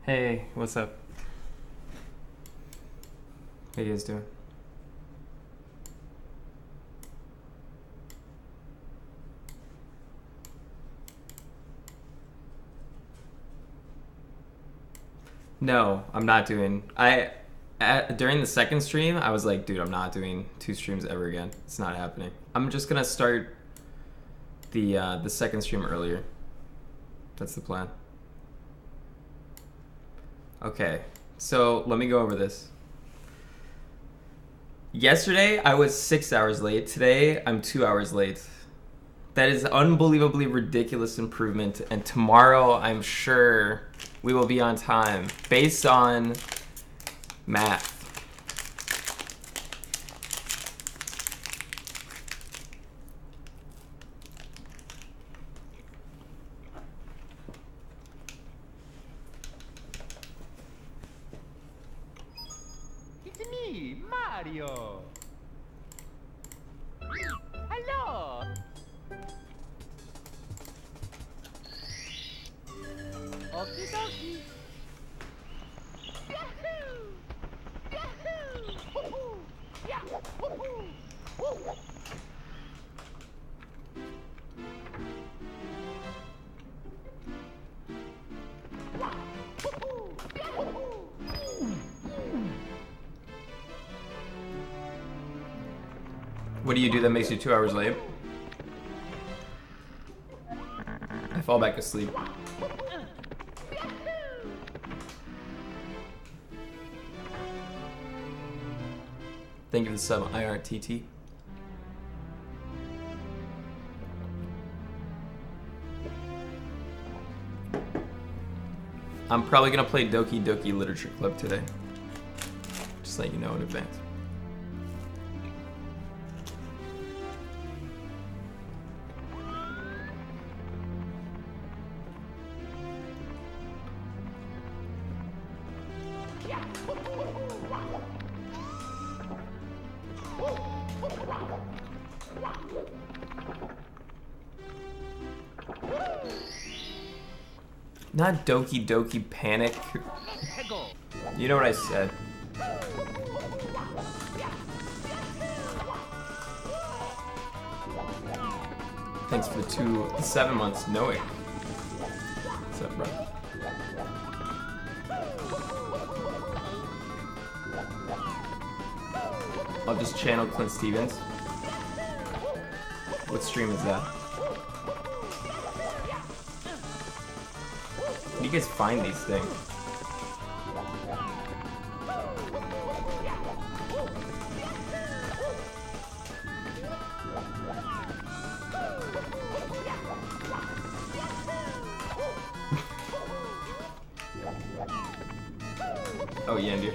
Hey, what's up? How you guys doing? No, I'm not doing. During the second stream, I was like, dude, I'm not doing 2 streams ever again. It's not happening. I'm just gonna start the second stream earlier. That's the plan. Okay, so let me go over this. Yesterday, I was 6 hours late. Today, I'm 2 hours late. That is unbelievably ridiculous improvement. And tomorrow, I'm sure we will be on time based on math. It's me, Mario. Hello. Okie dokie. Yahoo! Yahoo! Woohoo! Yeah! Woohoo! Woo! What do you do that makes you 2 hours late? I fall back asleep. Thank you for the sub, IRTT. I'm probably gonna play Doki Doki Literature Club today. Just let you know in advance. Not Doki Doki Panic. You know what I said. Thanks for the 7 months, Noe. What's up, bro? I'll just channel ClintStevens. What stream is that? How do you guys find these things? Oh, yeah, dude.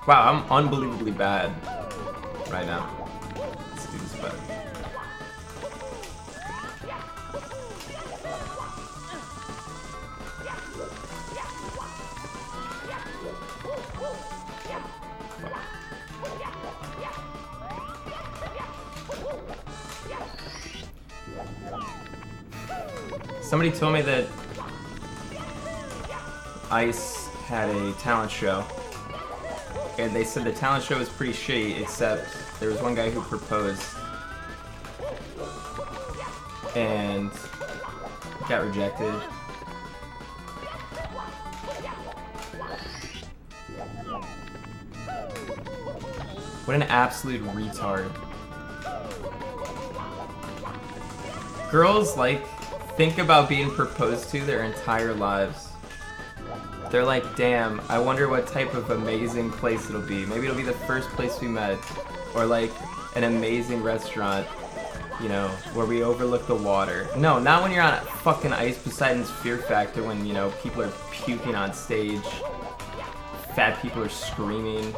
Wow, I'm unbelievably bad right now. Let's do this better. Somebody told me that Ice had a talent show, and they said the talent show was pretty shitty, except there was one guy who proposed and got rejected. What an absolute retard. Girls, like, think about being proposed to their entire lives. They're like, damn, I wonder what type of amazing place it'll be. Maybe it'll be the first place we met. Or like, an amazing restaurant, you know, where we overlook the water. No, not when you're on fucking Ice Poseidon's Fear Factor when, you know, people are puking on stage. Fat people are screaming.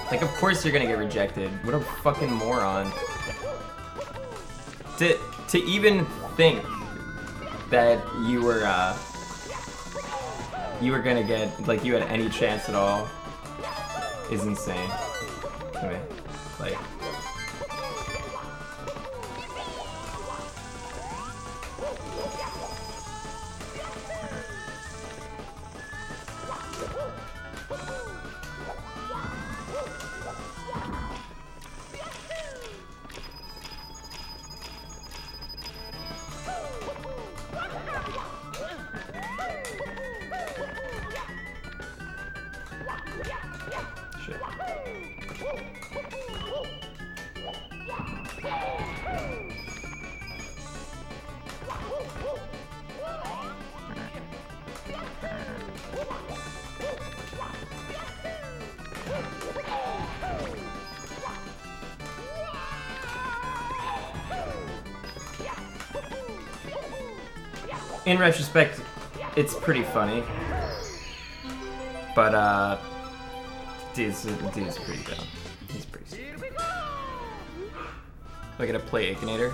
Like, of course you're gonna get rejected. What a fucking moron. To even think that you were, you were gonna get, like, you had any chance at all is insane to me. Like, shit. In retrospect, it's pretty funny, but dude's pretty dumb. He's pretty stupid. I gotta play Akinator.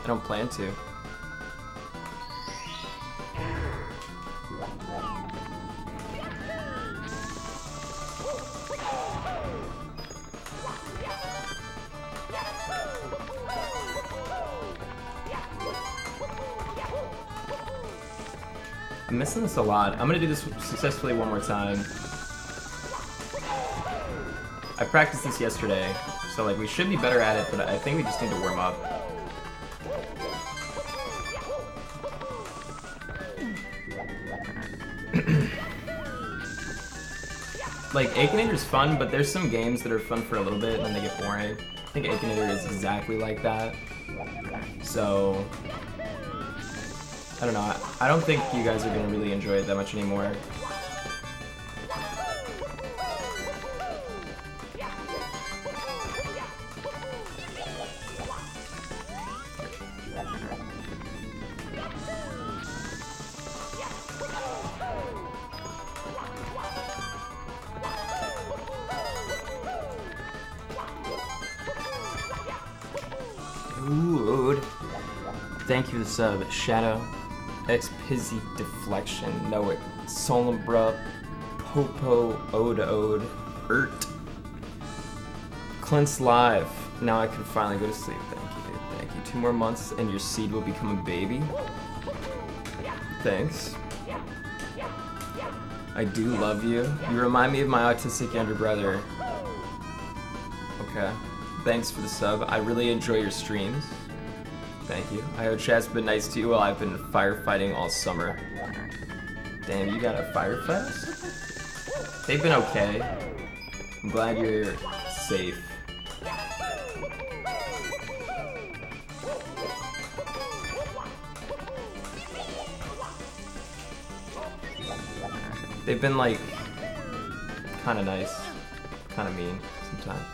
I don't plan to. I'm missing this a lot. I'm gonna do this successfully one more time. I practiced this yesterday, so like we should be better at it, but I think we just need to warm up. Like, Akinator's fun, but there's some games that are fun for a little bit and then they get boring. I think Akinator is exactly like that. So, I don't know. I don't think you guys are gonna really enjoy it that much anymore. Dude. Thank you for the sub, Shadow. X-Pizzy Deflection, Know It, Solumbra, Popo, Ode, Ert. Clint's live. Now I can finally go to sleep. Thank you, dude. Thank you. 2 more months and your seed will become a baby. Thanks. I do love you. You remind me of my autistic younger brother. Okay. Thanks for the sub. I really enjoy your streams. Thank you. I hope chat's been nice to you while I've been firefighting all summer. Damn, you got a firefight? They've been okay. I'm glad you're safe. They've been like kinda nice, kinda mean sometimes.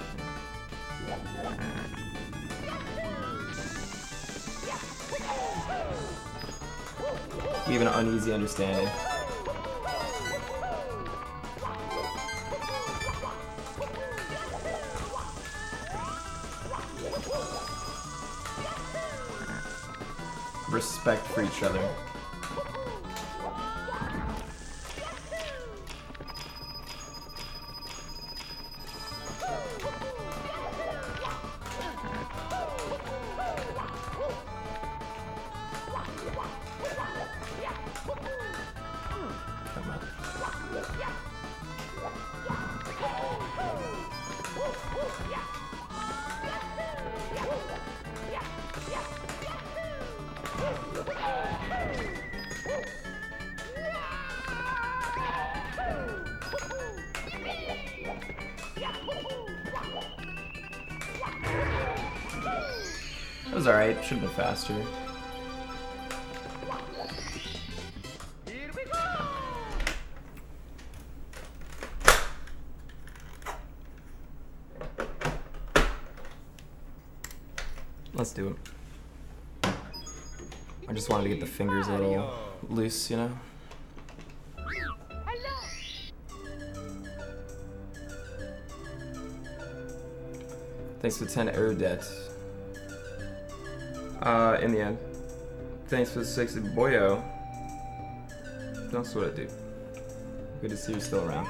We have an uneasy understanding. Respect for each other. That was alright, should have been faster. Let's do it. I just wanted to get the fingers a little loose, you know? Thanks for 10 Erudet. In the end. Thanks for the 60 Boyo. That's what I do. Good to see you're still around.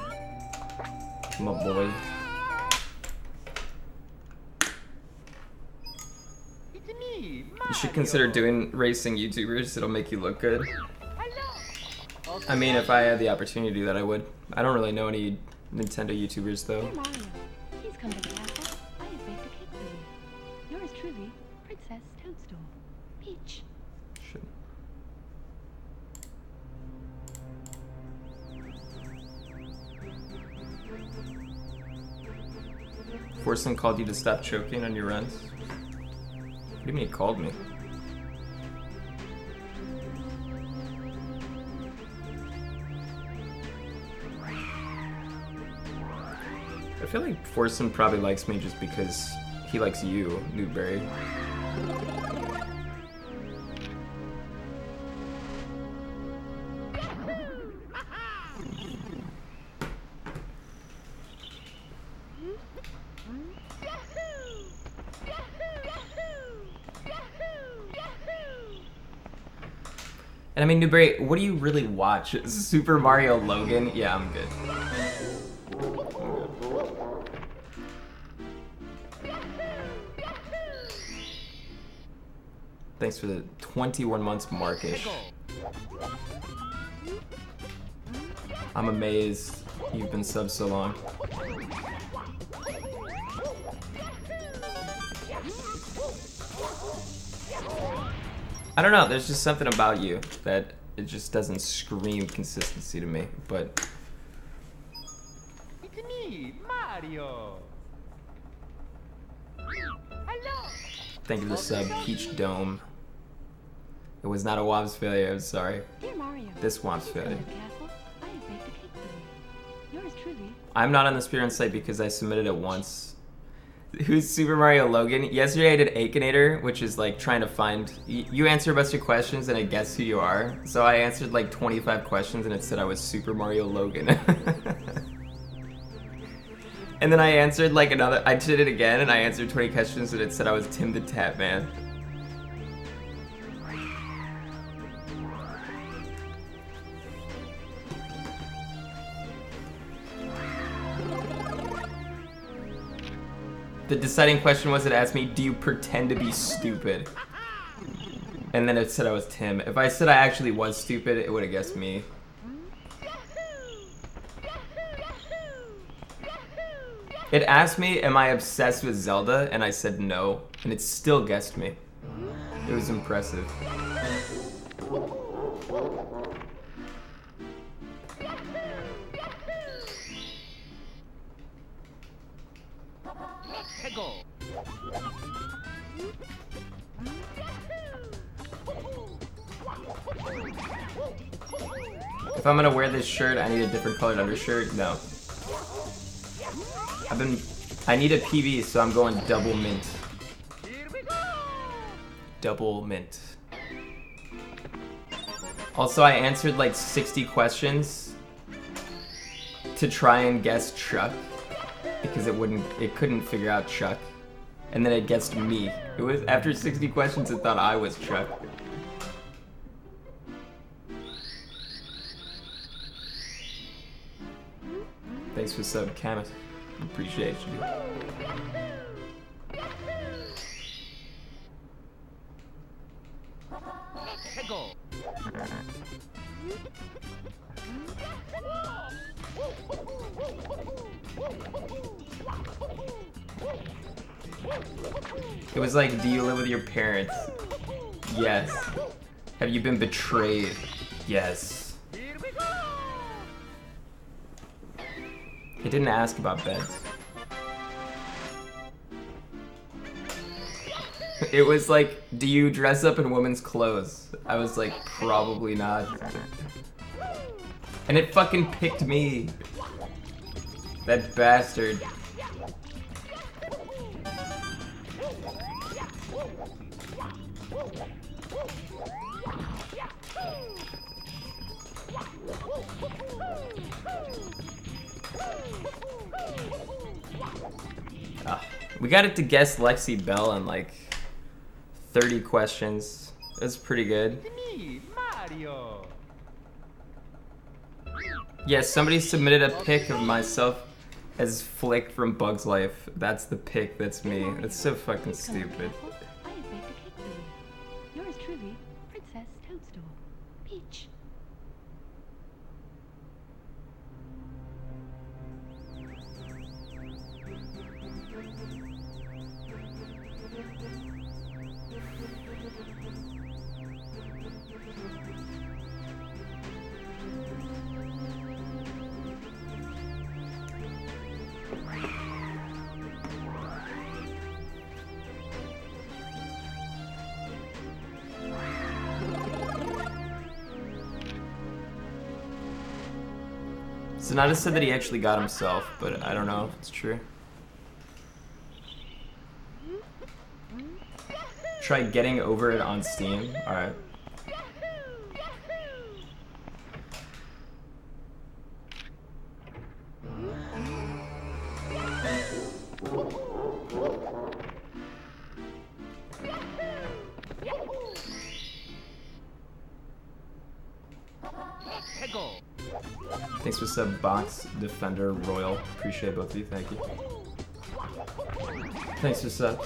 My boy. It's me, You should consider doing racing YouTubers. It'll make you look good. Hello. I mean, if I had the opportunity to do that, I would. I don't really know any Nintendo YouTubers, though. Dear Mario, please come to the castle. I have baked a cake for you. Yours truly, Princess Toadstool. Peach. Shit. Forsen called you to stop choking on your runs? What do you mean he called me? I feel like Forsen probably likes me just because he likes you, Newberry. And I mean, Newberry, what do you really watch? Super Mario Logan? Yeah, I'm good. Thanks for the 21 months markish. I'm amazed you've been subbed so long. I don't know, there's just something about you that it just doesn't scream consistency to me, but... It's me, Mario. Hello. Thank you for the sub, Peach Dome. It was not a WAP's failure, I'm sorry. Dear Mario, This WAP's please come to failure. the castle. I have baked a cake for you. Yours truly. I'm not on the speedrun site because I submitted it once. Who's Super Mario Logan? Yesterday I did Akinator, which is like trying to find... You answer a bunch of questions and it guesses who you are. So I answered like 25 questions and it said I was Super Mario Logan. And then I answered like another... I did it again and I answered 20 questions and it said I was Tim the Tap Man. The deciding question was, it asked me, do you pretend to be stupid? And then it said I was Tim. If I said I actually was stupid, it would have guessed me. It asked me, am I obsessed with Zelda? And I said no. And it still guessed me. It was impressive. Go. If I'm gonna wear this shirt, I need a different colored undershirt? No. I need a PB, so I'm going double mint. Here we go. Double mint. Also, I answered like 60 questions to try and guess Chuck because it couldn't figure out Chuck. And then it guessed me. It was after 60 questions it thought I was Chuck. Thanks for sub, Kamet. Appreciate you. Go. It was like, do you live with your parents? Yes. Have you been betrayed? Yes. Here we go. It didn't ask about beds. It was like, do you dress up in women's clothes? I was like, probably not. And it fucking picked me. That bastard. We got it to guess Lexi Bell in like 30 questions. That's pretty good. It's me, Mario. Yes, somebody submitted a pic of myself as Flick from Bug's Life. That's the pic, that's me. That's so fucking stupid. I have baked a cake for you. Yours truly, Princess Toadstool. Peach. Sonata said that he actually got himself, but I don't know if it's true. Try getting over it on Steam. Alright. Thanks for sub Box Defender Royal. Appreciate both of you, thank you. Thanks for sub.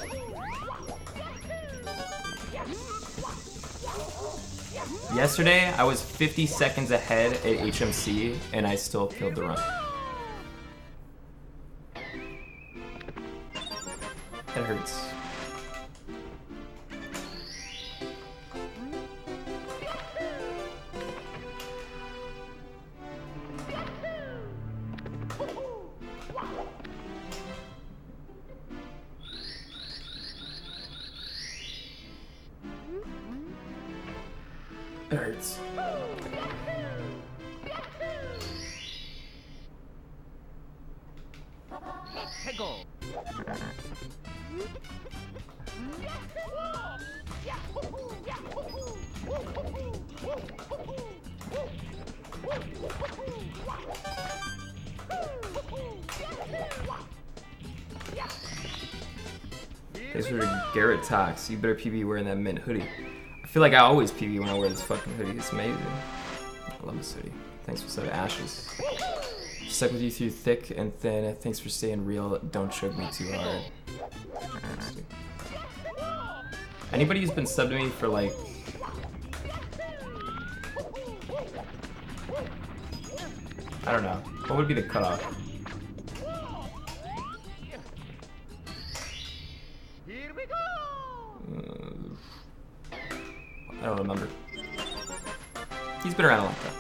Yesterday, I was 50 seconds ahead at HMC, and I still killed the run. That hurts. It hurts. Thanks for Garrett Tox. You better PB wearing that mint hoodie. I feel like I always PB when I wear this fucking hoodie. It's amazing. I love this hoodie. Thanks for sub Ashes. Stuck with you through thick and thin. Thanks for staying real. Don't choke me too hard. Thanks, dude. Anybody who's been subbed to me for like... I don't know. What would be the cutoff? Here we go. I don't remember. He's been around a long time.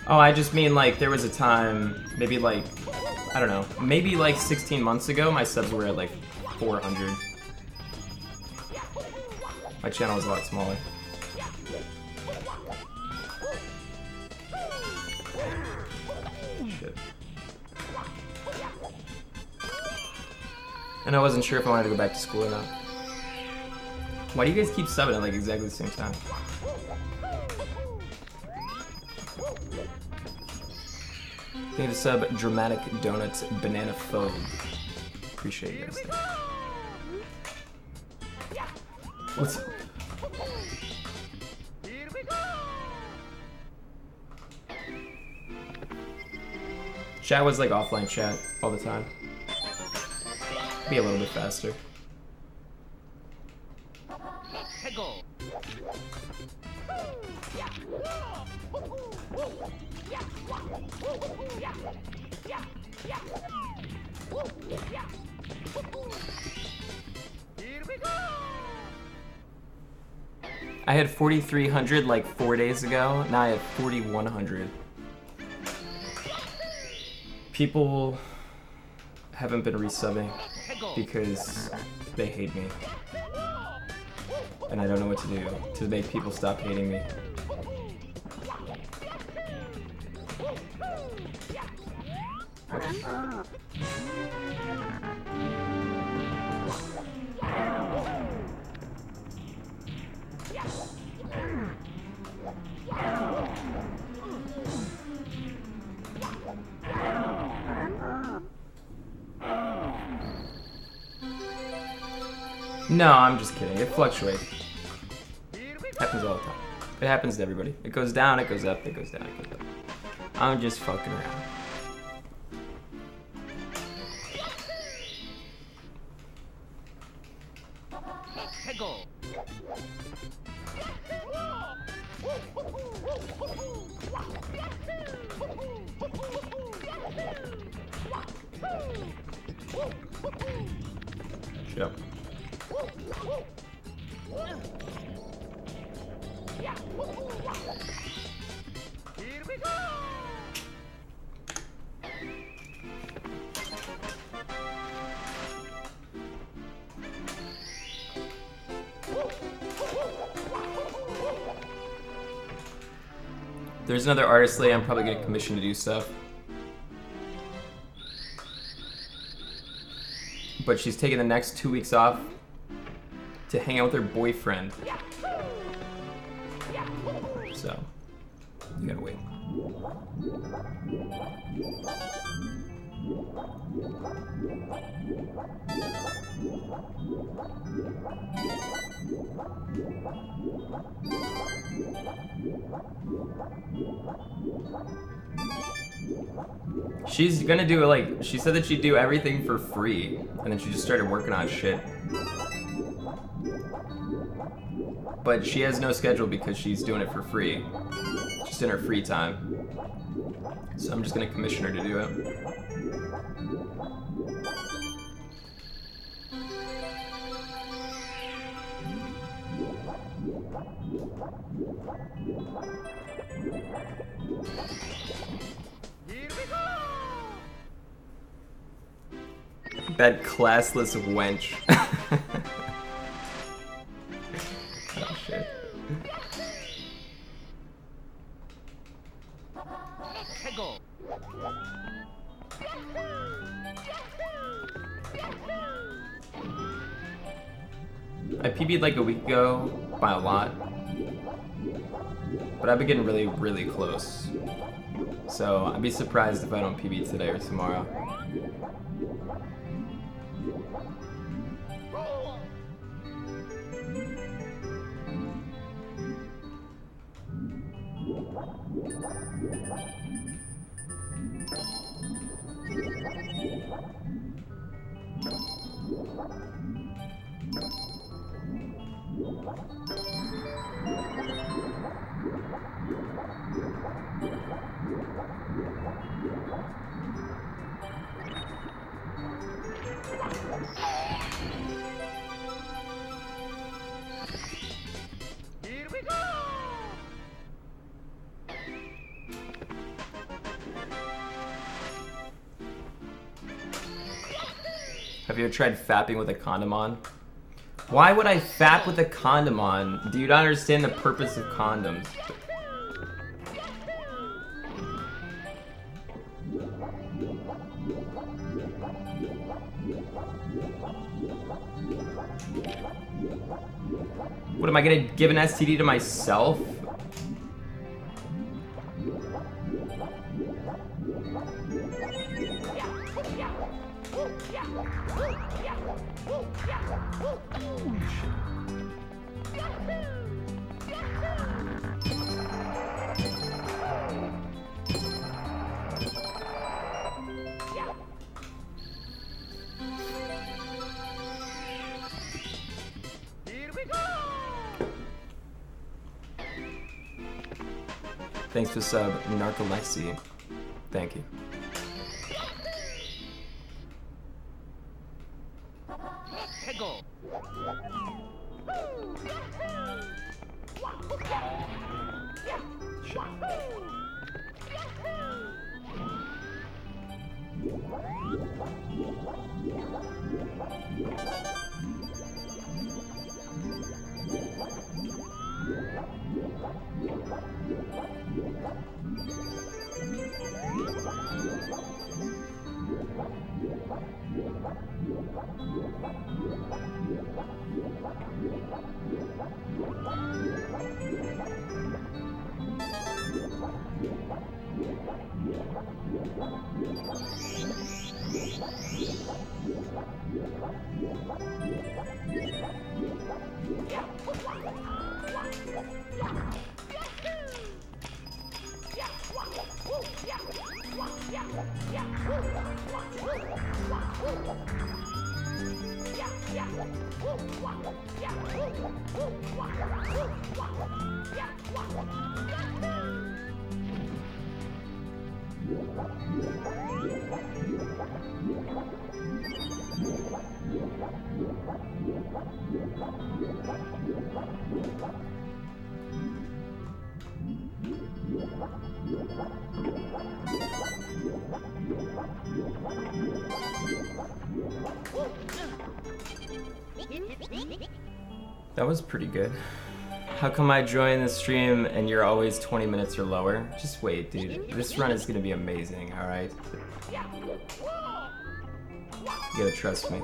Oh, I just mean like there was a time, maybe like, I don't know, maybe like 16 months ago, my subs were at like 400. My channel was a lot smaller. Shit. And I wasn't sure if I wanted to go back to school or not. Why do you guys keep subbing at like exactly the same time? Thank you to sub Dramatic Donuts Banana Phobe. Appreciate you guys. What's up? Here we go. Chat was like offline chat all the time. Be a little bit faster. Here we go. I had 4,300 like 4 days ago. Now I have 4,100. People haven't been resubbing because they hate me. and I don't know what to do to make people stop hating me. No, I'm just kidding. It fluctuates. Happens all the time. It happens to everybody. It goes down, it goes up, it goes down, it goes up. I'm just fucking around. Yep. Here we go! There's another artist lady I'm probably getting commissioned to do stuff. But she's taking the next 2 weeks off to hang out with her boyfriend. So, you gotta wait. She's gonna do like, she said that she'd do everything for free, and then she just started working on shit. But she has no schedule because she's doing it for free, just in her free time. So I'm just gonna commission her to do it. That classless wench. Oh shit. I PB'd like a week ago by a lot, but I've been getting really, really close. So I'd be surprised if I don't PB today or tomorrow. Here we go! Have you ever tried fapping with a condom on? Why would I fap with a condom on? Do you not understand the purpose of condoms? What, am I gonna give an STD to myself? Here we go! Thanks for sub, Narcolexi. Thank you. Go! That was pretty good. How come I join the stream and you're always 20 minutes or lower? Just wait, dude. This run is gonna be amazing, alright? You gotta trust me.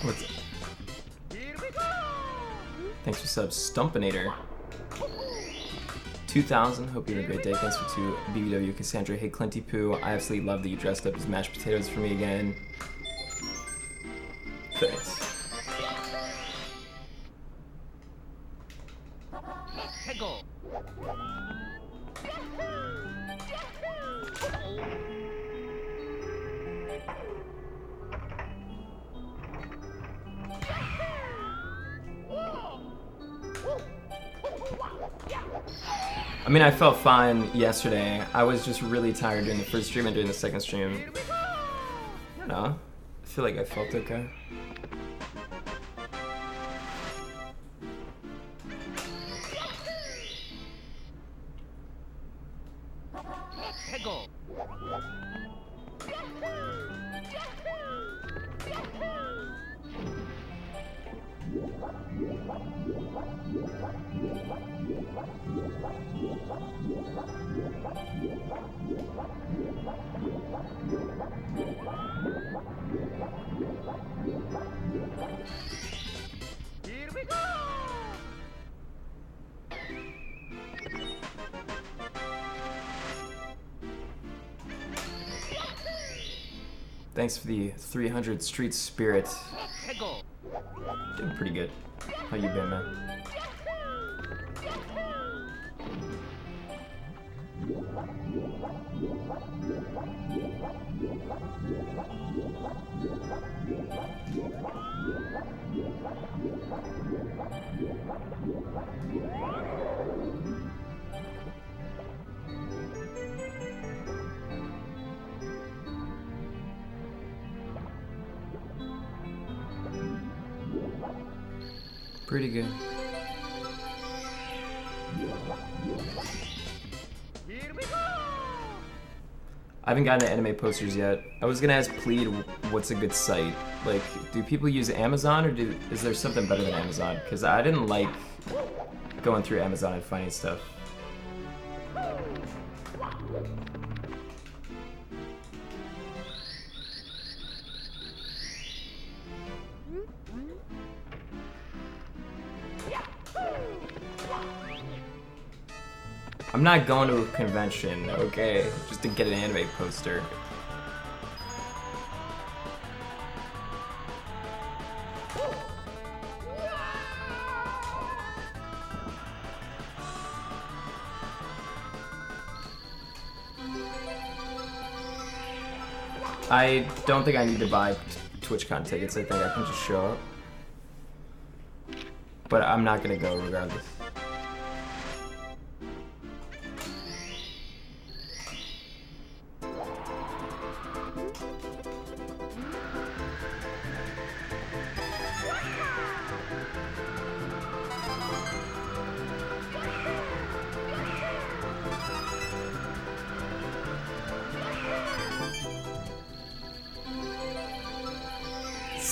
What's up? Thanks for subs, Stumpinator. 2000, hope you had a great day. Thanks for 2 BBW Cassandra. Hey Clinty Poo, I absolutely love that you dressed up as mashed potatoes for me again. Thanks. I mean, I felt fine yesterday. I was just really tired during the first stream and during the second stream. I don't know. I feel like I felt okay. Thanks for the 300 Street Spirit. Doing pretty good. How you been, man? Pretty good. I haven't gotten to anime posters yet. I was gonna ask Plead what's a good site. Like, do people use Amazon or is there something better than Amazon? Because I didn't like going through Amazon and finding stuff. I'm not going to a convention, okay? Just to get an anime poster. I don't think I need to buy TwitchCon tickets. I think I can just show up. But I'm not gonna go regardless.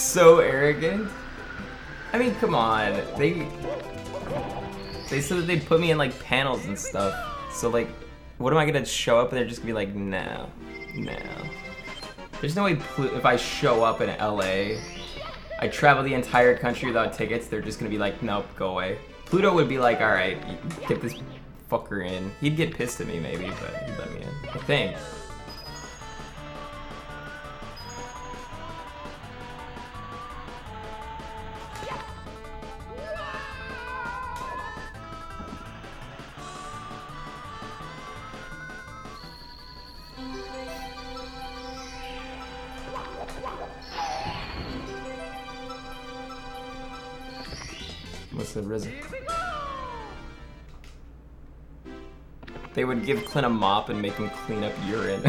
so arrogant. I mean, come on. They said that they'd put me in like panels and stuff. So like, what am I gonna show up and they're just gonna be like, no. There's no way if I show up in LA, I travel the entire country without tickets, they're just gonna be like, nope, go away. Pluto would be like, alright, get this fucker in. He'd get pissed at me maybe, but he'd let me in. I think. What's the risen? They would give Clint a mop and make him clean up urine.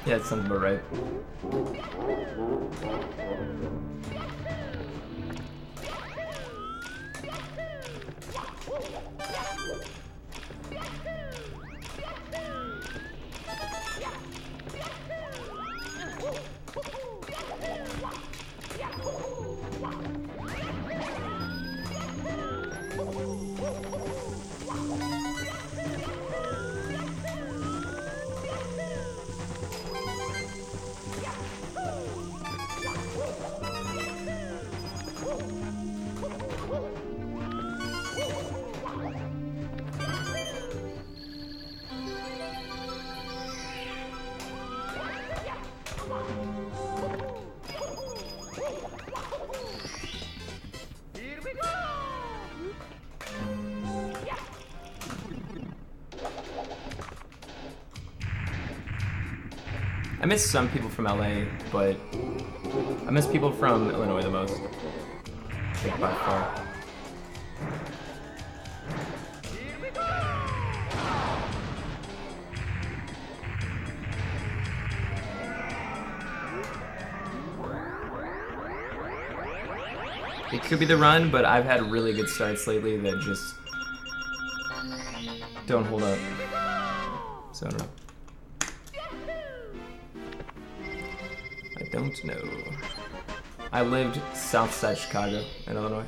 Yeah, it sounds about right. I miss some people from LA, but I miss people from Illinois the most. Like by far. It could be the run, but I've had really good starts lately that just don't hold up. So I don't know. I don't know. I lived south side Chicago in Illinois.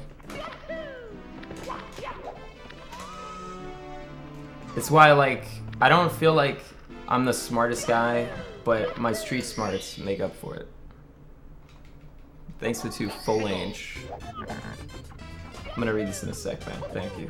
It's why, like, I don't feel like I'm the smartest guy, but my street smarts make up for it. Thanks for 2 full range. I'm gonna read this in a sec, man. Thank you.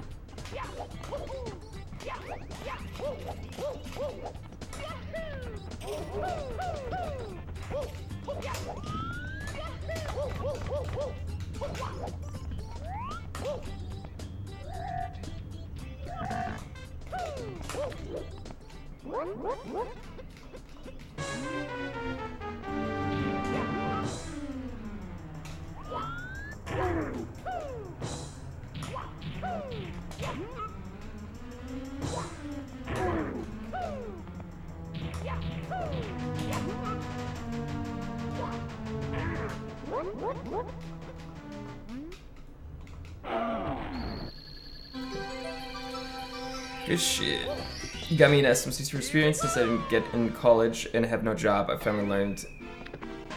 Good shit. You got me an SMC for experience since I didn't get in college and have no job. I finally learned.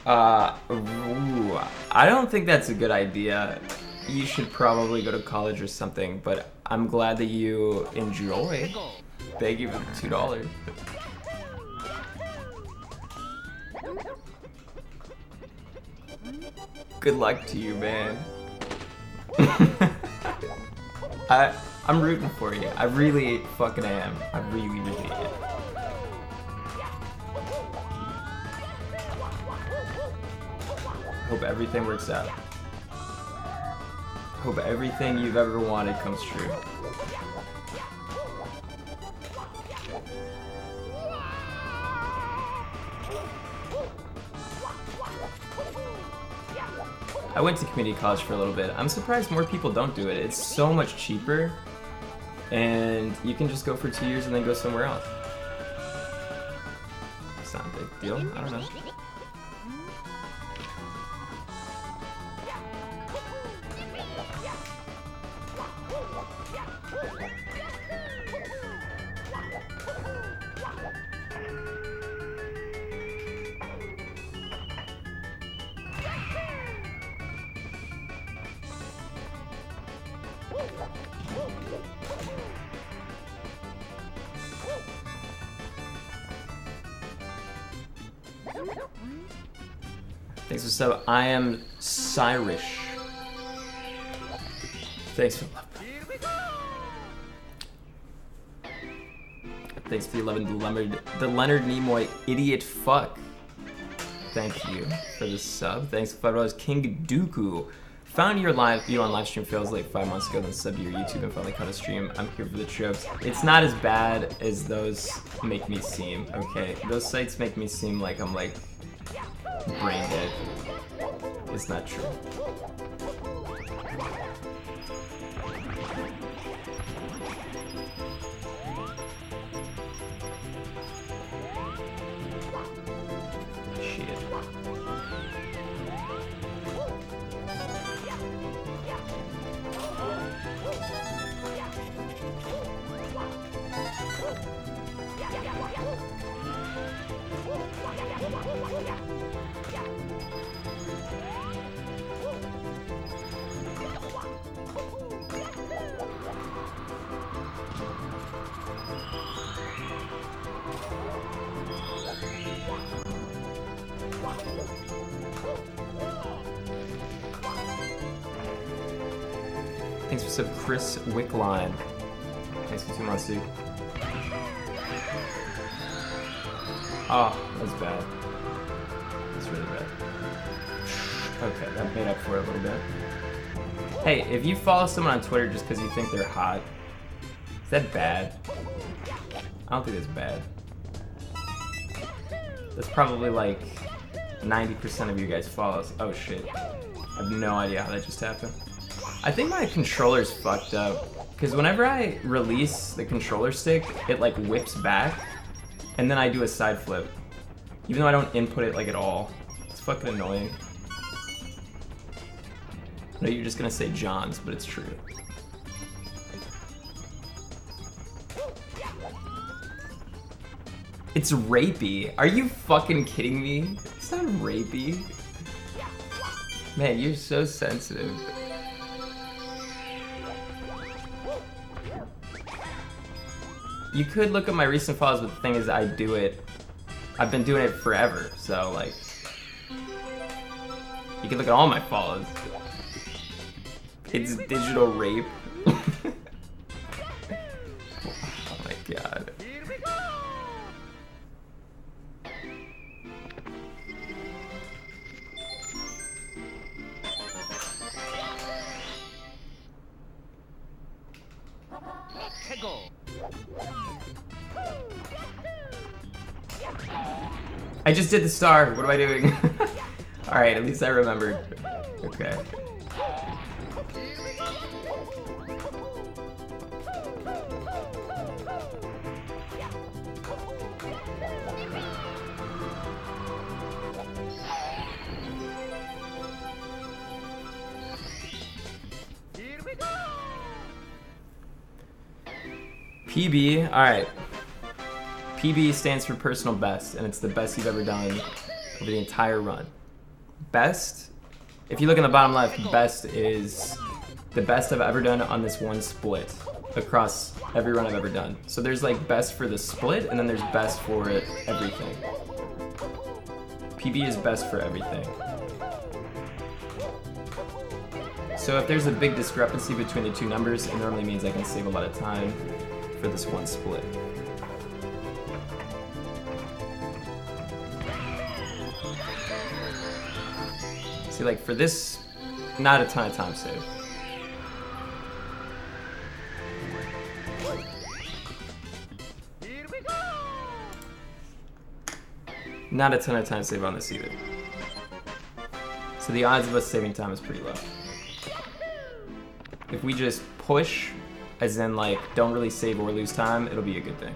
I don't think that's a good idea. You should probably go to college or something, but I'm glad that you enjoy. Thank you for the $2. Good luck to you, man. I'm rooting for you. I really fucking am. I really, really am. Hope everything works out. Hope everything you've ever wanted comes true. I went to community college for a little bit. I'm surprised more people don't do it. It's so much cheaper, and you can just go for 2 years and then go somewhere else. It's not a big deal. I don't know. Thanks for sub. I am Cyrish. Thanks for love. Thanks for the 11, the Leonard Nimoy idiot fuck. Thank you for the sub. Thanks for $5. King Dooku. Found you on live stream fails like 5 months ago, then subbed to your YouTube and finally caught a stream. I'm here for the trips. It's not as bad as those make me seem, okay? Those sites make me seem like I'm like brain dead. It's not true. Shit. Thanks for sub, Chris Wickline. Thanks for 2 months, dude. Oh, that's bad. That's really bad. Okay, that made up for it a little bit. Hey, if you follow someone on Twitter just because you think they're hot, is that bad? I don't think that's bad. That's probably like 90% of you guys follows. Oh shit. I have no idea how that just happened. I think my controller's fucked up. Because whenever I release the controller stick, it like whips back. And then I do a side flip. Even though I don't input it like at all. It's fucking annoying. I know you're just gonna say John's, but it's true. It's rapey. Are you fucking kidding me? It's not rapey. Man, you're so sensitive. You could look at my recent follows, but the thing is I do it. I've been doing it forever, so like you can look at all my follows. It's digital rape. Oh my god. I just did the star. What am I doing? Alright, at least I remembered. Okay. PB, alright. PB stands for personal best, and it's the best you've ever done over the entire run. Best, if you look in the bottom left, best is the best I've ever done on this one split across every run I've ever done. So there's like best for the split, and then there's best for everything. PB is best for everything. So if there's a big discrepancy between the two numbers, it normally means I can save a lot of time for this one split. See, like for this, not a ton of time save. Not a ton of time save on this either. So the odds of us saving time is pretty low. If we just push, as in like don't really save or lose time, it'll be a good thing.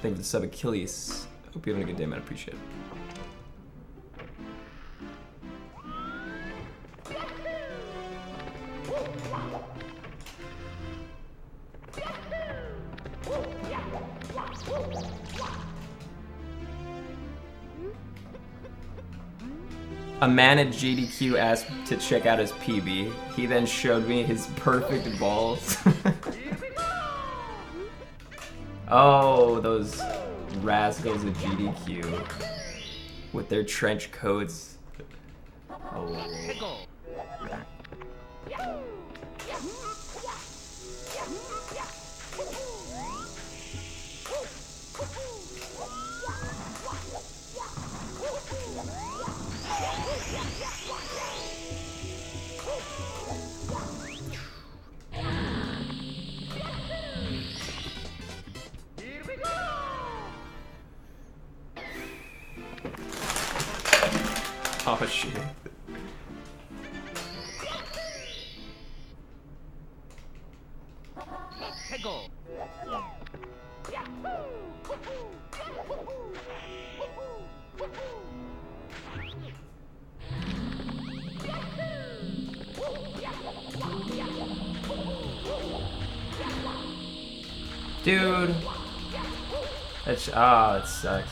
Thank you for the sub, Achilles. Hope you're having a good day, man. Appreciate it. A man at GDQ asked to check out his PB. He then showed me his perfect balls. Oh, those rascals at GDQ with their trench coats. Oh. Oh shit. Dude. That's it sucks.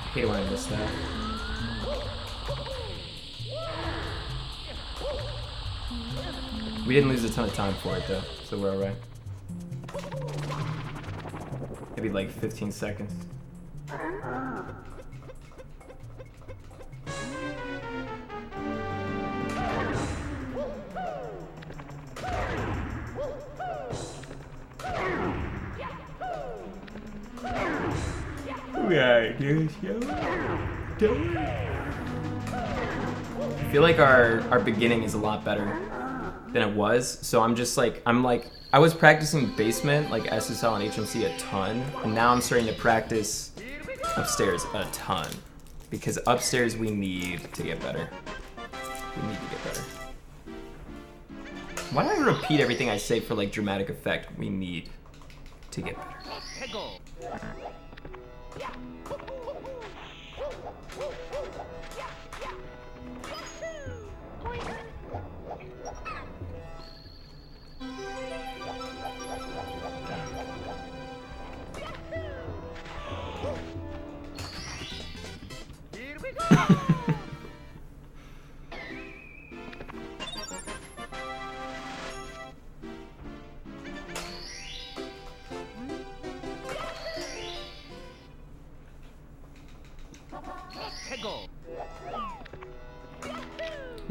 I hate when I miss that. We didn't lose a ton of time for it though, so we're alright. Maybe like 15 seconds. I feel like our beginning is a lot better than it was, so I'm like I was practicing basement like SSL and HMC a ton, and now I'm starting to practice upstairs a ton because upstairs we need to get better. We need to get better. Why do I repeat everything I say for like dramatic effect? We need to get better.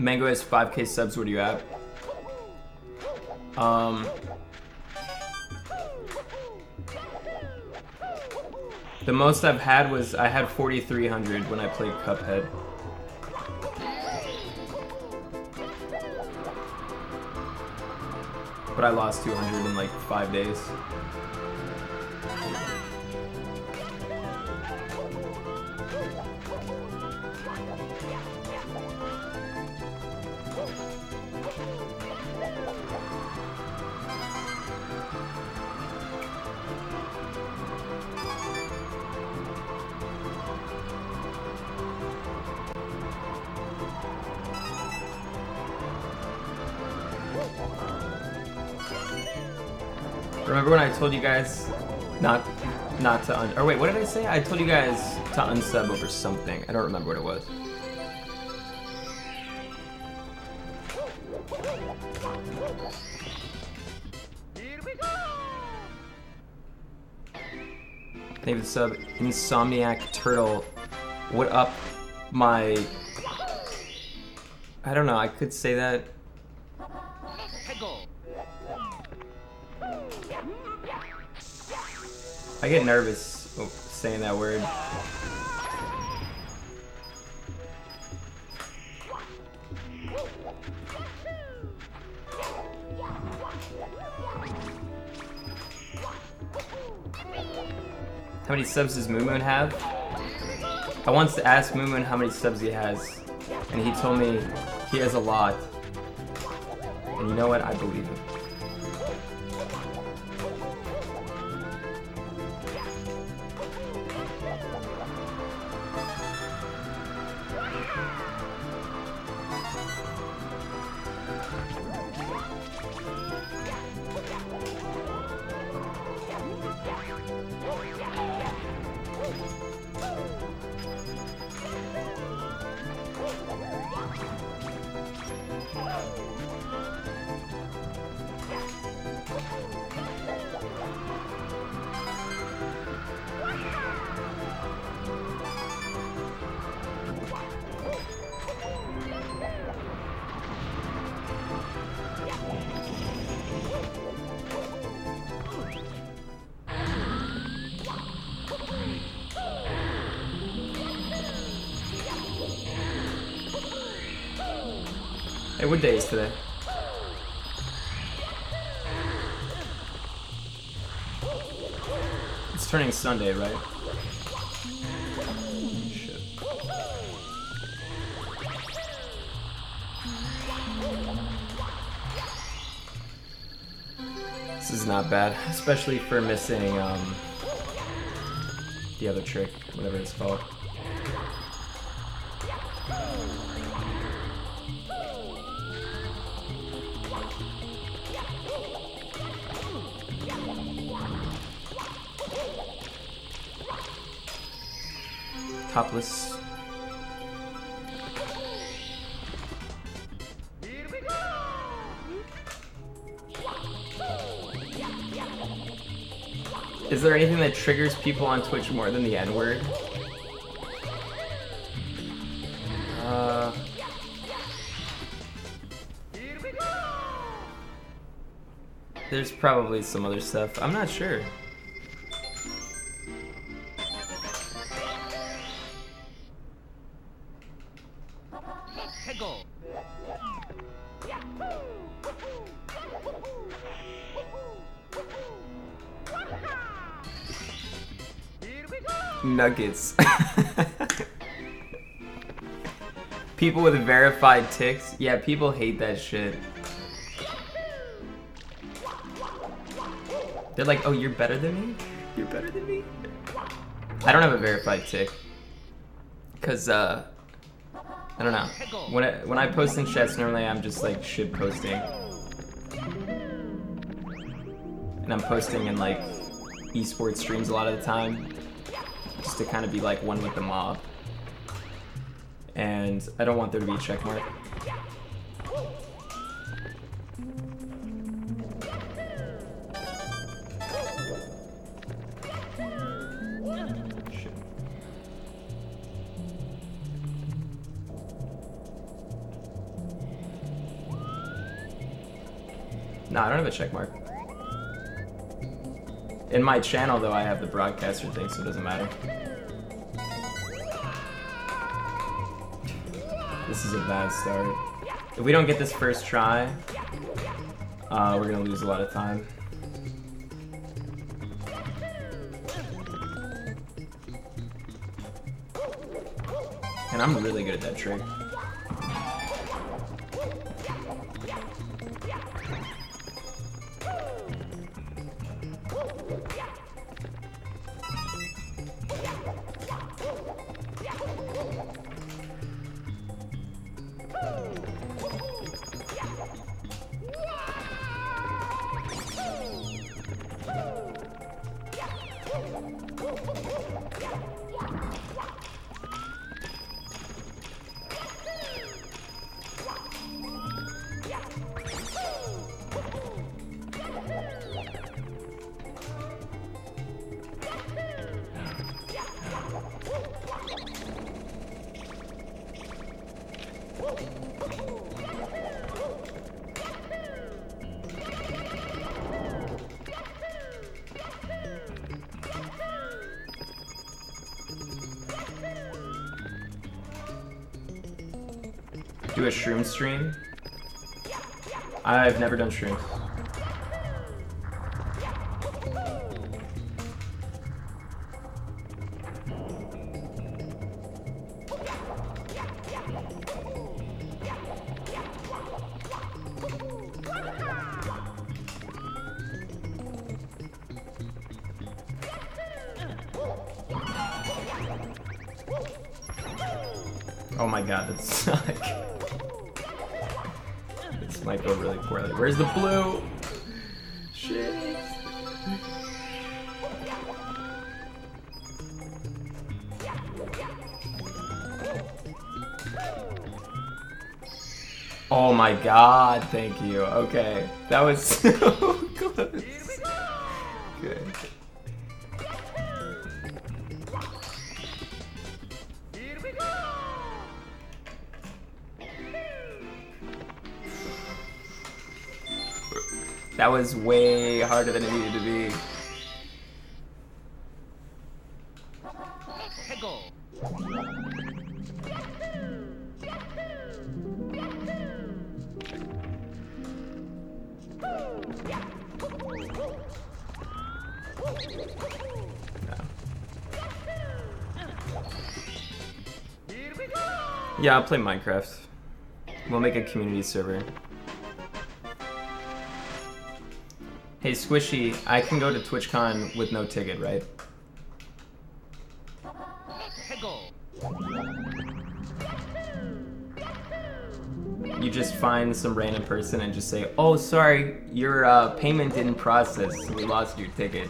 Mango has 5K subs, what are you at? The most I've had was, I had 4,300 when I played Cuphead. But I lost 200 in like 5 days. Remember when I told you guys not to or wait, what did I say? I told you guys to unsub over something. I don't remember what it was. Thank you for the sub. Insomniac Turtle. What up, my... I don't know, I could say that. I get nervous saying that word. How many subs does Moo Moon have? I once asked Moo Moon how many subs he has, and he told me he has a lot. And you know what? I believe him. Hey, what day is today? It's turning Sunday, right? Shit. This is not bad, especially for missing the other trick, whatever it's called. Topless. Here we go! Is there anything that triggers people on Twitch more than the N-word? Here we go! There's probably some other stuff. I'm not sure. Hego! Here we go! Nuggets. People with verified ticks? Yeah, people hate that shit. They're like, oh, you're better than me? You're better than me? I don't have a verified tick. Cause, I don't know. When I post in chats, normally I'm just like shit posting. And I'm posting in like esports streams a lot of the time. Just to kind of be like one with the mob. And I don't want there to be a check mark. Shit. No, I don't have a check mark. In my channel, though, I have the broadcaster thing, so it doesn't matter. This is a bad start. If we don't get this first try, we're gonna lose a lot of time. And I'm really good at that trick. Do a shroom stream? I've never done shrooms. Oh my god, that sucks. This might go really poorly. Where's the blue? Shit. Oh my god, thank you. Okay, that was so close. Good. Here we go! That was way harder than it needed to be. Hego! Yeah, I'll play Minecraft. We'll make a community server. Hey, Squishy, I can go to TwitchCon with no ticket, right? You just find some random person and just say, oh, sorry, your payment didn't process, so we lost your ticket.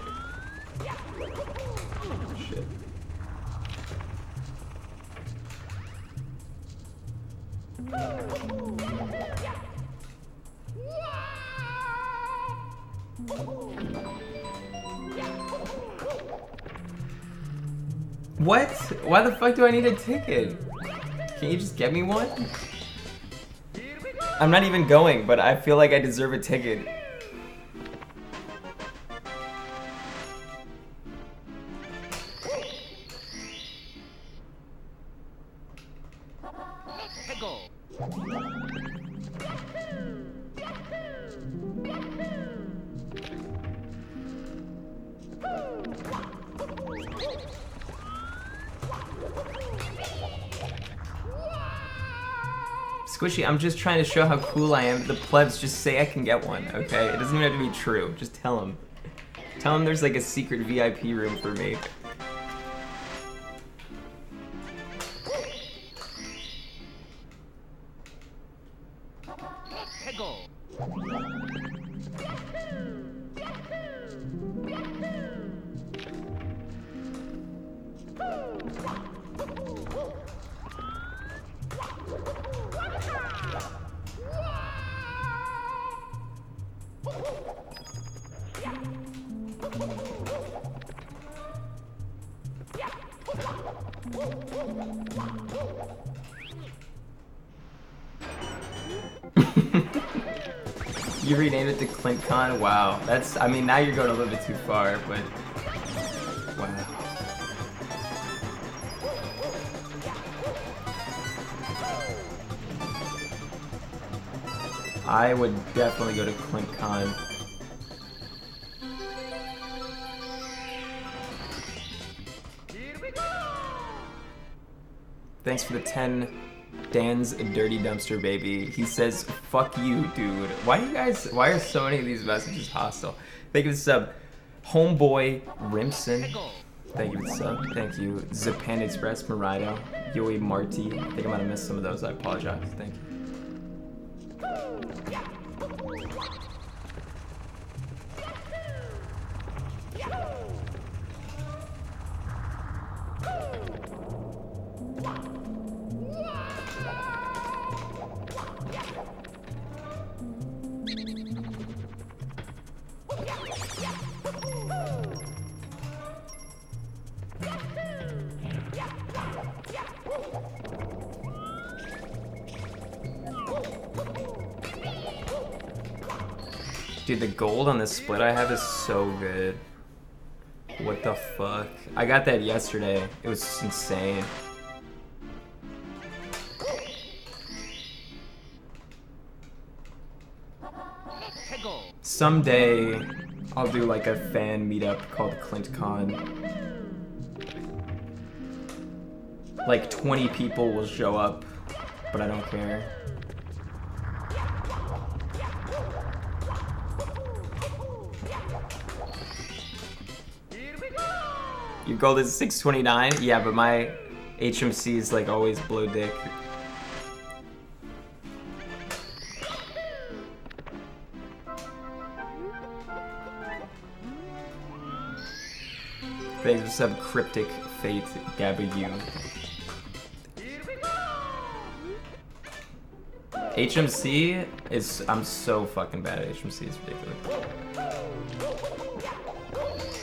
Shit. What? Why the fuck do I need a ticket? Can you just get me one? I'm not even going, but I feel like I deserve a ticket. Squishy, I'm just trying to show how cool I am. The plebs just say I can get one, okay? It doesn't even have to be true. Just tell them. Tell them there's like a secret VIP room for me. You renamed it to ClintCon? Wow. That's, I mean, now you're going a little bit too far, but... Wow. I would definitely go to ClintCon. Thanks for the 10. Dan's a dirty dumpster baby. He says, fuck you, dude. Why are so many of these messages hostile? Thank you for the sub. Homeboy Rimson. Thank you for the sub. Thank you. Zapan Express, Marido, Yui Marty. I think I might have missed some of those. I apologize. Thank you. Dude, the gold on this split I have is so good. What the fuck? I got that yesterday. It was insane. Someday, I'll do like a fan meetup called ClintCon. Like 20 people will show up, but I don't care. Your gold is 629? Yeah, but my HMC is like always blow dick. Thanks for some cryptic fate, Gabayu. HMC is, I'm so fucking bad at HMC, it's ridiculous.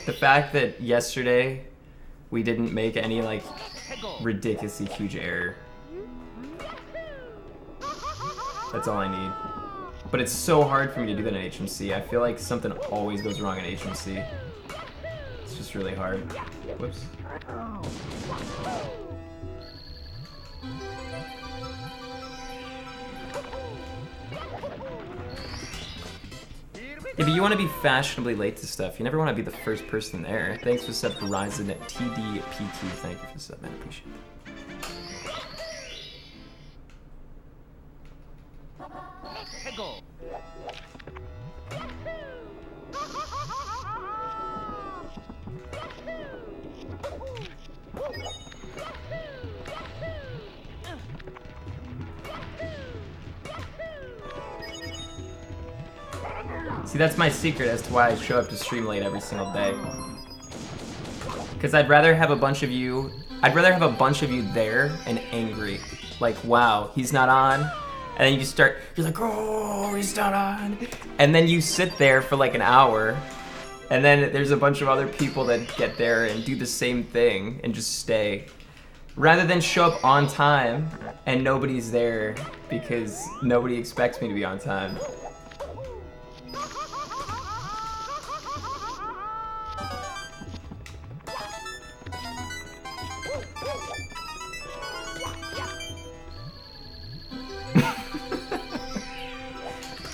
The fact that yesterday we didn't make any like ridiculously huge error. That's all I need. But it's so hard for me to do that in HMC. I feel like something always goes wrong in HMC. It's just really hard. Whoops. Yeah, but you want to be fashionably late to stuff. You never want to be the first person there. Thanks for sub Horizon at TDPT. Thank you for the sub, man. Appreciate 해고. See, that's my secret as to why I show up to stream late every single day. Because I'd rather have a bunch of you there and angry. Like, wow, he's not on. And then you're like, oh, he's not on. And then you sit there for like an hour. And then there's a bunch of other people that get there and do the same thing and just stay. Rather than show up on time and nobody's there because nobody expects me to be on time.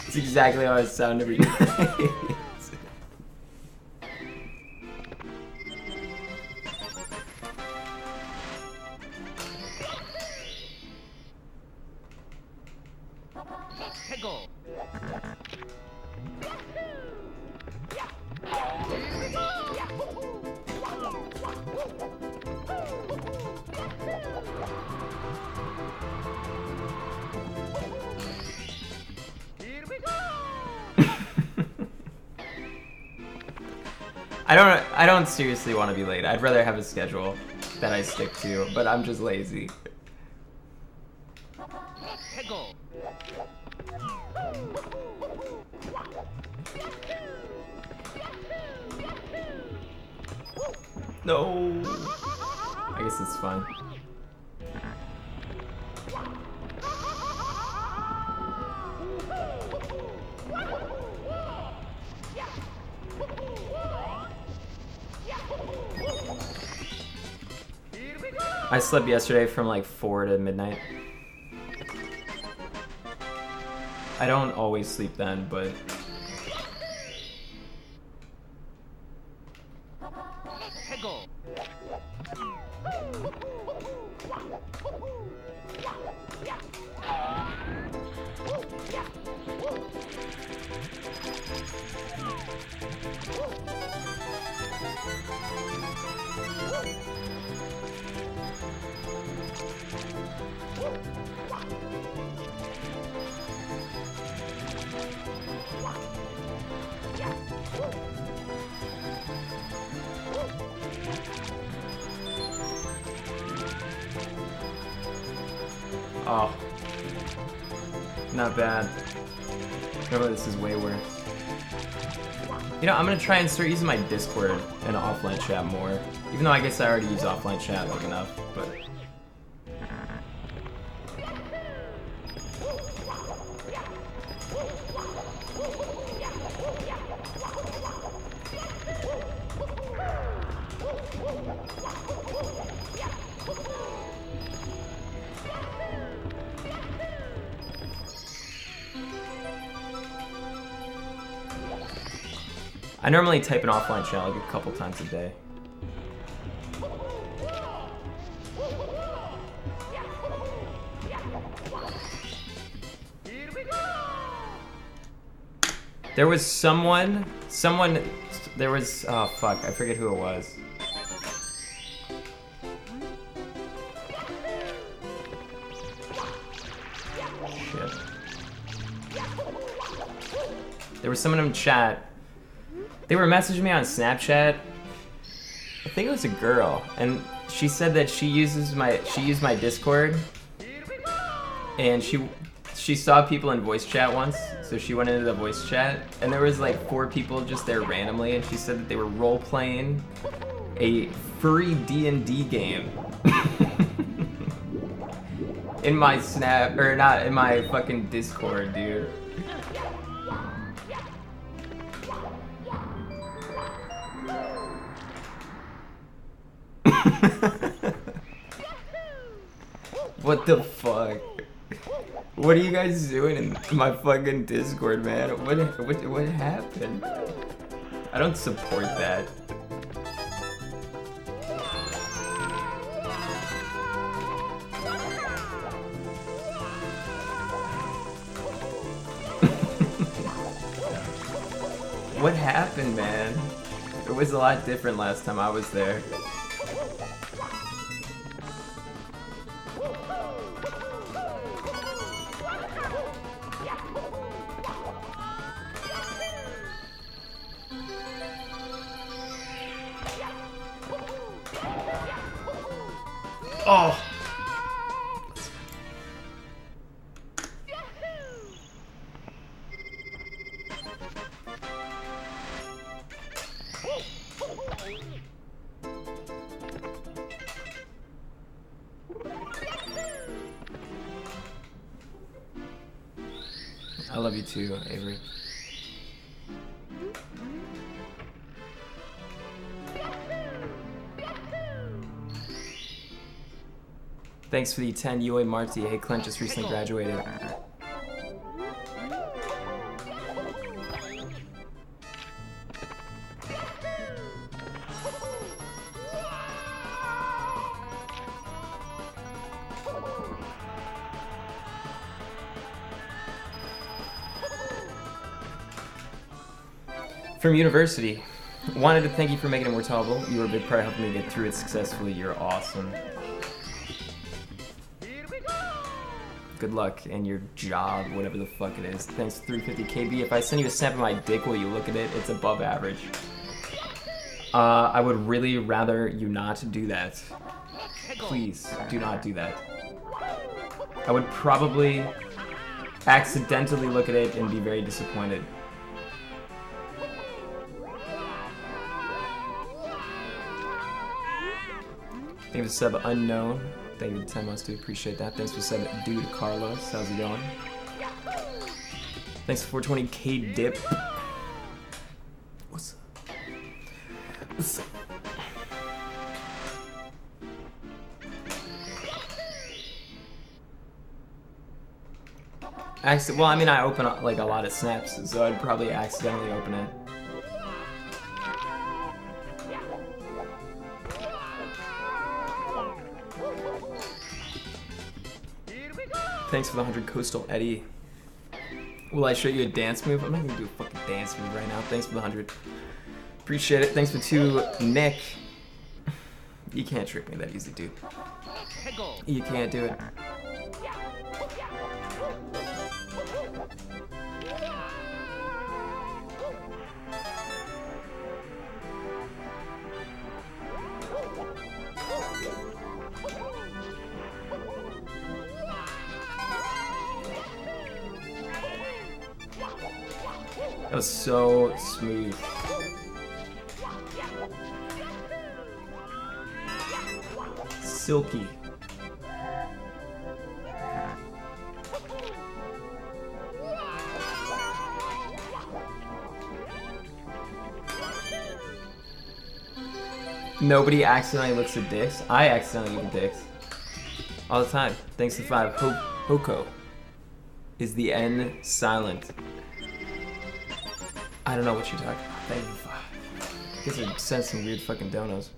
It's exactly how I sound every night. 해고. I don't seriously want to be late. I'd rather have a schedule that I stick to, but I'm just lazy. 해고. No. I guess it's fine. I slept yesterday from like 4 to midnight. I don't always sleep then, but 해고. oh, not bad. Normally this is way worse. You know, I'm gonna try and start using my Discord and offline chat more. Even though I guess I already use offline chat like enough, but. I normally type an offline chat like a couple times a day. There was someone, oh fuck, I forget who it was. Shit. There was someone in chat. They were messaging me on Snapchat. I think it was a girl, and she said that she used my Discord, and she saw people in voice chat once, so she went into the voice chat, and there was like 4 people just there randomly, and she said that they were role playing a furry D&D game in my Snap, or not in my fucking Discord, dude. What the fuck? What are you guys doing in my fucking Discord, man? What happened? I don't support that. What happened, man? It was a lot different last time I was there. Oh! I love you too, Avery. Thanks for the 10 UA Marty. Hey, Clint just recently graduated. From university. Wanted to thank you for making it more tolerable. You were a big part of helping me get through it successfully. You're awesome. Good luck in your job, whatever the fuck it is. Thanks, 350 KB. If I send you a snap of my dick while you look at it, it's above average. I would really rather you not do that. Please, do not do that. I would probably accidentally look at it and be very disappointed. Thank you for sub unknown. Thank you for the 10 months, dude. Appreciate that. Thanks for sub dude Carlos. How's it going? Thanks for 420k dip. What's up? What's up? Well, I mean, I open like a lot of snaps, so I'd probably accidentally open it. Thanks for the 100 Coastal Eddie. Will I show you a dance move? I'm not gonna do a fucking dance move right now. Thanks for the 100. Appreciate it. Thanks for 2, Nick. You can't trick me that easy, dude. You can't do it. That was so smooth. Silky. Nobody accidentally looks at dicks. I accidentally look at dicks. All the time. Thanks to 5. Hoko. Is the N silent? I don't know what you're talking about. Thank you. I guess I sent some weird fucking donos.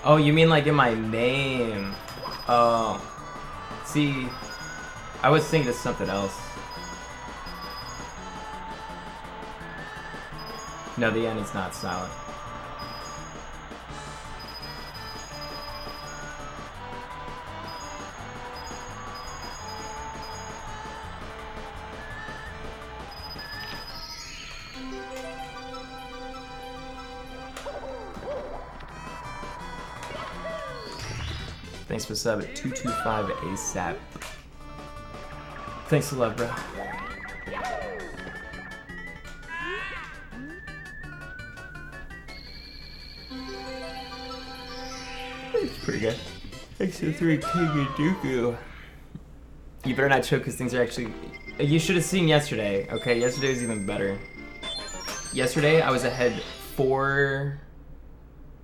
Oh, you mean like in my name? Oh. See, I was thinking of something else. No, the N is not silent. Thanks for sub at 225 ASAP. Thanks a lot, bro. It's pretty good. Thanks to 3 King and Dooku. You better not choke because things are actually... You should have seen yesterday, okay? Yesterday was even better. Yesterday, I was ahead 4...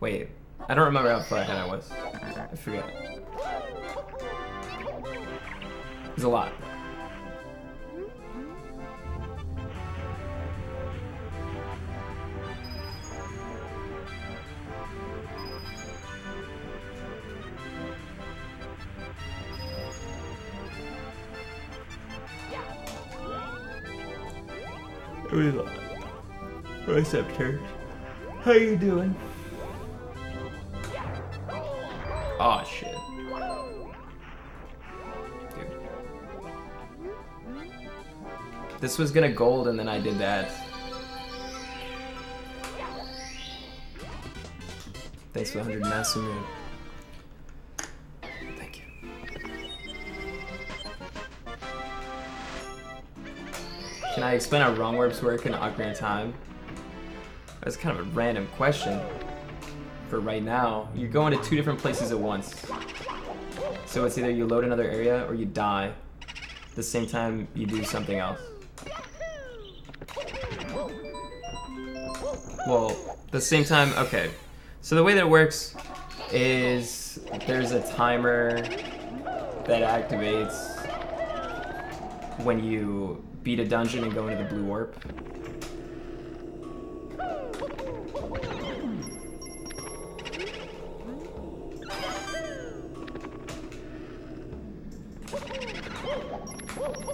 Wait, I don't remember how far ahead I was. I forget. It was a lot. It was a lot. What's up, Church? How you doing? Oh shit. Dude. This was gonna gold and then I did that. Thanks for the 100 massive moon. Thank you. Can I explain how wrong warps work in Ocarina of Time? That's kind of a random question. For right now, you're going to 2 different places at once. So it's either you load another area or you die. At the same time you do something else. Well, the same time, okay. So the way that it works is there's a timer that activates when you beat a dungeon and go into the blue warp.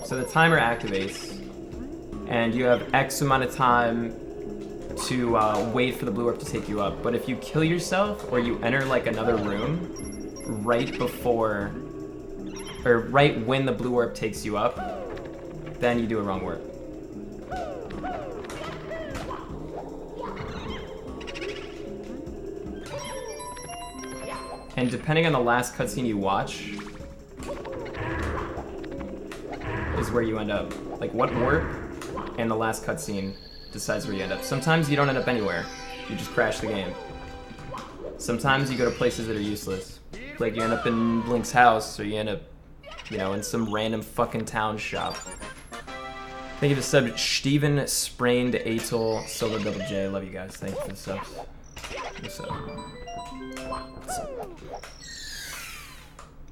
So the timer activates, and you have X amount of time to wait for the blue warp to take you up. But if you kill yourself or you enter like another room right before, or right when the blue warp takes you up, then you do a wrong warp. And depending on the last cutscene you watch, is where you end up. Like what warp and the last cutscene decides where you end up. Sometimes you don't end up anywhere. You just crash the game. Sometimes you go to places that are useless. Like you end up in Blink's house, or you end up, you know, in some random fucking town shop. Thank you for the sub, Steven Sprained Atoll Solo Double J. Love you guys. Thank you for the subs. What's up? What's up?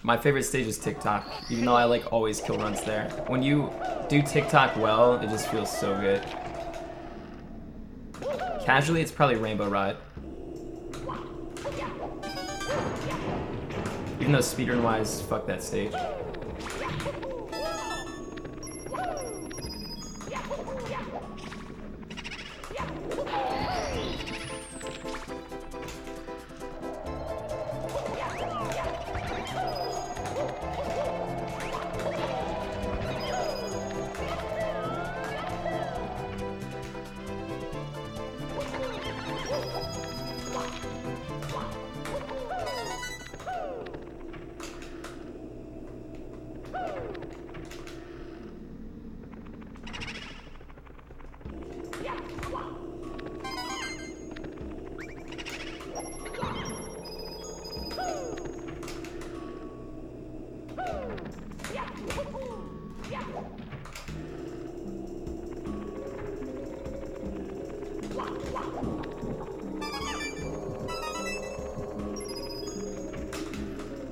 My favorite stage is TikTok, even though I like always kill runs there. When you do TikTok well, it just feels so good. Casually, it's probably Rainbow Ride. Even though speedrun-wise, fuck that stage.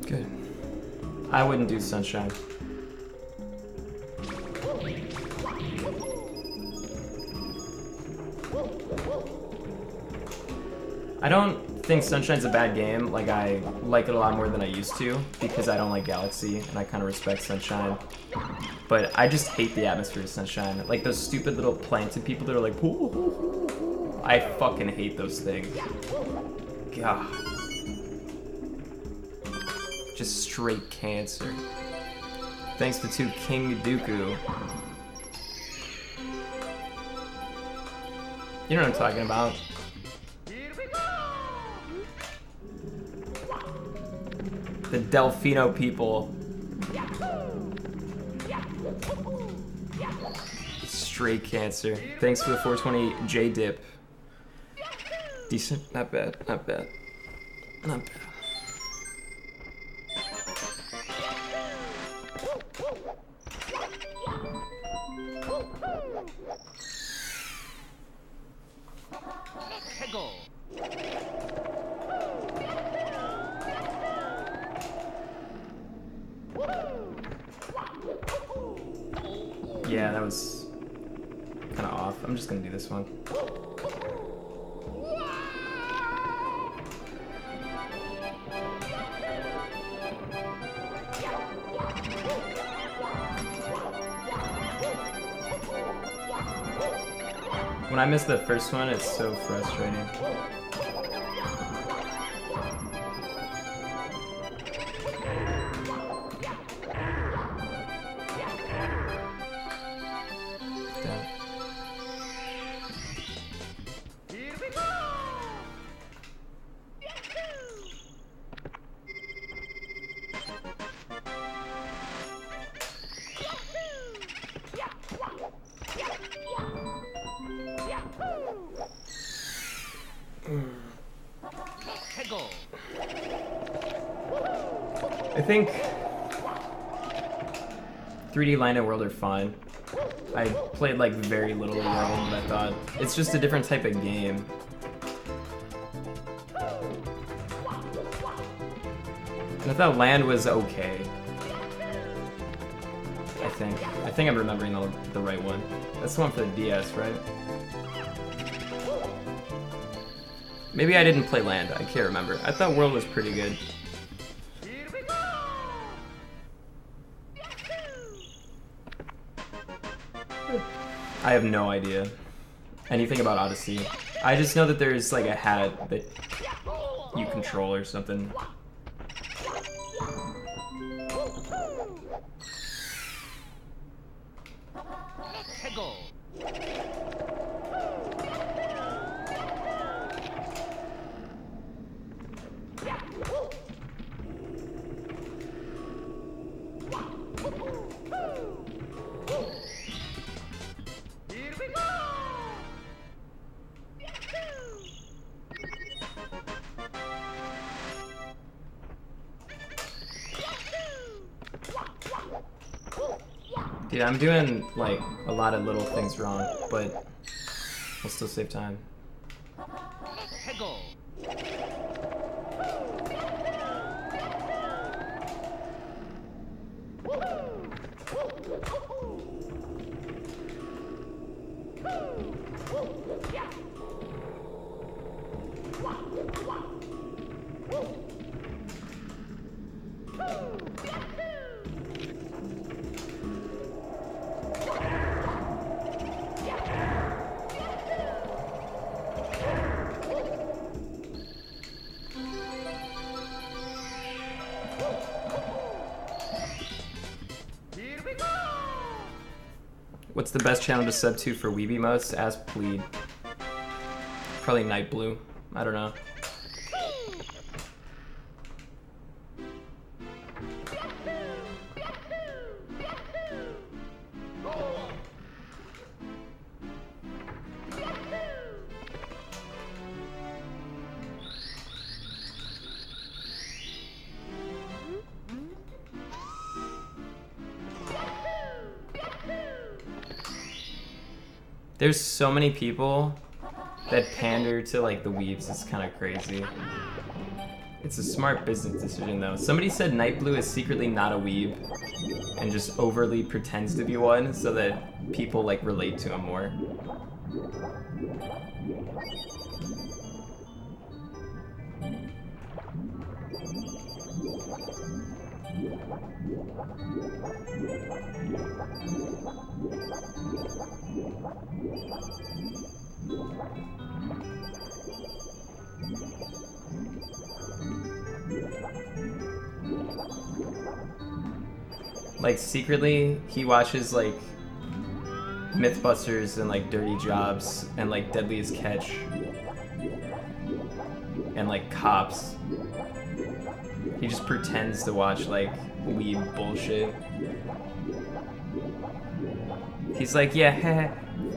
Good. I wouldn't do Sunshine. I don't think Sunshine's a bad game. Like, I like it a lot more than I used to because I don't like Galaxy and I kind of respect Sunshine. But I just hate the atmosphere of Sunshine. Like those stupid little planted people that are like, hoo, hoo, hoo, hoo. I fucking hate those things. God. Just straight cancer. Thanks to 2 King Dooku. You know what I'm talking about. The Delfino people. Straight cancer. Thanks for the 420 J-Dip. Decent? Not bad. Not bad. Not bad. 해고. Yeah, that was kind of off. I'm just gonna do this one. When I miss the first one, it's so frustrating. Damn. Here we go. 해고. I think 3D Land and World are fine. I played like very little World, but I thought it's just a different type of game. And I thought Land was okay. I think I'm remembering the right one. That's the one for the DS, right? Maybe I didn't play Land. I can't remember. I thought World was pretty good. Here we go. I have no idea anything about Odyssey. I just know that there's like a hat that you control or something. 해고. Here we go. Dude, I'm doing like a lot of little things wrong, but we'll still save time. 해고. Here we go. What's the best channel to sub to for Weeby most? Ask Plead. Probably Night Blue. I don't know. There's so many people that pander to like the weebs. It's kind of crazy. It's a smart business decision though. Somebody said Night Blue is secretly not a weeb and just overly pretends to be one so that people like relate to him more. Like secretly, he watches like Mythbusters and like Dirty Jobs and like Deadliest Catch and like Cops. He just pretends to watch like weeb bullshit. He's like, yeah,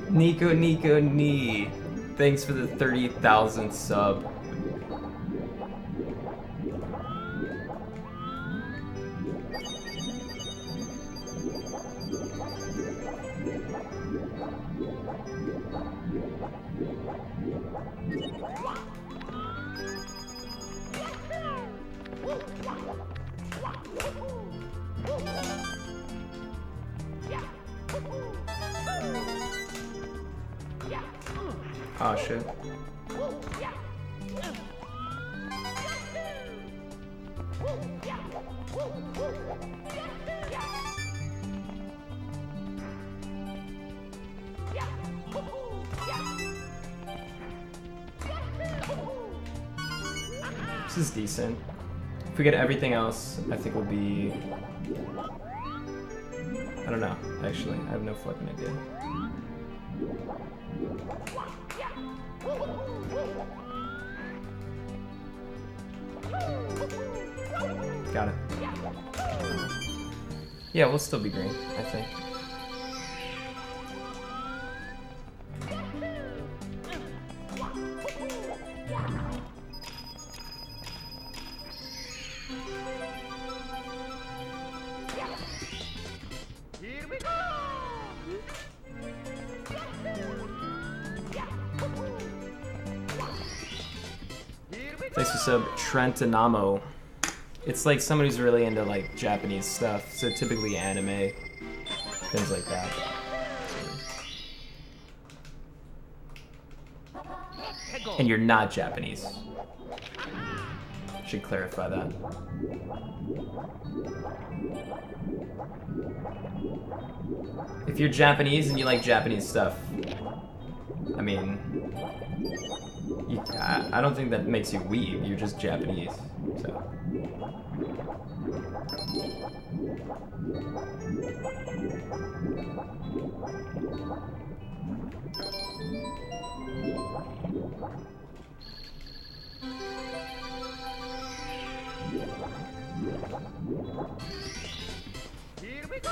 Nico Nee. Thanks for the 30,000th sub. Oh shit. This is decent. If we get everything else, I think we'll be... I don't know, actually. I have no fucking idea. Got it. Yeah, we'll still be green, I think. Here we go! Thanks for sub, Trentanamo. It's like someone who's really into like Japanese stuff, so typically anime, things like that. And you're not Japanese. Should clarify that. If you're Japanese and you like Japanese stuff, I mean, I don't think that makes you weeb. You're just Japanese, so. Here we go!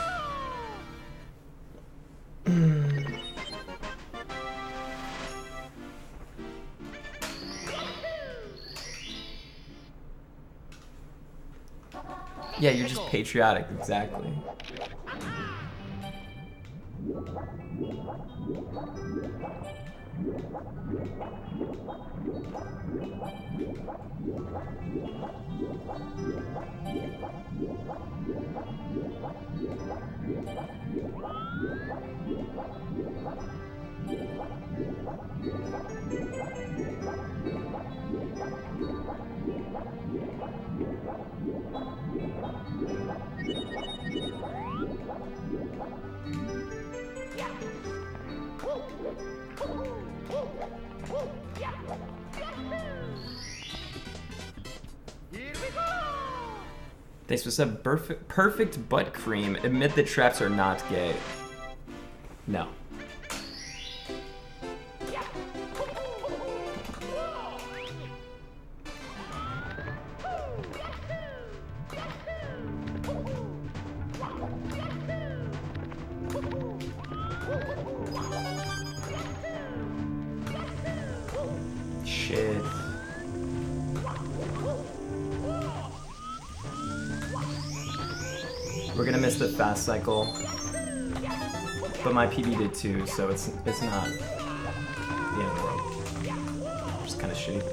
Yeah, you're just patriotic, exactly. Thanks for sub. Perfect butt cream. Admit the traps are not gay. No. Shit. We're gonna miss the fast cycle, but my PB did too, so it's not the end of the world. Just kind of shitty.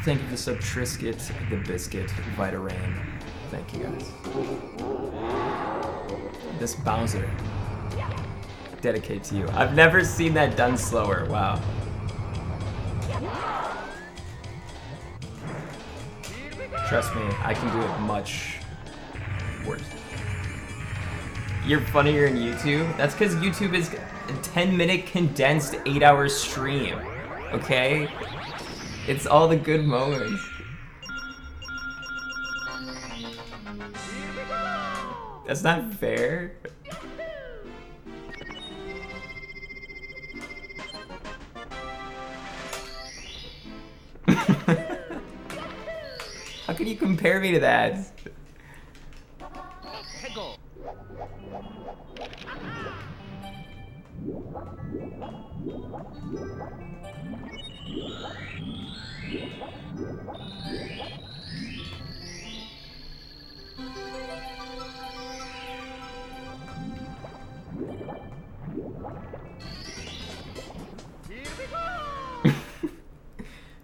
Thank you for sub Trisket, the biscuit, Vita Rain. Thank you guys. This Bowser. Dedicated to you. I've never seen that done slower. Wow. Trust me, I can do it much worse. You're funnier in YouTube? That's because YouTube is a 10-minute condensed 8-hour stream. Okay? It's all the good moments. That's not fair. How can you compare me to that? Go.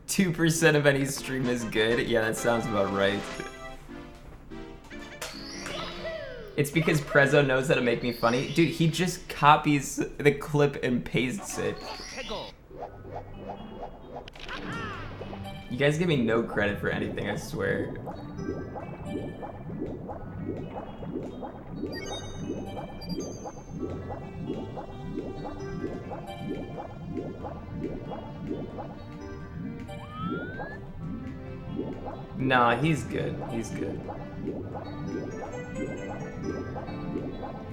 2% of any stream is good? Yeah, that sounds about right. It's because Prezzo knows how to make me funny. Dude, he just copies the clip and pastes it. You guys give me no credit for anything, I swear. Nah, he's good. He's good.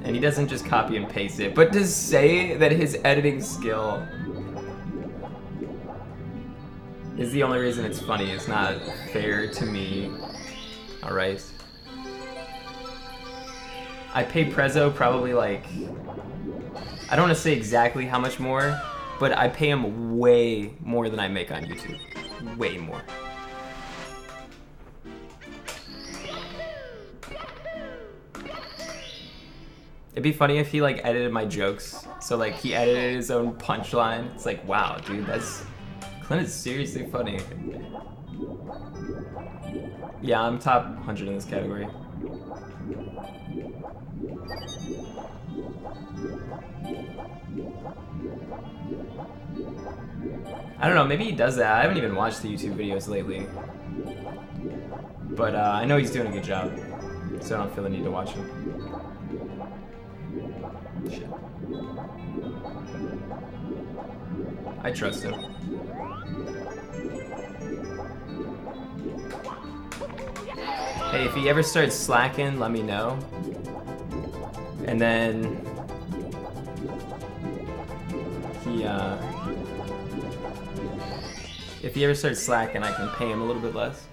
And he doesn't just copy and paste it, but to say that his editing skill is the only reason it's funny is not fair to me. Alright. I pay Prezzo probably like, I don't want to say exactly how much more, but I pay him way more than I make on YouTube. Way more. It'd be funny if he like edited my jokes. So like he edited his own punchline. It's like, wow, dude, that's... Clint is seriously funny. Yeah, I'm top 100 in this category. I don't know, maybe he does that. I haven't even watched the YouTube videos lately. But I know he's doing a good job. So I don't feel the need to watch him. Shit. I trust him. Hey, if he ever starts slacking, let me know. And then if he ever starts slacking, I can pay him a little bit less.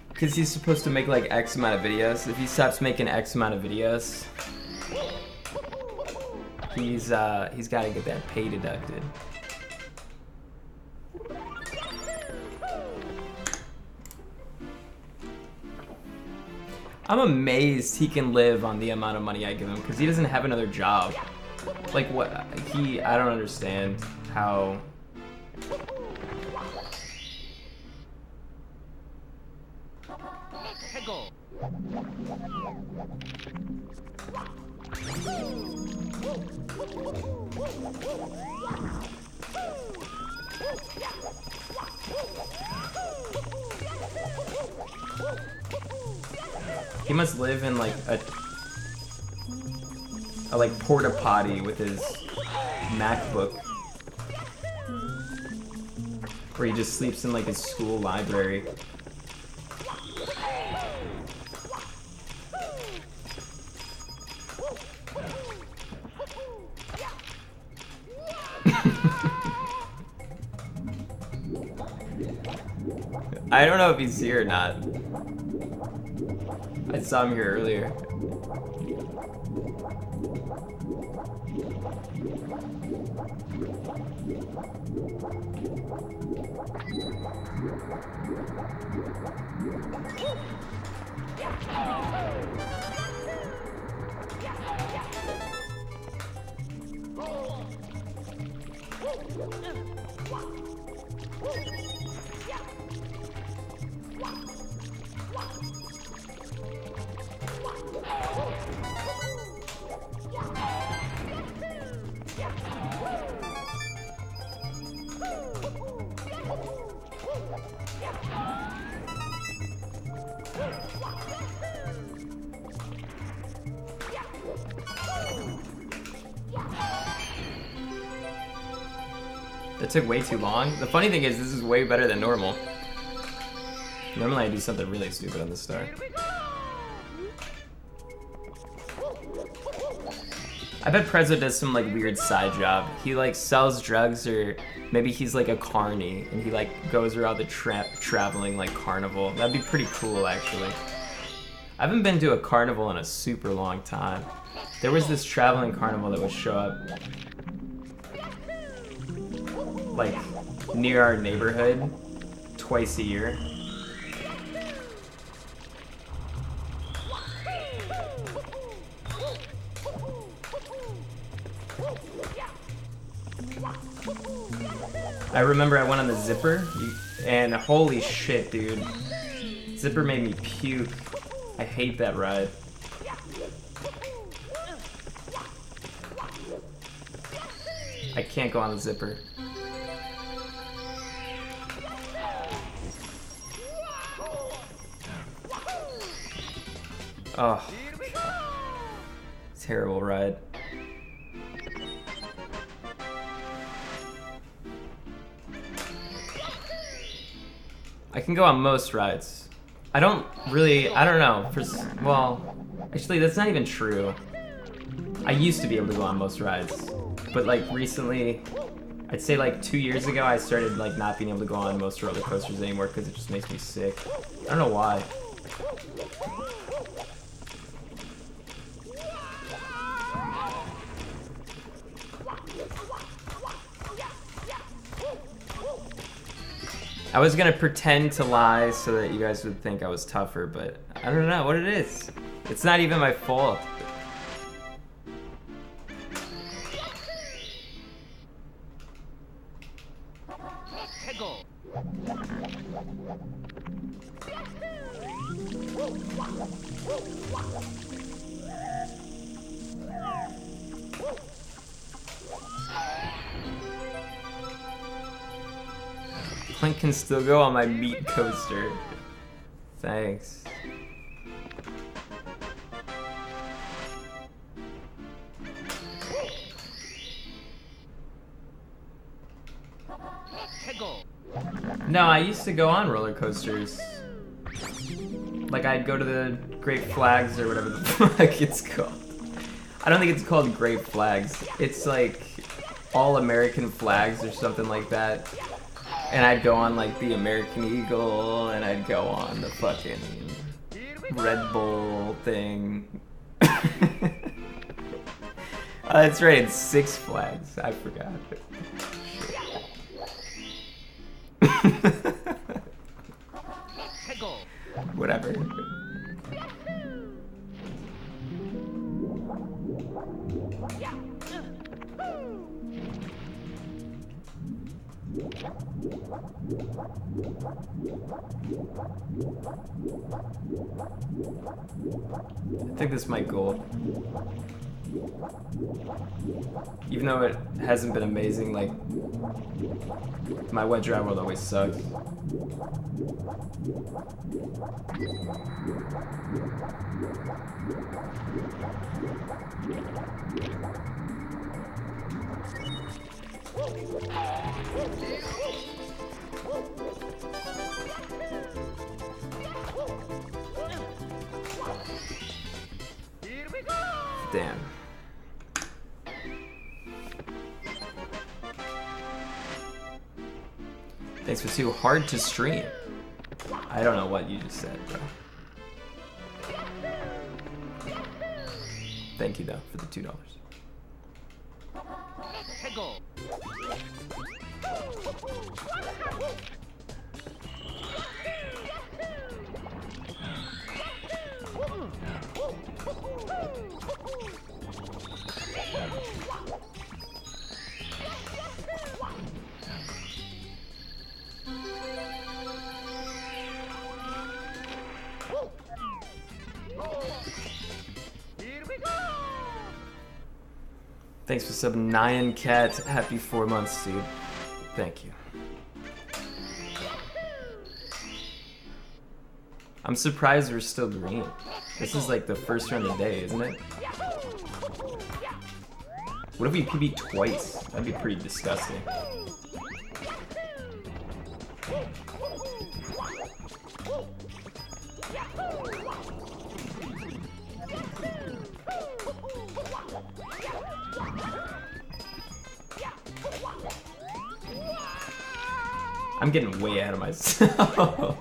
Because he's supposed to make like X amount of videos. If he stops making X amount of videos, he's got to get that pay deducted. I'm amazed he can live on the amount of money I give him because he doesn't have another job. Like what I don't understand how. He must live in like a like porta potty with his MacBook, where he just sleeps in like his school library. I don't know if he's here or not. I saw him here earlier. It took way too long. The funny thing is, this is way better than normal. Normally I do something really stupid on the star. I bet Prezzo does some like weird side job. He like sells drugs, or maybe he's like a carny and he like goes around the traveling like carnival. That'd be pretty cool actually. I haven't been to a carnival in a super long time. There was this traveling carnival that would show up like near our neighborhood twice a year. I remember I went on the Zipper, and holy shit, dude. Zipper made me puke. I hate that ride. I can't go on the Zipper. Oh. Terrible ride. I can go on most rides. I don't know. Well, actually that's not even true. I used to be able to go on most rides. But like recently, I'd say like 2 years ago, I started like not being able to go on most roller coasters anymore because it just makes me sick. I don't know why. I was gonna pretend to lie so that you guys would think I was tougher, but I don't know what it is. It's not even my fault. Clint can still go on my meat coaster. Thanks. No, I used to go on roller coasters. Like I'd go to the Great Flags or whatever the fuck it's called. I don't think it's called Great Flags. It's like All American Flags or something like that. And I'd go on like the American Eagle, and I'd go on the fucking Red Bull thing. That's right, it's Six Flags. I forgot. Whatever. I think this might go. Even though it hasn't been amazing, like my wet dry world always sucks. Damn. Thanks for too hard to stream. I don't know what you just said, bro. Thank you though for the $2. Thanks for subbing 9 Cat. Happy 4 months, dude. Thank you. I'm surprised we're still green. This is like the first run of the day, isn't it? What if we PB twice? That'd be pretty disgusting. I'm getting way ahead of myself.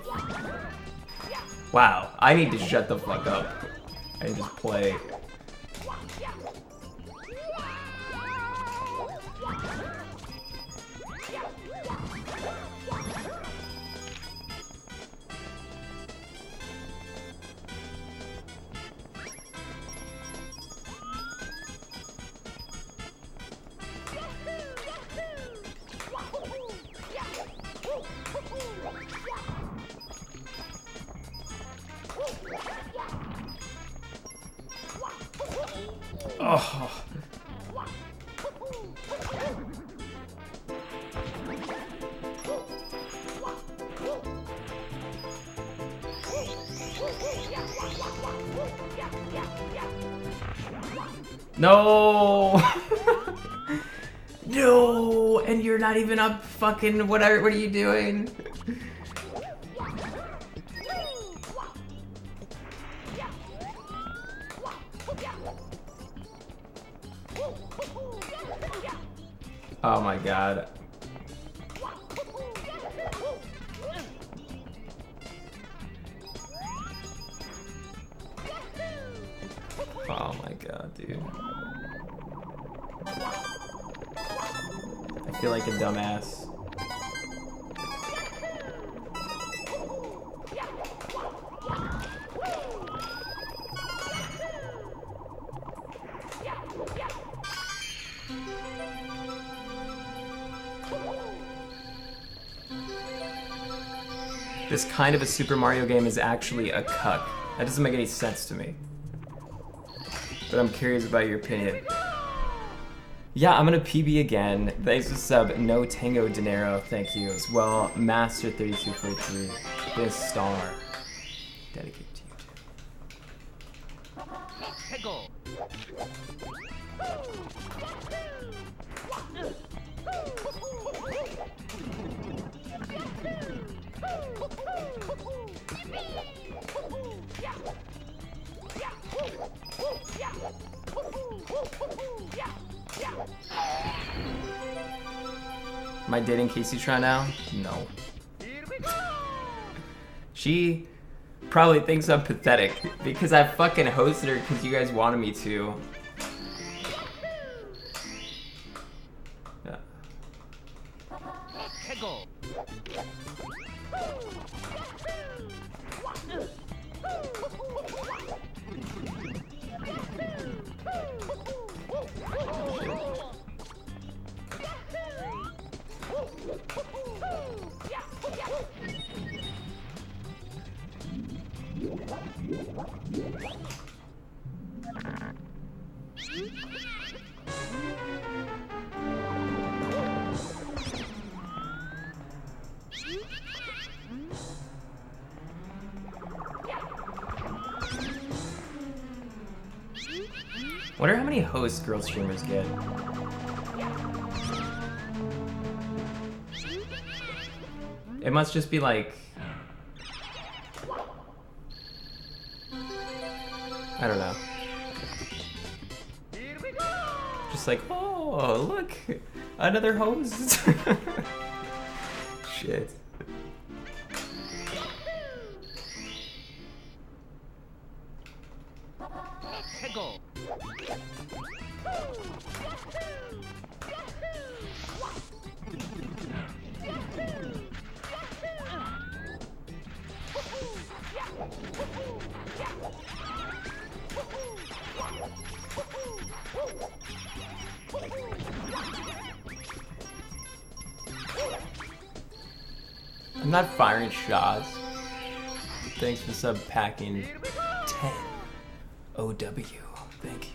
Wow, I need to shut the fuck up and just play. Oh. No. No, and you're not even up fucking whatever. What are you doing? Oh my god. Oh my god, dude. I feel like a dumbass. This kind of a Super Mario game is actually a cuck. That doesn't make any sense to me. But I'm curious about your opinion. Yeah, I'm gonna PB again. Thanks for sub. No Tango Dinero, thank you as well. Master 3243. This star. Dedicated to you too. Am I dating Casey Try now? No. She probably thinks I'm pathetic because I fucking hosted her because you guys wanted me to. Yeah. Wonder how many hosts girl streamers get. It must just be like, I don't know. Just like, oh, look, another host. Shit. I'm not firing shots. Thanks for sub packing 10 OW. Thank you.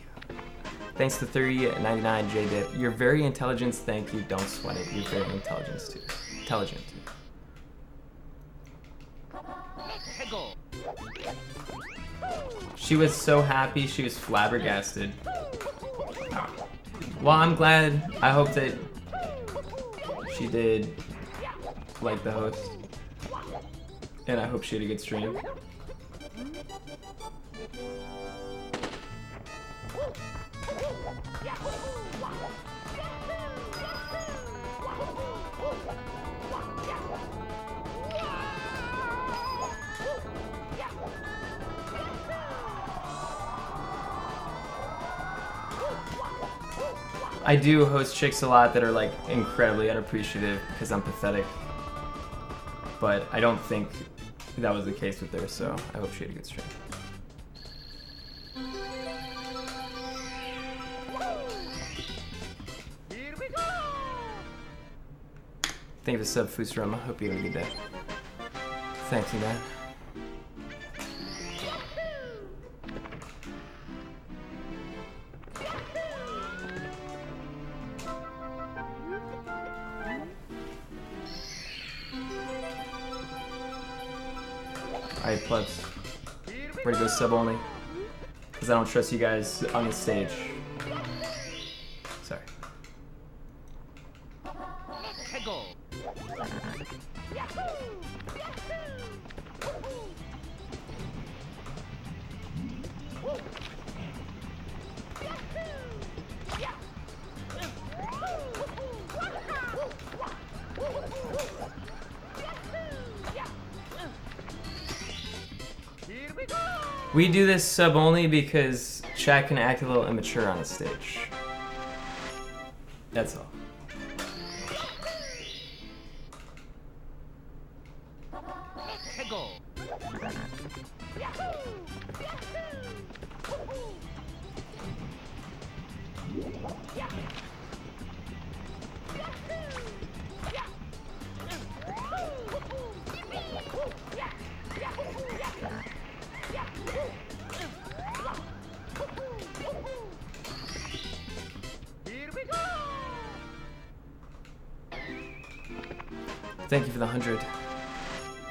Thanks to 3099 JDip. You're very intelligent. Thank you. Don't sweat it. You're very intelligent too. Intelligent too. She was so happy. She was flabbergasted. Well, I'm glad. I hope that she did like the host. And I hope she had a good stream. I do host chicks a lot that are like incredibly unappreciative because I'm pathetic. But I don't think that was the case with her, so I hope she had a good stream. Here we go! Thank you for the sub, Fusrum. I hope you have a good day. Thank you, man. Alright, plebs. Ready to go sub only? Because I don't trust you guys on the stage. Sorry. Go. Here we go. We do this sub only because chat can act a little immature on the stage. That's all. Go. Here we go. Thank you for the 100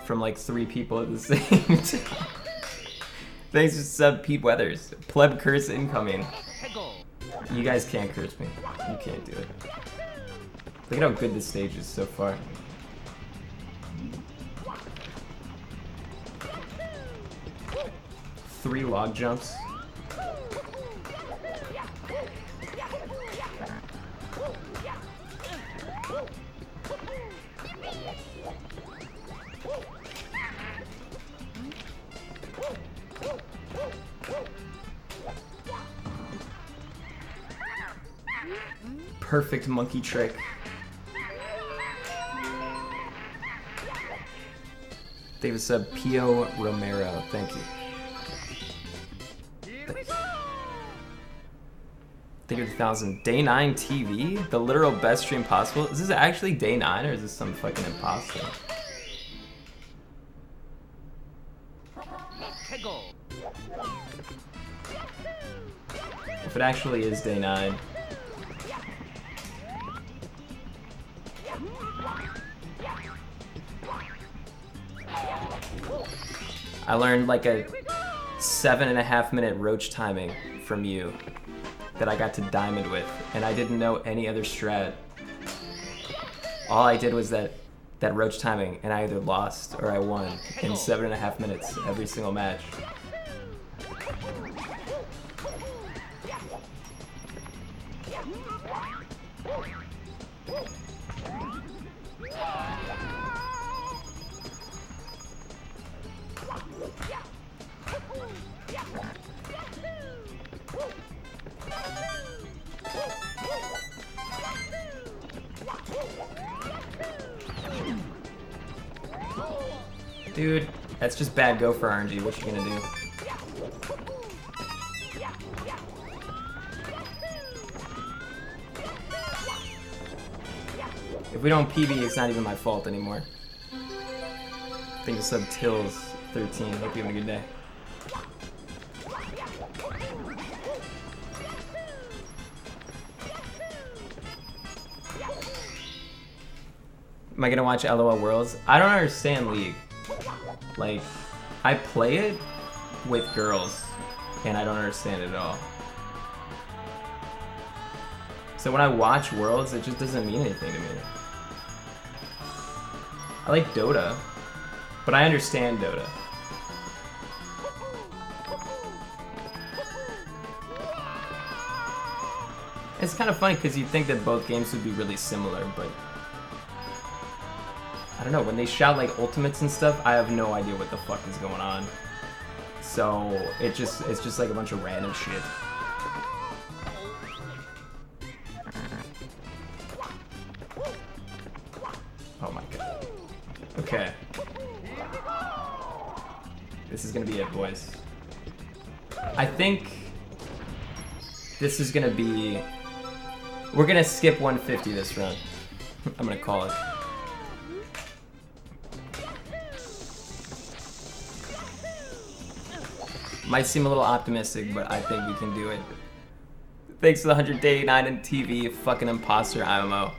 from like 3 people at the same time. Thanks for sub Pete Weathers. Pleb curse incoming. Go. You guys can't curse me. You can't do it. Look at how good this stage is so far. Three log jumps. Perfect monkey trick. David sub Pio Romero. Thank you. Here we go. Thank you for the 1,000. Day 9 TV? The literal best stream possible? Is this actually day 9 or is this some fucking imposter? Go. If it actually is day 9. I learned like a 7.5 minute roach timing from you that I got to diamond with, and I didn't know any other strat. All I did was that roach timing, and I either lost or I won in 7.5 minutes every single match. Dude, that's just bad go for RNG. What you gonna do? If we don't PB, it's not even my fault anymore. I think it's sub Tills 13. Hope you're having a good day. Am I gonna watch LOL Worlds? I don't understand League. Like, I play it with girls, and I don't understand it at all. So when I watch Worlds, it just doesn't mean anything to me. I like Dota, but I understand Dota. It's kind of funny because you'd think that both games would be really similar, but I don't know, when they shout like ultimates and stuff, I have no idea what the fuck is going on. So it's just like a bunch of random shit. gonna be it, boys. I think this is gonna be... We're gonna skip 150 this run. I'm gonna call it. Might seem a little optimistic, but I think we can do it. Thanks for the 189 in TV, fucking imposter IMO.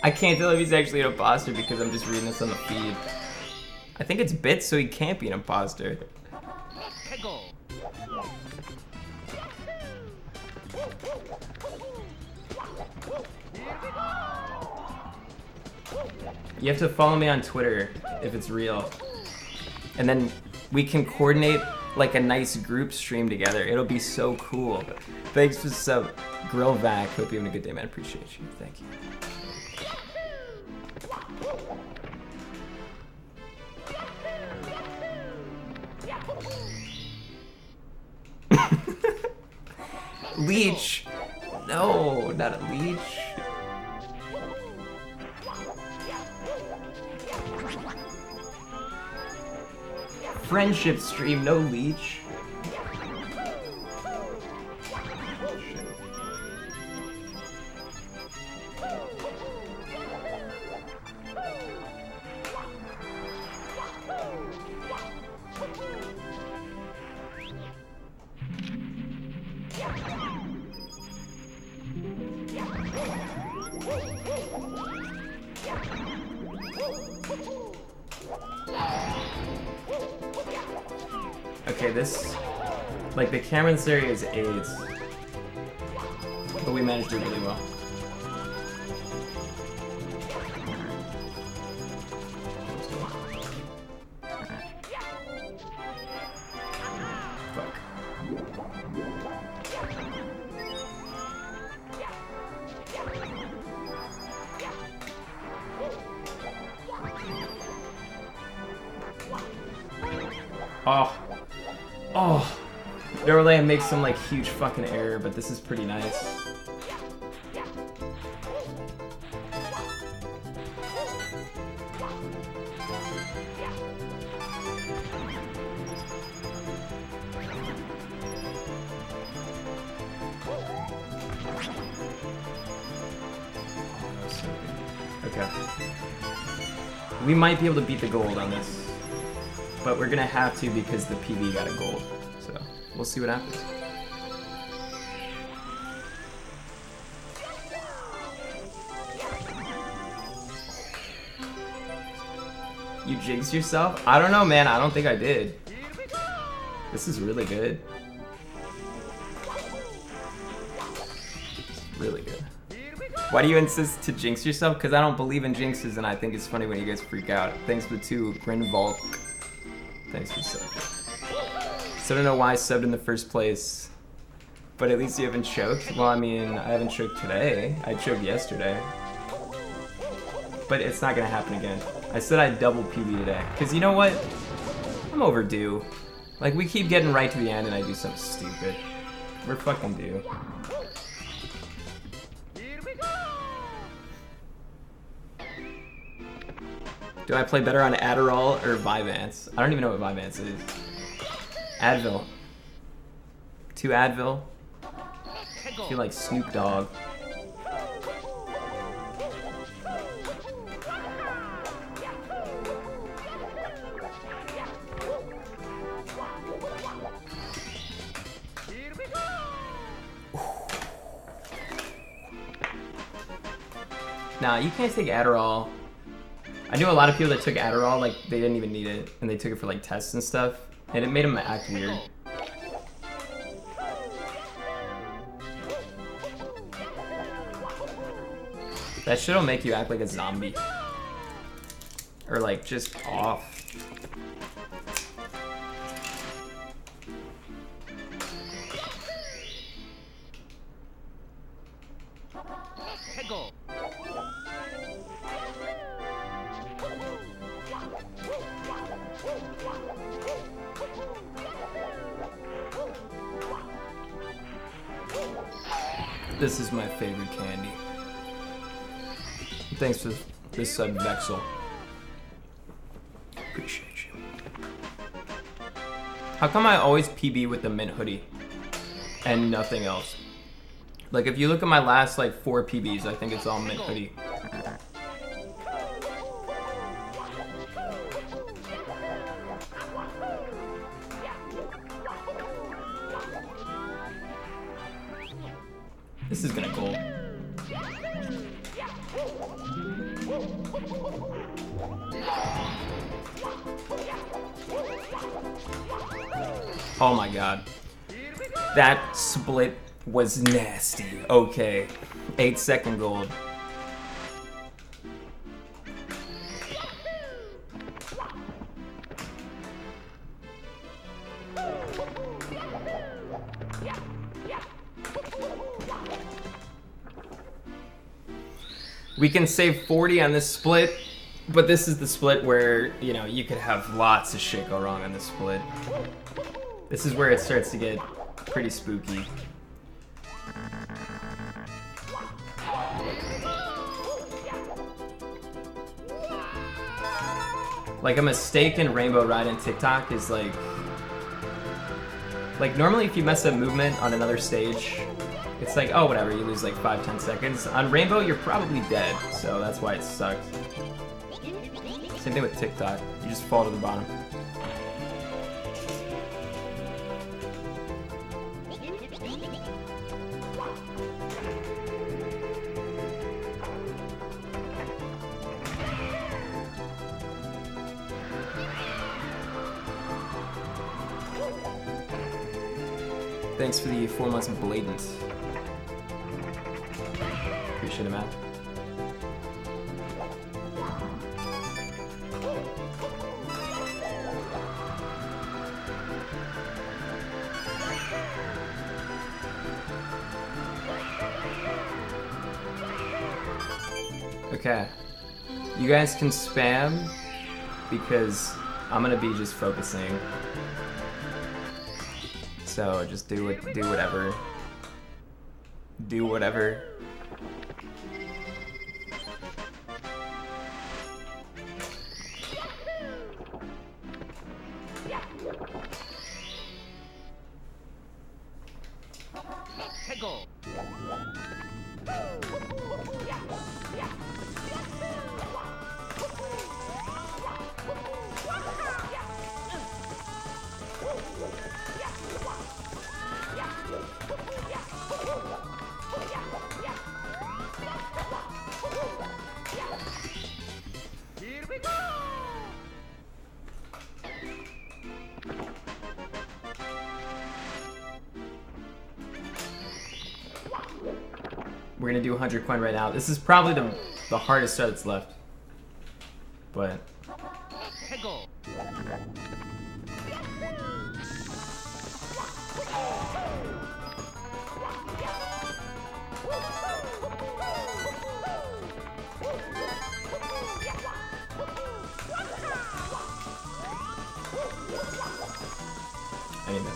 I can't tell if he's actually an imposter because I'm just reading this on the feed. I think it's bits, so he can't be an imposter. You have to follow me on Twitter if it's real. And then we can coordinate like a nice group stream together. It'll be so cool. Thanks for the sub. Grillvac. Hope you're having a good day, man. Appreciate you. Thank you. Leech. No, not a leech. Friendship stream, no leech. Okay, this, like the camera in this area is AIDS, but we managed to do really well. Fuck. Oh. Oh, normally I make some like huge fucking error, but this is pretty nice. Okay. We might be able to beat the gold on this. But we're gonna have to because the PB got a gold. So we'll see what happens. You jinxed yourself? I don't know, man. I don't think I did. This is really good. Really good. Why do you insist to jinx yourself? Because I don't believe in jinxes and I think it's funny when you guys freak out. Thanks for the 2, Grinvolk. Thanks for subbing. So I don't know why I subbed in the first place, but at least you haven't choked. Well, I mean, I haven't choked today. I choked yesterday. But it's not gonna happen again. I said I'd double PB today. Because you know what? I'm overdue. Like, we keep getting right to the end and I do something stupid. We're fucking due. Do I play better on Adderall or Vyvanse? I don't even know what Vyvanse is. Advil. 2 Advil. I feel like Snoop Dogg. Nah, you can't take Adderall. I knew a lot of people that took Adderall, like, they didn't even need it, and they took it for, like, tests and stuff, and it made them act weird. That shit'll make you act like a zombie. Or, like, just off. This is my favorite candy. Thanks for this sub, Vexel. Appreciate you. How come I always PB with the mint hoodie and nothing else? Like if you look at my last like 4 PBs, I think it's all mint hoodie. This is gonna goal. Oh my god. That split was nasty. Okay. 8-second gold. We can save 40 on this split, but this is the split where, you know, you could have lots of shit go wrong on this split. This is where it starts to get pretty spooky. Like a mistake in Rainbow Ride in TikTok is like normally if you mess up movement on another stage, it's like, oh, whatever, you lose like 5-10 seconds. On Rainbow, you're probably dead, so that's why it sucks. Same thing with TikTok. You just fall to the bottom. Thanks for the 4 months of Blatant. Appreciate it, man. Okay. You guys can spam because I'm gonna be just focusing. So just do whatever. Do whatever. 해고. Here we go. We're gonna do 100 coin right now. This is probably the hardest start that's left. But 해고. I need that.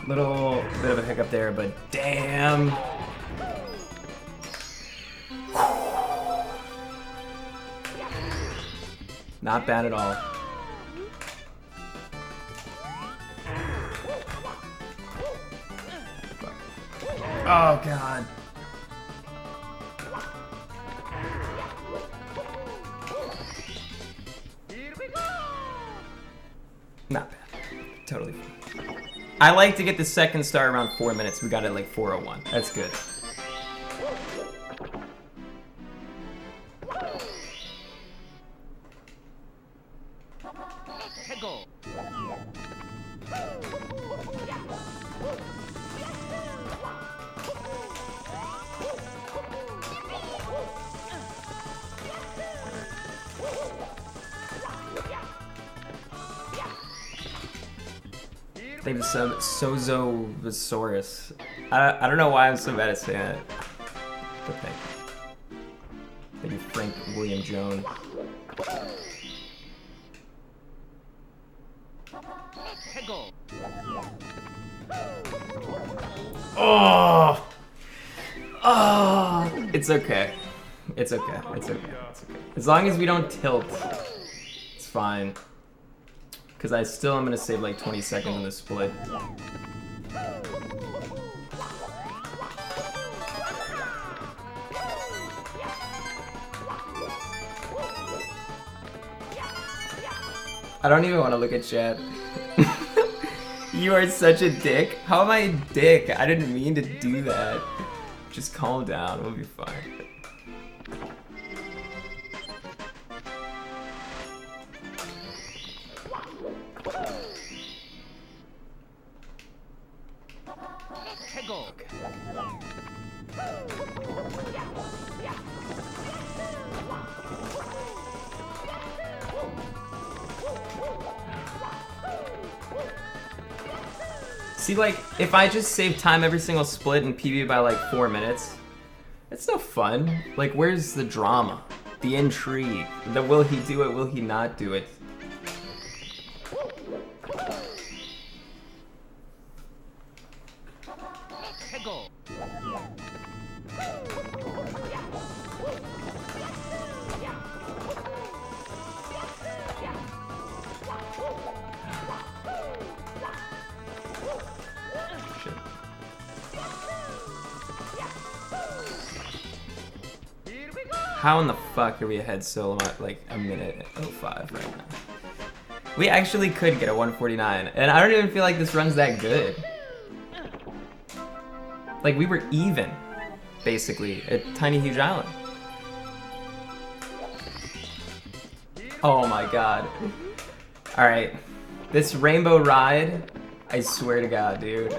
Little bit of a hiccup there, but damn. Not bad at all. Oh god. Here we go. Not bad. Totally fine. I like to get the second star around 4 minutes. We got it like 4:01. That's good. 해고. Thank you so Sozovasaurus. I don't know why I'm so bad at saying it. But thank you. Thank you, Frank William Jones. 해고. Oh! Oh! It's okay. It's okay. It's okay. It's okay. As long as we don't tilt, it's fine. Because I still am going to save like 20 seconds on the split. I don't even want to look at chat. You are such a dick. How am I a dick? I didn't mean to do that. Just calm down. We'll be fine. 해고. See, like, if I just save time every single split and PB by like 4 minutes, it's no fun. Like, where's the drama? The intrigue? The will he do it, will he not do it? 해고. Shit. Here we go. How in the fuck are we ahead so like a minute 05 right now? We actually could get a 149, and I don't even feel like this run's that good. Like, we were even, basically, at Tiny Huge Island. Oh my god. Alright. This rainbow ride, I swear to god, dude.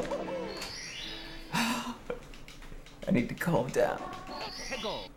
I need to calm down. 해고.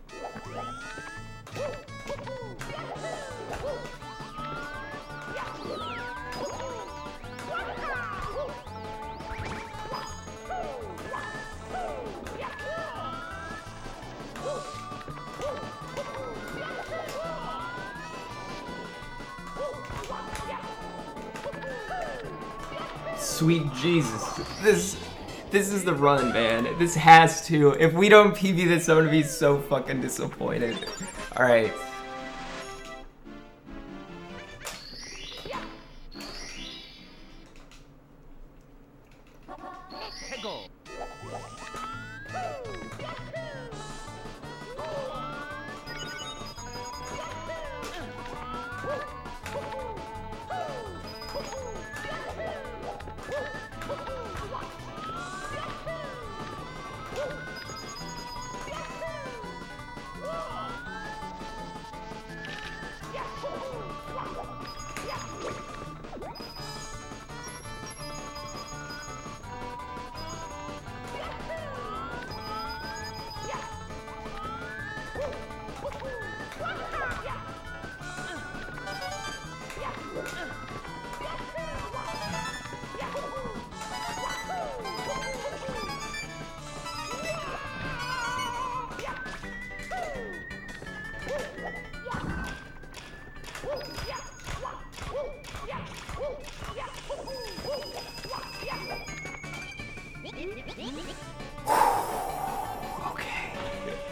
Sweet Jesus. This is the run, man. This has to. If we don't PB this, I'm gonna be so fucking disappointed. Alright. 해고.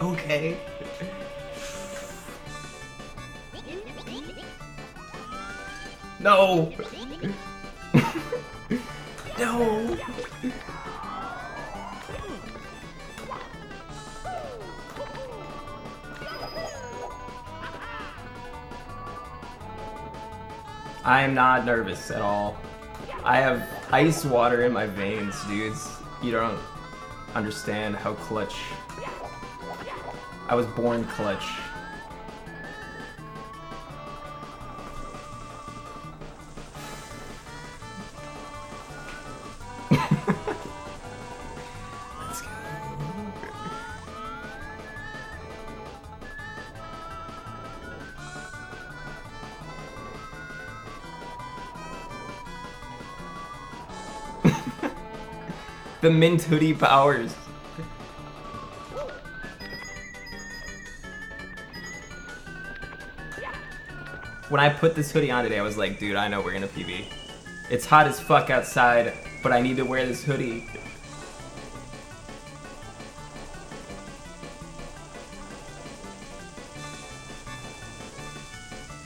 Okay. No. No. I am not nervous at all. I have ice water in my veins, dudes. You don't understand how clutch. I was born clutch. Let's go. The mint hoodie powers. When I put this hoodie on today, I was like, dude, I know we're gonna PB. It's hot as fuck outside, but I need to wear this hoodie.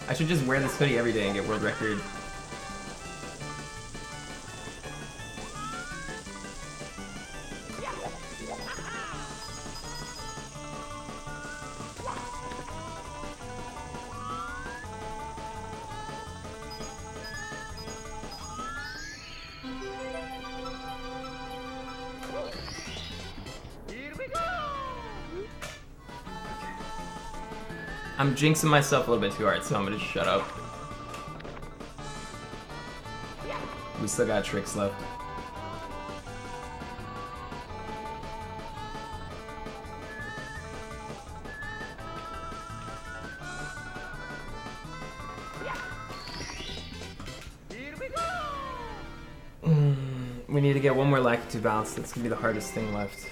I should just wear this hoodie every day and get world record. I'm jinxing myself a little bit too hard, so I'm gonna shut up. We still got tricks left. We need to get one more lactitude balance. That's gonna be the hardest thing left.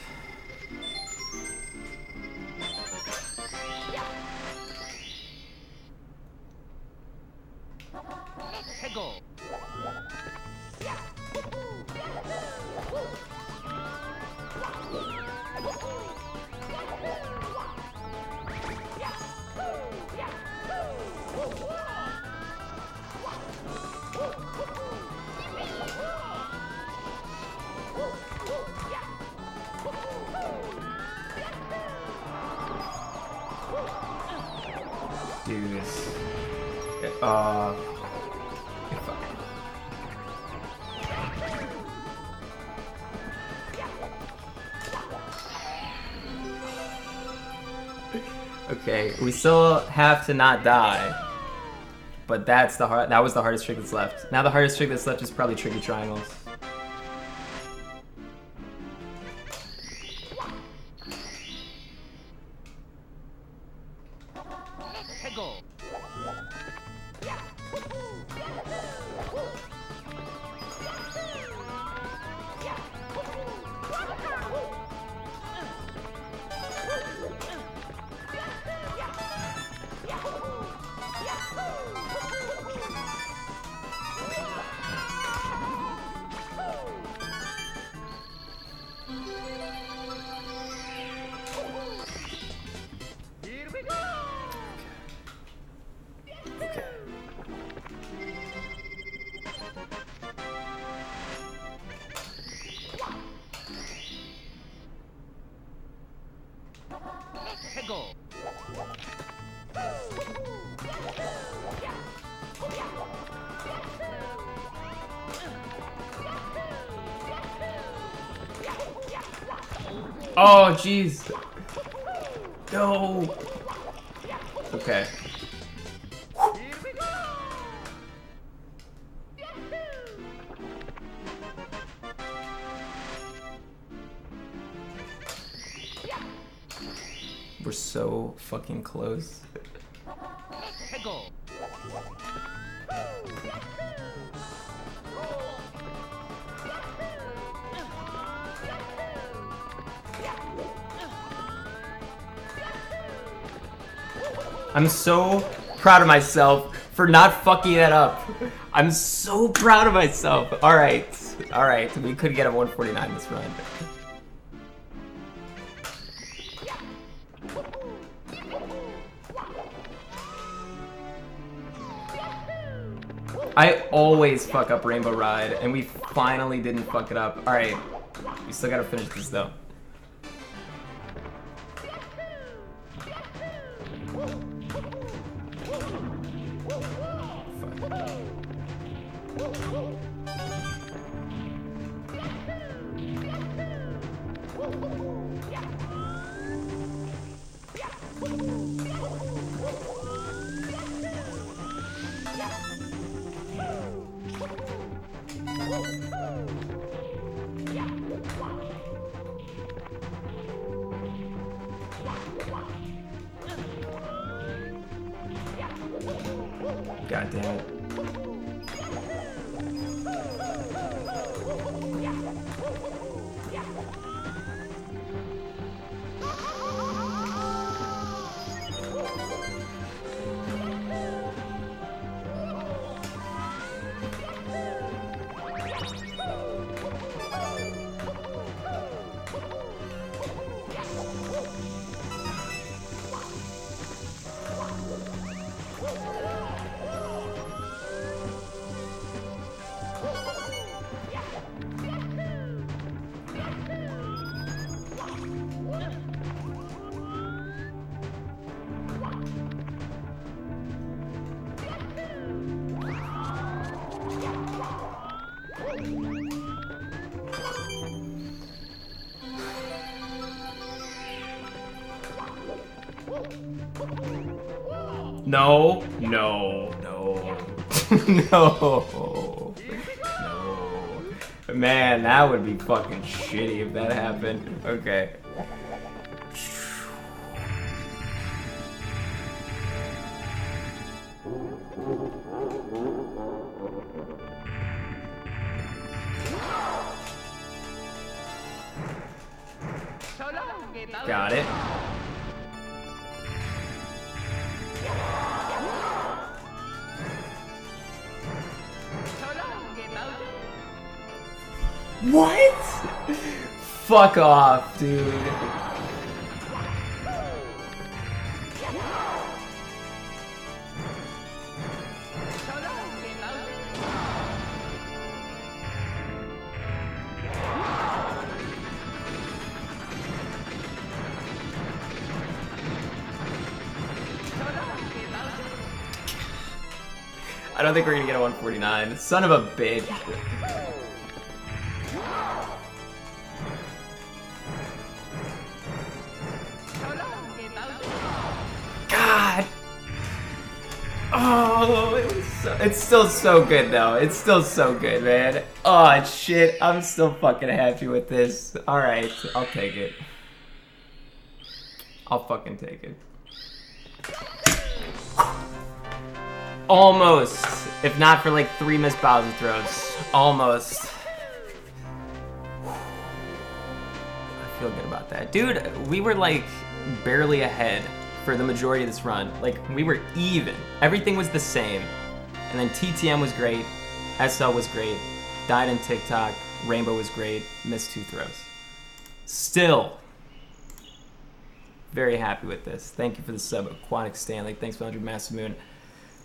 Dude, okay, we still have to not die, but that was the hardest trick that's left. Now the hardest trick that's left is probably tricky triangles. Oh, jeez. No. Okay. We're so fucking close. I'm so proud of myself for not fucking that up. I'm so proud of myself. All right. We could get a 149 this run. I always fuck up Rainbow Ride, and we finally didn't fuck it up. All right. We still gotta finish this though. God damn it. No, no, no, no, no. Man, that would be fucking shitty if that happened. Okay. Got it. What? Fuck off, dude. I don't think we're gonna get a 149. Son of a bitch. God. Oh, it's still so good though. It's still so good, man. Oh shit, I'm still fucking happy with this. All right, I'll take it. I'll fucking take it. Almost, if not for like 3 missed Bowser throws. Almost. I feel good about that. Dude, we were like barely ahead for the majority of this run. Like, we were even. Everything was the same. And then TTM was great. SL was great. Died in TikTok. Rainbow was great. Missed 2 throws. Still very happy with this. Thank you for the sub, Aquatic Stanley. Thanks for 100 Massive Moon.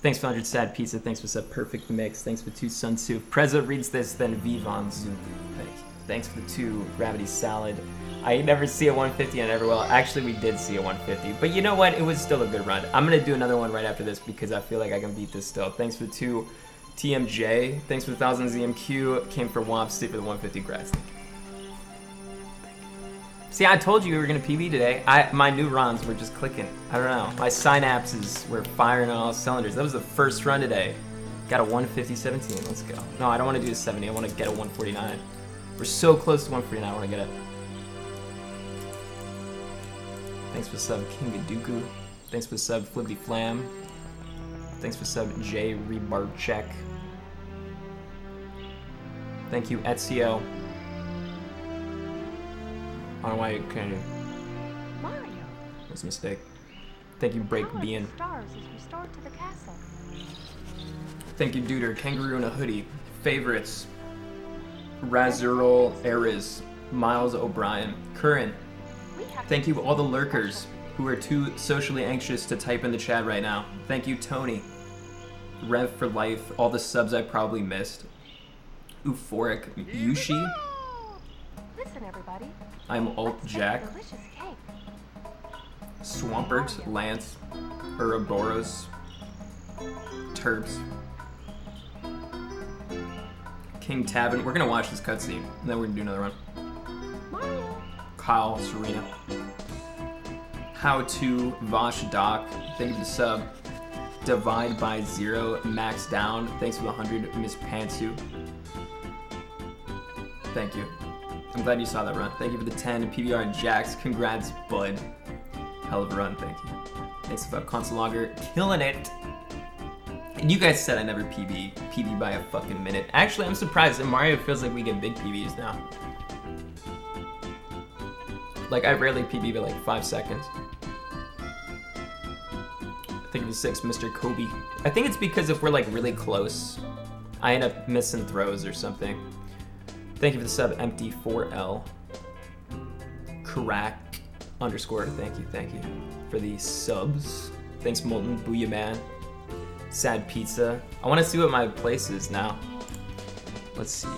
Thanks for 100 Sad Pizza. Thanks for sub Perfect Mix. Thanks for 2 Sun Tzu. Preza reads this, then Vivon Zulu. Thank you. Thanks for the 2 Gravity Salad. I never see a 150 and I never will. Actually, we did see a 150. But you know what? It was still a good run. I'm going to do another one right after this because I feel like I can beat this still. Thanks for the 2 TMJ. Thanks for the 1000 ZMQ. Came for Womp. Stay for the 150 grads. Thank you. See, I told you we were gonna PB today. My neurons were just clicking. I don't know. My synapses were firing on all cylinders. That was the first run today. Got a 150-17. Let's go. No, I don't want to do a 70. I want to get a 149. We're so close to 149. I want to get it. Thanks for sub King Gaduku. Thanks for sub Flippy Flam. Thanks for sub J Rebarcheck. Thank you, Ezio. I don't know why you can't. Mario. That's a mistake. Thank you, Break Bean. Stars is restored to the castle. Thank you, Duder. Kangaroo in a Hoodie. Favorites. Razurol Eriz. Miles O'Brien. Current. Thank you, all the lurkers who are too socially anxious to type in the chat right now. Thank you, Tony. Rev for Life. All the subs I probably missed. Euphoric. Yushi. Listen, everybody. I'm Alt Jack. Delicious cake. Swampert, Lance, Ouroboros, Terps, King Tavin. We're gonna watch this cutscene, and then we're gonna do another one. Mario. Kyle, Serena. How to Vosh Doc. Thank you for the sub. Divide by 0, Max Down. Thanks for the 100, Miss Pantsu. Thank you. I'm glad you saw that run. Thank you for the 10, PBR and Jax. Congrats, bud. Hell of a run, thank you. Thanks for Console Logger. Killing it. And you guys said I never PB by a fucking minute. Actually, I'm surprised. In Mario, it feels like we get big PBs now. Like, I rarely PB by like 5 seconds. I think it was 6, Mr. Kobe. I think it's because if we're like really close, I end up missing throws or something. Thank you for the sub, Empty4L. Crack _ thank you for the subs. Thanks, Molten Booyah Man. Sad Pizza. I want to see what my place is now. Let's see.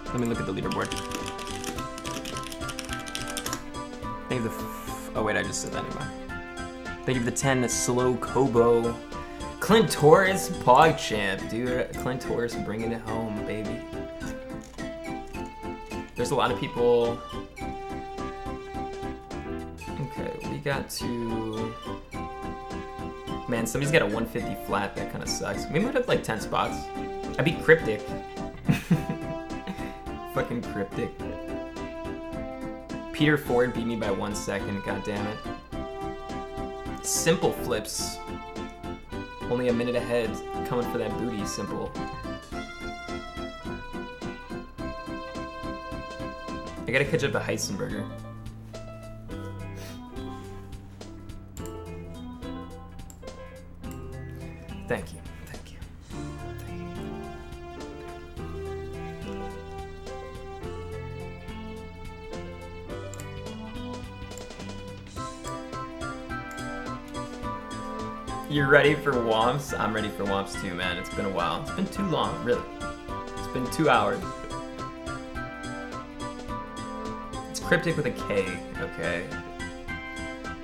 Let me look at the leaderboard. Thank you for the oh wait, I just said that anyway. Thank you for the 10, Slow Kobo. Clint Torres, PogChamp, dude. Clint Torres bringing it home, baby. There's a lot of people got to... Man, somebody's got a 150 flat. That kind of sucks. We moved up like 10 spots. I beat Cryptic. Fucking Cryptic. Peter Ford beat me by 1 second. God damn it. Simple flips. Only a minute ahead. Coming for that booty, Simple. I gotta catch up to Heisenberger. Thank you. Thank you. Thank you. You're ready for Womps? I'm ready for Womps too, man. It's been a while. It's been too long, really. It's been 2 hours. It's Cryptic with a K, okay.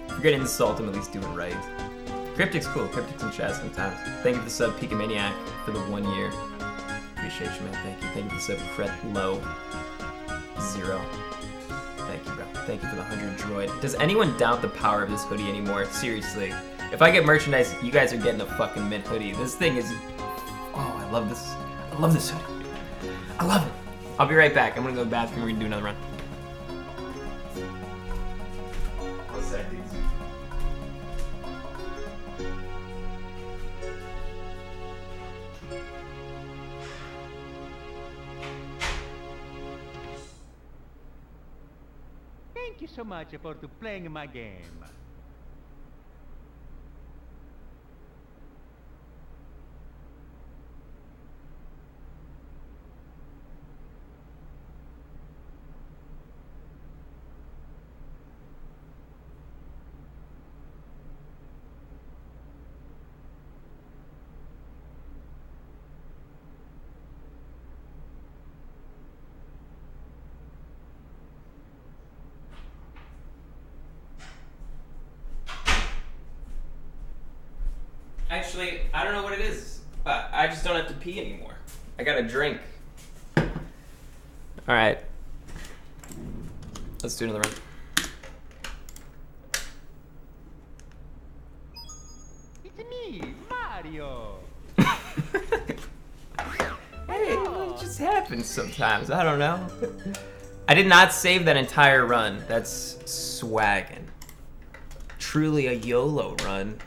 If you're gonna insult him, at least do it right. Cryptic's cool. Cryptic's in chat sometimes. Thank you for the sub, Pikamaniac, for the 1 year. Appreciate you, man. Thank you. Thank you for the sub, Cret Low 0. Thank you, bro. Thank you for the 100 droid. Does anyone doubt the power of this hoodie anymore? Seriously. If I get merchandise, you guys are getting a fucking mint hoodie. This thing is... Oh, I love this. I love this hoodie. I love it. I'll be right back. I'm gonna go to the bathroom. We're gonna do another run. One sec, dudes. Thank you so much for playing my game. Actually, I don't know what it is. I just don't have to pee anymore. I got a drink. Alright. Let's do another run. It's me, Mario. Hey, it just happens sometimes. I don't know. I did not save that entire run. That's swaggin'. Truly a YOLO run.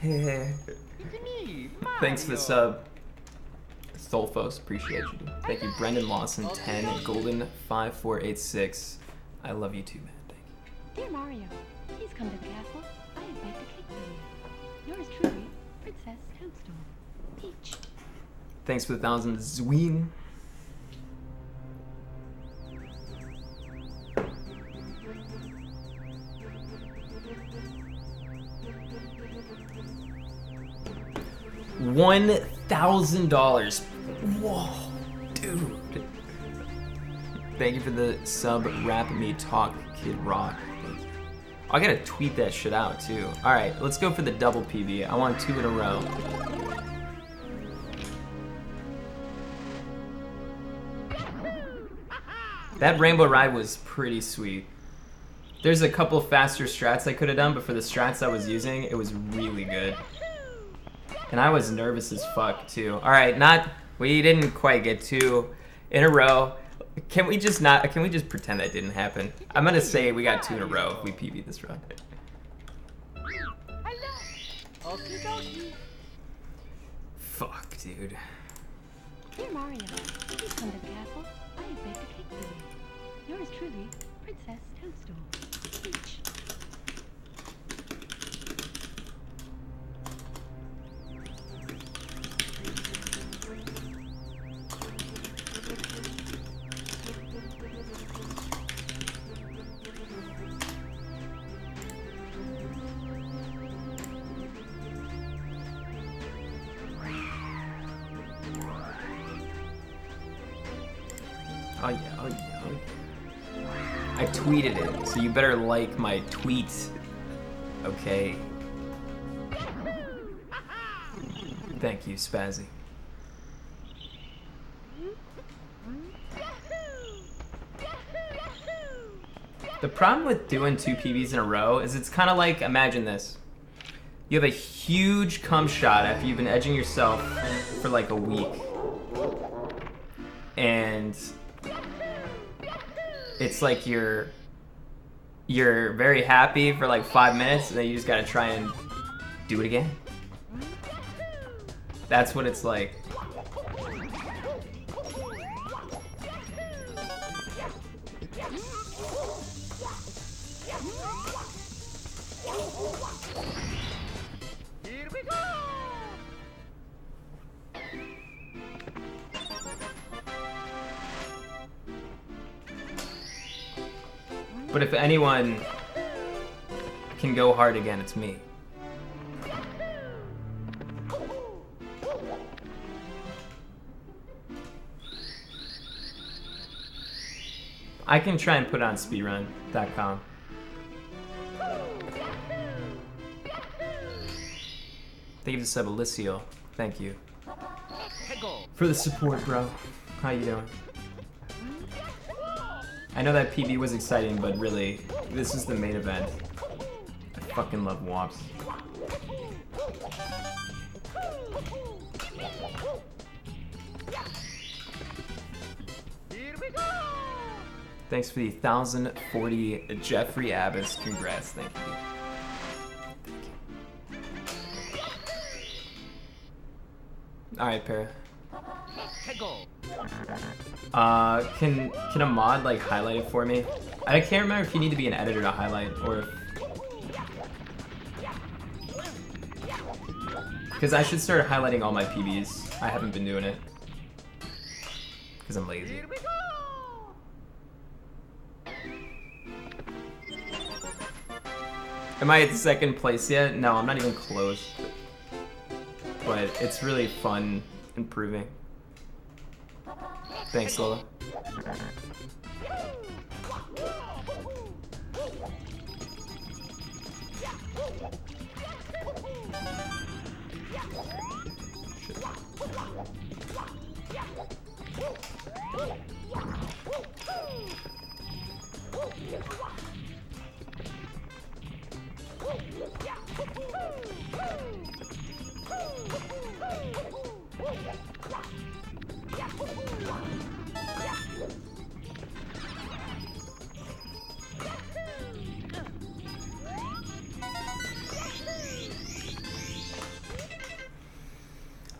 It's me, Mario. Thanks for the sub. Stolfos, appreciate you. Thank you, Brendan Lawson 10, Golden 5486. I love you too, man. Thank you. Dear Mario, please come to the castle. I have baked a cake for you. Yours truly, Princess Toadstool. Peach. Thanks for the 1,000, Zween. $1,000. Whoa, dude. Thank you for the sub, Rap Me Talk, Kid Rock. I gotta tweet that shit out too. Alright, let's go for the double PB. I want 2 in a row. That Rainbow Ride was pretty sweet. There's a couple faster strats I could have done, but for the strats I was using, it was really good. And I was nervous as fuck too. Alright, we didn't quite get 2 in a row. Can we just pretend that didn't happen? I'm gonna say we got 2 in a row if we PB this run. Fuck, dude. Dear Mario, please come to the castle. I have baked a cake for you. Yours truly, Princess Toadstool. Peach. Oh yeah, oh yeah, oh yeah. I tweeted it, so you better like my tweet. Okay. Thank you, Spazzy. The problem with doing 2 PBs in a row is it's kind of like, imagine this. You have a huge cum shot after you've been edging yourself for like a week. And it's like you're very happy for like 5 minutes and then you just gotta try and do it again. That's what it's like. Here we go! But if anyone can go hard again, it's me. I can try and put it on speedrun.com. Thank you to sub Alicio. Thank you. For the support, bro. How you doing? I know that PB was exciting, but really, this is the main event. I fucking love Wops. Here we go! Thanks for the 1,040 Jeffrey Abbas. Congrats, thank you. Alright, Para. Can a mod like highlight it for me? I can't remember if you need to be an editor to highlight or if... Because I should start highlighting all my PBs. I haven't been doing it. Because I'm lazy. Am I at second place yet? No, I'm not even close. But it's really fun improving. Thanks, Lola.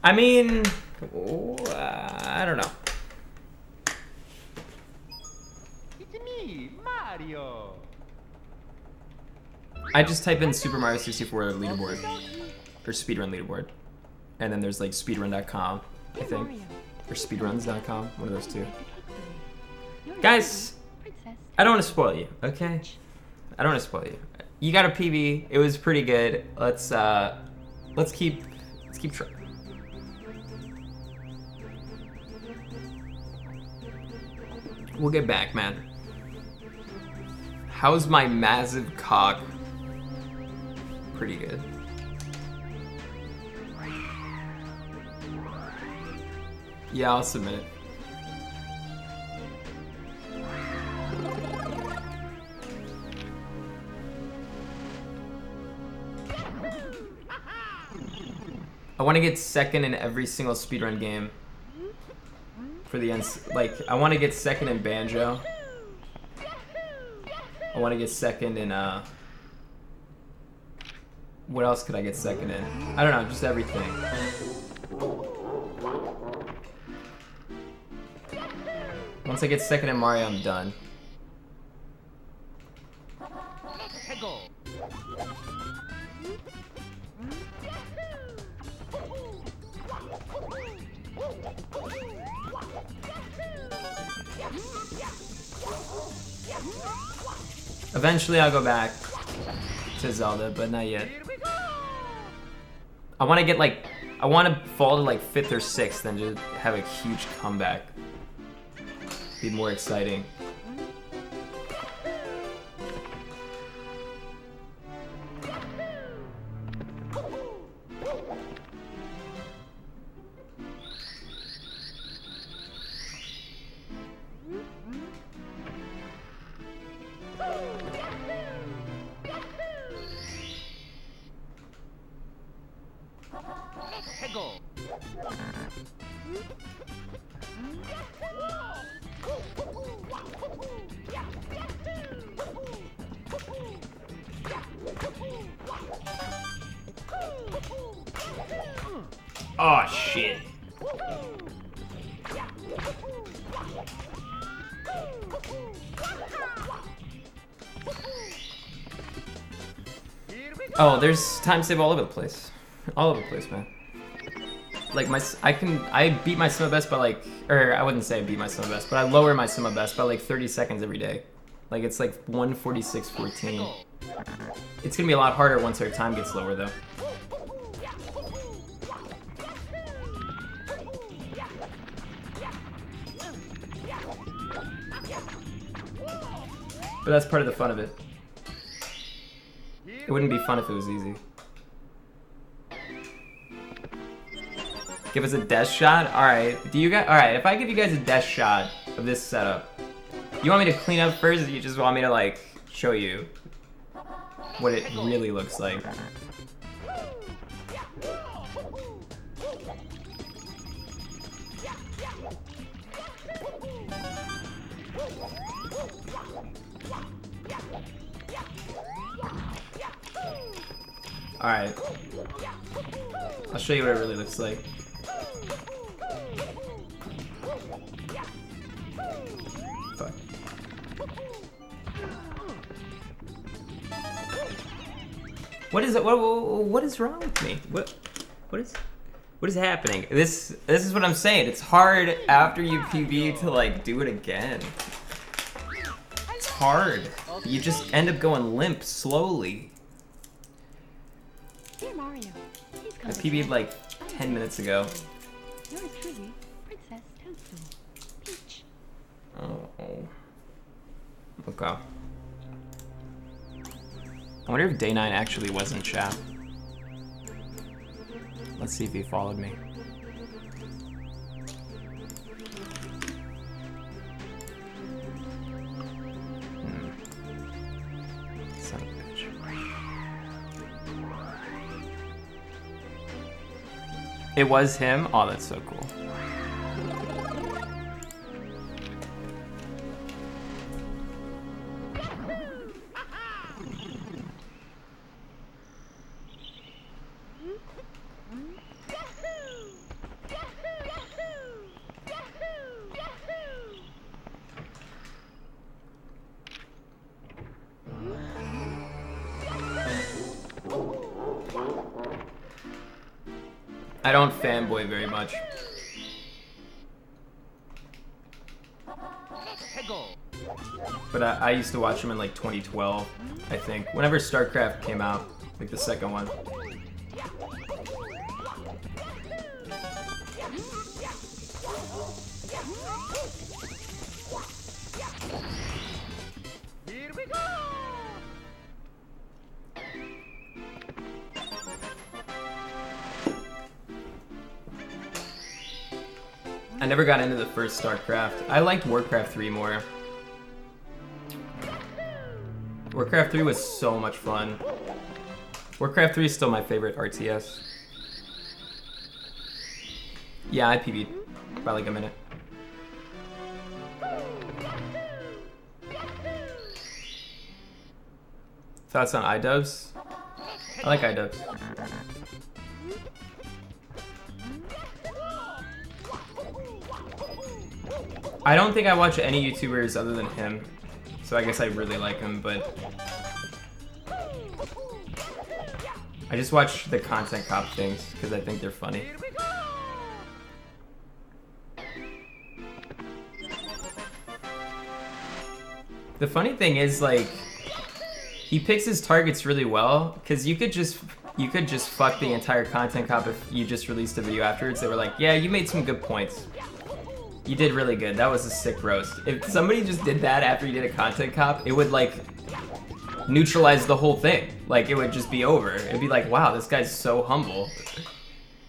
I mean, I don't know. It's me, Mario! I just type in Super Mario 64 leaderboard, or speedrun leaderboard, and then there's like speedrun.com, I think, or speedruns.com, one of those two. Guys, I don't want to spoil you, okay? I don't want to spoil you. You got a PB. It was pretty good. Let's keep trying. We'll get back, man. How's my massive cock? Pretty good. Yeah, I'll submit it. I want to get second in every single speedrun game. For the end, like, I want to get second in Banjo. I want to get second in, what else could I get second in? I don't know, just everything. Once I get second in Mario, I'm done. Eventually I'll go back to Zelda, but not yet. I want to get like, I want to fall to like 5th or 6th and just have a huge comeback. Be more exciting. Oh shit. Oh, there's time save all over the place. All over the place, man. Like I beat my summa best by like, or I wouldn't say I beat my summa best, but I lower my summa best by like 30 seconds every day. Like it's like 1:46:14. It's gonna be a lot harder once our time gets lower though. But that's part of the fun of it. It wouldn't be fun if it was easy. Give us a death shot? Alright. Alright, if I give you guys a death shot of this setup, you want me to clean up first, or you just want me to like show you what it really looks like? Alright. I'll show you what it really looks like. Fuck. What is it? What is wrong with me? What is happening? This is what I'm saying. It's hard after you PB to like do it again. It's hard. You just end up going limp slowly. Dear Mario, I PB'd like 10 minutes ago. Yours truly, Princess Toadstool. Peach. Oh. Okay. I wonder if Day 9 actually was in chat. Let's see if he followed me. Son of a bitch. It was him? Oh, that's so cool. I don't fanboy very much. But I used to watch him in like 2012, I think. Whenever StarCraft came out, like the second one. Here we go! I never got into the first StarCraft. I liked Warcraft 3 more. Warcraft 3 was so much fun. Warcraft 3 is still my favorite RTS. Yeah, I PB'd by like a minute. Thoughts on iDubbbz? I like iDubbbz. I don't think I watch any YouTubers other than him, so I guess I really like him, but I just watch the content cop things because I think they're funny. The funny thing is, like, he picks his targets really well, because you could just fuck the entire content cop if you just released a video afterwards. They were like, yeah, you made some good points. You did really good. That was a sick roast. If somebody just did that after you did a content cop, it would like neutralize the whole thing. Like it would just be over. It'd be like, wow, this guy's so humble.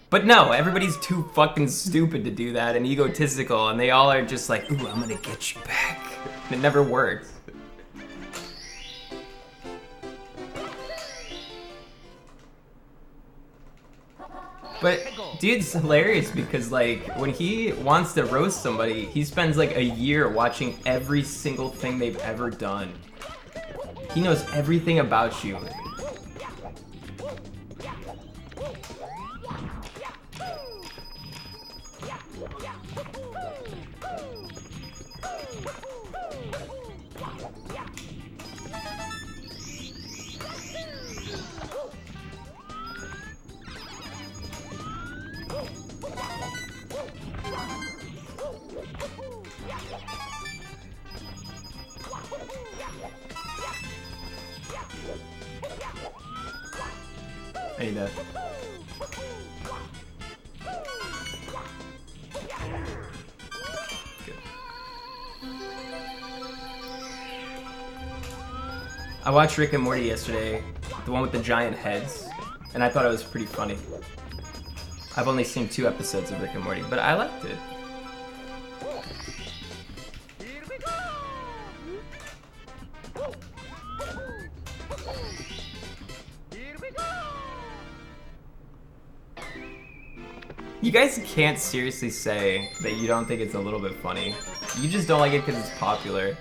But no, everybody's too fucking stupid to do that and egotistical, and they all are just like, ooh, I'm gonna get you back. And it never works. But dude's hilarious because like when he wants to roast somebody, he spends like a year watching every single thing they've ever done. He knows everything about you. I need that. Good. I watched Rick and Morty yesterday, the one with the giant heads, and I thought it was pretty funny. I've only seen 2 episodes of Rick and Morty, but I liked it. You guys can't seriously say that you don't think it's a little bit funny. You just don't like it because it's popular.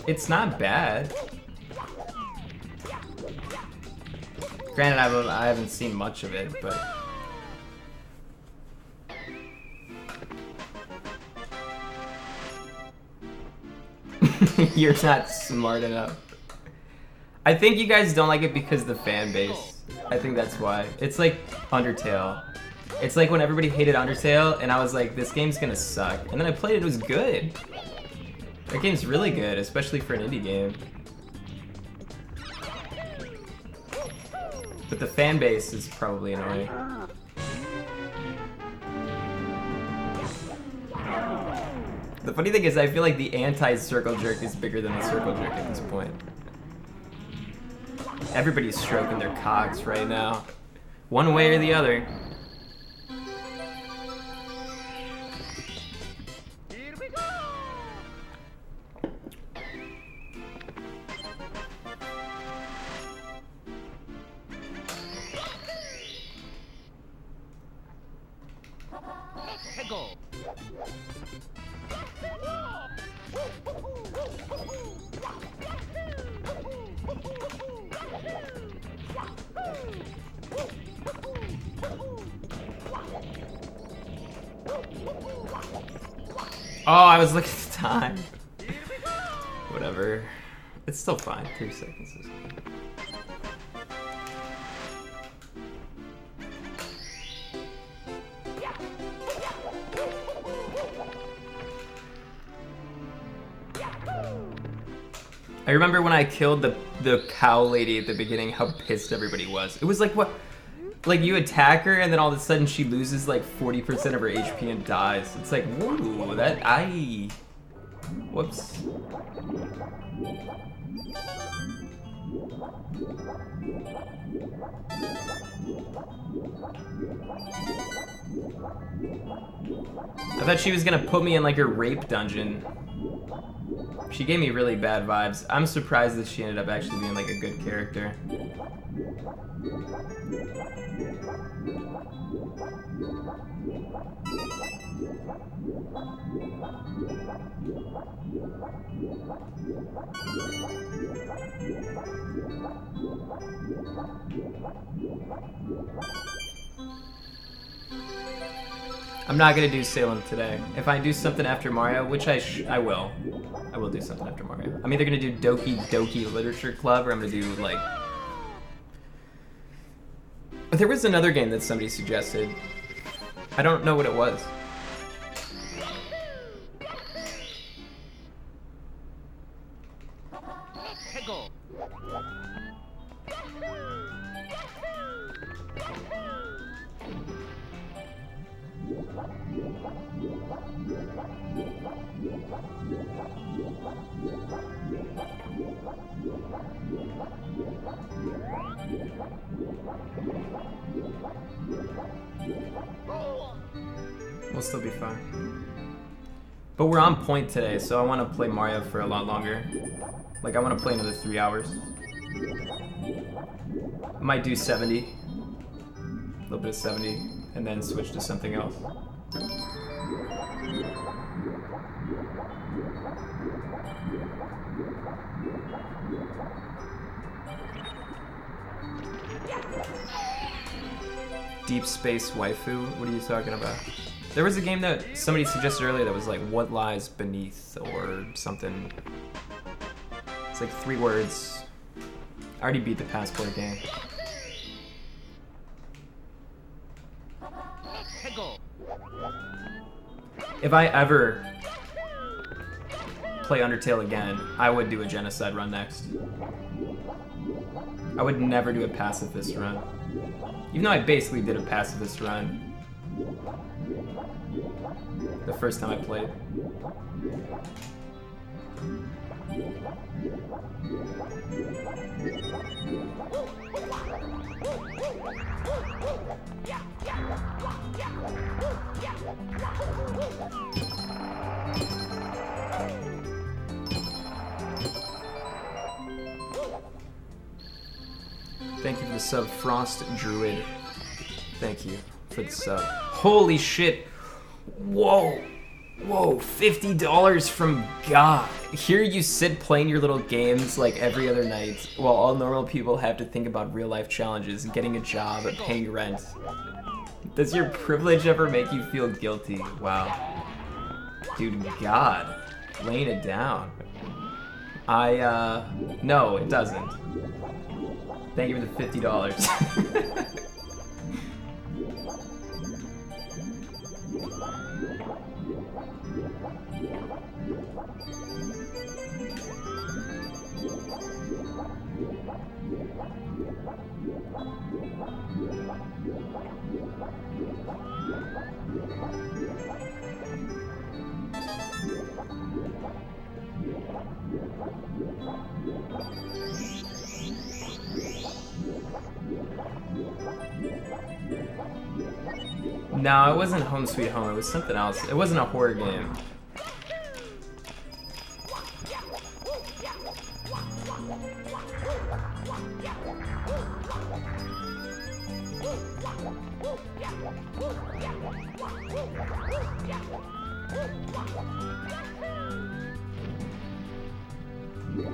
It's not bad. Granted, I haven't seen much of it, but... You're not smart enough. I think you guys don't like it because of the fan base. I think that's why. It's like Undertale. It's like when everybody hated Undertale, and I was like, this game's gonna suck. And then I played it, it was good. That game's really good, especially for an indie game. But the fan base is probably annoying. The funny thing is, I feel like the anti-circle jerk is bigger than the circle jerk at this point. Everybody's stroking their cocks right now. One way or the other. Oh, I was looking at the time. Whatever. It's still fine. 3 seconds is good. I remember when I killed the cow lady at the beginning, how pissed everybody was. It was like, what? Like, you attack her, and then all of a sudden she loses, like, 40% of her HP and dies. It's like, whoa, that, whoops. I thought she was gonna put me in, like, a rape dungeon. She gave me really bad vibes. I'm surprised that she ended up actually being, like, a good character. I'm not gonna do Salem today. If I do something after Mario, which I will do something after Mario. I'm either gonna do Doki Doki Literature Club, or I'm gonna do, like... But there was another game that somebody suggested. I don't know what it was. We'll still be fine. But we're on point today, so I want to play Mario for a lot longer. Like, I want to play another 3 hours. I might do 70. A little bit of 70, and then switch to something else. Deep Space Waifu? What are you talking about? There was a game that somebody suggested earlier that was like, What Lies Beneath, or something. It's like 3 words. I already beat the Passport game. If I ever play Undertale again, I would do a genocide run next. I would never do a pacifist run. Even though I basically did a pacifist run the first time I played. Thank you for the sub, Frost Druid. Thank you for the sub. Holy shit! Whoa! Whoa, $50 from God. Here you sit playing your little games like every other night, while all normal people have to think about real life challenges, getting a job, and paying rent. Does your privilege ever make you feel guilty? Wow. Dude, God. Laying it down. No, it doesn't. Thank you for the $50. No, it wasn't Home Sweet Home, it was something else. It wasn't a horror game.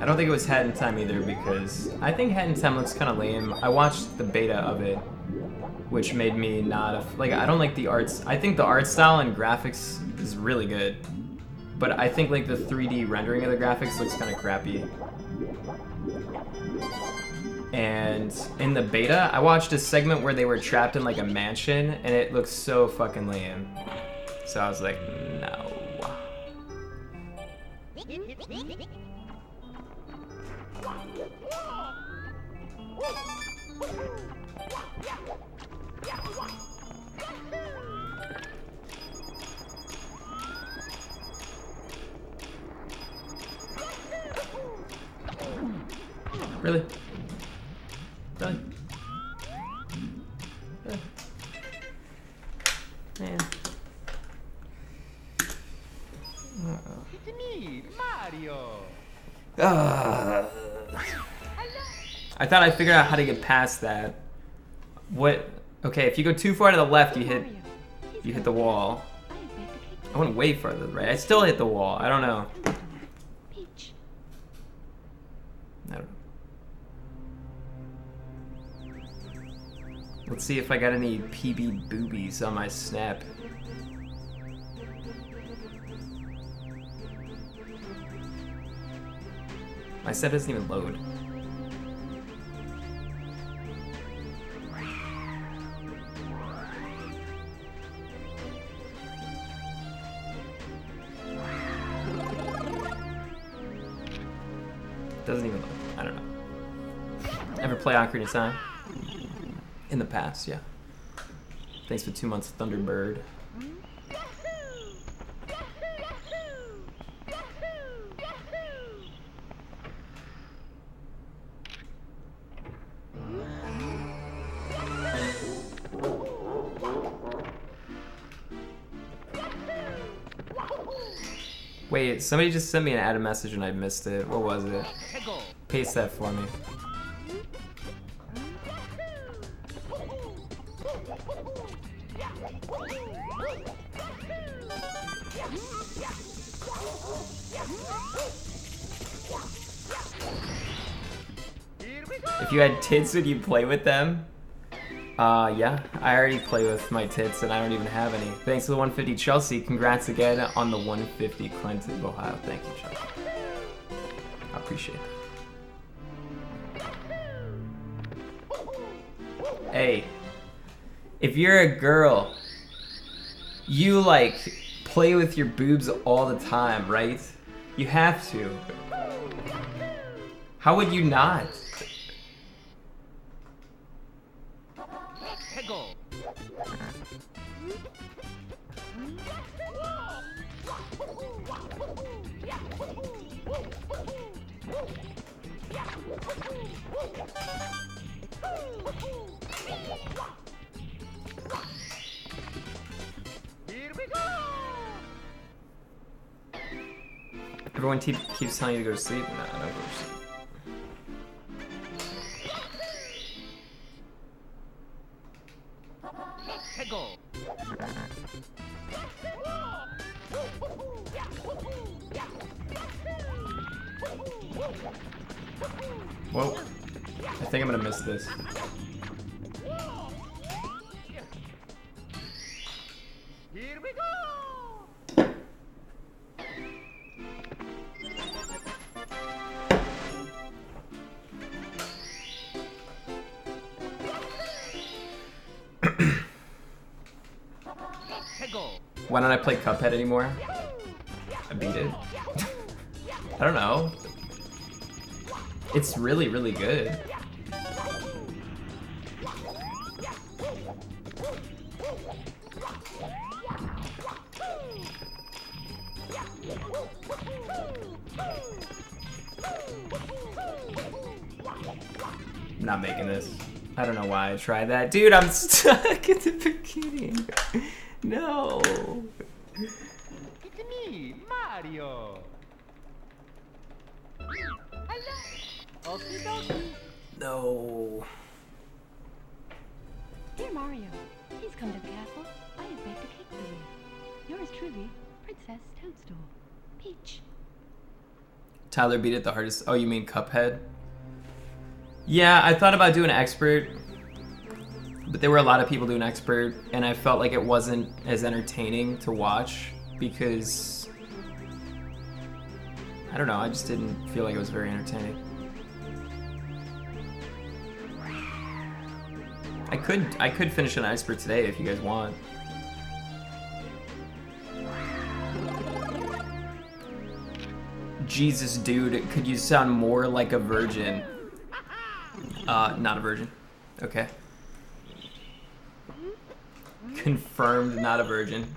I don't think it was Hat in Time either, because I think Hat in Time looks kind of lame. I watched the beta of it, which made me not like, I don't like the arts. I think the art style and graphics is really good, but I think like the 3D rendering of the graphics looks kind of crappy. And in the beta, I watched a segment where they were trapped in like a mansion, and it looks so fucking lame. So I was like, no. Really? Really? Really? Man. It's me, Mario. I thought I figured out how to get past that. What? Okay, if you go too far to the left, you hit the wall. I went way farther to the right. I still hit the wall. I don't know. I don't know. Let's see if I got any PB boobies on my snap. My snap doesn't even load. Doesn't even look. I don't know. Ever play Ocarina of Time? In the past, yeah. Thanks for 2 months, Thunderbird. Wait, somebody just sent me an added message and I missed it. What was it? Paste that for me. If you had tits, would you play with them? Yeah, I already play with my tits and I don't even have any. Thanks to the 150 Chelsea. Congrats again on the 150 Clint of Ohio. Thank you, Chelsea. I appreciate it. Hey, if you're a girl, you like play with your boobs all the time, right? You have to. How would you not? Everyone keeps telling you to go to sleep. No, I don't go to sleep. Whoa. I think I'm gonna miss this. Here we go! Why don't I play Cuphead anymore? I beat it. I don't know. It's really, really good. I'm not making this. I don't know why I tried that. Dude, I'm stuck at the beginning. No. It's me, Mario. Hello. Okie dokie. No. Dear Mario, please come to the castle. I have baked a cake for you. Yours truly, Princess Toadstool. Peach. Tyler beat it the hardest. Oh, you mean Cuphead? Yeah, I thought about doing expert, but there were a lot of people doing expert, and I felt like it wasn't as entertaining to watch because, I don't know, I just didn't feel like it was very entertaining. I could finish an expert today if you guys want. Jesus, dude, could you sound more like a virgin? Not a virgin. Okay. Confirmed not a virgin.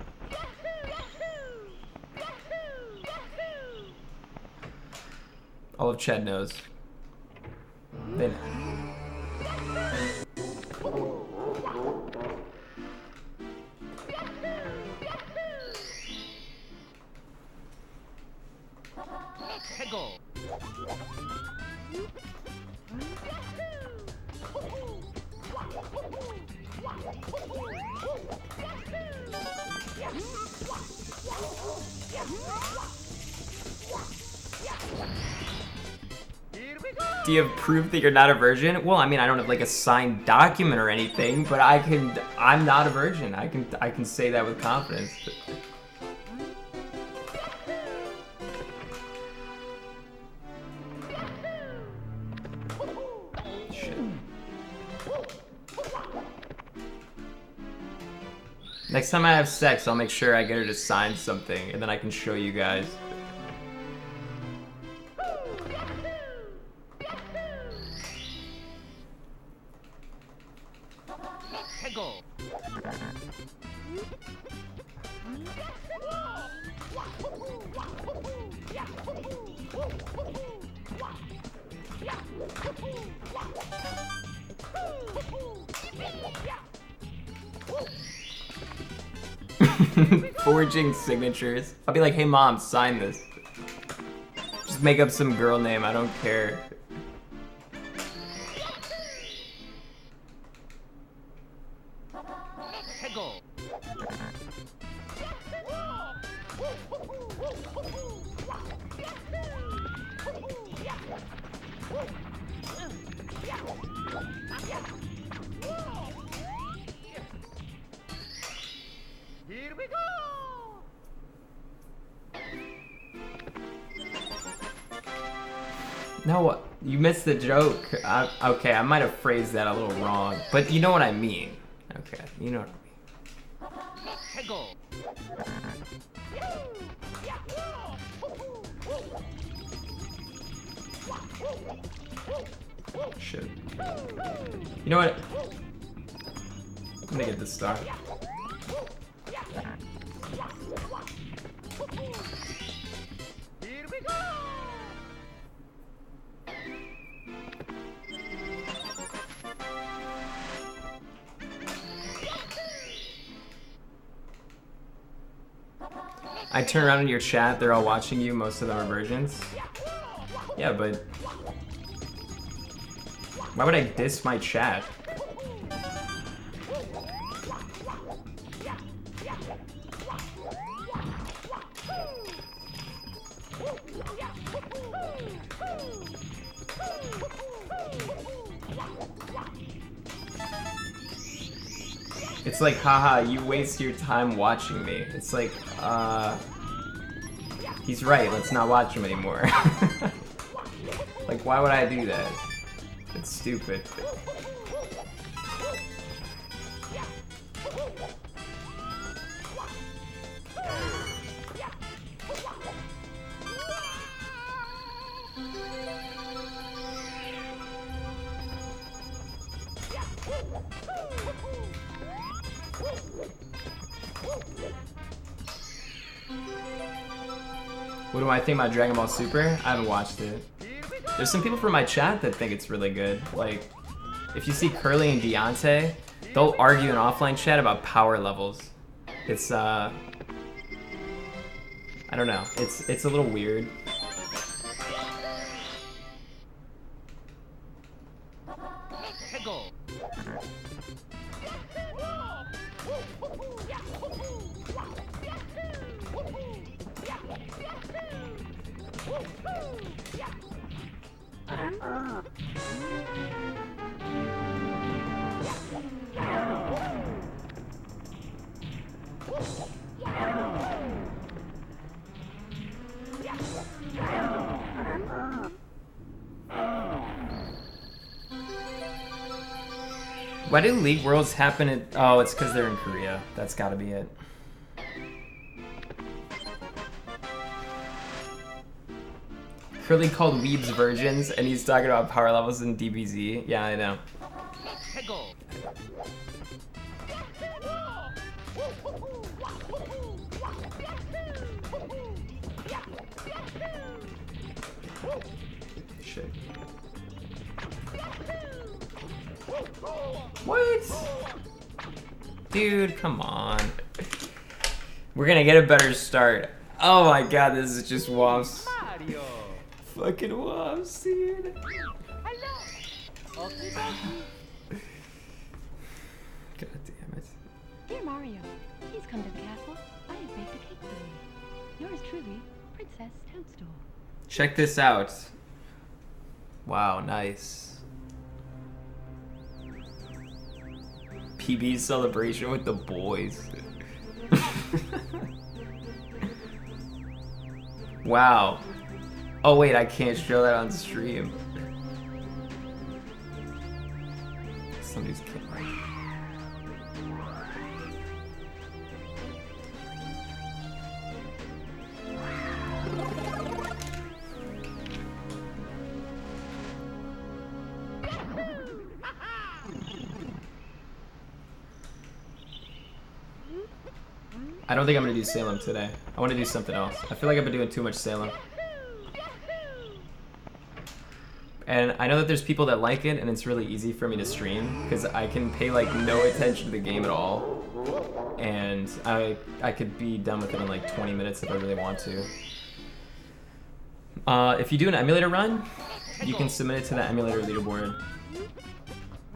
All of Chad knows. They know. Do you have proof that you're not a virgin? Well, I mean, I don't have like a signed document or anything, but I'm not a virgin. I can say that with confidence. Shit. Next time I have sex, I'll make sure I get her to sign something, and then I can show you guys. Forging signatures. I'll be like, hey mom, sign this. Just make up some girl name, I don't care. Here we go! No, you missed the joke. Okay, I might have phrased that a little wrong, but you know what I mean. Okay, you know what I mean. Go. Shit. You know what? I'm gonna get this star. Here we go! I turn around in your chat, they're all watching you, most of them are virgins. Yeah, but why would I diss my chat? It's like, haha, you waste your time watching me. It's like, he's right, let's not watch him anymore. Like, why would I do that? It's stupid. What do I think about Dragon Ball Super? I haven't watched it. There's some people from my chat that think it's really good. Like, if you see Curly and Deontay, they'll argue in offline chat about power levels. It's, I don't know. It's a little weird. Go. Why do League Worlds happen at... Oh, it's because they're in Korea. That's gotta be it. Curly called weebs virgins, and he's talking about power levels in DBZ. Yeah, I know. Go. Shit. What? Dude, come on. We're gonna get a better start. Oh my god, this is just womps. Mario. Fucking womps, dude. Hello. Okie dokie. God damn it. Dear Mario, please come to the castle. I have baked a cake for you. Yours truly, Princess Toadstool. Check this out. Wow, nice. PB celebration with the boys. Wow. Oh wait, I can't show that on stream. Somebody's camera. I don't think I'm gonna do Salem today. I want to do something else. I feel like I've been doing too much Salem. And I know that there's people that like it, and it's really easy for me to stream because I can pay like no attention to the game at all. and I could be done with it in like 20 minutes if I really want to. If you do an emulator run, you can submit it to the emulator leaderboard.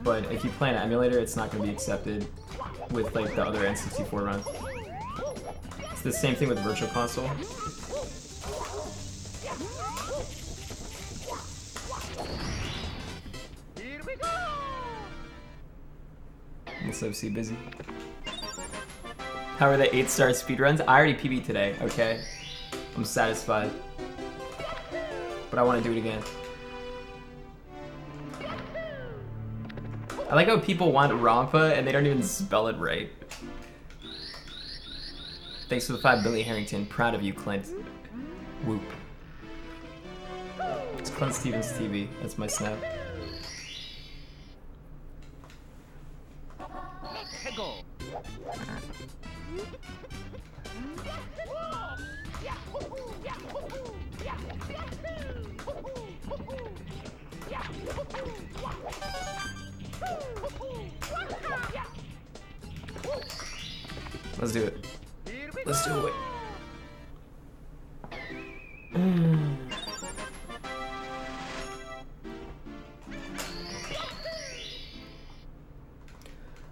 But if you play an emulator, it's not going to be accepted with like the other N64 runs. It's the same thing with Virtual Console. What's up, C Busy? How are the 8-star speedruns? I already PB'd today, okay? I'm satisfied. But I want to do it again. I like how people want Rampa and they don't even spell it right. Thanks for the 5 Billy Harrington. Proud of you, Clint. Whoop. It's ClintStevens TV. That's my snap. Let's do it. Let's do it.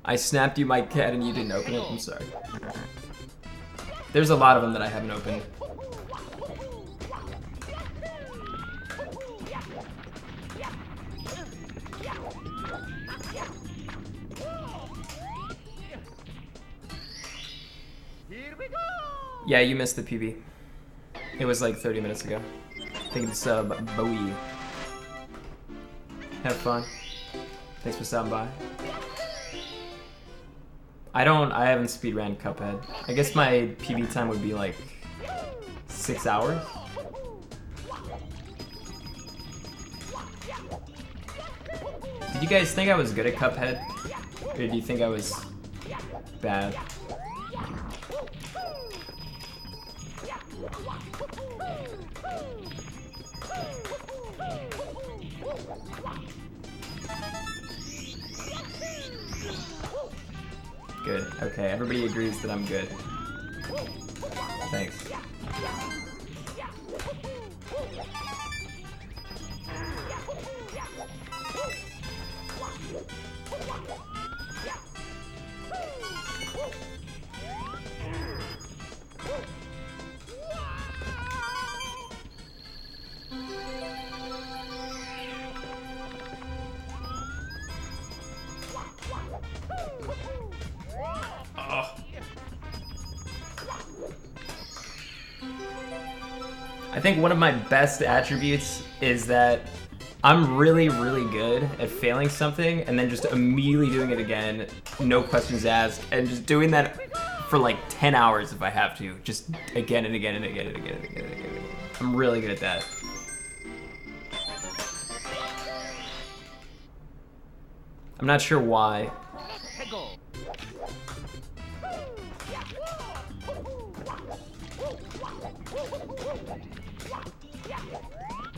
I snapped you my cat and you didn't open it. I'm sorry. There's a lot of them that I haven't opened. Yeah, you missed the PB. It was like 30 minutes ago. I think it's Bowie. Have fun. Thanks for stopping by. I haven't speedran Cuphead. I guess my PB time would be like 6 hours. Did you guys think I was good at Cuphead? Or do you think I was bad? Good. Okay, everybody agrees that I'm good. Thanks. I think one of my best attributes is that I'm really, really good at failing something and then just immediately doing it again, no questions asked, and just doing that for like 10 hours if I have to, just again and again and again and again and again and again. I'm really good at that. I'm not sure why.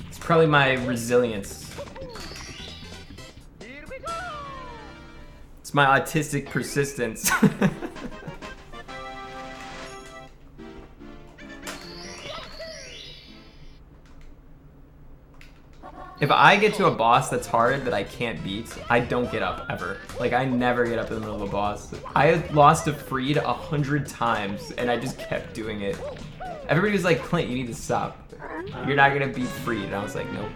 It's probably my resilience. It's my autistic persistence. If I get to a boss that's hard that I can't beat, I don't get up ever. Like, I never get up in the middle of a boss. I lost to Freed 100 times and I just kept doing it. Everybody was like, Clint, you need to stop. You're not gonna beat Freed. And I was like, nope.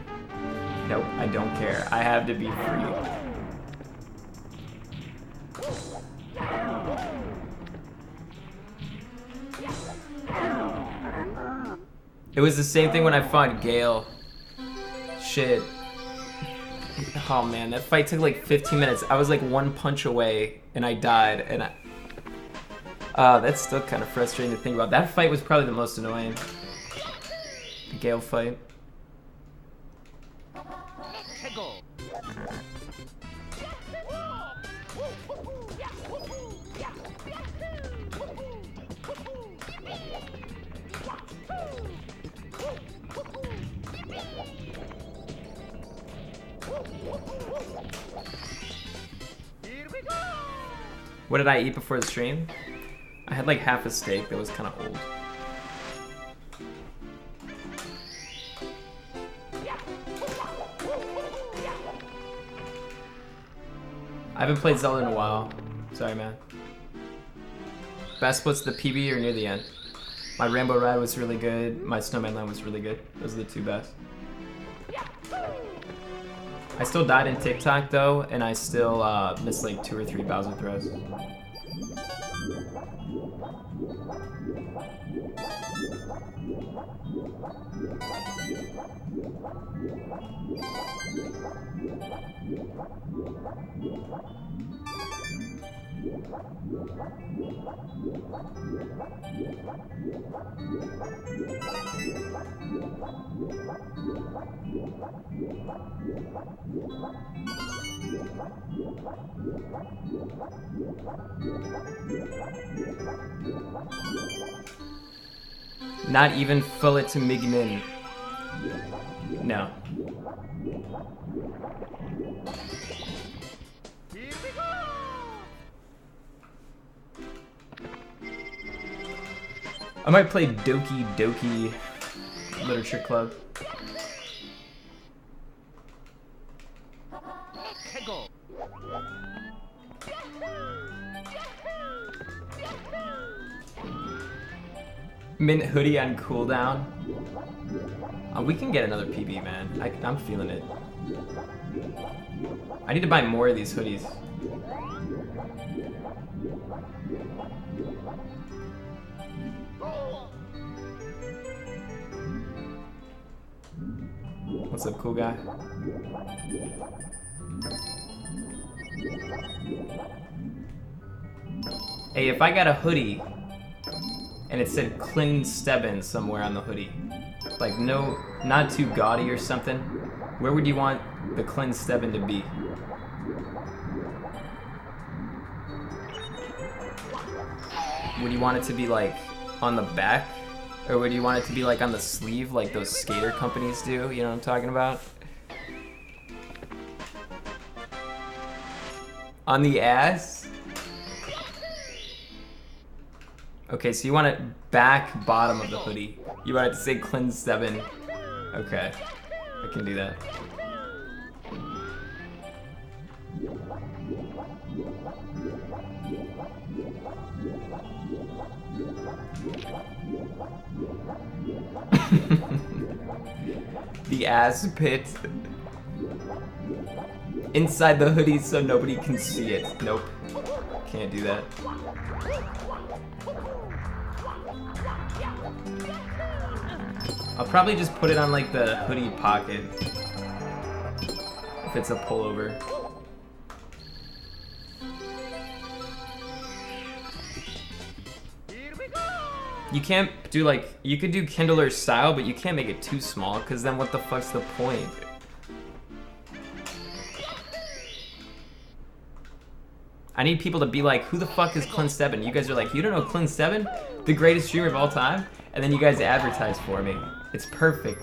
Nope, I don't care. I have to beat Freed. It was the same thing when I fought Gale. Shit. Oh man, that fight took like 15 minutes. I was like one punch away and I died, and that's still kind of frustrating to think about. That fight was probably the most annoying. The Gale fight. What did I eat before the stream? I had like half a steak that was kind of old. I haven't played Zelda in a while. Sorry, man. Best splits the PB or near the end? My Rainbow Ride was really good. My Snowman Land was really good. Those are the two best. I still died in TikTok though, and I still missed like 2 or 3 Bowser throws. Not even full it to Migmin. No. Here we go! I might play Doki Doki Literature Club. 해고. Mint hoodie on cooldown. We can get another PB, man. I'm feeling it. I need to buy more of these hoodies. What's up, cool guy? Hey, if I got a hoodie and it said ClintStevens somewhere on the hoodie, like no, not too gaudy or something, where would you want the ClintSteven to be? Would you want it to be like on the back? Or would you want it to be like on the sleeve like those skater companies do? You know what I'm talking about? On the ass? Okay, so you want it back bottom of the hoodie. You want it to say ClintSteven. Okay, I can do that. The ass pit. Inside the hoodie so nobody can see it. Nope. Can't do that. I'll probably just put it on like the hoodie pocket. If it's a pullover. You can't do like, you could do Kindler style, but you can't make it too small, because then what the fuck's the point? I need people to be like, who the fuck is ClintSteven? You guys are like, you don't know ClintSteven? The greatest streamer of all time? And then you guys advertise for me. It's perfect.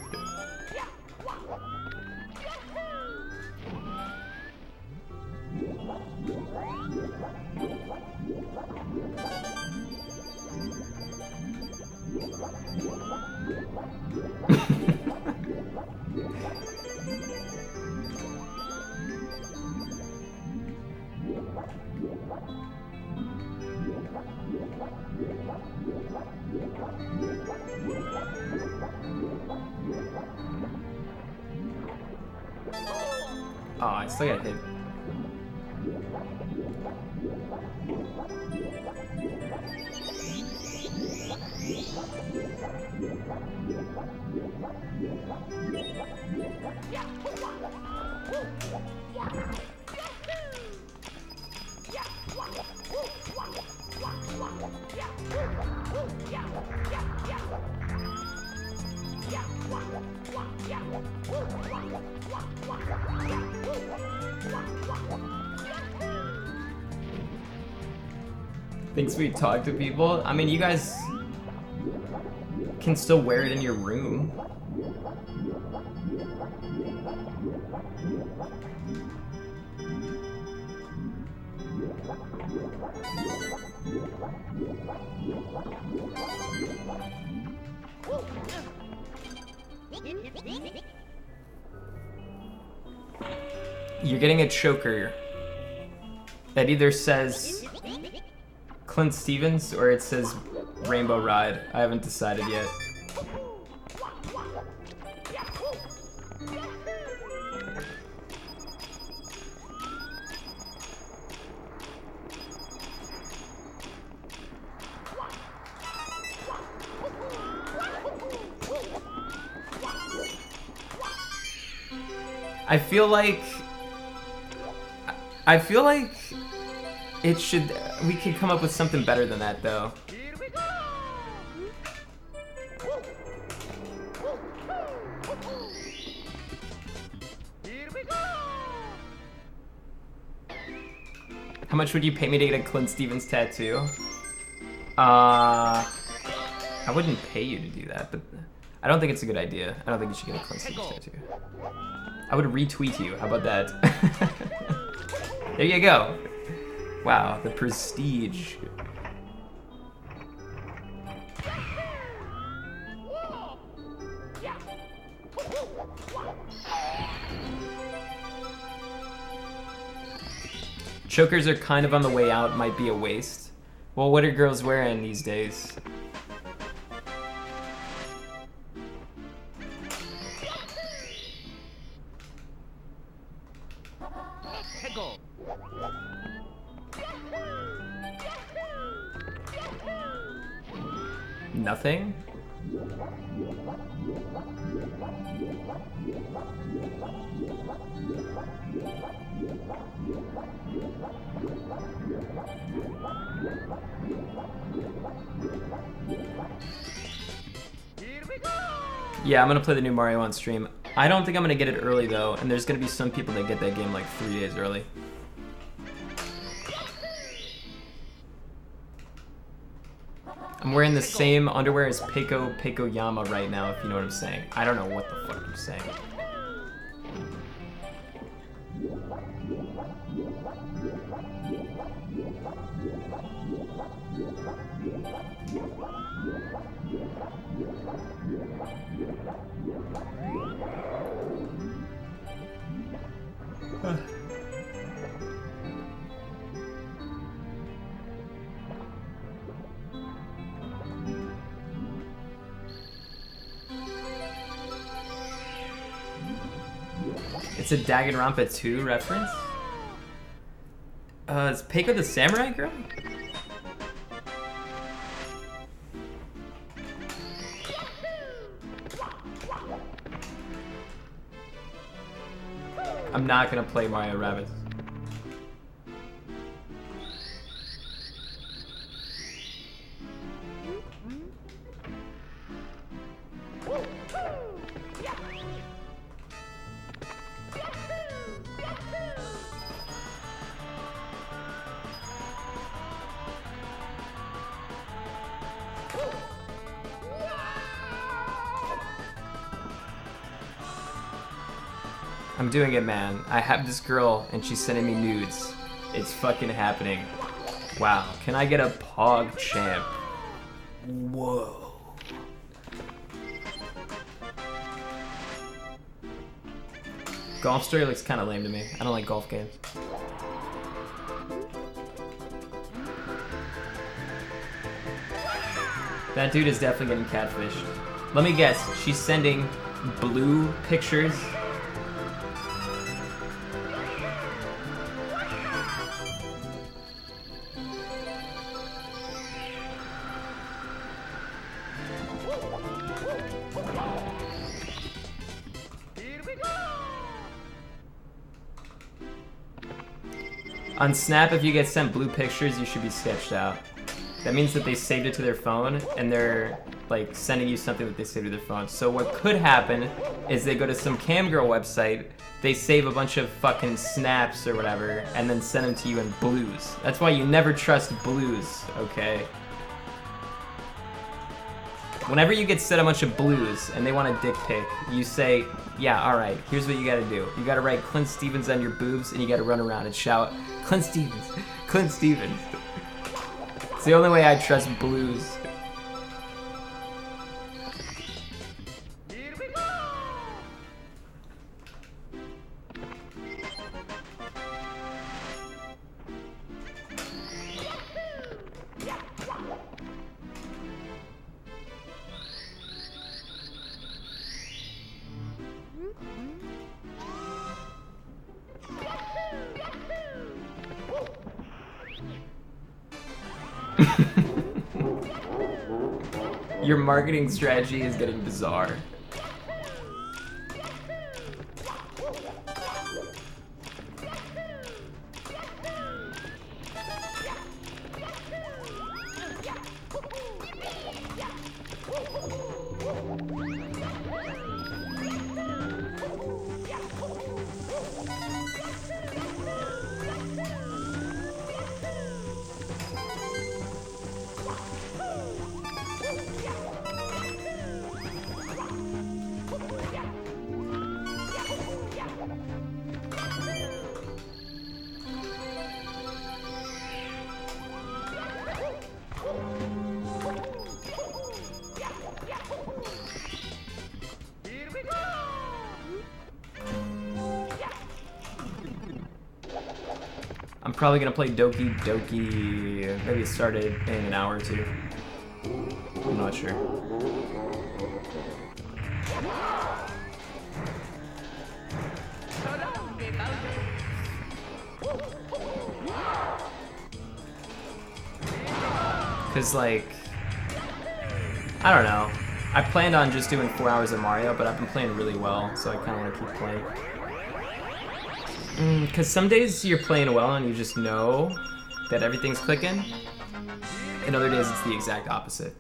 Oh, I still got hit. Thinks we talk to people? I mean, you guys can still wear it in your room. You're getting a choker that either says ClintStevens or it says Rainbow Ride. I haven't decided yet. I feel like it should. We could come up with something better than that, though. Here we go. Here we go. How much would you pay me to get a ClintStevens tattoo? I wouldn't pay you to do that, but I don't think it's a good idea. I don't think you should get a ClintStevens tattoo. I would retweet you. How about that? There you go. Wow, the prestige. Chokers are kind of on the way out, might be a waste. Well, what are girls wearing these days? Go. Nothing? Here we go. Yeah, I'm gonna play the new Mario on stream. I don't think I'm gonna get it early though, and there's gonna be some people that get that game like 3 days early. I'm wearing the same underwear as Peiko Yama right now, if you know what I'm saying. I don't know what the fuck you're saying. It's a Danganronpa 2 reference? Is Peiko the samurai girl? I'm not gonna play Mario Rabbids. I'm doing it, man. I have this girl, and she's sending me nudes. It's fucking happening. Wow. Can I get a Pog Champ? Whoa. Golf Story looks kind of lame to me. I don't like golf games. That dude is definitely getting catfished. Let me guess. She's sending blue pictures. On Snap, if you get sent blue pictures, you should be sketched out. That means that they saved it to their phone, and they're like sending you something that they saved to their phone. So what could happen is they go to some camgirl website, they save a bunch of fucking snaps or whatever, and then send them to you in blues. That's why you never trust blues, okay? Whenever you get sent a bunch of blues and they want a dick pic, you say, yeah, alright, here's what you gotta do. You gotta write ClintStevens on your boobs and you gotta run around and shout, ClintStevens, ClintStevens. It's the only way I trust blues. Here we go! Your marketing strategy is getting bizarre. Here we go! I'm probably gonna play Doki Doki. Maybe start it in an hour or two. I'm not sure. Cause like, I don't know. I planned on just doing 4 hours of Mario, but I've been playing really well, so I kind of want to keep playing. Cause some days you're playing well and you just know that everything's clicking, and other days it's the exact opposite.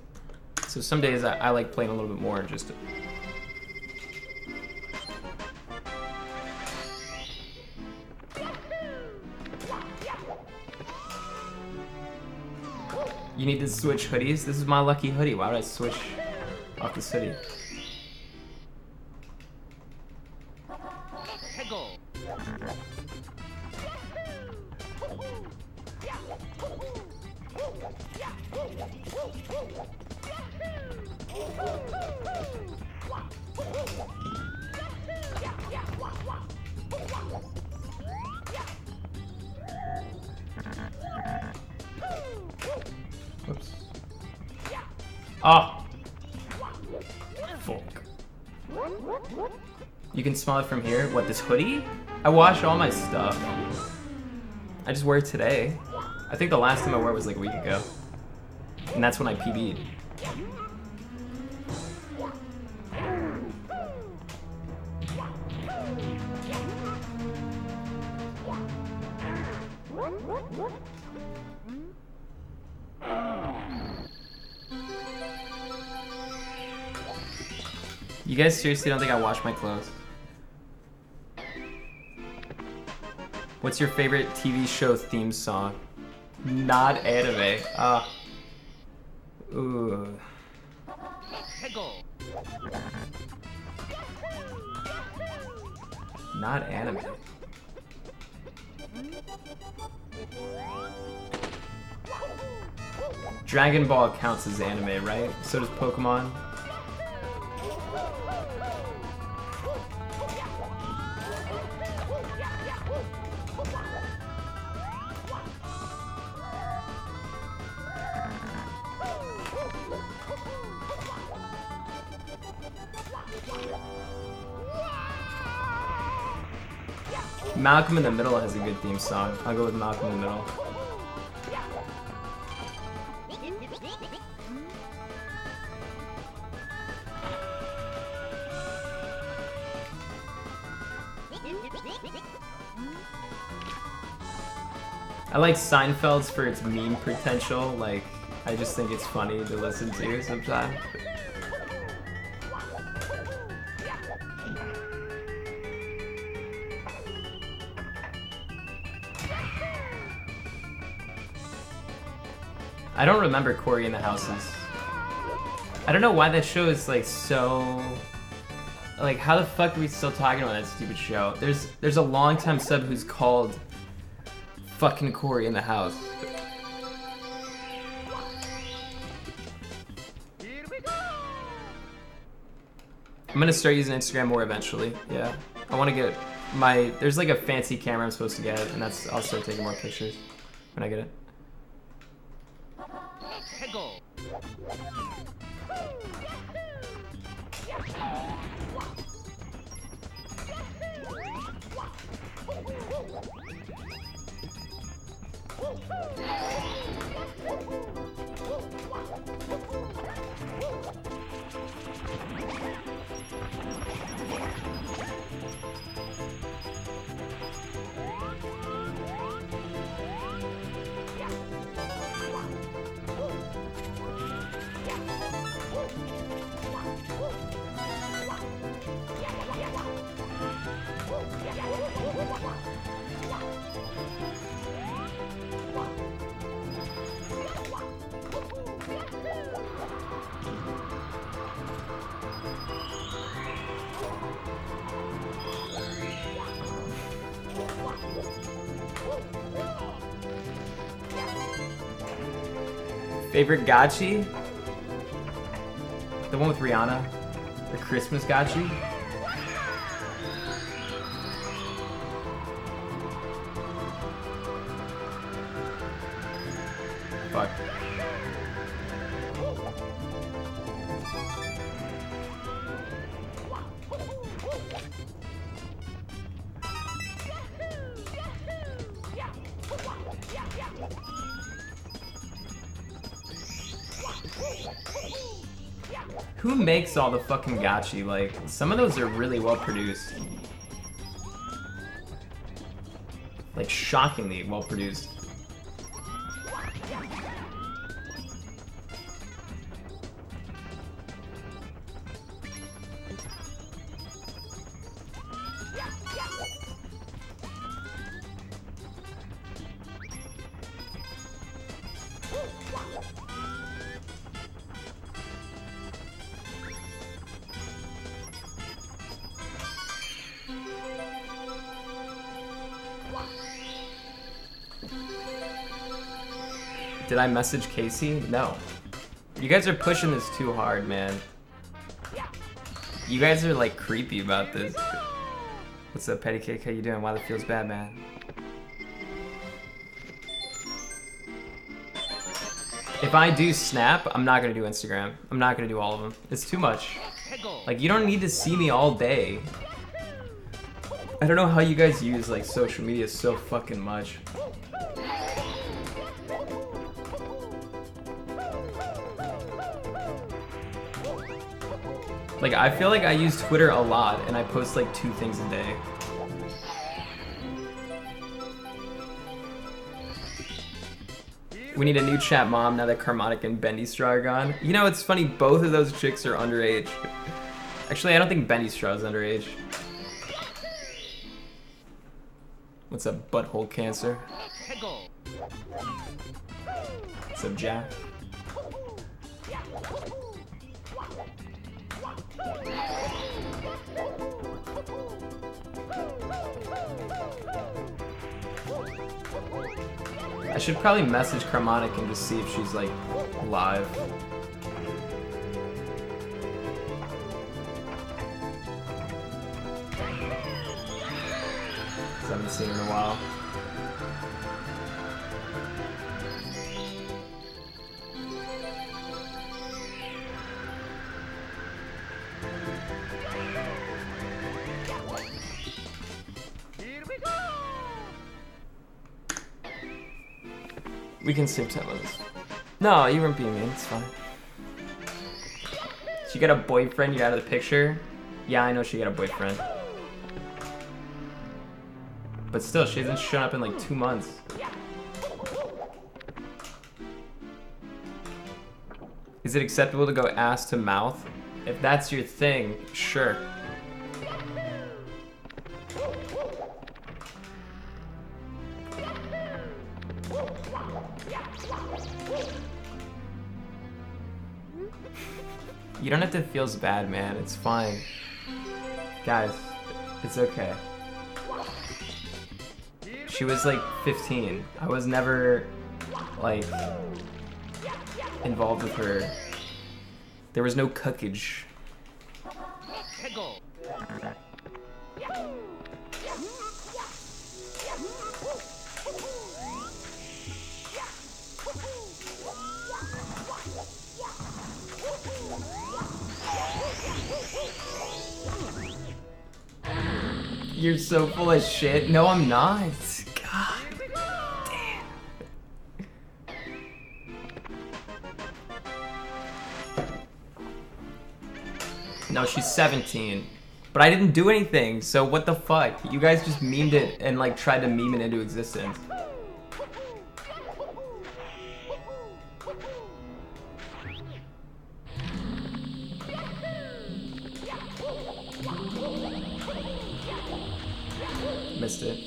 So some days I like playing a little bit more just to... You need to switch hoodies? This is my lucky hoodie. Why would I switch off this hoodie? Hego! Oops. Oh! Fuck. You can smell it from here? What, this hoodie? I wash all my stuff. I just wear it today. I think the last time I wore it was like a week ago. And that's when I PB'd. You guys seriously don't think I wash my clothes? What's your favorite TV show theme song? Not anime. Ooh. Hego! Not anime. Dragon Ball counts as anime, right? So does Pokemon. Malcolm in the Middle has a good theme song. I'll go with Malcolm in the Middle. I like Seinfeld's for its meme potential. Like, I just think it's funny to listen to sometimes. I don't remember Cory in the Houses. I don't know why that show is like so... Like, how the fuck are we still talking about that stupid show? There's a longtime sub who's called fucking Corey in the house. Here we go. I'm gonna start using Instagram more eventually. Yeah, I want to get my. There's like a fancy camera I'm supposed to get, and I'll start taking more pictures when I get it. Hegel. Favorite gachi? The one with Rihanna? The Christmas gachi? Fuck. Who makes all the fucking gachi? Like, some of those are really well produced. Like, shockingly well produced. Did I message Casey? No. You guys are pushing this too hard, man. You guys are like creepy about this. What's up, Petty Cake? How you doing? Wow, that feels bad, man. If I do Snap, I'm not gonna do Instagram. I'm not gonna do all of them. It's too much. Like, you don't need to see me all day. I don't know how you guys use like social media so fucking much. Like, I feel like I use Twitter a lot, and I post like 2 things a day. We need a new chat mom now that Carmonic and Bendy Straw are gone. You know, it's funny, both of those chicks are underage. Actually, I don't think Bendy Straw is underage. What's up, butthole cancer? What's up, Jack? I should probably message Carmonic and just see if she's like live. Cause I haven't seen her in a while. We can save 10 minutes. No, you weren't being mean, it's fine. She got a boyfriend, you're out of the picture? Yeah, I know she got a boyfriend. But still, she hasn't shown up in like 2 months. Is it acceptable to go ass to mouth? If that's your thing, sure. You don't have to feel as bad, man. It's fine. Guys, it's okay. She was like 15. I was never like involved with her. There was no cookage. 해고. You're so full of shit. No, I'm not. God damn. No, she's 17. But I didn't do anything, so what the fuck? You guys just memed it and like tried to meme it into existence. Missed it.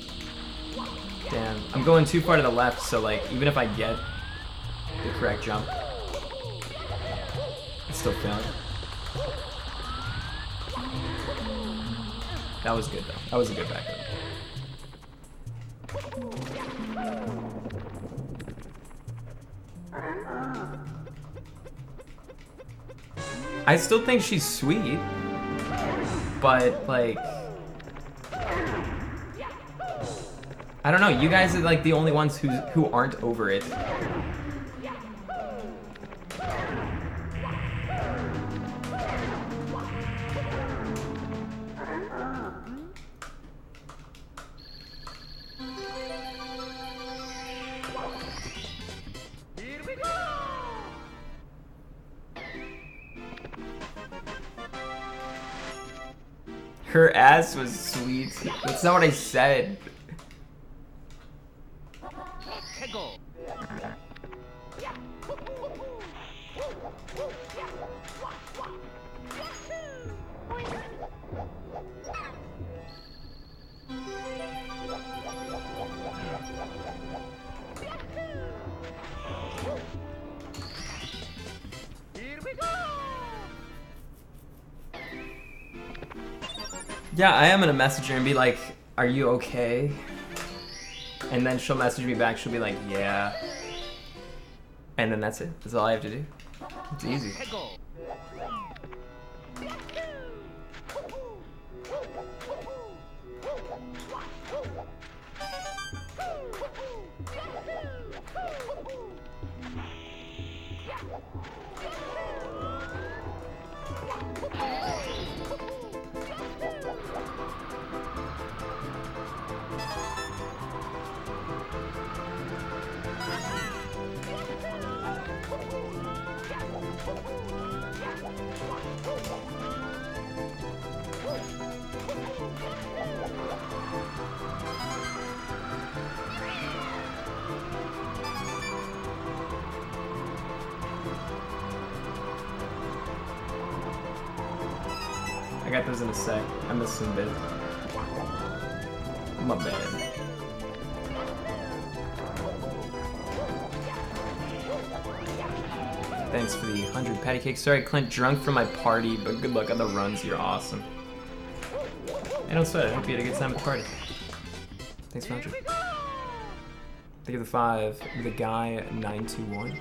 Damn. I'm going too far to the left, so like, even if I get the correct jump, it's still failing. That was good though. That was a good backup. I still think she's sweet, but like, I don't know. You guys are like the only ones who aren't over it. Here we go. Her ass was sweet. That's not what I said. 해고. Here we go. Yeah, I am gonna message her and be like, "Are you okay?" And then she'll message me back. She'll be like, "Yeah." And then that's it. That's all I have to do. It's easy. 해고. I got those in a sec. I missed some bit. My bad. Thanks for the 100 patty cakes. Sorry, Clint, drunk from my party, but good luck on the runs. You're awesome. Hey, don't sweat it. I hope you had a good time at the party. Thanks for 100. Thank you for the 5. The guy 921.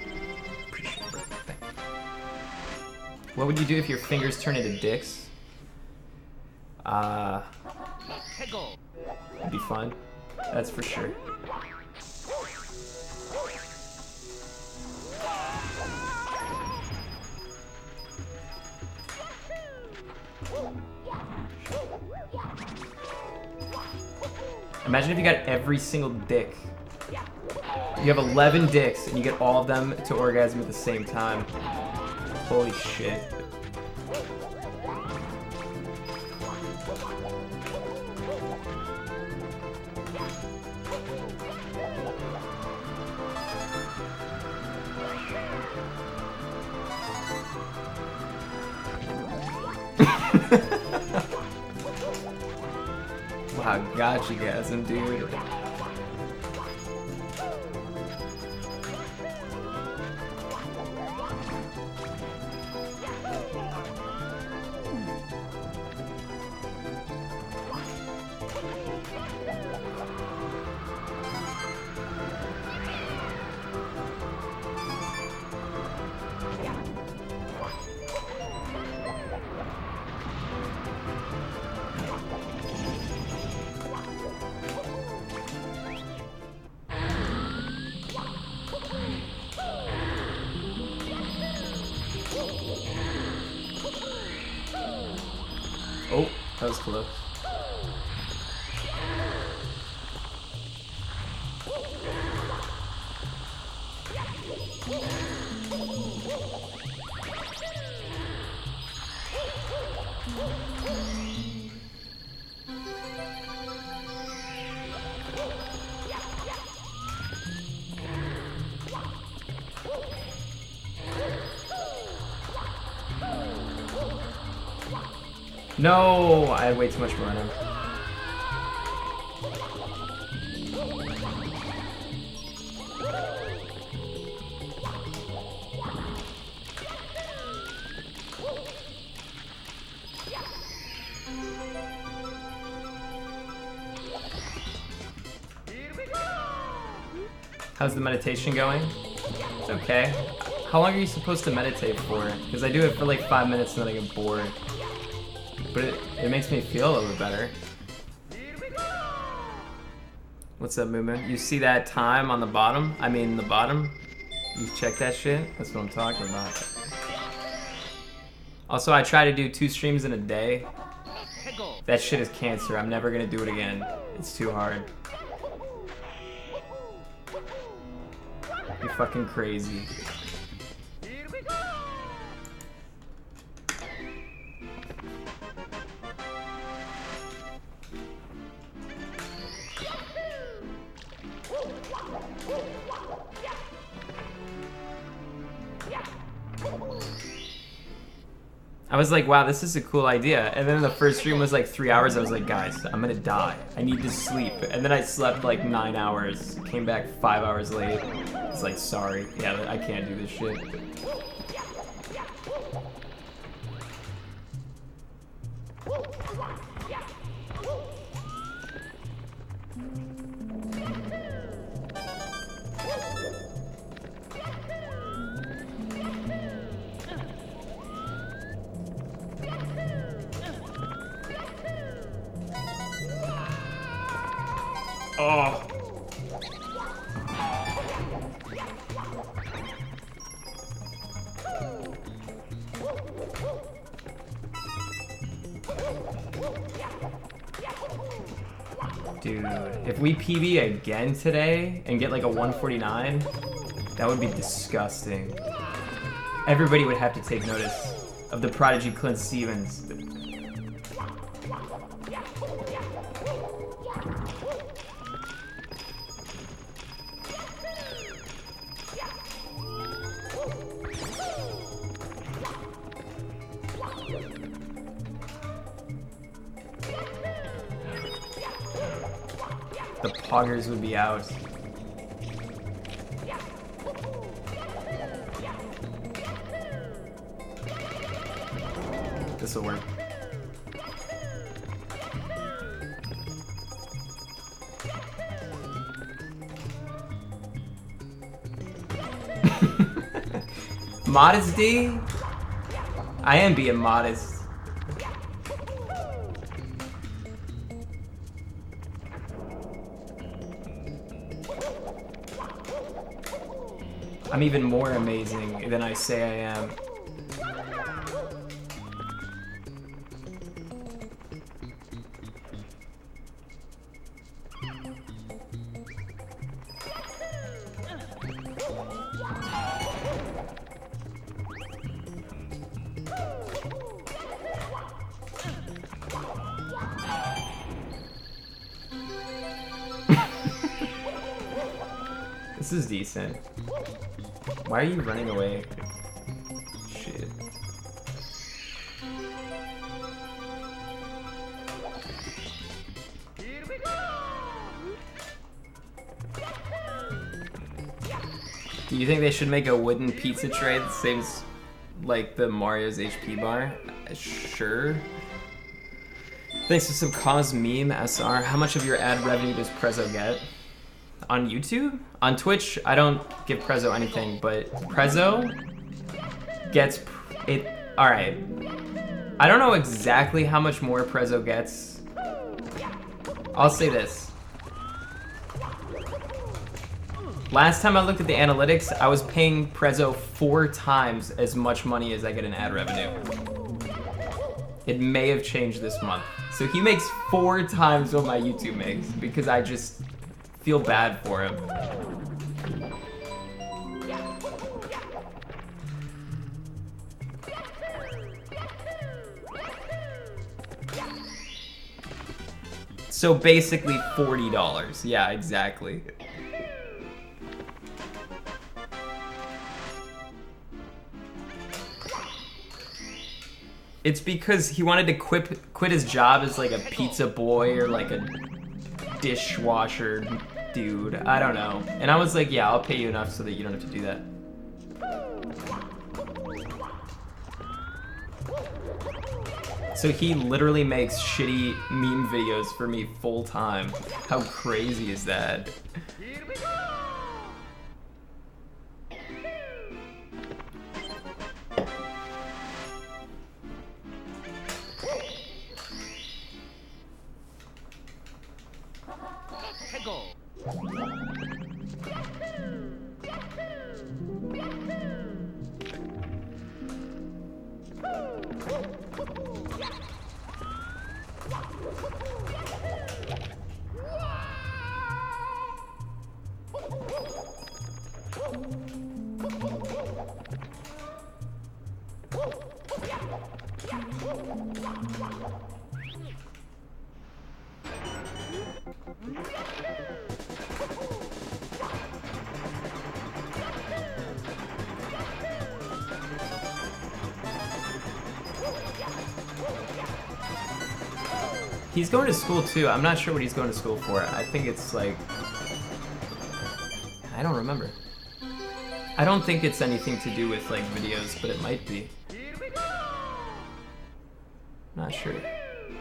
Appreciate it, bro. Thank you. What would you do if your fingers turn into dicks? 해고. It'd be fun. That's for sure. Imagine if you got every single dick. You have 11 dicks and you get all of them to orgasm at the same time. Holy shit. Wow, gotcha, gasm, dude. Oh, that was close. No, I had way too much momentum. How's the meditation going? It's okay. How long are you supposed to meditate for? Because I do it for like 5 minutes and then I get bored. But it makes me feel a little bit better. What's up, movement? You see that time on the bottom? I mean, the bottom? You check that shit? That's what I'm talking about. Also, I try to do 2 streams in a day. That shit is cancer. I'm never gonna do it again. It's too hard. You're fucking crazy. I was like, wow, this is a cool idea. And then the first stream was like 3 hours. I was like, guys, I'm gonna die. I need to sleep. And then I slept like 9 hours. Came back 5 hours late. It's like, sorry. Yeah, I can't do this shit. Oh. Dude, if we PB again today and get like a 149, that would be disgusting. Everybody would have to take notice of the prodigy ClintStevens. The poggers would be out. This'll work. Modesty? I am being modest. I'm even more amazing than I say I am. This is decent. Why are you running away? Shit. Do you think they should make a wooden pizza tray that saves like the Mario's HP bar? Sure. Thanks to some cause meme SR. How much of your ad revenue does Prezzo get? On YouTube? On Twitch, I don't give Prezzo anything, but Prezzo gets it. Alright. I don't know exactly how much more Prezzo gets. I'll say this. Last time I looked at the analytics, I was paying Prezzo 4 times as much money as I get in ad revenue. It may have changed this month. So he makes 4 times what my YouTube makes because I just feel bad for him. So basically $40. Yeah, exactly. It's because he wanted to quit his job as like a pizza boy or like a dishwasher dude. I don't know. And I was like, yeah, I'll pay you enough so that you don't have to do that. So he literally makes shitty meme videos for me full time. How crazy is that? He's going to school too. I'm not sure what he's going to school for. I think it's like... I don't remember. I don't think it's anything to do with like videos, but it might be. Not sure.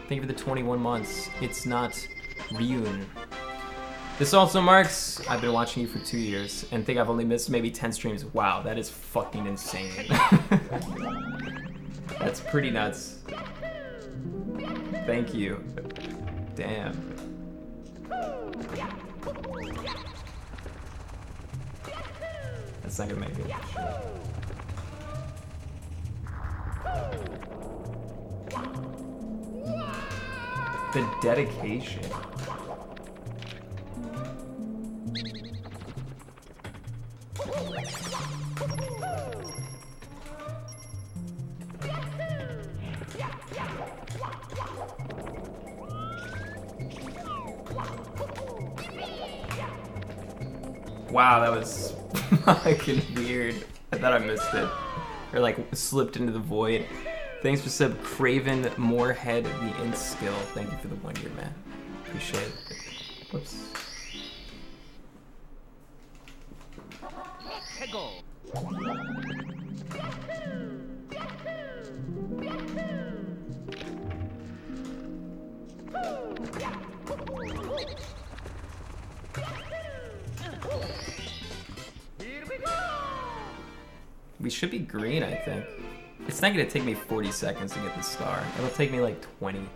Thank you for the 21 months. It's not Ryun. This also marks I've been watching you for 2 years and think I've only missed maybe 10 streams. Wow, that is fucking insane. That's pretty nuts. Thank you. Damn. That's not gonna make it. The dedication. Wow, that was fucking weird. I thought I missed it. Or like slipped into the void. Thanks for sub Craven Moorhead, the int skill. Thank you for the 1 year, man. Appreciate it. Whoops. We should be green, I think. It's not gonna take me 40 seconds to get the star. It'll take me like 20.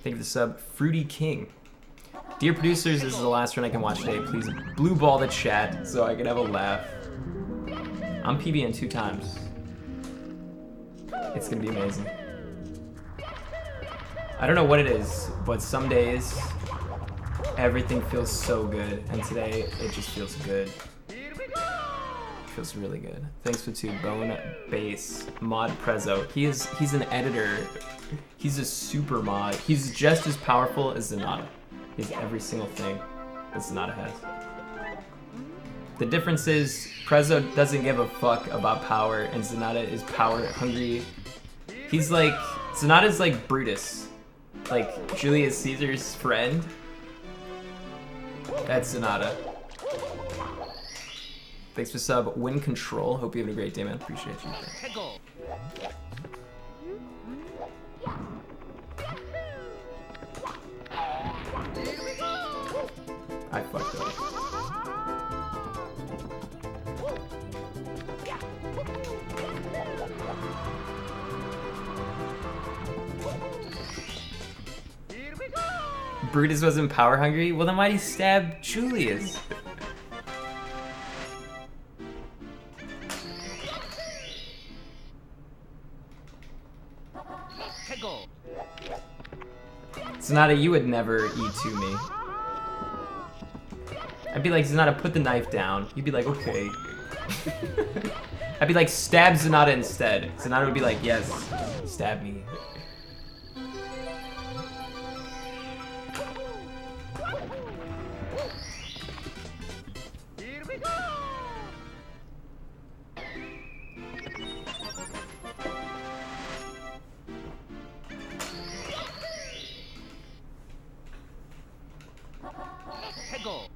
Thank you for the sub, Fruity King. Dear producers, this is the last run I can watch today. Please blue ball the chat so I can have a laugh. I'm PBing 2 times. It's gonna be amazing. I don't know what it is, but some days everything feels so good, and today it just feels good. Feels really good. Thanks for 2 Bone Base Mod Prezzo. He's an editor. He's a super mod. He's just as powerful as Zanata. He has every single thing that Zanata has. The difference is Prezzo doesn't give a fuck about power, and Zanata is power hungry. He's like Zanata's like Brutus, like Julius Caesar's friend. That's Zanata. Thanks for sub, Win Control. Hope you're having a great day, man. Appreciate you. I fucked up. Brutus wasn't power hungry? Well, then why'd he stab Julius? 태고. Sonata, you would never E2 me. I'd be like, Sonata, put the knife down. You'd be like, okay. I'd be like, stab Sonata instead. Sonata would be like, yes, stab me. Here we go. 태고.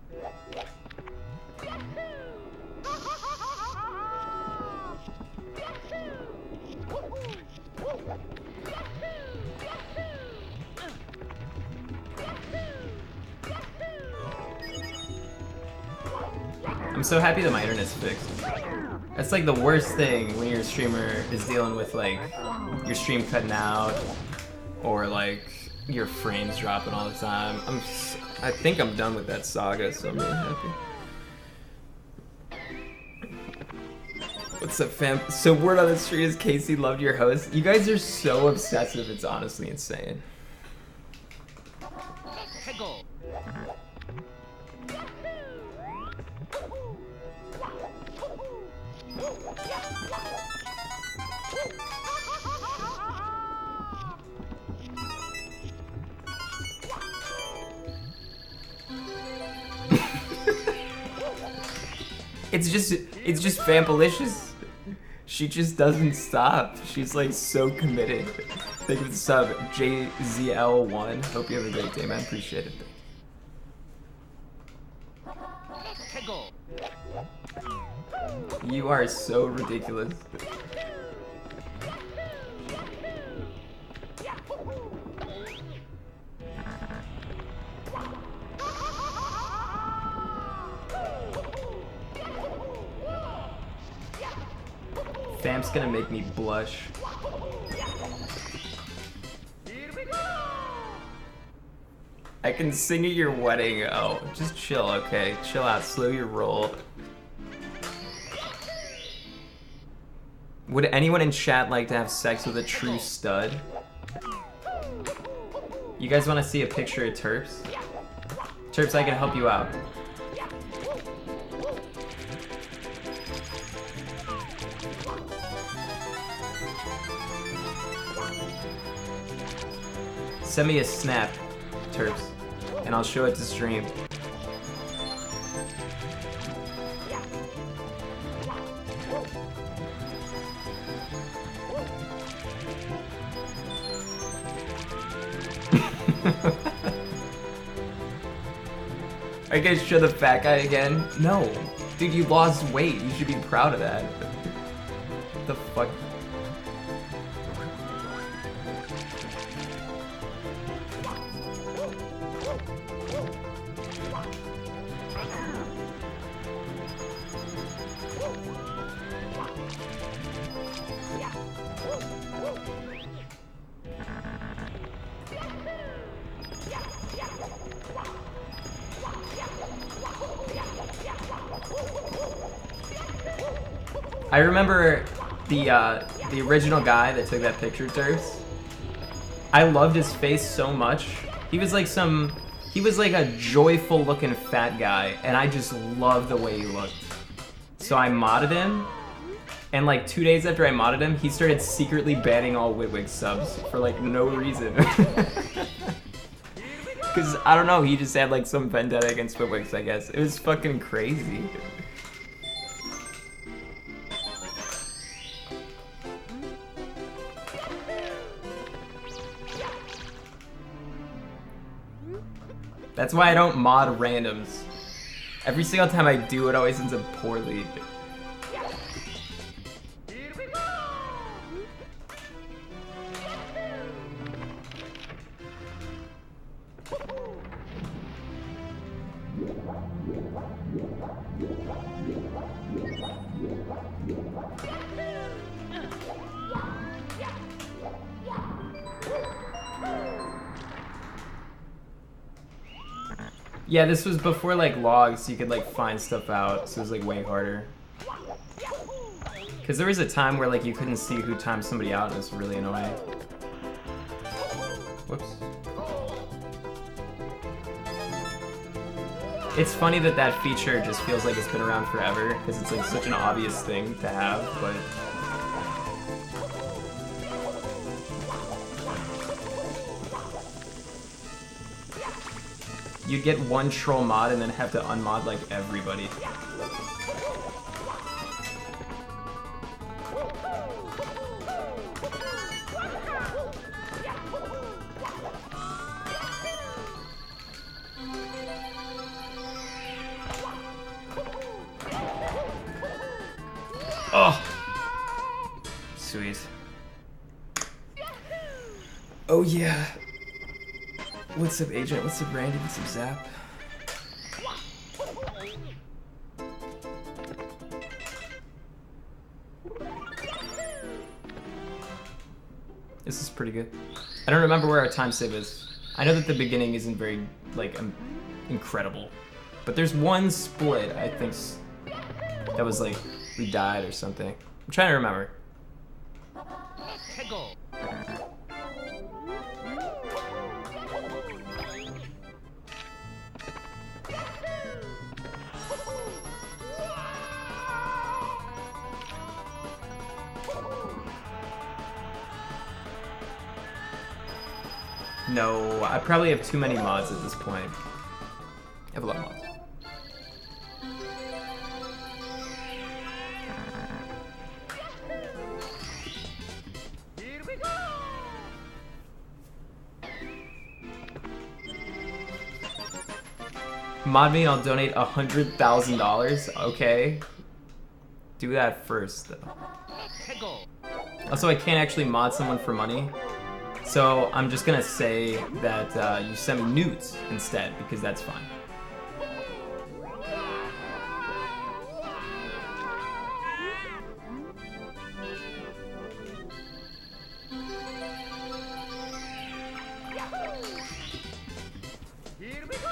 I'm so happy that my internet's fixed. That's like the worst thing when your streamer is dealing with like your stream cutting out or like your frames dropping all the time. I think I'm done with that saga, so I'm really happy. What's up, fam? So word on the street is Casey loved your host. You guys are so obsessive, it's honestly insane. 태고. It's just Vampalicious. She just doesn't stop. She's like so committed. Thank you for the sub, JZL1. Hope you have a great day, man. Appreciate it. 태고. You are so ridiculous. Fam's gonna make me blush. Here we go. I can sing at your wedding. Oh, just chill, okay? Chill out, slow your roll. Would anyone in chat like to have sex with a true stud? You guys want to see a picture of Terps? Terps, I can help you out. Send me a snap, Terps, and I'll show it to stream. Are you gonna show the fat guy again? No. Dude, you lost weight. You should be proud of that. What the fuck? I remember the original guy that took that picture, Terps. I loved his face so much. He was like a joyful looking fat guy, and I just loved the way he looked. So I modded him, and like 2 days after I modded him, he started secretly banning all Witwig subs for like no reason. Cause I don't know, he just had like some vendetta against Witwigs, I guess. It was fucking crazy. That's why I don't mod randoms. Every single time I do, it always ends up poorly. Here we go. Yeah, this was before like logs, so you could like find stuff out, so it was like way harder. Because there was a time where like you couldn't see who timed somebody out, and it was really annoying. Whoops. It's funny that that feature just feels like it's been around forever, because it's like such an obvious thing to have, but... You'd get one troll mod and then have to unmod like everybody. Oh! Sweet. Oh yeah. What's up, Agent? What's up, Randy? What's up, Zap? This is pretty good. I don't remember where our time save is. I know that the beginning isn't very, like, incredible. But there's one split, I think, that was like, we died or something. I'm trying to remember. Tego. No, I probably have too many mods at this point. I have a lot of mods. Here we go. Mod me and I'll donate $100,000. Okay. Do that first, though. Tego. Also, I can't actually mod someone for money. So I'm just gonna say that you send me nudes instead, because that's fine. Here we go.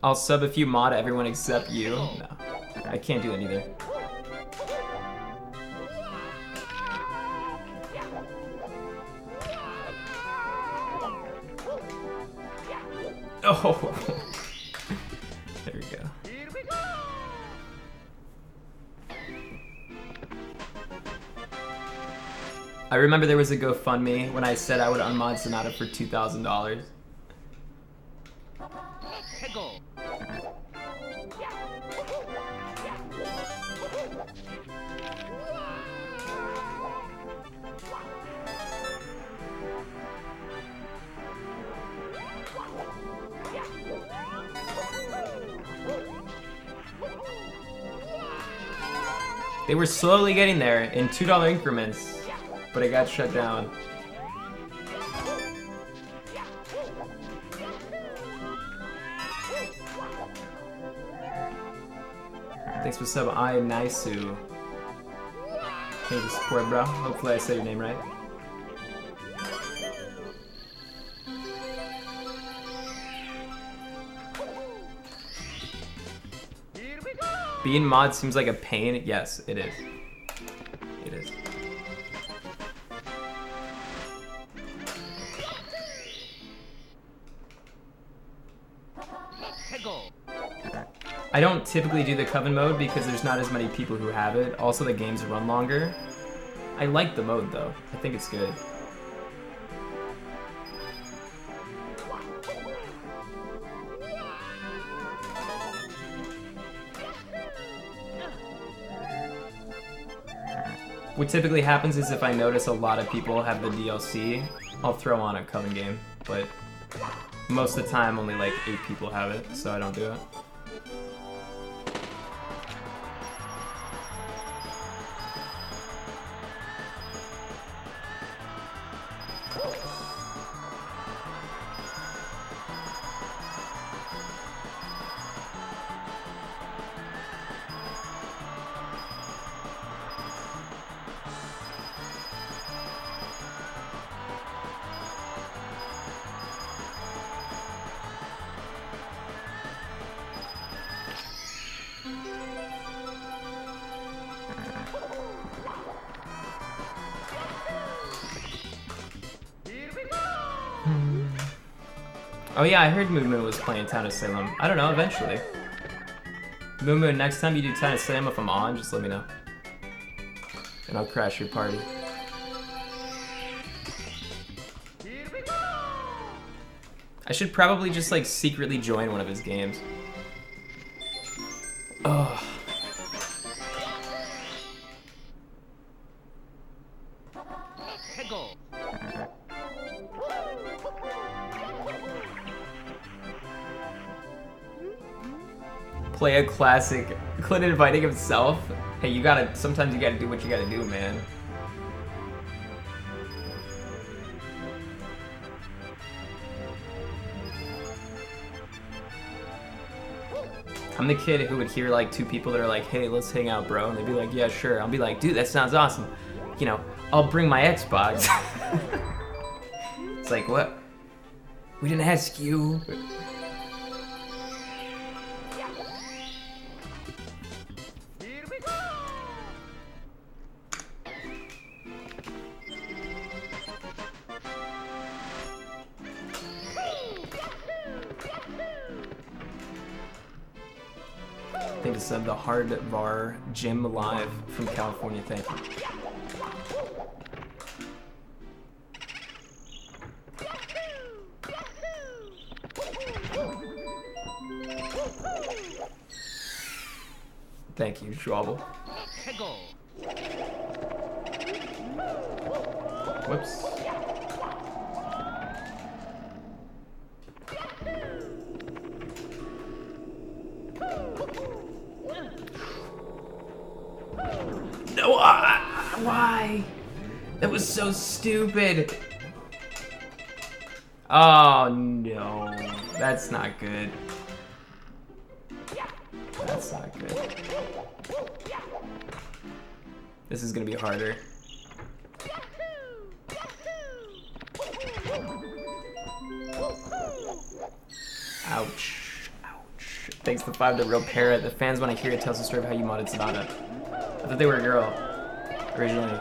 I'll sub if you mod everyone except you. No, I can't do that either. Oh, there we go. Here we go. I remember there was a GoFundMe when I said I would unmod Sonata for $2,000. Tego. They were slowly getting there in $2 increments, but it got shut down. Thanks for sub, I Naisu. Thank you for support, bro. Hopefully I said your name right. Here we go. Being mod seems like a pain. Yes, it is. It is. Tego. I don't typically do the Coven mode because there's not as many people who have it. Also, the games run longer. I like the mode though. I think it's good. What typically happens is if I notice a lot of people have the DLC, I'll throw on a Coven game. But most of the time, only like 8 people have it, so I don't do it. Oh yeah, I heard Moo Moo was playing Town of Salem. I don't know, eventually. Moo Moo, next time you do Town of Salem, if I'm on, just let me know. And I'll crash your party. I should probably just like secretly join one of his games. Ugh. Play a classic. Clint inviting himself. Hey, you gotta, sometimes you gotta do what you gotta do, man. I'm the kid who would hear like two people that are like, hey, let's hang out, bro. And they'd be like, yeah, sure. I'll be like, dude, that sounds awesome. You know, I'll bring my Xbox. It's like, what? We didn't ask you. Thank you to sub the Hard Var Gym Live from California. Thank you. Thank you, Schwabble. Whoops. No, why? That was so stupid. Oh no, that's not good. That's not good. This is gonna be harder. Ouch. Ouch. Thanks to 5 to Real Parrot. The fans want to hear it tells the story of how you modded Sonata. I thought they were a girl originally.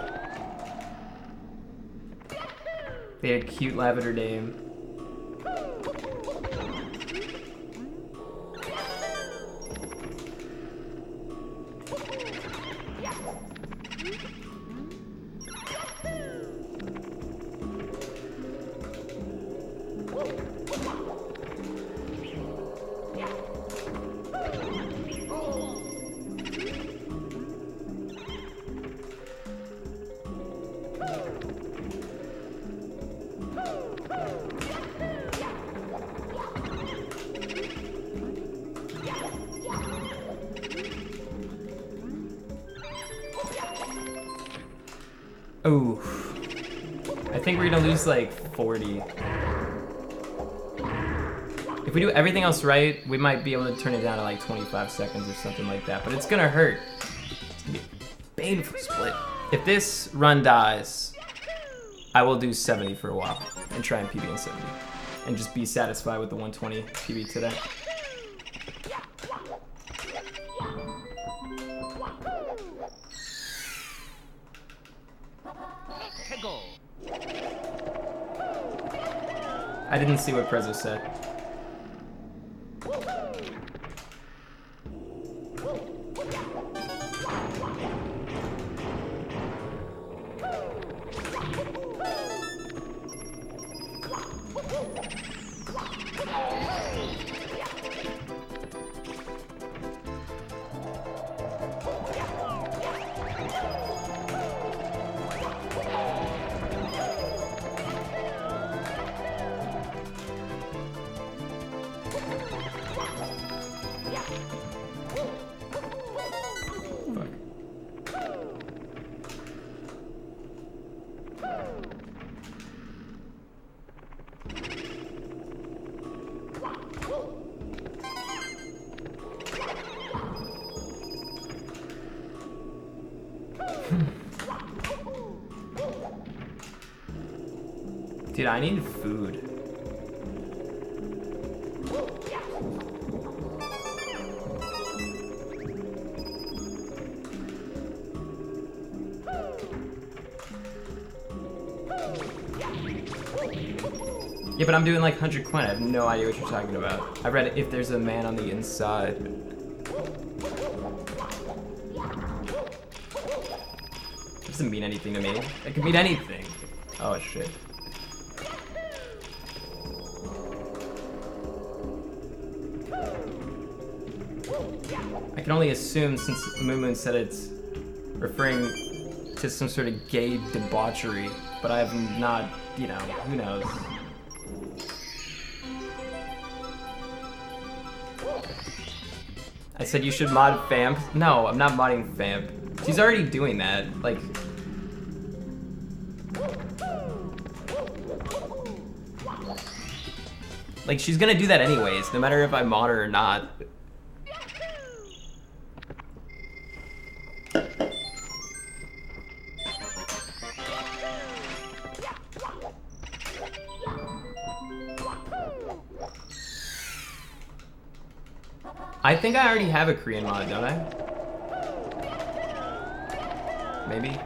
They had cute lavender dame. Ooh. I think we're gonna lose like 40. If we do everything else right, we might be able to turn it down to like 25 seconds or something like that, but it's gonna hurt. It's gonna be a painful split. If this run dies, I will do 70 for a while and try and PB in 70. And just be satisfied with the 120 PB today. I didn't see what Prezzo said. Dude, I need food. Yeah, but I'm doing like 100 Quint. I have no idea what you're talking about. I read if there's a man on the inside. It doesn't mean anything to me. It could mean anything. Oh shit. I can only assume since Moon said it's referring to some sort of gay debauchery, but I have not, you know, who knows. I said you should mod Vamp. No, I'm not modding Vamp. She's already doing that. Like she's gonna do that anyways, no matter if I mod her or not. I think I already have a Korean mod, don't I? Maybe.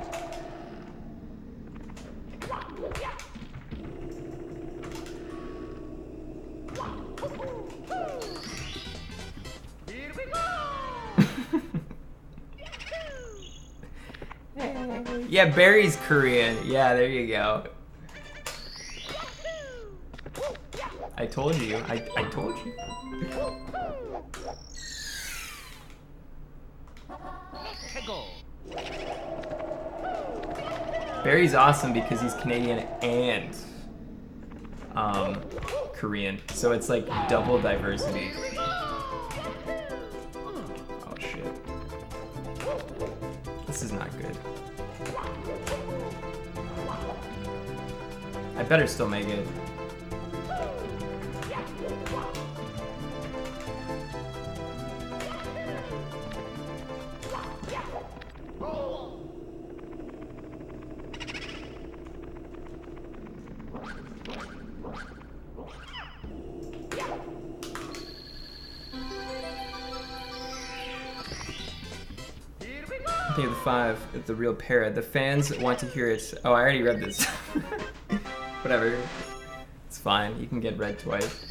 Here we go. Yeah, Barry's Korean. Yeah, there you go. I told you. I told you. Barry's awesome because he's Canadian and Korean, so it's like double diversity. Oh shit. This is not good. I better still make it. Think of the 5, it's the real para. The fans want to hear it. Oh, I already read this. Whatever. It's fine. You can get read twice.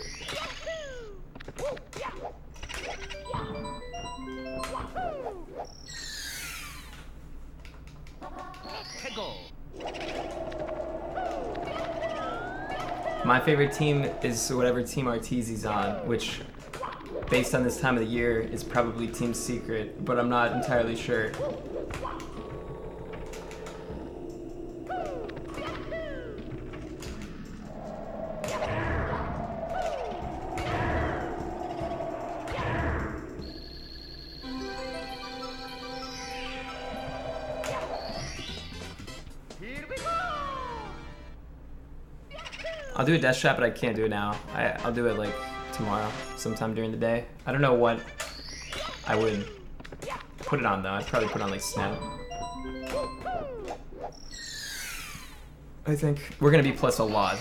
My favorite team is whatever Team Arteezy's on, which, based on this time of the year, is probably Team Secret, but I'm not entirely sure. I'll do a death shot, but I can't do it now. I'll do it like tomorrow, sometime during the day. I don't know what I would put it on though. I'd probably put it on like Snap. I think we're gonna be plus a lot.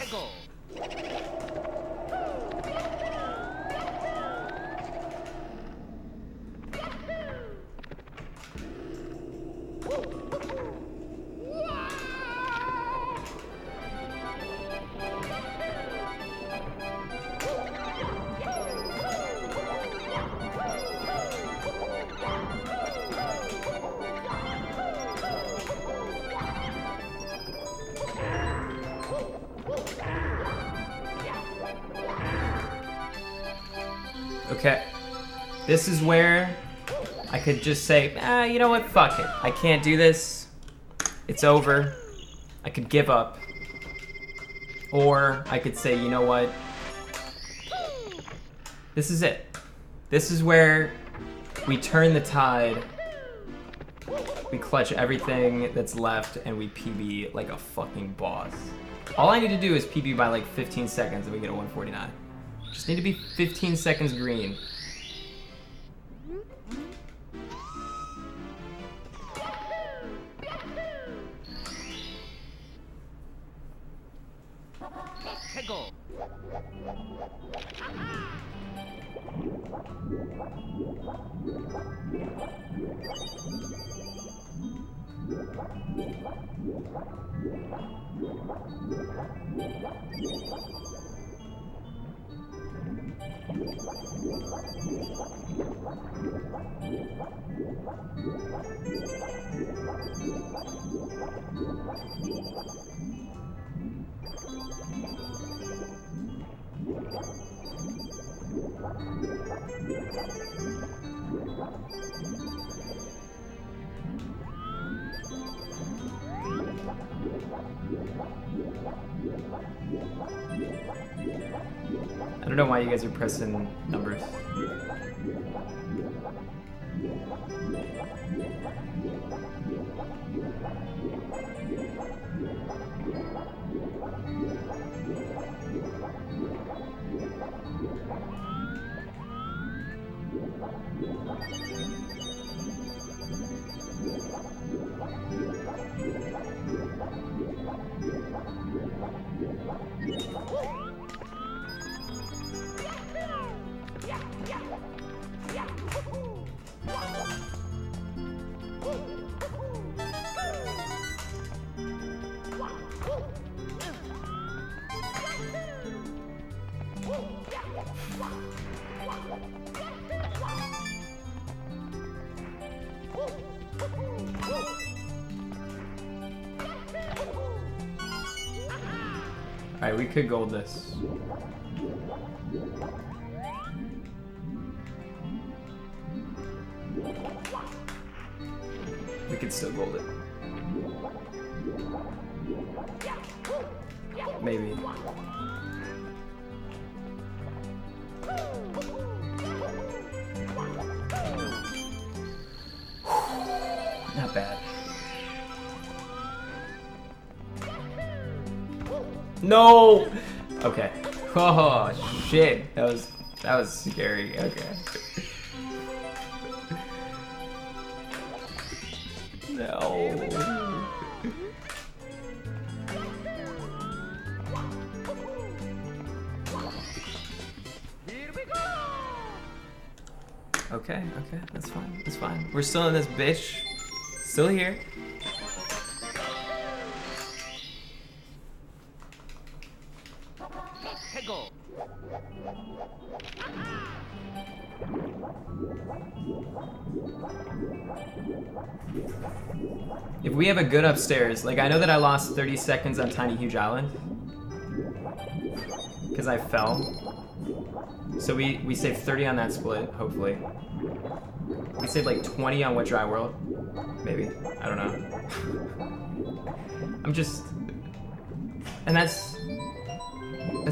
Okay, this is where I could just say, you know what, fuck it. I can't do this. It's over. I could give up. Or I could say, you know what? This is it. This is where we turn the tide. We clutch everything that's left and we PB like a fucking boss. All I need to do is PB by like 15 seconds and we get a 149. Just need to be 15 seconds green. I don't know why you guys are pressing numbers. Alright, we could gold this. We could still gold it. Maybe. Not bad. No! Okay. Oh shit. That was scary. Okay. No. Okay, that's fine. That's fine. We're still in this bitch. Still here. 해고. If we have a good upstairs, like I know that I lost 30 seconds on Tiny Huge Island because I fell. So we saved 30 on that split, hopefully. We saved like 20 on Wet Dry World. Maybe. I don't know. I'm just... And that's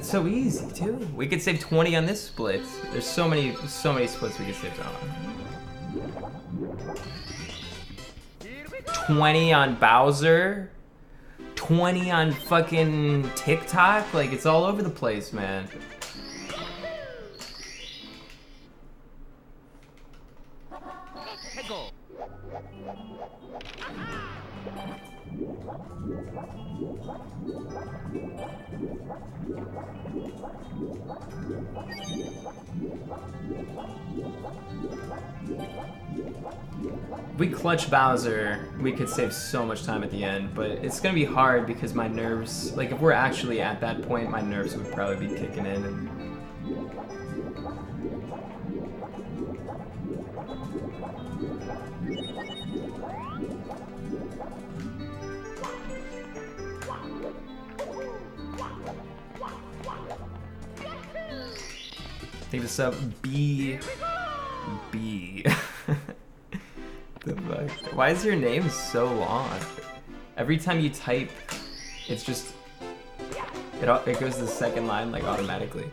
so easy too. We could save 20 on this split. There's so many splits we could save on. 20 on Bowser. 20 on fucking TikTok. Like it's all over the place, man. 해고. If we clutch Bowser, we could save so much time at the end, but it's gonna be hard because my nerves, like if we're actually at that point, my nerves would probably be kicking in and I think this up B. The fuck? Why is your name so long? Every time you type, it's just it goes to the second line like automatically.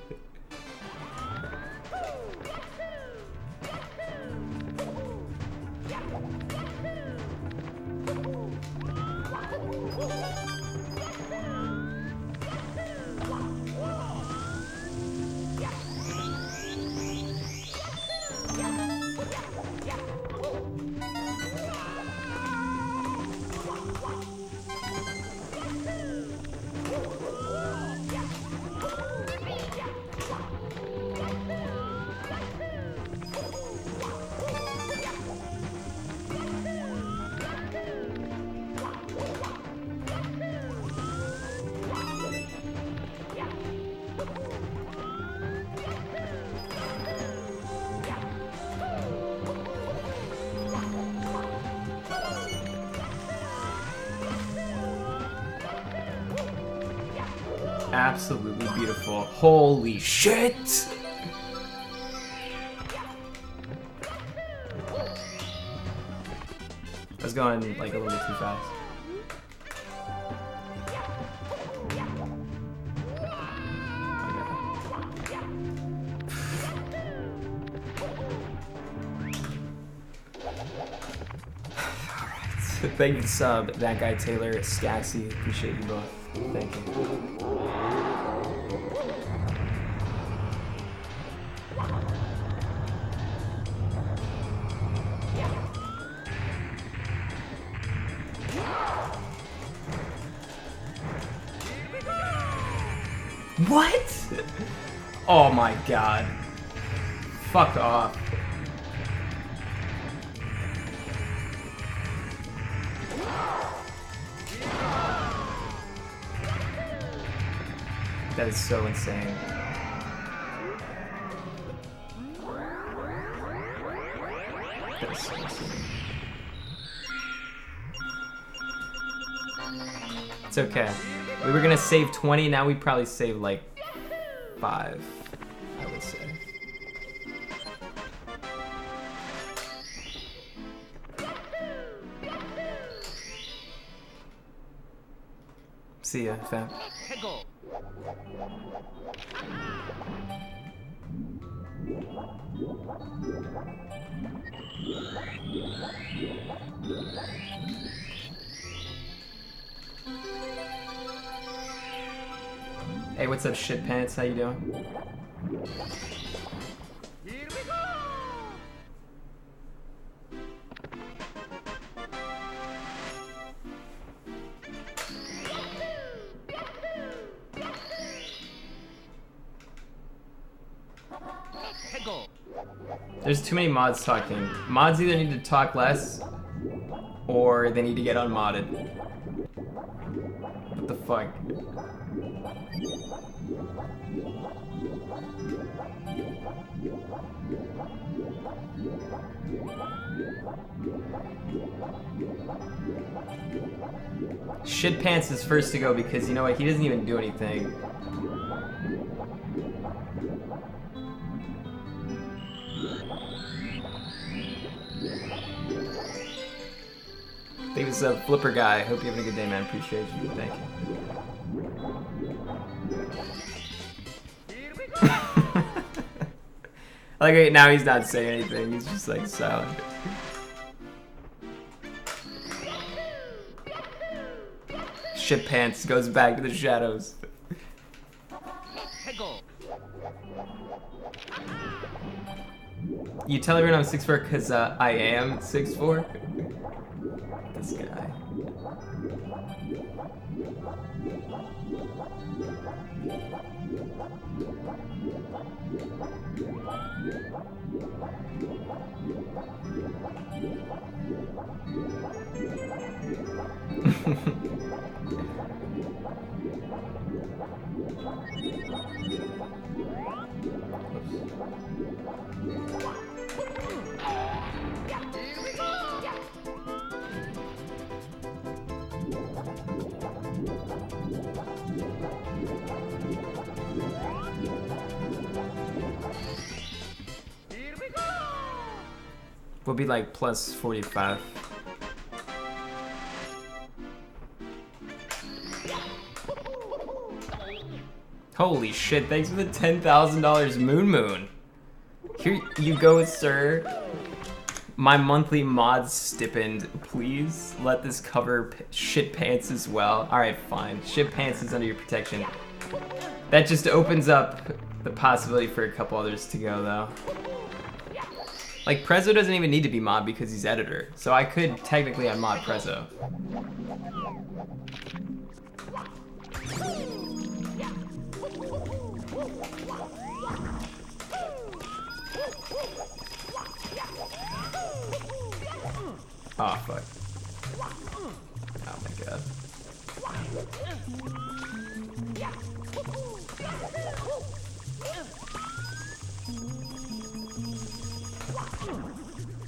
absolutely beautiful. Holy shit! I was going like a little bit too fast. Alright. Thank you, sub. That guy Taylor, Staxy. Appreciate you both. Thank you. What? Oh my god. Fuck off. That is so insane. That is so insane. It's okay. We were gonna save 20, now we probably save like 5, I would say. See ya, fam. Hey, what's up, shit pants? How you doing? Here we go! There's too many mods talking. Mods either need to talk less, or they need to get unmodded. What the fuck? Shit Pants is first to go because you know what? He doesn't even do anything. He was a flipper guy. Hope you're having a good day, man. Appreciate you. Thank you. Like now he's not saying anything. He's just like silent. Shit Pants goes back to the shadows. You tell everyone I'm 6'4" because I am 6'4". This guy. We'll be like plus 45. Holy shit, thanks for the $10,000 Moon. Here you go, sir. My monthly mod stipend, please let this cover Shit Pants as well. Alright, fine. Shit Pants is under your protection. That just opens up the possibility for a couple others to go, though. Like, Prezzo doesn't even need to be mod because he's editor, so I could technically unmod Prezzo. Oh, fuck. Oh my god.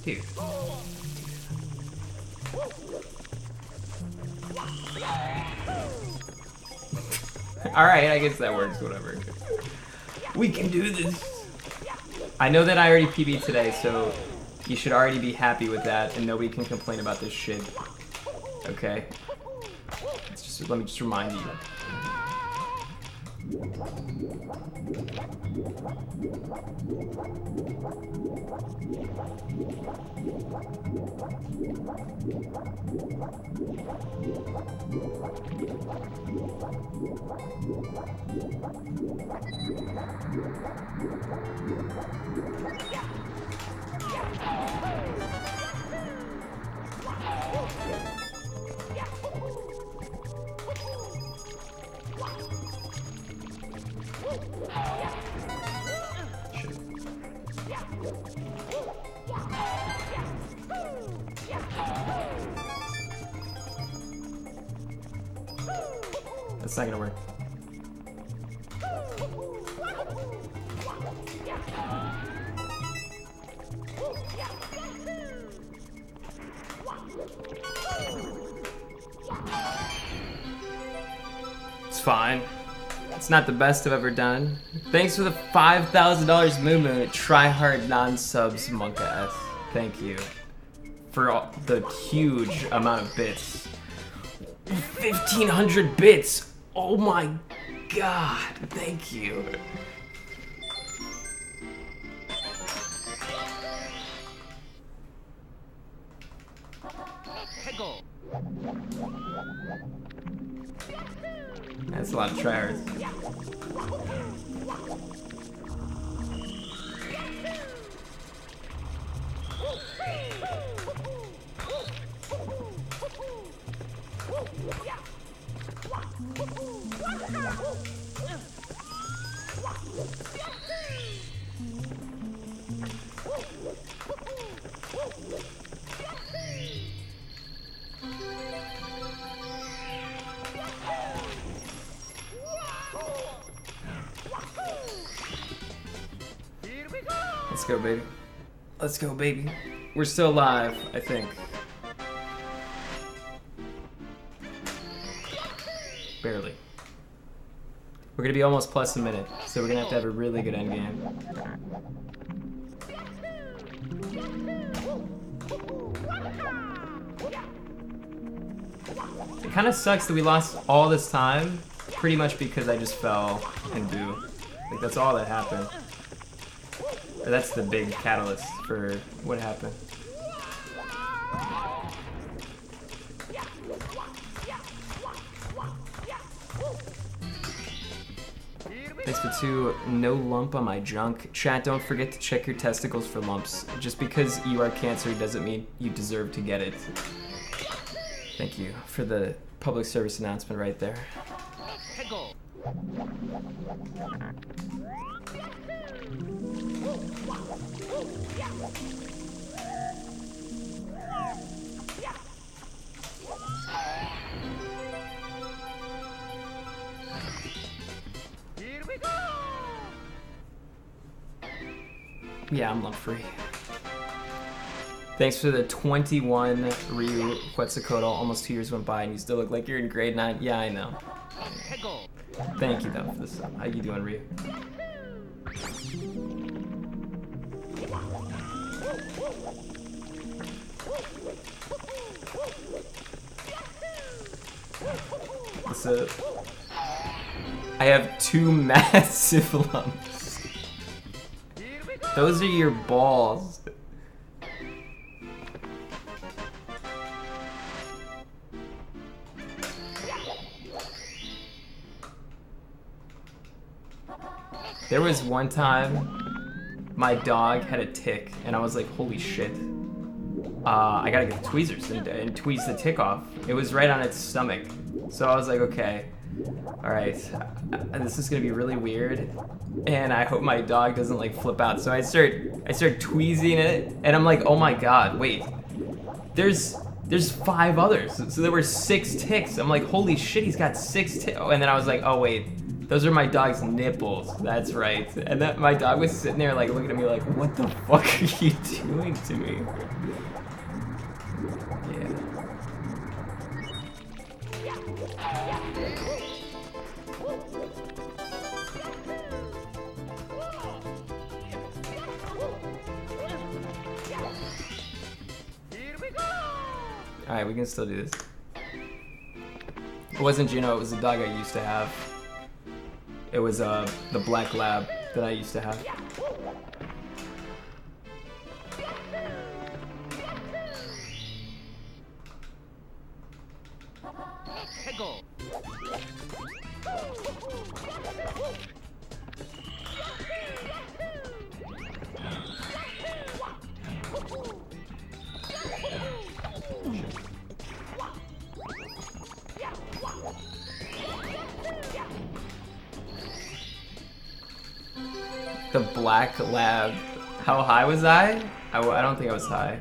Dude. Alright, I guess that works, whatever. We can do this. I know that I already PB'd today, so you should already be happy with that, and nobody can complain about this shit. Okay? Let me just remind you. That's not gonna work. It's fine. It's not the best I've ever done. Thanks for the $5,000 Moo. Try hard non-subs Monka S. Thank you for all the huge amount of bits. 1,500 bits. Oh my god. Thank you. That's a lot of tryhards. Let's go, baby. Let's go, baby. We're still alive, I think. Barely. We're gonna be almost plus a minute, so we're gonna have a really good end game. It kind of sucks that we lost all this time, pretty much because I just fell and boo. Like, that's all that happened. Or that's the big catalyst for what happened. Thanks for 2. No lump on my junk. Chat, don't forget to check your testicles for lumps. Just because you are cancer doesn't mean you deserve to get it. Thank you for the public service announcement right there. Yeah, I'm lump free. Thanks for the 21 Ryu Quetzalcoatl. Almost 2 years went by and you still look like you're in grade 9. Yeah, I know. Thank you though for this. How you doing, Ryu? What's up? I have 2 massive lumps. Those are your balls. There was one time my dog had a tick and I was like, holy shit. I gotta get the tweezers and tweeze the tick off. It was right on its stomach. So I was like, okay, all right, this is gonna be really weird. And I hope my dog doesn't like flip out. So I start tweezing it and I'm like, oh my God, wait, there's 5 others. So there were 6 ticks. I'm like, holy shit, he's got 6 ticks. And then I was like, oh wait, those are my dog's nipples. That's right. And then my dog was sitting there like looking at me like, what the fuck are you doing to me? Yeah. Alright, we can still do this. It wasn't Juno, it was a dog I used to have. It was the black lab that I used to have. 해고. The black lab. How high was I? I don't think I was high.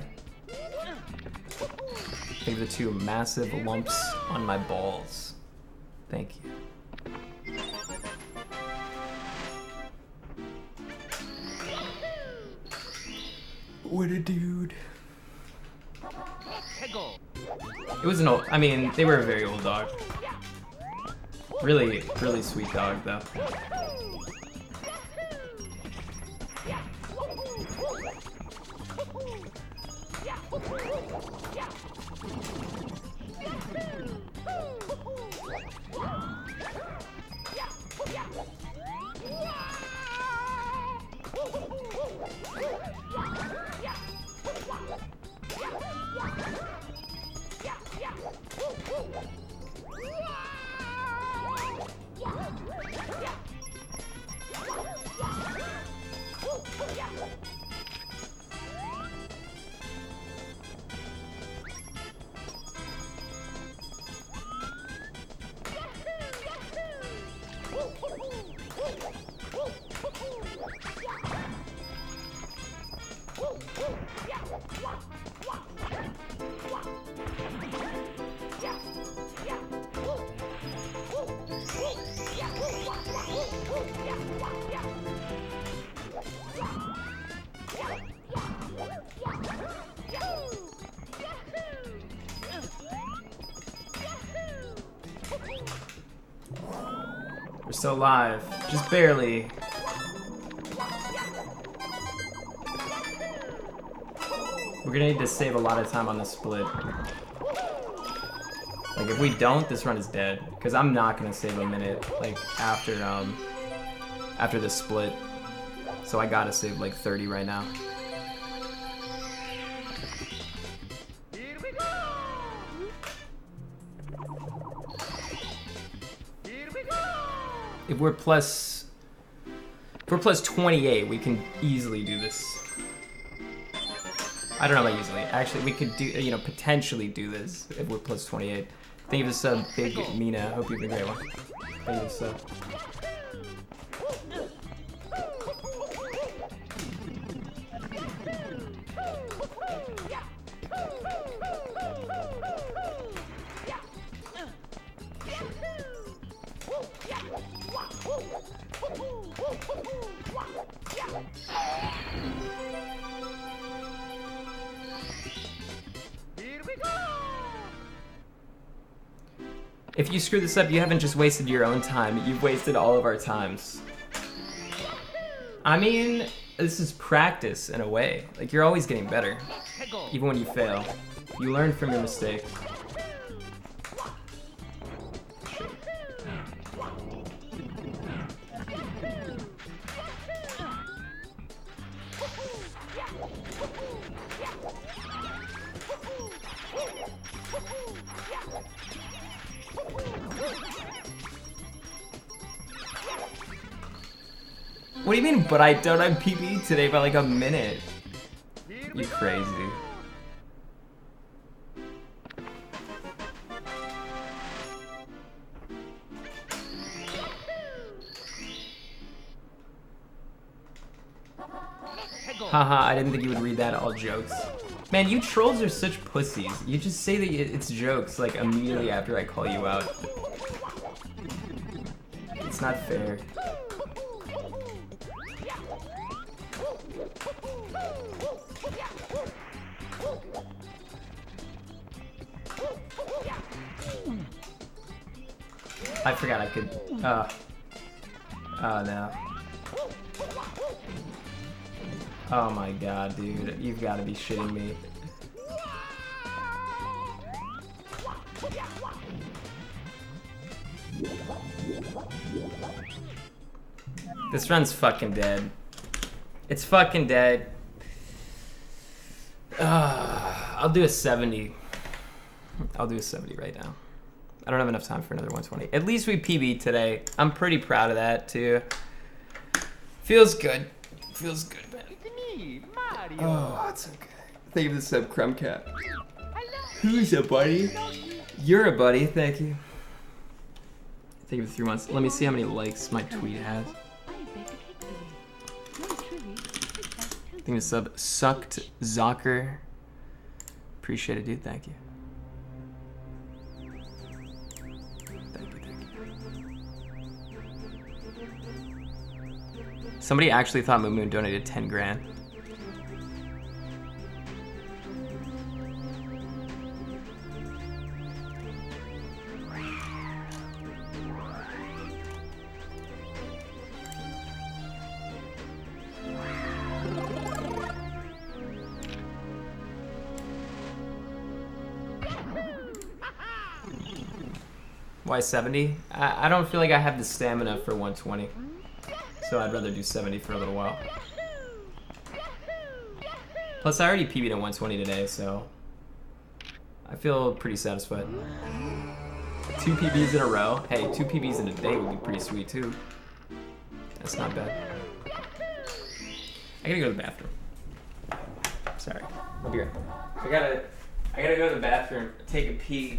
I think the two massive lumps on my balls. Thank you. What a dude. 해고. It was an old, I mean, they were a very old dog. Really, really sweet dog though. We're still alive, just barely. We're gonna need to save a lot of time on the split. Like if we don't, this run is dead. Cause I'm not gonna save a minute like after the split. So I gotta save like 30 right now. Here we go. Here we go. If we're plus 28, we can easily do this. I don't know about easily. Actually, we could do, you know, potentially do this if we're plus 28. Thank you for the sub, Big Mina. Hope you have a great one. Thank you for the sub. Here we go. If you screw this up, you haven't just wasted your own time, you've wasted all of our times. I mean, this is practice in a way. Like, you're always getting better, 해고. even when you fail. You learn from your mistakes. What do you mean, but I don't have PB today by like a minute? You crazy. Haha, I didn't think you would read that, all jokes. Man, you trolls are such pussies. You just say that it's jokes like immediately after I call you out. It's not fair. I forgot I could, oh no. Oh my god, dude, you've got to be shitting me. This run's fucking dead. It's fucking dead. I'll do a 70. I'll do a 70 right now. I don't have enough time for another 120. At least we PB'd today. I'm pretty proud of that too. Feels good. Feels good, man. It's me, Mario. Oh, it's okay. Thank you for the sub, Crumb Cat. Hello. Who's a buddy? You're a buddy. Thank you. Thank you for 3 months. Let me see how many likes my tweet has. Thank you for the sub, Sucked Zocker. Appreciate it, dude. Thank you. Somebody actually thought Moon Moon donated 10 grand. Why 70? I don't feel like I have the stamina for 120. So I'd rather do 70 for a little while. Plus I already PB'd at 120 today, so I feel pretty satisfied. 2 PBs in a row. Hey, 2 PBs in a day would be pretty sweet too. That's not bad. I gotta go to the bathroom. Sorry, I'll be right back. I gotta go to the bathroom, take a pee.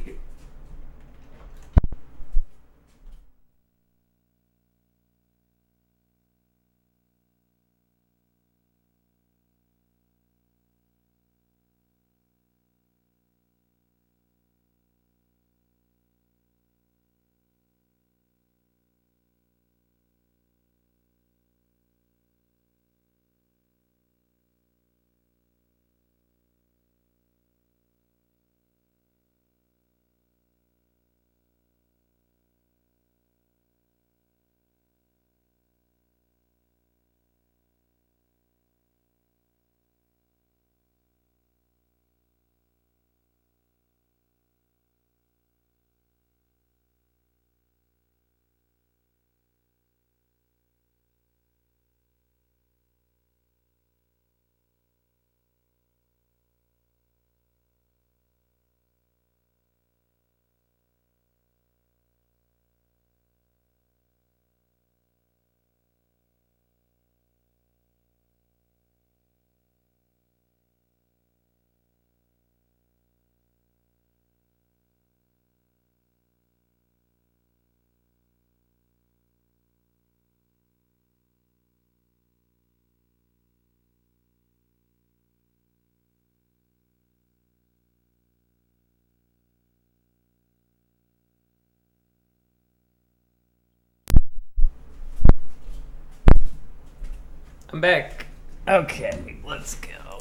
I'm back. Okay, let's go.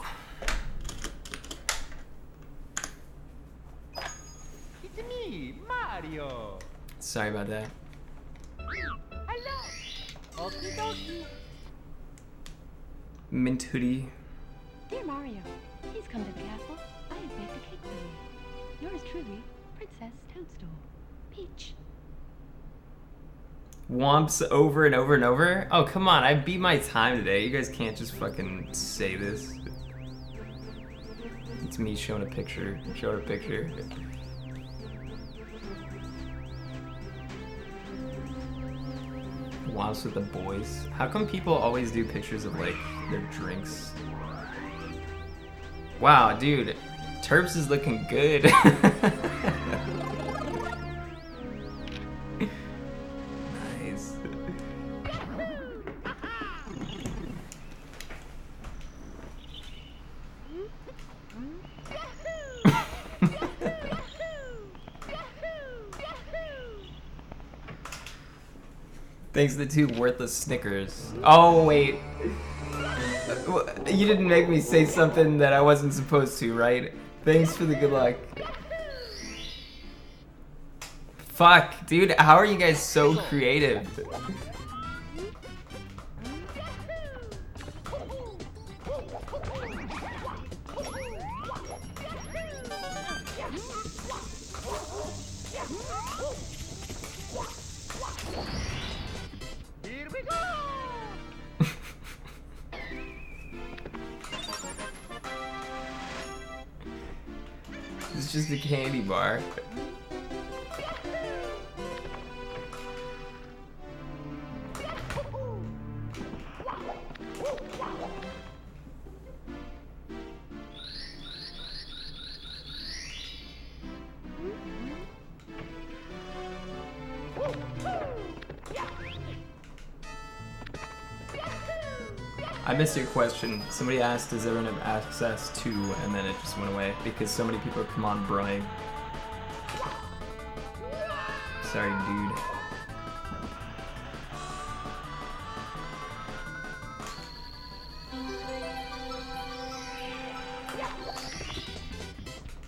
It's me, Mario. Sorry about that. Hello. Okie dokie. Mint hoodie. Dear Mario, please come to the castle. I have baked a cake for you. Yours truly, Princess Toadstool. Peach. Womps over and over and over? Oh, come on, I beat my time today. You guys can't just fucking say this. It's me showing a picture. Showing a picture. Womps with the boys. How come people always do pictures of, like, their drinks? Wow, dude. Terps is looking good. Nice. Thanks to the 2 worthless Snickers. Oh, wait. You didn't make me say something that I wasn't supposed to, right? Thanks for the good luck. Fuck, dude, how are you guys so creative? Here we go. It's just a candy bar. I missed your question. Somebody asked, does everyone have access to, and then it just went away because so many people come on Brian. Sorry, dude.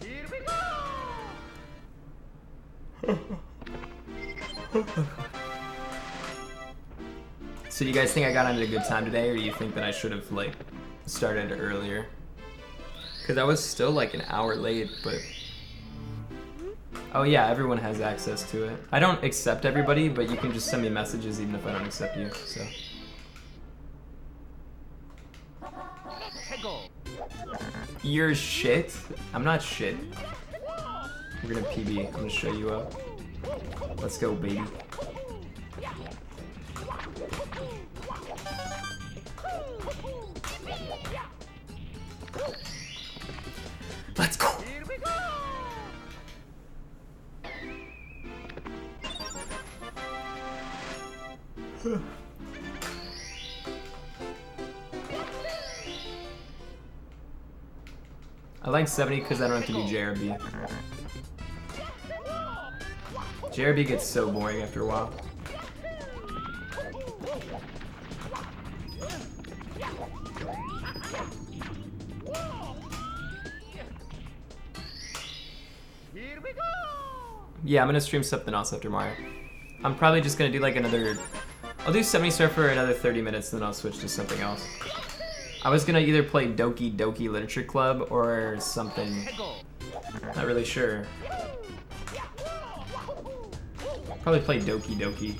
Here we go! So do you guys think I got on at a good time today, or do you think that I should have, like, started earlier? Because I was still, like, an hour late, but... Oh yeah, everyone has access to it. I don't accept everybody, but you can just send me messages even if I don't accept you, so... You're shit? I'm not shit. We're gonna PB. I'm gonna show you up. Let's go, baby. Let's go! Here we go! I like 70 because I don't have to do JRB. JRB gets so boring after a while. Here we go! Yeah, I'm gonna stream something else after Mario. I'm probably just gonna do like another... I'll do 70 Star for another 30 minutes, then I'll switch to something else. I was gonna either play Doki Doki Literature Club or something. Not really sure. Probably play Doki Doki.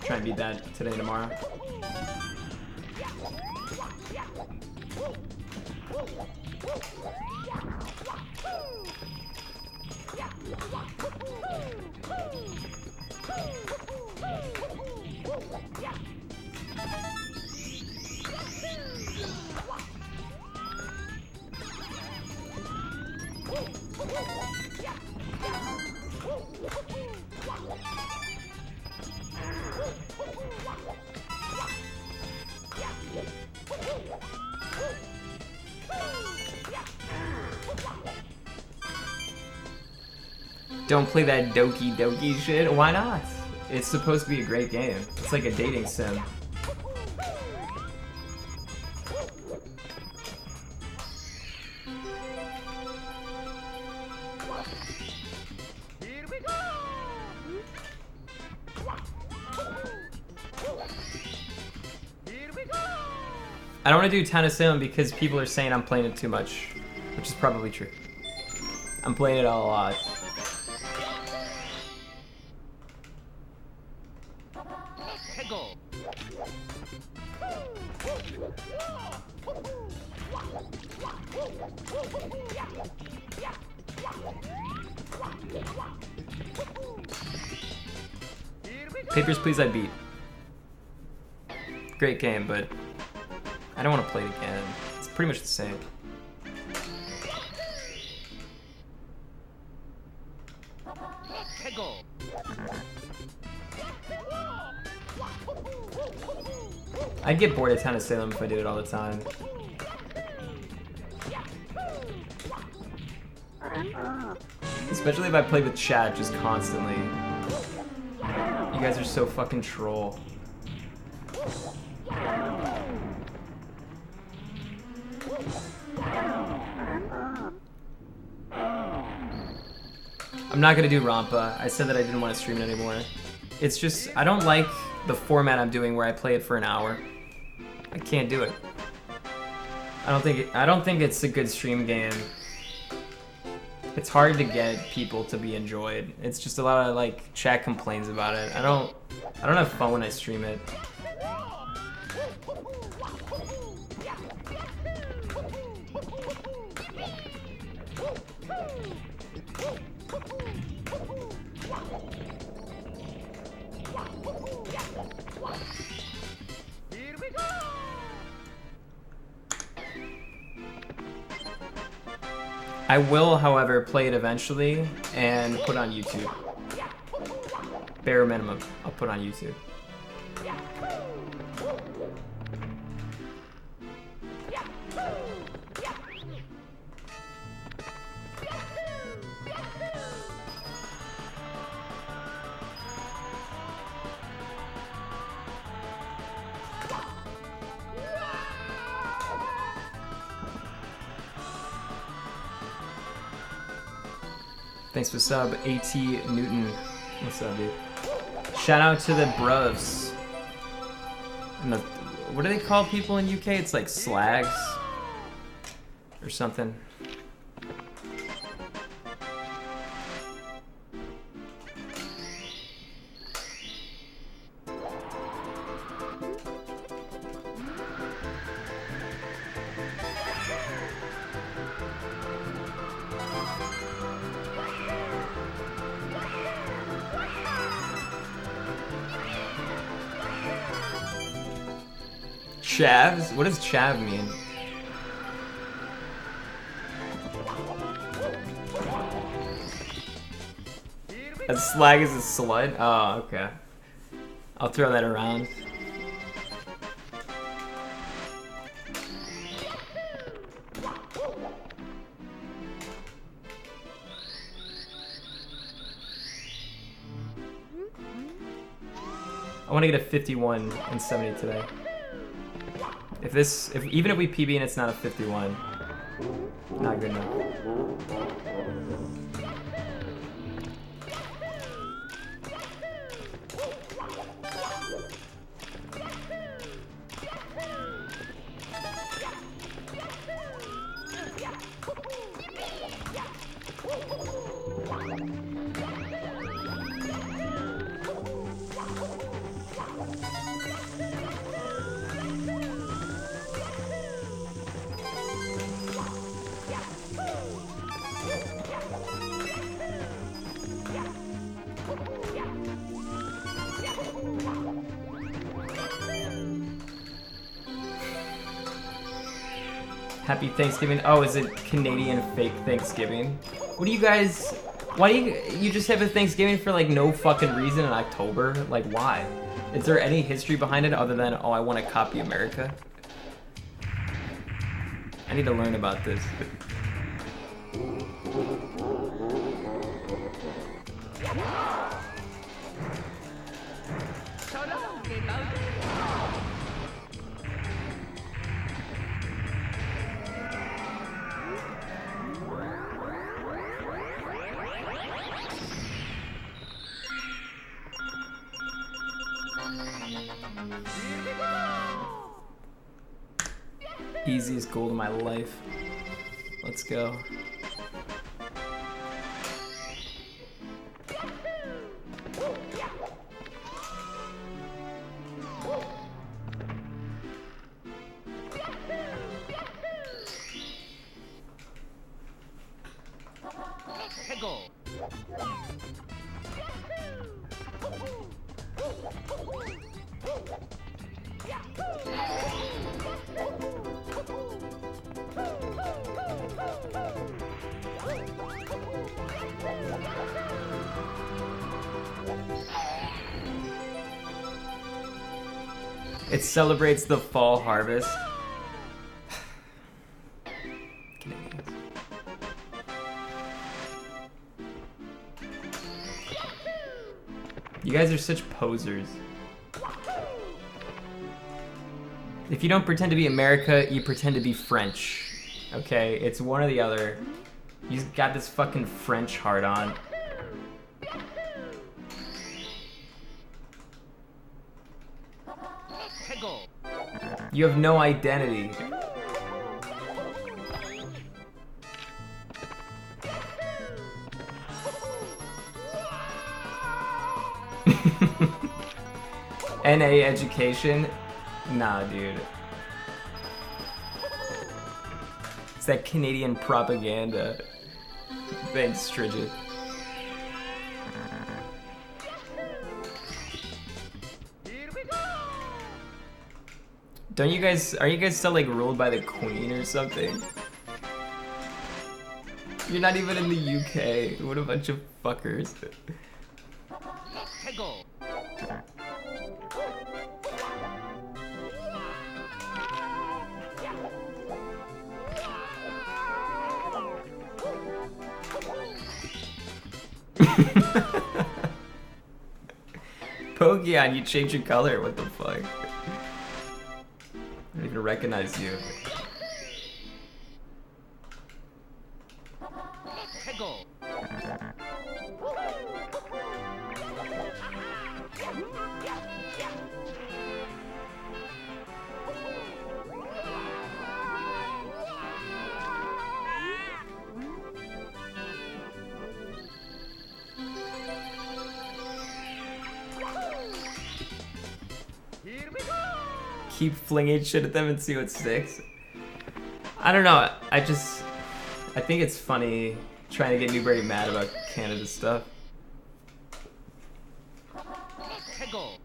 Try and beat that today and tomorrow. Don't play that Doki Doki shit. Why not? It's supposed to be a great game. It's like a dating sim. Here we go! Here we go! I don't want to do Town of Salem because people are saying I'm playing it too much, which is probably true. I'm playing it a lot. Go! Papers, Please I beat. Great game, but I don't want to play it again. It's pretty much the same. Go! I'd get bored of Town of Salem if I did it all the time. Especially if I played with chat just constantly. You guys are so fucking troll. I'm not gonna do Rampa. I said that I didn't want to stream it anymore. It's just, I don't like the format I'm doing where I play it for an hour. I can't do it. I don't think it's a good stream game. It's hard to get people to be enjoyed. It's just a lot of like chat complains about it. I don't have fun when I stream it. I will, however, play it eventually and put on YouTube. Bare minimum, I'll put on YouTube. Thanks for sub, AT Newton. What's up, dude? Shout out to the bruvs. And the, what do they call people in UK? It's like slags or something. Chavs? What does chav mean? A slag is a slut? Oh, okay. I'll throw that around. I want to get a 51 and 70 today. Even if we PB and it's not a 51, not good enough. Happy Thanksgiving. Oh, is it Canadian fake Thanksgiving? What do you guys... Why do you just have a Thanksgiving for like no fucking reason in October? Like why? Is there any history behind it other than, oh, I want to copy America? I need to learn about this. Easiest goal of my life. Let's go. It celebrates the fall harvest. You guys are such posers. If you don't pretend to be America, you pretend to be French. Okay? It's one or the other. You got this fucking French heart on. You have no identity. NA education? Nah, dude. It's that Canadian propaganda. Thanks, Strigid. Don't you guys, are you guys still like ruled by the Queen or something? You're not even in the UK. What a bunch of fuckers. Tego. Pokemon, you change your color. What the fuck? I don't even recognize you. Tego. Here we go. Keep flinging shit at them and see what sticks. I don't know. I think it's funny trying to get Newberry mad about Canada stuff. Tego.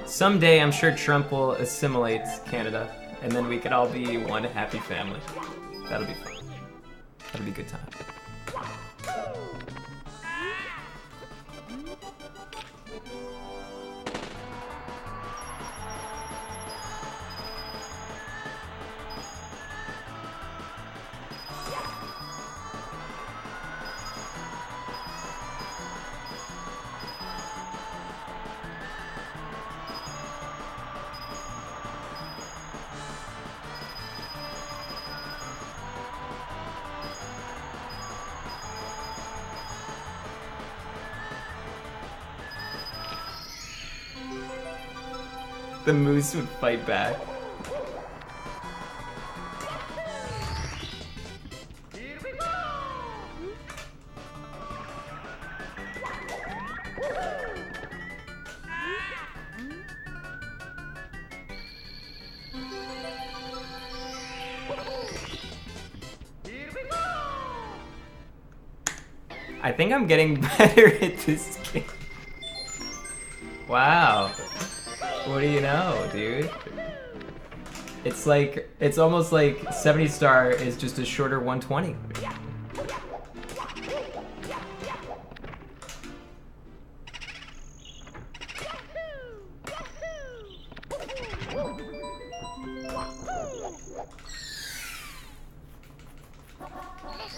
Someday, I'm sure Trump will assimilate Canada, and then we could all be one happy family. That'll be fun. That'll be a good time. The moose would fight back. Here we go. Here we go. I think I'm getting better at this game. Wow. What do you know, dude? It's almost like 70 star is just a shorter 120.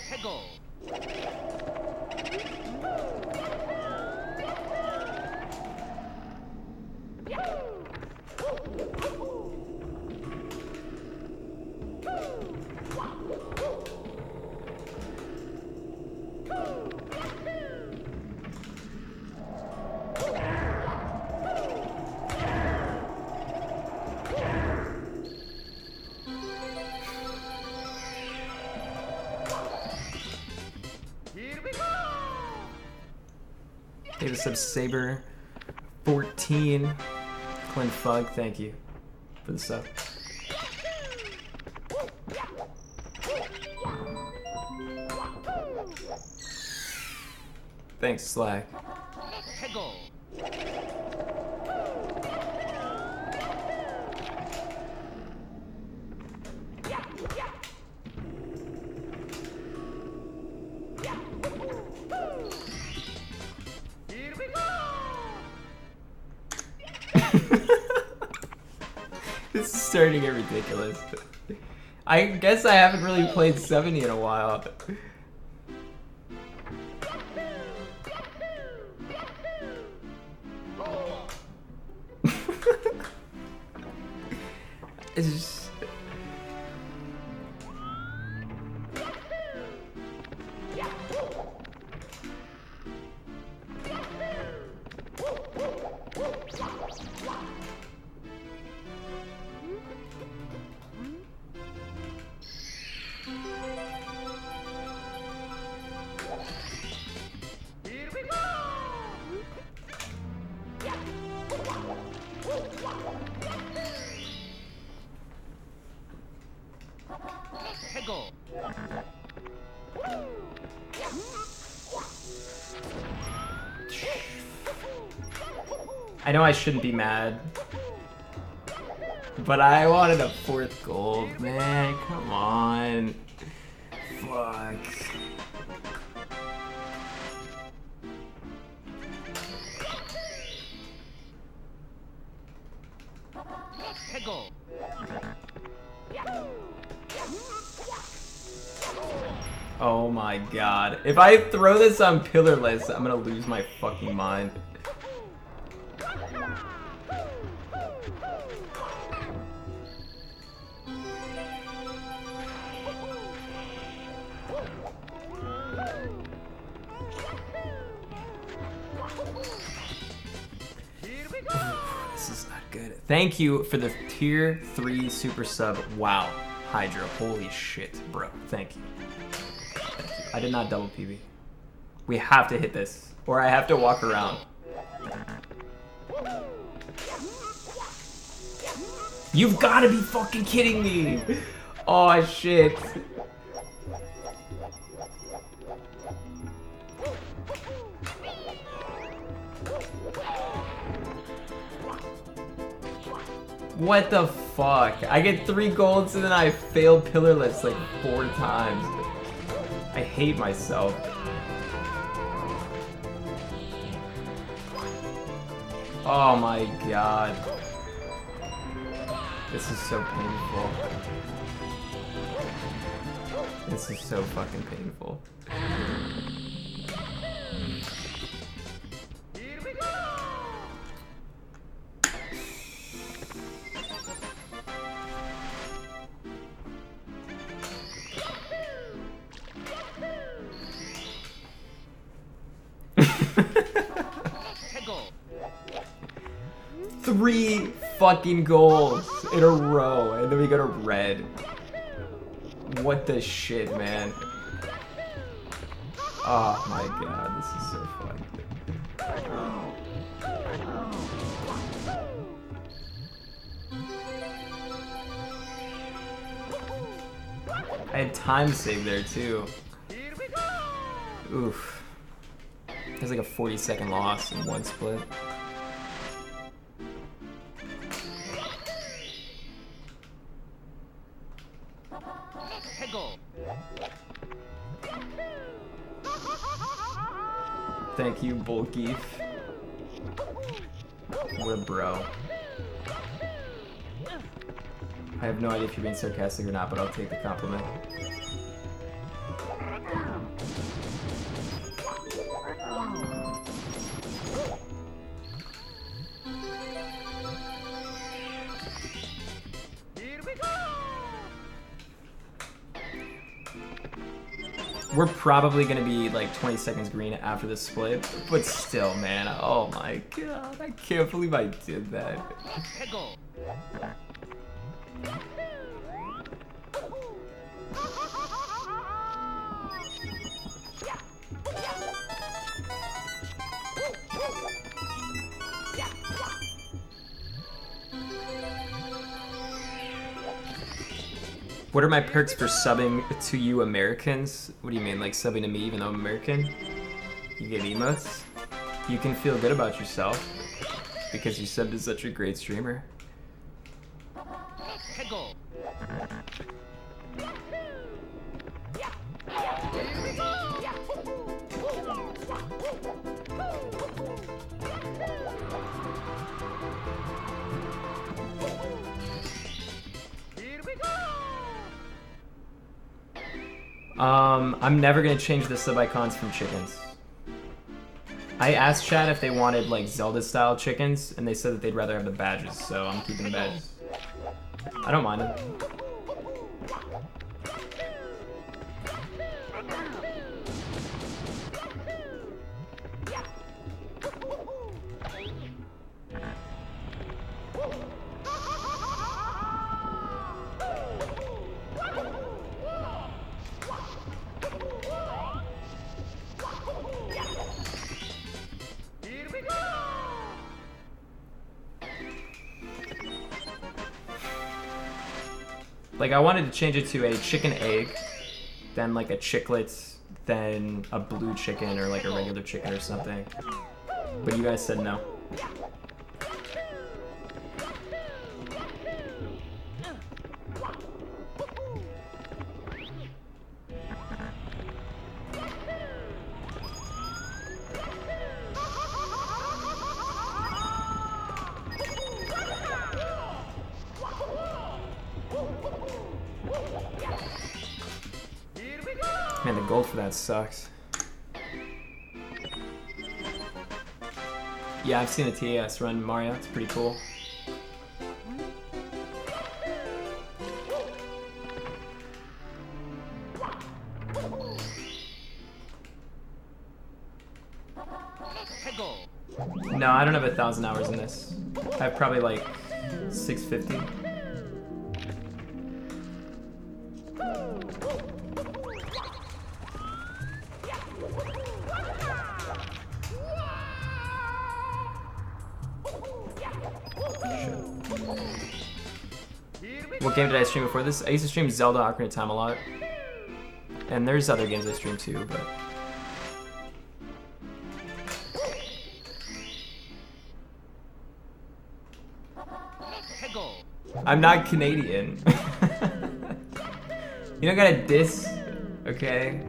Tego. Here we go. Hey, the sub Saber 14. Clint Fug, thank you for the sub. Thanks, Slack. Tego. Here we go. This is starting to get ridiculous. I guess I haven't really played 70 in a while. It's just... Here we go. 해고. I know I shouldn't be mad, but I wanted a 4th gold, man. Come on. Fuck. 해고. Oh my god. If I throw this on pillarless, I'm gonna lose my fucking mind. This is not good. Thank you for the tier 3 super sub. Wow. Hydra. Holy shit, bro. Thank you. Thank you. I did not double PB. We have to hit this, or I have to walk around. You've got to be fucking kidding me. Oh, shit. What the fuck? I get 3 golds and then I fail pillarless like 4 times. I hate myself. Oh my god. This is so painful. This is so fucking painful. Here we go. 해고. 3 fucking goals in a row, and then we go to red. What the shit, man? Oh my god, this is so fun. I had time save there too. Here we go. Oof. There's like a 40-second loss in 1 split. 해고. Thank you, Bulky. What a bro. I have no idea if you're being sarcastic or not, but I'll take the compliment. Here we go. We're probably gonna be like 20 seconds green after the split, but still, man, oh my god, I can't believe I did that. 해고. What are my perks for subbing to you Americans? What do you mean, like subbing to me even though I'm American? You get emotes? You can feel good about yourself because you subbed to such a great streamer. 해고. Here we go. I'm never gonna change the sub icons from chickens. I asked chat if they wanted like Zelda style chickens, and they said that they'd rather have the badges, so I'm keeping the badges. I don't mind it. Here we go. Like, I wanted to change it to a chicken egg, then like a chiclet, then a blue chicken or like a regular chicken or something. But you guys said no. Man, the gold for that sucks. Yeah, I've seen a TAS run Mario. It's pretty cool. No, I don't have 1,000 hours in this. I have probably like 650. What game did I stream before this? I used to stream Zelda Ocarina of Time a lot. And there's other games I stream too, but... I'm not Canadian. You don't gotta diss, okay?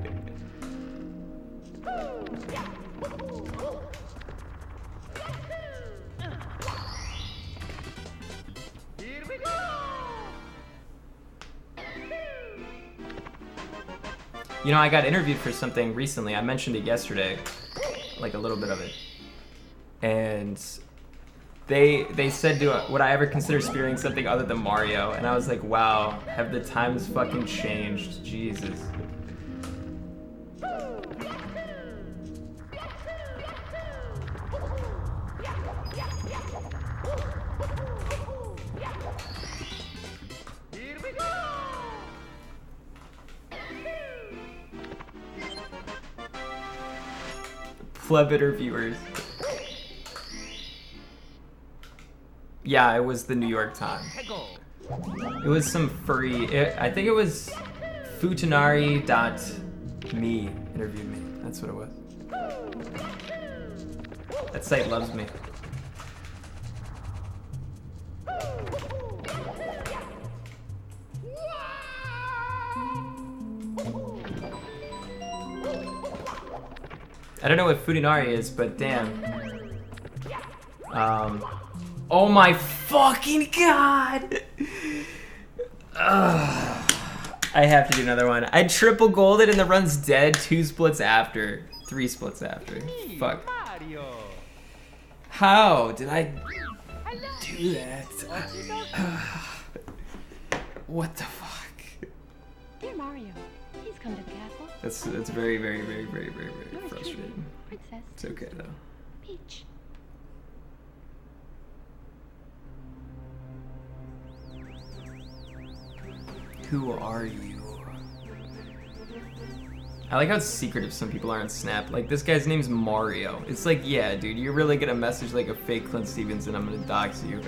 You know, I got interviewed for something recently. I mentioned it yesterday, like a little bit of it. And they said, would I ever consider spearing something other than Mario? And I was like, wow, have the times fucking changed? Jesus. Pleb interviewers. Yeah, it was the New York Times. It was some furry. I think it was Futanari.me interviewed me. That's what it was. That site loves me. I don't know what Futanari is, but damn. Oh my fucking god! Ugh. I have to do another one. I triple golded and the run's dead 2 splits after. 3 splits after. Fuck. How did I do that? What the fuck? Dear Mario, please come to the castle. That's very, very, very, very, very, very frustrating. Princess. It's okay though. Peach. Who are you? I like how secretive some people are on Snap. Like, this guy's name's Mario. It's like, yeah, dude, you're really gonna message like a fake ClintStevens and I'm gonna dox you.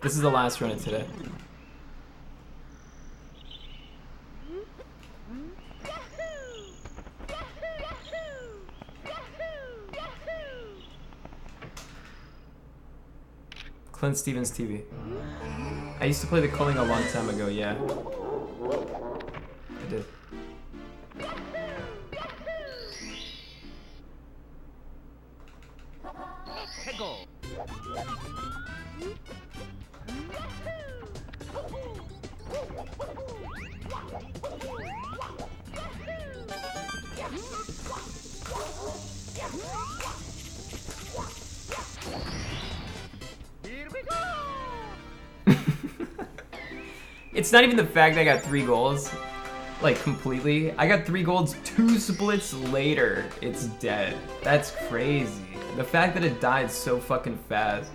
This is the last run of today. ClintStevens TV. I used to play the calling a long time ago, yeah. I did. It's not even the fact that I got 3 goals, like completely. I got 3 golds 2 splits later. It's dead. That's crazy. The fact that it died so fucking fast.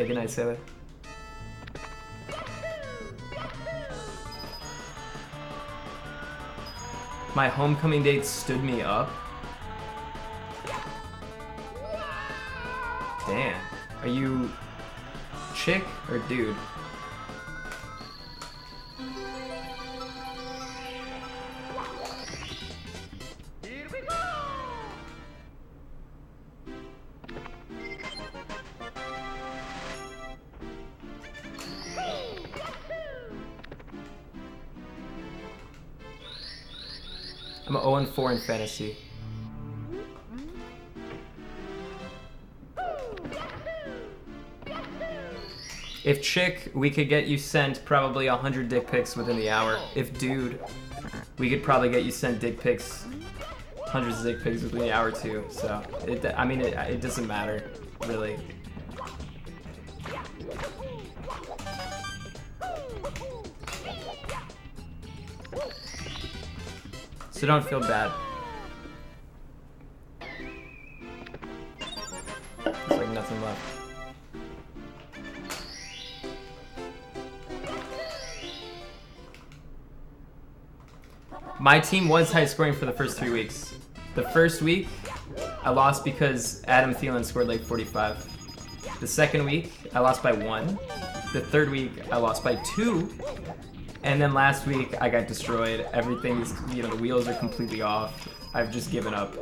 good night, Sailor. My homecoming date stood me up. Damn. Are you chick or dude? Here we go! I'm 0-4 in fantasy. If chick, we could get you sent probably 100 dick pics within the hour. If dude, we could probably get you sent dick pics, hundreds of dick pics within the hour too. So, I mean, it doesn't matter, really. So don't feel bad. There's like nothing left. My team was high scoring for the first 3 weeks. The first week, I lost because Adam Thielen scored like 45. The second week, I lost by 1. The third week, I lost by 2. And then last week, I got destroyed. Everything's, you know, the wheels are completely off. I've just given up.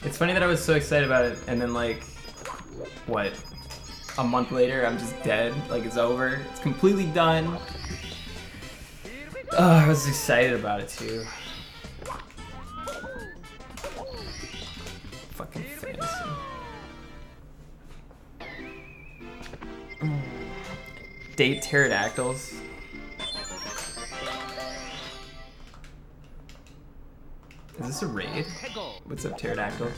It's funny that I was so excited about it, and then like, what, a month later, I'm just dead. Like, it's over. It's completely done. Oh, I was excited about it too. Fucking fantasy. Date pterodactyls. Is this a raid? What's up, pterodactyl?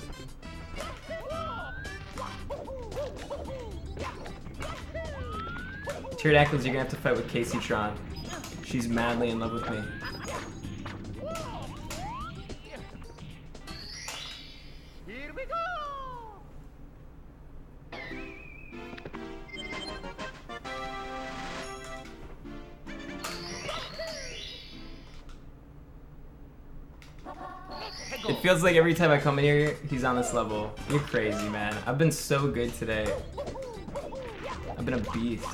Pterodactyls, you're gonna have to fight with Casey Tron. She's madly in love with me. Here we go! It feels like every time I come in here, he's on this level. You're crazy, man. I've been so good today. I've been a beast.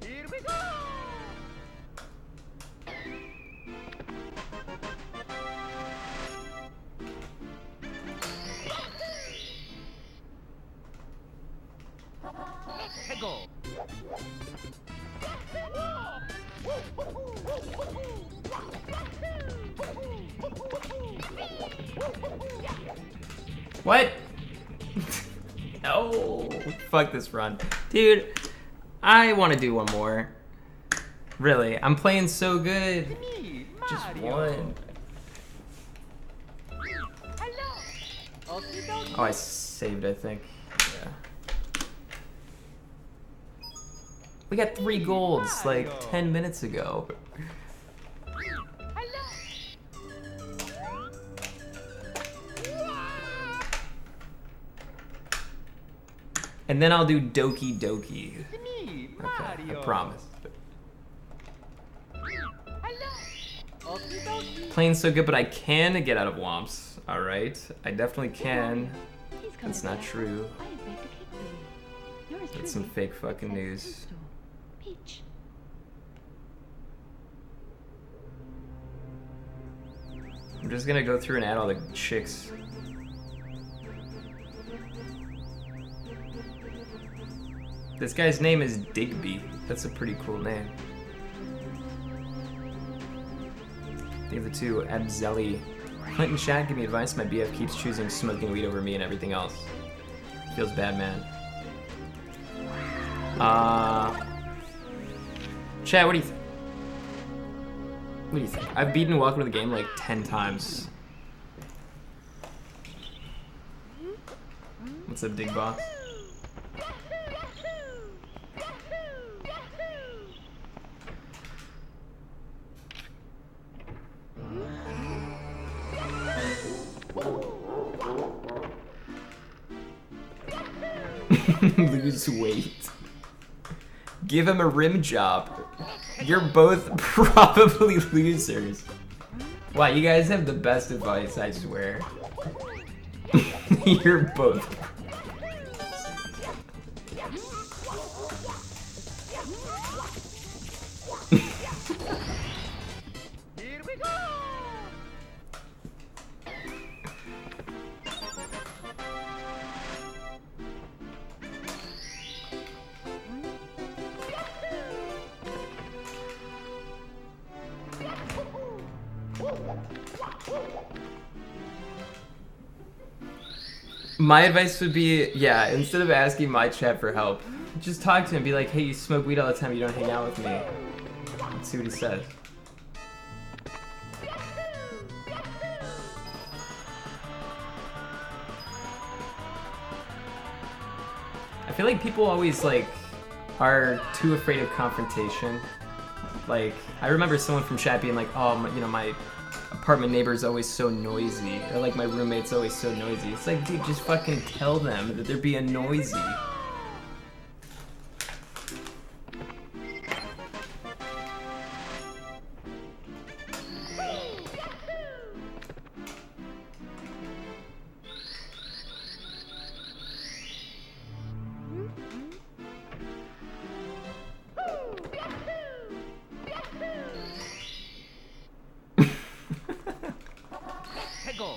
Here we go! Let's go! What? No. Fuck this run. Dude, I want to do one more. Really, I'm playing so good. Me, Just Mario. one. Hello. Okie dokie. Oh, I saved, I think. Yeah. We got 3 golds like 10 minutes ago. And then I'll do Doki Doki. Me, Okay, Mario. I promise. Hello. Okie dokie. Playing so good, but I can get out of Womps. Alright, I definitely can. Please come That's to not the true. I have baked a cake for you. Yours That's some truly, fake fucking Princess news. Toadstool. Peach. I'm just gonna go through and add all the chicks. This guy's name is Digby. That's a pretty cool name. think the two Abzelli. Clint and Shad, give me advice. My BF keeps choosing smoking weed over me and everything else. Feels bad, man. Chad, what do you think? What do you think? I've beaten Welcome to the Game like 10 times. What's up, Dig Boss? Lose weight. Give him a rim job. You're both probably losers. Wow, you guys have the best advice, I swear. You're both. Here we go. My advice would be, yeah, instead of asking my chat for help, just talk to him. Be like, hey, you smoke weed all the time, you don't hang out with me. Let's see what he says. I feel like people always, like, are too afraid of confrontation. Like, I remember someone from chat being like, oh, my apartment neighbor is always so noisy, or like my roommate's always so noisy. It's like, dude, just fucking tell them that they're being noisy.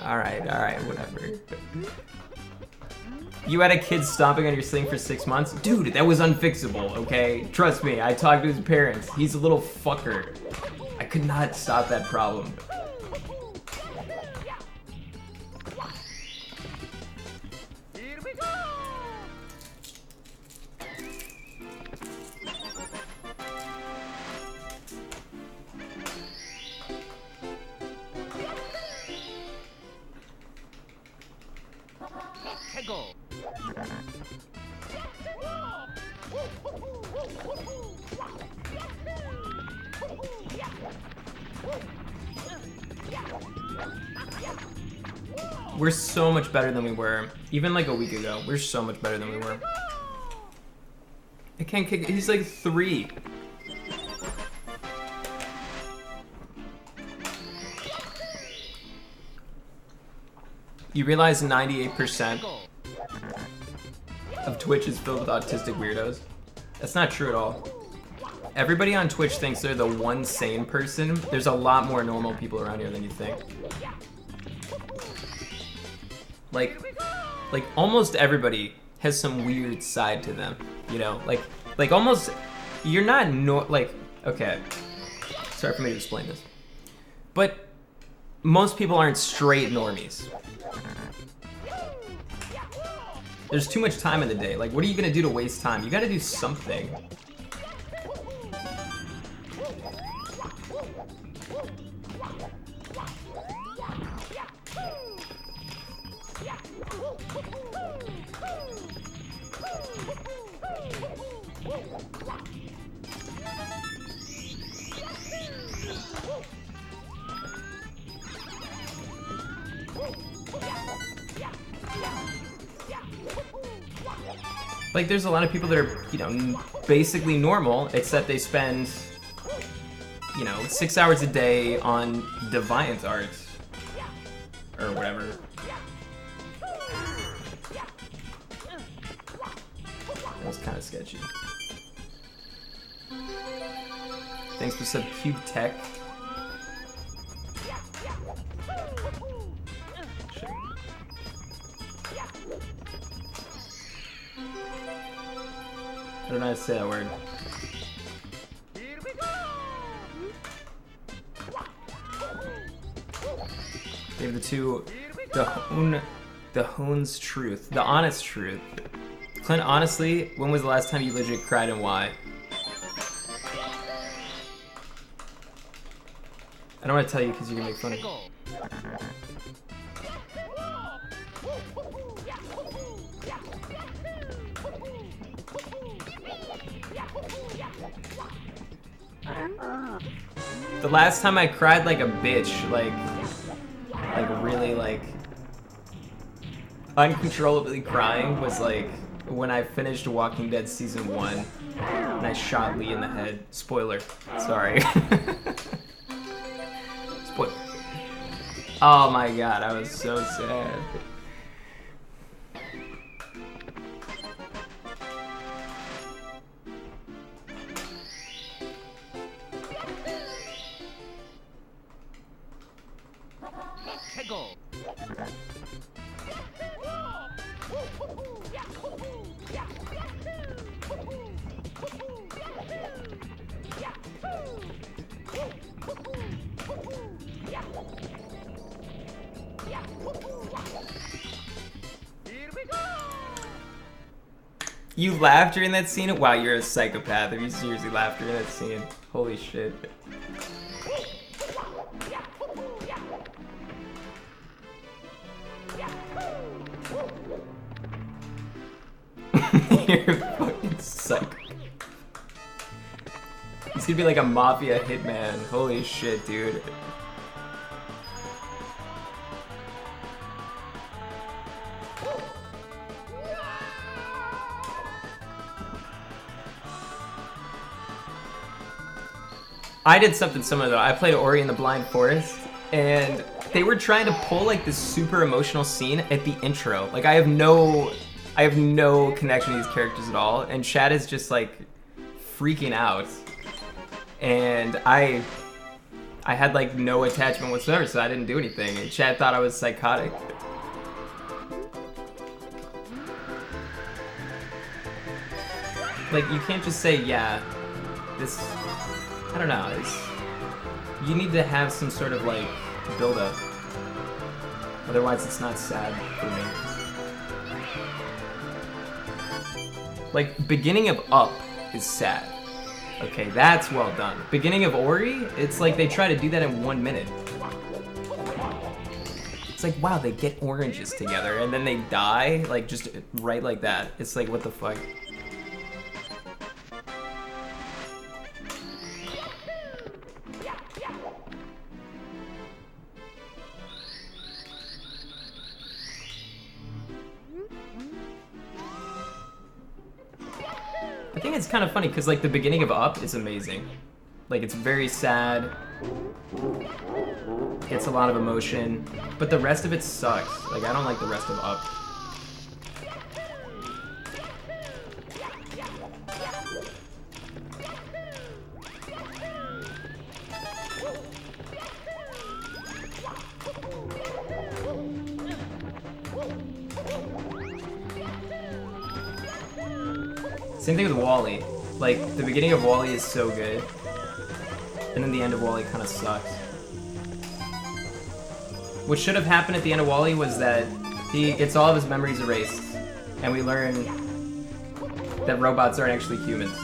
Alright, whatever. You had a kid stomping on your sling for 6 months? Dude, that was unfixable, okay? Trust me, I talked to his parents. He's a little fucker. I could not stop that problem. Here we go. Let's go. We're so much better than we were. Even like a week ago, we're so much better than we were. I can't kick. He's like 3. You realize 98% of Twitch is filled with autistic weirdos? That's not true at all. Everybody on Twitch thinks they're the one sane person. There's a lot more normal people around here than you think. Like almost everybody has some weird side to them, you know? Like almost, you're not okay. Sorry for me to explain this. But most people aren't straight normies. There's too much time in the day. Like, what are you gonna do to waste time? You gotta do something. Like, there's a lot of people that are, you know, basically normal, except they spend, you know, 6 hours a day on Deviant Art. Or whatever. That's kind of sketchy. Thanks for sub Cube Tech. I don't know how to say that word. Here we go. Gave the two the Hoon's truth, the honest truth. Clint, honestly, when was the last time you legit cried and why? I don't want to tell you because you're gonna make fun of me. The last time I cried like a bitch, like really like uncontrollably crying was like when I finished Walking Dead season 1 and I shot Lee in the head. Spoiler. Sorry. Spoiler. Oh my god, I was so sad. You laughed during that scene? Wow, you're a psychopath if you seriously laughed during that scene. Holy shit. You're a fucking psycho. He's gonna be like a mafia hitman. Holy shit, dude. I did something similar though. I played Ori in the Blind Forest, and they were trying to pull like this super emotional scene at the intro. Like I have no connection to these characters at all, and Chad is just like freaking out, and I had like no attachment whatsoever, so I didn't do anything. And Chad thought I was psychotic. Like you can't just say, yeah, this. I don't know, you need to have some sort of like build-up. Otherwise it's not sad for me. Like, beginning of Up is sad. Okay, that's well done. Beginning of Ori, it's like they try to do that in 1 minute. It's like, wow, they get oranges together and then they die, like just right like that. It's like, what the fuck? I think it's kind of funny because like the beginning of Up is amazing. Like it's very sad, gets a lot of emotion, but the rest of it sucks. Like I don't like the rest of Up. Same thing with Wall-E. Like, the beginning of Wall-E is so good, and then the end of Wall-E kind of sucks. What should have happened at the end of Wall-E was that he gets all of his memories erased, and we learn that robots aren't actually humans.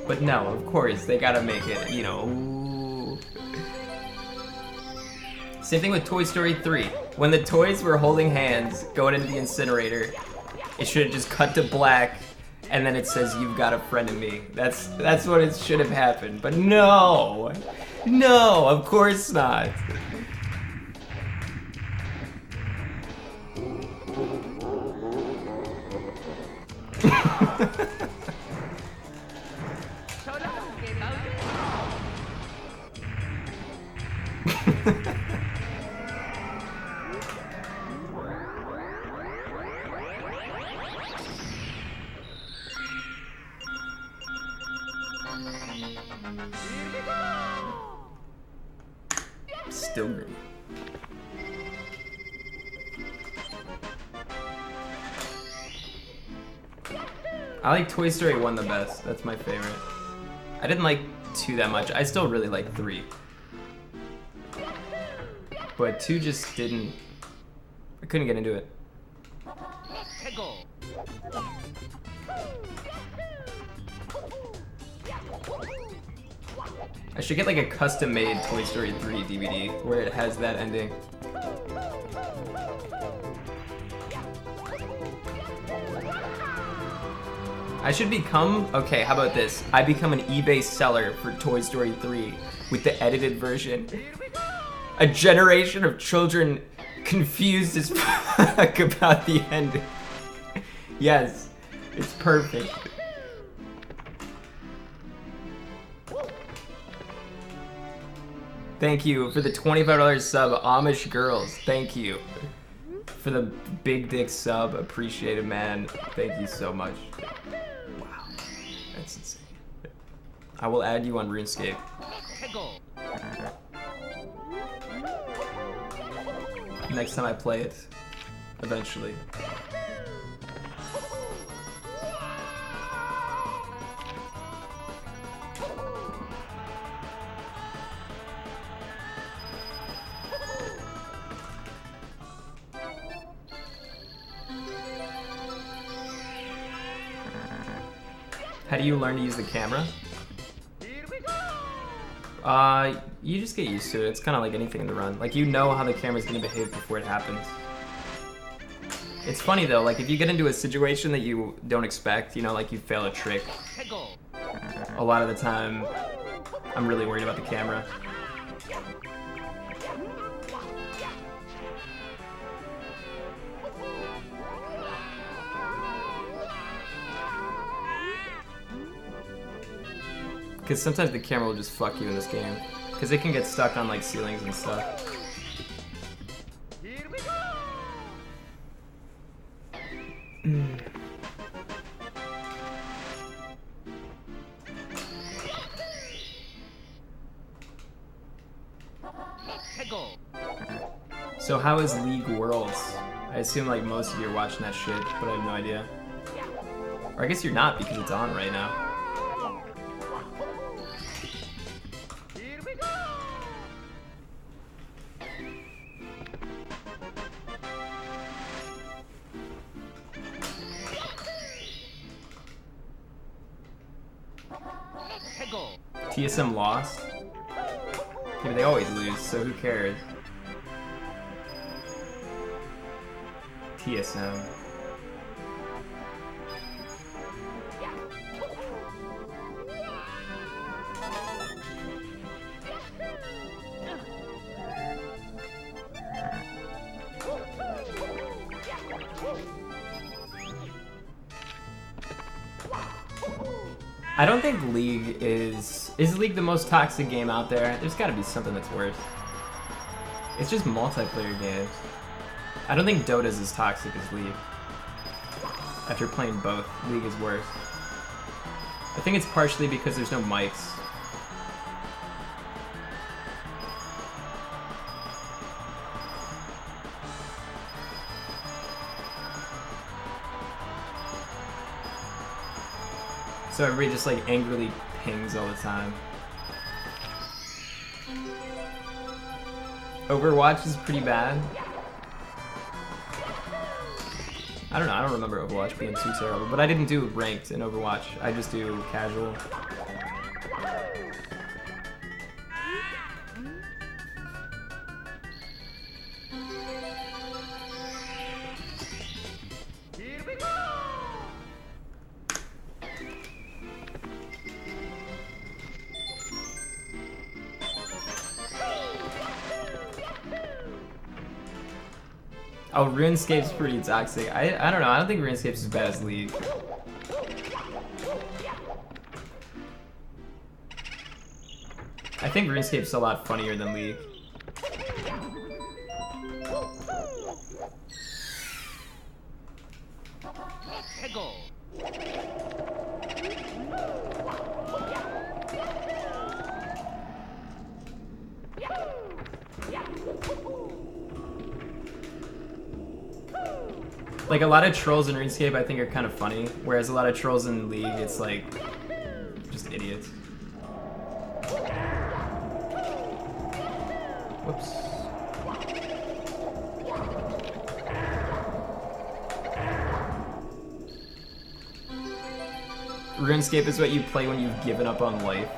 But no, of course, they gotta make it, you know. Ooh. Same thing with Toy Story 3. When the toys were holding hands going into the incinerator, it should have just cut to black. And then it says, "You've got a friend in me." That's what it should have happened. But no! No, of course not. Still green. I like Toy Story 1 the best. That's my favorite. I didn't like 2 that much. I still really like 3. but 2 just didn't. I couldn't get into it. I should get like a custom-made Toy Story 3 DVD where it has that ending. I should become, okay, how about this? I become an eBay seller for Toy Story 3 with the edited version. A generation of children confused as fuck about the ending. Yes, it's perfect. Thank you for the $25 sub, Amish Girls. Thank you for the big dick sub. Appreciate it, man. Thank you so much. Wow, that's insane. I will add you on RuneScape. Next time I play it, eventually. How do you learn to use the camera? You just get used to it. It's kind of like anything in the run. Like, you know how the camera's gonna behave before it happens. It's funny though, like if you get into a situation that you don't expect, you know, like you fail a trick, a lot of the time, I'm really worried about the camera. Because sometimes the camera will just fuck you in this game. Because it can get stuck on like ceilings and stuff. So how is League Worlds? I assume like most of you are watching that shit, but I have no idea. Or I guess you're not because it's on right now. TSM lost? Yeah, but they always lose, so who cares? TSM. I don't think League is League the most toxic game out there? There's gotta be something that's worse. It's just multiplayer games. I don't think Dota's as toxic as League. After playing both, League is worse. I think it's partially because there's no mics. So everybody just like angrily pings all the time. Overwatch is pretty bad. I don't know, I don't remember Overwatch being too terrible, but I didn't do ranked in Overwatch. I just do casual. Oh, RuneScape's pretty toxic. I don't know, I don't think RuneScape's as bad as League. I think RuneScape's a lot funnier than League. Like, a lot of trolls in RuneScape I think are kind of funny, whereas a lot of trolls in League, it's like, just idiots. Whoops. RuneScape is what you play when you've given up on life.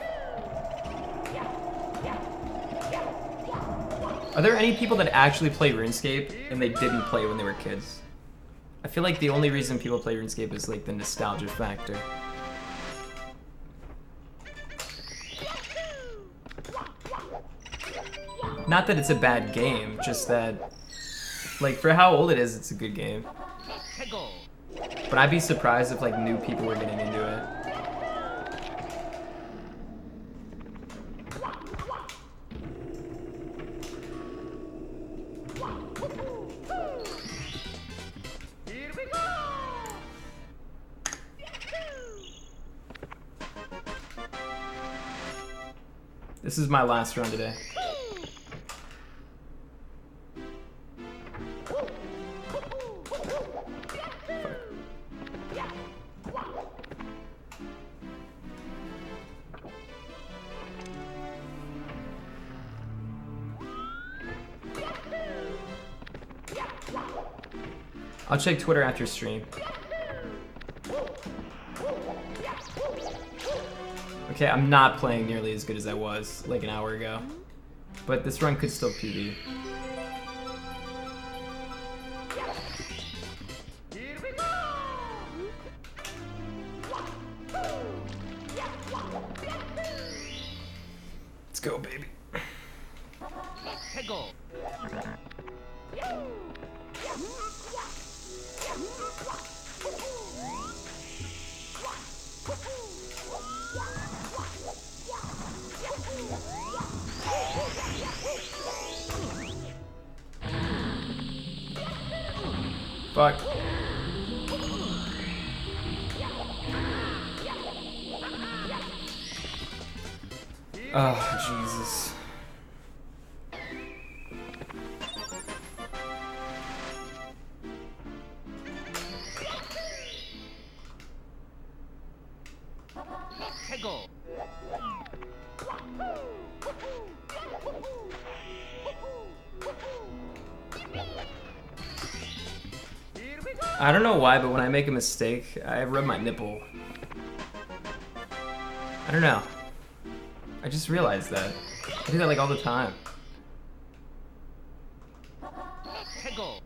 Are there any people that actually play RuneScape and they didn't play when they were kids? I feel like the only reason people play RuneScape is like the nostalgia factor. Not that it's a bad game, just that, like, for how old it is, it's a good game. But I'd be surprised if like new people were getting into it. Here we go! This is my last run today. I'll check Twitter after stream. Okay, I'm not playing nearly as good as I was like an hour ago. But this run could still PB. Here we go! Let's go, baby. Go! Fuck. Oh, Jesus. Go! Here we go! I don't know why, but when I make a mistake, I rub my nipple. I don't know. I just realized that. I do that like all the time. Go!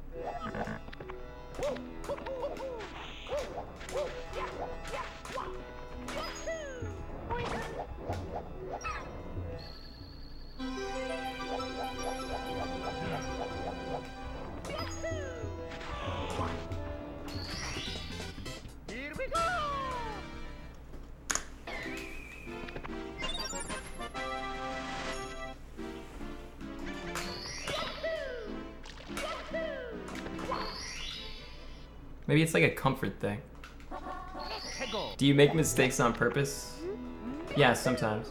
Here we go! Maybe it's like a comfort thing. Go! Do you make mistakes on purpose? Yeah, sometimes.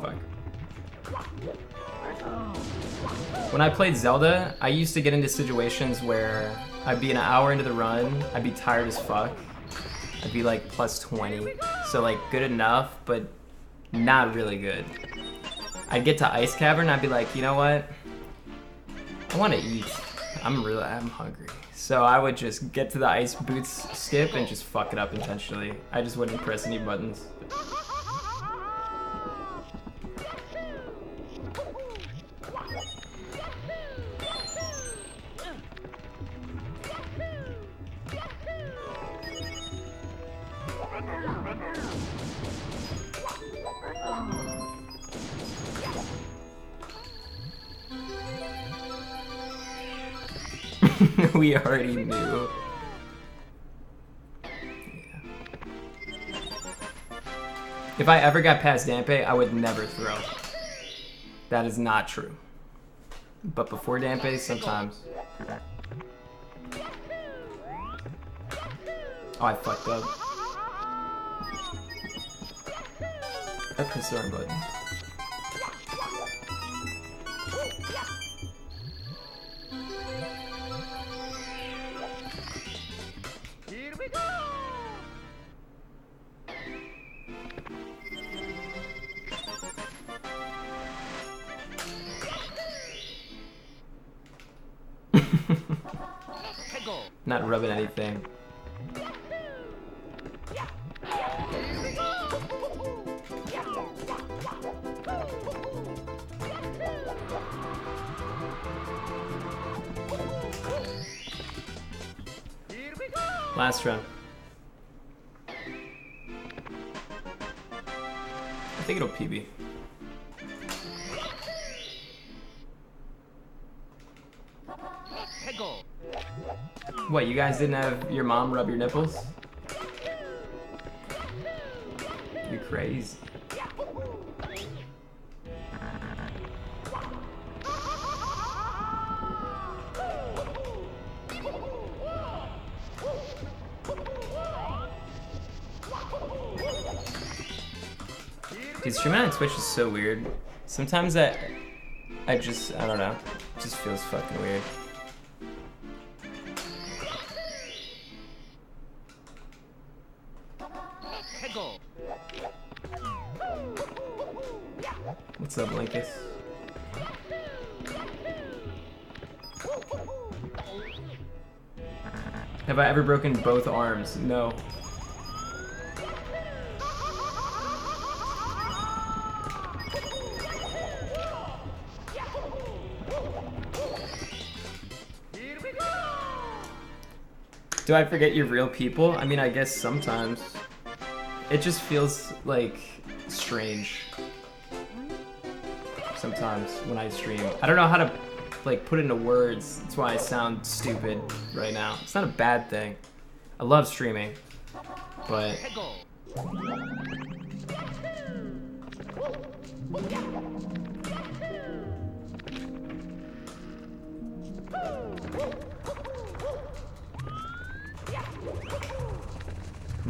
Fuck. When I played Zelda, I used to get into situations where I'd be an hour into the run, I'd be tired as fuck. I'd be like plus 20. So like good enough, but not really good. I'd get to Ice Cavern, I'd be like, you know what? I want to eat. I'm hungry. So I would just get to the ice boots skip and just fuck it up intentionally. I just wouldn't press any buttons. We already knew. Yeah. If I ever got past Dampe, I would never throw. That is not true. But before Dampe, sometimes. Oh, I fucked up. I pressed the wrong button. Here we go! Not rubbing anything. Last round. I think it'll PB. What, you guys didn't have your mom rub your nipples? You crazy. Dude, streaming on Twitch is so weird. Sometimes I don't know. It just feels fucking weird. What's up, Linkus? Have I ever broken both arms? No. Do I forget you're real people? I mean, I guess sometimes. It just feels like strange. Sometimes when I stream. I don't know how to like put into words. That's why I sound stupid right now. It's not a bad thing. I love streaming, but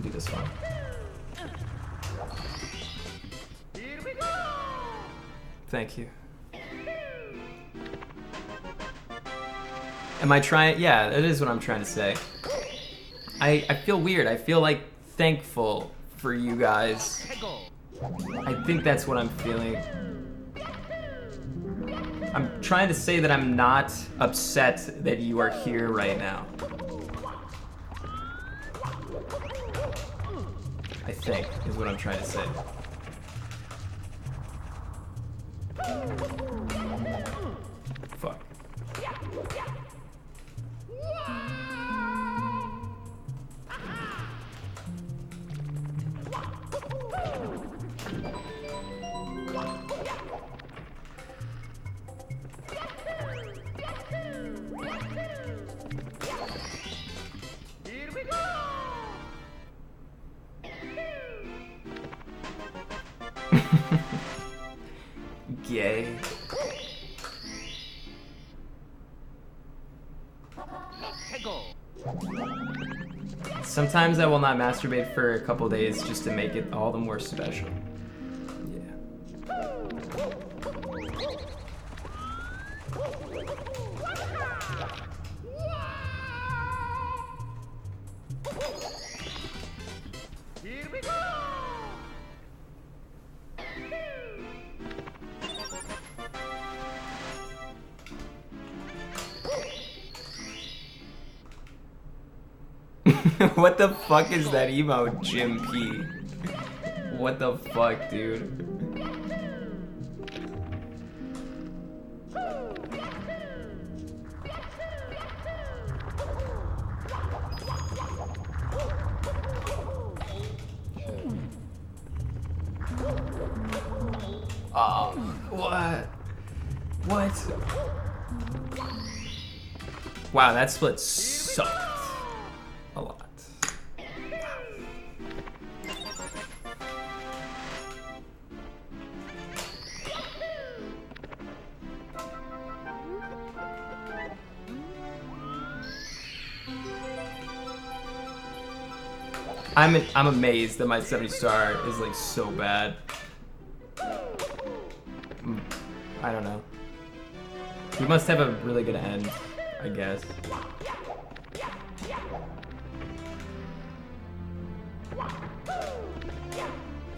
do this one. Thank you. Am I trying? Yeah, that is what I'm trying to say. I feel weird. I feel like thankful for you guys. I think that's what I'm feeling. I'm trying to say that I'm not upset that you are here right now. I think is what I'm trying to say. Fuck. Gay. Sometimes I will not masturbate for a couple days just to make it all the more special. Yeah. Here we go! What the fuck is that emo, Jim P? What the fuck, dude? Oh, what? What? Wow, that split sucked a lot. I'm amazed that my 70 star is like so bad. I don't know. We must have a really good end, I guess.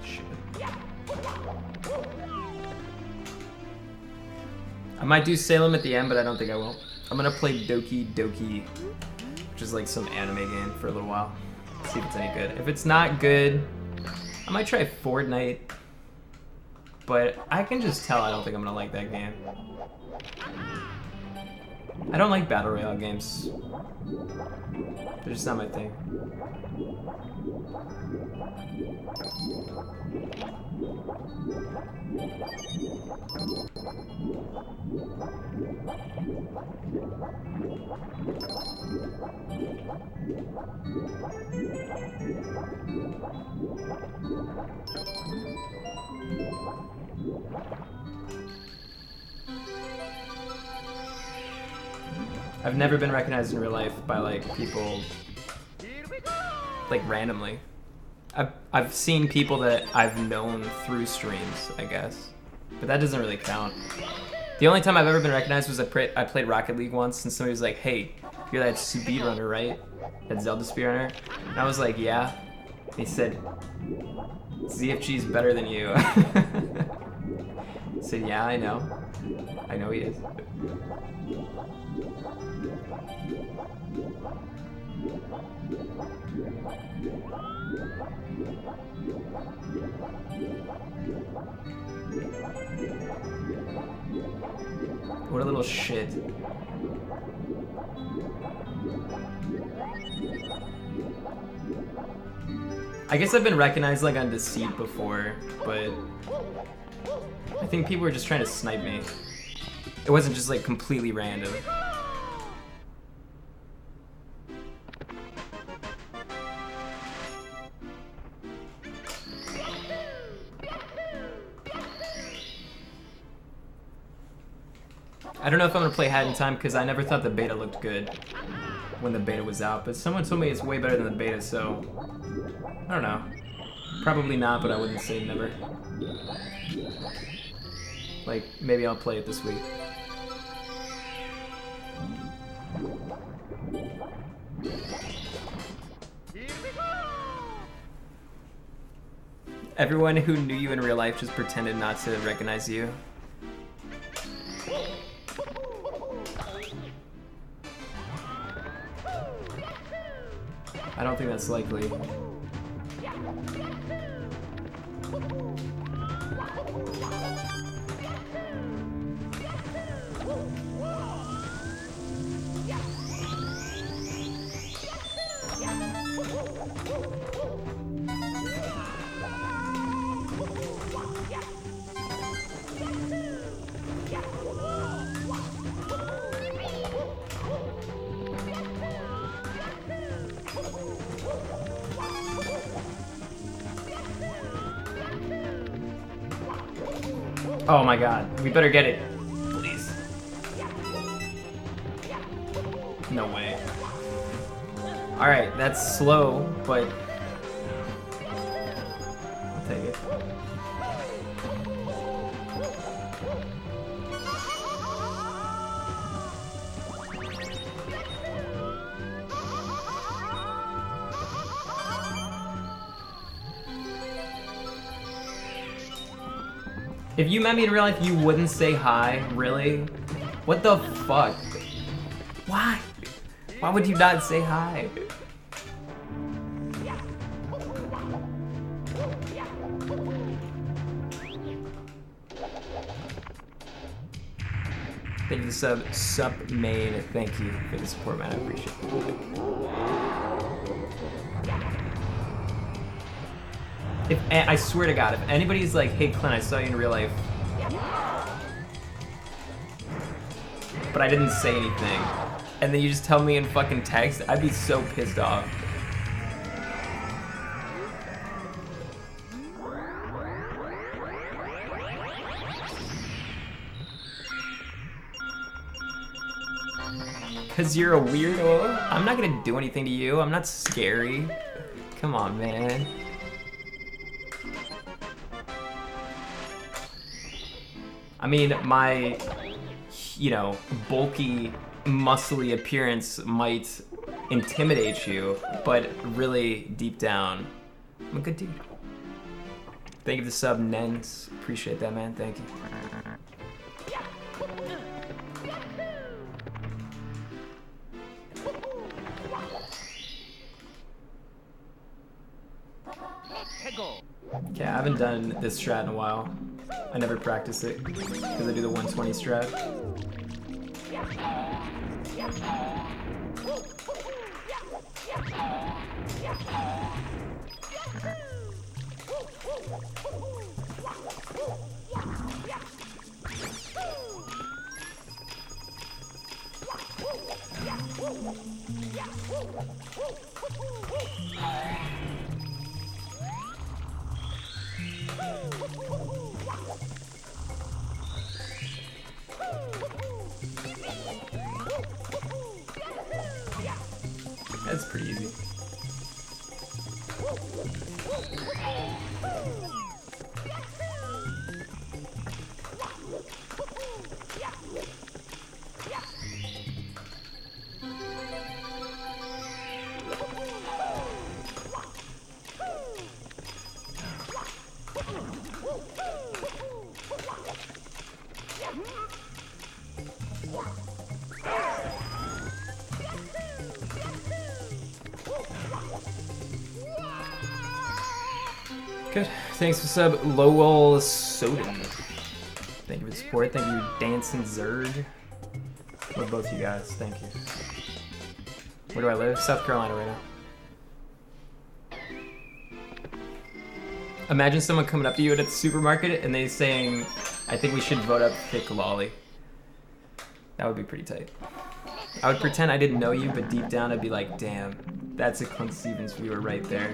Shit. I might do Salem at the end, but I don't think I will. I'm gonna play Doki Doki which is like some anime game for a little while. See if it's any good. If it's not good, I might try Fortnite, but I can just tell I don't think I'm gonna like that game. I don't like Battle Royale games. They're just not my thing. I've never been recognized in real life by like people like randomly. I've seen people that I've known through streams, I guess, but that doesn't really count. The only time I've ever been recognized was I played Rocket League once, and somebody was like, "Hey, you're that speedrunner, right? That Zelda speedrunner?" And I was like, "Yeah." And he said, "ZFG's better than you." I said, "Yeah, I know. I know he is." What a little shit. I guess I've been recognized like on Deceit before, but I think people were just trying to snipe me. It wasn't just like completely random. I don't know if I'm gonna play Hat in Time because I never thought the beta looked good when the beta was out, but someone told me it's way better than the beta, so I don't know. Probably not, but I wouldn't say never. Like, maybe I'll play it this week. Everyone who knew you in real life just pretended not to recognize you. I don't think that's likely. Oh my god, we better get it. Please. No way. Alright, that's slow, but I'll take it. If you met me in real life, you wouldn't say hi? Really? What the fuck? Why? Why would you not say hi? Thank you for the sub main. Thank you for the support, man. I appreciate it. I swear to God, if anybody's like, "Hey Clint, I saw you in real life," but I didn't say anything, and then you just tell me in fucking text, I'd be so pissed off. Cause you're a weirdo? I'm not gonna do anything to you. I'm not scary. Come on, man. I mean, my, you know, bulky, muscly appearance might intimidate you, but really, deep down, I'm a good dude. Thank you for the sub, Nens. Appreciate that, man. Thank you. haven't done this strat in a while. I never practice it because I do the 120 strat. That's pretty easy. Good. Thanks for sub, Lowell Soden. Thank you for the support. Thank you, Dancing Zerg. Love both you guys. Thank you. Where do I live? South Carolina right now. Imagine someone coming up to you at the supermarket and they saying, I think we should vote up Thick Lolly. That would be pretty tight. I would pretend I didn't know you, but deep down I'd be like, damn, that's a ClintStevens viewer right there.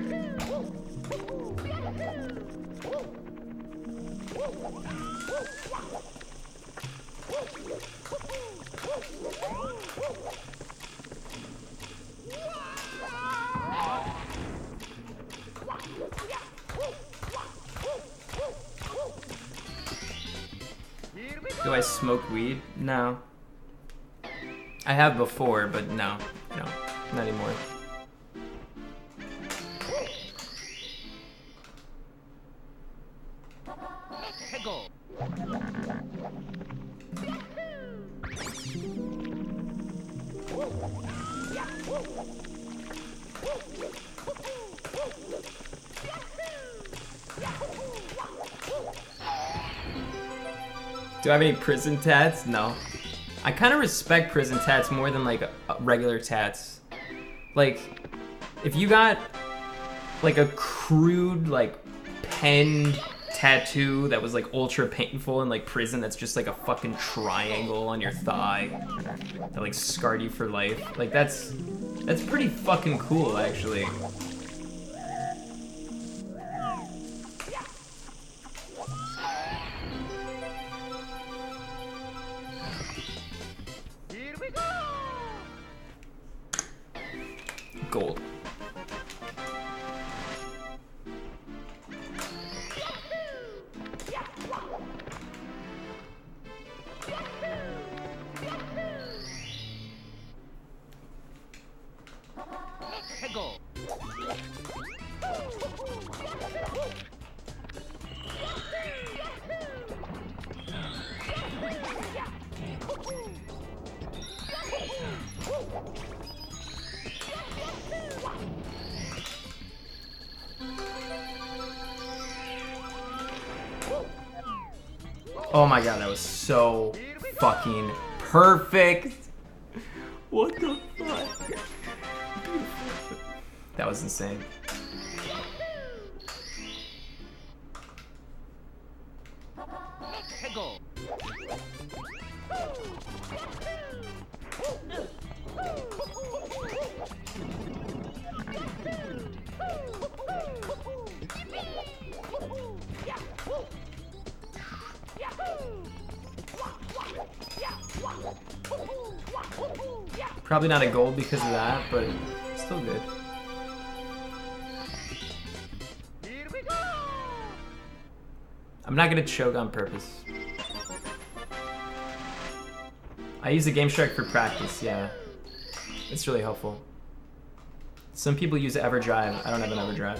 Do I smoke weed? No. I have before, but no, not anymore. Do I have any prison tats? No. I kind of respect prison tats more than like regular tats. Like, if you got like a crude like pen tattoo that was like ultra painful in like prison, that's just like a fucking triangle on your thigh that like scarred you for life. Like that's pretty fucking cool actually. Gold. Oh my god, that was so fucking perfect. What the fuck? That was insane. Probably not a gold because of that, but still good. I'm not gonna choke on purpose. I use the game strike for practice, yeah. It's really helpful. Some people use EverDrive. I don't have an EverDrive.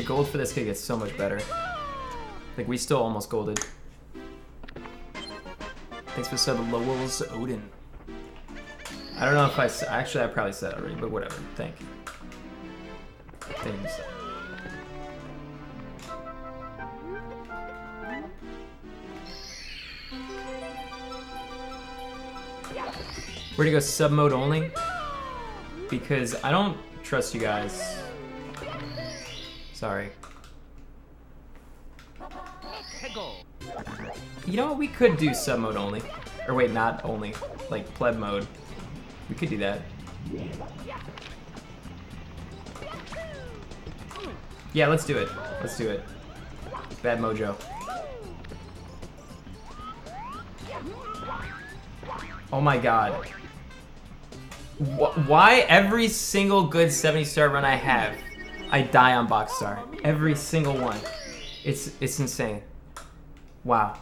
gold for this could get so much better. Like, we still almost golded. Thanks for sub Lowell's Odin. I don't know if actually, I probably said it already, but whatever. Thank you. Things. We're gonna go sub mode only because I don't trust you guys. Sorry. You know what? We could do sub mode only. Or wait, not only. Like pleb mode. We could do that. Yeah, let's do it. Let's do it. Bad mojo. Oh my god. Why every single good 70-star run I have, I die on box star. Every single one. It's insane. Wow.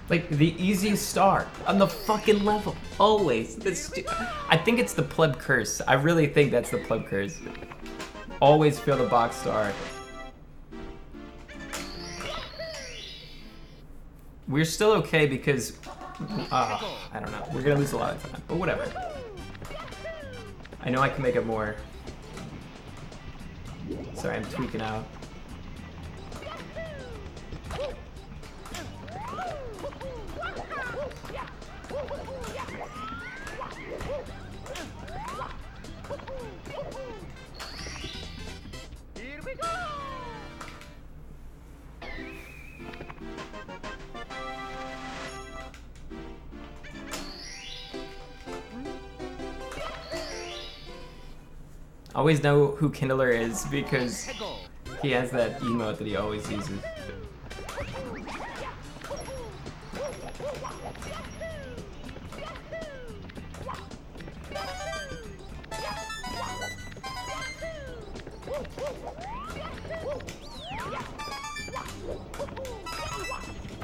Like, the easiest star on the fucking level. Always. I think it's the pleb curse. I really think that's the pleb curse. Always fail the box star. We're still okay because... I don't know. We're gonna lose a lot of time, but whatever. I know I can make it more. Sorry, I'm tweaking out. Always know who Kindler is because he has that emote that he always uses.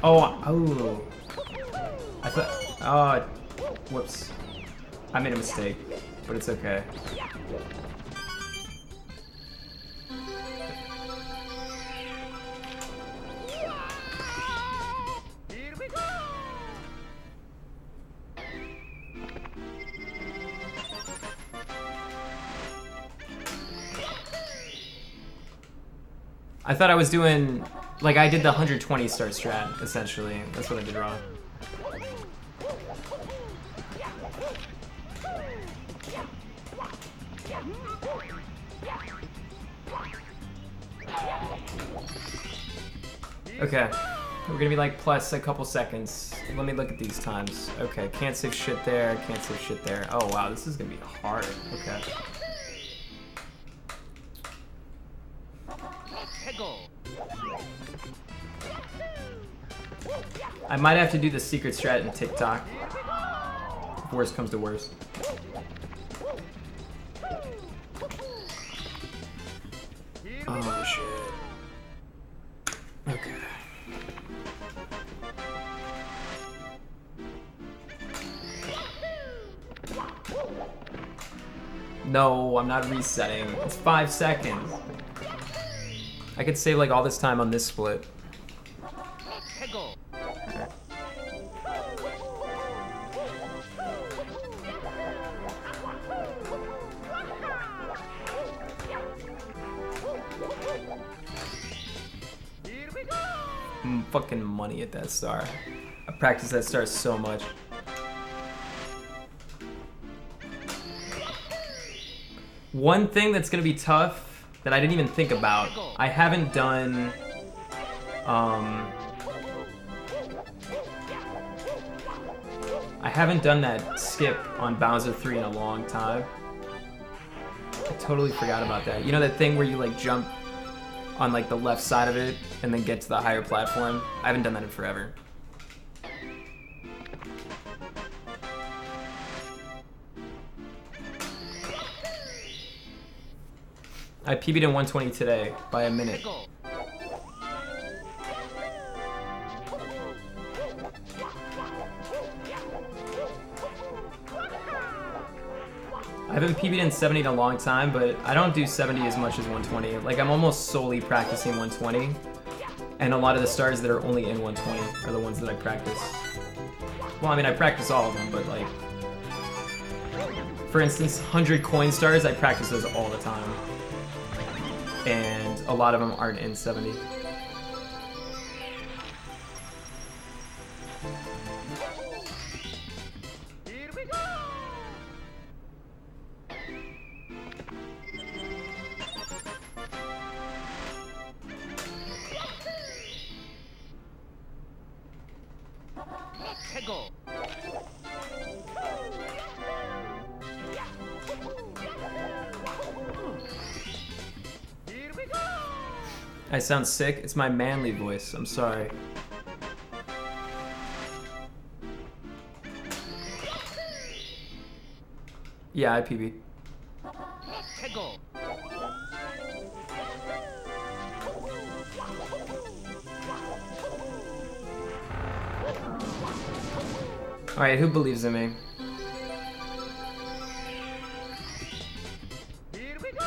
Oh. I thought, whoops. I made a mistake, but it's okay. I thought I was doing, like I did the 120 star strat, essentially. That's what I did wrong. Okay, we're gonna be like plus a couple seconds. Let me look at these times. Okay, can't save shit there, can't save shit there. Oh wow, this is gonna be hard. Okay. I might have to do the secret strat in TikTok. If worst comes to worst. Oh shit. Okay. No, I'm not resetting. It's 5 seconds. I could save like all this time on this split. I'm fucking money at that star. I practice that star so much. One thing that's gonna be tough that I didn't even think about. I haven't done that skip on Bowser 3 in a long time. I totally forgot about that. You know that thing where you like jump on like the left side of it and then get to the higher platform? I haven't done that in forever. I PB'd in 120 today by a minute. I haven't PB'd in 70 in a long time, but I don't do 70 as much as 120. Like, I'm almost solely practicing 120, and a lot of the stars that are only in 120 are the ones that I practice. Well, I mean, I practice all of them, but like, for instance, 100 coin stars, I practice those all the time. And a lot of them aren't in 70. Here we go! Let's go! Here we go! I sound sick. It's my manly voice. I'm sorry. Yeah, I PB. Let's go! Alright, who believes in me? Here we go!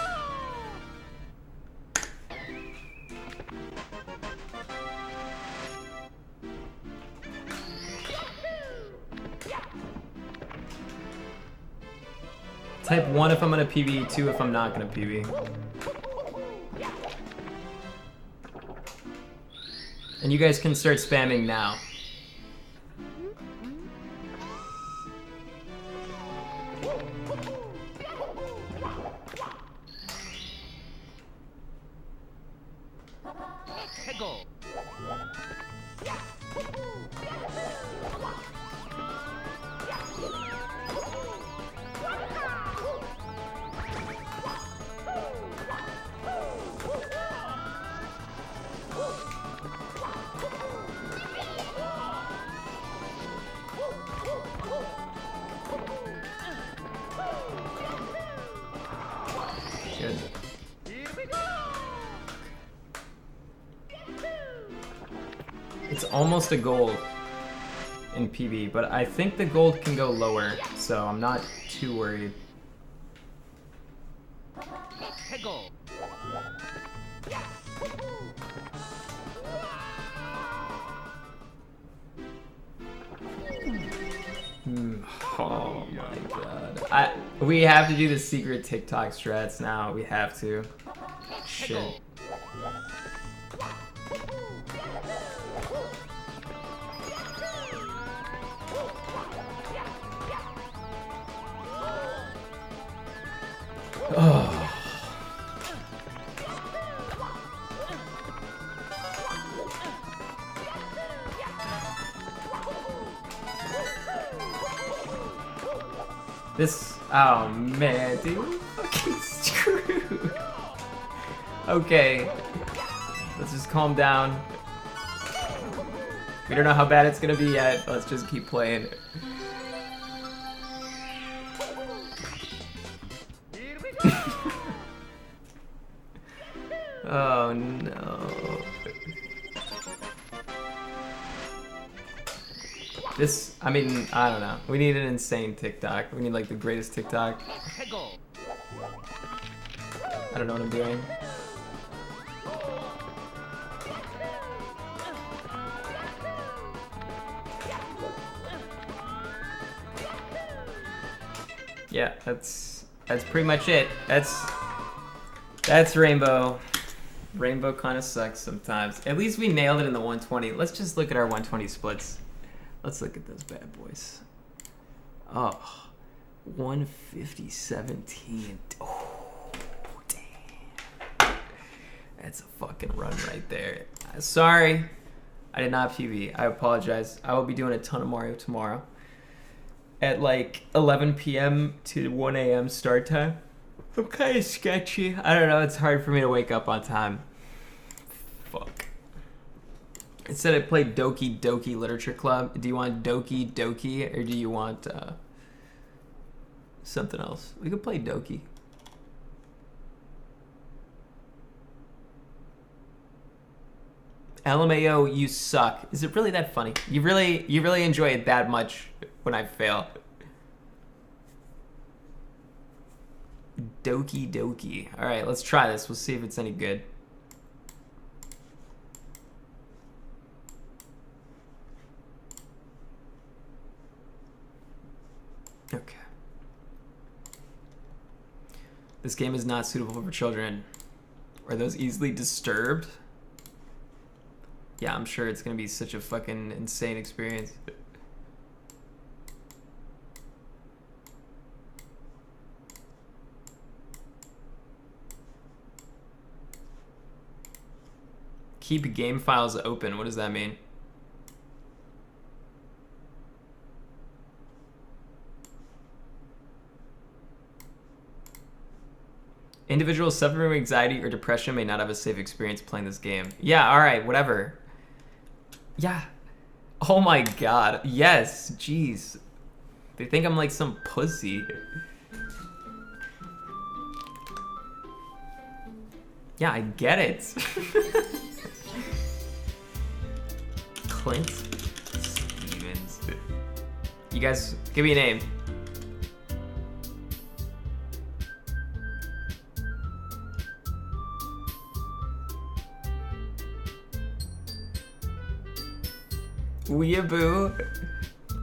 Type 1 if I'm gonna PB, 2 if I'm not gonna PB. And you guys can start spamming now. Let's go! Good. Here we go! It's almost a gold in PB, but I think the gold can go lower, so I'm not too worried. Let's go! Oh my god. We have to do the secret TikTok strats now. We have to. Shit. Oh. This, oh man, dude, we're fucking screwed. Okay, let's just calm down. We don't know how bad it's gonna be yet. Let's just keep playing. Here we go! Oh no. This, I mean, I don't know. We need an insane TikTok. We need like the greatest TikTok. Let's go! I don't know what I'm doing. Yeah, that's pretty much it. That's Rainbow. Rainbow kind of sucks sometimes. At least we nailed it in the 120. Let's just look at our 120 splits. Let's look at those bad boys. Oh, 150-17. Oh, damn. That's a fucking run right there. Sorry, I did not PB. I apologize. I will be doing a ton of Mario tomorrow at like 11 p.m. to 1 a.m. start time. I'm kind of sketchy. I don't know. It's hard for me to wake up on time. Fuck. Instead, I played Doki Doki Literature Club. Do you want Doki Doki or do you want something else? We could play Doki. LMAO, you suck. Is it really that funny? You really enjoy it that much when I fail? Doki doki. All right, let's try this. We'll see if it's any good. Okay. This game is not suitable for children. Are those easily disturbed? Yeah, I'm sure it's gonna be such a fucking insane experience. Keep game files open. What does that mean? Individuals suffering from anxiety or depression may not have a safe experience playing this game. Yeah, alright, whatever. Yeah. Oh my god. Yes, jeez. They think I'm like some pussy. Yeah, I get it. ClintStevens. You guys, give me a name. Weeaboo.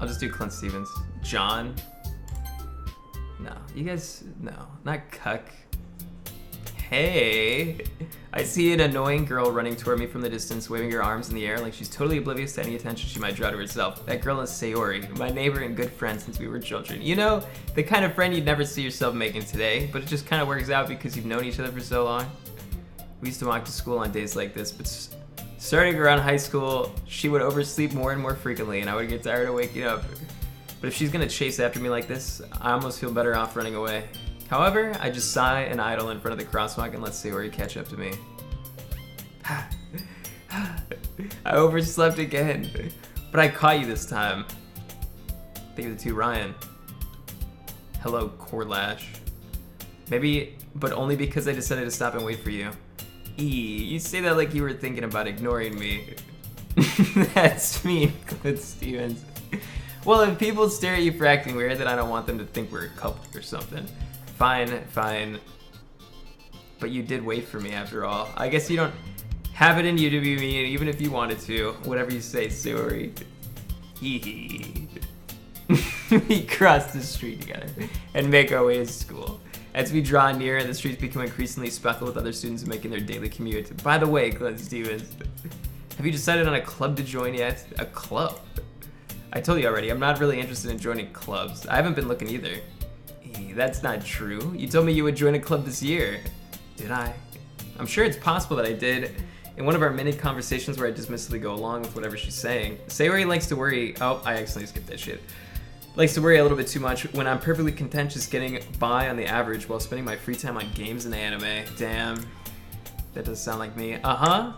I'll just do ClintStevens. John. No, you guys, no, not cuck. Hey, I see an annoying girl running toward me from the distance, waving her arms in the air like she's totally oblivious to any attention she might draw to herself. That girl is Sayori, my neighbor and good friend since we were children. You know, the kind of friend you'd never see yourself making today, but it just kind of works out because you've known each other for so long. We used to walk to school on days like this, but starting around high school, she would oversleep more and more frequently, and I would get tired of waking up. But if she's gonna chase after me like this, I almost feel better off running away. However, I just sigh and idle in front of the crosswalk and let Sayori catch up to me. I overslept again, but I caught you this time. Think of the two, Ryan. Hello, Corlash. Maybe, but only because I decided to stop and wait for you. You say that like you were thinking about ignoring me. That's me, ClintStevens. Well, if people stare at you for acting weird, then I don't want them to think we're a couple or something. Fine, fine. But you did wait for me after all. I guess you don't have it in you to be mean, even if you wanted to. Whatever you say, sorry. Hee hee. We cross the street together and make our way to school. As we draw near, the streets become increasingly speckled with other students making their daily commute. By the way, ClintStevens, have you decided on a club to join yet? A club? I told you already, I'm not really interested in joining clubs. I haven't been looking either. That's not true. You told me you would join a club this year. Did I? I'm sure it's possible that I did. In one of our many conversations where I dismissively go along with whatever she's saying. Sayori likes to worry. Oh, I accidentally skipped that shit. Likes to worry a little bit too much when I'm perfectly content just getting by on the average while spending my free time on games and anime. Damn. That does sound like me. Uh-huh.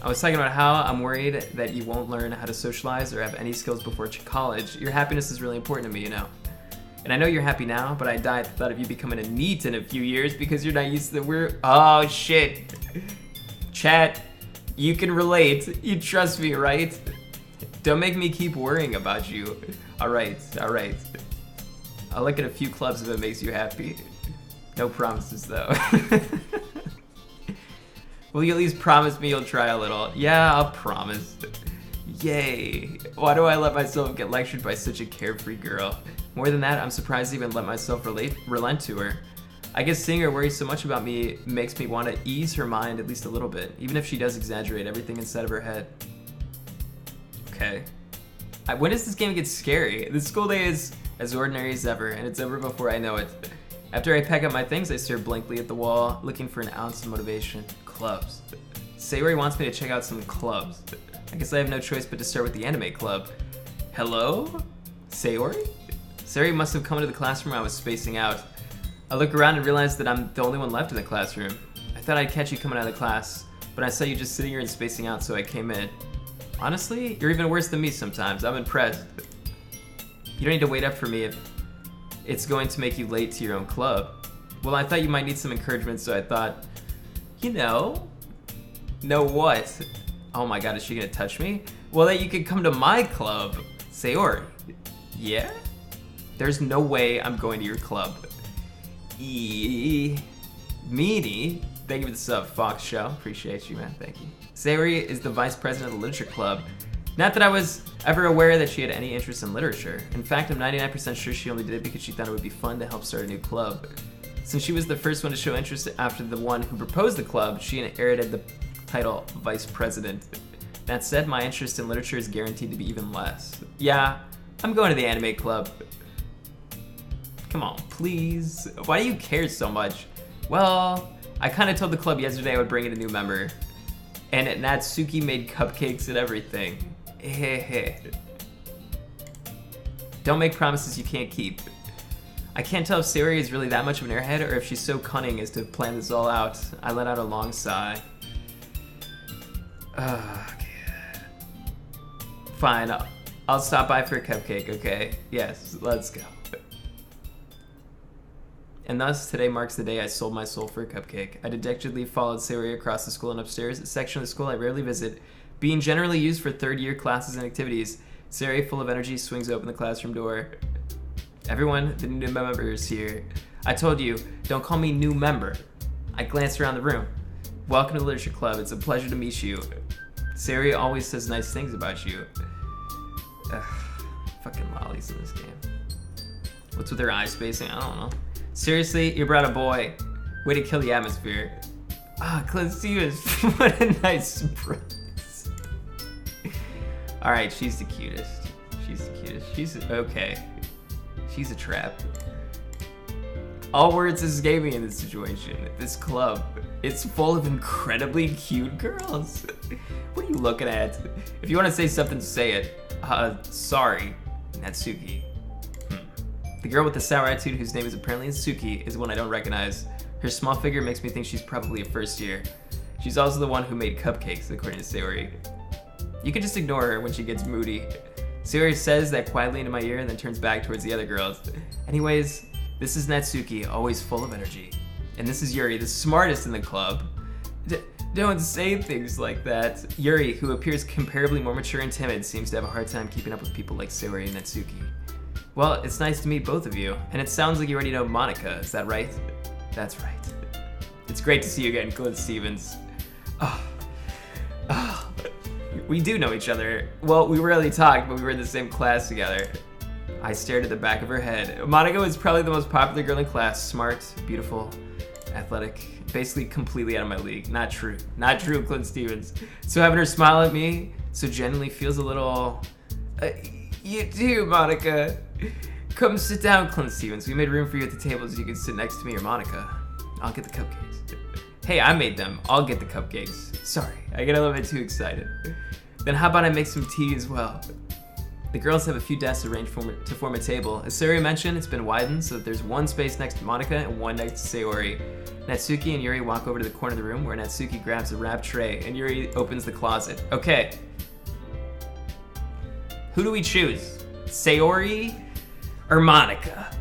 I was talking about how I'm worried that you won't learn how to socialize or have any skills before college. Your happiness is really important to me, you know. And I know you're happy now, but I died at the thought of you becoming a NEET in a few years because you're not used to the weird. Oh, shit. Chat, you can relate. You trust me, right? Don't make me keep worrying about you. All right, all right. I'll look at a few clubs if it makes you happy. No promises, though. Will you at least promise me you'll try a little? Yeah, I'll promise. Yay. Why do I let myself get lectured by such a carefree girl? More than that, I'm surprised to even let myself relent to her. I guess seeing her worry so much about me makes me want to ease her mind at least a little bit, even if she does exaggerate everything inside of her head. Okay. When does this game get scary? The school day is as ordinary as ever, and it's over before I know it. After I pack up my things, I stare blankly at the wall, looking for an ounce of motivation. Clubs. Sayori wants me to check out some clubs. I guess I have no choice but to start with the anime club. Hello? Sayori? Sayori must have come into the classroom I was spacing out. I look around and realize that I'm the only one left in the classroom. I thought I'd catch you coming out of the class, but I saw you just sitting here and spacing out, so I came in. Honestly, you're even worse than me sometimes. I'm impressed. You don't need to wait up for me if it's going to make you late to your own club. Well, I thought you might need some encouragement, so I thought, you know what? Oh my god, is she gonna touch me? Well, that you could come to my club. Sayori. Yeah? There's no way I'm going to your club. Meanie. Thank you for the sub, Fox Show. Appreciate you, man. Thank you. Sayori is the vice president of the literature club. Not that I was ever aware that she had any interest in literature. In fact, I'm 99% sure she only did it because she thought it would be fun to help start a new club. Since she was the first one to show interest after the one who proposed the club, she inherited the title vice president. That said, my interest in literature is guaranteed to be even less. Yeah, I'm going to the anime club. Come on, please. Why do you care so much? Well, I kind of told the club yesterday I would bring in a new member. And Natsuki made cupcakes and everything. Don't make promises you can't keep. I can't tell if Sayori is really that much of an airhead or if she's so cunning as to plan this all out. I let out a long sigh. Fine, I'll stop by for a cupcake, okay? Yes, let's go. And thus, today marks the day I sold my soul for a cupcake. I dejectedly followed Sayori across the school and upstairs, a section of the school I rarely visit, being generally used for third-year classes and activities. Sayori, full of energy, swings open the classroom door. Everyone, the new member is here. I told you, don't call me new member. I glanced around the room. Welcome to the Literature Club. It's a pleasure to meet you. Sayori always says nice things about you. Ugh, fucking lollies in this game. What's with their eye spacing? I don't know. Seriously, you brought a boy. Way to kill the atmosphere. Ah, ClintStevens. What a nice surprise. Alright, she's the cutest. She's the cutest. She's okay. She's a trap. All words escape me in this situation. This club, it's full of incredibly cute girls. What are you looking at? If you want to say something, say it. Sorry, Natsuki. The girl with the sour attitude, whose name is apparently Natsuki, is one I don't recognize. Her small figure makes me think she's probably a first year. She's also the one who made cupcakes, according to Sayori. You can just ignore her when she gets moody. Sayori says that quietly into my ear and then turns back towards the other girls. Anyways, this is Natsuki, always full of energy. And this is Yuri, the smartest in the club. Don't say things like that. Yuri, who appears comparably more mature and timid, seems to have a hard time keeping up with people like Sayori and Natsuki. Well, it's nice to meet both of you, and it sounds like you already know Monica, is that right? That's right. It's great to see you again, ClintStevens. We do know each other. Well, we rarely talked, but we were in the same class together. I stared at the back of her head. Monica was probably the most popular girl in class. Smart, beautiful, athletic, basically completely out of my league. Not true. Not true, ClintStevens. So having her smile at me so genuinely feels a little... you too, Monica. Come sit down, ClintStevens. We made room for you at the table so you can sit next to me or Monica. I'll get the cupcakes. Hey, I made them. I'll get the cupcakes. Sorry, I get a little bit too excited. Then how about I make some tea as well? The girls have a few desks arranged to form a table. As Sayori mentioned, it's been widened so that there's one space next to Monica and one next to Sayori. Natsuki and Yuri walk over to the corner of the room where Natsuki grabs a wrap tray and Yuri opens the closet. Okay. Who do we choose? Sayori or Monica?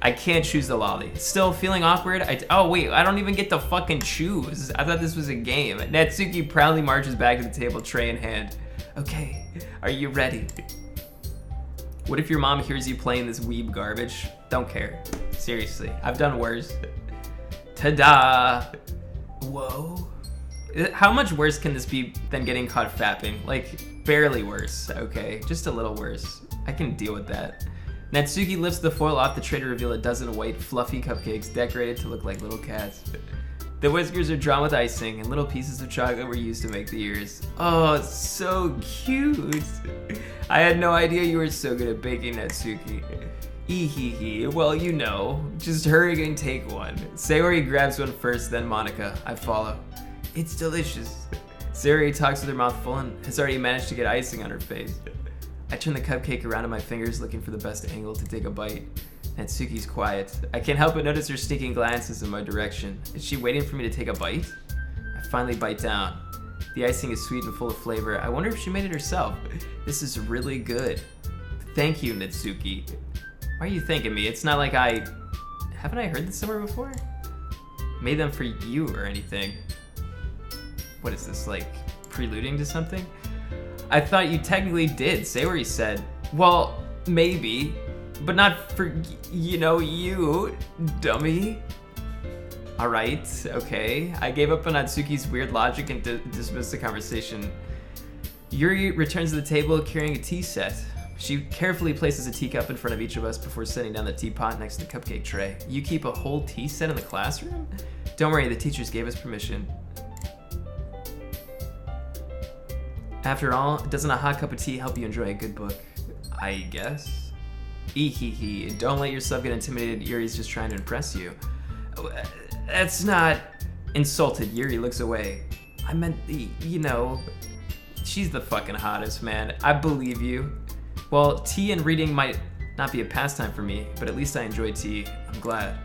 I can't choose the lolly. Still feeling awkward? Oh wait, I don't even get to fucking choose. I thought this was a game. Natsuki proudly marches back to the table, tray in hand. Okay, are you ready? What if your mom hears you playing this weeb garbage? Don't care. Seriously, I've done worse. Ta-da! Whoa. How much worse can this be than getting caught fapping? Like, barely worse, okay? Just a little worse. I can deal with that. Natsuki lifts the foil off the tray to reveal a dozen white, fluffy cupcakes decorated to look like little cats. The whiskers are drawn with icing, and little pieces of chocolate were used to make the ears. Oh, it's so cute! I had no idea you were so good at baking, Natsuki. Hee. Well, you know. Just hurry and take one. Sayori grabs one first, then Monica. I follow. It's delicious. Sayori talks with her mouth full and has already managed to get icing on her face. I turn the cupcake around in my fingers, looking for the best angle to take a bite. Natsuki's quiet. I can't help but notice her sneaking glances in my direction. Is she waiting for me to take a bite? I finally bite down. The icing is sweet and full of flavor. I wonder if she made it herself. This is really good. Thank you, Natsuki. Why are you thanking me? It's not like haven't I heard this somewhere before? Made them for you or anything. What is this, like preluding to something? I thought you technically did say where you said. Well, maybe, but not for, you, dummy. Alright, okay. I gave up on Natsuki's weird logic and dismissed the conversation. Yuri returns to the table carrying a tea set. She carefully places a teacup in front of each of us before setting down the teapot next to the cupcake tray. You keep a whole tea set in the classroom? Don't worry, the teachers gave us permission. After all, doesn't a hot cup of tea help you enjoy a good book? I guess. Ehehe, don't let yourself get intimidated. Yuri's just trying to impress you. That's not insulted. Yuri looks away. I meant she's the fucking hottest, man. I believe you. Well, tea and reading might not be a pastime for me, but at least I enjoy tea. I'm glad.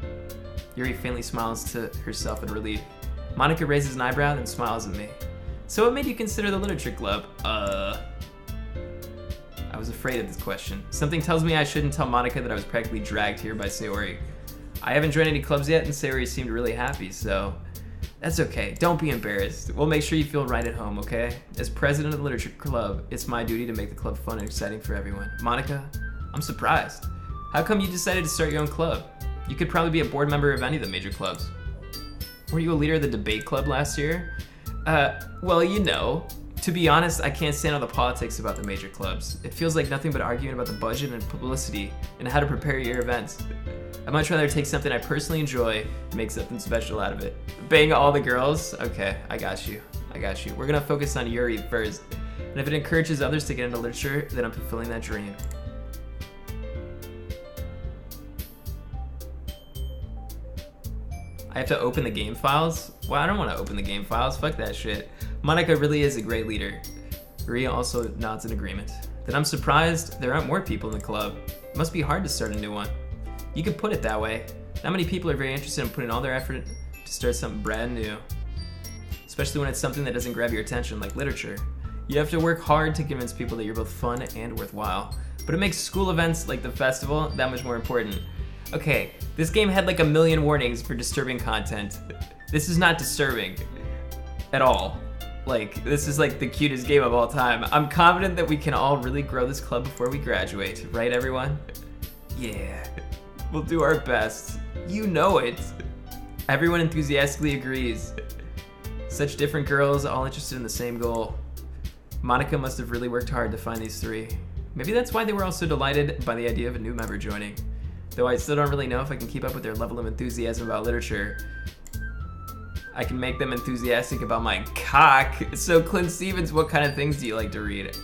Yuri faintly smiles to herself in relief. Monica raises an eyebrow, then smiles at me. So what made you consider the literature club? I was afraid of this question. Something tells me I shouldn't tell Monica that I was practically dragged here by Sayori. I haven't joined any clubs yet, and Sayori seemed really happy, so that's okay. Don't be embarrassed. We'll make sure you feel right at home, okay? As president of the literature club, it's my duty to make the club fun and exciting for everyone. Monica, I'm surprised. How come you decided to start your own club? You could probably be a board member of any of the major clubs. Were you a leader of the debate club last year? Well, to be honest, I can't stand all the politics about the major clubs. It feels like nothing but arguing about the budget and publicity and how to prepare your events. I'd much rather take something I personally enjoy and make something special out of it. Bang all the girls? Okay, I got you. We're gonna focus on Yuri first. And if it encourages others to get into literature, then I'm fulfilling that dream. I have to open the game files? Well, I don't want to open the game files. Fuck that shit. Monica really is a great leader. Maria also nods in agreement. Then I'm surprised there aren't more people in the club. It must be hard to start a new one. You could put it that way. Not many people are very interested in putting all their effort to start something brand new. Especially when it's something that doesn't grab your attention, like literature. You have to work hard to convince people that you're both fun and worthwhile. But it makes school events like the festival that much more important. Okay, this game had like 1 million warnings for disturbing content. This is not disturbing at all. Like, this is like the cutest game of all time. I'm confident that we can all really grow this club before we graduate, right everyone? Yeah, we'll do our best. You know it. Everyone enthusiastically agrees. Such different girls, all interested in the same goal. Monica must have really worked hard to find these three. Maybe that's why they were all so delighted by the idea of a new member joining. Though I still don't really know if I can keep up with their level of enthusiasm about literature. I can make them enthusiastic about my cock. So ClintStevens, what kind of things do you like to read?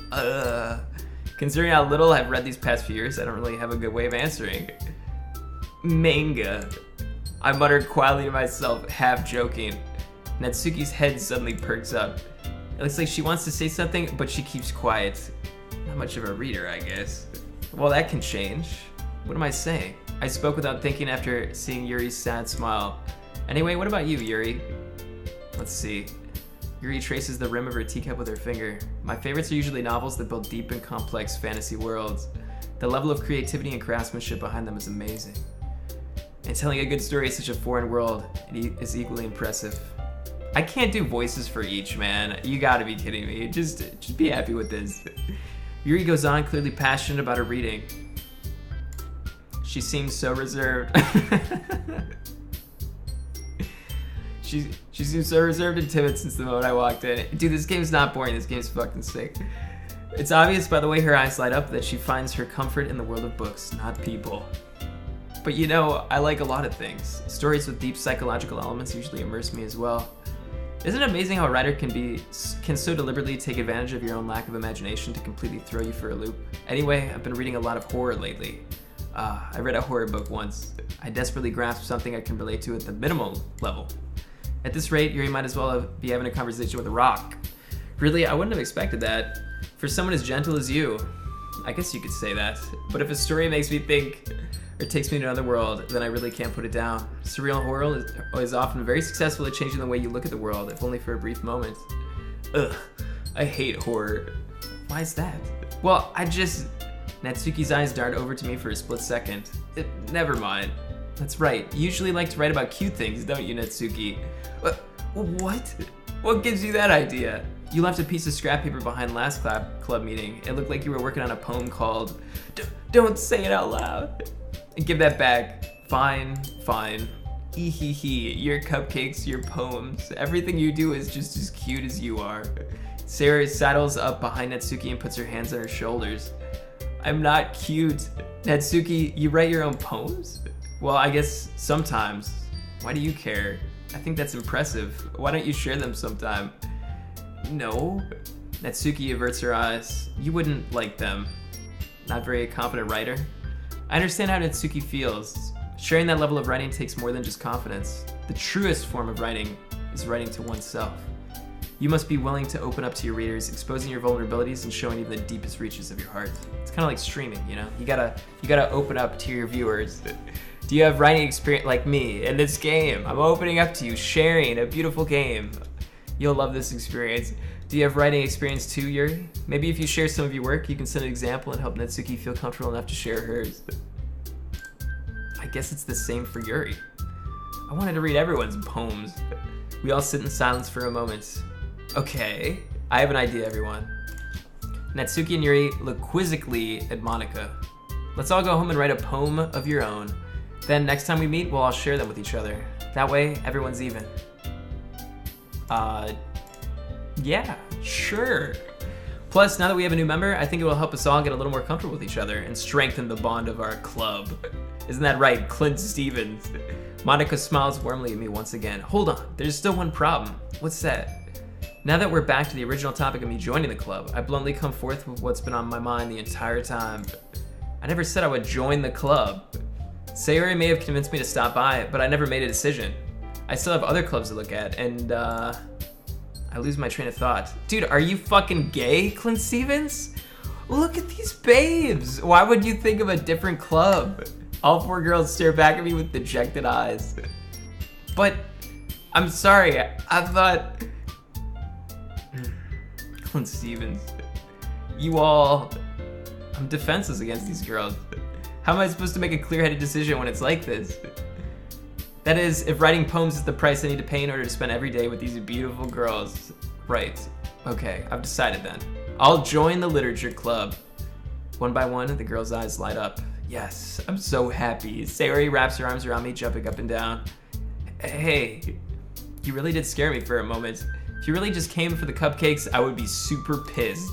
Considering how little I've read these past few years, I don't really have a good way of answering. Manga. I muttered quietly to myself, half joking. Natsuki's head suddenly perks up. It looks like she wants to say something, but she keeps quiet. Not much of a reader, I guess. Well, that can change. What am I saying? I spoke without thinking after seeing Yuri's sad smile. Anyway, what about you, Yuri? Let's see. Yuri traces the rim of her teacup with her finger. My favorites are usually novels that build deep and complex fantasy worlds. The level of creativity and craftsmanship behind them is amazing. And telling a good story in such a foreign world is equally impressive. I can't do voices for each, man. You gotta be kidding me. Just be happy with this. Yuri goes on, clearly passionate about her reading. She seems so reserved. She seems so reserved and timid since the moment I walked in. Dude, this game's not boring. This game's fucking sick. It's obvious by the way her eyes light up that she finds her comfort in the world of books, not people. But I like a lot of things. Stories with deep psychological elements usually immerse me as well. Isn't it amazing how a writer can so deliberately take advantage of your own lack of imagination to completely throw you for a loop? Anyway, I've been reading a lot of horror lately. I read a horror book once. I desperately grasped something I can relate to at the minimal level. At this rate, Yuri might as well be having a conversation with a rock. Really, I wouldn't have expected that. For someone as gentle as you, I guess you could say that. But if a story makes me think or takes me to another world, then I really can't put it down. Surreal horror is often very successful at changing the way you look at the world, if only for a brief moment. Ugh, I hate horror. Why is that? Well, Natsuki's eyes dart over to me for a split second. Never mind. That's right. You usually like to write about cute things, don't you, Natsuki? What? What gives you that idea? You left a piece of scrap paper behind last club meeting. It looked like you were working on a poem called Don't Say It Out Loud. And give that back. Fine, fine. Hee. Your cupcakes, your poems. Everything you do is just as cute as you are. Sarah saddles up behind Natsuki and puts her hands on her shoulders. I'm not cute. Natsuki, you write your own poems? Well, I guess sometimes. Why do you care? I think that's impressive. Why don't you share them sometime? No. Natsuki averts her eyes. You wouldn't like them. Not very confident writer. I understand how Natsuki feels. Sharing that level of writing takes more than just confidence. The truest form of writing is writing to oneself. You must be willing to open up to your readers, exposing your vulnerabilities and showing even the deepest reaches of your heart. It's kind of like streaming, you know? You gotta open up to your viewers. Do you have writing experience like me in this game? I'm opening up to you, sharing a beautiful game. You'll love this experience. Do you have writing experience too, Yuri? Maybe if you share some of your work, you can set an example and help Natsuki feel comfortable enough to share hers. I guess it's the same for Yuri. I wanted to read everyone's poems. We all sit in silence for a moment. Okay, I have an idea, everyone. Natsuki and Yuri look quizzically at Monica. Let's all go home and write a poem of your own. Then next time we meet, we'll all share them with each other. That way, everyone's even. Yeah, sure. Plus, now that we have a new member, I think it will help us all get a little more comfortable with each other and strengthen the bond of our club. Isn't that right, ClintStevens? Monica smiles warmly at me once again. Hold on, there's still one problem. What's that? Now that we're back to the original topic of me joining the club, I bluntly come forth with what's been on my mind the entire time. I never said I would join the club. Sayori may have convinced me to stop by, but I never made a decision. I still have other clubs to look at, and I lose my train of thought. Dude, are you fucking gay, ClintStevens? Look at these babes! Why would you think of a different club? All four girls stare back at me with dejected eyes. But, I'm sorry, I thought... ClintStevens, you all... I'm defenseless against these girls. How am I supposed to make a clear-headed decision when it's like this? That is, if writing poems is the price I need to pay in order to spend every day with these beautiful girls. Right. Okay, I've decided then. I'll join the literature club. One by one, the girls' eyes light up. Yes, I'm so happy. Sayori wraps her arms around me, jumping up and down. Hey, you really did scare me for a moment. If you really just came for the cupcakes, I would be super pissed.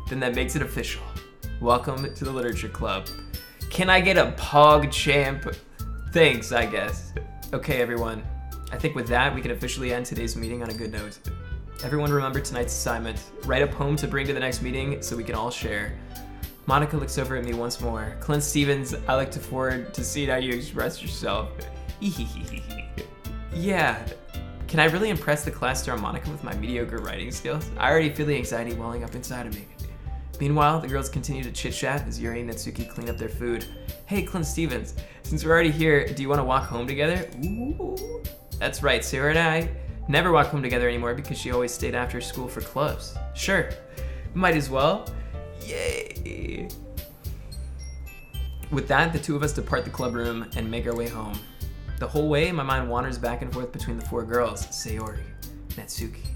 Then that makes it official. Welcome to the literature club. Can I get a pog champ? Thanks, I guess. Okay, everyone. I think with that, we can officially end today's meeting on a good note. Everyone remember tonight's assignment. Write a poem to bring to the next meeting so we can all share. Monica looks over at me once more. ClintStevens, I look forward to seeing how you express yourself. Yeah. Can I really impress the class star Monica with my mediocre writing skills? I already feel the anxiety welling up inside of me. Meanwhile, the girls continue to chit-chat as Yuri and Natsuki clean up their food. Hey, ClintStevens, since we're already here, do you want to walk home together? Ooh. That's right, Sarah and I never walk home together anymore because she always stayed after school for clubs. Sure, might as well. Yay! With that, the two of us depart the club room and make our way home. The whole way, my mind wanders back and forth between the four girls, Sayori, Natsuki,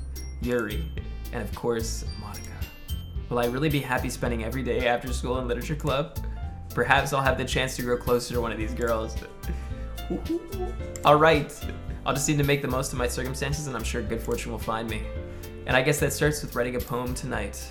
Yuri, and of course, Monica. Will I really be happy spending every day after school in literature club? Perhaps I'll have the chance to grow closer to one of these girls. All right, I'll just need to make the most of my circumstances and I'm sure good fortune will find me. And I guess that starts with writing a poem tonight.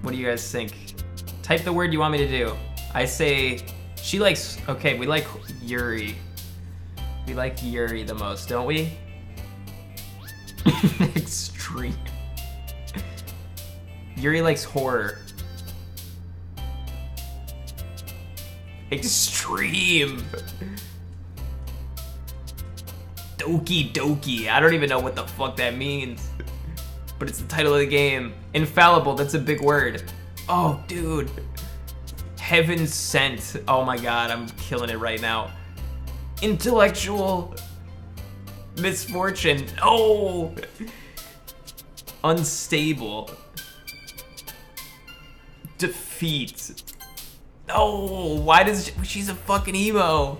What do you guys think? Type the word you want me to do. I say, she likes, okay, we like Yuri. We like Yuri the most, don't we? Extreme. Yuri likes horror. Extreme. Doki Doki. I don't even know what the fuck that means. But it's the title of the game. Infallible, that's a big word. Oh, dude. Heaven sent. Oh my god, I'm killing it right now. Intellectual misfortune. Oh! Unstable. Defeat. Oh, why does she's a fucking emo?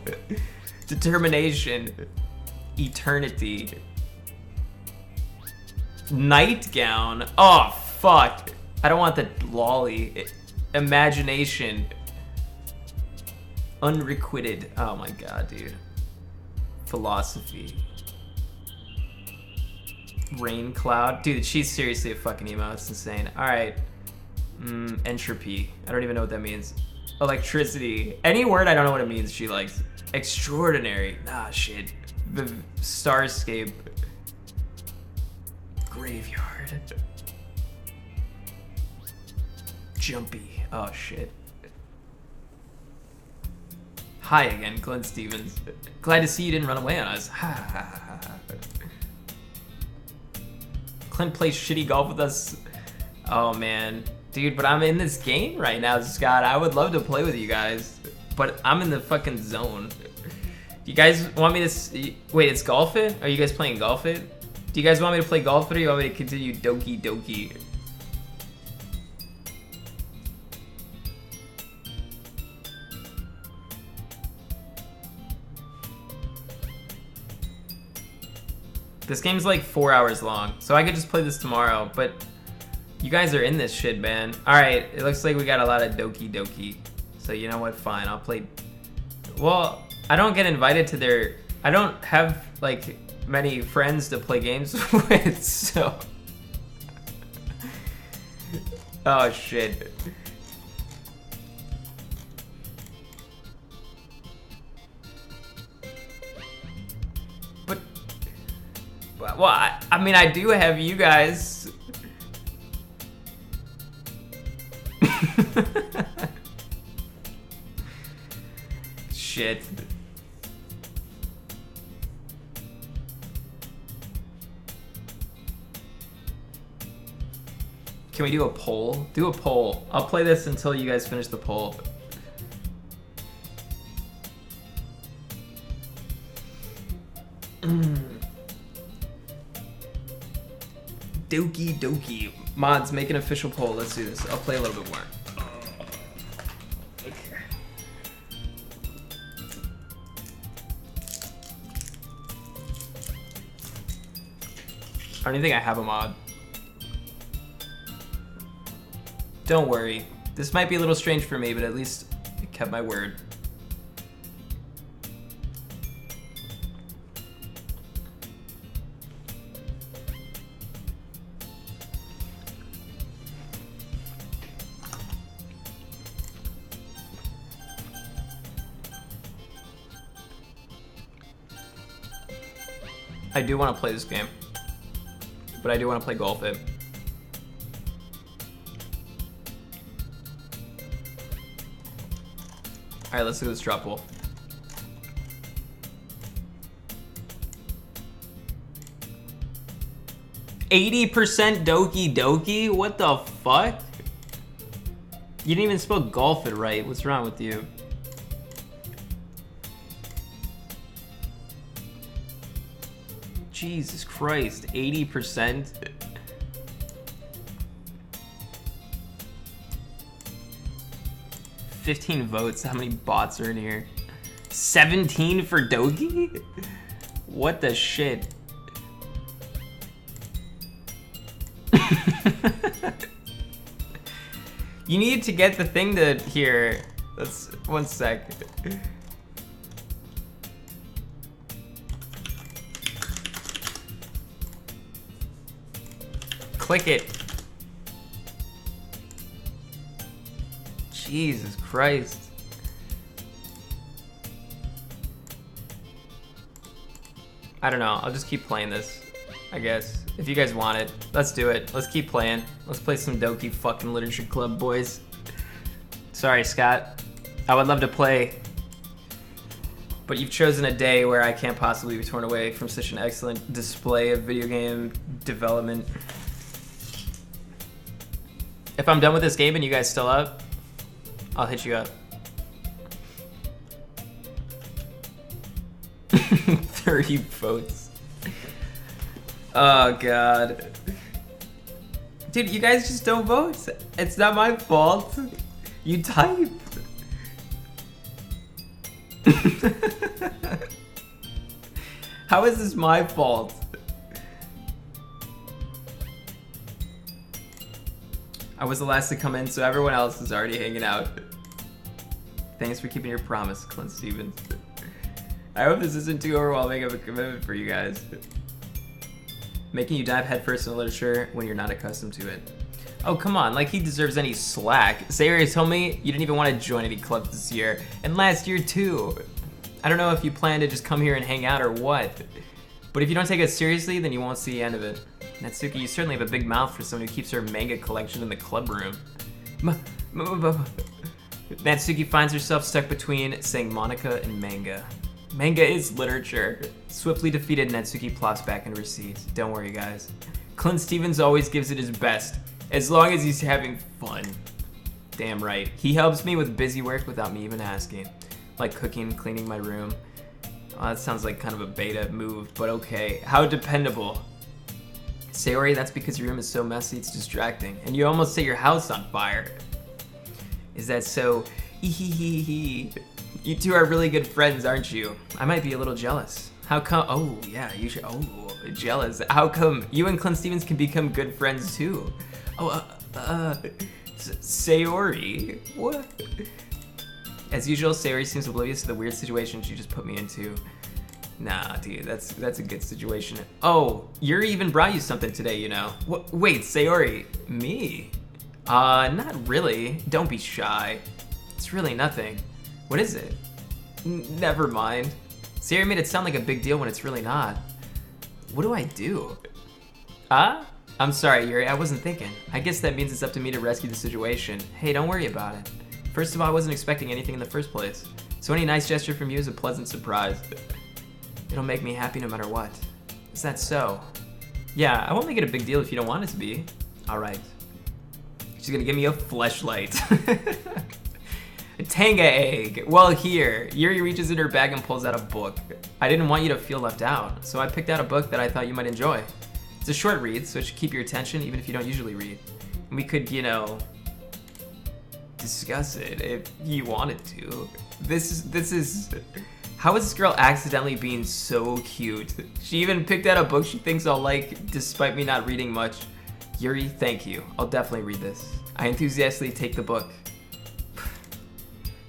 Determination. Eternity. Nightgown. Oh, fuck. I don't want the lolly. Imagination. Unrequited. Oh my god, dude. Philosophy. Rain cloud. Dude, she's seriously a fucking emo. It's insane. Alright. Entropy. I don't even know what that means. Electricity. Any word I don't know what it means she likes. Extraordinary. Ah, shit. The Starscape. Graveyard. Jumpy. Oh, shit. Hi again, ClintStevens. Glad to see you didn't run away on us. Clint plays shitty golf with us. Oh, man. Dude, but I'm in this game right now, Scott. I would love to play with you guys, but I'm in the fucking zone. You guys want me to... Wait, it's Golf It? Are you guys playing Golf It? Do you guys want me to play Golf It, or do you want me to continue Doki Doki? This game's like 4 hours long, so I could just play this tomorrow, but you guys are in this shit, man. Alright, it looks like we got a lot of Doki Doki. So you know what, fine, I'll play... Well, I don't get invited to their... I don't have, like, many friends to play games with, so... Oh, shit. But... Well, I mean, I do have you guys... Shit. Can we do a poll? Do a poll. I'll play this until you guys finish the poll. Doki Doki. Mods, make an official poll. Let's do this. I'll play a little bit more. I don't even think I have a mod. Don't worry. This might be a little strange for me, but at least I kept my word. I do want to play this game, but I do want to play Golf It. Alright, let's do this drop pool. %80 Doki Doki? What the fuck? You didn't even spell Golf It right. What's wrong with you? Jesus Christ, 80%? $15 votes, how many bots are in here? 17 for Doki? What the shit? You need to get the thing to here. Let's, one sec. Click it. Jesus Christ. I don't know. I'll just keep playing this, I guess. If you guys want it, let's do it. Let's keep playing. Let's play some Doki fucking Literature Club, boys. Sorry, Scott. I would love to play, but you've chosen a day where I can't possibly be torn away from such an excellent display of video game development. If I'm done with this game and you guys still up, I'll hit you up. 30 votes. Oh god. Dude, you guys just don't vote. It's not my fault. You type. How is this my fault? I was the last to come in, so everyone else is already hanging out. Thanks for keeping your promise, ClintStevens. I hope this isn't too overwhelming of a commitment for you guys. Making you dive headfirst in literature when you're not accustomed to it. Oh, come on, like he deserves any slack. Sayori told me you didn't even want to join any clubs this year, and last year too. I don't know if you plan to just come here and hang out or what, but if you don't take it seriously, then you won't see the end of it. Natsuki, you certainly have a big mouth for someone who keeps her manga collection in the club room. Natsuki finds herself stuck between saying Monica and manga. Manga is literature. Swiftly defeated, Natsuki plops back into her seat. Don't worry, guys. ClintStevens always gives it his best, as long as he's having fun. Damn right. He helps me with busy work without me even asking. Like cooking, cleaning my room. Oh, that sounds like kind of a beta move, but okay. How dependable. Sayori, that's because your room is so messy it's distracting, and you almost set your house on fire. Is that so? Ehehehe. You two are really good friends, aren't you? I might be a little jealous. How come? Oh, yeah, you should. Oh, jealous. How come you and ClintStevens can become good friends too? Oh, Sayori. What? As usual, Sayori seems oblivious to the weird situation she just put me into. Nah, dude, that's a good situation. Oh, Yuri even brought you something today, you know. Wait, Sayori, me? Not really. Don't be shy. It's really nothing. What is it? Never mind. Sayori made it sound like a big deal when it's really not. What do I do? I'm sorry, Yuri, I wasn't thinking. I guess that means it's up to me to rescue the situation. Hey, don't worry about it. First of all, I wasn't expecting anything in the first place. So any nice gesture from you is a pleasant surprise. It'll make me happy no matter what. Is that so? Yeah, I won't make it a big deal if you don't want it to be. Alright. She's gonna give me a fleshlight. A Tanga egg. Well, here. Yuri reaches in her bag and pulls out a book. I didn't want you to feel left out, so I picked out a book that I thought you might enjoy. It's a short read, so it should keep your attention even if you don't usually read. And we could, you know, discuss it if you wanted to. This is... How is this girl accidentally being so cute? She even picked out a book she thinks I'll like, despite me not reading much. Yuri, thank you. I'll definitely read this. I enthusiastically take the book.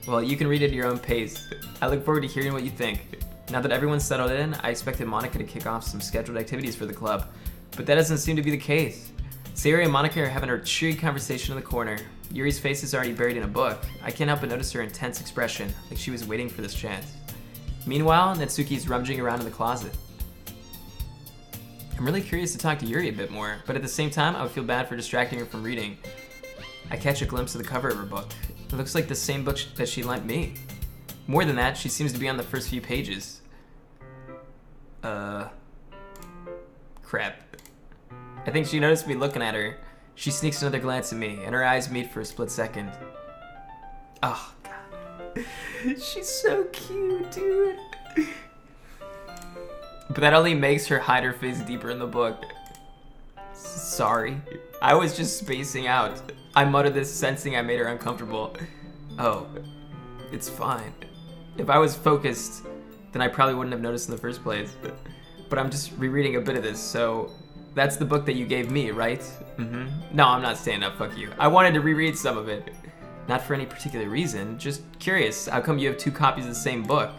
Well, you can read it at your own pace. I look forward to hearing what you think. Now that everyone's settled in, I expected Monica to kick off some scheduled activities for the club, but that doesn't seem to be the case. Sayori and Monica are having a cheery conversation in the corner. Yuri's face is already buried in a book. I can't help but notice her intense expression, like she was waiting for this chance. Meanwhile, Natsuki's rummaging around in the closet. I'm really curious to talk to Yuri a bit more, but at the same time, I would feel bad for distracting her from reading. I catch a glimpse of the cover of her book. It looks like the same book that she lent me. More than that, she seems to be on the first few pages. Crap. I think she noticed me looking at her. She sneaks another glance at me, and her eyes meet for a split second. Oh, God. She's so cute, dude. But that only makes her hide her face deeper in the book. Sorry. I was just spacing out. I muttered this, sensing I made her uncomfortable. Oh, it's fine. If I was focused, then I probably wouldn't have noticed in the first place. But I'm just rereading a bit of this, so that's the book that you gave me, right? Mm-hmm. No, I'm not staying up, fuck you. I wanted to reread some of it. Not for any particular reason, just curious. How come you have 2 copies of the same book?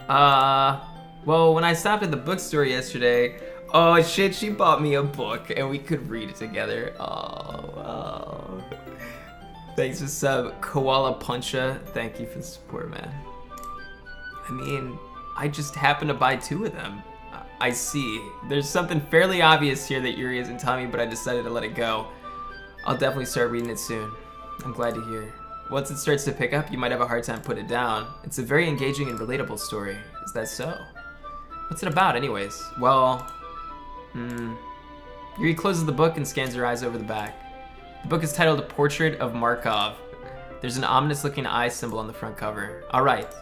Well, when I stopped at the bookstore yesterday, oh shit, she bought me a book and we could read it together. Oh. Thanks for sub, Koala Puncha. Thank you for the support, man. I mean, I just happened to buy 2 of them. I see. There's something fairly obvious here that Yuri isn't telling me, but I decided to let it go. I'll definitely start reading it soon. I'm glad to hear. Once it starts to pick up, you might have a hard time putting it down. It's a very engaging and relatable story. Is that so? What's it about, anyways? Well, Yuri closes the book and scans her eyes over the back. The book is titled A Portrait of Markov. There's an ominous-looking eye symbol on the front cover. Alright.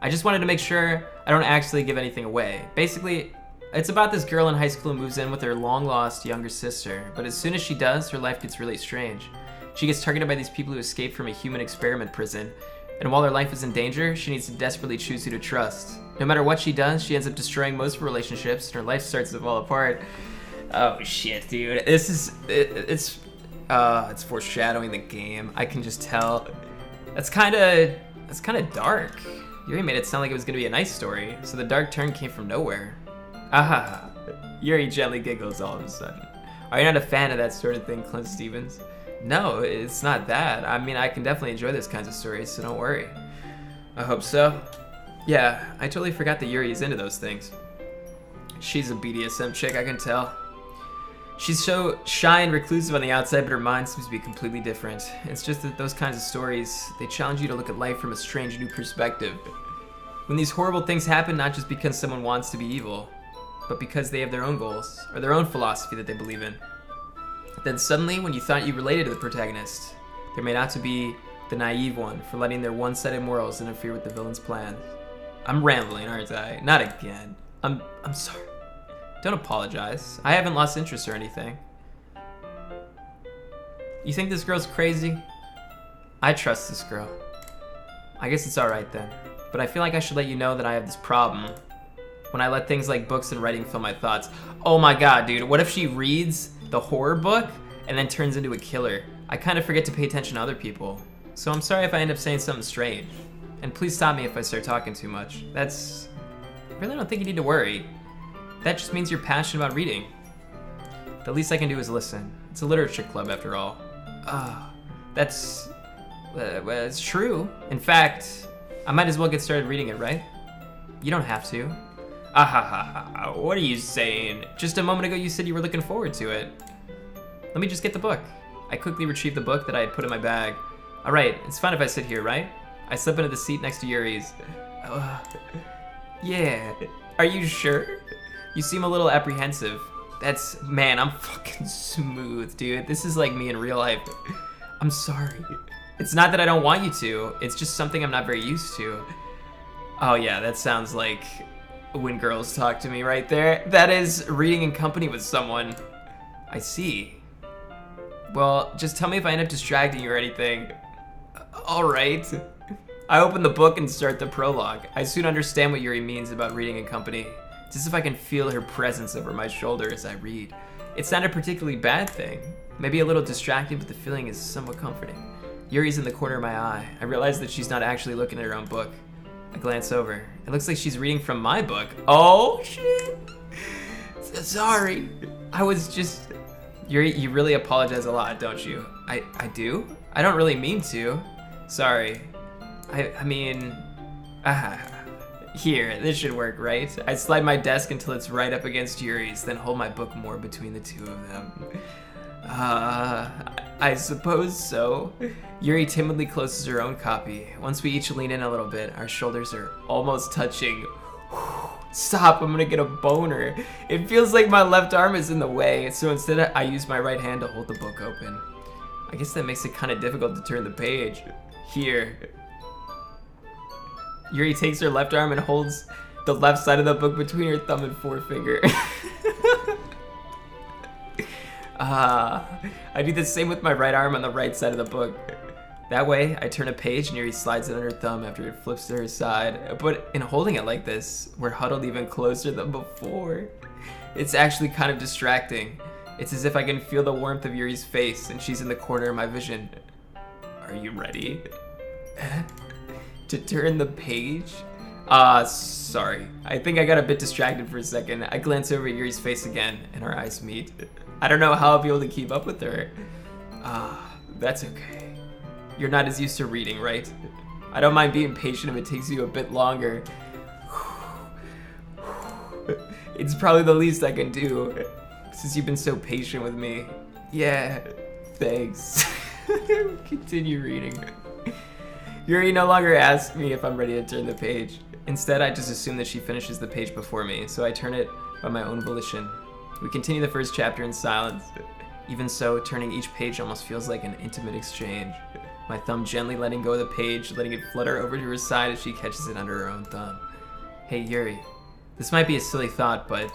I just wanted to make sure I don't actually give anything away. Basically, It's about this girl in high school who moves in with her long-lost younger sister, but as soon as she does, her life gets really strange. She gets targeted by these people who escaped from a human experiment prison, and while her life is in danger, she needs to desperately choose who to trust. No matter what she does, she ends up destroying most of her relationships, and her life starts to fall apart. Oh shit, dude. This is... It's foreshadowing the game. I can just tell. That's kind of dark. Yuri made it sound like it was going to be a nice story, so the dark turn came from nowhere. Ah, Yuri gently giggles all of a sudden. Are you not a fan of that sort of thing, ClintStevens? No, it's not that. I mean, I can definitely enjoy those kinds of stories, so don't worry. I hope so. Yeah, I totally forgot that Yuri is into those things. She's a BDSM chick, I can tell. She's so shy and reclusive on the outside, but her mind seems to be completely different. It's just that those kinds of stories, they challenge you to look at life from a strange new perspective. When these horrible things happen, not just because someone wants to be evil, but because they have their own goals, or their own philosophy that they believe in. Then suddenly, when you thought you related to the protagonist, there may not to be the naive one for letting their one-sided morals interfere with the villain's plans. I'm rambling, aren't I? Not again. I'm sorry. Don't apologize. I haven't lost interest or anything. You think this girl's crazy? I trust this girl. I guess it's alright then. But I feel like I should let you know that I have this problem. When I let things like books and writing fill my thoughts. Oh my god, dude. What if she reads the horror book and then turns into a killer? I kind of forget to pay attention to other people. So I'm sorry if I end up saying something strange. And please stop me if I start talking too much. I really don't think you need to worry. That just means you're passionate about reading. The least I can do is listen. It's a literature club after all. That's it's true. In fact, I might as well get started reading it, right? You don't have to. What are you saying? Just a moment ago you said you were looking forward to it. Let me just get the book. I quickly retrieved the book that I had put in my bag. Alright, it's fine if I sit here, right? I slip into the seat next to Yuri's. Yeah. Are you sure? You seem a little apprehensive. Man, I'm fucking smooth, dude. This is like me in real life. I'm sorry. It's not that I don't want you to. It's just something I'm not very used to. Oh yeah, that sounds like when girls talk to me right there. That is reading in company with someone. I see. Well, just tell me if I end up distracting you or anything. Alright. I open the book and start the prologue. I soon understand what Yuri means about reading in company. It's as if I can feel her presence over my shoulder as I read. It's not a particularly bad thing. Maybe a little distracting, but the feeling is somewhat comforting. Yuri's in the corner of my eye. I realize that she's not actually looking at her own book. I glance over. It looks like she's reading from my book. Oh, shit. Sorry. I was just... Yuri, you really apologize a lot, don't you? I do? I don't really mean to. Sorry. I mean... Here, this should work, right? I slide my desk until it's right up against Yuri's, then hold my book more between the two of them. I suppose so. Yuri timidly closes her own copy. Once we each lean in a little bit, our shoulders are almost touching. Stop, I'm gonna get a boner. It feels like my left arm is in the way, so instead I use my right hand to hold the book open. I guess that makes it kind of difficult to turn the page. Here. Yuri takes her left arm and holds the left side of the book between her thumb and forefinger. I do the same with my right arm on the right side of the book. That way, I turn a page and Yuri slides it on her thumb after it flips to her side. But in holding it like this, we're huddled even closer than before. It's actually kind of distracting. It's as if I can feel the warmth of Yuri's face and she's in the corner of my vision. Are you ready? To turn the page? Sorry. I think I got a bit distracted for a second. I glance over at Yuri's face again, and our eyes meet. I don't know how I'll be able to keep up with her. That's okay. You're not as used to reading, right? I don't mind being patient if it takes you a bit longer. It's probably the least I can do, since you've been so patient with me. Yeah, thanks. Continue reading. Yuri no longer asks me if I'm ready to turn the page. Instead, I just assume that she finishes the page before me, so I turn it by my own volition. We continue the first chapter in silence. Even so, turning each page almost feels like an intimate exchange. My thumb gently letting go of the page, letting it flutter over to her side as she catches it under her own thumb. Hey Yuri, this might be a silly thought, but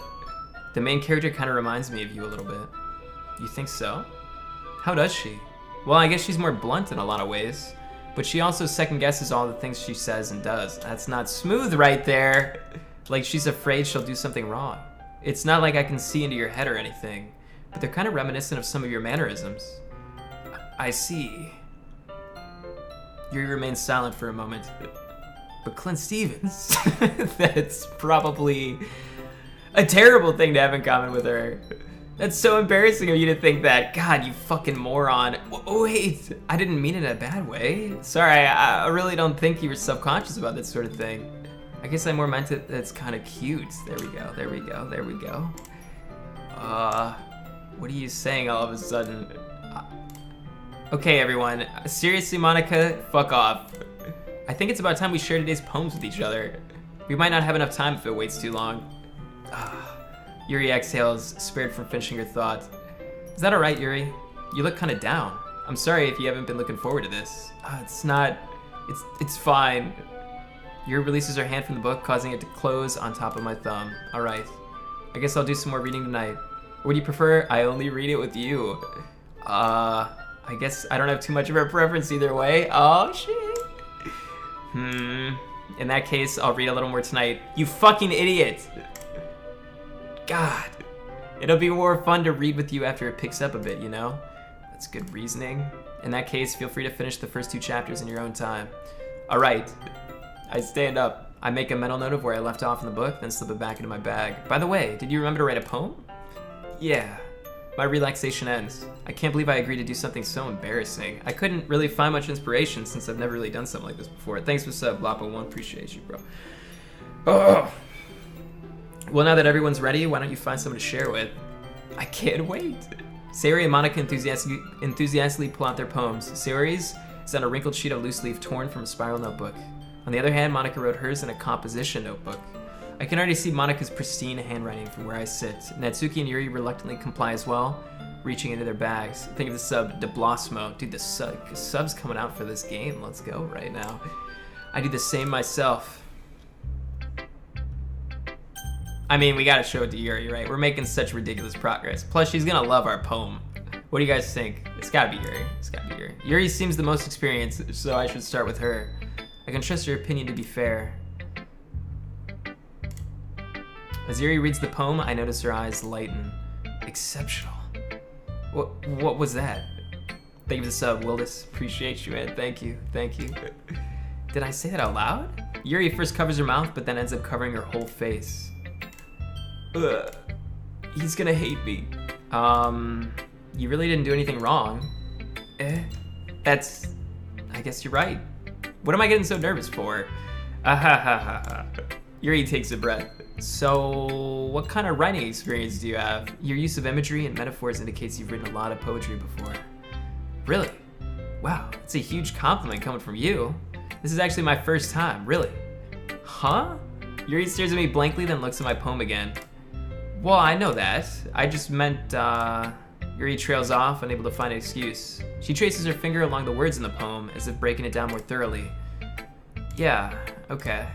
The main character kind of reminds me of you a little bit. You think so? How does she? Well, I guess she's more blunt in a lot of ways, but she also second guesses all the things she says and does. That's not smooth right there. Like she's afraid she'll do something wrong. It's not like I can see into your head or anything, but they're kind of reminiscent of some of your mannerisms. I see. Yuri remains silent for a moment. But ClintStevens, that's probably a terrible thing to have in common with her. That's so embarrassing of you to think that. God, you fucking moron. Wait, I didn't mean it in a bad way. Sorry, I really don't think you were self-conscious about that sort of thing. I guess I more meant it that's kind of cute. There we go, there we go, there we go. What are you saying all of a sudden? Okay, everyone. Seriously, Monica, fuck off. I think it's about time we share today's poems with each other. We might not have enough time if it waits too long. Yuri exhales, spared from finishing her thought. Is that alright, Yuri? You look kind of down. I'm sorry if you haven't been looking forward to this. It's fine. Yuri releases her hand from the book, causing it to close on top of my thumb. Alright. I guess I'll do some more reading tonight. Or would you prefer I only read it with you? I guess I don't have too much of a preference either way. Oh, shit. In that case, I'll read a little more tonight. You fucking idiot! God. It'll be more fun to read with you after it picks up a bit, you know? That's good reasoning. In that case, feel free to finish the first 2 chapters in your own time. Alright. I stand up. I make a mental note of where I left off in the book, then slip it back into my bag. By the way, did you remember to write a poem? Yeah. My relaxation ends. I can't believe I agreed to do something so embarrassing. I couldn't really find much inspiration since I've never really done something like this before. Thanks for sub, Lapo1. Appreciate you, bro. Oh. Well, now that everyone's ready, why don't you find someone to share with? I can't wait. Sayori and Monica enthusiastically pull out their poems. Sayori's is on a wrinkled sheet of loose leaf torn from a spiral notebook. On the other hand, Monica wrote hers in a composition notebook. I can already see Monica's pristine handwriting from where I sit. Natsuki and Yuri reluctantly comply as well, reaching into their bags. Think of the sub, De Blosmo. Dude, the sub's coming out for this game. Let's go right now. I do the same myself. I mean, we gotta show it to Yuri, right? We're making such ridiculous progress. Plus, she's gonna love our poem. What do you guys think? It's gotta be Yuri. It's gotta be Yuri. Yuri seems the most experienced, so I should start with her. I can trust her opinion to be fair. As Yuri reads the poem, I notice her eyes lighten. Exceptional. What was that? Thank you for the sub, Wildis. Appreciate you, man. Thank you. Thank you. Did I say that out loud? Yuri first covers her mouth, but then ends up covering her whole face. Ugh. He's gonna hate me. You really didn't do anything wrong. That's... I guess you're right. What am I getting so nervous for? Yuri takes a breath. So, what kind of writing experience do you have? Your use of imagery and metaphors indicates you've written a lot of poetry before. Really? Wow, that's a huge compliment coming from you. This is actually my first time, really. Huh? Yuri stares at me blankly, then looks at my poem again. Well, I know that. I just meant, Yuri trails off, unable to find an excuse. She traces her finger along the words in the poem, as if breaking it down more thoroughly. Yeah, okay.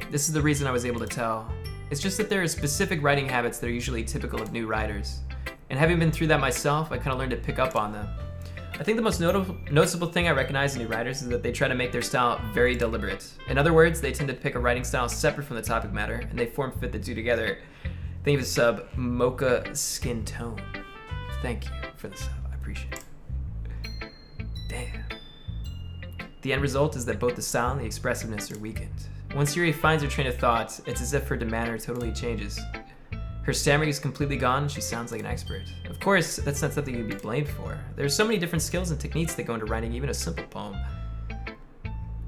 This is the reason I was able to tell. It's just that there are specific writing habits that are usually typical of new writers. And having been through that myself, I kind of learned to pick up on them. I think the most noticeable thing I recognize in new writers is that they try to make their style very deliberate. In other words, they tend to pick a writing style separate from the topic matter, and they form fit the two together. Thank you for the sub, Mocha Skin Tone. Thank you for the sub, I appreciate it. Damn. The end result is that both the style and the expressiveness are weakened. Once Yuri finds her train of thought, it's as if her demeanor totally changes. Her stammering is completely gone, and she sounds like an expert. Of course, that's not something you'd be blamed for. There's so many different skills and techniques that go into writing even a simple poem.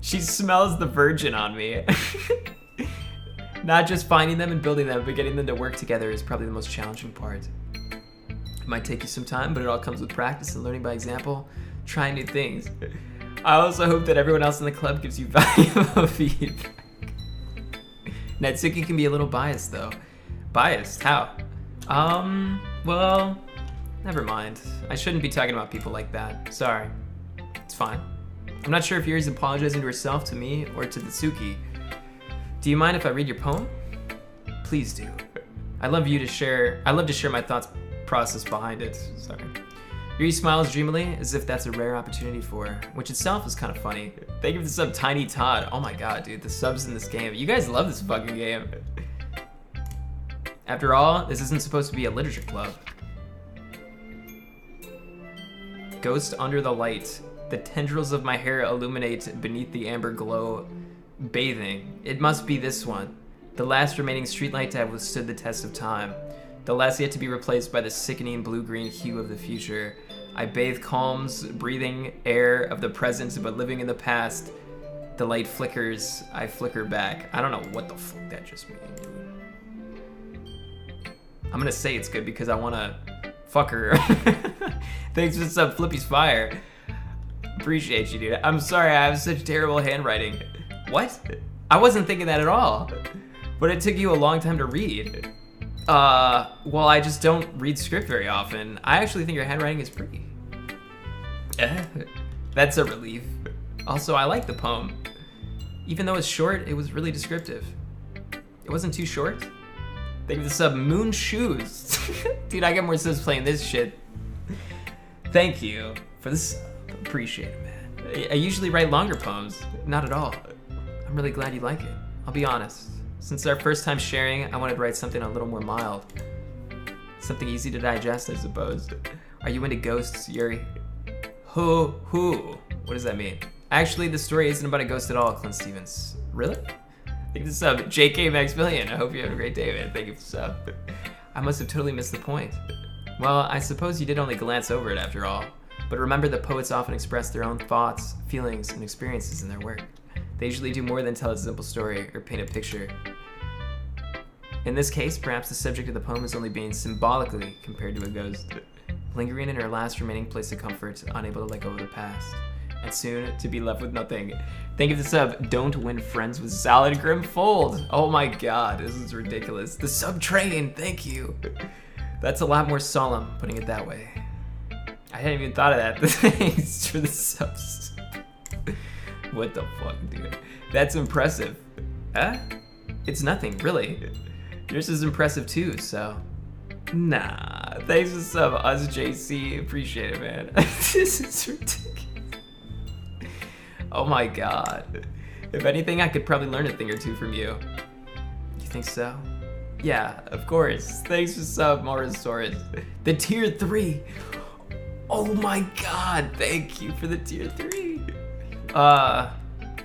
She smells the virgin on me. Not just finding them and building them, but getting them to work together is probably the most challenging part. It might take you some time, but it all comes with practice and learning by example, trying new things. I also hope that everyone else in the club gives you valuable feedback. Natsuki can be a little biased, though. Biased? How? Well, never mind. I shouldn't be talking about people like that. Sorry. It's fine. I'm not sure if Yuri's apologizing to herself, to me, or to Natsuki. Do you mind if I read your poem? Please do. I love to share my thoughts process behind it. Sorry. Yuri smiles dreamily as if that's a rare opportunity for her, which itself is kind of funny. Thank you for the sub, Tiny Todd. Oh my god, dude, the subs in this game. You guys love this fucking game. After all, this isn't supposed to be a literature club. Ghost under the light. The tendrils of my hair illuminate beneath the amber glow. Bathing. It must be this one. The last remaining streetlight to have withstood the test of time. The last yet to be replaced by the sickening blue-green hue of the future. I bathe calms, breathing air of the present, but living in the past. The light flickers, I flicker back. I don't know what the fuck that just means, dude. I'm gonna say it's good because I wanna fuck her. Thanks for the sub, Flippy's Fire. Appreciate you, dude. I'm sorry I have such terrible handwriting. What? I wasn't thinking that at all. But it took you a long time to read. Well, I just don't read script very often. I actually think your handwriting is pretty. That's a relief. Also, I like the poem. Even though it's short, it was really descriptive. It wasn't too short. Thank you for the sub, Moon Shoes. Dude, I get more subs playing this shit. Thank you for this. Appreciate it, man. I usually write longer poems. Not at all. I'm really glad you like it. I'll be honest. Since our first time sharing, I wanted to write something a little more mild. Something easy to digest, I suppose. Are you into ghosts, Yuri? Who? What does that mean? Actually, the story isn't about a ghost at all, ClintStevens. Really? Thank you for the sub, JK Maximilian. I hope you have a great day, man. Thank you for the sub. I must have totally missed the point. Well, I suppose you did only glance over it after all. But remember that poets often express their own thoughts, feelings, and experiences in their work. They usually do more than tell a simple story or paint a picture. In this case, perhaps the subject of the poem is only being symbolically compared to a ghost, lingering in her last remaining place of comfort, unable to let go of the past, and soon to be left with nothing. Thank you for the sub, Don't Win Friends with Salad Grimfold. Oh my god, this is ridiculous. The sub train, thank you. That's a lot more solemn, putting it that way. I hadn't even thought of that. Thanks for the subs. What the fuck, dude? That's impressive. Huh? It's nothing, really. Yours is impressive too, so. Nah. Thanks for the sub, UsJC. Appreciate it, man. This is ridiculous. Oh my god. If anything, I could probably learn a thing or two from you. You think so? Yeah, of course. Thanks for the sub, Morosaurus. The tier 3. Oh my god, thank you for the tier 3.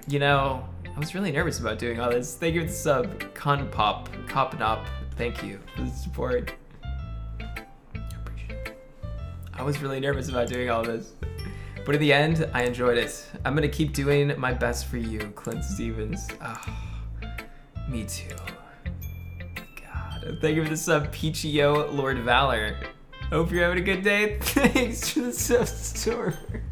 You know, I was really nervous about doing all this. Thank you for the sub, Kopnop. Thank you for the support. Appreciate it. I was really nervous about doing all this. But in the end, I enjoyed it. I'm gonna keep doing my best for you, ClintStevens. Oh, me too. God, thank you for the sub, Peachio Lord Valor. Hope you're having a good day. Thanks for the sub, Stormer.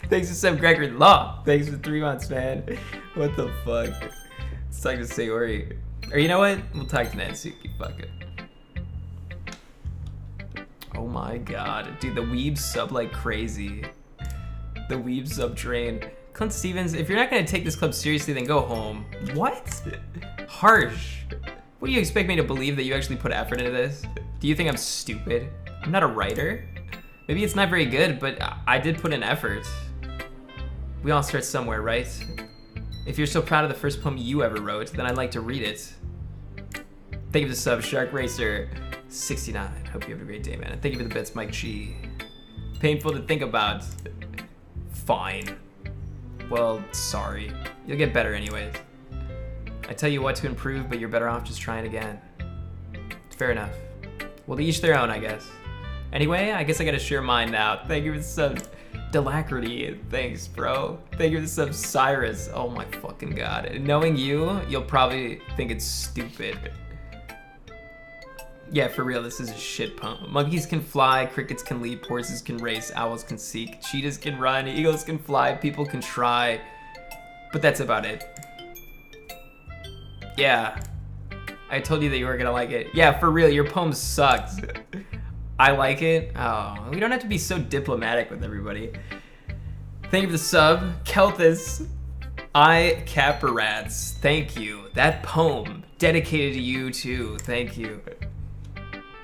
Thanks for the sub, Gregor Law. Thanks for 3 months, man. What the fuck? Let's talk to Sayori. Or you know what? We'll talk to Natsuki. Fuck it. Oh my god. Dude, the weeb sub like crazy. The weeb sub train. ClintStevens, if you're not gonna take this club seriously, then go home. What? Harsh. What do you expect me to believe, that you actually put effort into this? Do you think I'm stupid? I'm not a writer. Maybe it's not very good, but I did put in effort. We all start somewhere, right? If you're so proud of the first poem you ever wrote, then I'd like to read it. Thank you for the sub, Shark Racer 69. Hope you have a great day, man. And thank you for the bits, Mike G. Painful to think about. Fine. Well, sorry. You'll get better anyways. I tell you what to improve, but you're better off just trying again. Fair enough. Well, to each their own, I guess. Anyway, I guess I gotta share mine now. Thank you for the sub, Delacrity. Thanks, bro. Thank you for the sub, Cyrus. Oh my fucking god. And knowing you, you'll probably think it's stupid. Yeah, for real, this is a shit poem. Monkeys can fly, crickets can leap, horses can race, owls can seek, cheetahs can run, eagles can fly, people can try. But that's about it. Yeah. I told you that you were gonna like it. Yeah, for real, your poem sucks. I like it. Oh, we don't have to be so diplomatic with everybody. Thank you for the sub, Kelthus. I Caparats. Thank you. That poem dedicated to you too. Thank you.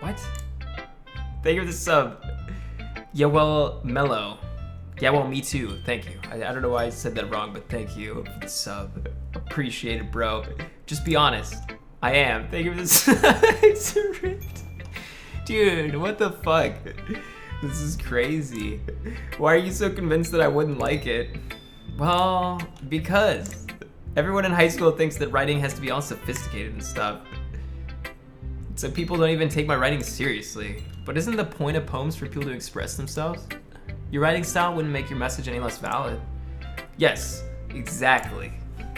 What? Thank you for the sub. Yeah, well, Mellow. Yeah, well, me too. Thank you. I don't know why I said that wrong, but thank you for the sub. Appreciate it, bro. Just be honest. I am. Thank you for the sub. It's ripped. Dude, what the fuck? This is crazy. Why are you so convinced that I wouldn't like it? Well, because everyone in high school thinks that writing has to be all sophisticated and stuff. So people don't even take my writing seriously. But isn't the point of poems for people to express themselves? Your writing style wouldn't make your message any less valid. Yes, exactly.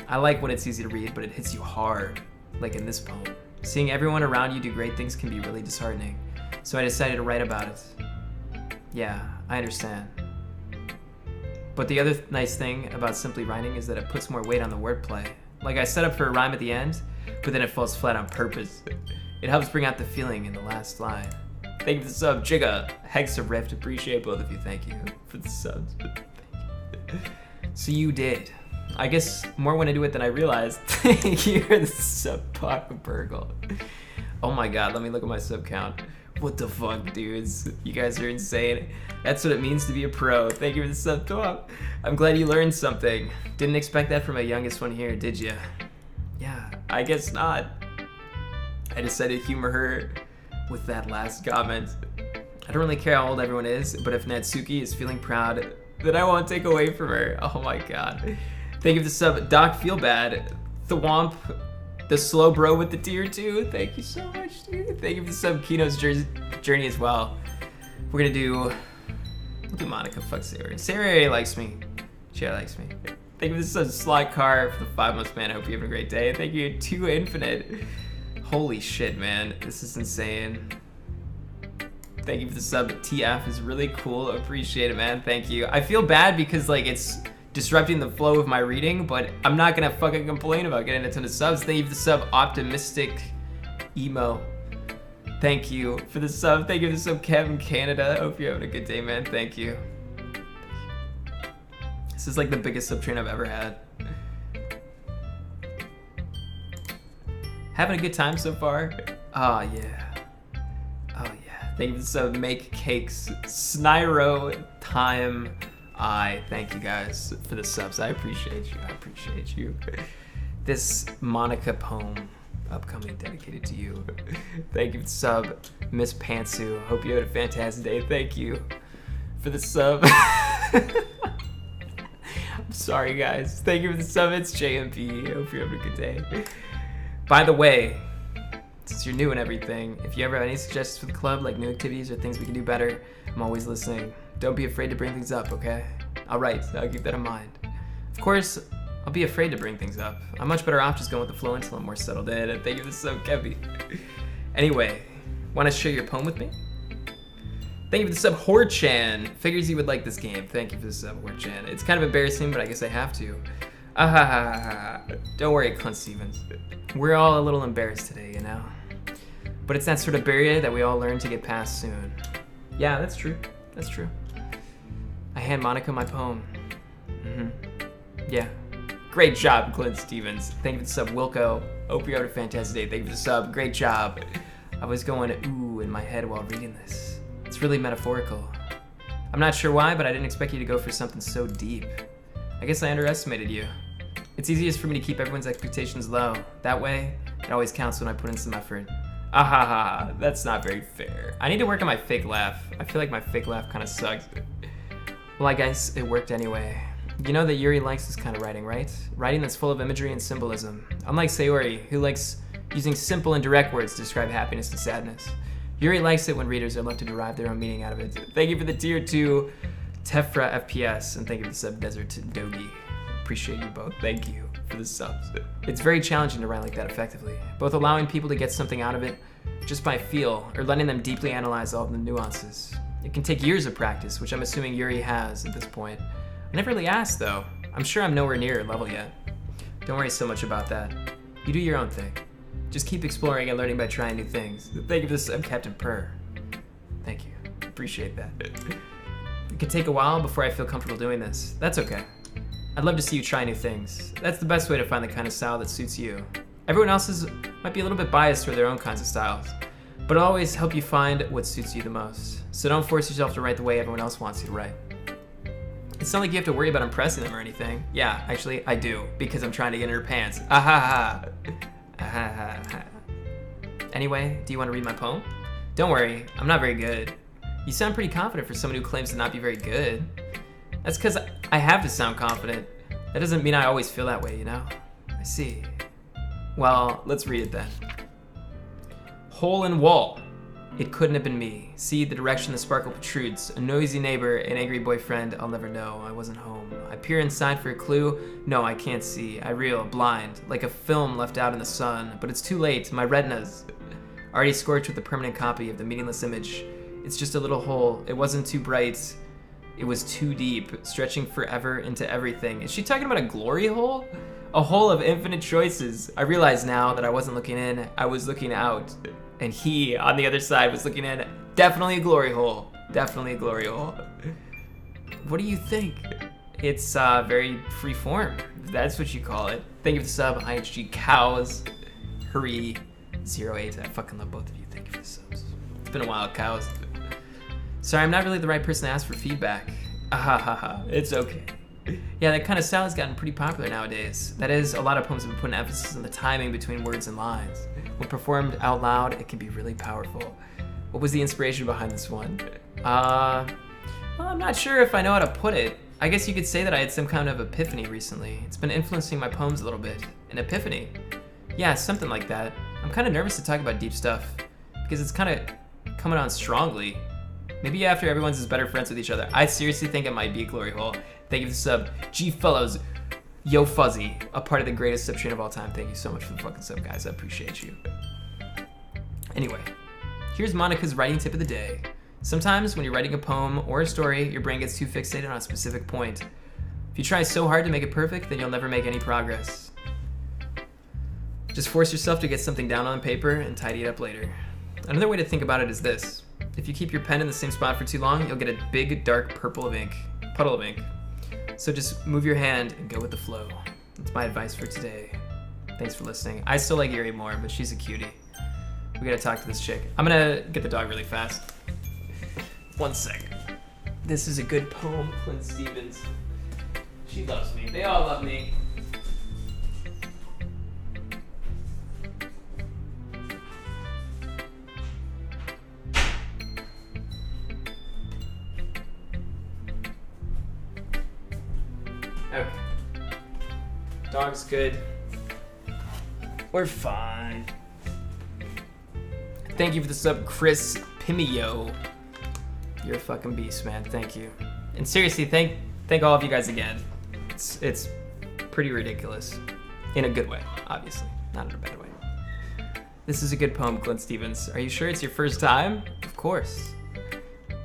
I like when it's easy to read, but it hits you hard, like in this poem. Seeing everyone around you do great things can be really disheartening. So I decided to write about it. Yeah, I understand. But the other nice thing about simply writing is that it puts more weight on the wordplay. Like I set up for a rhyme at the end, but then it falls flat on purpose. It helps bring out the feeling in the last line. Thank you for the sub, Jigga. Hexa Rift, appreciate both of you. Thank you for the subs. So you did. I guess more went into it than I realized. Thank you for the sub, Burgle. Oh my god, let me look at my sub count. What the fuck, dudes? You guys are insane. That's what it means to be a pro. Thank you for the sub, Talk. I'm glad you learned something. Didn't expect that from my youngest one here, did ya? Yeah, I guess not. I decided to humor her with that last comment. I don't really care how old everyone is, but if Natsuki is feeling proud, then I won't take away from her. Oh my god. Thank you for the sub, Doc Feelbad, Thwomp, the slow bro with the tier 2. Thank you so much, dude. Thank you for the sub, Kino's journey as well. We're gonna do, we'll do Monica, fuck Sayori. Sayori likes me. She likes me. Thank you for the sub, Slot Car for the 5 months, man. I hope you have a great day. Thank you, 2 Infinite. Holy shit, man. This is insane. Thank you for the sub. TF is really cool. Appreciate it, man. Thank you. I feel bad because, like, it's disrupting the flow of my reading, but I'm not gonna fucking complain about getting a ton of subs. Thank you for the sub. Optimistic Emo. Thank you for the sub. Thank you for the sub, Kevin Canada. I hope you're having a good day, man. Thank you. This is like the biggest sub train I've ever had. Having a good time so far? Oh yeah. Oh yeah. Thank you for the sub, Make Cakes, Sniro, Time, thank you guys for the subs. I appreciate you. I appreciate you. This Monica poem, upcoming, dedicated to you. Thank you for the sub, Miss Pantsu. Hope you had a fantastic day. Thank you for the sub. I'm sorry, guys. Thank you for the sub. It's JMP. Hope you're having a good day. By the way, since you're new and everything, if you ever have any suggestions for the club, like new activities or things we can do better, I'm always listening. Don't be afraid to bring things up, okay? Alright, I'll keep that in mind. Of course, I'll be afraid to bring things up. I'm much better off just going with the flow until I'm more settled in, and thank you for the sub, Kevy. Anyway, want to share your poem with me? Thank you for the sub, Hor-chan. Figures you would like this game. Thank you for the sub, Hor-chan. It's kind of embarrassing, but I guess I have to. Don't worry, ClintStevens. We're all a little embarrassed today, you know? But it's that sort of barrier that we all learn to get past soon. Yeah, that's true. That's true. I hand Monica my poem. Yeah. Great job, ClintStevens. Thank you for the sub, Wilco. Hope you're having a fantastic day. Thank you for the sub. Great job. I was going ooh in my head while reading this. It's really metaphorical. I'm not sure why, but I didn't expect you to go for something so deep. I guess I underestimated you. It's easiest for me to keep everyone's expectations low. That way, it always counts when I put in some effort. That's not very fair. I need to work on my fake laugh. I feel like my fake laugh kind of sucks. Well, I guess it worked anyway. You know that Yuri likes this kind of writing, right? Writing that's full of imagery and symbolism. Unlike Sayori, who likes using simple and direct words to describe happiness and sadness. Yuri likes it when readers are left to derive their own meaning out of it. Thank you for the tier 2 Tefra FPS, and thank you for the sub, Desert Dogi. Appreciate you both. Thank you for the subs. It's very challenging to write like that effectively, both allowing people to get something out of it just by feel, or letting them deeply analyze all of the nuances. It can take years of practice, which I'm assuming Yuri has at this point. I never really asked though. I'm sure I'm nowhere near her level yet. Don't worry so much about that. You do your own thing. Just keep exploring and learning by trying new things. Thank you for the sub, Captain Purr. Thank you. Appreciate that. It could take a while before I feel comfortable doing this. That's okay. I'd love to see you try new things. That's the best way to find the kind of style that suits you. Everyone else's might be a little bit biased toward their own kinds of styles, but it'll always help you find what suits you the most. So don't force yourself to write the way everyone else wants you to write. It's not like you have to worry about impressing them or anything. Yeah, actually, I do, because I'm trying to get in her pants. Ahaha. Ahaha. Anyway, do you want to read my poem? Don't worry, I'm not very good. You sound pretty confident for someone who claims to not be very good. That's because I have to sound confident. That doesn't mean I always feel that way, you know? I see. Well, let's read it then. Hole in wall. It couldn't have been me. See the direction the sparkle protrudes. A noisy neighbor, an angry boyfriend. I'll never know. I wasn't home. I peer inside for a clue. No, I can't see. I reel, blind, like a film left out in the sun. But it's too late. My retinas already scorched with a permanent copy of the meaningless image. It's just a little hole. It wasn't too bright. It was too deep, stretching forever into everything. Is she talking about a glory hole? A hole of infinite choices. I realize now that I wasn't looking in. I was looking out. And he, on the other side, was looking in. Definitely a glory hole. Definitely a glory hole. What do you think? It's very free form. That's what you call it. Thank you for the sub, IHG Cows. Hurry 08. I fucking love both of you. Thank you for the subs. It's been a while, Cows. Sorry, I'm not really the right person to ask for feedback. Ahahaha. It's okay. Yeah, that kind of style has gotten pretty popular nowadays. That is, a lot of poems have been putting emphasis on the timing between words and lines. When performed out loud, it can be really powerful. What was the inspiration behind this one? Well, I'm not sure if I know how to put it. I guess you could say that I had some kind of epiphany recently. It's been influencing my poems a little bit. An epiphany? Yeah, something like that. I'm kind of nervous to talk about deep stuff, because it's kind of coming on strongly. Maybe after everyone's better friends with each other. I seriously think it might be a glory hole. Thank you for the sub. G Fellows, Yo Fuzzy, a part of the greatest sub chain of all time. Thank you so much for the fucking sub, guys. I appreciate you. Anyway, here's Monica's writing tip of the day. Sometimes when you're writing a poem or a story, your brain gets too fixated on a specific point. If you try so hard to make it perfect, then you'll never make any progress. Just force yourself to get something down on paper and tidy it up later. Another way to think about it is this. If you keep your pen in the same spot for too long, you'll get a big, dark puddle of ink. So just move your hand and go with the flow. That's my advice for today. Thanks for listening. I still like Erie more, but she's a cutie. We gotta talk to this chick. I'm gonna get the dog really fast. 1 second. This is a good poem, ClintStevens. She loves me. They all love me. Okay. Dog's good. We're fine. Thank you for the sub, Chris Pimio. You're a fucking beast, man. Thank you. And seriously, thank all of you guys again. It's pretty ridiculous. In a good way, obviously. Not in a bad way. This is a good poem, ClintStevens. Are you sure it's your first time? Of course.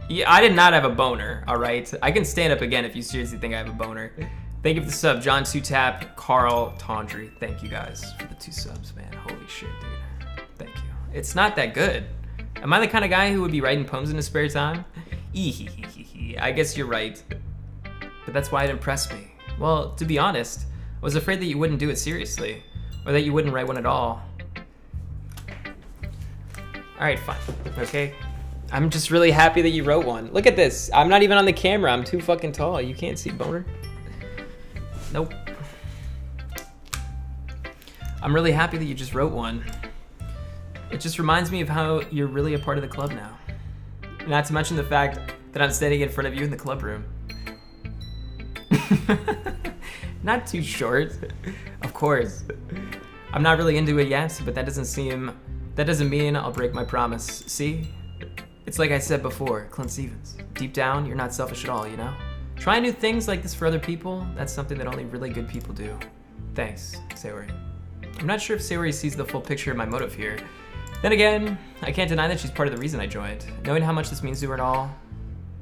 Yeah, I did not have a boner, alright? I can stand up again if you seriously think I have a boner. Thank you for the sub, John 2Tap, Carl Tondry. Thank you guys for the 2 subs, man. Holy shit, dude. Thank you. It's not that good. Am I the kind of guy who would be writing poems in his spare time? I guess you're right. But that's why it impressed me. Well, to be honest, I was afraid that you wouldn't do it seriously, or that you wouldn't write one at all. Alright, fine. Okay? I'm just really happy that you wrote one. Look at this. I'm not even on the camera. I'm too fucking tall. You can't see boner. Nope. I'm really happy that you just wrote one. It just reminds me of how you're really a part of the club now. Not to mention the fact that I'm standing in front of you in the club room. Not too short, of course. I'm not really into it yet, but that doesn't mean I'll break my promise. See? It's like I said before, ClintStevens. Deep down, you're not selfish at all, you know? Trying new things like this for other people, that's something that only really good people do. Thanks, Sayori. I'm not sure if Sayori sees the full picture of my motive here. Then again, I can't deny that she's part of the reason I joined. Knowing how much this means to her and all,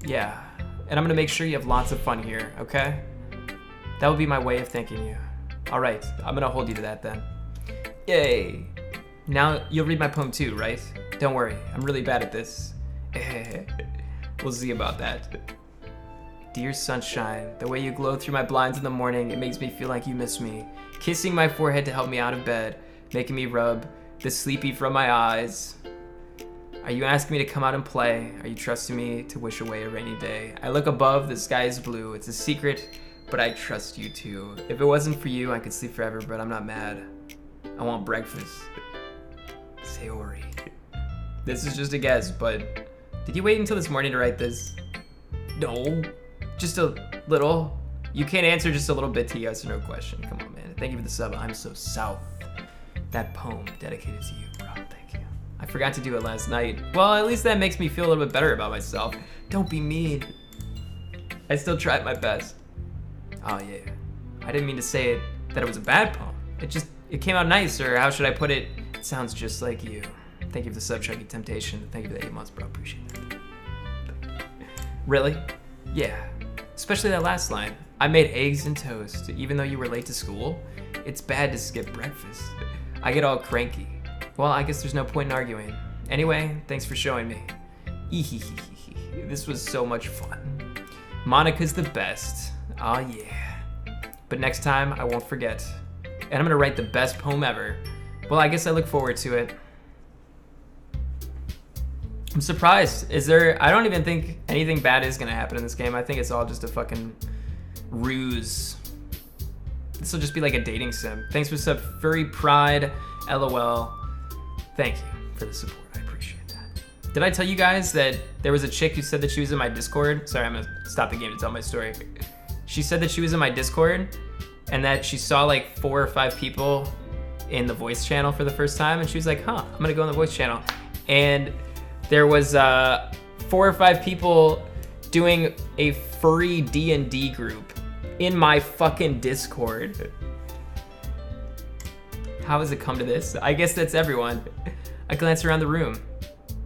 yeah. And I'm gonna make sure you have lots of fun here, okay? That would be my way of thanking you. All right, I'm gonna hold you to that then. Yay. Now, you'll read my poem too, right? Don't worry, I'm really bad at this. We'll see about that. Dear sunshine, the way you glow through my blinds in the morning, it makes me feel like you miss me. Kissing my forehead to help me out of bed. making me rub the sleepy from my eyes. Are you asking me to come out and play? Are you trusting me to wish away a rainy day? I look above, the sky is blue. It's a secret, but I trust you too. If it wasn't for you, I could sleep forever, but I'm not mad. I want breakfast. Sayori. This is just a guess, but did you wait until this morning to write this? No, just a little. You can't answer just a little bit to yes or no question. Come on, man. Thank you for the sub. I'm so south. That poem dedicated to you, bro. Thank you. I forgot to do it last night. Well, at least that makes me feel a little bit better about myself. Don't be mean. I still tried my best. Oh yeah. I didn't mean to say it that it was a bad poem. It came out nice, or how should I put it? It sounds just like you. Thank you for the sub, Chucky Temptation. Thank you for the 8 months, bro. Appreciate that. Really? Yeah. Especially that last line. I made eggs and toast, even though you were late to school. It's bad to skip breakfast. I get all cranky. Well, I guess there's no point in arguing. Anyway, thanks for showing me. This was so much fun. Monica's the best. Aw yeah. But next time, I won't forget. And I'm gonna write the best poem ever. Well, I guess I look forward to it. I'm surprised. I don't even think anything bad is gonna happen in this game. I think it's all just a fucking ruse. This will just be like a dating sim. Thanks for sub, Furry Pride, LOL. Thank you for the support. I appreciate that. Did I tell you guys that there was a chick who said that she was in my Discord? Sorry, I'm gonna stop the game to tell my story. She said that she was in my Discord and that she saw like 4 or 5 people in the voice channel for the first time, and she was like, huh, I'm gonna go in the voice channel. And there was 4 or 5 people doing a furry D&D group in my fucking Discord. How has it come to this? I guess that's everyone. I glanced around the room.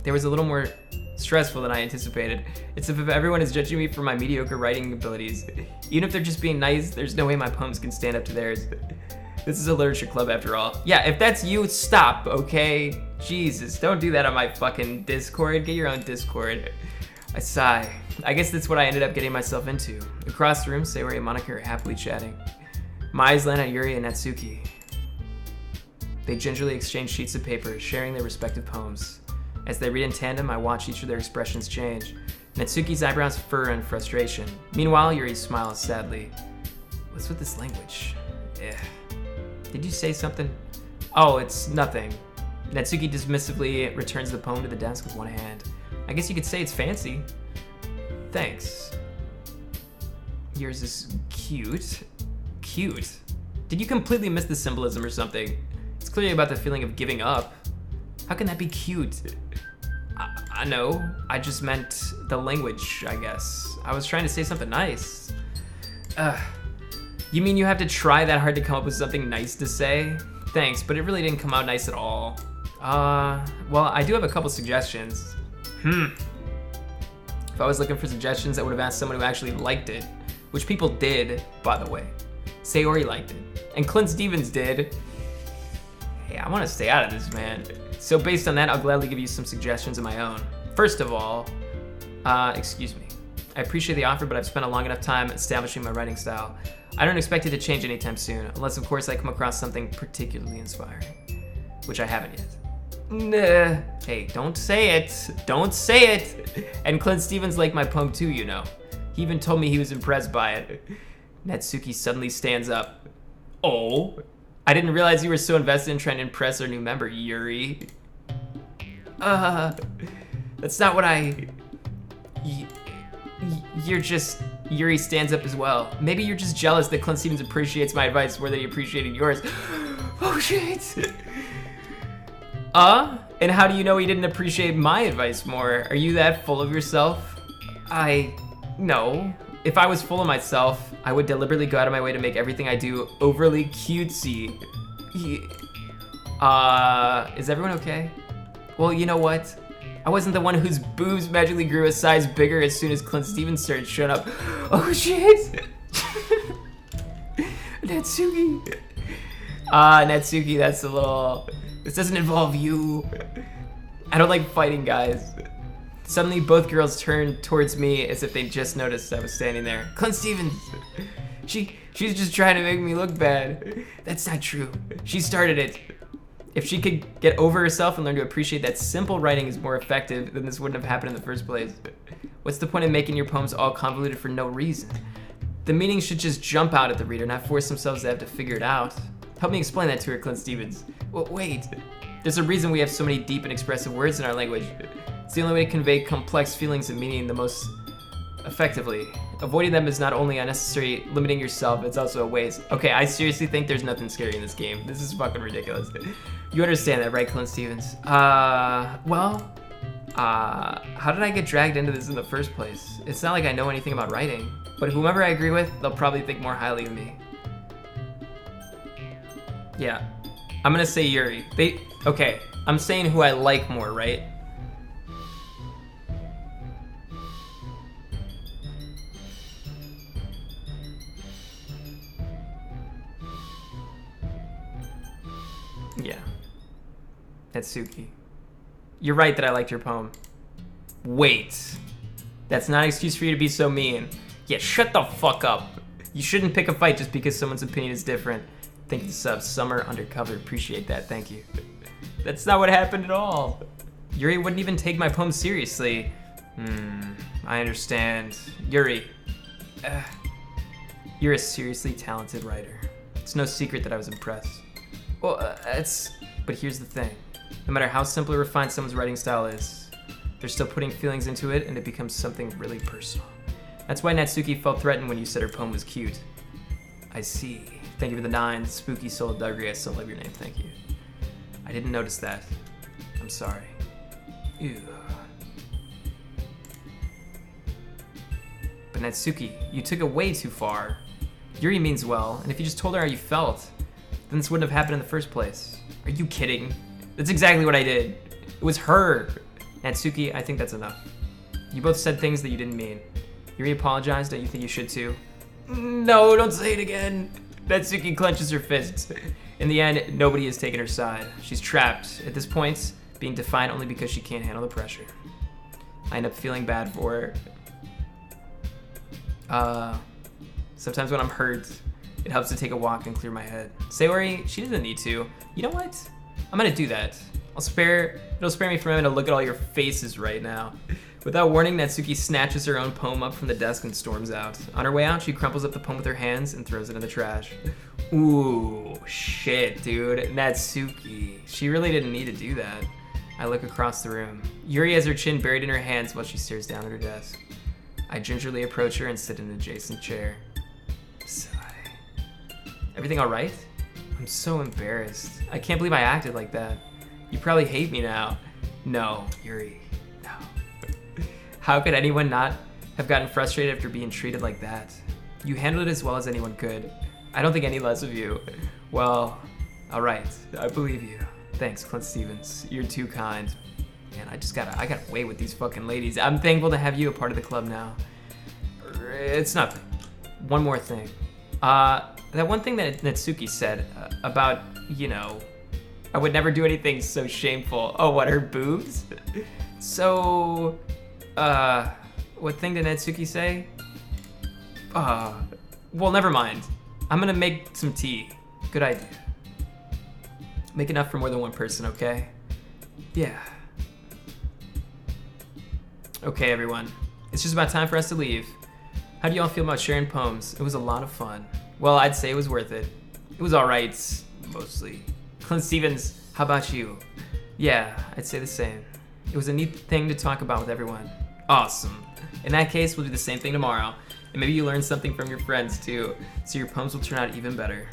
There was a little more stressful than I anticipated. It's as if everyone is judging me for my mediocre writing abilities. Even if they're just being nice, there's no way my poems can stand up to theirs. This is a literature club after all. Yeah, if that's you, stop, okay? Jesus, don't do that on my fucking Discord. Get your own Discord. I sigh. I guess that's what I ended up getting myself into. Across the room, Sayori and Monica are happily chatting. My eyes land on Yuri and Natsuki. They gingerly exchange sheets of paper, sharing their respective poems. As they read in tandem, I watch each of their expressions change. Natsuki's eyebrows furrow in frustration. Meanwhile, Yuri smiles sadly. What's with this language? Yeah. Did you say something? Oh, it's nothing. Natsuki dismissively returns the poem to the desk with one hand. I guess you could say it's fancy. Thanks. Yours is cute. Cute? Did you completely miss the symbolism or something? It's clearly about the feeling of giving up. How can that be cute? I know. I just meant the language, I guess. I was trying to say something nice. You mean you have to try that hard to come up with something nice to say? Thanks, but it really didn't come out nice at all. Well, I do have a couple suggestions. If I was looking for suggestions, I would have asked someone who actually liked it, which people did, by the way. Sayori liked it, and ClintStevens did. Hey, I want to stay out of this, man. So based on that, I'll gladly give you some suggestions of my own. First of all, excuse me. I appreciate the offer, but I've spent a long enough time establishing my writing style. I don't expect it to change anytime soon, unless of course I come across something particularly inspiring, which I haven't yet. Nah. Hey, don't say it. Don't say it. And ClintStevens liked my poem too, you know. He even told me he was impressed by it. Natsuki suddenly stands up. Oh, I didn't realize you were so invested in trying to impress our new member, Yuri. That's not what you're just... Yuri stands up as well. Maybe you're just jealous that ClintStevens appreciates my advice more than he appreciated yours. Oh shit. And how do you know he didn't appreciate my advice more? Are you that full of yourself? No. If I was full of myself, I would deliberately go out of my way to make everything I do overly cutesy. Is everyone okay? Well, you know what? I wasn't the one whose boobs magically grew a size bigger as soon as ClintStevens started showing up. Oh shit! Natsuki. Natsuki, that's a little... This doesn't involve you. I don't like fighting guys. Suddenly, both girls turned towards me as if they just noticed I was standing there. ClintStevens! She's just trying to make me look bad. That's not true. She started it. If she could get over herself and learn to appreciate that simple writing is more effective, then this wouldn't have happened in the first place. What's the point of making your poems all convoluted for no reason? The meaning should just jump out at the reader, not force themselves to have to figure it out. Help me explain that to her, ClintStevens. Well, wait. There's a reason we have so many deep and expressive words in our language. It's the only way to convey complex feelings and meaning the most effectively. Avoiding them is not only unnecessary, limiting yourself, it's also a waste. Okay, I seriously think there's nothing scary in this game. This is fucking ridiculous. You understand that, right, ClintStevens? How did I get dragged into this in the first place? It's not like I know anything about writing, but whomever I agree with, they'll probably think more highly of me. Yeah, I'm gonna say Yuri. Okay, I'm saying who I like more, right? Yeah. Natsuki. You're right that I liked your poem. Wait. That's not an excuse for you to be so mean. Yeah, shut the fuck up. You shouldn't pick a fight just because someone's opinion is different. Thank you for the sub. Summer Undercover. Appreciate that. Thank you. That's not what happened at all. Yuri wouldn't even take my poem seriously. I understand. Yuri. You're a seriously talented writer. It's no secret that I was impressed. Well, but here's the thing. No matter how simple or refined someone's writing style is, they're still putting feelings into it and it becomes something really personal. That's why Natsuki felt threatened when you said her poem was cute. I see. Thank you for the 9. Spooky Soul Duggery. I still love your name. Thank you. I didn't notice that. I'm sorry. Ew. But Natsuki, you took it way too far. Yuri means well, and if you just told her how you felt, then this wouldn't have happened in the first place. Are you kidding? That's exactly what I did. It was her. Natsuki, I think that's enough. You both said things that you didn't mean. Yuri apologized, don't you think you should too? No, don't say it again. Natsuki clenches her fists. In the end, nobody has taken her side. She's trapped. At this point, being defiant only because she can't handle the pressure. I end up feeling bad for her. Sometimes when I'm hurt, it helps to take a walk and clear my head. Sayori, she doesn't need to. You know what? I'm gonna do that. It'll spare me from having to look at all your faces right now. Without warning, Natsuki snatches her own poem up from the desk and storms out. On her way out, she crumples up the poem with her hands and throws it in the trash. Ooh, shit, dude. Natsuki. She really didn't need to do that. I look across the room. Yuri has her chin buried in her hands while she stares down at her desk. I gingerly approach her and sit in an adjacent chair. Sigh. Everything all right? I'm so embarrassed. I can't believe I acted like that. You probably hate me now. No, Yuri, no. How could anyone not have gotten frustrated after being treated like that? You handled it as well as anyone could. I don't think any less of you. Well, all right, I believe you. Thanks, ClintStevens. You're too kind. Man, I gotta wait with these fucking ladies. I'm thankful to have you a part of the club now. It's nothing. One more thing. That one thing that Natsuki said about, you know, I would never do anything so shameful. Oh, what, her boobs? So, what thing did Natsuki say? Well, never mind. I'm gonna make some tea. Good idea. Make enough for more than one person, okay? Yeah. Okay, everyone. It's just about time for us to leave. How do y'all feel about sharing poems? It was a lot of fun. Well, I'd say it was worth it. It was alright, mostly. ClintStevens, how about you? Yeah, I'd say the same. It was a neat thing to talk about with everyone. Awesome. In that case, we'll do the same thing tomorrow. And maybe you learn something from your friends too, so your poems will turn out even better.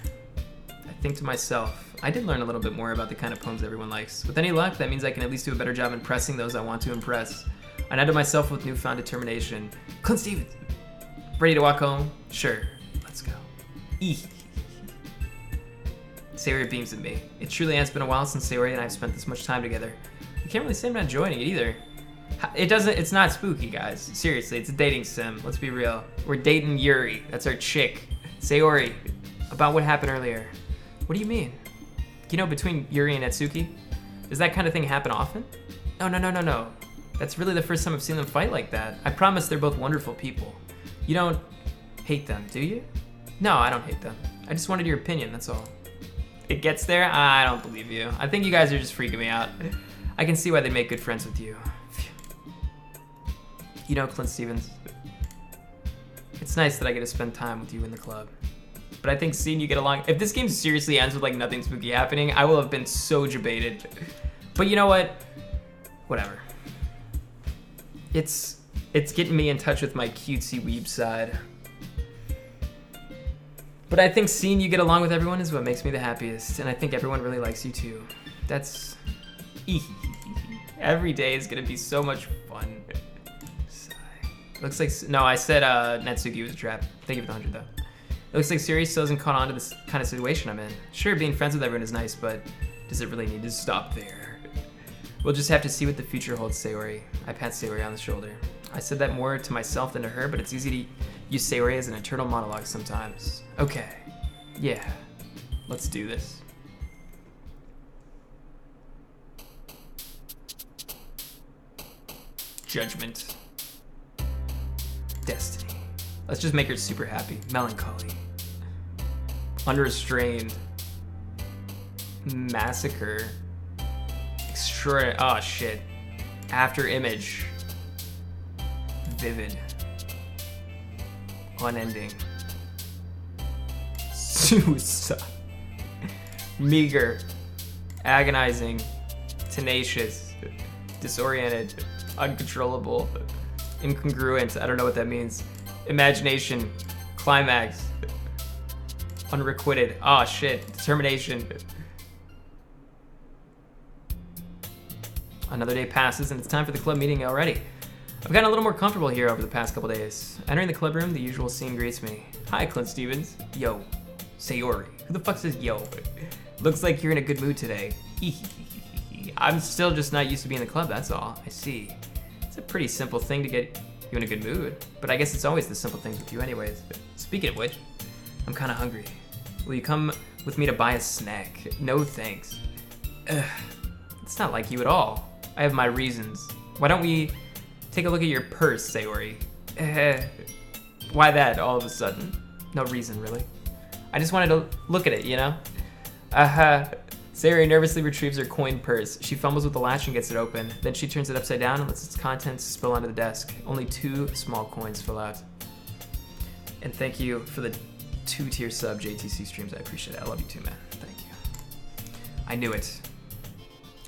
I think to myself, I did learn a little bit more about the kind of poems everyone likes. With any luck, that means I can at least do a better job impressing those I want to impress. I nod to myself with newfound determination. ClintStevens, ready to walk home? Sure, let's go. Sayori beams at me. It truly has been a while since Sayori and I have spent this much time together. I can't really say I'm not enjoying it either. It's not spooky, guys. Seriously, it's a dating sim. Let's be real. We're dating Yuri. That's our chick. Sayori, about what happened earlier. What do you mean? You know, between Yuri and Natsuki? Does that kind of thing happen often? No. That's really the first time I've seen them fight like that. I promise they're both wonderful people. You don't hate them, do you? No, I don't hate them. I just wanted your opinion, that's all. It gets there? I don't believe you. I think you guys are just freaking me out. I can see why they make good friends with you. You know, ClintStevens, it's nice that I get to spend time with you in the club. But I think seeing you get along, if this game seriously ends with like nothing spooky happening, I will have been so debated. But you know what? Whatever. It's getting me in touch with my cutesy weeb side. But I think seeing you get along with everyone is what makes me the happiest, and I think everyone really likes you too. That's... Every day is gonna be so much fun. Sigh. Looks like... No, I said Natsuki was a trap. Thank you for the 100 though. It looks like Siri still hasn't caught on to this kind of situation I'm in. Sure, being friends with everyone is nice, but does it really need to stop there? We'll just have to see what the future holds, Sayori. I pat Sayori on the shoulder. I said that more to myself than to her, but it's easy to use Sayori as an internal monologue sometimes. Okay. Yeah. Let's do this. Judgment. Destiny. Let's just make her super happy. Melancholy. Unrestrained. Massacre. Extra. Oh shit. After image. Vivid. Unending. Suicide. Meager. Agonizing. Tenacious. Disoriented. Uncontrollable. Incongruent. I don't know what that means. Imagination. Climax. Unrequited. Oh shit. Determination. Another day passes and it's time for the club meeting already. I've gotten a little more comfortable here over the past couple days. Entering the club room, the usual scene greets me. Hi, ClintStevens. Yo. Sayori. Who the fuck says yo? Looks like you're in a good mood today. I'm still just not used to being in the club, that's all. I see. It's a pretty simple thing to get you in a good mood, but I guess it's always the simple things with you anyways. Speaking of which, I'm kinda hungry. Will you come with me to buy a snack? No thanks. Ugh. It's not like you at all. I have my reasons. Why don't we take a look at your purse, Sayori? Why that all of a sudden? No reason, really. I just wanted to look at it, you know? Sayori nervously retrieves her coin purse. She fumbles with the latch and gets it open. Then she turns it upside down and lets its contents spill onto the desk. Only 2 small coins fall out. And thank you for the 2-tier sub JTC streams. I appreciate it. I love you too, man. Thank you. I knew it.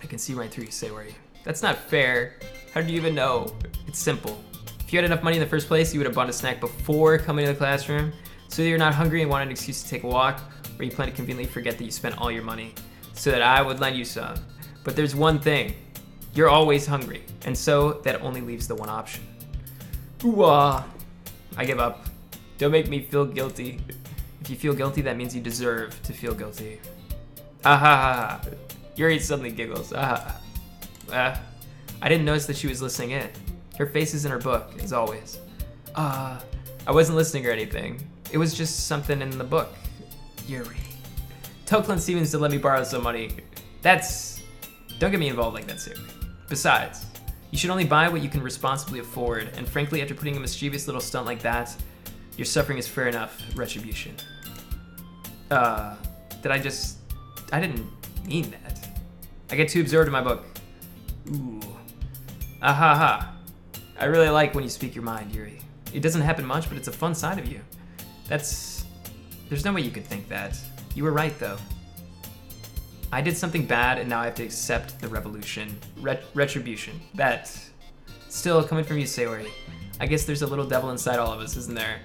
I can see right through you, Sayori. That's not fair. How did you even know? It's simple. If you had enough money in the first place, you would have bought a snack before coming to the classroom. So that you're not hungry and want an excuse to take a walk, or you plan to conveniently forget that you spent all your money, so that I would lend you some. But there's one thing. You're always hungry, and so that only leaves the one option. Ooh-ah. I give up. Don't make me feel guilty. If you feel guilty, that means you deserve to feel guilty. Ah ha ha. Yuri suddenly giggles. I didn't notice that she was listening in. Her face is in her book, as always. I wasn't listening or anything. It was just something in the book. Yuri. Tell ClintStevens to let me borrow some money. Don't get me involved like that, Sarah. Besides, you should only buy what you can responsibly afford, and frankly, after putting a mischievous little stunt like that, your suffering is fair enough retribution. I didn't mean that. I get too absorbed in my book. Ooh. Ha. I really like when you speak your mind, Yuri. It doesn't happen much, but it's a fun side of you. There's no way you could think that. You were right, though. I did something bad, and now I have to accept the retribution. That. Still, coming from you, Sayori. I guess there's a little devil inside all of us, isn't there?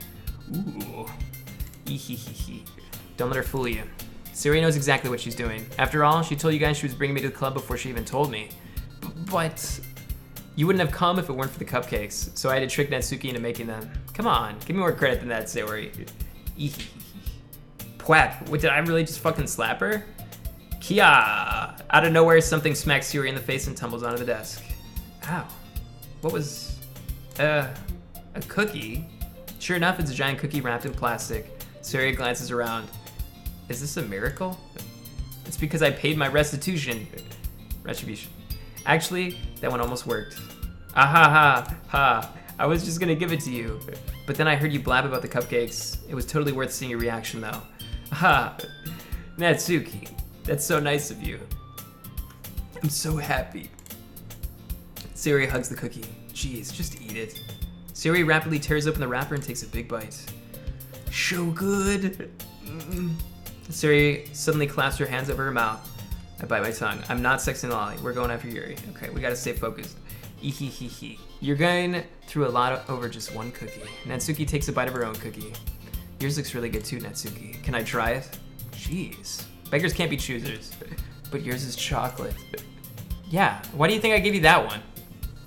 Ooh. Ehehehe. Don't let her fool you. Sayori knows exactly what she's doing. After all, she told you guys she was bringing me to the club before she even told me. But you wouldn't have come if it weren't for the cupcakes, so I had to trick Natsuki into making them. Come on, give me more credit than that, Sayori. Pwap, what, did I really just fucking slap her? Kia! Out of nowhere, something smacks Sayori in the face and tumbles onto the desk. Ow. What was... a cookie? Sure enough, it's a giant cookie wrapped in plastic. Sayori glances around. Is this a miracle? It's because I paid my restitution. Retribution. Actually, that one almost worked. Ha. I was just gonna give it to you. But then I heard you blab about the cupcakes. It was totally worth seeing your reaction though. Ha. Natsuki, that's so nice of you. I'm so happy. Sayori hugs the cookie. Jeez, just eat it. Sayori rapidly tears open the wrapper and takes a big bite. So good. Sayori suddenly clasps her hands over her mouth. I bite my tongue. I'm not sexing Lolly. We're going after Yuri. Okay, we gotta stay focused. Ehehehe. You're going through a lot over just one cookie. Natsuki takes a bite of her own cookie. Yours looks really good too, Natsuki. Can I try it? Jeez. Beggars can't be choosers. But yours is chocolate. Yeah, why do you think I gave you that one?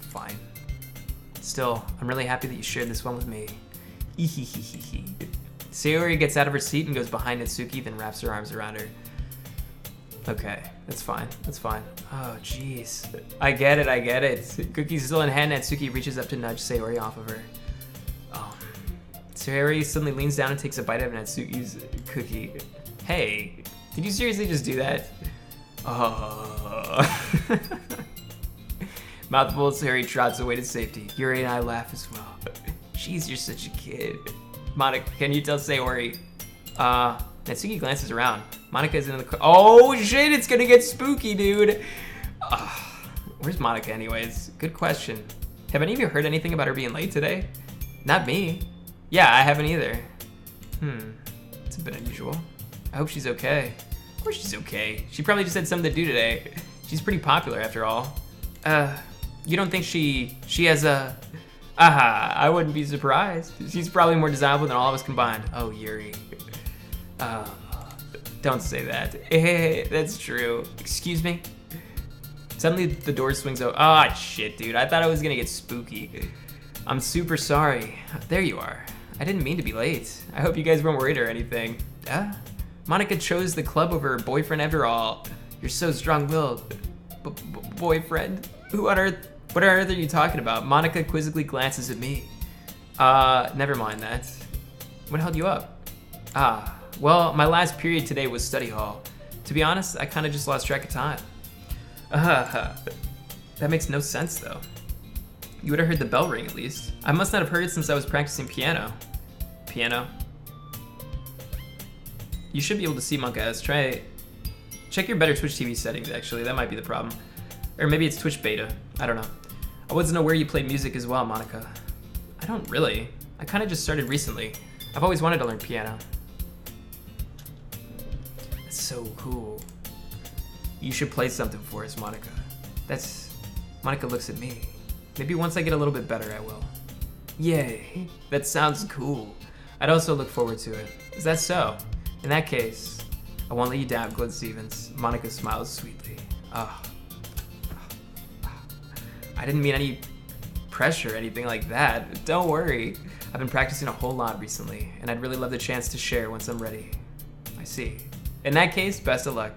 Fine. Still, I'm really happy that you shared this one with me. Ehehehe. Sayori gets out of her seat and goes behind Natsuki, then wraps her arms around her. Okay, that's fine, that's fine. Oh, jeez. I get it. Cookie's still in hand, Natsuki reaches up to nudge Sayori off of her. Oh. Sayori suddenly leans down and takes a bite of Natsuki's cookie. Hey, did you seriously just do that? Oh. Mouthful, Sayori trots away to safety. Yuri and I laugh as well. Jeez, you're such a kid. Monica, can you tell Sayori? Natsuki glances around. Monica's in the oh shit, it's gonna get spooky, dude. Where's Monica anyways? Good question. Have any of you heard anything about her being late today? Not me. Yeah, I haven't either. It's a bit unusual. I hope she's okay. Of course she's okay. She probably just had something to do today. She's pretty popular after all. You don't think she has a... I wouldn't be surprised. She's probably more desirable than all of us combined. Oh, Yuri. Don't say that. That's true. Excuse me? Suddenly the door swings open. Ah, shit, dude. I thought I was gonna get spooky. I'm super sorry. There you are. I didn't mean to be late. I hope you guys weren't worried or anything. Monica chose the club over her boyfriend after all. You're so strong-willed. Boyfriend? What on earth are you talking about? Monica quizzically glances at me. Never mind that. What held you up? Well, my last period today was study hall. To be honest, I kind of just lost track of time. That makes no sense, though. You would have heard the bell ring, at least. I must not have heard it since I was practicing piano. Piano? You should be able to see Monka S. Check your better Twitch TV settings, actually. That might be the problem. Or maybe it's Twitch beta. I don't know. I wasn't aware you played music as well, Monica. I don't really. I kind of just started recently. I've always wanted to learn piano. That's so cool. You should play something for us, Monica. Monica looks at me. Maybe once I get a little bit better, I will. Yay. That sounds cool. I'd also look forward to it. Is that so? In that case, I won't let you down, ClintStevens. Monica smiles sweetly. I didn't mean any pressure or anything like that. Don't worry. I've been practicing a whole lot recently, and I'd really love the chance to share once I'm ready. I see. In that case, best of luck.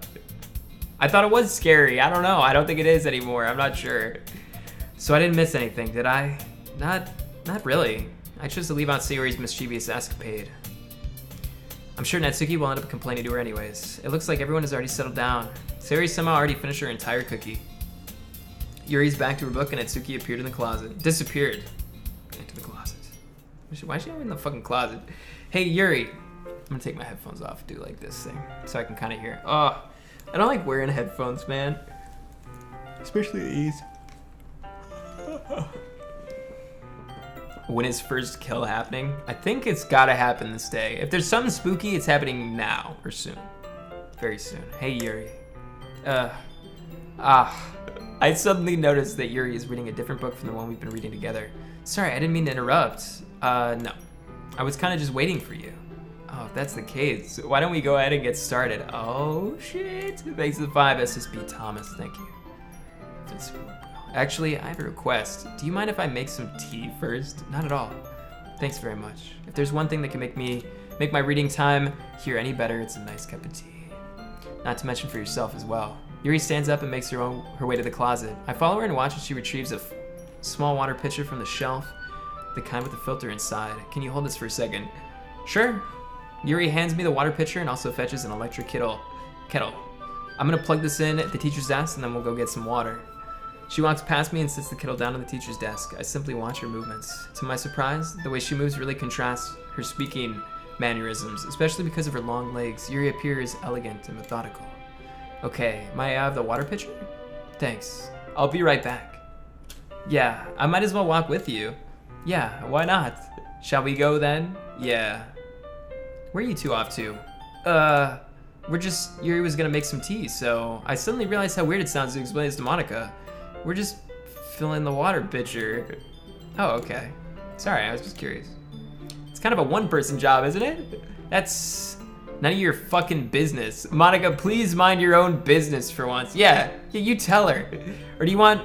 I thought it was scary. I don't know. I don't think it is anymore. I'm not sure. So I didn't miss anything, did I? Not really. I chose to leave out Sayori's mischievous escapade. I'm sure Natsuki will end up complaining to her anyways. It looks like everyone has already settled down. Sayori somehow already finished her entire cookie. Yuri's back to her book and Natsuki appeared in the closet. Disappeared. Into the closet. Why is she in the fucking closet? Hey, Yuri. I'm gonna take my headphones off, do like this thing, so I can kind of hear. Oh, I don't like wearing headphones, man. Especially these. When is first kill happening? I think it's gotta happen this day. If there's something spooky, it's happening now or soon. Very soon. Hey, Yuri. I suddenly noticed that Yuri is reading a different book from the one we've been reading together. Sorry, I didn't mean to interrupt. No. I was kind of just waiting for you. Oh, if that's the case, why don't we go ahead and get started? Oh, shit. Thanks to the 5 SSB Thomas, thank you. Actually, I have a request. Do you mind if I make some tea first? Not at all. Thanks very much. If there's one thing that can make my reading time here any better, it's a nice cup of tea. Not to mention for yourself as well. Yuri stands up and makes her way to the closet. I follow her and watch as she retrieves a small water pitcher from the shelf, the kind with the filter inside. Can you hold this for a second? Sure. Yuri hands me the water pitcher and also fetches an electric kettle. I'm gonna plug this in at the teacher's desk and then we'll go get some water. She walks past me and sits the kettle down on the teacher's desk. I simply watch her movements. To my surprise, the way she moves really contrasts her speaking mannerisms, especially because of her long legs. Yuri appears elegant and methodical. Okay, may I have the water pitcher? Thanks. I'll be right back. Yeah, I might as well walk with you. Yeah, why not? Shall we go then? Yeah. Where are you two off to? Yuri was gonna make some tea, so I suddenly realized how weird it sounds to explain this to Monica. We're just filling the water pitcher. Oh, okay. Sorry, I was just curious. It's kind of a one-person job, isn't it? That's none of your fucking business. Monica, please mind your own business for once. Yeah, you tell her. Or do you want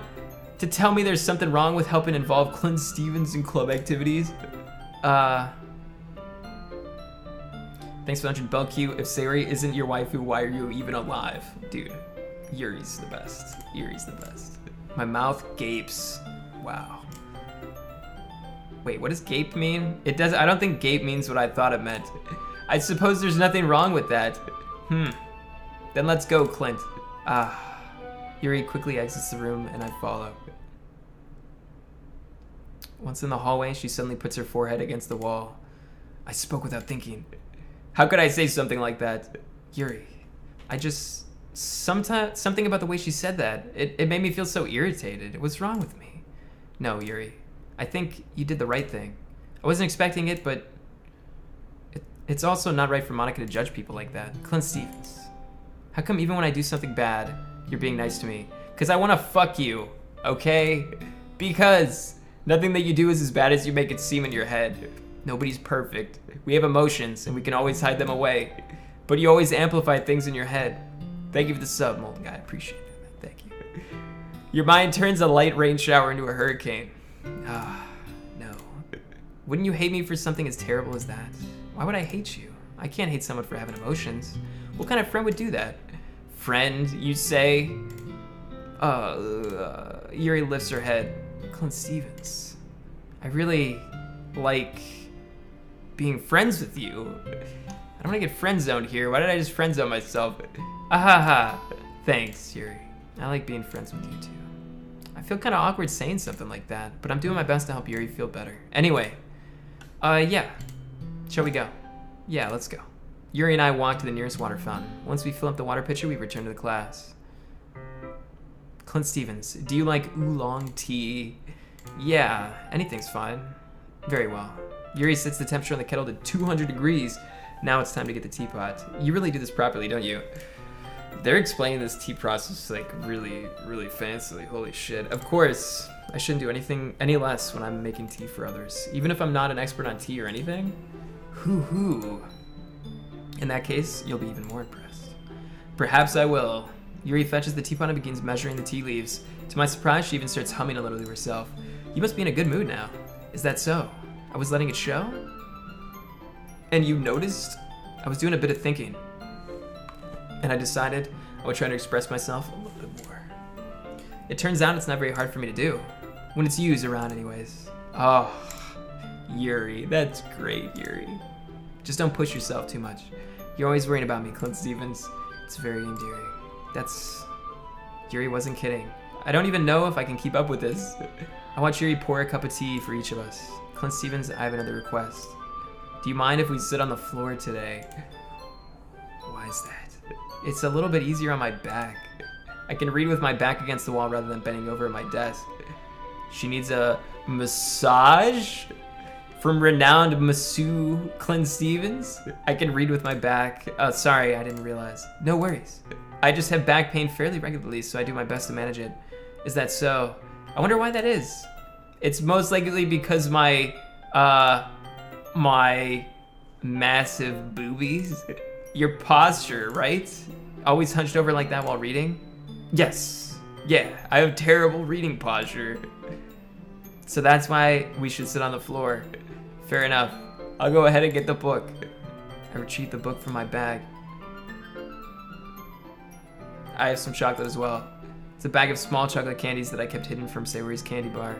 to tell me there's something wrong with helping involve ClintStevens in club activities? Thanks for the 100 bell queue. If Sayori isn't your waifu, why are you even alive? Dude, Yuri's the best. Yuri's the best. My mouth gapes. Wow. Wait, what does gape mean? It does. I don't think gape means what I thought it meant. I suppose there's nothing wrong with that. Then let's go, Clint. Yuri quickly exits the room and I follow. Once in the hallway, she suddenly puts her forehead against the wall. I spoke without thinking. How could I say something like that? Yuri, something about the way she said that, it made me feel so irritated. What's wrong with me? No, Yuri, I think you did the right thing. I wasn't expecting it, but it's also not right for Monica to judge people like that. ClintStevens, how come even when I do something bad, you're being nice to me? Because I want to fuck you, okay? Because nothing that you do is as bad as you make it seem in your head. Nobody's perfect. We have emotions, and we can always hide them away. But you always amplify things in your head. Thank you for the sub, Molten Guy. I appreciate it. Thank you. Your mind turns a light rain shower into a hurricane. No. Wouldn't you hate me for something as terrible as that? Why would I hate you? I can't hate someone for having emotions. What kind of friend would do that? Friend, you say? Yuri lifts her head. ClintStevens, I really like being friends with you. I don't want to get friend zoned here. Why did I just friend zone myself? Thanks, Yuri. I like being friends with you too. I feel kind of awkward saying something like that, but I'm doing my best to help Yuri feel better. Anyway, yeah. Shall we go? Yeah, let's go. Yuri and I walk to the nearest water fountain. Once we fill up the water pitcher, we return to the class. ClintStevens, do you like oolong tea? Yeah, anything's fine. Very well. Yuri sets the temperature on the kettle to 200 degrees. Now it's time to get the teapot. You really do this properly, don't you? They're explaining this tea process like really, really fancily. Holy shit. Of course, I shouldn't do any less when I'm making tea for others. Even if I'm not an expert on tea or anything. Hoo-hoo. In that case, you'll be even more impressed. Perhaps I will. Yuri fetches the teapot and begins measuring the tea leaves. To my surprise, she even starts humming a little to herself. You must be in a good mood now. Is that so? I was letting it show? And you noticed? I was doing a bit of thinking. And I decided I would try to express myself a little bit more. It turns out it's not very hard for me to do. When it's used around anyways. Oh, Yuri. That's great, Yuri. Just don't push yourself too much. You're always worrying about me, ClintStevens. It's very endearing. Yuri wasn't kidding. I don't even know if I can keep up with this. I want Yuri to pour a cup of tea for each of us. ClintStevens, I have another request. Do you mind if we sit on the floor today? Why is that? It's a little bit easier on my back. I can read with my back against the wall rather than bending over at my desk. She needs a massage? From renowned masseuse ClintStevens? I can read with my back. Sorry, I didn't realize. No worries. I just have back pain fairly regularly, so I do my best to manage it. Is that so? I wonder why that is. It's most likely because my massive boobies. Your posture, right? Always hunched over like that while reading? Yes. Yeah, I have terrible reading posture. So that's why we should sit on the floor. Fair enough. I'll go ahead and get the book. I retrieve the book from my bag. I have some chocolate as well. It's a bag of small chocolate candies that I kept hidden from Sayori's candy bar.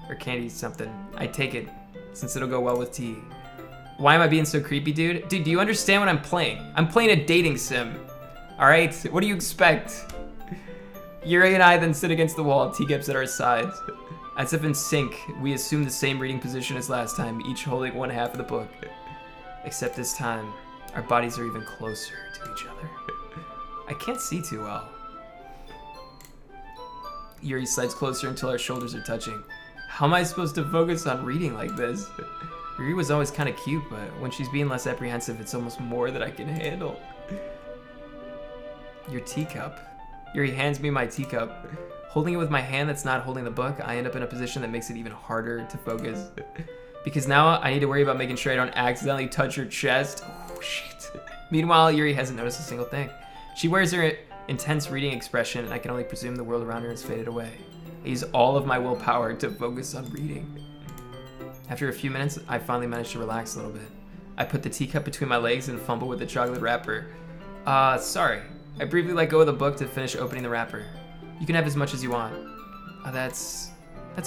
Or candy something. I take it, since it'll go well with tea. Why am I being so creepy, dude? Dude, do you understand what I'm playing? I'm playing a dating sim. Alright? What do you expect? Yuri and I then sit against the wall, teacups at our sides. As if in sync, we assume the same reading position as last time, each holding one half of the book. Except this time, our bodies are even closer to each other. I can't see too well. Yuri slides closer until our shoulders are touching. How am I supposed to focus on reading like this? Yuri was always kind of cute, but when she's being less apprehensive, it's almost more than I can handle. Your teacup. Yuri hands me my teacup. Holding it with my hand that's not holding the book, I end up in a position that makes it even harder to focus. Because now I need to worry about making sure I don't accidentally touch her chest. Oh, shit. Meanwhile, Yuri hasn't noticed a single thing. She wears her intense reading expression, and I can only presume the world around her has faded away. I use all of my willpower to focus on reading. After a few minutes, I finally managed to relax a little bit. I put the teacup between my legs and fumble with the chocolate wrapper. Sorry. I briefly let go of the book to finish opening the wrapper. You can have as much as you want. That's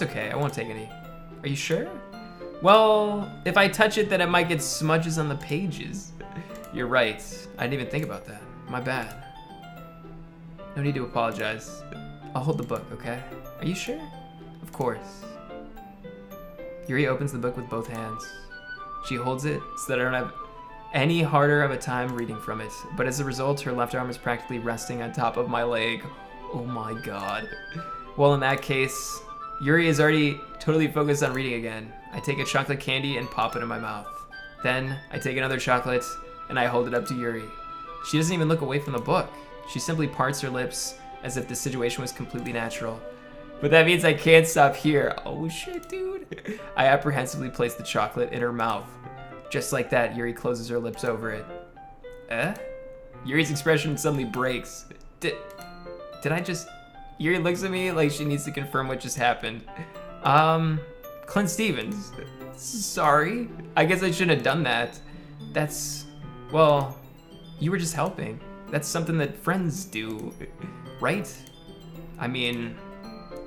okay. I won't take any. Are you sure? Well, if I touch it, then it might get smudges on the pages. You're right. I didn't even think about that. My bad. No need to apologize. I'll hold the book, okay? Are you sure? Of course. Yuri opens the book with both hands. She holds it so that I don't have any harder of a time reading from it, but as a result, her left arm is practically resting on top of my leg. Oh my god. Well, in that case, Yuri is already totally focused on reading again. I take a chocolate candy and pop it in my mouth. Then, I take another chocolate and I hold it up to Yuri. She doesn't even look away from the book. She simply parts her lips as if the situation was completely natural. But that means I can't stop here. Oh shit, dude. I apprehensively place the chocolate in her mouth. Just like that, Yuri closes her lips over it. Yuri's expression suddenly breaks. Did I just... Yuri looks at me like she needs to confirm what just happened. ClintStevens. Sorry. I guess I shouldn't have done that. That's... Well, you were just helping. That's something that friends do, right? I mean,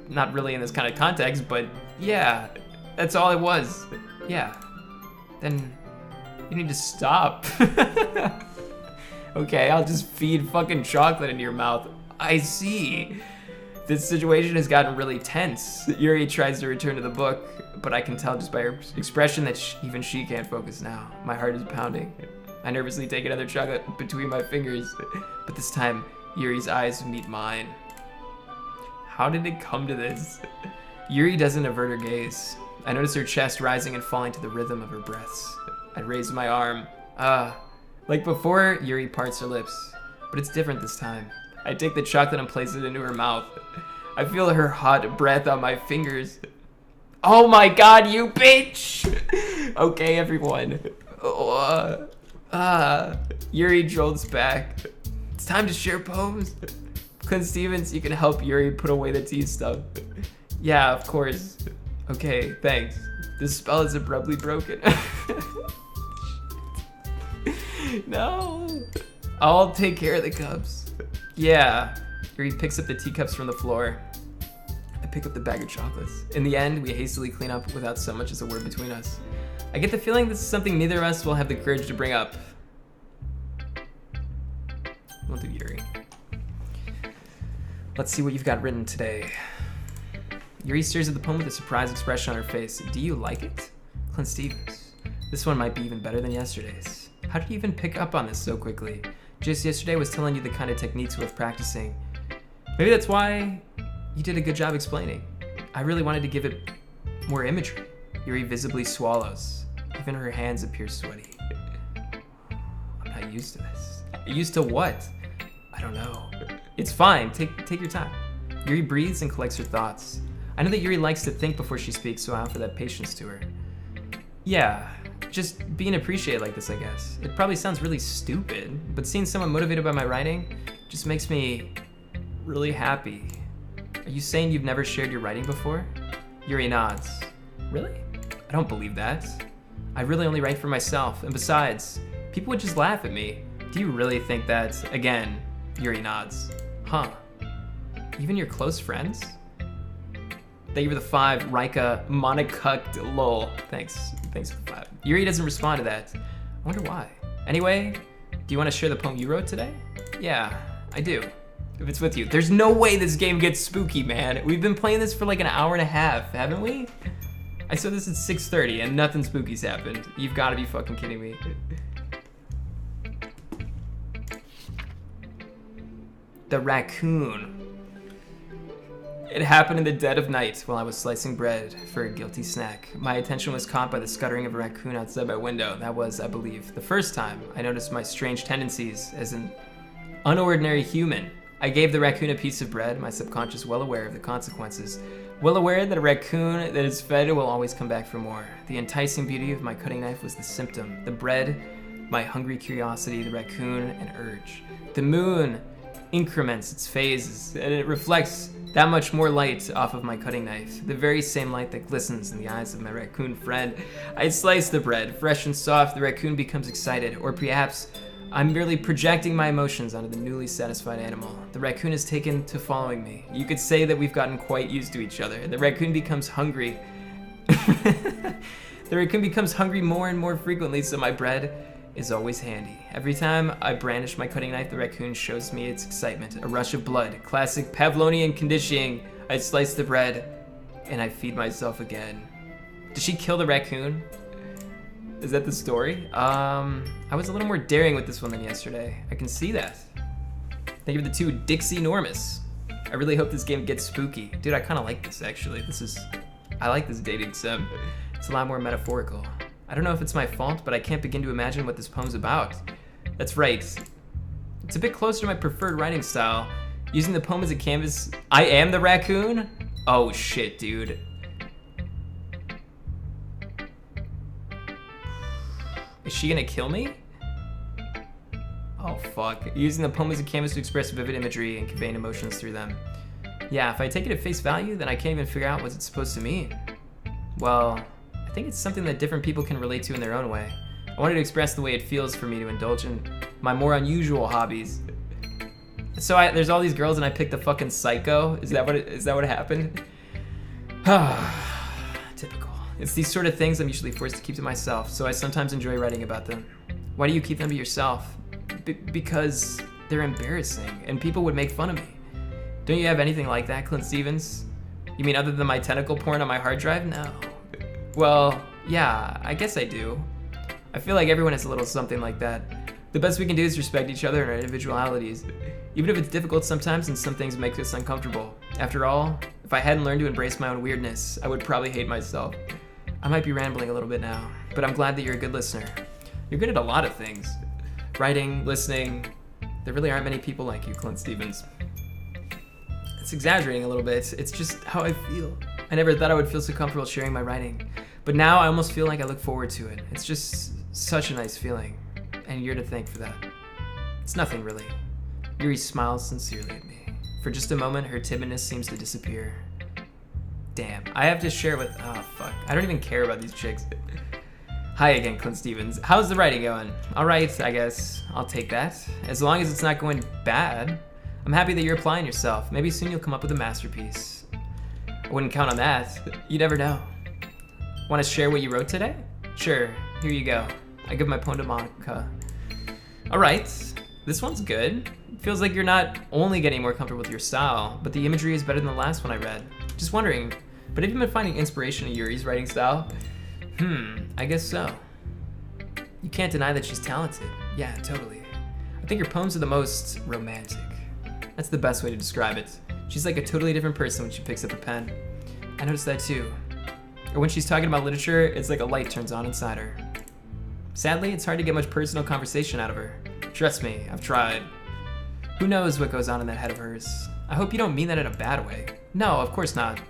not really in this kind of context, but yeah, that's all it was. Yeah. Then you need to stop. Okay, I'll just feed fucking chocolate into your mouth. I see. This situation has gotten really tense. Yuri tries to return to the book, but I can tell just by her expression that even she can't focus now. My heart is pounding. I nervously take another chocolate between my fingers, but this time, Yuri's eyes meet mine. How did it come to this? Yuri doesn't avert her gaze. I notice her chest rising and falling to the rhythm of her breaths. I raise my arm. Like before, Yuri parts her lips, but it's different this time. I take the chocolate and place it into her mouth. I feel her hot breath on my fingers. Oh my god, you bitch! Okay, everyone. Yuri jolts back. It's time to share poems. ClintStevens, you can help Yuri put away the tea stuff. Yeah, of course. Okay, thanks. This spell is abruptly broken. No. I'll take care of the cups. Yeah. Yuri picks up the teacups from the floor. I pick up the bag of chocolates. In the end, we hastily clean up without so much as a word between us. I get the feeling this is something neither of us will have the courage to bring up. We'll do Yuri. Let's see what you've got written today. Yuri stares at the poem with a surprised expression on her face. Do you like it? ClintStevens. This one might be even better than yesterday's. How did you even pick up on this so quickly? Just yesterday I was telling you the kind of techniques worth practicing. Maybe that's why you did a good job explaining. I really wanted to give it more imagery. Yuri visibly swallows. Even her hands appear sweaty. I'm not used to this. Used to what? I don't know. It's fine. Take your time. Yuri breathes and collects her thoughts. I know that Yuri likes to think before she speaks, so I offer that patience to her. Yeah, just being appreciated like this, I guess. It probably sounds really stupid, but seeing someone motivated by my writing just makes me really happy. Are you saying you've never shared your writing before? Yuri nods. Really? I don't believe that. I really only write for myself, and besides, people would just laugh at me. Do you really think that? Again, Yuri nods. Huh. Even your close friends? Thank you for the 5, Rika Monocucked lol. Thanks for the 5. Yuri doesn't respond to that. I wonder why. Anyway, do you want to share the poem you wrote today? Yeah, I do. If it's with you. There's no way this game gets spooky, man. We've been playing this for like an hour and a half, haven't we? I saw this at 6:30 and nothing spooky's happened. You've got to be fucking kidding me. The raccoon. It happened in the dead of night while I was slicing bread for a guilty snack. My attention was caught by the scuttering of a raccoon outside my window. That was, I believe, the first time I noticed my strange tendencies as an unordinary human. I gave the raccoon a piece of bread, my subconscious well aware of the consequences. Well aware that a raccoon that is fed will always come back for more. The enticing beauty of my cutting knife was the symptom. The bread, my hungry curiosity, the raccoon, an urge. The moon increments its phases, and it reflects that much more light off of my cutting knife, the very same light that glistens in the eyes of my raccoon friend. I slice the bread, fresh and soft. The raccoon becomes excited, or perhaps I'm merely projecting my emotions onto the newly satisfied animal. The raccoon is taken to following me. You could say that we've gotten quite used to each other. The raccoon becomes hungry. The raccoon becomes hungry more and more frequently, so my bread is always handy. Every time I brandish my cutting knife, the raccoon shows me its excitement. A rush of blood, classic Pavlovian conditioning. I slice the bread, and I feed myself again. Did she kill the raccoon? Is that the story? I was a little more daring with this one than yesterday. I can see that. Thank you for the 2 Dixie Normus. I really hope this game gets spooky. Dude, I kind of like this, actually. I like this dating sim. It's a lot more metaphorical. I don't know if it's my fault, but I can't begin to imagine what this poem's about. That's right. It's a bit closer to my preferred writing style. Using the poem as a canvas. I am the raccoon? Oh shit, dude. Is she gonna kill me? Oh fuck. Using the poem as a canvas to express vivid imagery and conveying emotions through them. Yeah, if I take it at face value, then I can't even figure out what it's supposed to mean. Well, I think it's something that different people can relate to in their own way. I wanted to express the way it feels for me to indulge in my more unusual hobbies. So there's all these girls and I picked the fucking psycho? Is that what happened? Typical. It's these sort of things I'm usually forced to keep to myself, so I sometimes enjoy writing about them. Why do you keep them to yourself? Because they're embarrassing, and people would make fun of me. Don't you have anything like that, ClintStevens? You mean other than my tentacle porn on my hard drive? No. Well, yeah, I guess I do. I feel like everyone has a little something like that. The best we can do is respect each other and our individualities, even if it's difficult sometimes and some things make us uncomfortable. After all, if I hadn't learned to embrace my own weirdness, I would probably hate myself. I might be rambling a little bit now, but I'm glad that you're a good listener. You're good at a lot of things. Writing, listening. There really aren't many people like you, ClintStevens. It's exaggerating a little bit. It's just how I feel. I never thought I would feel so comfortable sharing my writing, but now I almost feel like I look forward to it. It's just such a nice feeling, and you're to thank for that. It's nothing really. Yuri smiles sincerely at me. For just a moment, her timidness seems to disappear. Damn, I have to share with, oh fuck. I don't even care about these chicks. Hi again, ClintStevens. How's the writing going? All right, I guess I'll take that. As long as it's not going bad. I'm happy that you're applying yourself. Maybe soon you'll come up with a masterpiece. I wouldn't count on that. You never know. Want to share what you wrote today? Sure, here you go. I give my poem to Monica. All right, this one's good. It feels like you're not only getting more comfortable with your style, but the imagery is better than the last one I read. Just wondering, but have you been finding inspiration in Yuri's writing style? I guess so. You can't deny that she's talented. Yeah, totally. I think her poems are the most romantic. That's the best way to describe it. She's like a totally different person when she picks up a pen. I noticed that too. Or when she's talking about literature, it's like a light turns on inside her. Sadly, it's hard to get much personal conversation out of her. Trust me, I've tried. Who knows what goes on in that head of hers? I hope you don't mean that in a bad way. No, of course not.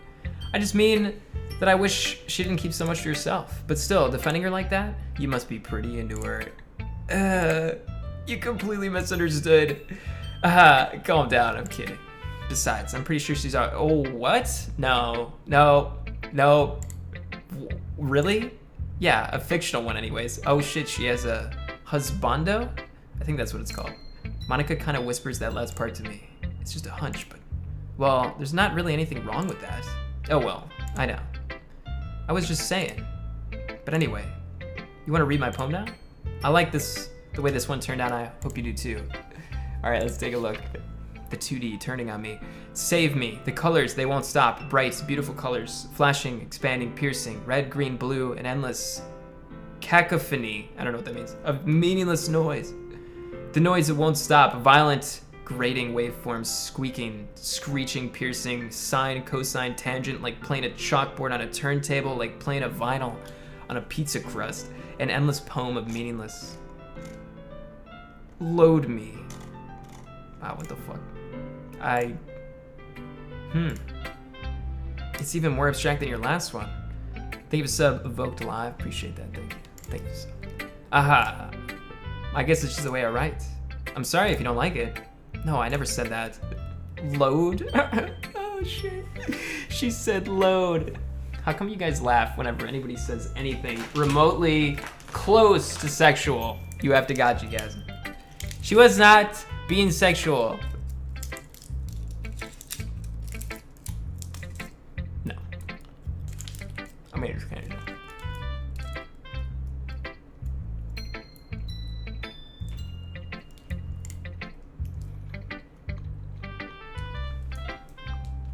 I just mean that I wish she didn't keep so much to herself. But still, defending her like that? You must be pretty into her. You completely misunderstood. Calm down, I'm kidding. Besides, I'm pretty sure she's out. Oh, what? No. Really? Yeah, a fictional one anyways. Oh shit, she has a husbando? I think that's what it's called. Monica kind of whispers that last part to me. It's just a hunch, but... Well, there's not really anything wrong with that. Oh well, I know. I was just saying. But anyway, you want to read my poem now? I like the way this one turned out. I hope you do too. Alright, let's take a look. The 2D turning on me. Save me. The colors, they won't stop. Bright, beautiful colors. Flashing, expanding, piercing. Red, green, blue, an endless cacophony. I don't know what that means. Of meaningless noise. The noise that won't stop. Violent, grating waveforms, squeaking, screeching, piercing, sine, cosine, tangent, like playing a chalkboard on a turntable, like playing a vinyl on a pizza crust, an endless poem of meaningless. Load me. Wow, what the fuck? It's even more abstract than your last one. Thank you for sub, Evoked Live. Appreciate that, thank you. Thank you, sub. Aha. I guess it's just the way I write. I'm sorry if you don't like it. No, I never said that. Load? Oh shit. She said load. How come you guys laugh whenever anybody says anything remotely close to sexual? You have to gotcha-gasm. She was not being sexual. No. I mean, it's kind of.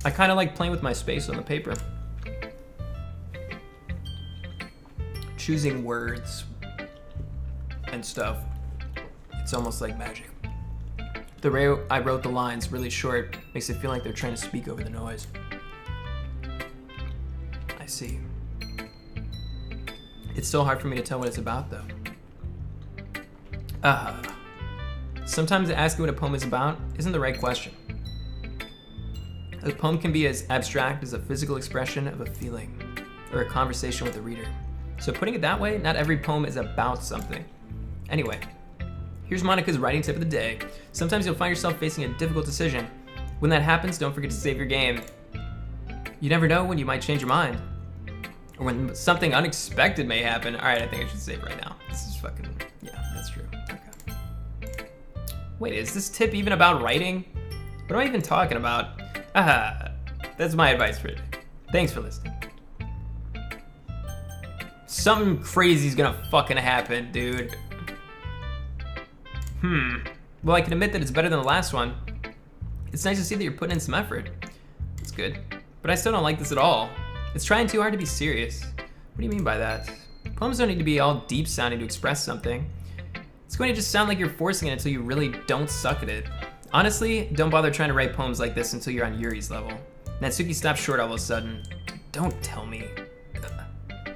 I kind of like playing with my space on the paper. Choosing words and stuff. It's almost like magic. The way I wrote the lines really short makes it feel like they're trying to speak over the noise. I see. It's so hard for me to tell what it's about, though. Sometimes asking what a poem is about isn't the right question. A poem can be as abstract as a physical expression of a feeling or a conversation with a reader. So putting it that way, not every poem is about something. Anyway, here's Monica's writing tip of the day. Sometimes you'll find yourself facing a difficult decision. When that happens, don't forget to save your game. You never know when you might change your mind. Or when something unexpected may happen. All right, I think I should save right now. This is fucking, yeah, that's true. Okay. Wait, is this tip even about writing? What am I even talking about? That's my advice for today. Thanks for listening. Something crazy's gonna fucking happen, dude. Well, I can admit that it's better than the last one. It's nice to see that you're putting in some effort. It's good. But I still don't like this at all. It's trying too hard to be serious. What do you mean by that? Poems don't need to be all deep sounding to express something. It's going to just sound like you're forcing it until you really don't suck at it. Honestly, don't bother trying to write poems like this until you're on Yuri's level. Natsuki stopped short all of a sudden. Don't tell me.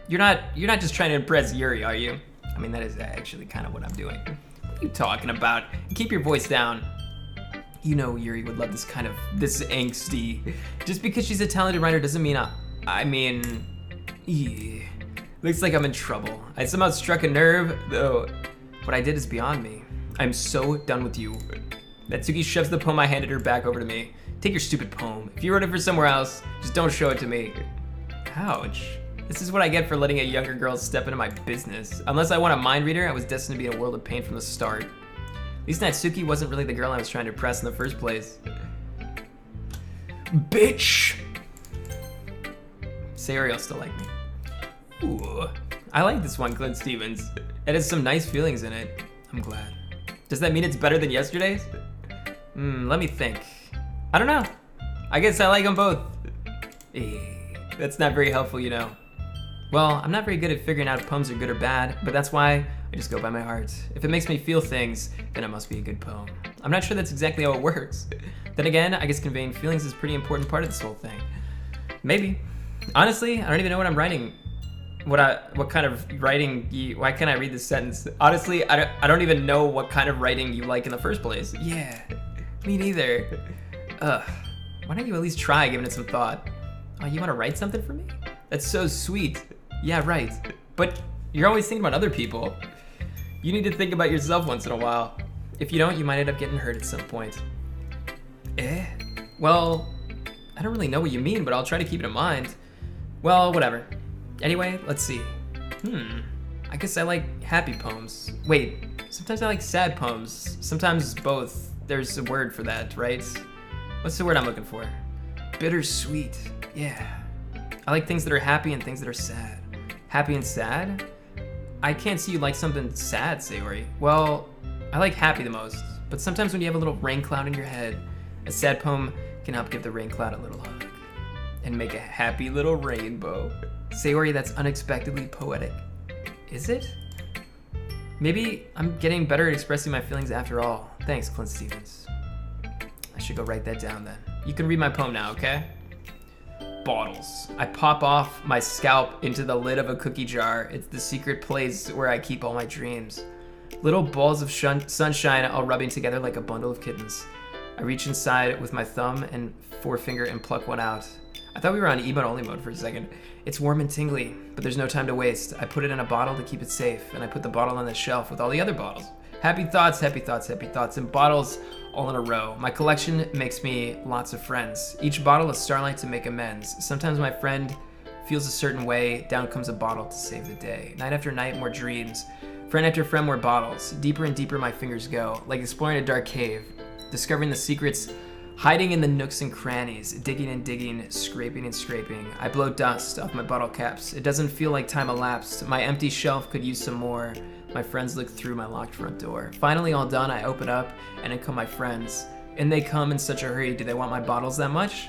You're not just trying to impress Yuri, are you? I mean, that is actually kind of what I'm doing. What are you talking about? Keep your voice down. You know Yuri would love this angsty. Just because she's a talented writer doesn't mean looks like I'm in trouble. I somehow struck a nerve, though what I did is beyond me. I'm so done with you. Natsuki shoves the poem I handed her back over to me. Take your stupid poem. If you wrote it for somewhere else, just don't show it to me. Ouch. This is what I get for letting a younger girl step into my business. Unless I want a mind reader, I was destined to be in a world of pain from the start. At least Natsuki wasn't really the girl I was trying to impress in the first place. Bitch! Sayori'll still like me. Ooh, I like this one, ClintStevens. It has some nice feelings in it. I'm glad. Does that mean it's better than yesterday's? Let me think. I don't know. I guess I like them both. That's not very helpful, you know. Well, I'm not very good at figuring out if poems are good or bad, but that's why I just go by my heart. If it makes me feel things, then it must be a good poem. I'm not sure that's exactly how it works. Then again, I guess conveying feelings is a pretty important part of this whole thing. Maybe. Honestly, I don't even know what I'm writing. What kind of writing why can't I read this sentence? Honestly, I don't even know what kind of writing you like in the first place. Yeah, me neither. Why don't you at least try giving it some thought? Oh, you want to write something for me? That's so sweet. Yeah, right. But you're always thinking about other people. You need to think about yourself once in a while. If you don't, you might end up getting hurt at some point. Well, I don't really know what you mean, but I'll try to keep it in mind. Well, whatever. Anyway, let's see. I guess I like happy poems. Wait, sometimes I like sad poems. Sometimes both. There's a word for that, right? What's the word I'm looking for? Bittersweet. Yeah. I like things that are happy and things that are sad. Happy and sad? I can't see you like something sad, Sayori. Well, I like happy the most, but sometimes when you have a little rain cloud in your head, a sad poem can help give the rain cloud a little hug and make a happy little rainbow. Sayori, that's unexpectedly poetic. Is it? Maybe I'm getting better at expressing my feelings after all. Thanks, ClintStevens. I should go write that down then. You can read my poem now, okay? Bottles. I pop off my scalp into the lid of a cookie jar. It's the secret place where I keep all my dreams. Little balls of sunshine all rubbing together like a bundle of kittens. I reach inside with my thumb and forefinger and pluck one out. I thought we were on emote only mode for a second. It's warm and tingly, but there's no time to waste. I put it in a bottle to keep it safe, and I put the bottle on the shelf with all the other bottles. Happy thoughts, happy thoughts, happy thoughts, and bottles all in a row. My collection makes me lots of friends. Each bottle is starlight to make amends. Sometimes my friend feels a certain way, down comes a bottle to save the day. Night after night, more dreams. Friend after friend, more bottles. Deeper and deeper my fingers go, like exploring a dark cave, discovering the secrets hiding in the nooks and crannies, digging and digging, scraping and scraping. I blow dust off my bottle caps. It doesn't feel like time elapsed. My empty shelf could use some more. My friends look through my locked front door. Finally all done, I open up, and in come my friends. And they come in such a hurry. Do they want my bottles that much?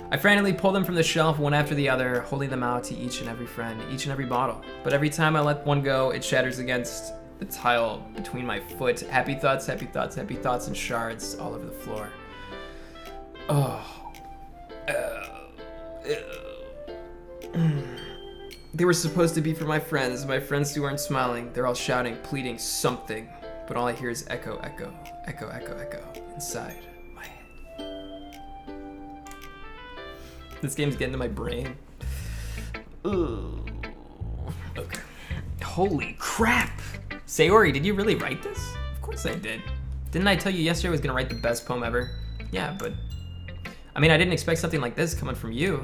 I frantically pull them from the shelf one after the other, holding them out to each and every friend, each and every bottle. But every time I let one go, it shatters against the tile between my foot. Happy thoughts, happy thoughts, happy thoughts, and shards all over the floor. Oh. They were supposed to be for my friends who aren't smiling. They're all shouting, pleading something. But all I hear is echo, echo, echo, echo, echo inside my head. This game's getting to my brain. Ooh. Okay. Holy crap! Sayori, did you really write this? Of course I did. Didn't I tell you yesterday I was gonna write the best poem ever? Yeah, but I mean, I didn't expect something like this coming from you.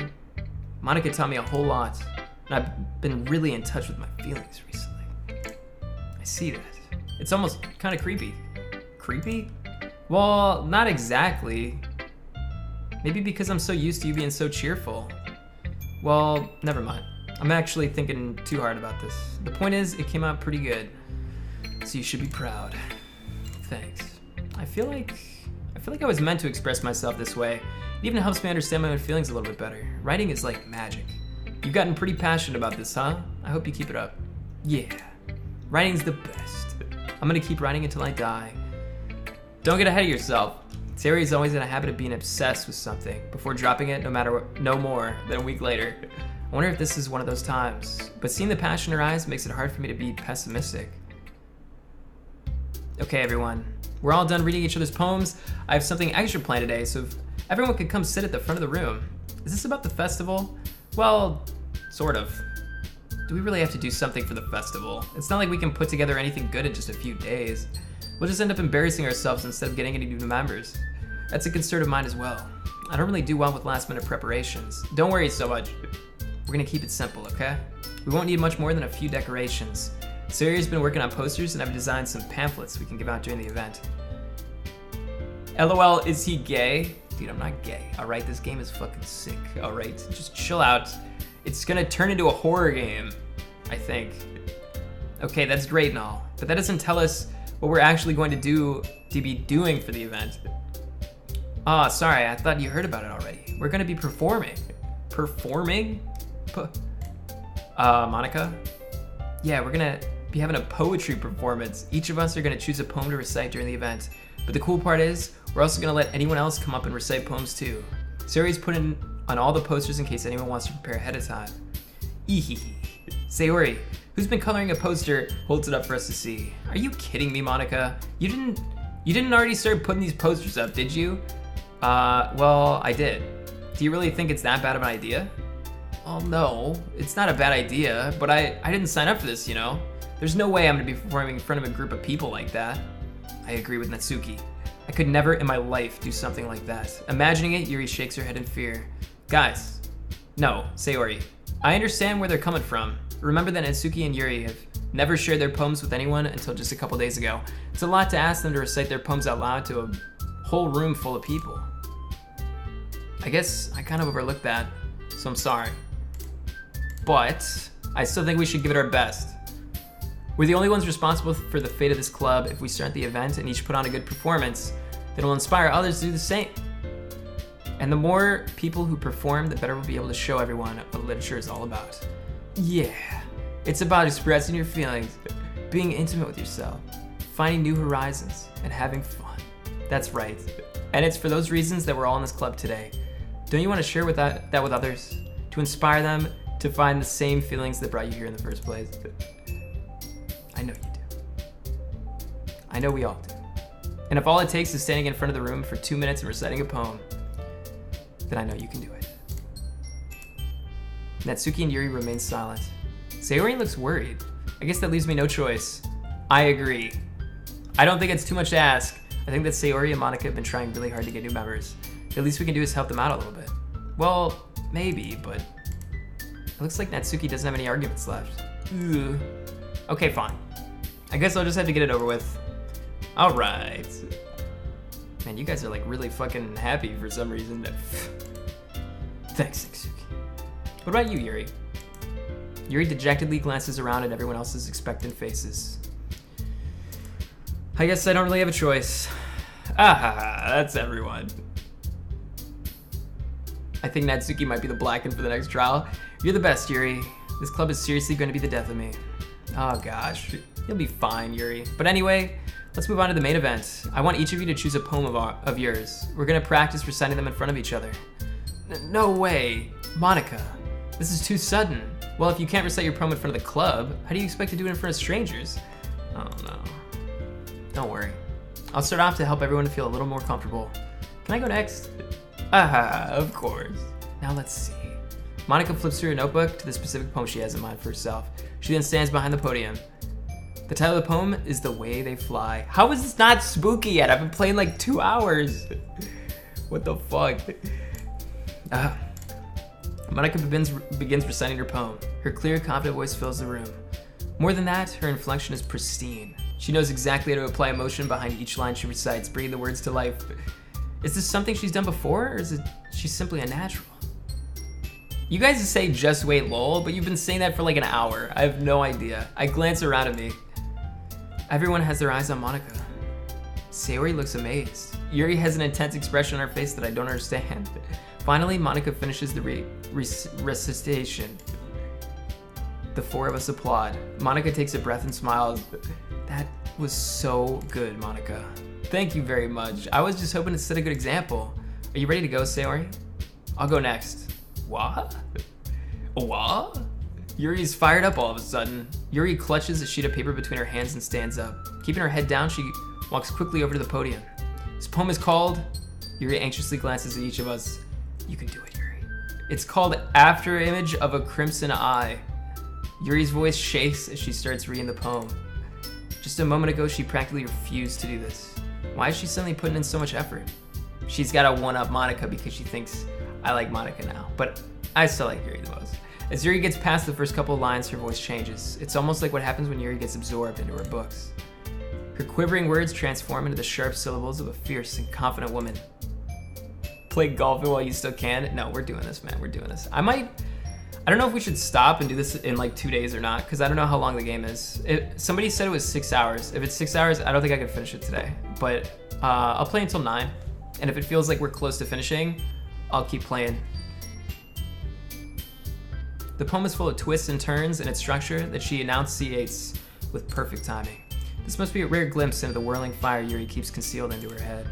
Monica taught me a whole lot, and I've been really in touch with my feelings recently. I see that. It's almost kind of creepy. Creepy? Well, not exactly. Maybe because I'm so used to you being so cheerful. Well, never mind. I'm actually thinking too hard about this. The point is, it came out pretty good. So you should be proud. Thanks. I feel like I was meant to express myself this way. It even helps me understand my own feelings a little bit better. Writing is like magic. You've gotten pretty passionate about this, huh? I hope you keep it up. Yeah. Writing's the best. I'm gonna keep writing until I die. Don't get ahead of yourself. Sayori's always in a habit of being obsessed with something before dropping it no more than a week later. I wonder if this is one of those times. But seeing the passion in her eyes makes it hard for me to be pessimistic. Okay, everyone. We're all done reading each other's poems. I have something extra planned today, so if everyone could come sit at the front of the room. Is this about the festival? Well, sort of. Do we really have to do something for the festival? It's not like we can put together anything good in just a few days. We'll just end up embarrassing ourselves instead of getting any new members. That's a concern of mine as well. I don't really do well with last minute preparations. Don't worry so much. We're gonna keep it simple, okay? We won't need much more than a few decorations. Sayori's been working on posters, and I've designed some pamphlets we can give out during the event. LOL, is he gay? Dude, I'm not gay, alright? This game is fucking sick, alright? Just chill out. It's gonna turn into a horror game, I think. Okay, that's great and all, but that doesn't tell us what we're actually going to be doing for the event. Oh, sorry, I thought you heard about it already. We're gonna be performing. Performing? Monica? Yeah, we're gonna be having a poetry performance. Each of us are gonna choose a poem to recite during the event. But the cool part is, we're also gonna let anyone else come up and recite poems too. Sayori's put in on all the posters in case anyone wants to prepare ahead of time. Ehehe. Sayori, who's been coloring a poster, holds it up for us to see. Are you kidding me, Monica? You didn't already start putting these posters up, did you? Well, I did. Do you really think it's that bad of an idea? Oh no, it's not a bad idea, but I didn't sign up for this, you know? There's no way I'm gonna be performing in front of a group of people like that. I agree with Natsuki. I could never in my life do something like that. Imagining it, Yuri shakes her head in fear. Guys, no, Sayori. I understand where they're coming from. Remember that Natsuki and Yuri have never shared their poems with anyone until just a couple days ago. It's a lot to ask them to recite their poems out loud to a whole room full of people. I guess I kind of overlooked that, so I'm sorry. But I still think we should give it our best. We're the only ones responsible for the fate of this club. If we start the event and each put on a good performance, then we'll inspire others to do the same. And the more people who perform, the better we'll be able to show everyone what literature is all about. Yeah, it's about expressing your feelings, being intimate with yourself, finding new horizons, and having fun. That's right. And it's for those reasons that we're all in this club today. Don't you want to share that with others? To inspire them to find the same feelings that brought you here in the first place? I know you do. I know we all do. And if all it takes is standing in front of the room for 2 minutes and reciting a poem, then I know you can do it. Natsuki and Yuri remain silent. Sayori looks worried. I guess that leaves me no choice. I agree. I don't think it's too much to ask. I think that Sayori and Monica have been trying really hard to get new members. The least we can do is help them out a little bit. Well, maybe, but it looks like Natsuki doesn't have any arguments left. Ugh. Okay, fine. I guess I'll just have to get it over with. All right. Man, you guys are like really fucking happy for some reason. Thanks, Natsuki. What about you, Yuri? Yuri dejectedly glances around at everyone else's expectant faces. I guess I don't really have a choice. Ah, that's everyone. I think Natsuki might be the black one for the next trial. You're the best, Yuri. This club is seriously going to be the death of me. Oh gosh, you'll be fine, Yuri. But anyway, let's move on to the main event. I want each of you to choose a poem of yours. We're gonna practice reciting them in front of each other. No way, Monica. This is too sudden. Well, if you can't recite your poem in front of the club, how do you expect to do it in front of strangers? Oh no. Don't worry. I'll start off to help everyone feel a little more comfortable. Can I go next? Ah, of course. Now let's see. Monica flips through a notebook to the specific poem she has in mind for herself. She then stands behind the podium. The title of the poem is The Way They Fly. How is this not spooky yet? I've been playing like 2 hours. What the fuck? Monica begins reciting her poem. Her clear, confident voice fills the room. More than that, her inflection is pristine. She knows exactly how to apply emotion behind each line she recites, bringing the words to life. Is this something she's done before, or is it she's simply a natural? You guys say just wait lol, but you've been saying that for like an hour. I have no idea. I glance around at me. Everyone has their eyes on Monica. Sayori looks amazed. Yuri has an intense expression on her face that I don't understand. Finally, Monica finishes the recitation. The 4 of us applaud. Monica takes a breath and smiles. That was so good, Monica. Thank you very much. I was just hoping to set a good example. Are you ready to go, Sayori? I'll go next. What? What? Yuri's fired up all of a sudden. Yuri clutches a sheet of paper between her hands and stands up. Keeping her head down, she walks quickly over to the podium. This poem is called... Yuri anxiously glances at each of us. You can do it, Yuri. It's called After Image of a Crimson Eye. Yuri's voice shakes as she starts reading the poem. Just a moment ago, she practically refused to do this. Why is she suddenly putting in so much effort? She's got to one-up Monica because she thinks I like Monica now, but I still like Yuri the most. As Yuri gets past the first couple of lines, her voice changes. It's almost like what happens when Yuri gets absorbed into her books. Her quivering words transform into the sharp syllables of a fierce and confident woman. Play golf while you still can? No, we're doing this, man. We're doing this. I don't know if we should stop and do this in like 2 days or not, because I don't know how long the game is. Somebody said it was 6 hours. If it's 6 hours, I don't think I can finish it today. But I'll play until 9. And if it feels like we're close to finishing, I'll keep playing. The poem is full of twists and turns in its structure that she enunciates with perfect timing. This must be a rare glimpse into the whirling fire Yuri keeps concealed into her head.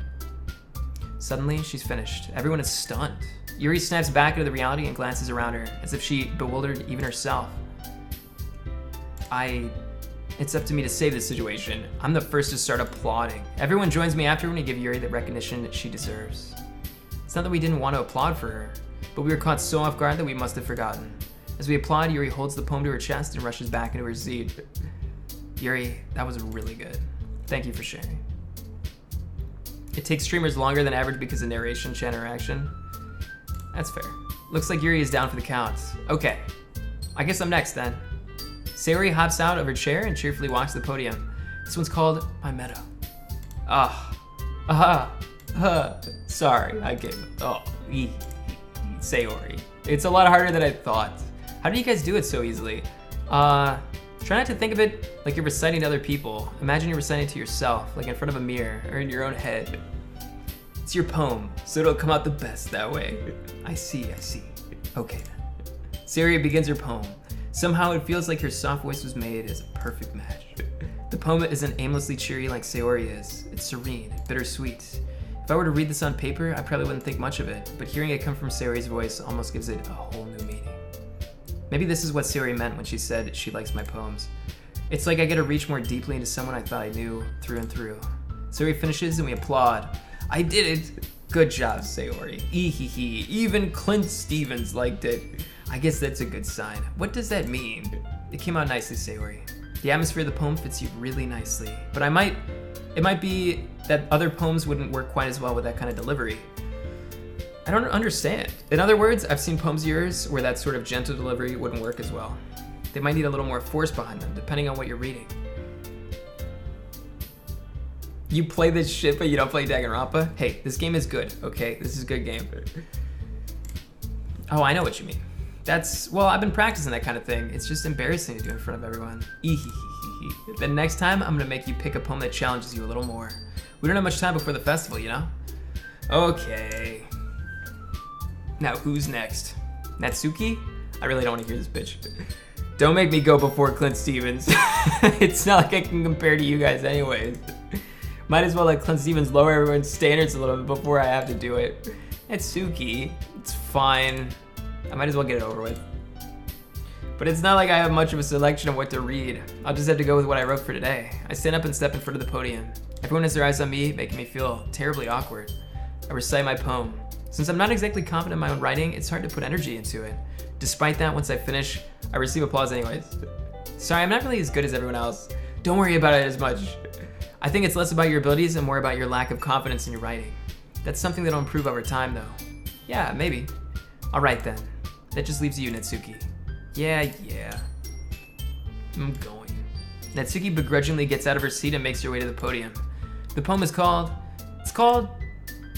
Suddenly, she's finished. Everyone is stunned. Yuri snaps back into the reality and glances around her, as if she bewildered even herself. It's up to me to save this situation. I'm the first to start applauding. Everyone joins me after when we give Yuri the recognition that she deserves. It's not that we didn't want to applaud for her, but we were caught so off guard that we must have forgotten. As we applaud, Yuri holds the poem to her chest and rushes back into her seat. Yuri, that was really good. Thank you for sharing. It takes streamers longer than average because of narration, chat interaction. That's fair. Looks like Yuri is down for the count. Okay, I guess I'm next then. Sayori hops out of her chair and cheerfully walks to the podium. This one's called My Meadow. Sorry, I gave it. Sayori. It's a lot harder than I thought. How did you guys do it so easily? Try not to think of it like you're reciting to other people. Imagine you're reciting to yourself, like in front of a mirror or in your own head. It's your poem, so it'll come out the best that way. I see. Okay then. Sayori begins her poem. Somehow it feels like her soft voice was made as a perfect match. The poem isn't aimlessly cheery like Sayori is. It's serene and bittersweet. If I were to read this on paper, I probably wouldn't think much of it, but hearing it come from Sayori's voice almost gives it a whole new meaning. Maybe this is what Sayori meant when she said she likes my poems. It's like I get to reach more deeply into someone I thought I knew through and through. Sayori finishes and we applaud. I did it! Good job, Sayori. Ehehe. Even ClintStevens liked it. I guess that's a good sign. What does that mean? It came out nicely, Sayori. The atmosphere of the poem fits you really nicely, but it might be that other poems wouldn't work quite as well with that kind of delivery. I don't understand. In other words, I've seen poems of yours where that sort of gentle delivery wouldn't work as well. They might need a little more force behind them, depending on what you're reading. You play this shit, but you don't play Danganronpa? Hey, this game is good, okay? This is a good game. Oh, I know what you mean. Well, I've been practicing that kind of thing. It's just embarrassing to do in front of everyone. The next time, I'm gonna make you pick a poem that challenges you a little more. We don't have much time before the festival, you know? Okay. Now, who's next? Natsuki? I really don't want to hear this bitch. Don't make me go before ClintStevens. It's not like I can compare to you guys anyways. Might as well let ClintStevens lower everyone's standards a little bit before I have to do it. Natsuki, it's fine. I might as well get it over with. But it's not like I have much of a selection of what to read. I'll just have to go with what I wrote for today. I stand up and step in front of the podium. Everyone has their eyes on me, making me feel terribly awkward. I recite my poem. Since I'm not exactly confident in my own writing, it's hard to put energy into it. Despite that, once I finish, I receive applause anyways. Sorry, I'm not really as good as everyone else. Don't worry about it as much. I think it's less about your abilities and more about your lack of confidence in your writing. That's something that'll improve over time though. Yeah, maybe. Alright then. That just leaves you, Natsuki. Yeah. I'm going. Natsuki begrudgingly gets out of her seat and makes her way to the podium. The poem is called...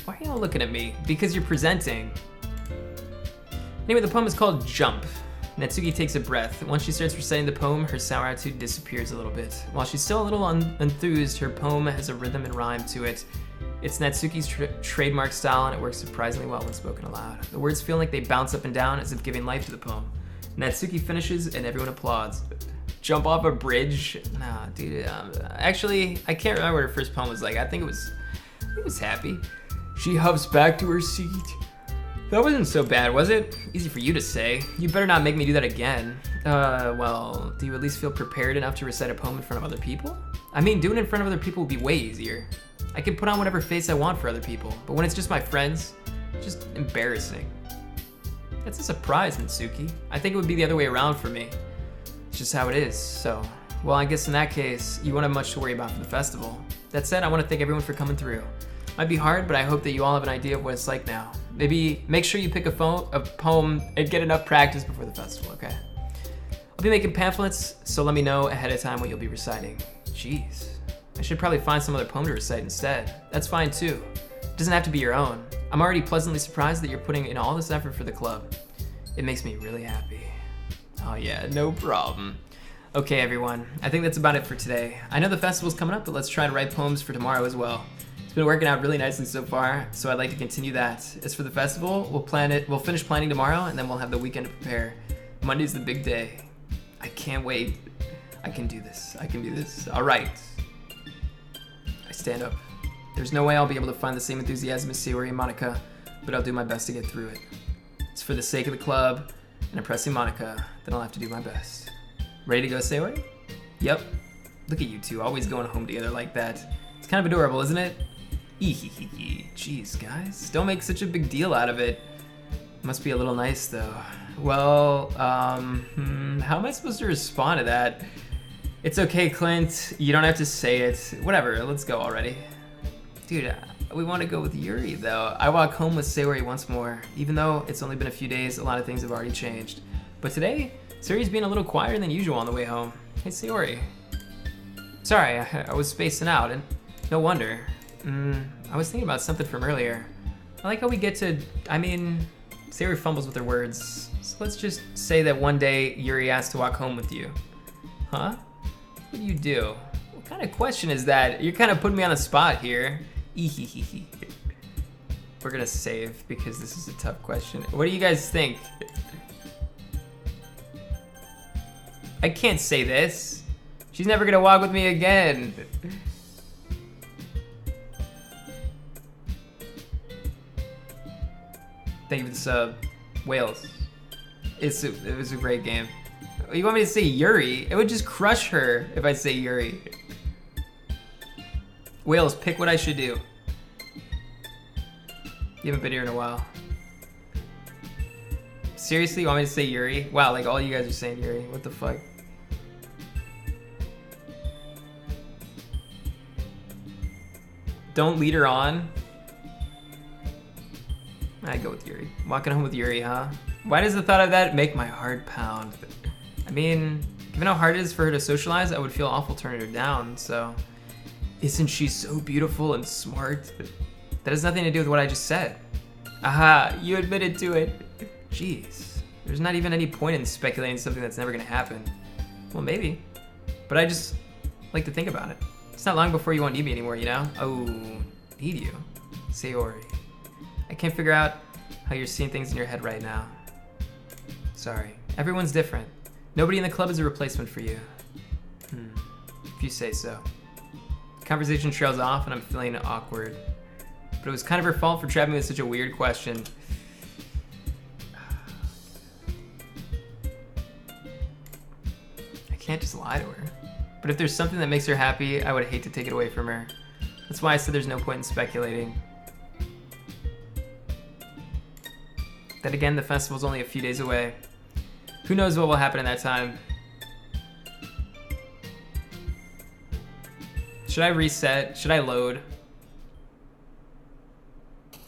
Why are y'all looking at me? Because you're presenting. Anyway, the poem is called Jump. Natsuki takes a breath. Once she starts reciting the poem, her sour attitude disappears a little bit. While she's still a little enthused, her poem has a rhythm and rhyme to it. It's Natsuki's trademark style, and it works surprisingly well when spoken aloud. The words feel like they bounce up and down as if giving life to the poem. Natsuki finishes, and everyone applauds. Jump off a bridge? Nah, dude. Actually, I can't remember what her first poem was like. I think it was happy. She hops back to her seat. That wasn't so bad, was it? Easy for you to say. You better not make me do that again. Well, do you at least feel prepared enough to recite a poem in front of other people? I mean, doing it in front of other people would be way easier. I can put on whatever face I want for other people, but when it's just my friends, it's just embarrassing. That's a surprise, Natsuki. I think it would be the other way around for me. It's just how it is, so... Well, I guess in that case, you won't have much to worry about for the festival. That said, I want to thank everyone for coming through. Might be hard, but I hope that you all have an idea of what it's like now. Maybe make sure you pick a poem and get enough practice before the festival, okay? I'll be making pamphlets, so let me know ahead of time what you'll be reciting. Jeez. I should probably find some other poem to recite instead. That's fine too. It doesn't have to be your own. I'm already pleasantly surprised that you're putting in all this effort for the club. It makes me really happy. Oh yeah, no problem. Okay everyone, I think that's about it for today. I know the festival's coming up, but let's try to write poems for tomorrow as well. It's been working out really nicely so far, so I'd like to continue that. As for the festival, we'll finish planning tomorrow, and then we'll have the weekend to prepare. Monday's the big day. I can't wait. I can do this. All right. I stand up. There's no way I'll be able to find the same enthusiasm as Sayori and Monica, but I'll do my best to get through it. It's for the sake of the club and impressing Monica that I'll have to do my best. Ready to go, Sayori? Yep. Look at you two, always going home together like that. It's kind of adorable, isn't it? Jeez, guys, don't make such a big deal out of it. Must be a little nice, though. Well, how am I supposed to respond to that? It's okay, Clint. You don't have to say it. Whatever, let's go already. Dude, we want to go with Yuri, though. I walk home with Sayori once more. Even though it's only been a few days, a lot of things have already changed. But today, Sayori's being a little quieter than usual on the way home. Hey, Sayori. Sorry, I was spacing out, and no wonder. I was thinking about something from earlier. I like how we get to, Sayori fumbles with her words. So let's just say that one day Yuri asked to walk home with you. Huh? What do you do? What kind of question is that? You're kind of putting me on the spot here. We're gonna save because this is a tough question. What do you guys think? I can't say this. She's never gonna walk with me again. Thank you for the sub. Wales. It was a great game. You want me to say Yuri? It would just crush her if I say Yuri. Wales, pick what I should do. You haven't been here in a while. Seriously, you want me to say Yuri? Wow, like all you guys are saying Yuri. What the fuck? Don't lead her on. I'd go with Yuri. Walking home with Yuri, huh? Why does the thought of that make my heart pound? I mean, given how hard it is for her to socialize, I would feel awful turning her down, so... Isn't she so beautiful and smart? That has nothing to do with what I just said. Aha, you admitted to it. Jeez, there's not even any point in speculating something that's never gonna happen. Well, maybe, but I just like to think about it. It's not long before you won't need me anymore, you know? Oh, need you? Sayori. I can't figure out how you're seeing things in your head right now. Sorry, everyone's different. Nobody in the club is a replacement for you. If you say so. Conversation trails off and I'm feeling awkward. But it was kind of her fault for trapping me with such a weird question. I can't just lie to her. But if there's something that makes her happy, I would hate to take it away from her. That's why I said there's no point in speculating. Then again, the festival's only a few days away. Who knows what will happen in that time? Should I reset? Should I load?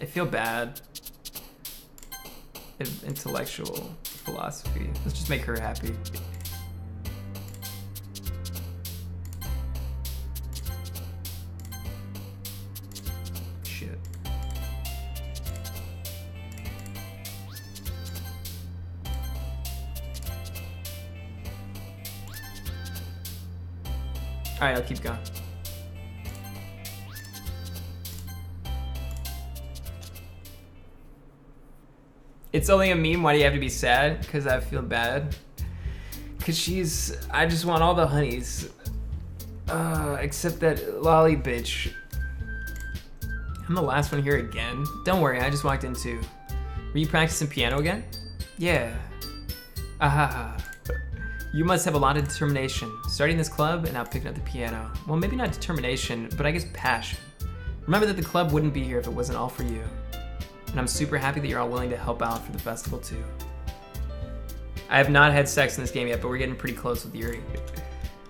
I feel bad. Intellectual philosophy. Let's just make her happy. Shit. Alright, I'll keep going. It's only a meme, why do you have to be sad? Because I feel bad. Because I just want all the honeys. Except that lolly bitch. I'm the last one here again. Don't worry, I just walked in too. Were you practicing piano again? Yeah. Ahaha. You must have a lot of determination. Starting this club and now picking up the piano. Well, maybe not determination, but I guess passion. Remember that the club wouldn't be here if it wasn't all for you. And I'm super happy that you're all willing to help out for the festival too. I have not had sex in this game yet, but we're getting pretty close with Yuri.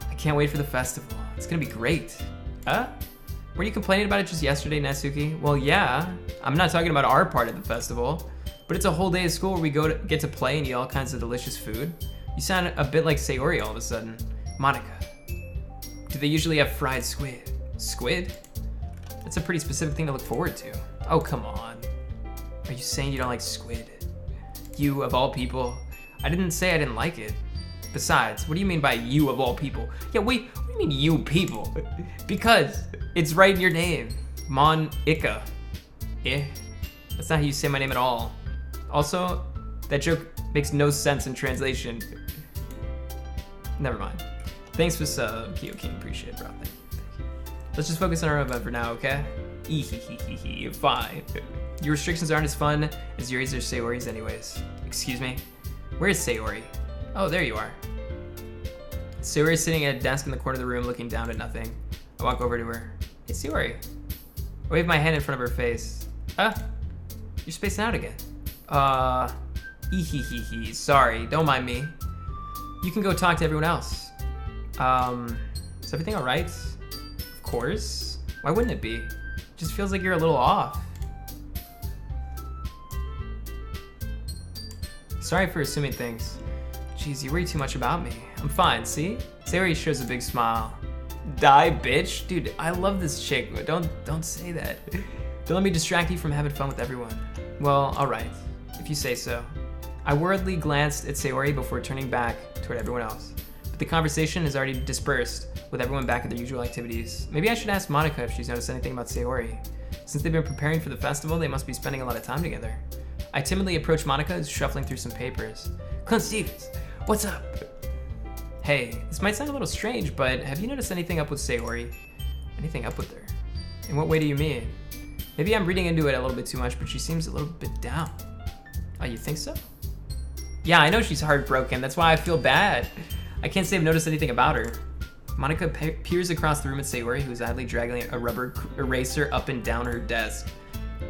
I can't wait for the festival. It's gonna be great. Were you complaining about it just yesterday, Natsuki? Well, yeah. I'm not talking about our part of the festival, but it's a whole day of school where we get to play and eat all kinds of delicious food. You sound a bit like Sayori all of a sudden. Monica. Do they usually have fried squid? Squid? That's a pretty specific thing to look forward to. Oh, come on. Are you saying you don't like squid? You, of all people. I didn't say I didn't like it. Besides, what do you mean by you of all people? Yeah, wait, what do you mean you people? Because it's right in your name. Mon-Ika. That's not how you say my name at all. Also, that joke makes no sense in translation. Never mind. Thanks for sub, Kyo King. Appreciate it, bro. Thank you. Let's just focus on our event for now, okay? Fine. Your restrictions aren't as fun as Yuri's or Sayori's anyways. Excuse me? Where is Sayori? Oh, there you are. Sayori's sitting at a desk in the corner of the room looking down at nothing. I walk over to her. Hey, Sayori. I wave my hand in front of her face. You're spacing out again. Sorry, don't mind me. You can go talk to everyone else. Is everything alright? Of course. Why wouldn't it be? It just feels like you're a little off. Sorry for assuming things. Jeez, you worry too much about me. I'm fine, see? Sayori shows a big smile. Die, bitch? Dude, I love this chick. Don't say that. Don't let me distract you from having fun with everyone. Well, alright. If you say so. I worriedly glanced at Sayori before turning back toward everyone else. But the conversation has already dispersed, with everyone back at their usual activities. Maybe I should ask Monica if she's noticed anything about Sayori. Since they've been preparing for the festival, they must be spending a lot of time together. I timidly approach Monica, who's shuffling through some papers. ClintStevens, what's up? Hey, this might sound a little strange, but have you noticed anything up with Sayori? Anything up with her? In what way do you mean? Maybe I'm reading into it a little bit too much, but she seems a little bit down. Oh, you think so? Yeah, I know she's heartbroken. That's why I feel bad. I can't say I've noticed anything about her. Monica peers across the room at Sayori, who is idly dragging a rubber eraser up and down her desk.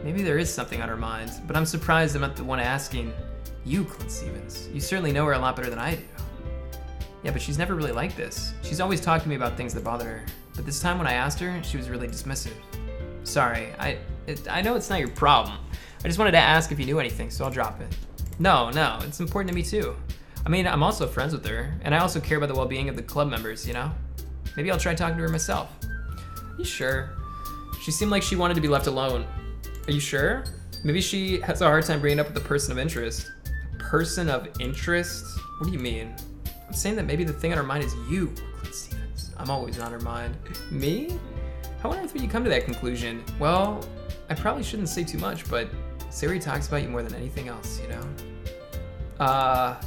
Maybe there is something on her mind, but I'm surprised I'm not the one asking. You, ClintStevens. You certainly know her a lot better than I do. Yeah, but she's never really like this. She's always talked to me about things that bother her. But this time when I asked her, she was really dismissive. Sorry, I know it's not your problem. I just wanted to ask if you knew anything, so I'll drop it. No, it's important to me too. I mean, I'm also friends with her, and I also care about the well-being of the club members, you know? Maybe I'll try talking to her myself. Are you sure? She seemed like she wanted to be left alone. Are you sure? Maybe she has a hard time bringing up with a person of interest. Person of interest? What do you mean? I'm saying that maybe the thing on her mind is you, ClintStevens. I'm always on her mind. Me? How on earth would you come to that conclusion? Well, I probably shouldn't say too much, but Sayori talks about you more than anything else, you know?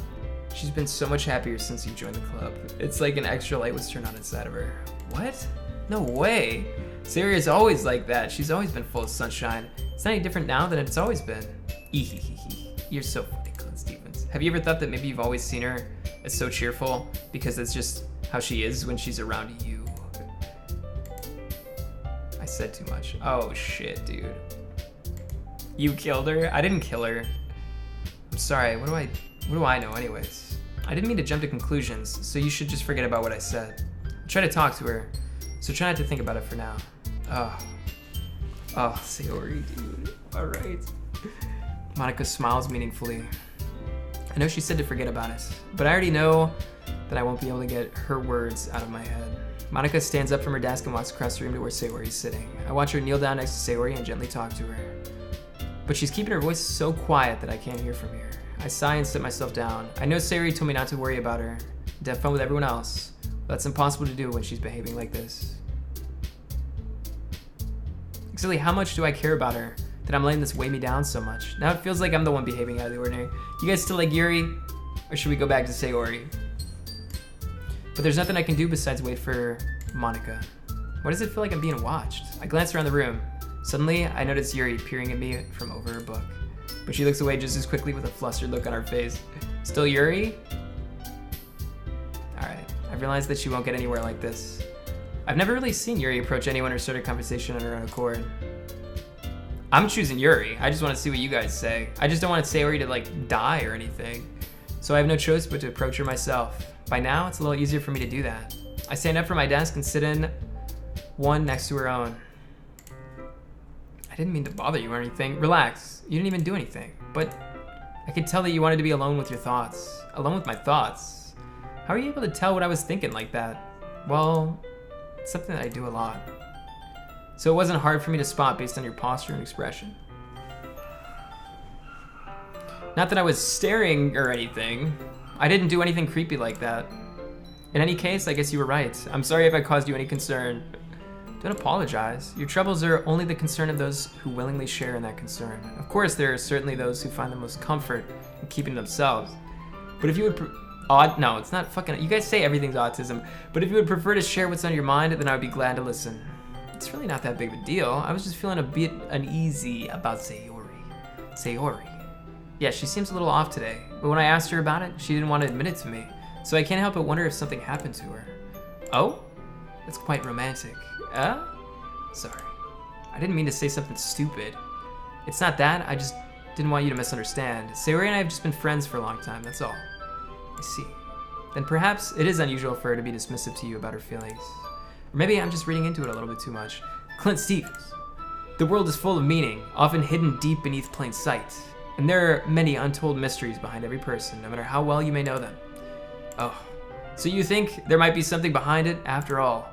She's been so much happier since you joined the club. It's like an extra light was turned on inside of her. What? No way. Sayori is always like that. She's always been full of sunshine. It's not any different now than it's always been. You're so funny, ClintStevens. Have you ever thought that maybe you've always seen her as so cheerful because that's just how she is when she's around you? I said too much. Oh shit, dude. You killed her? I didn't kill her. I'm sorry, what do I know anyways? I didn't mean to jump to conclusions, so you should just forget about what I said. I'll try to talk to her, so try not to think about it for now. Oh, Sayori, dude. Alright. Monica smiles meaningfully. I know she said to forget about it, but I already know that I won't be able to get her words out of my head. Monica stands up from her desk and walks across the room to where Sayori is sitting. I watch her kneel down next to Sayori and gently talk to her. But she's keeping her voice so quiet that I can't hear from here. I sigh and sit myself down. I know Sayori told me not to worry about her, to have fun with everyone else, but that's impossible to do when she's behaving like this. Exactly how much do I care about her that I'm letting this weigh me down so much? Now it feels like I'm the one behaving out of the ordinary. You guys still like Yuri? Or should we go back to Sayori? But there's nothing I can do besides wait for Monica. Why does it feel like I'm being watched? I glance around the room. Suddenly, I notice Yuri peering at me from over her book. But she looks away just as quickly with a flustered look on her face. Still Yuri? Alright, I've realized that she won't get anywhere like this. I've never really seen Yuri approach anyone or start a conversation on her own accord. I'm choosing Yuri. I just want to see what you guys say. I just don't want Sayori to like die or anything. So I have no choice but to approach her myself. By now, it's a little easier for me to do that. I stand up from my desk and sit in one next to her own. I didn't mean to bother you or anything. Relax. You didn't even do anything. But I could tell that you wanted to be alone with your thoughts. Alone with my thoughts. How are you able to tell what I was thinking like that? Well, it's something that I do a lot. So it wasn't hard for me to spot based on your posture and expression. Not that I was staring or anything. I didn't do anything creepy like that. In any case, I guess you were right. I'm sorry if I caused you any concern. Don't apologize. Your troubles are only the concern of those who willingly share in that concern. Of course, there are certainly those who find the most comfort in keeping themselves. But if you would no, it's not fucking... You guys say everything's autism. But if you would prefer to share what's on your mind, then I would be glad to listen. It's really not that big of a deal. I was just feeling a bit uneasy about Sayori. Sayori. Yeah, she seems a little off today. But when I asked her about it, she didn't want to admit it to me. So I can't help but wonder if something happened to her. Oh? That's quite romantic. Sorry. I didn't mean to say something stupid. It's not that, I just didn't want you to misunderstand. Sayori and I have just been friends for a long time, that's all. I see. Then perhaps it is unusual for her to be dismissive to you about her feelings. Or maybe I'm just reading into it a little bit too much. ClintStevens. The world is full of meaning, often hidden deep beneath plain sight. And there are many untold mysteries behind every person, no matter how well you may know them. Oh, so you think there might be something behind it after all?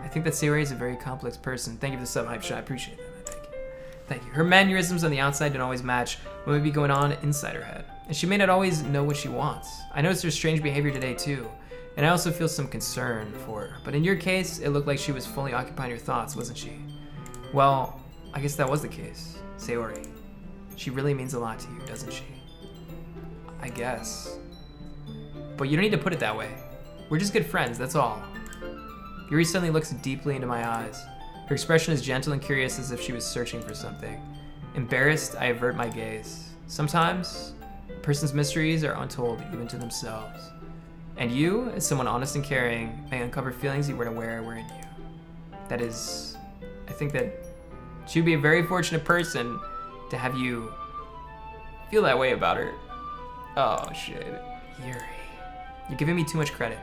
I think that Sayori is a very complex person. Thank you for the sub hype shot. I appreciate that. Thank you. Thank you. Her mannerisms on the outside don't always match what may be going on inside her head. And she may not always know what she wants. I noticed her strange behavior today too. And I also feel some concern for her. But in your case, it looked like she was fully occupying your thoughts, wasn't she? Well, I guess that was the case. Sayori. She really means a lot to you, doesn't she? I guess. But you don't need to put it that way. We're just good friends, that's all. Yuri suddenly looks deeply into my eyes. Her expression is gentle and curious as if she was searching for something. Embarrassed, I avert my gaze. Sometimes a person's mysteries are untold even to themselves. And you, as someone honest and caring, may uncover feelings you weren't aware were in you. That is, I think that she'd be a very fortunate person to have you feel that way about her. Oh shit. Yuri. You're giving me too much credit.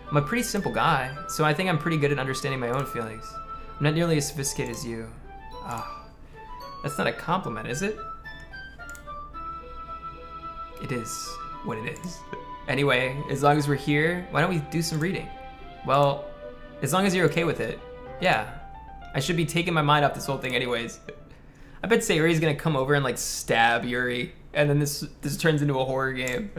I'm a pretty simple guy, so I think I'm pretty good at understanding my own feelings. I'm not nearly as sophisticated as you. Ah, that's not a compliment, is it? It is what it is. Anyway, as long as we're here, why don't we do some reading? Well, as long as you're okay with it, yeah. I should be taking my mind off this whole thing anyways. I bet Sayori's gonna come over and like stab Yuri, and then this turns into a horror game.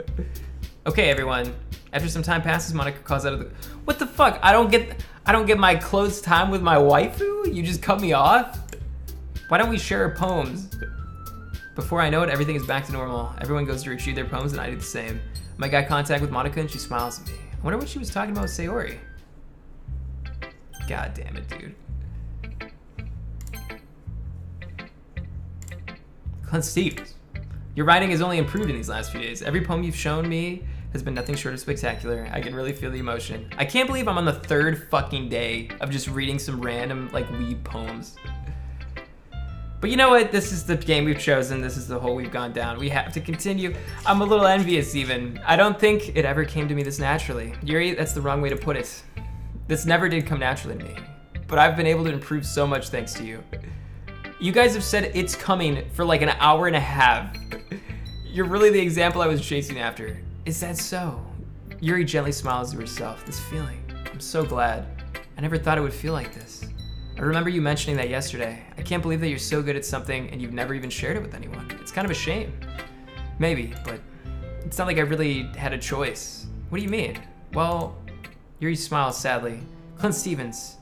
Okay, everyone. After some time passes, Monika calls out of the... What the fuck? I don't get my close time with my waifu? You just cut me off? Why don't we share our poems? Before I know it, everything is back to normal. Everyone goes to retrieve their poems, and I do the same. I got contact with Monika, and she smiles at me. I wonder what she was talking about with Sayori. God damn it, dude. ClintStevens, your writing has only improved in these last few days. Every poem you've shown me has been nothing short of spectacular. I can really feel the emotion. I can't believe I'm on the 3rd fucking day of just reading some random, like, weeb poems. But you know what? This is the game we've chosen. This is the hole we've gone down. We have to continue. I'm a little envious even. I don't think it ever came to me this naturally. Yuri, that's the wrong way to put it. This never did come naturally to me. But I've been able to improve so much thanks to you. You guys have said it's coming for like an hour and a half. You're really the example I was chasing after. Is that so? Yuri gently smiles to herself. This feeling. I'm so glad. I never thought it would feel like this. I remember you mentioning that yesterday. I can't believe that you're so good at something and you've never even shared it with anyone. It's kind of a shame. Maybe, but it's not like I really had a choice. What do you mean? Well, Yuri smiles sadly. ClintStevens,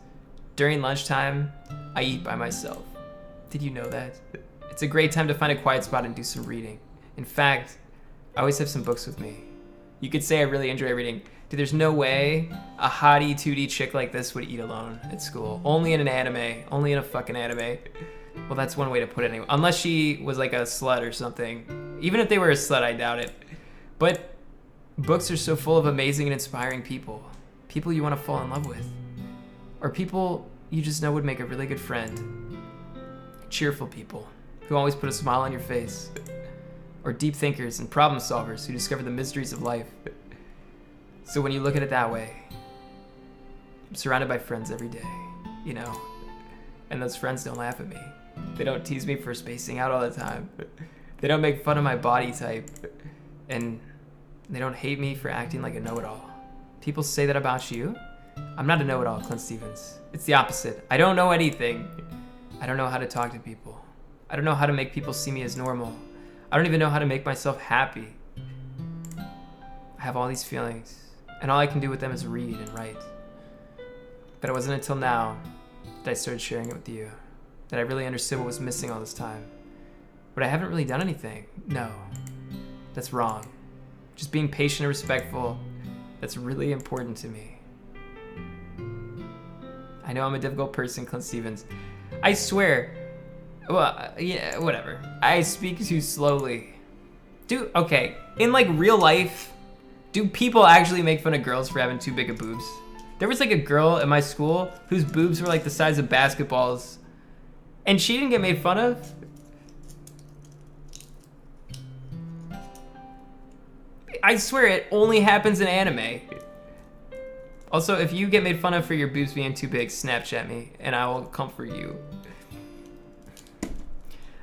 during lunchtime, I eat by myself. Did you know that? It's a great time to find a quiet spot and do some reading. In fact, I always have some books with me. You could say I really enjoy reading. Dude, there's no way a hottie 2D chick like this would eat alone at school. Only in an anime. Only in a fucking anime. Well, that's one way to put it anyway. Unless she was like a slut or something. Even if they were a slut, I doubt it. But books are so full of amazing and inspiring people. People you want to fall in love with. Or people you just know would make a really good friend. Cheerful people who always put a smile on your face. Or deep thinkers and problem solvers who discover the mysteries of life. So when you look at it that way, I'm surrounded by friends every day, you know? And those friends don't laugh at me. They don't tease me for spacing out all the time. They don't make fun of my body type. And they don't hate me for acting like a know-it-all. People say that about you. I'm not a know-it-all, ClintStevens. It's the opposite. I don't know anything. I don't know how to talk to people. I don't know how to make people see me as normal. I don't even know how to make myself happy. I have all these feelings. And all I can do with them is read and write. But it wasn't until now that I started sharing it with you, that I really understood what was missing all this time. But I haven't really done anything. No, that's wrong. Just being patient and respectful, that's really important to me. I know I'm a difficult person, ClintStevens. I swear, well, yeah, whatever. I speak too slowly. Dude, okay, in like real life, do people actually make fun of girls for having too big of boobs? There was like a girl at my school whose boobs were like the size of basketballs, and she didn't get made fun of. I swear it only happens in anime. Also, if you get made fun of for your boobs being too big, Snapchat me, and I will comfort you.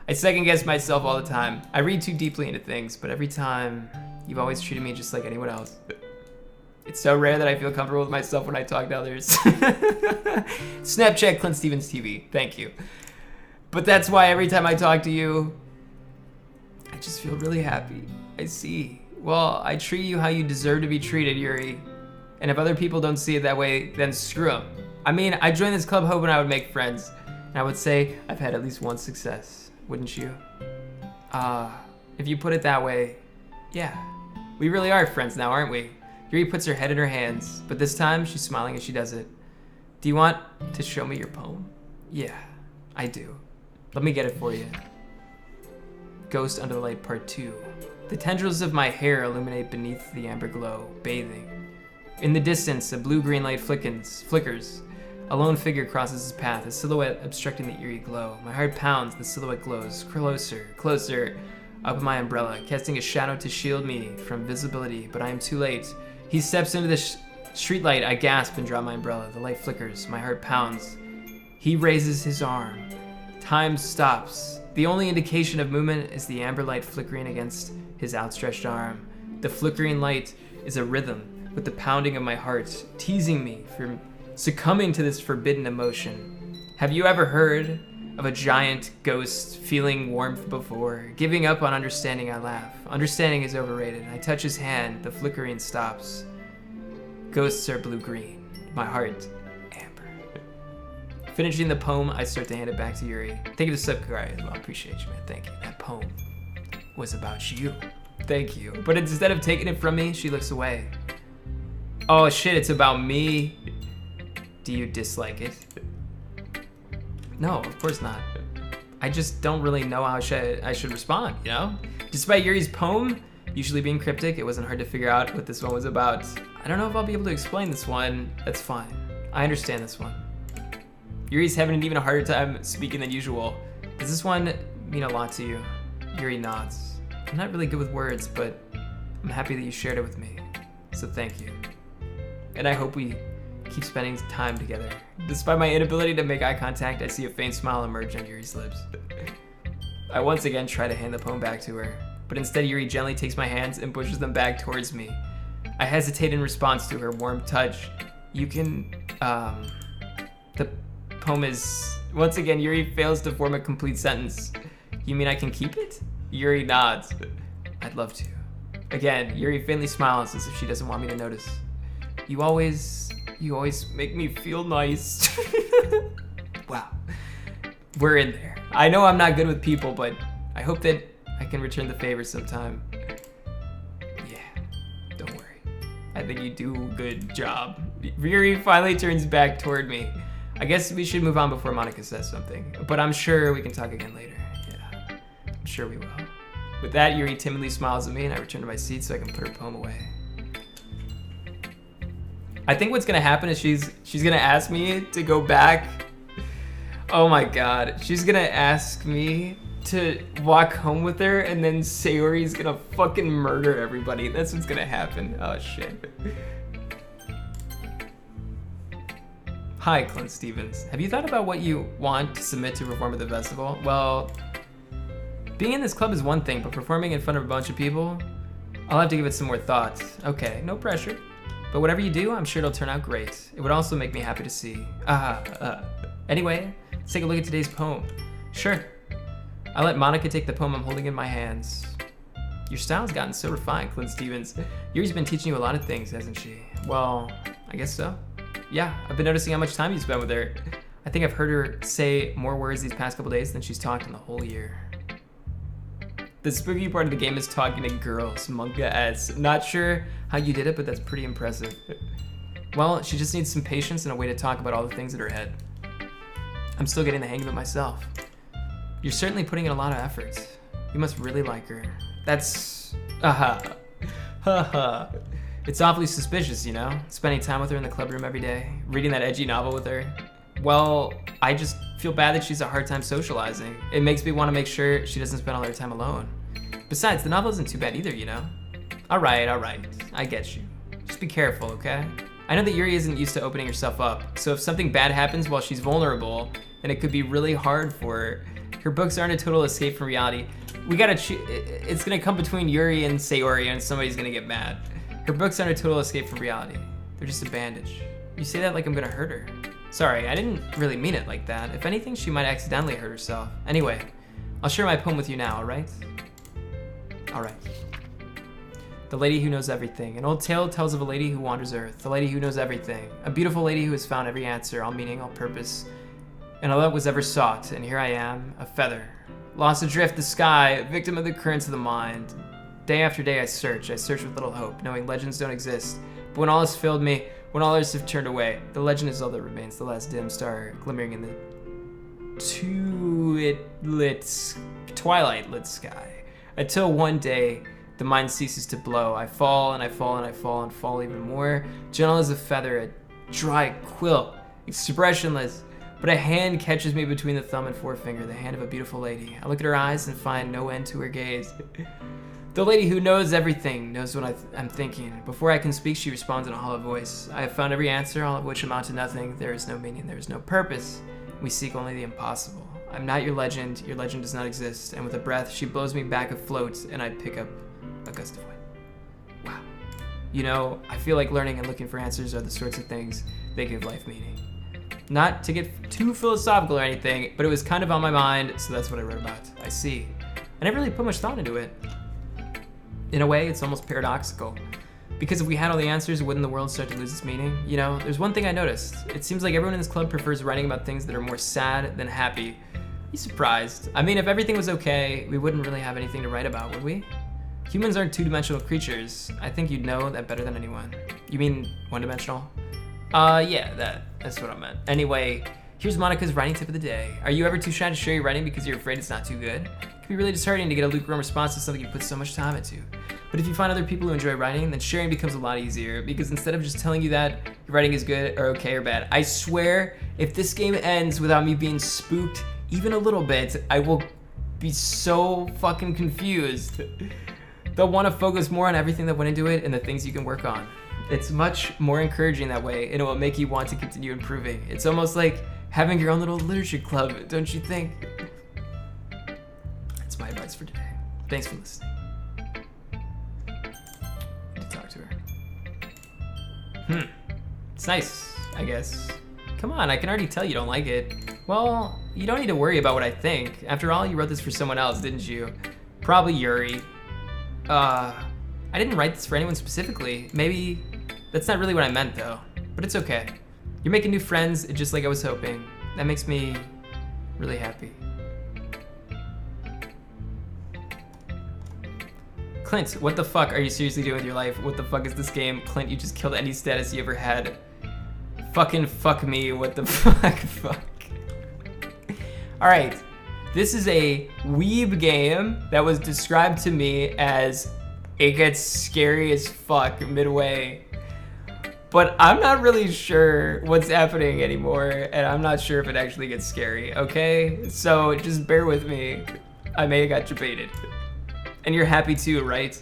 I second guess myself all the time. I read too deeply into things, but every time, you've always treated me just like anyone else. It's so rare that I feel comfortable with myself when I talk to others. Snapchat ClintStevens TV, thank you. But that's why every time I talk to you, I just feel really happy. I see. Well, I treat you how you deserve to be treated, Yuri. And if other people don't see it that way, then screw them. I mean, I joined this club hoping I would make friends. And I would say I've had at least one success, wouldn't you? If you put it that way, yeah. We really are friends now, aren't we? Yuri puts her head in her hands, but this time she's smiling as she does it. Do you want to show me your poem? Yeah, I do. Let me get it for you. Ghost Under the Light Part 2. The tendrils of my hair illuminate beneath the amber glow, bathing. In the distance, a blue-green light flickers. A lone figure crosses his path, a silhouette obstructing the eerie glow. My heart pounds, the silhouette glows. Closer, closer, up my umbrella, casting a shadow to shield me from visibility, but I am too late. He steps into the streetlight. I gasp and drop my umbrella. The light flickers. My heart pounds. He raises his arm. Time stops. The only indication of movement is the amber light flickering against his outstretched arm. The flickering light is a rhythm with the pounding of my heart, teasing me from succumbing to this forbidden emotion. Have you ever heard of a giant ghost feeling warmth before? Giving up on understanding, I laugh. Understanding is overrated. I touch his hand. The flickering stops. Ghosts are blue-green. My heart, amber. Finishing the poem, I start to hand it back to Yuri. Thank you to subscribe as well. Appreciate you, man. Thank you. That poem was about you. Thank you. But instead of taking it from me, she looks away. Oh shit, it's about me. Do you dislike it? No, of course not. I just don't really know how I should respond, you know? Despite Yuri's poem usually being cryptic, it wasn't hard to figure out what this one was about. I don't know if I'll be able to explain this one. That's fine. I understand this one. Yuri's having an even harder time speaking than usual. Does this one mean a lot to you? Yuri nods. I'm not really good with words, but I'm happy that you shared it with me. So thank you. And I hope we keep spending time together. Despite my inability to make eye contact, I see a faint smile emerge on Yuri's lips. I once again try to hand the poem back to her, but instead Yuri gently takes my hands and pushes them back towards me. I hesitate in response to her warm touch. You can, the poem is, once again, Yuri fails to form a complete sentence. You mean I can keep it? Yuri nods. I'd love to. Again, Yuri faintly smiles as if she doesn't want me to notice. You always make me feel nice. Wow. We're in there. I know I'm not good with people, but I hope that I can return the favor sometime. Yeah, don't worry. I think you do a good job. Yuri finally turns back toward me. I guess we should move on before Monica says something, but I'm sure we can talk again later. Yeah, I'm sure we will. With that, Yuri timidly smiles at me and I return to my seat so I can put her poem away. I think what's gonna happen is she's gonna ask me to go back. Oh my god. She's gonna ask me to walk home with her and then Sayori's gonna fucking murder everybody. That's what's gonna happen. Oh shit. Hi, ClintStevens. Have you thought about what you want to submit to perform at the festival? Well, being in this club is one thing, but performing in front of a bunch of people, I'll have to give it some more thought. Okay, no pressure. But whatever you do, I'm sure it'll turn out great. It would also make me happy to see. Anyway, let's take a look at today's poem. Sure. I let Monica take the poem I'm holding in my hands. Your style's gotten so refined, ClintStevens. Yuri's been teaching you a lot of things, hasn't she? Well, I guess so. Yeah, I've been noticing how much time you spend with her. I think I've heard her say more words these past couple days than she's talked in the whole year. The spooky part of the game is talking to girls, Monka-S. Not sure how you did it, but that's pretty impressive. Well, she just needs some patience and a way to talk about all the things in her head. I'm still getting the hang of it myself. You're certainly putting in a lot of effort. You must really like her. That's... It's awfully suspicious, you know? Spending time with her in the club room every day, reading that edgy novel with her. Well, I just feel bad that she's a hard time socializing. It makes me want to make sure she doesn't spend all her time alone. Besides, the novel isn't too bad either, you know? Alright, I get you. Just be careful, okay? I know that Yuri isn't used to opening herself up, so if something bad happens while she's vulnerable, then it could be really hard for her. Her books aren't a total escape from reality. We gotta it's gonna come between Yuri and Sayori and somebody's gonna get mad. Her books aren't a total escape from reality. They're just a bandage. You say that like I'm gonna hurt her. Sorry, I didn't really mean it like that. If anything, she might accidentally hurt herself. Anyway, I'll share my poem with you now, alright? Alright. The Lady Who Knows Everything. An old tale tells of a lady who wanders Earth. The lady who knows everything. A beautiful lady who has found every answer, all meaning, all purpose, and all that was ever sought. And here I am, a feather. Lost adrift the sky, a victim of the currents of the mind. Day after day I search with little hope, knowing legends don't exist. But when all has failed me, when all others have turned away, the legend is all that remains, the last dim star glimmering in the twilight-lit sky. Until one day, the mind ceases to blow. I fall and I fall and I fall and fall even more. Gentle as a feather, a dry quill, expressionless. But a hand catches me between the thumb and forefinger, the hand of a beautiful lady. I look at her eyes and find no end to her gaze. The lady who knows everything knows what I'm thinking. Before I can speak, she responds in a hollow voice. I have found every answer, all of which amount to nothing. There is no meaning, there is no purpose. We seek only the impossible. I'm not your legend does not exist. And with a breath, she blows me back afloat, and I pick up a gust of wind. Wow. You know, I feel like learning and looking for answers are the sorts of things that give life meaning. Not to get too philosophical or anything, but it was kind of on my mind, so that's what I wrote about. I see. I never really put much thought into it. In a way, it's almost paradoxical. Because if we had all the answers, wouldn't the world start to lose its meaning? You know, there's one thing I noticed. It seems like everyone in this club prefers writing about things that are more sad than happy. Be surprised. I mean, if everything was okay, we wouldn't really have anything to write about, would we? Humans aren't two-dimensional creatures. I think you'd know that better than anyone. You mean one-dimensional? Yeah, that's what I meant. Anyway, here's Monica's writing tip of the day. Are you ever too shy to share your writing because you're afraid it's not too good? It can be really disheartening to get a lukewarm response to something you put so much time into. But if you find other people who enjoy writing, then sharing becomes a lot easier, because instead of just telling you that your writing is good or okay or bad, I swear, if this game ends without me being spooked even a little bit, I will be so fucking confused. They'll want to focus more on everything that went into it and the things you can work on. It's much more encouraging that way, and it will make you want to continue improving. It's almost like having your own little literature club, don't you think? That's my advice for today. Thanks for listening. Need to talk to her. It's nice, I guess. Come on, I can already tell you don't like it. Well, you don't need to worry about what I think. After all, you wrote this for someone else, didn't you? Probably Yuri. I didn't write this for anyone specifically. Maybe that's not really what I meant though, but it's okay. You're making new friends just like I was hoping. That makes me really happy. Clint, what the fuck are you seriously doing with your life? What the fuck is this game? Clint, you just killed any status you ever had. Fucking fuck me, what the fuck, fuck. All right, this is a weeb game that was described to me as it gets scary as fuck midway. But I'm not really sure what's happening anymore, and I'm not sure if it actually gets scary, okay? So just bear with me. I may have got debated. And you're happy too, right?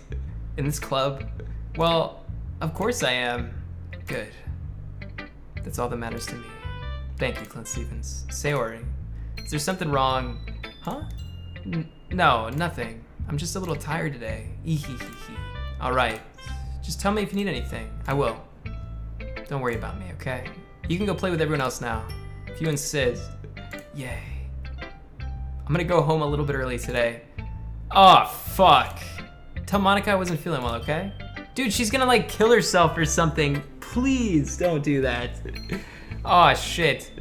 In this club? Well, of course I am. Good. That's all that matters to me. Thank you, ClintStevens. Sayori, is there something wrong? Huh? No, nothing. I'm just a little tired today. All right. Just tell me if you need anything. I will. Don't worry about me, okay? You can go play with everyone else now. If you insist. Yay. I'm gonna go home a little bit early today. Oh, fuck. Tell Monica I wasn't feeling well, okay? Dude, she's gonna like kill herself or something. Please don't do that. Oh, shit.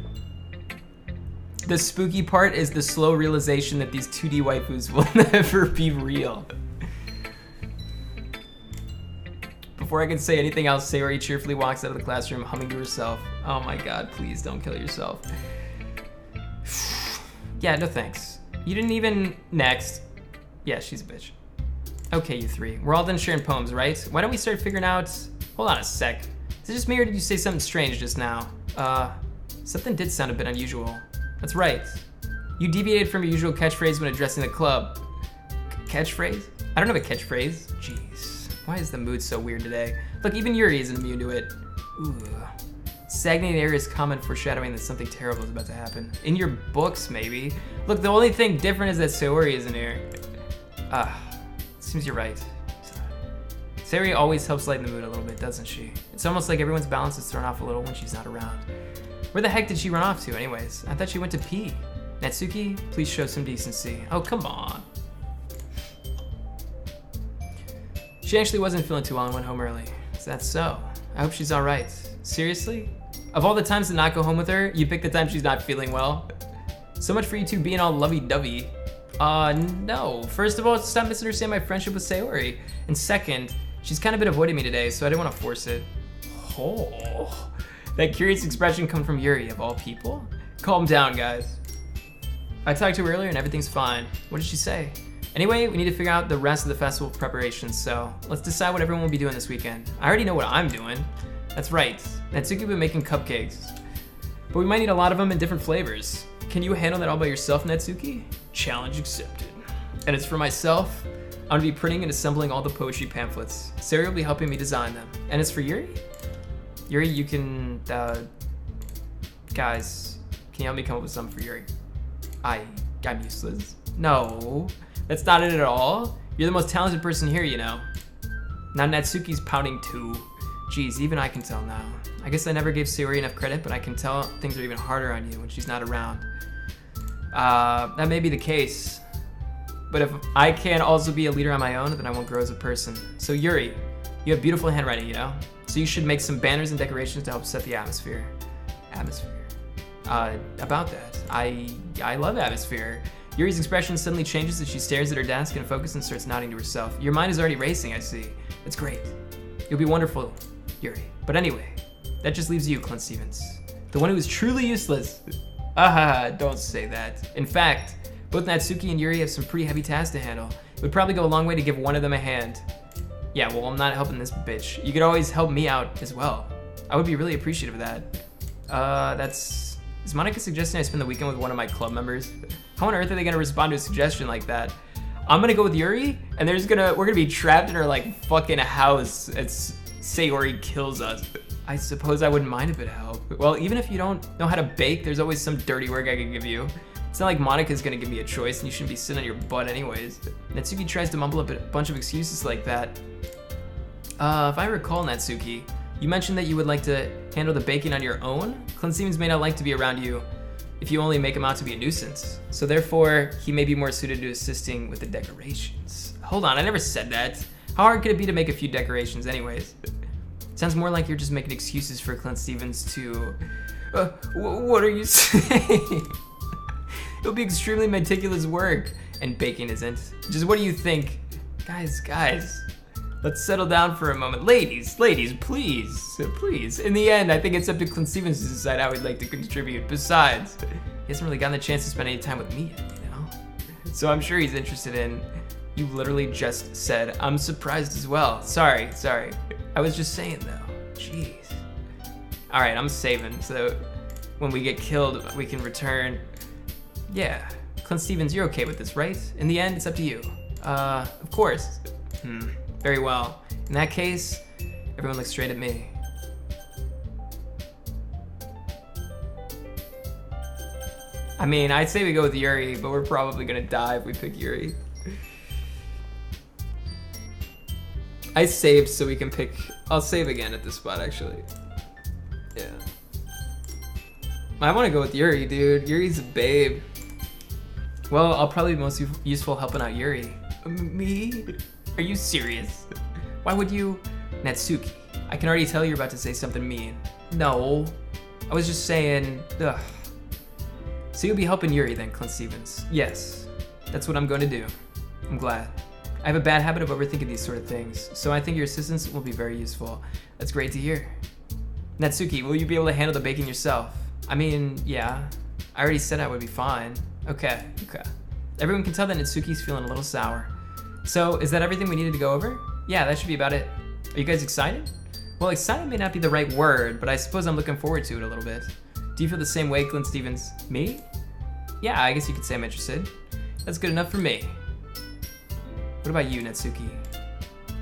The spooky part is the slow realization that these 2D waifus will never be real. Before I can say anything else, Sayori cheerfully walks out of the classroom humming to herself. Oh my god, please don't kill yourself. Yeah, no thanks. You didn't even... Next. Yeah, she's a bitch. Okay, you three. We're all done sharing poems, right? Why don't we start figuring out... Hold on a sec. Is it just me or did you say something strange just now? Something did sound a bit unusual. That's right. You deviated from your usual catchphrase when addressing the club. Catchphrase? I don't have a catchphrase. Jeez. Why is the mood so weird today? Look, even Yuri isn't immune to it. Ooh. Stagnating air is common foreshadowing that something terrible is about to happen. In your books, maybe. Look, the only thing different is that Sayori isn't here. Seems you're right. Sayori always helps lighten the mood a little bit, doesn't she? It's almost like everyone's balance is thrown off a little when she's not around. Where the heck did she run off to anyways? I thought she went to pee. Natsuki, please show some decency. Oh, come on. She actually wasn't feeling too well and went home early. Is that so? I hope she's all right. Seriously? Of all the times to not go home with her, you pick the time she's not feeling well? So much for you two being all lovey-dovey. No. First of all, stop misunderstanding my friendship with Sayori. And second, she's kind of been avoiding me today, so I didn't want to force it. Oh. That curious expression come from Yuri, of all people? Calm down, guys. I talked to her earlier and everything's fine. What did she say? Anyway, we need to figure out the rest of the festival preparations, so let's decide what everyone will be doing this weekend. I already know what I'm doing. That's right, Natsuki will be making cupcakes. But we might need a lot of them in different flavors. Can you handle that all by yourself, Natsuki? Challenge accepted. And as for myself, I'm gonna be printing and assembling all the poetry pamphlets. Sari will be helping me design them. And as for Yuri? Yuri, you can, guys, can you help me come up with something for Yuri? I'm useless. No, that's not it at all. You're the most talented person here, you know. Now Natsuki's pouting too. Geez, even I can tell now. I guess I never gave Sayori enough credit, but I can tell things are even harder on you when she's not around. That may be the case. But if I can also be a leader on my own, then I won't grow as a person. So Yuri, you have beautiful handwriting, you know? So you should make some banners and decorations to help set the atmosphere. About that, I love atmosphere. Yuri's expression suddenly changes as she stares at her desk and focuses and starts nodding to herself. Your mind is already racing, I see. That's great. You'll be wonderful, Yuri. But anyway, that just leaves you, ClintStevens. The one who is truly useless. Don't say that. In fact, both Natsuki and Yuri have some pretty heavy tasks to handle. It would probably go a long way to give one of them a hand. Yeah, well, I'm not helping this bitch. You could always help me out as well. I would be really appreciative of that. Is Monica suggesting I spend the weekend with one of my club members? How on earth are they gonna respond to a suggestion like that? I'm gonna go with Yuri, and we're gonna be trapped in her like fucking house as Sayori kills us. I suppose I wouldn't mind a bit of help. Well, even if you don't know how to bake, there's always some dirty work I can give you. It's not like Monica's gonna give me a choice, and you shouldn't be sitting on your butt anyways. Natsuki tries to mumble up a bunch of excuses like that. If I recall, Natsuki, you mentioned that you would like to handle the baking on your own? ClintStevens may not like to be around you if you only make him out to be a nuisance. So therefore, he may be more suited to assisting with the decorations. Hold on, I never said that. How hard could it be to make a few decorations anyways? Sounds more like you're just making excuses for ClintStevens to... what are you saying? It'll be extremely meticulous work, and baking isn't. Just what do you think? Guys. Let's settle down for a moment. Ladies, please. In the end, I think it's up to ClintStevens to decide how he'd like to contribute. Besides, he hasn't really gotten the chance to spend any time with me yet, you know? So I'm sure he's interested in... You literally just said, I'm surprised as well. Sorry. I was just saying though, jeez. All right, I'm saving, so when we get killed, we can return. Yeah, ClintStevens, you're okay with this, right? In the end, it's up to you. Of course. Very well. In that case, everyone looks straight at me. I mean, I'd say we go with Yuri, but we're probably gonna die if we pick Yuri. I saved so we can pick... I'll save again at this spot, actually. Yeah. I want to go with Yuri, dude. Yuri's a babe. Well, I'll probably be most useful helping out Yuri. Me? Are you serious? Why would you? Natsuki, I can already tell you're about to say something mean. No, I was just saying, ugh. So you'll be helping Yuri then, ClintStevens? Yes, that's what I'm going to do. I'm glad. I have a bad habit of overthinking these sort of things, so I think your assistance will be very useful. That's great to hear. Natsuki, will you be able to handle the baking yourself? I mean, yeah. I already said I would be fine. Okay. Everyone can tell that Natsuki's feeling a little sour. So, is that everything we needed to go over? Yeah, that should be about it. Are you guys excited? Well, excited may not be the right word, but I suppose I'm looking forward to it a little bit. Do you feel the same way, ClintStevens? Me? Yeah, I guess you could say I'm interested. That's good enough for me. What about you, Natsuki?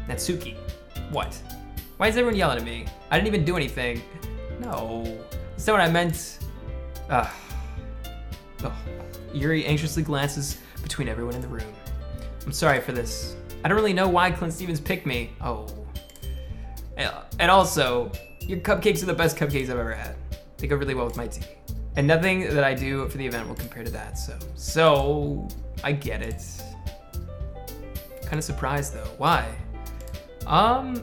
Natsuki? What? Why is everyone yelling at me? I didn't even do anything. No, that's not what I meant. Yuri anxiously glances between everyone in the room. I'm sorry for this. I don't really know why ClintStevens picked me. Oh. And also, your cupcakes are the best cupcakes I've ever had. They go really well with my tea. And nothing that I do for the event will compare to that, so I get it. Kind of surprised though. Why?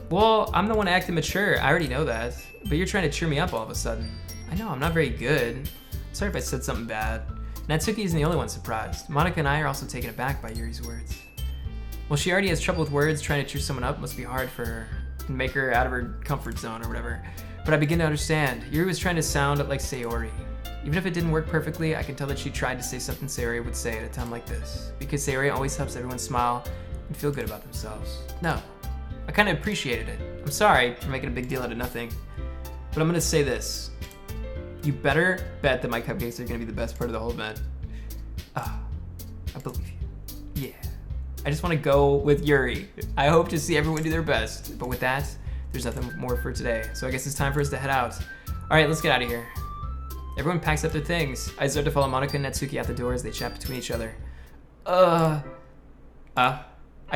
Well, I'm the one acting mature. I already know that. But you're trying to cheer me up all of a sudden. I know, I'm not very good. Sorry if I said something bad. Natsuki isn't the only one surprised. Monica and I are also taken aback by Yuri's words. Well, she already has trouble with words. Trying to cheer someone up must be hard for her and make her out of her comfort zone or whatever. But I begin to understand. Yuri was trying to sound like Sayori. Even if it didn't work perfectly, I can tell that she tried to say something Sayori would say at a time like this. Because Sayori always helps everyone smile and feel good about themselves. No, I kind of appreciated it. I'm sorry for making a big deal out of nothing. But I'm gonna say this. You better bet that my cupcakes are gonna be the best part of the whole event. I believe you. Yeah. I just want to go with Yuri. I hope to see everyone do their best. But with that, there's nothing more for today. So I guess it's time for us to head out. All right, let's get out of here. Everyone packs up their things. I start to follow Monica and Natsuki out the door as they chat between each other. I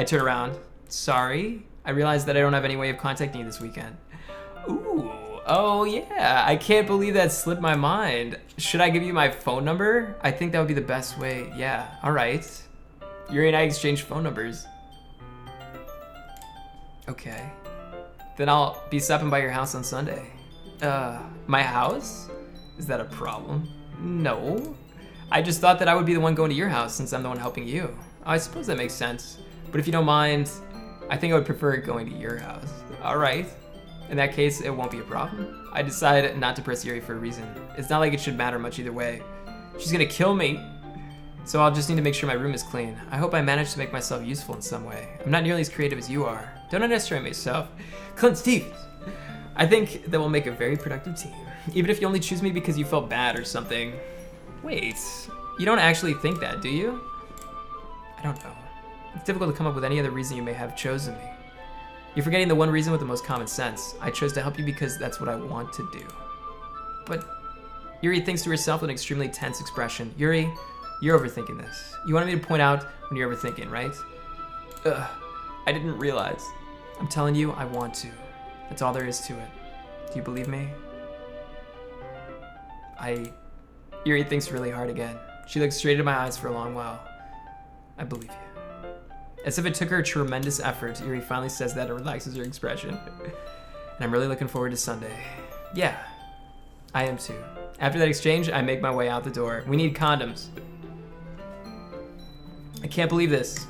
turn around. Sorry. I realize that I don't have any way of contacting you this weekend. Ooh. Oh yeah, I can't believe that slipped my mind. Should I give you my phone number? I think that would be the best way. Yeah, all right. Yuri and I exchanged phone numbers. Okay. Then I'll be stopping by your house on Sunday. My house? Is that a problem? No. I just thought that I would be the one going to your house since I'm the one helping you. I suppose that makes sense. But if you don't mind, I think I would prefer going to your house. All right. In that case, it won't be a problem. I decided not to press Yuri for a reason. It's not like it should matter much either way. She's gonna kill me. So I'll just need to make sure my room is clean. I hope I manage to make myself useful in some way. I'm not nearly as creative as you are. Don't underestimate myself. ClintStevens. I think that we'll make a very productive team. Even if you only choose me because you felt bad or something. Wait, you don't actually think that, do you? I don't know. It's difficult to come up with any other reason you may have chosen me. You're forgetting the one reason with the most common sense. I chose to help you because that's what I want to do. But Yuri thinks to herself with an extremely tense expression. Yuri, you're overthinking this. You wanted me to point out when you're overthinking, right? I didn't realize. I'm telling you, I want to. That's all there is to it. Do you believe me? Yuri thinks really hard again. She looks straight into my eyes for a long while. I believe you. As if it took her a tremendous effort, Yuri finally says that and relaxes her expression. And I'm really looking forward to Sunday. Yeah, I am too. After that exchange, I make my way out the door. We need condoms. I can't believe this.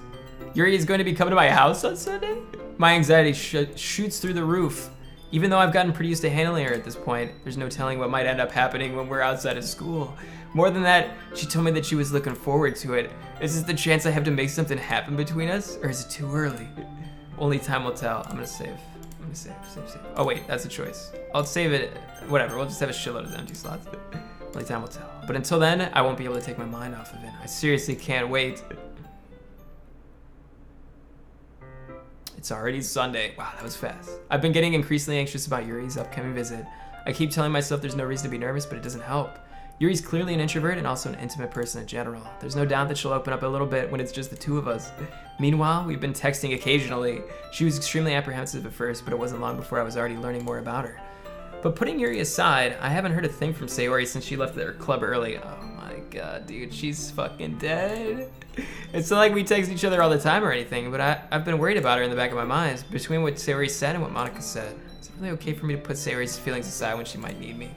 Yuri is going to be coming to my house on Sunday? My anxiety shoots through the roof. Even though I've gotten pretty used to handling her at this point, there's no telling what might end up happening when we're outside of school. More than that, she told me that she was looking forward to it. Is this the chance I have to make something happen between us? Or is it too early? Only time will tell. I'm gonna save. Save. Oh wait, that's a choice. I'll save it, whatever, we'll just have a shitload of empty slots. Only time will tell. But until then, I won't be able to take my mind off of it. I seriously can't wait. It's already Sunday. Wow, that was fast. I've been getting increasingly anxious about Yuri's upcoming visit. I keep telling myself there's no reason to be nervous, but it doesn't help. Yuri's clearly an introvert and also an intimate person in general. There's no doubt that she'll open up a little bit when it's just the two of us. Meanwhile, we've been texting occasionally. She was extremely apprehensive at first, but it wasn't long before I was already learning more about her. But putting Yuri aside, I haven't heard a thing from Sayori since she left their club early. Oh my god, dude, she's fucking dead. It's not like we text each other all the time or anything, but I've been worried about her in the back of my mind, between what Sayori said and what Monica said. Is it really okay for me to put Sayori's feelings aside when she might need me?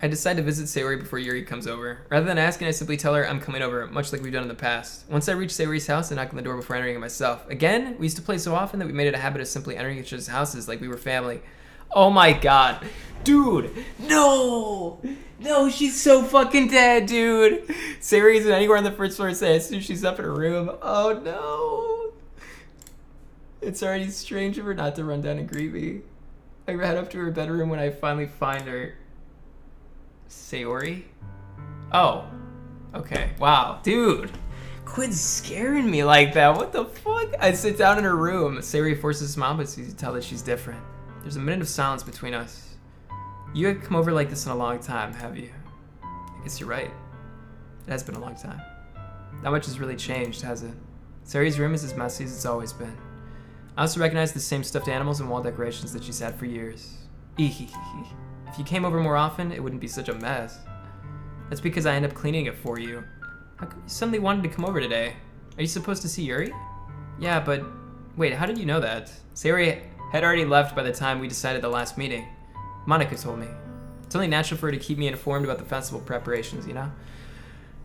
I decide to visit Sayori before Yuri comes over. Rather than asking, I simply tell her I'm coming over, much like we've done in the past. Once I reach Sayori's house, I knock on the door before entering it myself. Again, we used to play so often that we made it a habit of simply entering each other's houses like we were family. Oh my god. Dude, no! No, she's so fucking dead, dude! Sayori isn't anywhere on the first floor today as soon as she's up in her room. Oh no! It's already strange of her not to run down and greet me. I head up to her bedroom when I finally find her. Sayori? Oh. Okay. Wow. Dude. Quit scaring me like that. What the fuck? I sit down in her room. Sayori forces a smile, but you can tell that she's different. There's a minute of silence between us. You haven't come over like this in a long time, have you? I guess you're right. It has been a long time. Not much has really changed, has it? Sayori's room is as messy as it's always been. I also recognize the same stuffed animals and wall decorations that she's had for years. If you came over more often, it wouldn't be such a mess. That's because I end up cleaning it for you. How come you suddenly wanted to come over today? Are you supposed to see Yuri? Yeah, but wait, how did you know that? Sayori had already left by the time we decided the last meeting. Monica told me. It's only natural for her to keep me informed about the festival preparations, you know?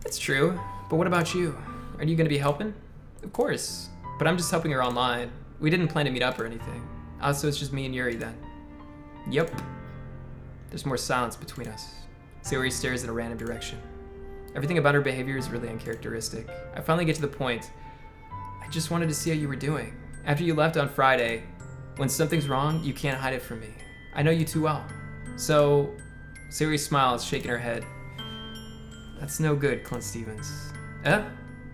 That's true, but what about you? Are you gonna be helping? Of course, but I'm just helping her online. We didn't plan to meet up or anything. Also, it's just me and Yuri then. Yep. There's more silence between us. Sayori stares in a random direction. Everything about her behavior is really uncharacteristic. I finally get to the point. I just wanted to see how you were doing. After you left on Friday, when something's wrong, you can't hide it from me. I know you too well. So, Sayori smiles, shaking her head. That's no good, ClintStevens.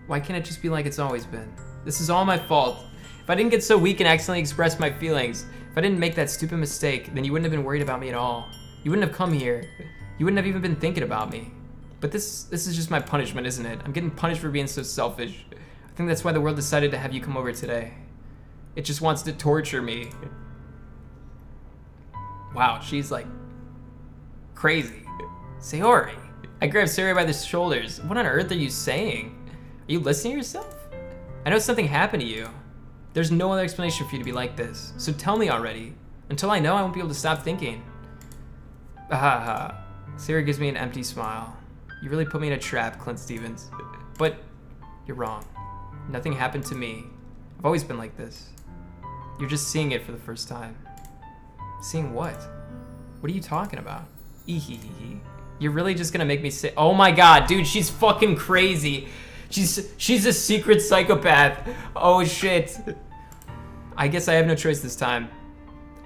Why can't it just be like it's always been? This is all my fault. If I didn't get so weak and accidentally express my feelings, if I didn't make that stupid mistake, then you wouldn't have been worried about me at all. You wouldn't have come here. You wouldn't have even been thinking about me. But this is just my punishment, isn't it? I'm getting punished for being so selfish. I think that's why the world decided to have you come over today. It just wants to torture me. Wow, she's like crazy. Sayori. I grabbed Sayori by the shoulders. What on earth are you saying? Are you listening to yourself? I know something happened to you. There's no other explanation for you to be like this. So tell me already. Until I know, I won't be able to stop thinking. Ahaha. Sayori gives me an empty smile. You really put me in a trap, ClintStevens. But you're wrong. Nothing happened to me. I've always been like this. You're just seeing it for the first time. Seeing what? What are you talking about? Ehehehe. You're really just gonna make me say, oh my god, dude, she's fucking crazy. She's a secret psychopath. Oh shit. I guess I have no choice this time.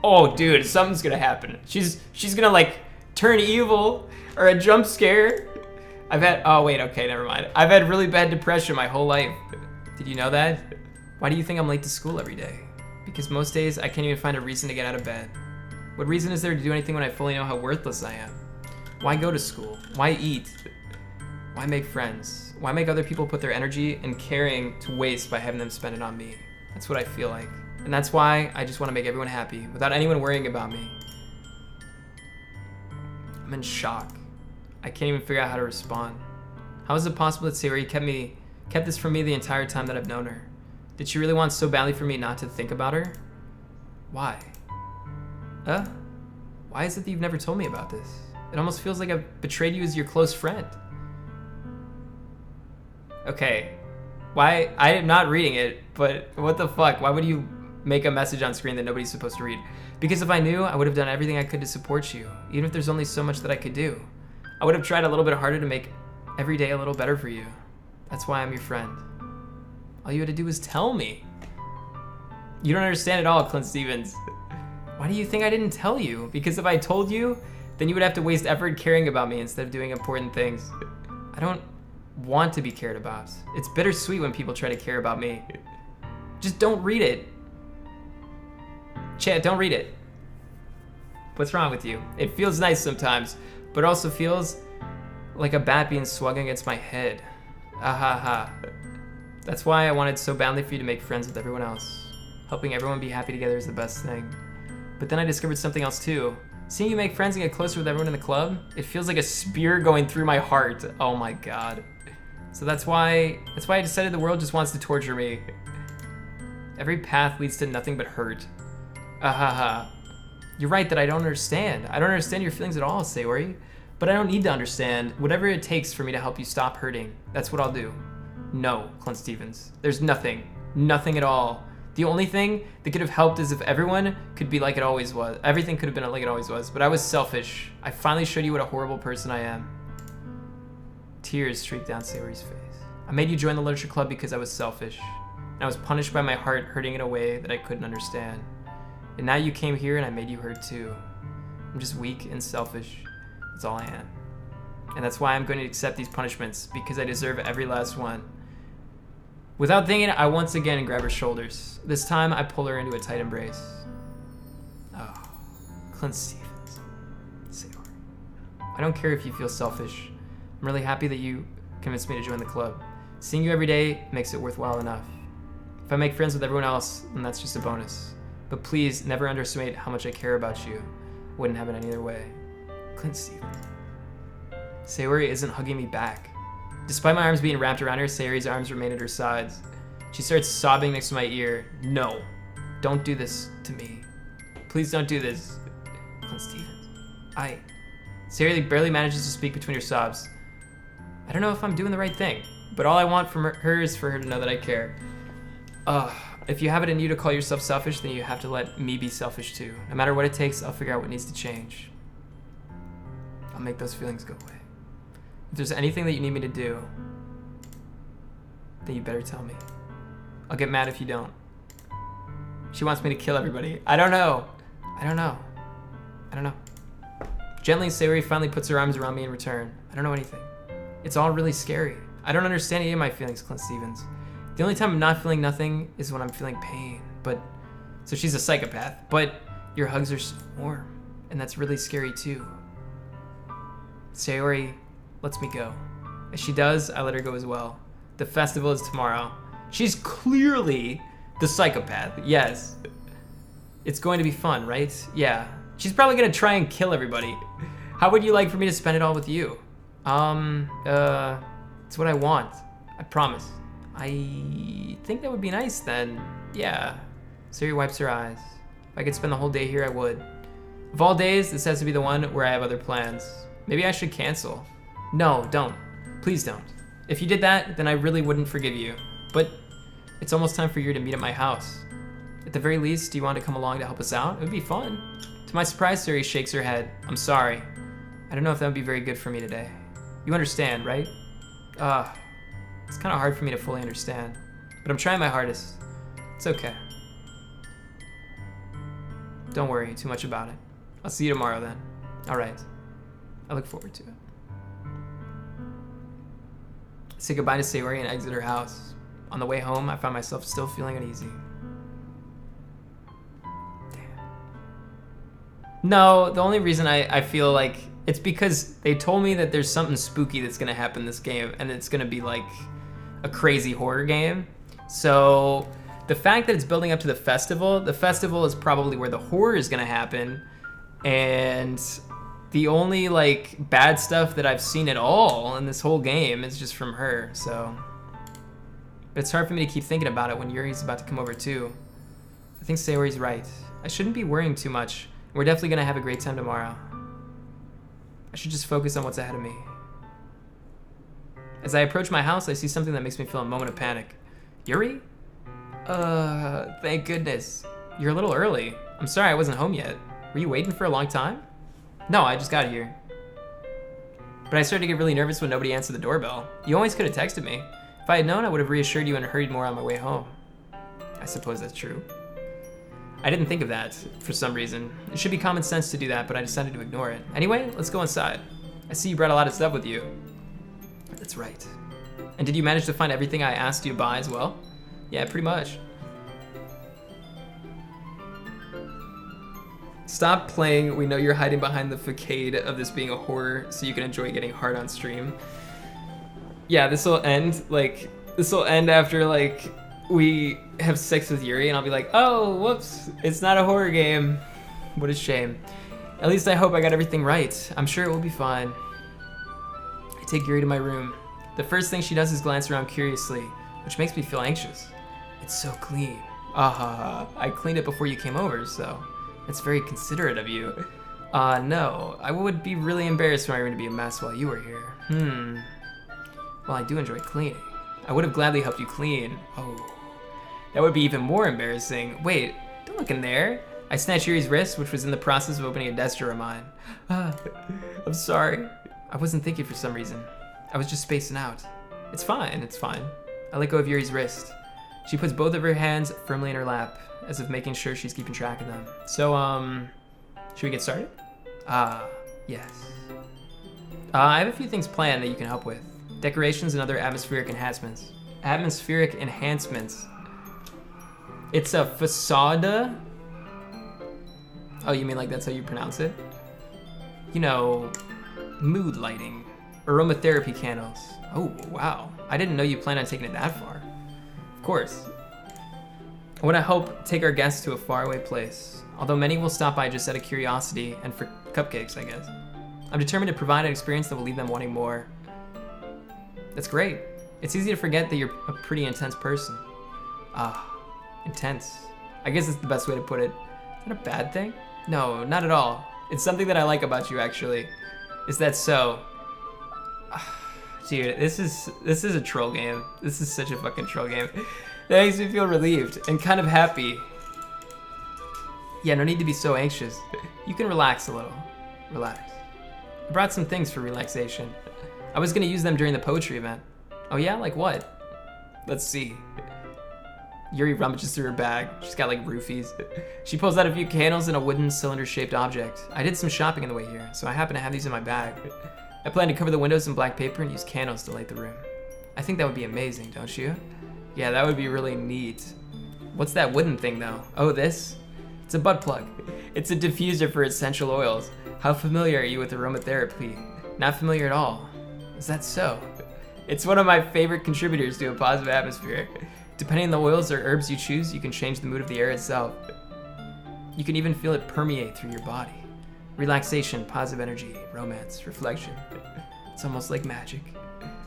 Oh dude, something's gonna happen. She's gonna like turn evil or a jump scare. Oh wait, okay, never mind. I've had really bad depression my whole life. Did you know that? Why do you think I'm late to school every day? Because most days I can't even find a reason to get out of bed. What reason is there to do anything when I fully know how worthless I am? Why go to school? Why eat? Why make friends? Why make other people put their energy and caring to waste by having them spend it on me? That's what I feel like. And that's why I just want to make everyone happy without anyone worrying about me. I'm in shock. I can't even figure out how to respond. How is it possible that Sayori kept this from me the entire time that I've known her? Did she really want so badly for me not to think about her? Why? Why is it that you've never told me about this? It almost feels like I've betrayed you as your close friend. Okay, why? I am not reading it, but what the fuck? Why would you make a message on screen that nobody's supposed to read? Because if I knew, I would have done everything I could to support you, even if there's only so much that I could do. I would have tried a little bit harder to make every day a little better for you. That's why I'm your friend. All you had to do was tell me. You don't understand at all, ClintStevens. Why do you think I didn't tell you? Because if I told you, then you would have to waste effort caring about me instead of doing important things. I don't want to be cared about. It's bittersweet when people try to care about me. Just don't read it. Chat, don't read it. What's wrong with you? It feels nice sometimes, but it also feels like a bat being swung against my head. Ahaha. That's why I wanted so badly for you to make friends with everyone else. Helping everyone be happy together is the best thing. But then I discovered something else too. Seeing you make friends and get closer with everyone in the club, it feels like a spear going through my heart. Oh my god. So that's why I decided the world just wants to torture me. Every path leads to nothing but hurt. Ahaha. You're right that I don't understand. I don't understand your feelings at all, Sayori. But I don't need to understand. Whatever it takes for me to help you stop hurting, that's what I'll do. No, ClintStevens. There's nothing. Nothing at all. The only thing that could have helped is if everyone could be like it always was. Everything could have been like it always was, but I was selfish. I finally showed you what a horrible person I am. Tears streaked down Sayori's face. I made you join the literature club because I was selfish. And I was punished by my heart hurting in a way that I couldn't understand. And now you came here and I made you hurt too. I'm just weak and selfish. That's all I am. And that's why I'm going to accept these punishments, because I deserve every last one. Without thinking, I once again grab her shoulders. This time, I pull her into a tight embrace. Oh, ClintStevens. Sayori. I don't care if you feel selfish. I'm really happy that you convinced me to join the club. Seeing you every day makes it worthwhile enough. If I make friends with everyone else, then that's just a bonus. But please, never underestimate how much I care about you. Wouldn't happen any other way. ClintStevens. Sayori isn't hugging me back. Despite my arms being wrapped around her, Sayori's arms remain at her sides. She starts sobbing next to my ear. No, don't do this to me. Please don't do this. ClintStevens. Sayori barely manages to speak between her sobs. I don't know if I'm doing the right thing, but all I want from her is for her to know that I care. If you have it in you to call yourself selfish, then you have to let me be selfish too. No matter what it takes, I'll figure out what needs to change. I'll make those feelings go away. If there's anything that you need me to do, then you better tell me. I'll get mad if you don't. She wants me to kill everybody. I don't know. I don't know. I don't know. Gently, Sayori finally puts her arms around me in return. I don't know anything. It's all really scary. I don't understand any of my feelings, ClintStevens. The only time I'm not feeling nothing is when I'm feeling pain. But, so she's a psychopath. But your hugs are so warm. And that's really scary too. Sayori lets me go. As she does, I let her go as well. The festival is tomorrow. She's clearly the psychopath. Yes. It's going to be fun, right? Yeah. She's probably gonna try and kill everybody. How would you like for me to spend it all with you? It's what I want. I promise. I think that would be nice then. Yeah. Sayori wipes her eyes. If I could spend the whole day here, I would. Of all days, this has to be the one where I have other plans. Maybe I should cancel. No, don't. Please don't. If you did that, then I really wouldn't forgive you. But it's almost time for you to meet at my house. At the very least, do you want to come along to help us out? It would be fun. To my surprise, Sayori shakes her head. I'm sorry. I don't know if that would be very good for me today. You understand, right? It's kind of hard for me to fully understand. But I'm trying my hardest. It's okay. Don't worry too much about it. I'll see you tomorrow then. All right. I look forward to it. I say goodbye to Sayori and exit her house. On the way home, I found myself still feeling uneasy. Damn. No, the only reason I feel like it's because they told me that there's something spooky that's gonna happen in this game, and it's gonna be like a crazy horror game. So the fact that it's building up to the festival is probably where the horror is gonna happen, and the only like bad stuff that I've seen at all in this whole game is just from her, so. But it's hard for me to keep thinking about it when Yuri's about to come over too. I think Sayori's right. I shouldn't be worrying too much. We're definitely gonna have a great time tomorrow. I should just focus on what's ahead of me. As I approach my house, I see something that makes me feel a moment of panic. Yuri? Thank goodness. You're a little early. I'm sorry I wasn't home yet. Were you waiting for a long time? No, I just got here. But I started to get really nervous when nobody answered the doorbell. You always could have texted me. If I had known, I would have reassured you and hurried more on my way home. I suppose that's true. I didn't think of that for some reason. It should be common sense to do that, but I decided to ignore it. Anyway, let's go inside. I see you brought a lot of stuff with you. That's right. And did you manage to find everything I asked you to buy as well? Yeah, pretty much. Stop playing. We know you're hiding behind the facade of this being a horror so you can enjoy getting hard on stream. Yeah, this will end after like we have sex with Yuri and I'll be like, oh, whoops, it's not a horror game. What a shame. At least I hope I got everything right. I'm sure it will be fine. I take Yuri to my room. The first thing she does is glance around curiously, which makes me feel anxious. It's so clean. I cleaned it before you came over, so that's very considerate of you. No, I would be really embarrassed when I were to be a mess while you were here. Well, I do enjoy cleaning. I would have gladly helped you clean. Oh, that would be even more embarrassing. Wait, don't look in there. I snatched Yuri's wrist, which was in the process of opening a desk drawer of mine. I'm sorry. I wasn't thinking for some reason. I was just spacing out. It's fine, it's fine. I let go of Yuri's wrist. She puts both of her hands firmly in her lap, as if making sure she's keeping track of them. So, should we get started? Yes. I have a few things planned that you can help with. Decorations and other atmospheric enhancements. Atmospheric enhancements. It's a facade. Oh, you mean like that's how you pronounce it? You know, mood lighting. Aromatherapy candles. Oh, wow. I didn't know you planned on taking it that far. Of course. I want to help take our guests to a faraway place. Although many will stop by just out of curiosity and for cupcakes, I guess. I'm determined to provide an experience that will leave them wanting more. That's great. It's easy to forget that you're a pretty intense person. Intense. I guess it's the best way to put it. Is that a bad thing? No, not at all. It's something that I like about you, actually. Is that so? Dude, this is a troll game. This is such a fucking troll game. That makes me feel relieved and kind of happy. Yeah, no need to be so anxious. You can relax a little. Relax. I brought some things for relaxation. I was gonna use them during the poetry event. Oh yeah, like what? Let's see. Yuri rummages through her bag. She's got like roofies. She pulls out a few candles and a wooden cylinder-shaped object. I did some shopping on the way here, so I happen to have these in my bag. I plan to cover the windows in black paper and use candles to light the room. I think that would be amazing, don't you? Yeah, that would be really neat. What's that wooden thing though? Oh, this? It's a butt plug. It's a diffuser for essential oils. How familiar are you with aromatherapy? Not familiar at all. Is that so? It's one of my favorite contributors to a positive atmosphere. Depending on the oils or herbs you choose, you can change the mood of the air itself. You can even feel it permeate through your body. Relaxation, positive energy, romance, reflection. It's almost like magic.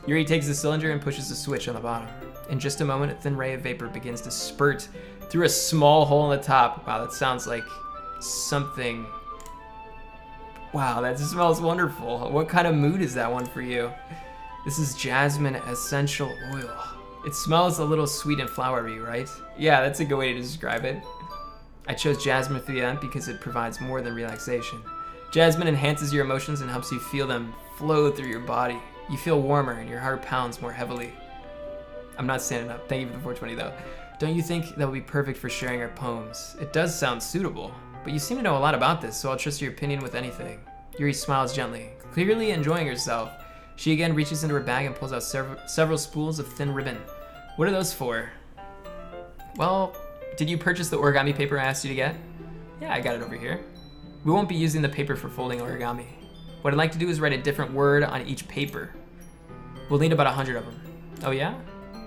Yuri takes the cylinder and pushes the switch on the bottom. In just a moment, a thin ray of vapor begins to spurt through a small hole on the top. Wow, that sounds like something. Wow, that smells wonderful. What kind of mood is that one for you? This is jasmine essential oil. It smells a little sweet and flowery, right? Yeah, that's a good way to describe it. I chose jasmine for the event because it provides more than relaxation. Jasmine enhances your emotions and helps you feel them flow through your body. You feel warmer and your heart pounds more heavily. I'm not standing up. Thank you for the 420 though. Don't you think that would be perfect for sharing our poems? It does sound suitable, but you seem to know a lot about this, so I'll trust your opinion with anything. Yuri smiles gently, clearly enjoying herself. She again reaches into her bag and pulls out several spools of thin ribbon. What are those for? Well, did you purchase the origami paper I asked you to get? Yeah, I got it over here. We won't be using the paper for folding origami. What I'd like to do is write a different word on each paper. We'll need about 100 of them. Oh yeah?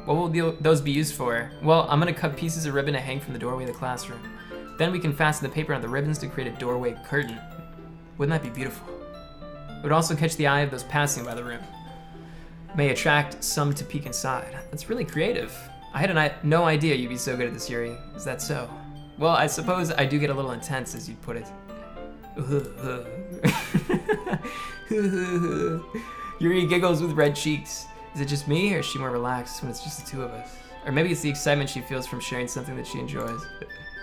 What will those be used for? Well, I'm gonna cut pieces of ribbon to hang from the doorway of the classroom. Then we can fasten the paper on the ribbons to create a doorway curtain. Wouldn't that be beautiful? It would also catch the eye of those passing by the room. May attract some to peek inside. That's really creative. I had no idea you'd be so good at this, Yuri. Is that so? Well, I suppose I do get a little intense, as you'd put it. Yuri giggles with red cheeks. Is it just me, or is she more relaxed when it's just the two of us? Or maybe it's the excitement she feels from sharing something that she enjoys.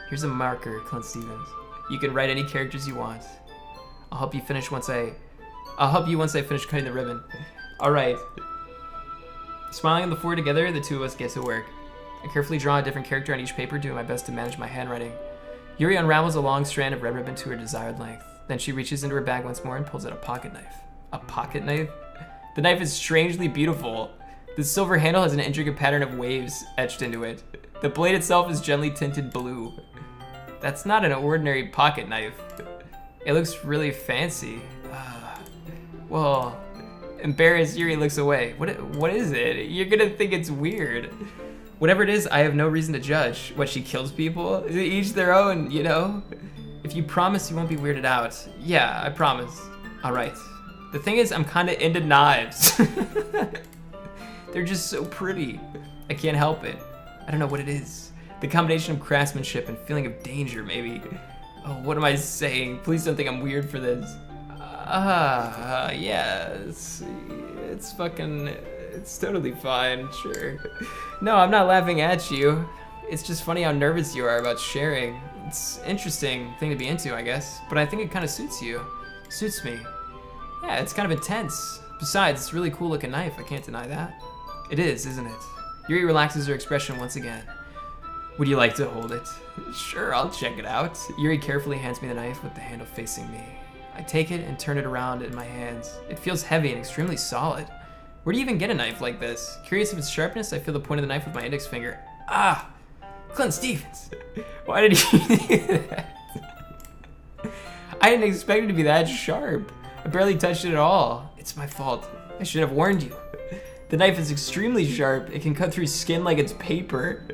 Here's a marker, ClintStevens. You can write any characters you want. I'll help you once I finish cutting the ribbon. All right. Smiling on the four together, the two of us get to work. I carefully draw a different character on each paper, doing my best to manage my handwriting. Yuri unravels a long strand of red ribbon to her desired length. Then she reaches into her bag once more and pulls out a pocket knife. A pocket knife? The knife is strangely beautiful. The silver handle has an intricate pattern of waves etched into it. The blade itself is gently tinted blue. That's not an ordinary pocket knife. It looks really fancy. Well, embarrassed, Yuri looks away. What is it? You're gonna think it's weird. Whatever it is, I have no reason to judge. What, she kills people? Each their own, you know? If you promise you won't be weirded out. Yeah, I promise. All right. The thing is, I'm kinda into knives. They're just so pretty. I can't help it. I don't know what it is. The combination of craftsmanship and feeling of danger, maybe. Oh, what am I saying? Please don't think I'm weird for this. Yeah, it's totally fine, sure. No, I'm not laughing at you. It's just funny how nervous you are about sharing. It's an interesting thing to be into, I guess, but I think it kind of suits you. Suits me. Yeah, it's kind of intense. Besides, it's a really cool looking knife, I can't deny that. It is, isn't it? Yuri relaxes her expression once again. Would you like to hold it? Sure, I'll check it out. Yuri carefully hands me the knife with the handle facing me. I take it and turn it around in my hands. It feels heavy and extremely solid. Where do you even get a knife like this? Curious of its sharpness, I feel the point of the knife with my index finger. Ah! ClintStevens! Why did you do that? I didn't expect it to be that sharp. I barely touched it at all. It's my fault. I should have warned you. The knife is extremely sharp. It can cut through skin like it's paper.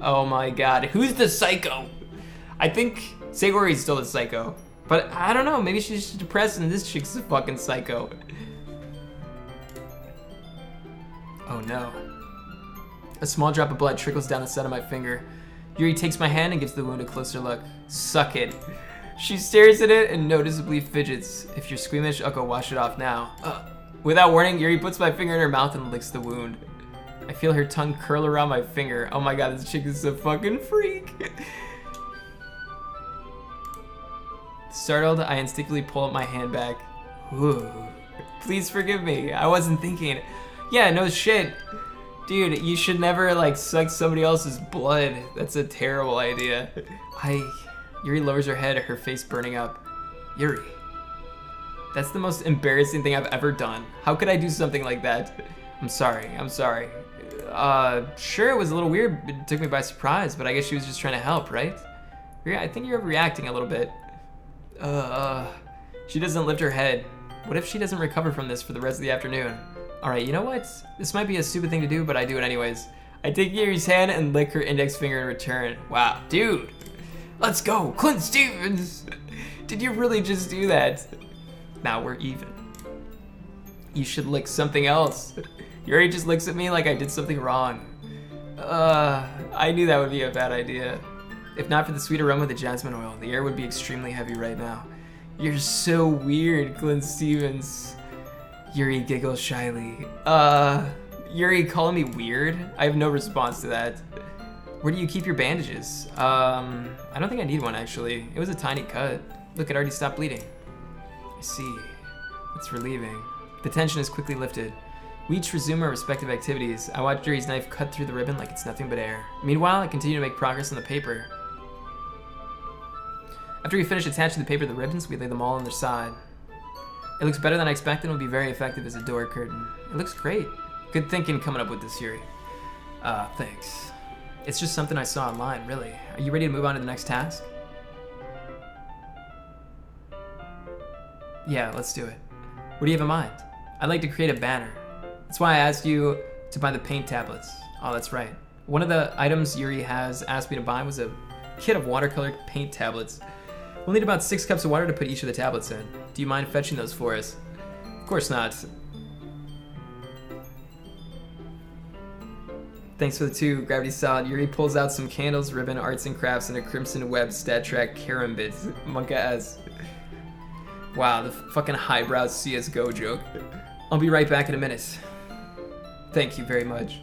Oh my god. Who's the psycho? I think Sayori's still the psycho. But I don't know, maybe she's just depressed and this chick's a fucking psycho. Oh no. A small drop of blood trickles down the side of my finger. Yuri takes my hand and gives the wound a closer look. Suck it. She stares at it and noticeably fidgets. If you're squeamish, I'll go wash it off now. Without warning, Yuri puts my finger in her mouth and licks the wound. I feel her tongue curl around my finger. Oh my god, this chick is a fucking freak. Startled, I instinctively pull up my hand back. Ooh. Please forgive me. I wasn't thinking. Yeah, no shit. Dude, you should never like suck somebody else's blood. That's a terrible idea. Yuri lowers her head, her face burning up. Yuri. That's the most embarrassing thing I've ever done. How could I do something like that? I'm sorry. Sure, it was a little weird. It took me by surprise, but I guess she was just trying to help, right? Yeah, I think you're overreacting a little bit. She doesn't lift her head. What if she doesn't recover from this for the rest of the afternoon? All right, you know what? This might be a stupid thing to do, but I do it anyways. I take Yuri's hand and lick her index finger in return. Wow, dude. Let's go, ClintStevens. Did you really just do that? Now we're even. You should lick something else. Yuri just looks at me like I did something wrong. I knew that would be a bad idea. If not for the sweet aroma of the jasmine oil, the air would be extremely heavy right now. You're so weird, ClintStevens. Yuri giggles shyly. Yuri calling me weird? I have no response to that. Where do you keep your bandages? I don't think I need one actually. It was a tiny cut. Look, it already stopped bleeding. I see. It's relieving. The tension is quickly lifted. We each resume our respective activities. I watch Yuri's knife cut through the ribbon like it's nothing but air. Meanwhile, I continue to make progress on the paper. After we finish attaching the paper to the ribbons, we lay them all on their side. It looks better than I expected and will be very effective as a door curtain. It looks great. Good thinking coming up with this, Yuri. Thanks. It's just something I saw online, really. Are you ready to move on to the next task? Yeah, let's do it. What do you have in mind? I'd like to create a banner. That's why I asked you to buy the paint tablets. Oh, that's right. One of the items Yuri has asked me to buy was a kit of watercolor paint tablets. We'll need about 6 cups of water to put each of the tablets in. Do you mind fetching those for us? Of course not. Thanks for the 2, Gravity Solid. Yuri pulls out some candles, ribbon, arts and crafts, and a crimson web stat track carambit. Monka S. Wow, the fucking highbrow CSGO joke. I'll be right back in a minute. Thank you very much.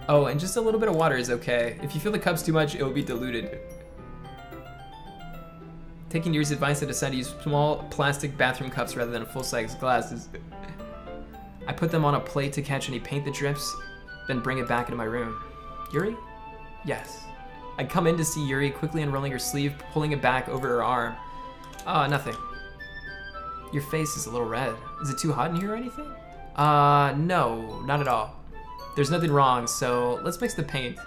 Oh, and just a little bit of water is okay. If you feel the cup's too much, it will be diluted. Taking Yuri's advice, I decided to use small plastic bathroom cups rather than full-size glasses. I put them on a plate to catch any paint that drips, then bring it back into my room. Yuri? Yes. I come in to see Yuri quickly unrolling her sleeve, pulling it back over her arm. Nothing. Your face is a little red. Is it too hot in here or anything? No, not at all. There's nothing wrong, so let's mix the paint.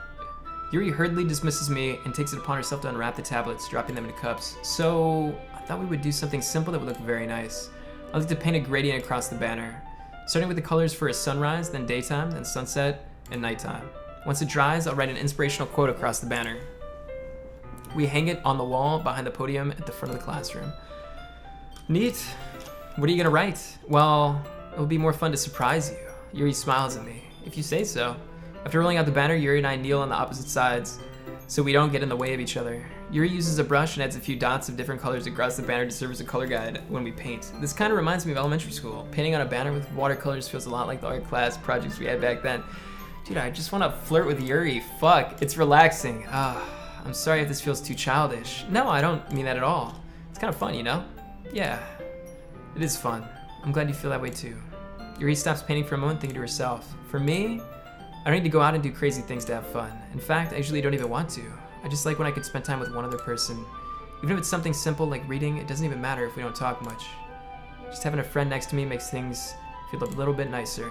Yuri hurriedly dismisses me and takes it upon herself to unwrap the tablets, dropping them into cups. So, I thought we would do something simple that would look very nice. I'd like to paint a gradient across the banner, starting with the colors for a sunrise, then daytime, then sunset, and nighttime. Once it dries, I'll write an inspirational quote across the banner. We hang it on the wall behind the podium at the front of the classroom. Neat. What are you gonna write? Well, it'll be more fun to surprise you. Yuri smiles at me. If you say so. After rolling out the banner, Yuri and I kneel on the opposite sides so we don't get in the way of each other. Yuri uses a brush and adds a few dots of different colors across the banner to serve as a color guide when we paint. This kind of reminds me of elementary school. Painting on a banner with watercolors feels a lot like the art class projects we had back then. Dude, I just want to flirt with Yuri. Fuck, it's relaxing. I'm sorry if this feels too childish. No, I don't mean that at all. It's kind of fun, you know? Yeah, it is fun. I'm glad you feel that way too. Yuri stops painting for a moment, thinking to herself. For me, I don't need to go out and do crazy things to have fun. In fact, I usually don't even want to. I just like when I could spend time with one other person. Even if it's something simple like reading, it doesn't even matter if we don't talk much. Just having a friend next to me makes things feel a little bit nicer.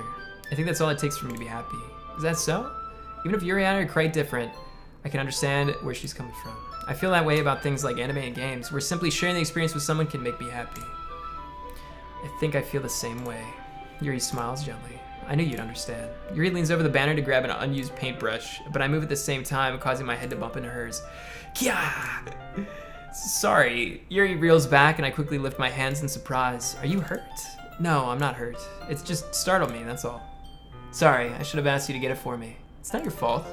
I think that's all it takes for me to be happy. Is that so? Even if Yuri and I are quite different, I can understand where she's coming from. I feel that way about things like anime and games, where simply sharing the experience with someone can make me happy. I think I feel the same way. Yuri smiles gently. I knew you'd understand. Yuri leans over the banner to grab an unused paintbrush, but I move at the same time, causing my head to bump into hers. Kya! Sorry. Yuri reels back and I quickly lift my hands in surprise. Are you hurt? No, I'm not hurt. It's just startled me, that's all. Sorry, I should have asked you to get it for me. It's not your fault.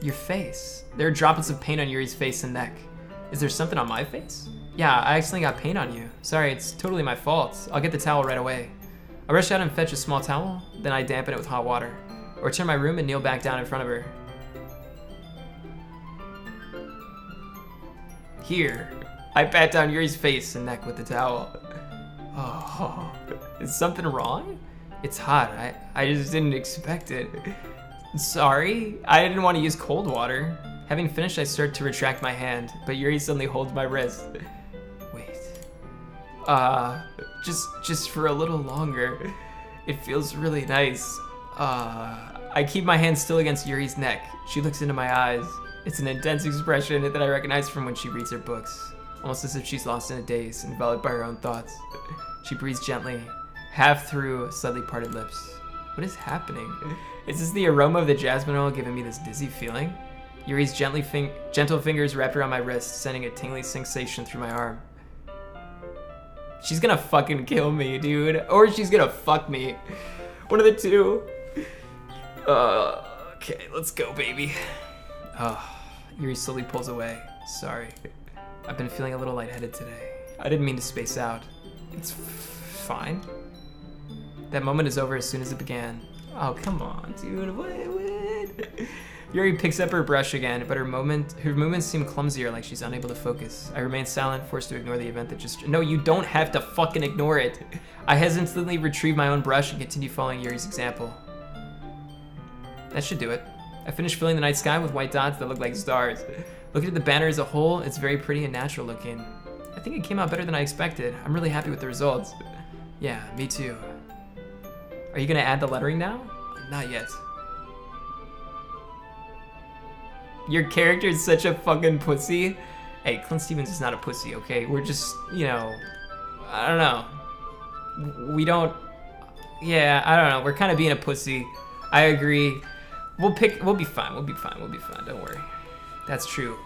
Your face. There are droplets of paint on Yuri's face and neck. Is there something on my face? Yeah, I accidentally got paint on you. Sorry, it's totally my fault. I'll get the towel right away. I rush out and fetch a small towel, then I dampen it with hot water. I return to my room and kneel back down in front of her. Here, I pat down Yuri's face and neck with the towel. Oh, is something wrong? It's hot. I just didn't expect it. Sorry, I didn't want to use cold water. Having finished, I start to retract my hand, but Yuri suddenly holds my wrist. Wait. Just for a little longer. It feels really nice. I keep my hand still against Yuri's neck. She looks into my eyes. It's an intense expression that I recognize from when she reads her books. Almost as if she's lost in a daze, enveloped by her own thoughts. She breathes gently, half through slightly parted lips. What is happening? Is this the aroma of the jasmine oil giving me this dizzy feeling? Yuri's gentle fingers wrapped around my wrist, sending a tingly sensation through my arm. She's gonna fucking kill me, dude. Or she's gonna fuck me. One of the two. Okay, let's go, baby. Yuri slowly pulls away. Sorry. I've been feeling a little lightheaded today. I didn't mean to space out. It's fine. That moment is over as soon as it began. Oh, come on, dude. What? Yuri picks up her brush again, but her movements seem clumsier, like she's unable to focus. I remain silent, forced to ignore the event that just... No, you don't have to fucking ignore it. I hesitantly retrieve my own brush and continue following Yuri's example. That should do it. I finished filling the night sky with white dots that look like stars. Looking at the banner as a whole, it's very pretty and natural looking. I think it came out better than I expected. I'm really happy with the results. Yeah, me too. Are you gonna add the lettering now? Not yet. Your character is such a fucking pussy. Hey, ClintStevens is not a pussy, okay? We're just, you know, I don't know. We don't, yeah, I don't know. We're kind of being a pussy. I agree. We'll be fine, we'll be fine, don't worry. That's true.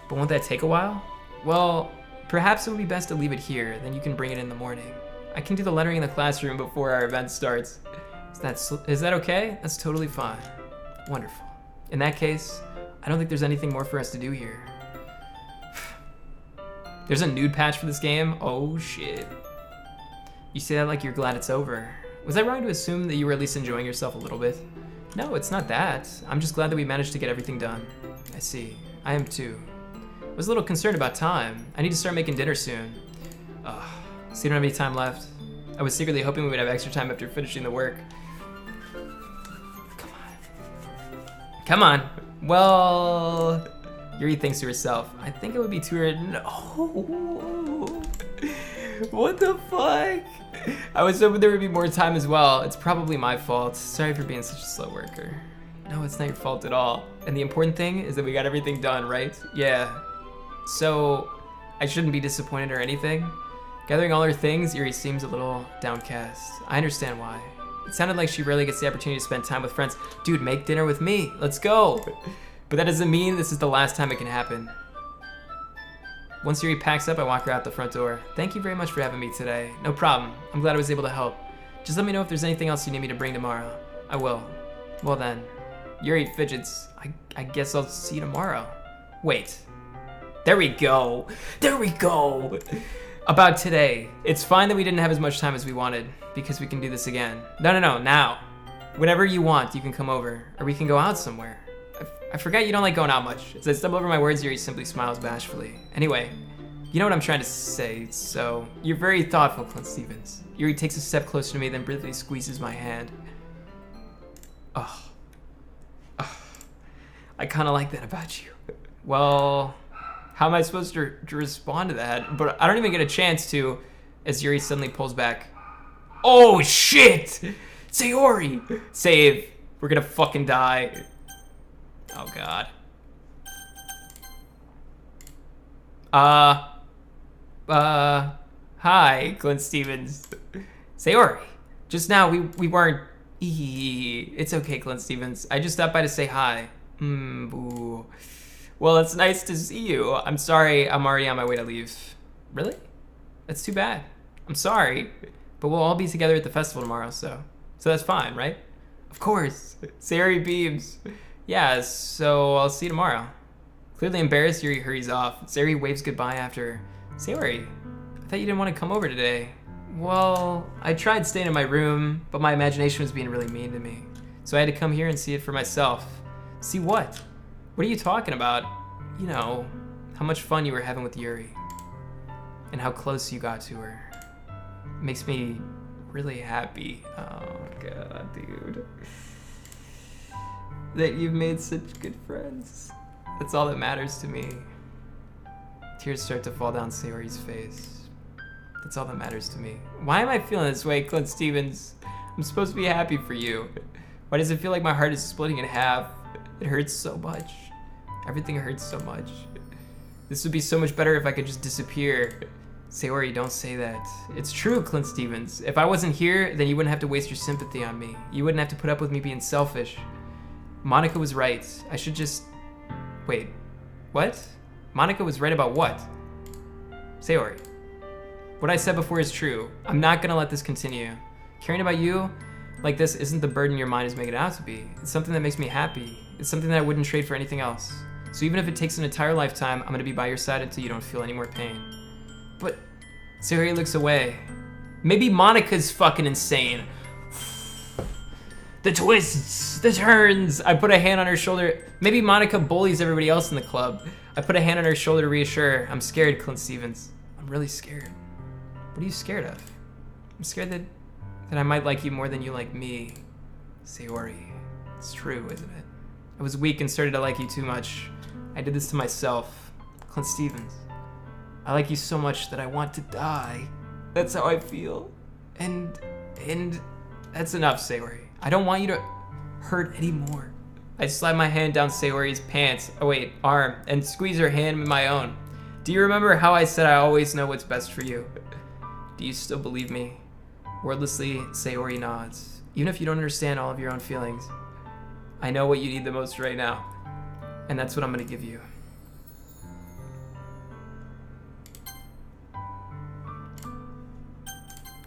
But won't that take a while? Well, perhaps it would be best to leave it here, then you can bring it in the morning. I can do the lettering in the classroom before our event starts. Is that okay? That's totally fine. Wonderful. In that case, I don't think there's anything more for us to do here. There's a nude patch for this game? Oh shit. You say that like you're glad it's over. Was I wrong to assume that you were at least enjoying yourself a little bit? No, it's not that. I'm just glad that we managed to get everything done. I see. I am too. I was a little concerned about time. I need to start making dinner soon. So you don't have any time left? I was secretly hoping we would have extra time after finishing the work. Come on. Come on. Well, Yuri thinks to herself, I think it would be too early. No. What the fuck? I was hoping there would be more time as well. It's probably my fault. Sorry for being such a slow worker. No, it's not your fault at all. And the important thing is that we got everything done, right? Yeah. So, I shouldn't be disappointed or anything. Gathering all her things, Yuri seems a little downcast. I understand why. It sounded like she rarely gets the opportunity to spend time with friends. Dude, make dinner with me. Let's go. But that doesn't mean this is the last time it can happen. Once Yuri packs up, I walk her out the front door. Thank you very much for having me today. No problem. I'm glad I was able to help. Just let me know if there's anything else you need me to bring tomorrow. I will. Well then. Yuri fidgets. I guess I'll see you tomorrow. Wait. There we go. There we go. About today. It's fine that we didn't have as much time as we wanted, because we can do this again. No, now. Whenever you want, you can come over, or we can go out somewhere. I forget you don't like going out much. As I stumble over my words, Yuri simply smiles bashfully. Anyway, you know what I'm trying to say, so you're very thoughtful, ClintStevens. Yuri takes a step closer to me, then briefly squeezes my hand. I kind of like that about you. Well, how am I supposed to respond to that? But I don't even get a chance to, as Yuri suddenly pulls back. Oh shit! Sayori! Save. We're gonna fucking die. Oh god. Hi, ClintStevens. Sayori. Just now, we weren't... It's okay, ClintStevens. I just stopped by to say hi. Boo. Well, it's nice to see you. I'm sorry, I'm already on my way to leave. Really? That's too bad. I'm sorry. But we'll all be together at the festival tomorrow, so that's fine, right? Of course. Sayori beams. Yeah, so I'll see you tomorrow. Clearly embarrassed, Yuri hurries off. Sayori waves goodbye after. Sayori, I thought you didn't want to come over today. Well, I tried staying in my room, but my imagination was being really mean to me. So I had to come here and see it for myself. See what? What are you talking about? You know, how much fun you were having with Yuri. And how close you got to her. makes me really happy. Oh god, dude. That you've made such good friends. That's all that matters to me. Tears start to fall down Sayori's face. That's all that matters to me. Why am I feeling this way, ClintStevens? I'm supposed to be happy for you. Why does it feel like my heart is splitting in half? It hurts so much. Everything hurts so much. This would be so much better if I could just disappear. Sayori, don't say that. It's true, ClintStevens. If I wasn't here, then you wouldn't have to waste your sympathy on me. You wouldn't have to put up with me being selfish. Monica was right. I should just... Wait. What? Monica was right about what? Sayori. What I said before is true. I'm not gonna let this continue. Caring about you like this isn't the burden your mind is making it out to be. It's something that makes me happy. It's something that I wouldn't trade for anything else. So even if it takes an entire lifetime, I'm gonna be by your side until you don't feel any more pain. But Sayori looks away. Maybe Monica's fucking insane. The twists, the turns. I put a hand on her shoulder. Maybe Monica bullies everybody else in the club. I put a hand on her shoulder to reassure her. I'm scared, ClintStevens. I'm really scared. What are you scared of? I'm scared that I might like you more than you like me. Sayori. It's true, isn't it? I was weak and started to like you too much. I did this to myself. ClintStevens. I like you so much that I want to die. That's how I feel. And that's enough, Sayori. I don't want you to hurt anymore. I slide my hand down Sayori's pants, arm, and squeeze her hand in my own. Do you remember how I said I always know what's best for you? Do you still believe me? Wordlessly, Sayori nods. Even if you don't understand all of your own feelings, I know what you need the most right now, and that's what I'm gonna give you.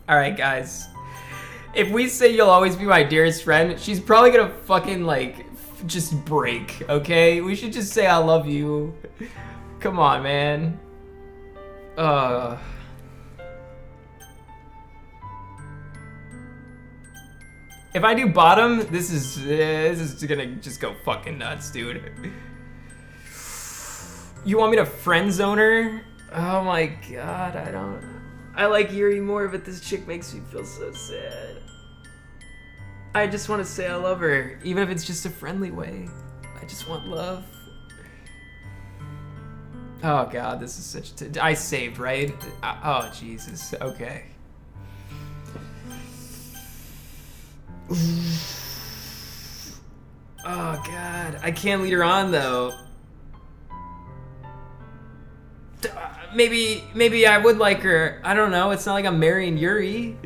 Alright, guys. If we say you'll always be my dearest friend, she's probably gonna fucking, just break, okay? We should just say I love you. Come on, man. If I do bottom, this is gonna just go fucking nuts, dude. You want me to friend zone her? Oh my god, I like Yuri more, but this chick makes me feel so sad. I just want to say I love her, even if it's just a friendly way. I just want love. Oh god, this is such I saved, right? Oh Jesus, okay. Oh god, I can't lead her on though. Maybe I would like her. I don't know, it's not like I'm marrying Yuri.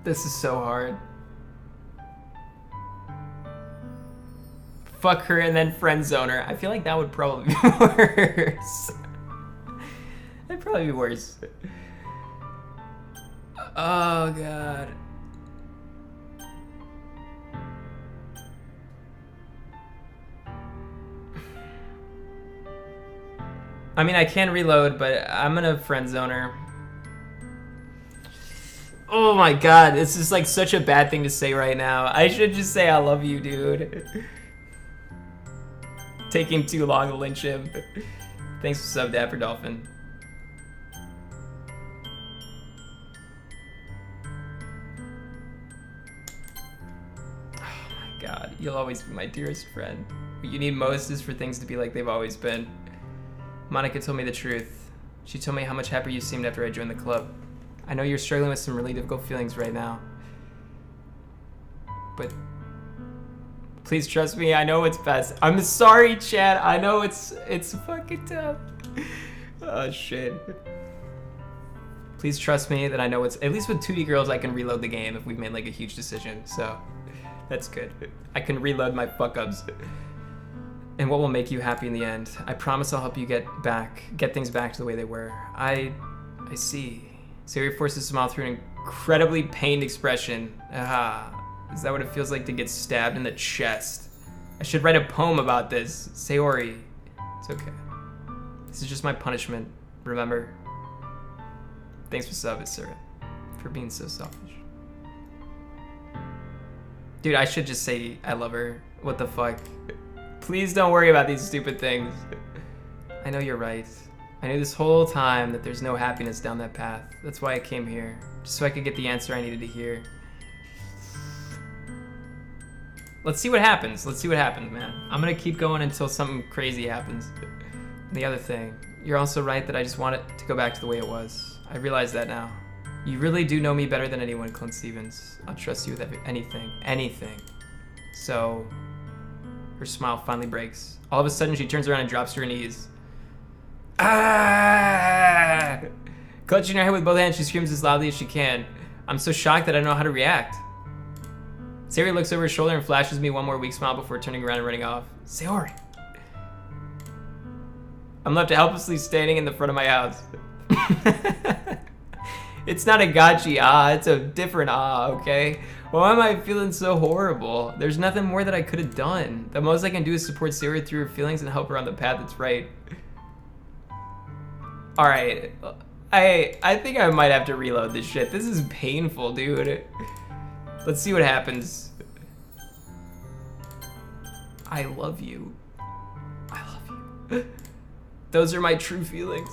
This is so hard. Fuck her and then friend zone her. I feel like that would probably be worse. That'd probably be worse. Oh god. I mean, I can reload, but I'm gonna friend zone her. Oh my god, this is like such a bad thing to say right now. I should just say I love you, dude. Taking too long to lynch him. Thanks for sub, Dapper Dolphin. Oh my god, you'll always be my dearest friend. What you need most is for things to be like they've always been. Monica told me the truth. She told me how much happier you seemed after I joined the club. I know you're struggling with some really difficult feelings right now. But please trust me, I know what's best. I'm sorry, Chad. I know it's fucking tough. Oh shit. Please trust me that I know at least with 2D girls I can reload the game if we've made like a huge decision. So that's good. I can reload my fuck ups. And what will make you happy in the end. I promise I'll help you get things back to the way they were. I see. Sayori forces a smile through an incredibly pained expression. Is that what it feels like to get stabbed in the chest? I should write a poem about this. Sayori, it's okay. This is just my punishment, remember? Thanks for subbing, Sarah. For being so selfish. Dude, I should just say I love her. What the fuck? Please don't worry about these stupid things. I know you're right. I knew this whole time that there's no happiness down that path. That's why I came here. Just so I could get the answer I needed to hear. Let's see what happens. Let's see what happens, man. I'm gonna keep going until something crazy happens. The other thing, you're also right that I just want it to go back to the way it was. I realize that now. You really do know me better than anyone, ClintStevens. I'll trust you with anything. Anything. So, her smile finally breaks. All of a sudden, she turns around and drops to her knees. Ah! Clutching her head with both hands, she screams as loudly as she can. I'm so shocked that I don't know how to react. Sayori looks over her shoulder and flashes me one more weak smile before turning around and running off. Sayori. I'm left helplessly standing in the front of my house. It's not a gotchi it's a different okay? Why am I feeling so horrible? There's nothing more that I could have done. The most I can do is support Sayori through her feelings and help her on the path that's right. Alright, I think I might have to reload this shit. This is painful, dude. Let's see what happens. I love you. I love you. Those are my true feelings.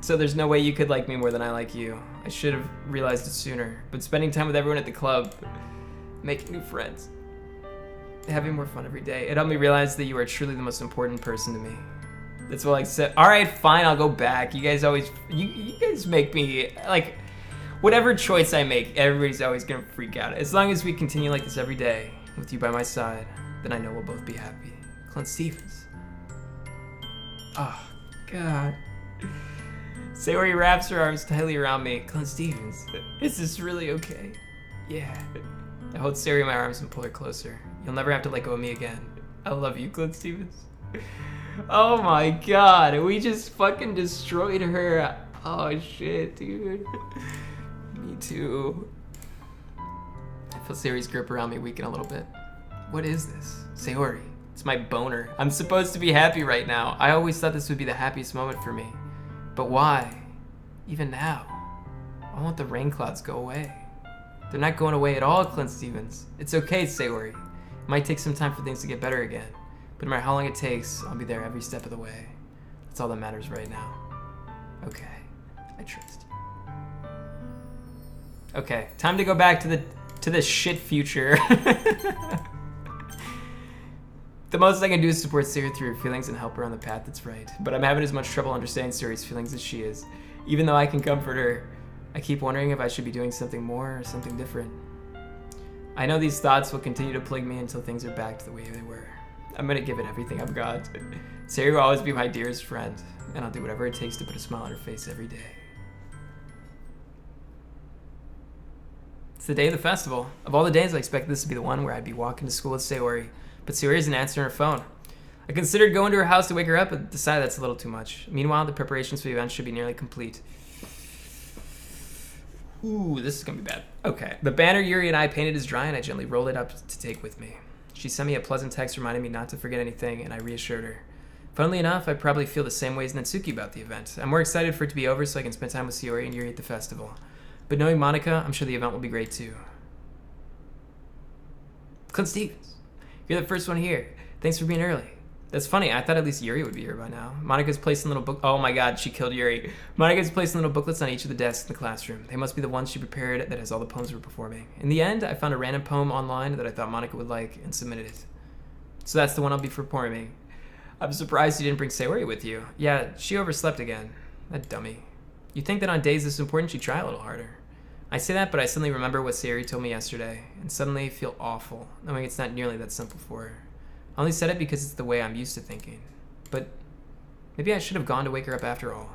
So there's no way you could like me more than I like you. I should have realized it sooner. But spending time with everyone at the club, making new friends, having more fun every day, it helped me realize that you are truly the most important person to me. That's what I said. All right, fine, I'll go back. You guys always, you guys make me, like, whatever choice I make, everybody's always gonna freak out. As long as we continue like this every day, with you by my side, then I know we'll both be happy. ClintStevens. Oh, God. Sayori wraps her arms tightly around me. ClintStevens, is this really okay? Yeah. I hold Sayori in my arms and pull her closer. You'll never have to let go of me again. I love you, ClintStevens. Oh my God, we just fucking destroyed her. Oh shit, dude. Me too. I feel Sayori's grip around me weaken a little bit. What is this? Sayori, it's my boner. I'm supposed to be happy right now. I always thought this would be the happiest moment for me. But why? Even now? I want the rain clouds go away. They're not going away at all, ClintStevens. It's okay, Sayori. It might take some time for things to get better again. But no matter how long it takes, I'll be there every step of the way. That's all that matters right now. Okay, I trust you. Okay, time to go back to the shit future. The most I can do is support Sayori through her feelings and help her on the path that's right. But I'm having as much trouble understanding Sayori's feelings as she is. Even though I can comfort her, I keep wondering if I should be doing something more or something different. I know these thoughts will continue to plague me until things are back to the way they were. I'm gonna give it everything I've got. Sayori will always be my dearest friend, and I'll do whatever it takes to put a smile on her face every day. It's the day of the festival. Of all the days, I expected this to be the one where I'd be walking to school with Sayori, but Sayori isn't answering her phone. I considered going to her house to wake her up, but decided that's a little too much. Meanwhile, the preparations for the event should be nearly complete. Ooh, this is gonna be bad. Okay, the banner Yuri and I painted is dry, and I gently rolled it up to take with me. She sent me a pleasant text reminding me not to forget anything, and I reassured her. Funnily enough, I probably feel the same way as Natsuki about the event. I'm more excited for it to be over so I can spend time with Sayori and Yuri at the festival. But knowing Monica, I'm sure the event will be great too. ClintStevens, you're the first one here. Thanks for being early. That's funny, I thought at least Yuri would be here by now. Monica's placing little book. Oh my God, she killed Yuri. Monica's placing little booklets on each of the desks in the classroom. They must be the ones she prepared that has all the poems we're performing. In the end, I found a random poem online that I thought Monica would like and submitted it. So that's the one I'll be performing. I'm surprised you didn't bring Sayori with you. Yeah, she overslept again. That dummy. You'd think that on days this important she'd try a little harder. I say that, but I suddenly remember what Sayori told me yesterday, and suddenly feel awful, knowing it's not nearly that simple for her. I only said it because it's the way I'm used to thinking. But maybe I should have gone to wake her up after all.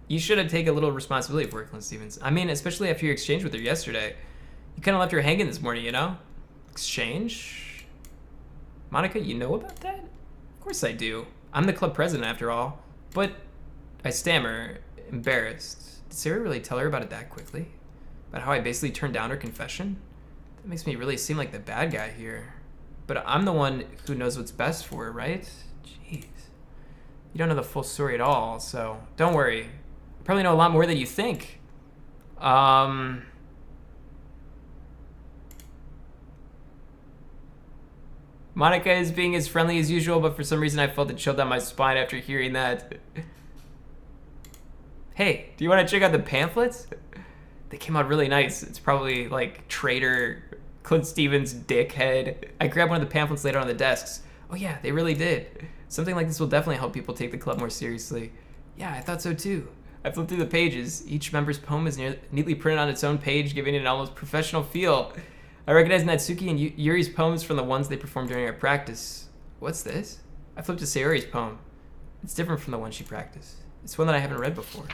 You should have taken a little responsibility for it, ClintStevens. I mean, especially after your exchange with her yesterday. You kind of left her hanging this morning, you know? Exchange? Monica, you know about that? Of course I do. I'm the club president after all. But I stammer, embarrassed. Did Sayori really tell her about it that quickly? About how I basically turned down her confession? That makes me really seem like the bad guy here. But I'm the one who knows what's best for her, right? Jeez. You don't know the full story at all, so don't worry. You probably know a lot more than you think. Monica is being as friendly as usual, but for some reason I felt it chill down my spine after hearing that. Hey, do you want to check out the pamphlets? They came out really nice. It's probably like Trader ClintStevens dickhead. I grabbed one of the pamphlets later on the desks. Oh yeah, they really did. Something like this will definitely help people take the club more seriously. Yeah, I thought so too. I flipped through the pages. Each member's poem is neatly printed on its own page, giving it an almost professional feel. I recognize Natsuki and Yuri's poems from the ones they performed during our practice. What's this? I flipped to Sayori's poem. It's different from the one she practiced. It's one that I haven't read before.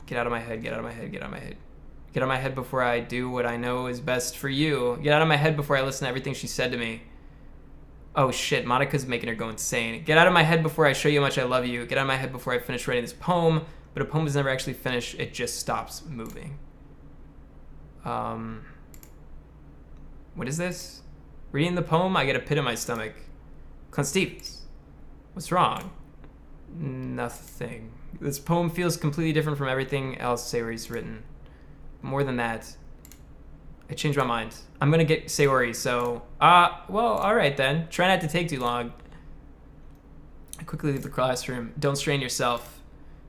Get out of my head, get out of my head, get out of my head. Get out of my head before I do what I know is best for you. Get out of my head before I listen to everything she said to me. Oh shit, Monica's making her go insane. Get out of my head before I show you how much I love you. Get out of my head before I finish writing this poem. But a poem is never actually finished, it just stops moving. What is this? Reading the poem, I get a pit in my stomach. ClintStevens, what's wrong? Nothing. This poem feels completely different from everything else Sayori's written. More than that, I changed my mind. I'm gonna get Sayori, so, well, alright then. Try not to take too long. I quickly leave the classroom. Don't strain yourself.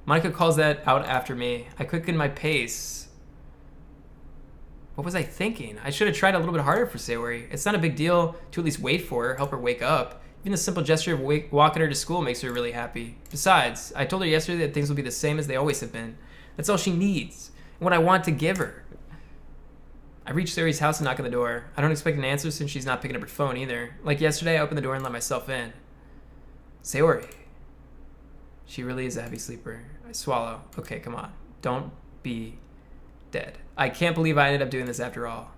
Monica calls that out after me. I quicken my pace. What was I thinking? I should have tried a little bit harder for Sayori. It's not a big deal to at least wait for her, help her wake up. Even the simple gesture of walking her to school makes her really happy. Besides, I told her yesterday that things will be the same as they always have been. That's all she needs, and what I want to give her. I reach Sayori's house and knock on the door. I don't expect an answer since she's not picking up her phone either. Like yesterday, I opened the door and let myself in. Sayori. She really is a heavy sleeper. I swallow. Okay, come on. Don't be dead. I can't believe I ended up doing this after all.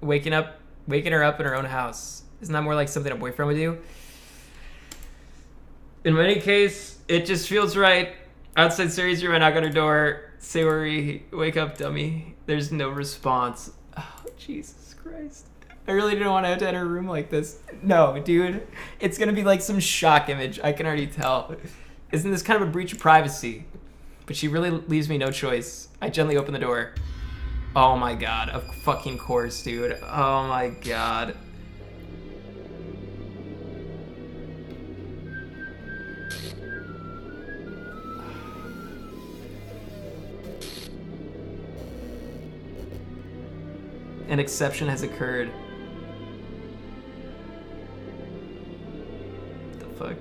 Waking her up in her own house. Isn't that more like something a boyfriend would do? In any case, it just feels right. Outside Sayori's room, I knock on her door. Sayori, wake up, dummy. There's no response. Oh, Jesus Christ. I really didn't want to have to enter a room like this. No, dude. It's gonna be like some shock image. I can already tell. Isn't this kind of a breach of privacy? But she really leaves me no choice. I gently open the door. Oh my god, of fucking course, dude. Oh my god. An exception has occurred. What the fuck?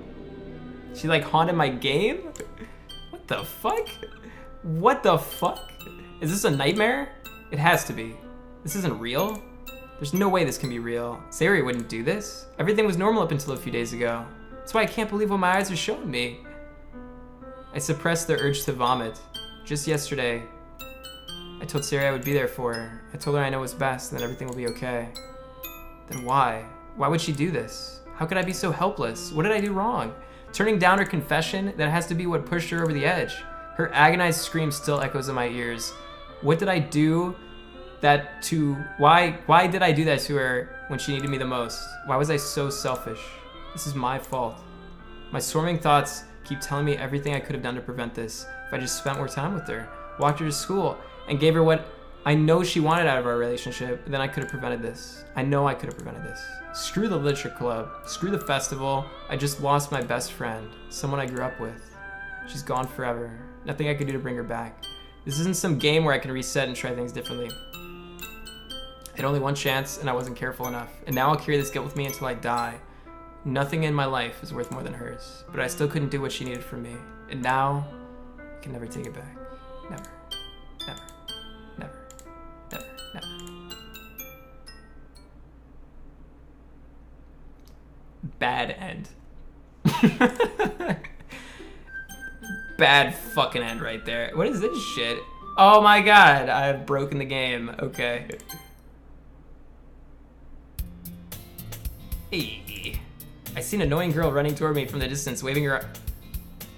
She like haunted my game? What the fuck? What the fuck? Is this a nightmare? It has to be. This isn't real? There's no way this can be real. Sayori wouldn't do this. Everything was normal up until a few days ago. That's why I can't believe what my eyes are showing me. I suppressed the urge to vomit. Just yesterday, I told Sayori I would be there for her. I told her I know what's best and that everything will be okay. Then why? Why would she do this? How could I be so helpless? What did I do wrong? Turning down her confession, that has to be what pushed her over the edge. Her agonized scream still echoes in my ears. What did I do that to... Why did I do that to her when she needed me the most? Why was I so selfish? This is my fault. My swarming thoughts keep telling me everything I could have done to prevent this. If I just spent more time with her, walked her to school, and gave her what I know she wanted out of our relationship, then I could have prevented this. I know I could have prevented this. Screw the literature club. Screw the festival. I just lost my best friend. Someone I grew up with. She's gone forever. Nothing I could do to bring her back. This isn't some game where I can reset and try things differently. I had only one chance and I wasn't careful enough. And now I'll carry this guilt with me until I die. Nothing in my life is worth more than hers. But I still couldn't do what she needed from me. And now, I can never take it back. Never. Never. Never. Never. Never. Bad end. Bad fucking end right there. What is this shit? Oh my god, I've broken the game. Okay. Hey. I see an annoying girl running toward me from the distance, waving her...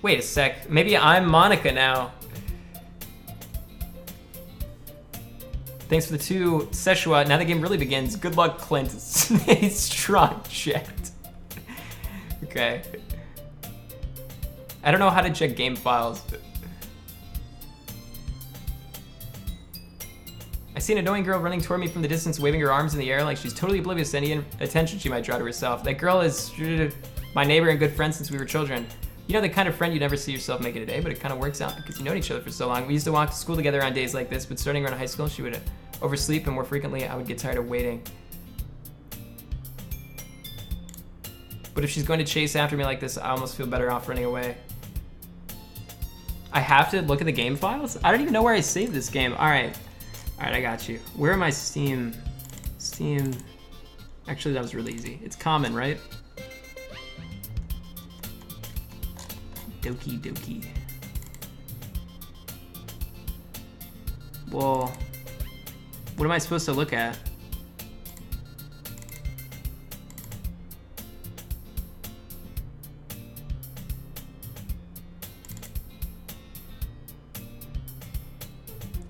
Wait a sec. Maybe I'm Monica now. Thanks for the 2 Seshua. Now the game really begins. Good luck, Clint. Stay strong, chat. Okay. I don't know how to check game files. I see an annoying girl running toward me from the distance, waving her arms in the air like she's totally oblivious to any attention she might draw to herself. That girl is my neighbor and good friend since we were children. You know, the kind of friend you never see yourself making a day, but it kind of works out because you've known each other for so long. We used to walk to school together on days like this, but starting around high school, she would oversleep, and more frequently, I would get tired of waiting. But if she's going to chase after me like this, I almost feel better off running away. I have to look at the game files? I don't even know where I saved this game. All right, I got you. Where are my Steam? Actually, that was really easy. It's common, right? Doki doki. Well, what am I supposed to look at?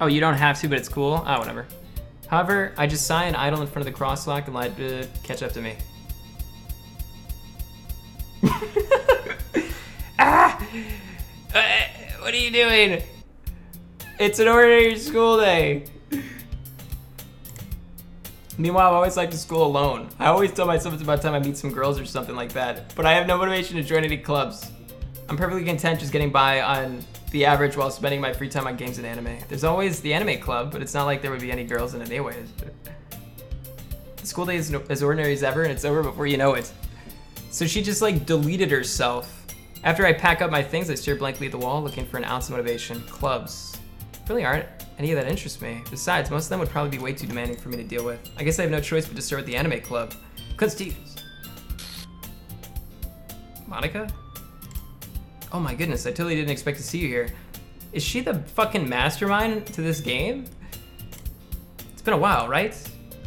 Oh, you don't have to, but it's cool? Oh, whatever. However, I just sigh and idle in front of the crosswalk and let it catch up to me. What are you doing? It's an ordinary school day. Meanwhile, I always like to school alone. I always tell myself it's about time I meet some girls or something like that, but I have no motivation to join any clubs. I'm perfectly content just getting by on the average while spending my free time on games and anime. There's always the anime club, but it's not like there would be any girls in it anyways. The school day is as ordinary as ever, and it's over before you know it. So she just like deleted herself. After I pack up my things, I stare blankly at the wall, looking for an ounce of motivation. Clubs really aren't any of that interests me. Besides, most of them would probably be way too demanding for me to deal with. I guess I have no choice but to start with the anime club. ClintStevens. Monica? Oh my goodness, I totally didn't expect to see you here. Is she the fucking mastermind to this game? It's been a while, right?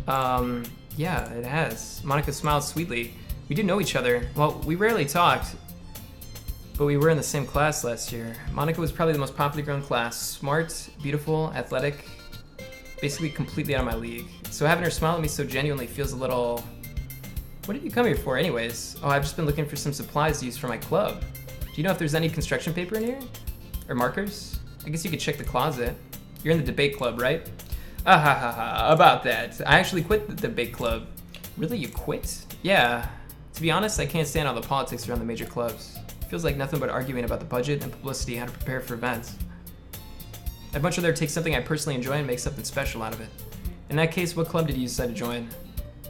Yeah, it has. Monica smiled sweetly. We do know each other. Well, we rarely talked, but we were in the same class last year. Monica was probably the most popular girl in class. Smart, beautiful, athletic, basically completely out of my league. So having her smile at me so genuinely feels a little... What did you come here for anyways? Oh, I've just been looking for some supplies to use for my club. Do you know if there's any construction paper in here? Or markers? I guess you could check the closet. You're in the debate club, right? About that. I actually quit the debate club. Really, you quit? Yeah. To be honest, I can't stand all the politics around the major clubs. Feels like nothing but arguing about the budget and publicity, how to prepare for events. I'd much rather take something I personally enjoy and make something special out of it. In that case, what club did you decide to join?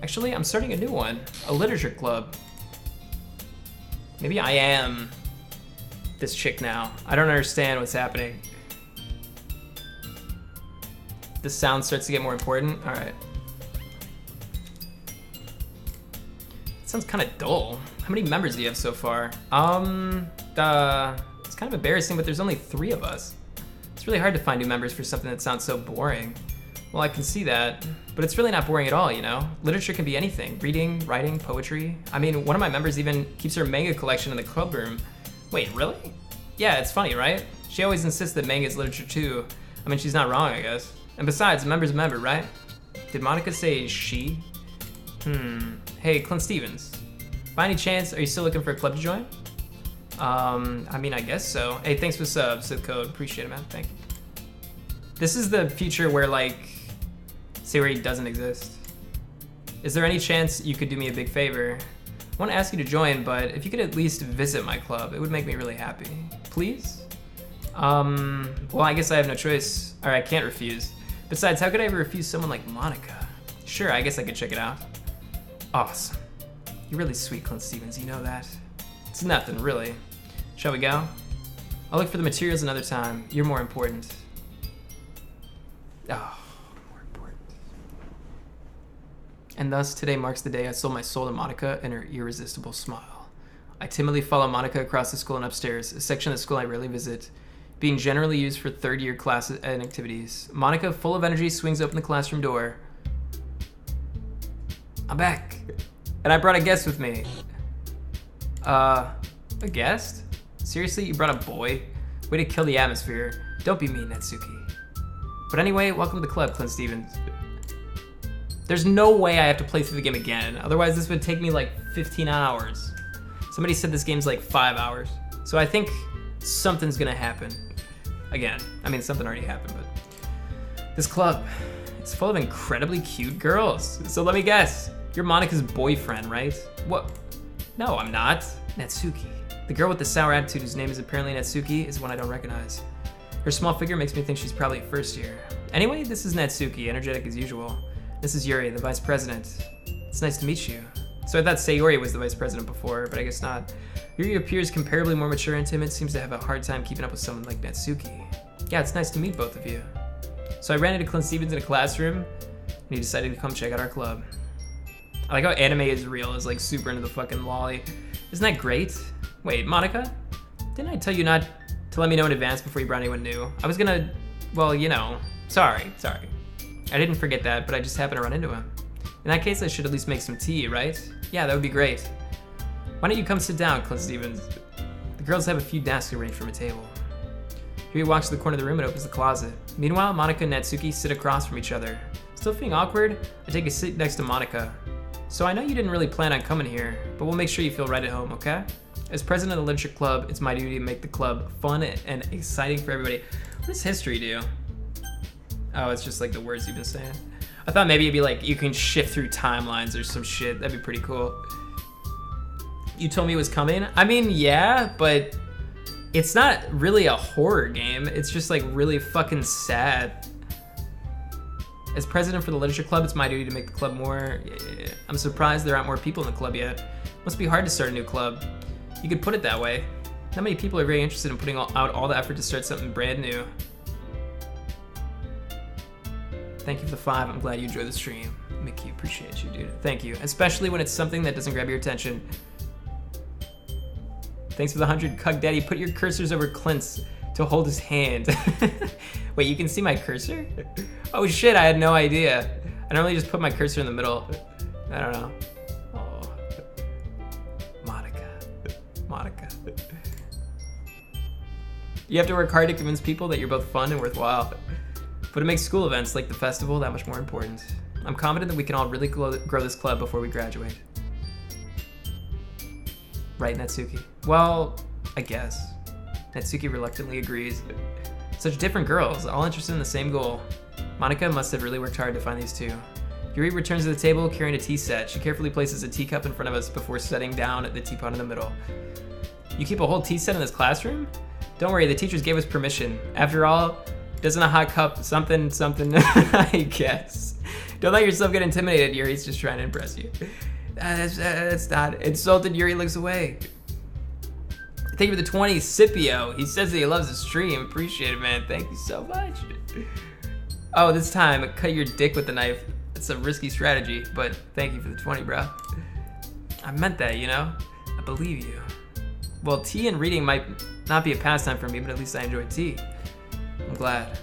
Actually, I'm starting a new one. A literature club. Maybe I am this chick now. I don't understand what's happening. The sound starts to get more important. All right. It sounds kind of dull. How many members do you have so far? It's kind of embarrassing, but there's only 3 of us. It's really hard to find new members for something that sounds so boring. Well, I can see that, but it's really not boring at all, you know? Literature can be anything. Reading, writing, poetry. I mean, one of my members even keeps her manga collection in the club room. Wait, really? Yeah, it's funny, right? She always insists that manga is literature too. I mean, she's not wrong, I guess. And besides, a member's a member, right? Did Monica say she? Hey, ClintStevens. By any chance, are you still looking for a club to join? I mean, I guess so. Hey, thanks for subs, the code. Appreciate it, man. Thank you. This is the future where, like, say where he doesn't exist. Is there any chance you could do me a big favor? I want to ask you to join, but if you could at least visit my club, it would make me really happy. Please? Well, I guess I have no choice, or I can't refuse. Besides, how could I ever refuse someone like Monica? Sure, I guess I could check it out. Awesome. You're really sweet, ClintStevens, you know that. It's nothing, really. Shall we go? I'll look for the materials another time. You're more important. Oh, more important. And thus, today marks the day I sold my soul to Monica and her irresistible smile. I timidly follow Monica across the school and upstairs, a section of the school I rarely visit, being generally used for third-year classes and activities. Monica, full of energy, swings open the classroom door. I'm back. And I brought a guest with me. A guest? Seriously, you brought a boy? Way to kill the atmosphere. Don't be mean, Natsuki. But anyway, welcome to the club, ClintStevens. There's no way I have to play through the game again. Otherwise, this would take me like 15 hours. Somebody said this game's like 5 hours. So I think something's gonna happen. Again, I mean, something already happened, but this club, it's full of incredibly cute girls. So let me guess, you're Monika's boyfriend, right? What? No, I'm not. Natsuki. The girl with the sour attitude whose name is apparently Natsuki is one I don't recognize. Her small figure makes me think she's probably first year. Anyway, this is Natsuki, energetic as usual. This is Yuri, the vice president. It's nice to meet you. So I thought Sayori was the vice president before, but I guess not. Yuri appears comparably more mature and timid, seems to have a hard time keeping up with someone like Natsuki. Yeah, it's nice to meet both of you. So I ran into ClintStevens in a classroom, and he decided to come check out our club. I like how anime is real, is like super into the fucking lolly. Isn't that great? Wait, Monika? Didn't I tell you not to let me know in advance before you brought anyone new? I was gonna, well, you know, sorry. I didn't forget that, but I just happened to run into him. In that case, I should at least make some tea, right? Yeah, that would be great. Why don't you come sit down, ClintStevens? The girls have a few desks arranged from a table. Yuri walks to the corner of the room and opens the closet. Meanwhile, Monika and Natsuki sit across from each other. Still feeling awkward, I take a seat next to Monika. So I know you didn't really plan on coming here, but we'll make sure you feel right at home, okay? As president of the literature club, it's my duty to make the club fun and exciting for everybody. What does history do? Oh, it's just like the words you've been saying. I thought maybe it'd be like you can shift through timelines or some shit. That'd be pretty cool. You told me it was coming? I mean, yeah, but it's not really a horror game. It's just like really fucking sad. As president for the literature club, it's my duty to make the club more... Yeah. I'm surprised there aren't more people in the club yet. Must be hard to start a new club. You could put it that way. Not many people are very interested in putting out all the effort to start something brand new. Thank you for the 5. I'm glad you enjoyed the stream. Mickey, appreciate you, dude. Thank you. Especially when it's something that doesn't grab your attention. Thanks for the 100, Cug Daddy. Put your cursors over Clint's to hold his hand. Wait, you can see my cursor? Oh shit, I had no idea. I normally just put my cursor in the middle. I don't know. Oh. Monika. You have to work hard to convince people that you're both fun and worthwhile. But it makes school events like the festival that much more important. I'm confident that we can all really grow this club before we graduate. Right, Natsuki? Well, I guess. Natsuki reluctantly agrees. Such different girls, all interested in the same goal. Monika must have really worked hard to find these two. Yuri returns to the table carrying a tea set. She carefully places a teacup in front of us before setting down the teapot in the middle. You keep a whole tea set in this classroom? Don't worry, the teachers gave us permission. After all, doesn't a hot cup something, I guess. Don't let yourself get intimidated, Yuri's just trying to impress you. That's not insulted. Yuri looks away. Thank you for the 20, Scipio. He says that he loves the stream. Appreciate it, man. Thank you so much. Oh, this time, cut your dick with the knife. It's a risky strategy, but thank you for the 20, bro. I meant that, you know? I believe you. Well, tea and reading might not be a pastime for me, but at least I enjoy tea. I'm glad.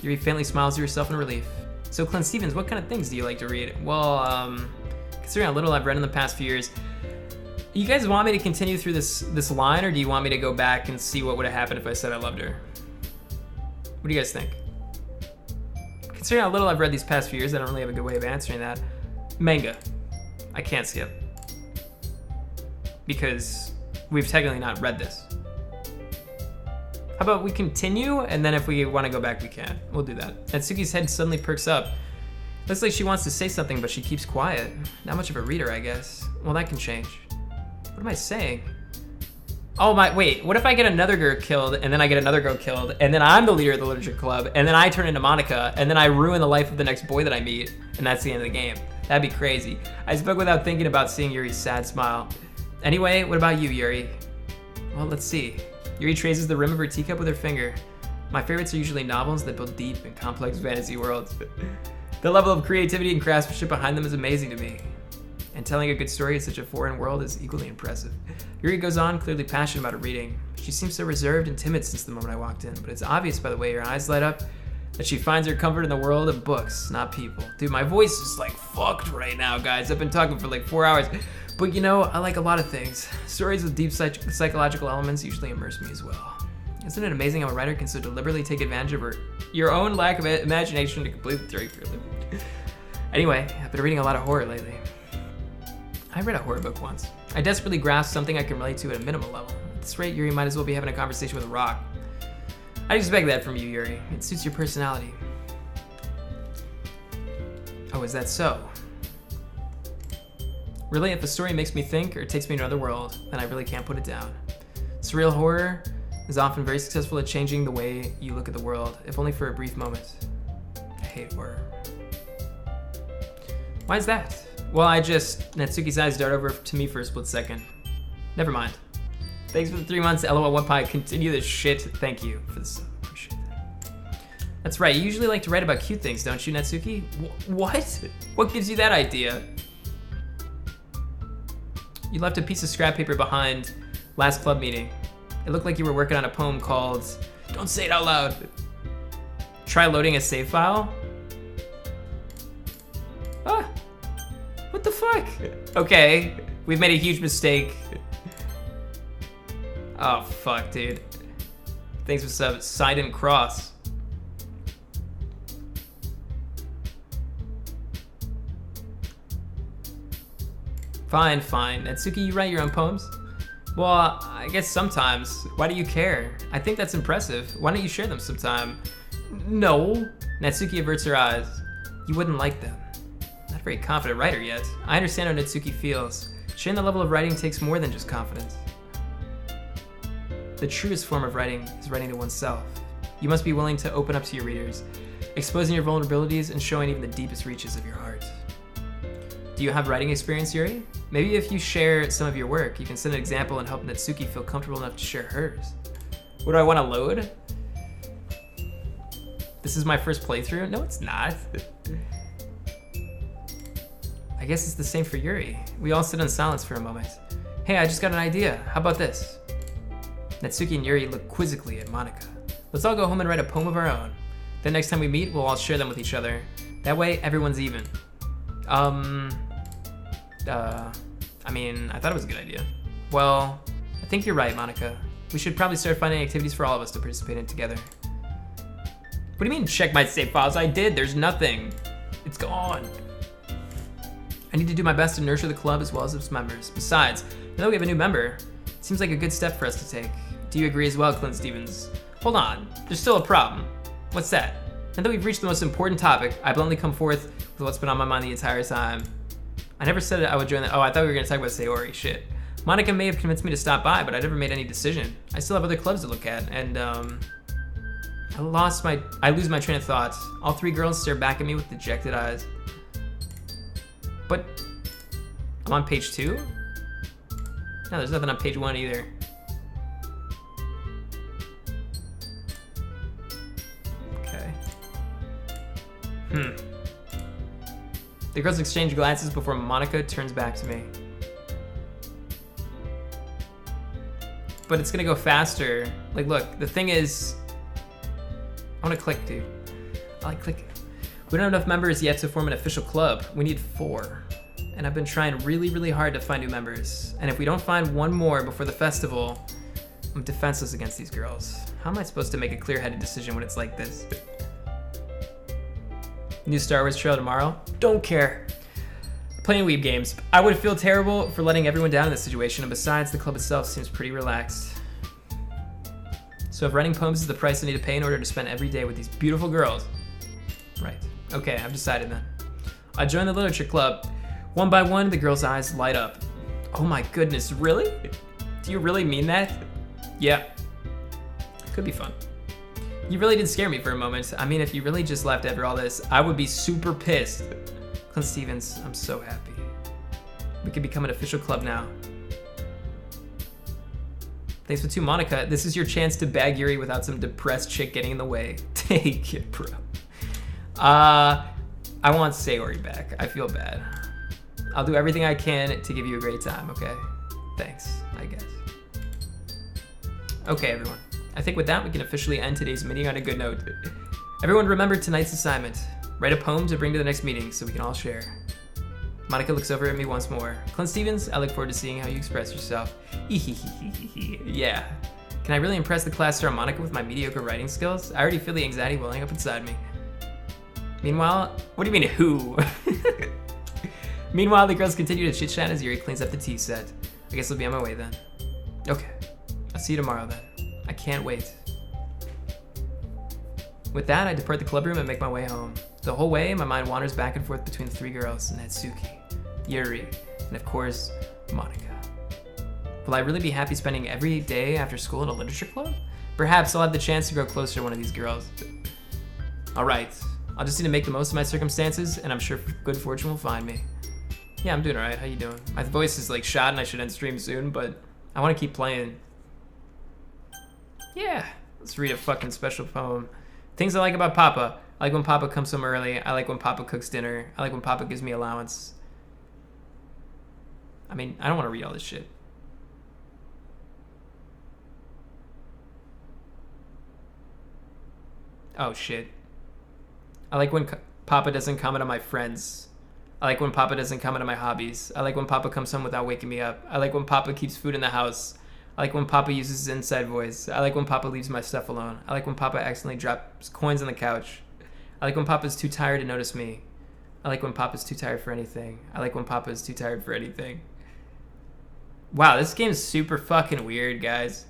Yuri faintly smiles to herself in relief. So, ClintStevens, what kind of things do you like to read? Well, considering how little I've read in the past few years, you guys want me to continue through this line, or do you want me to go back and see what would have happened if I said I loved her? What do you guys think? Considering how little I've read these past few years, I don't really have a good way of answering that. Manga. I can't skip. Because we've technically not read this. How about we continue, and then if we want to go back, we can. We'll do that. Natsuki's head suddenly perks up. Looks like she wants to say something, but she keeps quiet. Not much of a reader, I guess. Well, that can change. What am I saying? Oh my, wait, what if I get another girl killed, and then I get another girl killed, and then I'm the leader of the literature club, and then I turn into Monika, and then I ruin the life of the next boy that I meet, and that's the end of the game. That'd be crazy. I spoke without thinking about seeing Yuri's sad smile. Anyway, what about you, Yuri? Well, let's see. Yuri traces the rim of her teacup with her finger. My favorites are usually novels that build deep and complex fantasy worlds. The level of creativity and craftsmanship behind them is amazing to me. And telling a good story in such a foreign world is equally impressive. Yuri goes on, clearly passionate about her reading. She seems so reserved and timid since the moment I walked in, but it's obvious by the way her eyes light up that she finds her comfort in the world of books, not people. Dude, my voice is like fucked right now, guys. I've been talking for like 4 hours. But you know, I like a lot of things. Stories with deep psychological elements usually immerse me as well. Isn't it amazing how a writer can so deliberately take advantage of your own lack of imagination to complete the story for a living? Anyway, I've been reading a lot of horror lately. I read a horror book once. I desperately grasped something I can relate to at a minimal level. At this rate, Yuri might as well be having a conversation with a rock. I'd expect that from you, Yuri. It suits your personality. Oh, is that so? Really, if a story makes me think or takes me to another world, then I really can't put it down. Surreal horror is often very successful at changing the way you look at the world, if only for a brief moment. I hate horror. Why is that? Well, Natsuki's eyes dart over to me for a split second. Never mind. Thanks for the 3 months, LOL 1 pie. Continue this shit. Thank you for this. Appreciate that. That's right, you usually like to write about cute things, don't you, Natsuki? What? What gives you that idea? You left a piece of scrap paper behind last club meeting. It looked like you were working on a poem called, don't say it out loud. Try loading a save file? Ah, what the fuck? Okay, we've made a huge mistake. Oh, fuck, dude. Thanks for sub. Side and cross. Fine, fine. Natsuki, you write your own poems? Well, I guess sometimes. Why do you care? I think that's impressive. Why don't you share them sometime? No. Natsuki averts her eyes. You wouldn't like them. Not a very confident writer yet. I understand how Natsuki feels. Sharing the level of writing takes more than just confidence. The truest form of writing is writing to oneself. You must be willing to open up to your readers, exposing your vulnerabilities and showing even the deepest reaches of your heart. Do you have writing experience, Yuri? Maybe if you share some of your work, you can set an example and help Natsuki feel comfortable enough to share hers. What do I want to load? This is my first playthrough? No, it's not. I guess it's the same for Yuri. We all sit in silence for a moment. Hey, I just got an idea. How about this? Natsuki and Yuri look quizzically at Monica. Let's all go home and write a poem of our own. Then next time we meet, we'll all share them with each other. That way, everyone's even. I mean, I thought it was a good idea. Well, I think you're right, Monica. We should probably start finding activities for all of us to participate in together. What do you mean, check my save files? I did, there's nothing. It's gone. I need to do my best to nurture the club as well as its members. Besides, now that we have a new member, it seems like a good step for us to take. Do you agree as well, ClintStevens? Hold on, there's still a problem. What's that? Now that we've reached the most important topic, I bluntly come forth with what's been on my mind the entire time. I never said I would join the— oh, I thought we were gonna talk about Sayori, shit. Monica may have convinced me to stop by, but I never made any decision. I still have other clubs to look at, and I lose my train of thought. All three girls stare back at me with dejected eyes. But I'm on page 2? No, there's nothing on page 1 either. Okay. The girls exchange glances before Monica turns back to me. But it's gonna go faster. Like, look, the thing is, I wanna click, dude. I like clicking. We don't have enough members yet to form an official club. We need 4. And I've been trying really, really hard to find new members. And if we don't find one more before the festival, I'm defenseless against these girls. How am I supposed to make a clear-headed decision when it's like this? New Star Wars trailer tomorrow? Don't care. Playing weeb games. I would feel terrible for letting everyone down in this situation, and besides, the club itself seems pretty relaxed. So if writing poems is the price I need to pay in order to spend every day with these beautiful girls. Right. Okay, I've decided then. I joined the literature club. One by one, the girls' eyes light up. Oh my goodness, really? Do you really mean that? Yeah. Could be fun. You really did scare me for a moment. I mean, if you really just left after all this, I would be super pissed. ClintStevens, I'm so happy. We can become an official club now. Thanks for 2, Monica. This is your chance to bag Yuri without some depressed chick getting in the way. Take it, bro. I want Sayori back. I feel bad. I'll do everything I can to give you a great time, okay? Thanks, I guess. Okay, everyone. I think with that, we can officially end today's meeting on a good note. Everyone remember tonight's assignment. Write a poem to bring to the next meeting so we can all share. Monica looks over at me once more. ClintStevens, I look forward to seeing how you express yourself. Yeah. Can I really impress the class star Monica with my mediocre writing skills? I already feel the anxiety welling up inside me. Meanwhile, what do you mean who? Meanwhile, the girls continue to chit-chat as Yuri cleans up the tea set. I guess I'll be on my way then. Okay. I'll see you tomorrow then. I can't wait. With that, I depart the club room and make my way home. The whole way, my mind wanders back and forth between the three girls, Natsuki, Yuri, and of course, Monica. Will I really be happy spending every day after school in a literature club? Perhaps I'll have the chance to grow closer to one of these girls. Alright, I'll just need to make the most of my circumstances, and I'm sure good fortune will find me. Yeah, I'm doing alright. How you doing? My voice is like shot and I should end stream soon, but I want to keep playing. Yeah, let's read a fucking special poem. Things I like about Papa. I like when Papa comes home early. I like when Papa cooks dinner. I like when Papa gives me allowance. I mean, I don't want to read all this shit. Oh shit. I like when Papa doesn't comment on my friends. I like when Papa doesn't comment on my hobbies. I like when Papa comes home without waking me up. I like when Papa keeps food in the house. I like when Papa uses his inside voice. I like when Papa leaves my stuff alone. I like when Papa accidentally drops coins on the couch. I like when Papa's too tired to notice me. I like when Papa's too tired for anything. I like when Papa's too tired for anything. Wow, this game's super fucking weird, guys.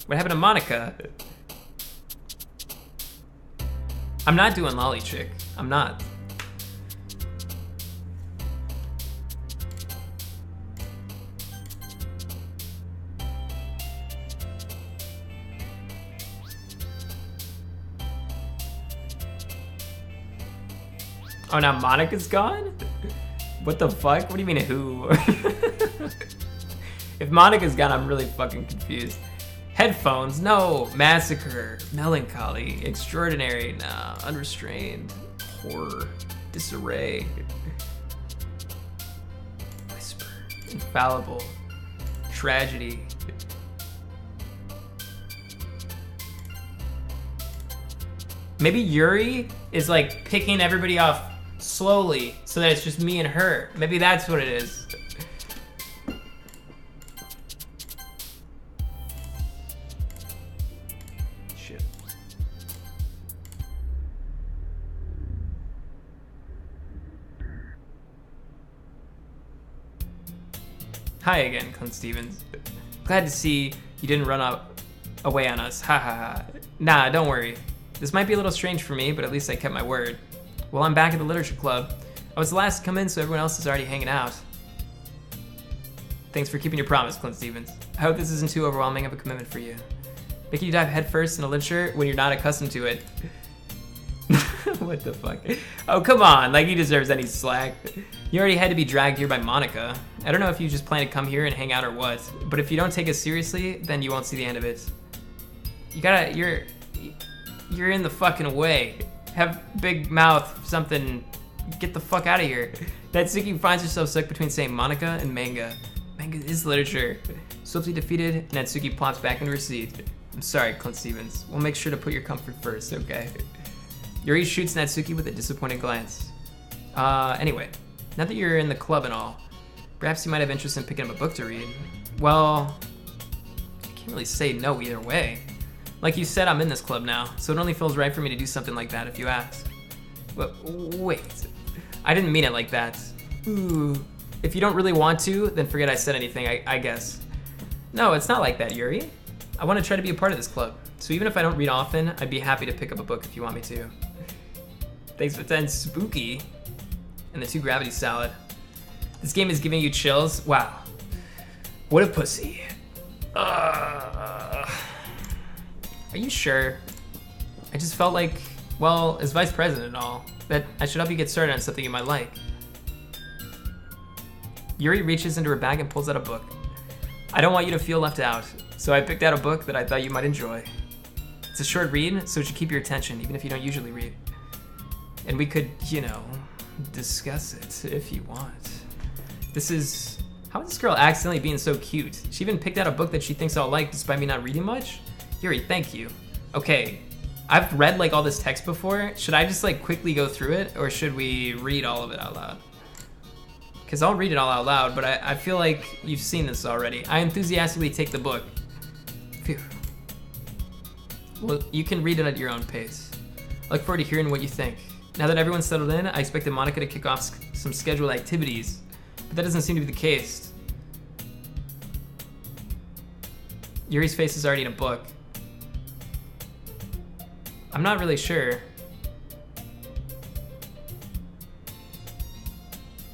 What happened to Monica? I'm not doing Lolly Chick. I'm not. Oh, now Monica's gone? What the fuck? What do you mean who? If Monica's gone, I'm really fucking confused. Headphones, no. Massacre, melancholy, extraordinary, nah. Unrestrained, horror, disarray. Whisper, infallible, tragedy. Maybe Yuri is like picking everybody off slowly so that it's just me and her. Maybe that's what it is. Shit. Hi again, ClintStevens. Glad to see you didn't run away on us. Ha ha ha. Nah, don't worry. This might be a little strange for me, but at least I kept my word. Well, I'm back at the literature club. I was the last to come in, so everyone else is already hanging out. Thanks for keeping your promise, ClintStevens. I hope this isn't too overwhelming of a commitment for you. Making you dive headfirst into literature when you're not accustomed to it. What the fuck? Oh, come on, like he deserves any slack. You already had to be dragged here by Monica. I don't know if you just plan to come here and hang out or what, but if you don't take us seriously, then you won't see the end of it. You're in the fucking way. Have big mouth, something. Get the fuck out of here. Natsuki finds herself stuck between saying Monica and manga. Manga is literature. Swiftly defeated, Natsuki plops back into her seat. I'm sorry, ClintStevens. We'll make sure to put your comfort first, okay? Yuri shoots Natsuki with a disappointed glance. Anyway, now that you're in the club and all, perhaps you might have interest in picking up a book to read. Well, I can't really say no either way. Like you said, I'm in this club now, so it only feels right for me to do something like that if you ask. But wait, I didn't mean it like that. Ooh. If you don't really want to, then forget I said anything, I guess. No, it's not like that, Yuri. I want to try to be a part of this club, so even if I don't read often, I'd be happy to pick up a book if you want me to. Thanks for 10 spooky. And the 2 gravity salad. This game is giving you chills. Wow. What a pussy. Are you sure? I just felt like, well, as vice president and all, that I should help you get started on something you might like. Yuri reaches into her bag and pulls out a book. I don't want you to feel left out, so I picked out a book that I thought you might enjoy. It's a short read, so it should keep your attention, even if you don't usually read. And we could, you know, discuss it if you want. How is this girl accidentally being so cute? She even picked out a book that she thinks I'll like despite me not reading much? Yuri, thank you. Okay, I've read like all this text before. Should I just like quickly go through it, or should we read all of it out loud? Because I'll read it all out loud, but I feel like you've seen this already. I enthusiastically take the book. Phew. Well, you can read it at your own pace. I look forward to hearing what you think. Now that everyone's settled in, I expected Monica to kick off some scheduled activities, but that doesn't seem to be the case. Yuri's face is already in a book. I'm not really sure.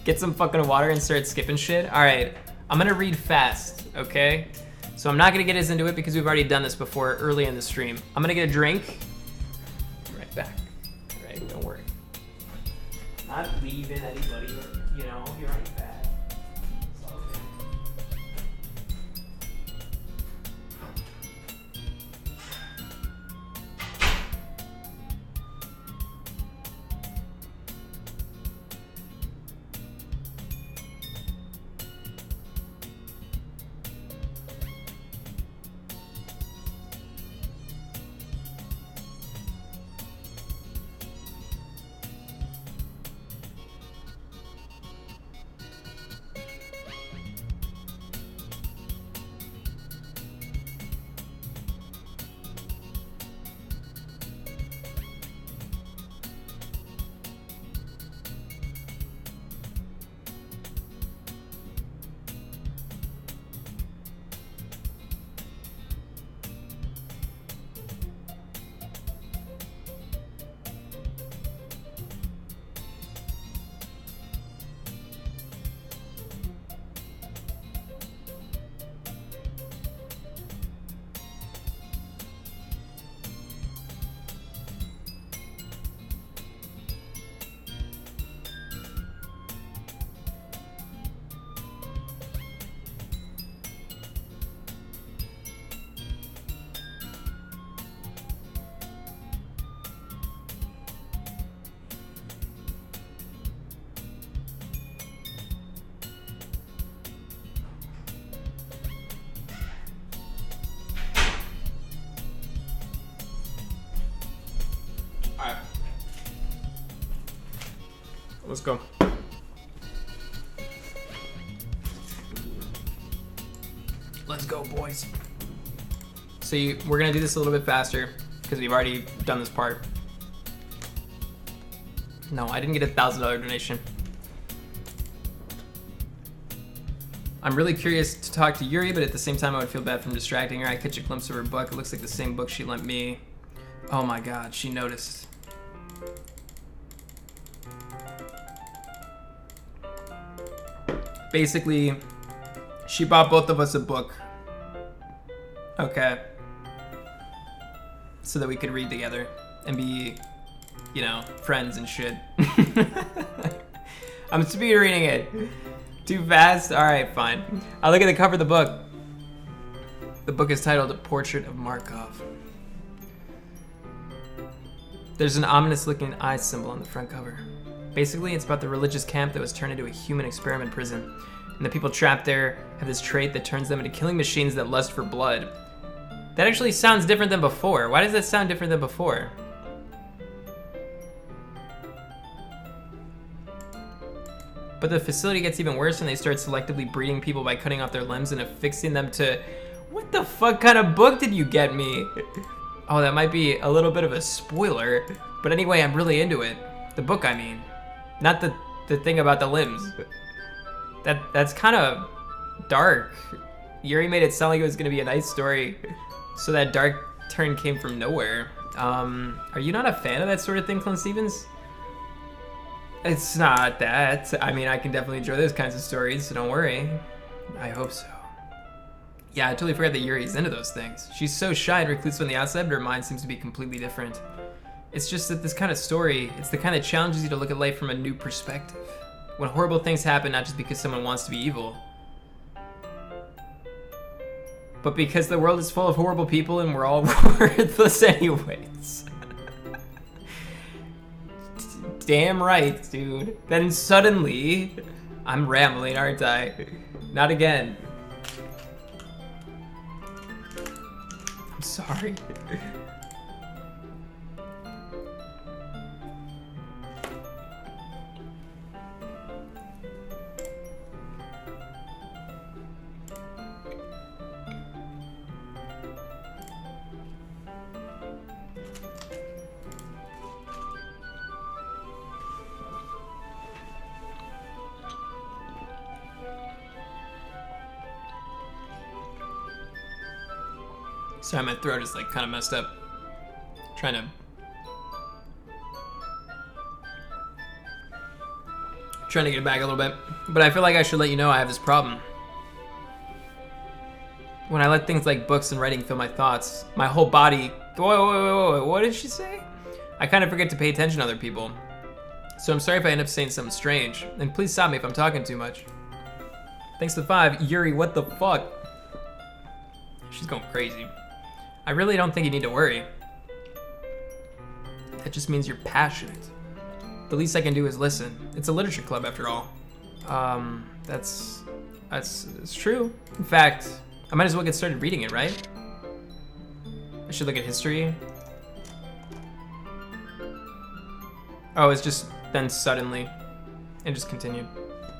Get some fucking water and start skipping shit? Alright, I'm gonna read fast, okay? So I'm not gonna get us into it because we've already done this before early in the stream. I'm gonna get a drink. Right back. Alright, don't worry. Not leaving anybody, you know, you're right back. It's all good. Let's go. Let's go, boys. So we're gonna do this a little bit faster because we've already done this part. No, I didn't get a $1,000 donation. I'm really curious to talk to Yuri, but at the same time I would feel bad from distracting her. I catch a glimpse of her book. It looks like the same book she lent me. Oh my god, she noticed. Basically, she bought both of us a book. Okay. So that we could read together and be, you know, friends and shit. I'm speed reading it. Too fast? Alright, fine. I look at the cover of the book. The book is titled Portrait of Markov. There's an ominous looking eye symbol on the front cover. Basically, it's about the religious camp that was turned into a human experiment prison. And the people trapped there have this trait that turns them into killing machines that lust for blood. That actually sounds different than before. Why does that sound different than before? But the facility gets even worse when they start selectively breeding people by cutting off their limbs and affixing them to... What the fuck kind of book did you get me? Oh, that might be a little bit of a spoiler. But anyway, I'm really into it. The book, I mean. Not the thing about the limbs. That's kind of dark. Yuri made it sound like it was gonna be a nice story, so that dark turn came from nowhere. Are you not a fan of that sort of thing, ClintStevens? It's not that. I mean, I can definitely enjoy those kinds of stories, so don't worry. I hope so. Yeah, I totally forgot that Yuri's into those things. She's so shy and reclusive on the outside, but her mind seems to be completely different. It's just that this kind of story, it's the kind that challenges you to look at life from a new perspective. When horrible things happen, not just because someone wants to be evil, but because the world is full of horrible people and we're all worthless anyways. Damn right, dude. Then suddenly, I'm rambling, aren't I? Not again. I'm sorry. Sorry, my throat is like kind of messed up. Trying to get it back a little bit. But I feel like I should let you know I have this problem. When I let things like books and writing fill my thoughts, my whole body... Whoa, what did she say? I kind of forget to pay attention to other people. So I'm sorry if I end up saying something strange. And please stop me if I'm talking too much. Thanks to 5. Yuri, what the fuck? She's going crazy. I really don't think you need to worry. That just means you're passionate. The least I can do is listen. It's a literature club after all. That's true. In fact, I might as well get started reading it, right? I should look at history. Oh, it's just then suddenly and just continued.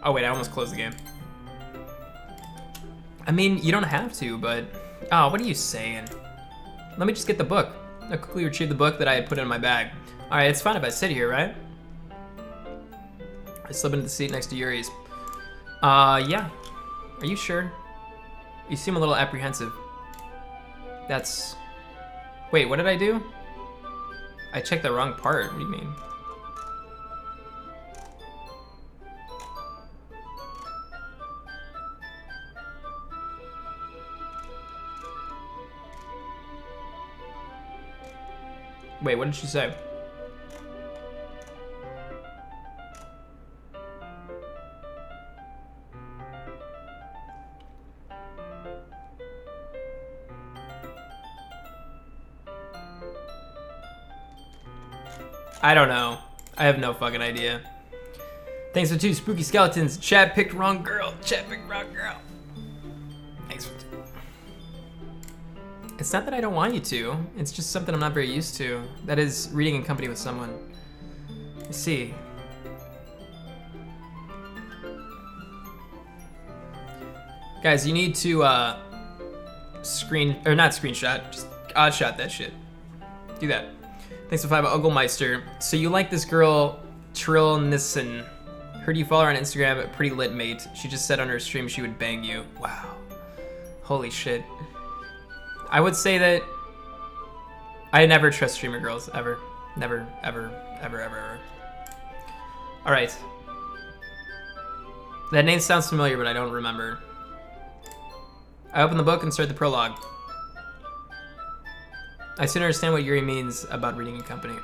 Oh wait, I almost closed the game. I mean, you don't have to, but oh, what are you saying? Let me just get the book. I quickly retrieved the book that I had put in my bag. All right, it's fine if I sit here, right? I slip into the seat next to Yuri's. Yeah. Are you sure? You seem a little apprehensive. That's... Wait, what did I do? I checked the wrong part. What do you mean? Wait, what did she say? I don't know. I have no fucking idea. Thanks for 2 spooky skeletons. Chat picked wrong girl. Chat picked wrong girl. Thanks for 2. It's not that I don't want you to. It's just something I'm not very used to. That is, reading in company with someone. I see. Guys, you need to not screenshot, just odd shot that shit. Do that. Thanks for 5, Ugglemeister. So you like this girl, Trill Nissen. Heard you follow her on Instagram, a pretty lit mate. She just said on her stream she would bang you. Wow. Holy shit. I would say that I never trust streamer girls, ever. Never, ever, ever, ever, ever. All right. That name sounds familiar, but I don't remember. I open the book and start the prologue. I soon understand what Yuri means about reading in company.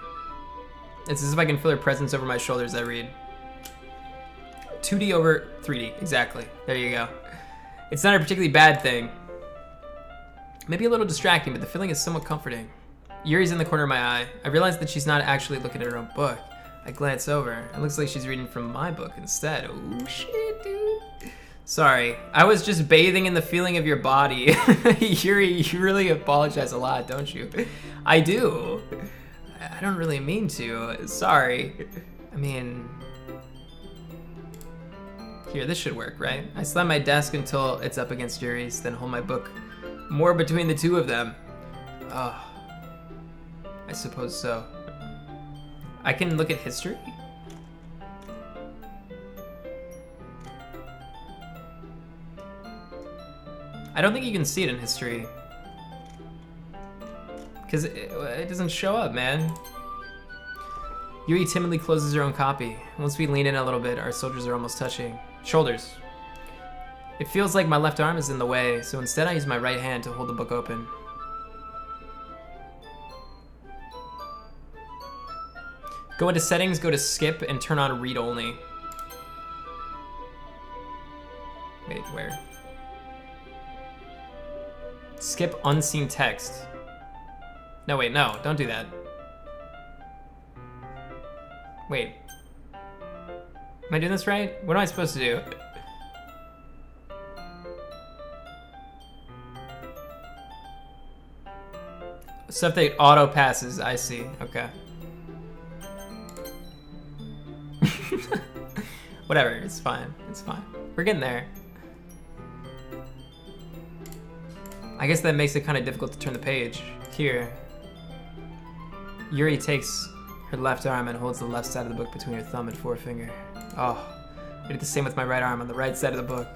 It's as if I can feel her presence over my shoulders as I read. 2D over 3D, exactly. There you go. It's not a particularly bad thing. Maybe a little distracting, but the feeling is somewhat comforting. Yuri's in the corner of my eye. I realize that she's not actually looking at her own book. I glance over. It looks like she's reading from my book instead. Oh shit, dude. Sorry, I was just bathing in the feeling of your body. Yuri, you really apologize a lot, don't you? I do. I don't really mean to. Sorry. I mean... Here, this should work, right? I slam my desk until it's up against Yuri's, then hold my book more between the two of them. Oh, I suppose so. I can look at history? I don't think you can see it in history. Because it doesn't show up, man. Yuri timidly closes her own copy. Once we lean in a little bit, our shoulders are almost touching. Shoulders. It feels like my left arm is in the way, so instead I use my right hand to hold the book open. Go into settings, go to skip, and turn on read only. Wait, where? Skip unseen text. No, wait, no, don't do that. Wait. Am I doing this right? What am I supposed to do? Stuff that auto passes, I see, okay. Whatever, it's fine, it's fine. We're getting there. I guess that makes it kind of difficult to turn the page. Here. Yuri takes her left arm and holds the left side of the book between her thumb and forefinger. Oh, I did the same with my right arm on the right side of the book.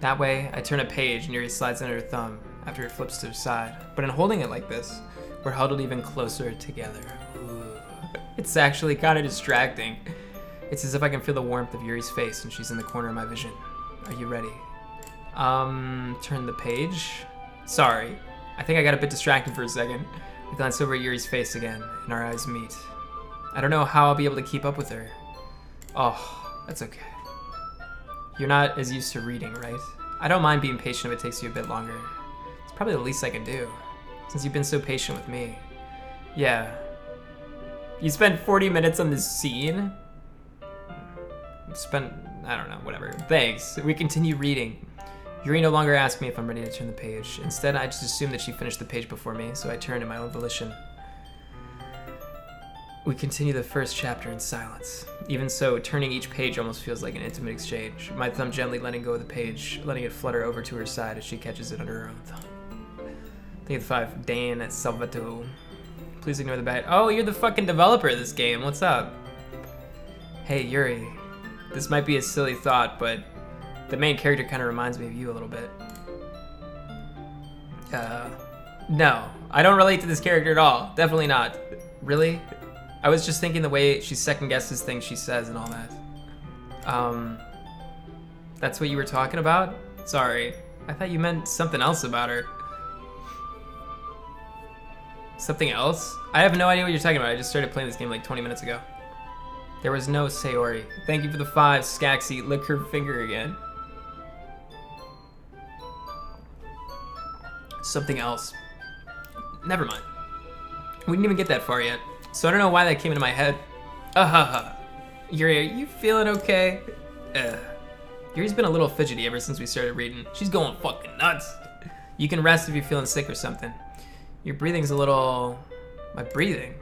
That way, I turn a page and Yuri slides under her thumb. after it flips to her side. But in holding it like this, we're huddled even closer together. Ooh. It's actually kind of distracting. It's as if I can feel the warmth of Yuri's face and she's in the corner of my vision. Are you ready? Turn the page. Sorry. I think I got a bit distracted for a second. I glance over at Yuri's face again, and our eyes meet. I don't know how I'll be able to keep up with her. Oh, that's okay. You're not as used to reading, right? I don't mind being patient if it takes you a bit longer. It's probably the least I can do, since you've been so patient with me. Yeah. You spent 40 minutes on this scene? I don't know, whatever. Thanks. We continue reading. Yuri no longer asks me if I'm ready to turn the page. Instead, I just assume that she finished the page before me, so I turn in my own volition. We continue the first chapter in silence. Even so, turning each page almost feels like an intimate exchange. My thumb gently letting go of the page, letting it flutter over to her side as she catches it under her own thumb. Think of 5. Dan at Salvato. Please ignore the bad. Oh, you're the fucking developer of this game. What's up? Hey, Yuri. This might be a silly thought, but the main character kind of reminds me of you a little bit. No. I don't relate to this character at all. Definitely not. Really? I was just thinking the way she second guesses things she says and all that. That's what you were talking about? Sorry. I thought you meant something else about her. Something else? I have no idea what you're talking about. I just started playing this game like 20 minutes ago. There was no Sayori. Thank you for the 5, Skaxi. Lick her finger again. Something else. Never mind. We didn't even get that far yet, so I don't know why that came into my head. Yuri, are you feeling okay? Yuri's been a little fidgety ever since we started reading. She's going fucking nuts. You can rest if you're feeling sick or something. Your breathing's a little... My breathing?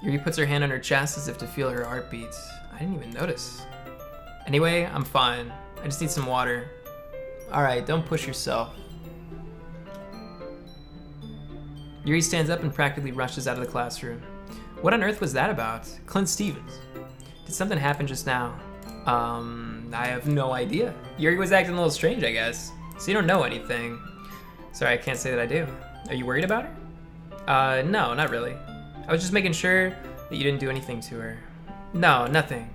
Yuri puts her hand on her chest as if to feel her heartbeats. I didn't even notice. Anyway, I'm fine. I just need some water. Alright, don't push yourself. Yuri stands up and practically rushes out of the classroom. What on earth was that about? ClintStevens. Did something happen just now? I have no idea. Yuri was acting a little strange, I guess. So you don't know anything. Sorry, I can't say that I do. Are you worried about her? No, not really. I was just making sure that you didn't do anything to her. No, nothing.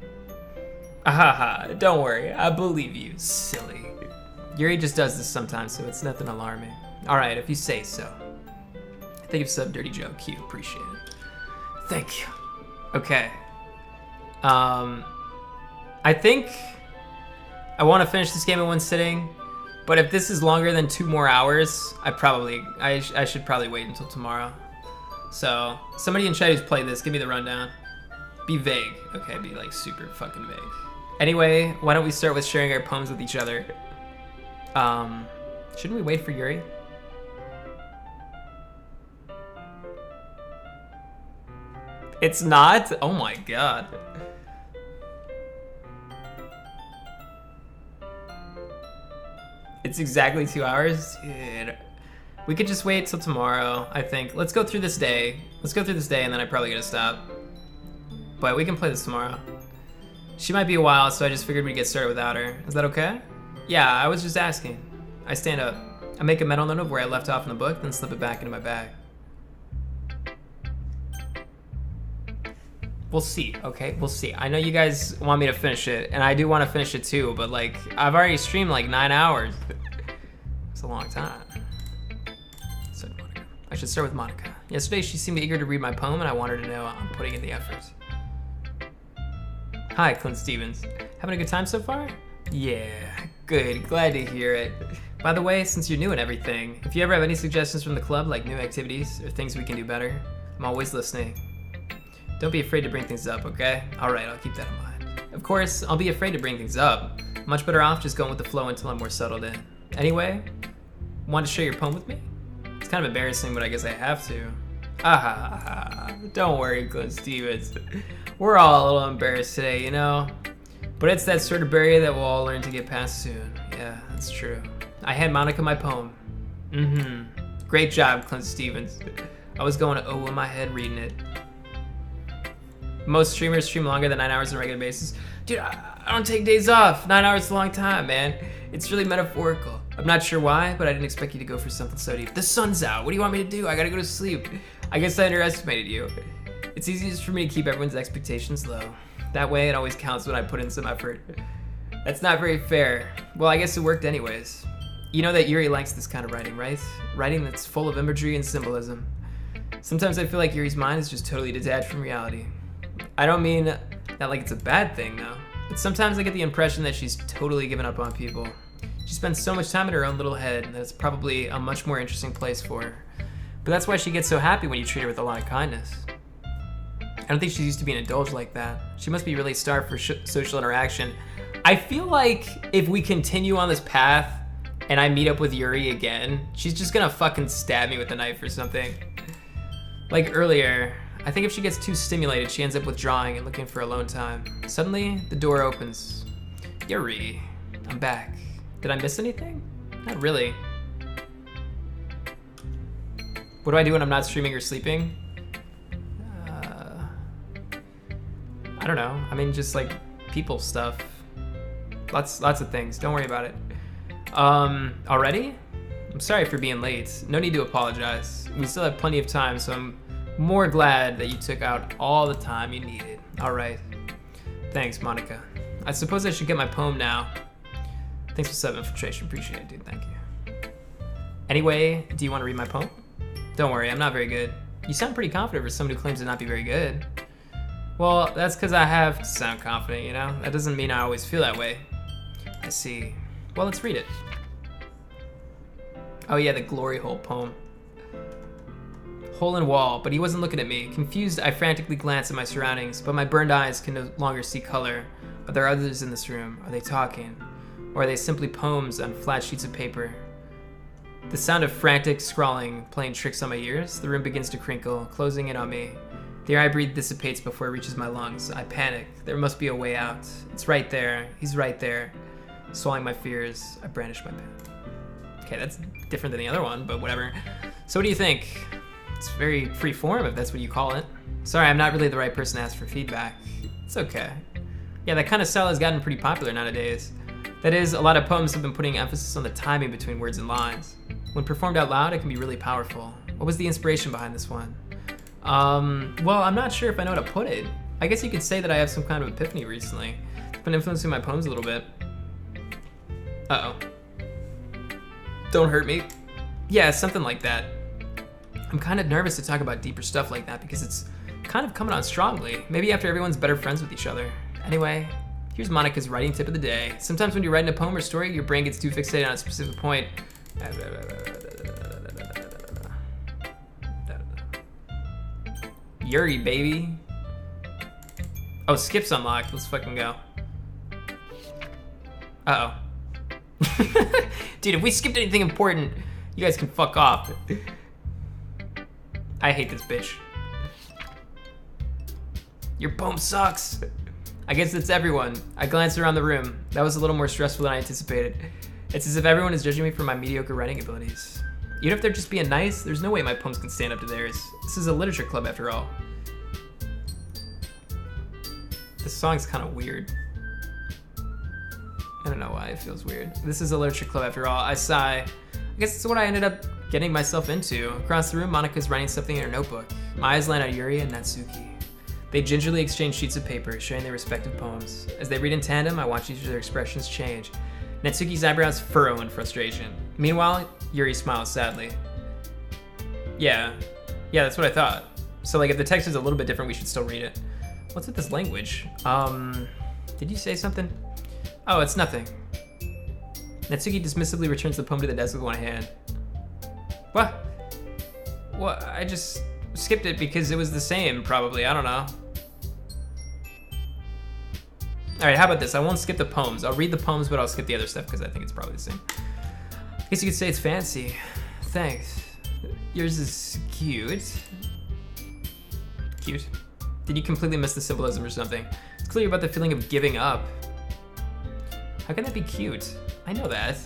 Ahaha, don't worry. I believe you, silly. Yuri just does this sometimes, so it's nothing alarming. Alright, if you say so. Think of some dirty joke. Cute. Appreciate it. Thank you. Okay. I think I want to finish this game in one sitting, but if this is longer than 2 more hours, I should probably wait until tomorrow. So, somebody in chat who's played this, give me the rundown. Be vague. Okay, be like super fucking vague. Anyway, why don't we start with sharing our poems with each other? Shouldn't we wait for Yuri? It's not? Oh my god. It's exactly 2 hours? Dude. We could just wait till tomorrow, I think. Let's go through this day. Let's go through this day and then I probably gotta stop. But we can play this tomorrow. She might be a while, so I just figured we'd get started without her. Is that okay? Yeah, I was just asking. I stand up. I make a mental note of where I left off in the book, then slip it back into my bag. We'll see, okay? We'll see. I know you guys want me to finish it, and I do want to finish it too, but like, I've already streamed like 9 hours. It's a long time. So, Monica. I should start with Monica. Yesterday, she seemed eager to read my poem, and I wanted to know I'm putting in the effort. Hi, ClintStevens. Having a good time so far? Yeah, good. Glad to hear it. By the way, since you're new and everything, if you ever have any suggestions from the club, like new activities or things we can do better, I'm always listening. Don't be afraid to bring things up, okay? Alright, I'll keep that in mind. Of course, I'll be afraid to bring things up. Much better off just going with the flow until I'm more settled in. Anyway, want to share your poem with me? It's kind of embarrassing, but I guess I have to. Don't worry, ClintStevens. We're all a little embarrassed today, you know? But it's that sort of barrier that we'll all learn to get past soon. Yeah, that's true. I hand Monica my poem. Great job, ClintStevens. I was going to in my head reading it. Most streamers stream longer than 9 hours on a regular basis. Dude, I don't take days off. 9 hours is a long time, man. It's really metaphorical. I'm not sure why, but I didn't expect you to go for something so deep. The sun's out. What do you want me to do? I gotta go to sleep. I guess I underestimated you. It's easiest for me to keep everyone's expectations low. That way, it always counts when I put in some effort. That's not very fair. Well, I guess it worked anyways. You know that Yuri likes this kind of writing, right? Writing that's full of imagery and symbolism. Sometimes I feel like Yuri's mind is just totally detached from reality. I don't mean that like it's a bad thing, though. But sometimes I get the impression that she's totally given up on people. She spends so much time in her own little head that it's probably a much more interesting place for her. But that's why she gets so happy when you treat her with a lot of kindness. I don't think she's used to being indulged like that. She must be really starved for social interaction. I feel like if we continue on this path and I meet up with Yuri again, she's just gonna fucking stab me with a knife or something. Like earlier, I think if she gets too stimulated, she ends up withdrawing and looking for alone time. Suddenly, the door opens. Yuri, I'm back. Did I miss anything? Not really. What do I do when I'm not streaming or sleeping? I don't know. I mean, just like people stuff. Lots of things. Don't worry about it. Already? I'm sorry for being late. No need to apologize. We still have plenty of time, so I'm more glad that you took out all the time you needed. All right. Thanks, Monica. I suppose I should get my poem now. Thanks for sub-infiltration. Appreciate it, dude. Thank you. Anyway, do you want to read my poem? Don't worry, I'm not very good. You sound pretty confident for someone who claims to not be very good. Well, that's because I have to sound confident, you know? That doesn't mean I always feel that way. I see. Well, let's read it. Oh yeah, the glory hole poem. Hole in wall, but he wasn't looking at me. Confused, I frantically glanced at my surroundings, but my burned eyes can no longer see color. Are there others in this room? Are they talking? Or are they simply poems on flat sheets of paper? The sound of frantic scrawling playing tricks on my ears. The room begins to crinkle, closing in on me. The air I breathe dissipates before it reaches my lungs. I panic. There must be a way out. It's right there. He's right there. Swallowing my fears, I brandish my pen. Okay, that's different than the other one, but whatever. So what do you think? It's very free form, if that's what you call it. Sorry, I'm not really the right person to ask for feedback. It's okay. Yeah, that kind of style has gotten pretty popular nowadays. That is, a lot of poems have been putting emphasis on the timing between words and lines. When performed out loud, it can be really powerful. What was the inspiration behind this one? Well, I'm not sure if I know how to put it. I guess you could say that I have some kind of epiphany recently. It's been influencing my poems a little bit. Uh-oh. Don't hurt me. Yeah, something like that. I'm kind of nervous to talk about deeper stuff like that because it's kind of coming on strongly. Maybe after everyone's better friends with each other. Anyway, here's Monica's writing tip of the day. Sometimes when you're writing a poem or story, your brain gets too fixated on a specific point. Yuri, baby. Oh, skip's unlocked. Let's fucking go. Uh-oh. Dude, if we skipped anything important, you guys can fuck off. I hate this bitch. Your poem sucks. I guess that's everyone. I glanced around the room. That was a little more stressful than I anticipated. It's as if everyone is judging me for my mediocre writing abilities. Even if they're just being nice, there's no way my poems can stand up to theirs. This is a literature club after all. This song's kind of weird. I don't know why it feels weird. This is a literature club after all. I sigh. I guess it's what I ended up getting myself into. Across the room, Monica's writing something in her notebook. My eyes land on Yuri and Natsuki. They gingerly exchange sheets of paper, sharing their respective poems. As they read in tandem, I watch each of their expressions change. Natsuki's eyebrows furrow in frustration. Meanwhile, Yuri smiles sadly. Yeah, that's what I thought. So like if the text is a little bit different, we should still read it. What's with this language? Did you say something? Oh, it's nothing. Natsuki dismissively returns the poem to the desk with one hand. What? What? I just skipped it because it was the same, probably. I don't know. All right, how about this? I won't skip the poems. I'll read the poems, but I'll skip the other stuff because I think it's probably the same. I guess you could say it's fancy. Thanks. Yours is cute. Cute? Did you completely miss the symbolism or something? It's clearly about the feeling of giving up. How can that be cute? I know that.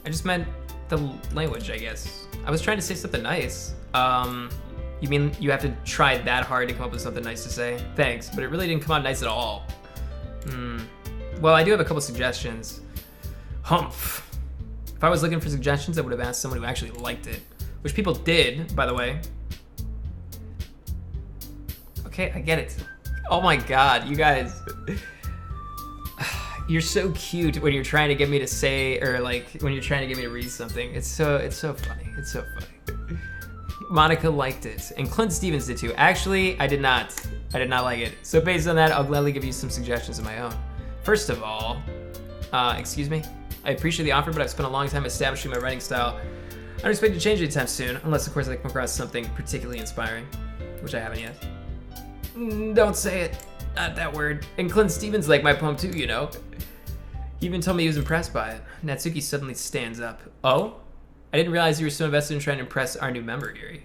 I just meant the language, I guess. I was trying to say something nice. You mean you have to try that hard to come up with something nice to say? Thanks, but it really didn't come out nice at all. Well, I do have a couple suggestions. Humph. If I was looking for suggestions, I would have asked someone who actually liked it. Which people did, by the way. Okay, I get it. Oh my god, you guys. You're so cute when you're trying to get me to say, or like when you're trying to get me to read something. It's so funny. It's so funny. Monica liked it, and ClintStevens did too. Actually, I did not. I did not like it. So based on that, I'll gladly give you some suggestions of my own. First of all, excuse me. I appreciate the offer, but I've spent a long time establishing my writing style. I don't expect to change it anytime soon, unless of course I come across something particularly inspiring, which I haven't yet. Don't say it. Not that word. And ClintStevens liked my poem too, you know. He even told me he was impressed by it. Natsuki suddenly stands up. Oh? I didn't realize you were so invested in trying to impress our new member, Yuri.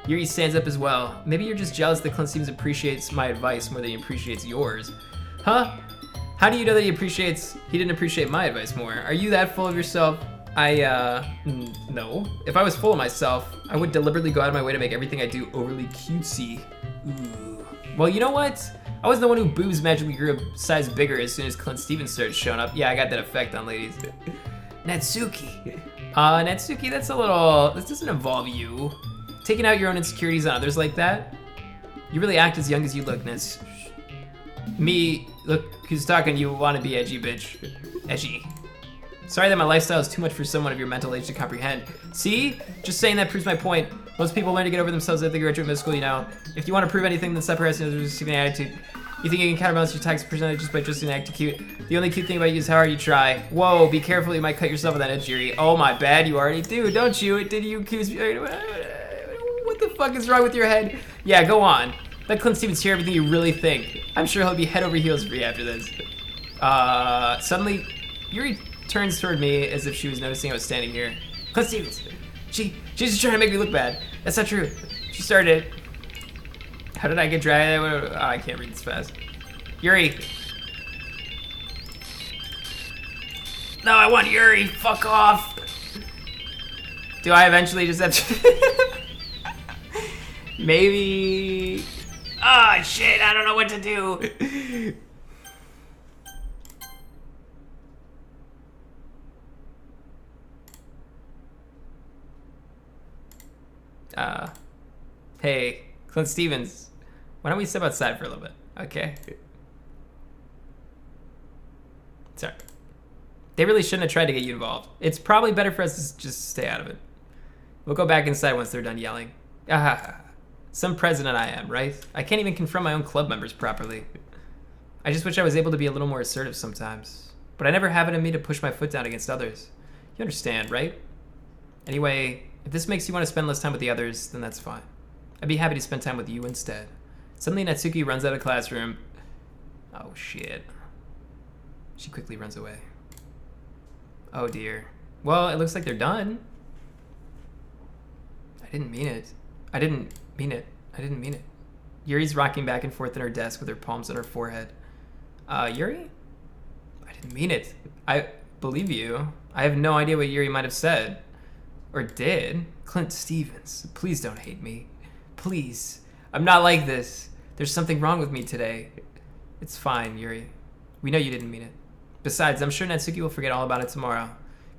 Yuri stands up as well. Maybe you're just jealous that ClintStevens appreciates my advice more than he appreciates yours. Huh? How do you know that he didn't appreciate my advice more? Are you that full of yourself? No. If I was full of myself, I would deliberately go out of my way to make everything I do overly cutesy. Ooh. Well, you know what? I was the one who boobs magically grew a size bigger as soon as ClintStevens started showing up. Yeah, I got that effect on ladies. Natsuki. Natsuki, that's a little... This doesn't involve you. Taking out your own insecurities on others like that? You really act as young as you look, Nats. Me, look who's talking, you want to be edgy, bitch. Edgy. Sorry that my lifestyle is too much for someone of your mental age to comprehend. See? Just saying that proves my point. Most people learn to get over themselves after they graduate middle school, you know. If you want to prove anything, then stop harassing others with receiving attitude. You think you can counterbalance your toxic personality just by dressing and acting cute. The only cute thing about you is how hard you try. Whoa, be careful, you might cut yourself with that edge, Yuri. Oh my bad, you already do, don't you? Did you accuse me? What the fuck is wrong with your head? Yeah, go on. Let ClintStevens hear everything you really think. I'm sure he'll be head over heels for you after this. Suddenly, Yuri turns toward me as if she was noticing I was standing here. ClintStevens, she's just trying to make me look bad. That's not true. She started it. How did I get dragged? Oh, I can't read this fast. Yuri. No, I want Yuri. Fuck off. Do I eventually just have to... Maybe... Ah, shit, I don't know what to do. Hey, ClintStevens, why don't we step outside for a little bit, okay? Sorry. They really shouldn't have tried to get you involved. It's probably better for us to just stay out of it. We'll go back inside once they're done yelling. Ah, some president I am, right? I can't even confront my own club members properly. I just wish I was able to be a little more assertive sometimes. But I never have it in me to push my foot down against others. You understand, right? Anyway, if this makes you want to spend less time with the others, then that's fine. I'd be happy to spend time with you instead. Suddenly Natsuki runs out of the classroom. Oh shit. She quickly runs away. Oh dear. Well, it looks like they're done. I didn't mean it. I didn't mean it. I didn't mean it. Yuri's rocking back and forth in her desk with her palms on her forehead. Yuri? I didn't mean it. I believe you. I have no idea what Yuri might have said. Or did. ClintStevens, please don't hate me. Please. I'm not like this. There's something wrong with me today. It's fine, Yuri. We know you didn't mean it. Besides, I'm sure Natsuki will forget all about it tomorrow.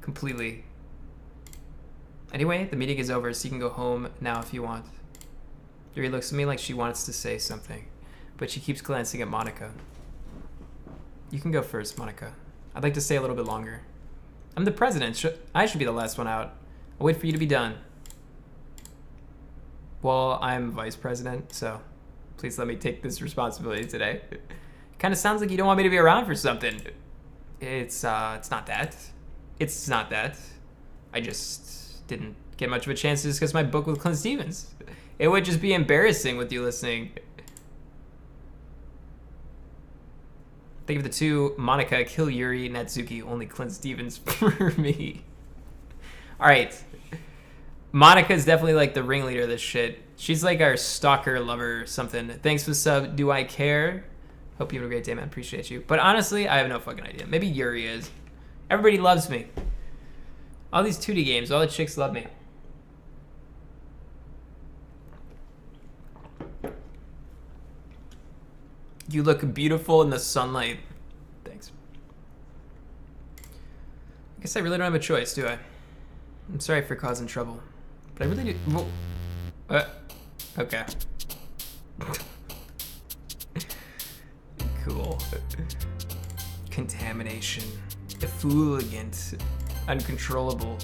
Completely. Anyway, the meeting is over, so you can go home now if you want. Yuri looks at me like she wants to say something, but she keeps glancing at Monica. You can go first, Monica. I'd like to stay a little bit longer. I'm the president. I should be the last one out. I'll wait for you to be done. Well, I'm vice president, so please let me take this responsibility today. Kind of sounds like you don't want me to be around for something. It's not that. It's not that. I just didn't get much of a chance to discuss my book with ClintStevens. It would just be embarrassing with you listening. Think of the two, Monica, kill Yuri, Natsuki, only ClintStevens for me. Alright. Monica's definitely like the ringleader of this shit. She's like our stalker lover or something. Thanks for the sub. Do I care? Hope you have a great day, man. Appreciate you. But honestly, I have no fucking idea. Maybe Yuri is. Everybody loves me. All these 2D games, all the chicks love me. You look beautiful in the sunlight. Thanks. I guess I really don't have a choice, do I? I'm sorry for causing trouble, but I really do. Whoa. Okay. Cool. Contamination. Effulgent. Uncontrollable.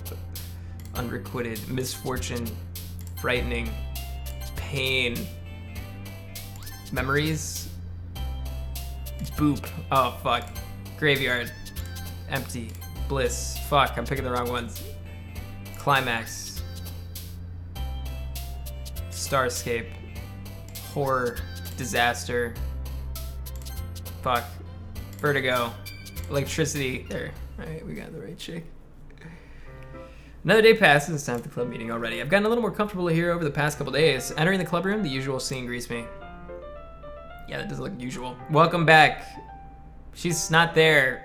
Unrequited. Misfortune. Frightening. Pain. Memories. Boop. Oh, fuck. Graveyard. Empty. Bliss. Fuck, I'm picking the wrong ones. Climax. Starscape. Horror. Disaster. Fuck. Vertigo. Electricity. There. Alright, we got the right chick. Another day passes. It's time for the club meeting already. I've gotten a little more comfortable here over the past couple days. Entering the club room, the usual scene greets me. Yeah, that doesn't look usual. Welcome back. She's not there.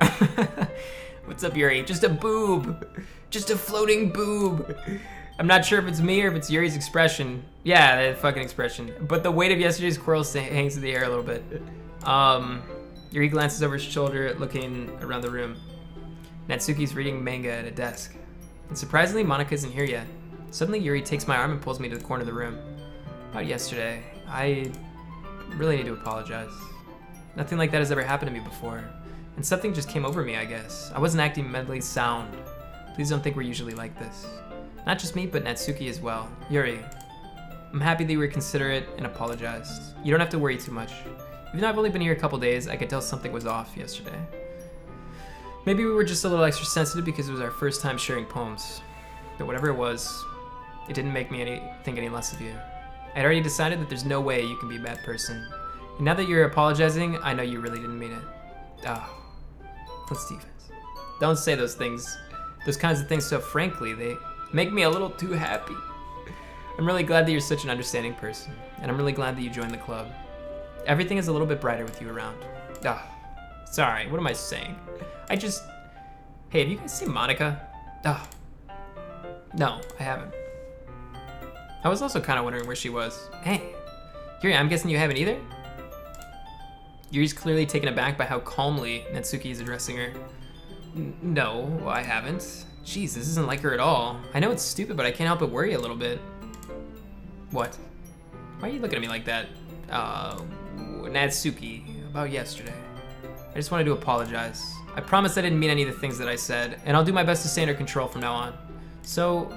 What's up, Yuri? Just a boob. Just a floating boob. I'm not sure if it's me or if it's Yuri's expression. Yeah, that fucking expression. But the weight of yesterday's quarrel hangs in the air a little bit. Yuri glances over his shoulder, looking around the room. Natsuki's reading manga at a desk. And surprisingly, Monica isn't here yet. Suddenly, Yuri takes my arm and pulls me to the corner of the room. About yesterday, I really need to apologize. Nothing like that has ever happened to me before. And something just came over me, I guess. I wasn't acting mentally sound. Please don't think we're usually like this. Not just me, but Natsuki as well. Yuri, I'm happy that you were considerate and apologized. You don't have to worry too much. Even though I've only been here a couple days, I could tell something was off yesterday. Maybe we were just a little extra sensitive because it was our first time sharing poems. But whatever it was, it didn't make me think any less of you. I'd already decided that there's no way you can be a bad person. And now that you're apologizing, I know you really didn't mean it. Oh, ClintStevens. Don't say those things, those kinds of things so frankly. They make me a little too happy. I'm really glad that you're such an understanding person. And I'm really glad that you joined the club. Everything is a little bit brighter with you around. Sorry, what am I saying? Hey, have you guys seen Monica? No, I haven't. I was also kind of wondering where she was. Hey, Yuri, I'm guessing you haven't either? Yuri's clearly taken aback by how calmly Natsuki is addressing her. No, I haven't. Jeez, this isn't like her at all. I know it's stupid, but I can't help but worry a little bit. What? Why are you looking at me like that? Natsuki, about yesterday. I just wanted to apologize. I promise I didn't mean any of the things that I said, and I'll do my best to stay under control from now on. So,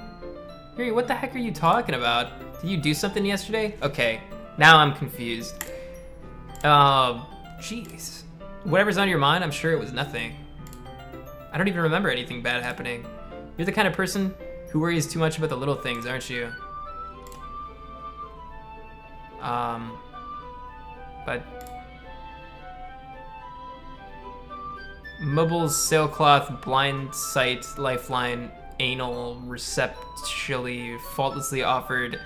Yuri, what the heck are you talking about? Did you do something yesterday? Okay, now I'm confused. Jeez. Whatever's on your mind, I'm sure it was nothing. I don't even remember anything bad happening. You're the kind of person who worries too much about the little things, aren't you? But Mobile's sailcloth, blind sight, lifeline, anal, receptually, faultlessly offered,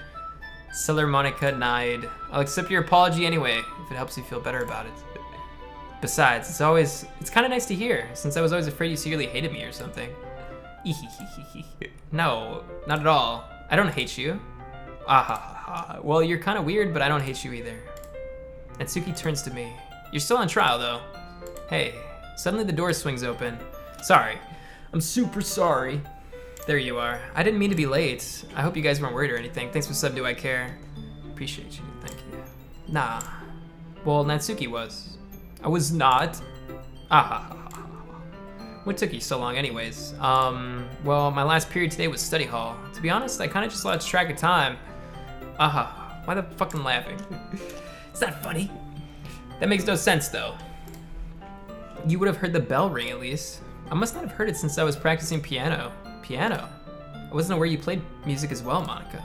Cellar Monica denied. I'll accept your apology anyway, if it helps you feel better about it. Besides, it's kind of nice to hear, since I was always afraid you secretly hated me or something. No, not at all. I don't hate you. Well, you're kind of weird, but I don't hate you either. Natsuki turns to me. You're still on trial, though. Hey, suddenly the door swings open. Sorry. I'm super sorry. There you are. I didn't mean to be late. I hope you guys weren't worried or anything. Thanks for sub Do I Care. Appreciate you. Thank you. Nah. Well, Natsuki was. I was not. What took you so long anyways? Well, my last period today was study hall. To be honest, I kind of just lost track of time. Why the fucking laughing? It's not funny. That makes no sense, though. You would have heard the bell ring, at least. I must not have heard it since I was practicing piano. Piano? I wasn't aware you played music as well, Monica.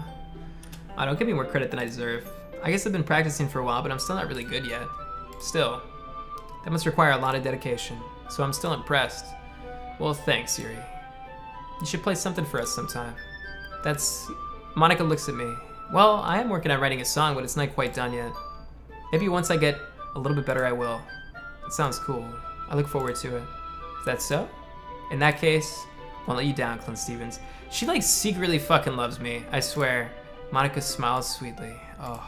Don't give me more credit than I deserve. I guess I've been practicing for a while, but I'm still not really good yet. Still, that must require a lot of dedication, so I'm still impressed. Well, thanks, Yuri. You should play something for us sometime. Monica looks at me. Well, I am working on writing a song, but it's not quite done yet. Maybe once I get a little bit better, I will. It sounds cool. I look forward to it. Is that so? In that case, I won't let you down, ClintStevens. She secretly fucking loves me, I swear. Monica smiles sweetly. Oh,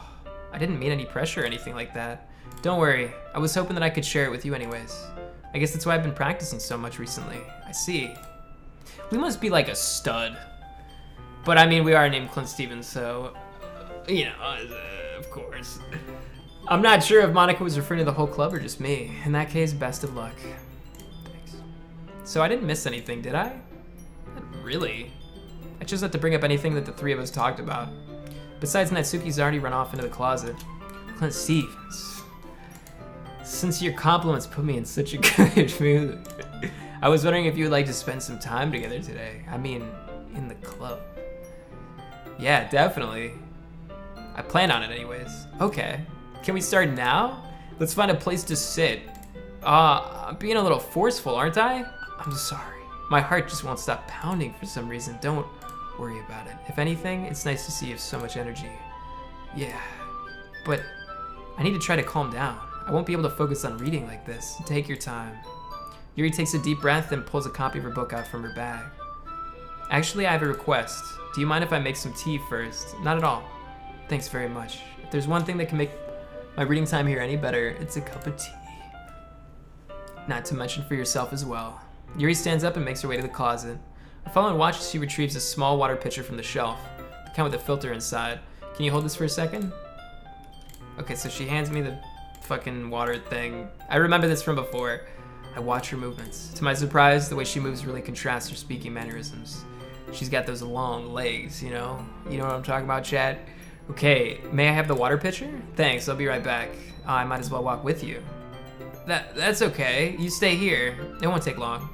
I didn't mean any pressure or anything like that. Don't worry, I was hoping that I could share it with you anyways. I guess that's why I've been practicing so much recently. I see. We must be like a stud. But I mean, we are named ClintStevens, so, you know, of course. I'm not sure if Monica was referring to the whole club or just me. In that case, best of luck. Thanks. So I didn't miss anything, did I? Not really. I just had to bring up anything that the three of us talked about. Besides, Natsuki's already run off into the closet. ClintStevens. Since your compliments put me in such a good mood, I was wondering if you would like to spend some time together today. I mean, in the club. Yeah, definitely. I plan on it anyways. Okay. Can we start now? Let's find a place to sit. I'm being a little forceful, aren't I? I'm sorry. My heart just won't stop pounding for some reason. Don't worry about it. If anything, it's nice to see you have so much energy. Yeah, but I need to try to calm down. I won't be able to focus on reading like this. Take your time. Yuri takes a deep breath and pulls a copy of her book out from her bag. Actually, I have a request. Do you mind if I make some tea first? Not at all. Thanks very much. If there's one thing that can make my reading time here any better, it's a cup of tea. Not to mention for yourself as well. Yuri stands up and makes her way to the closet. I follow and watch as she retrieves a small water pitcher from the shelf, the kind with a filter inside. Can you hold this for a second? Okay, so she hands me the fucking water thing. I remember this from before. I watch her movements. To my surprise, the way she moves really contrasts her speaking mannerisms. She's got those long legs, you know? You know what I'm talking about, Chad? Okay, may I have the water pitcher? Thanks, I'll be right back. I might as well walk with you. That's okay. You stay here. It won't take long.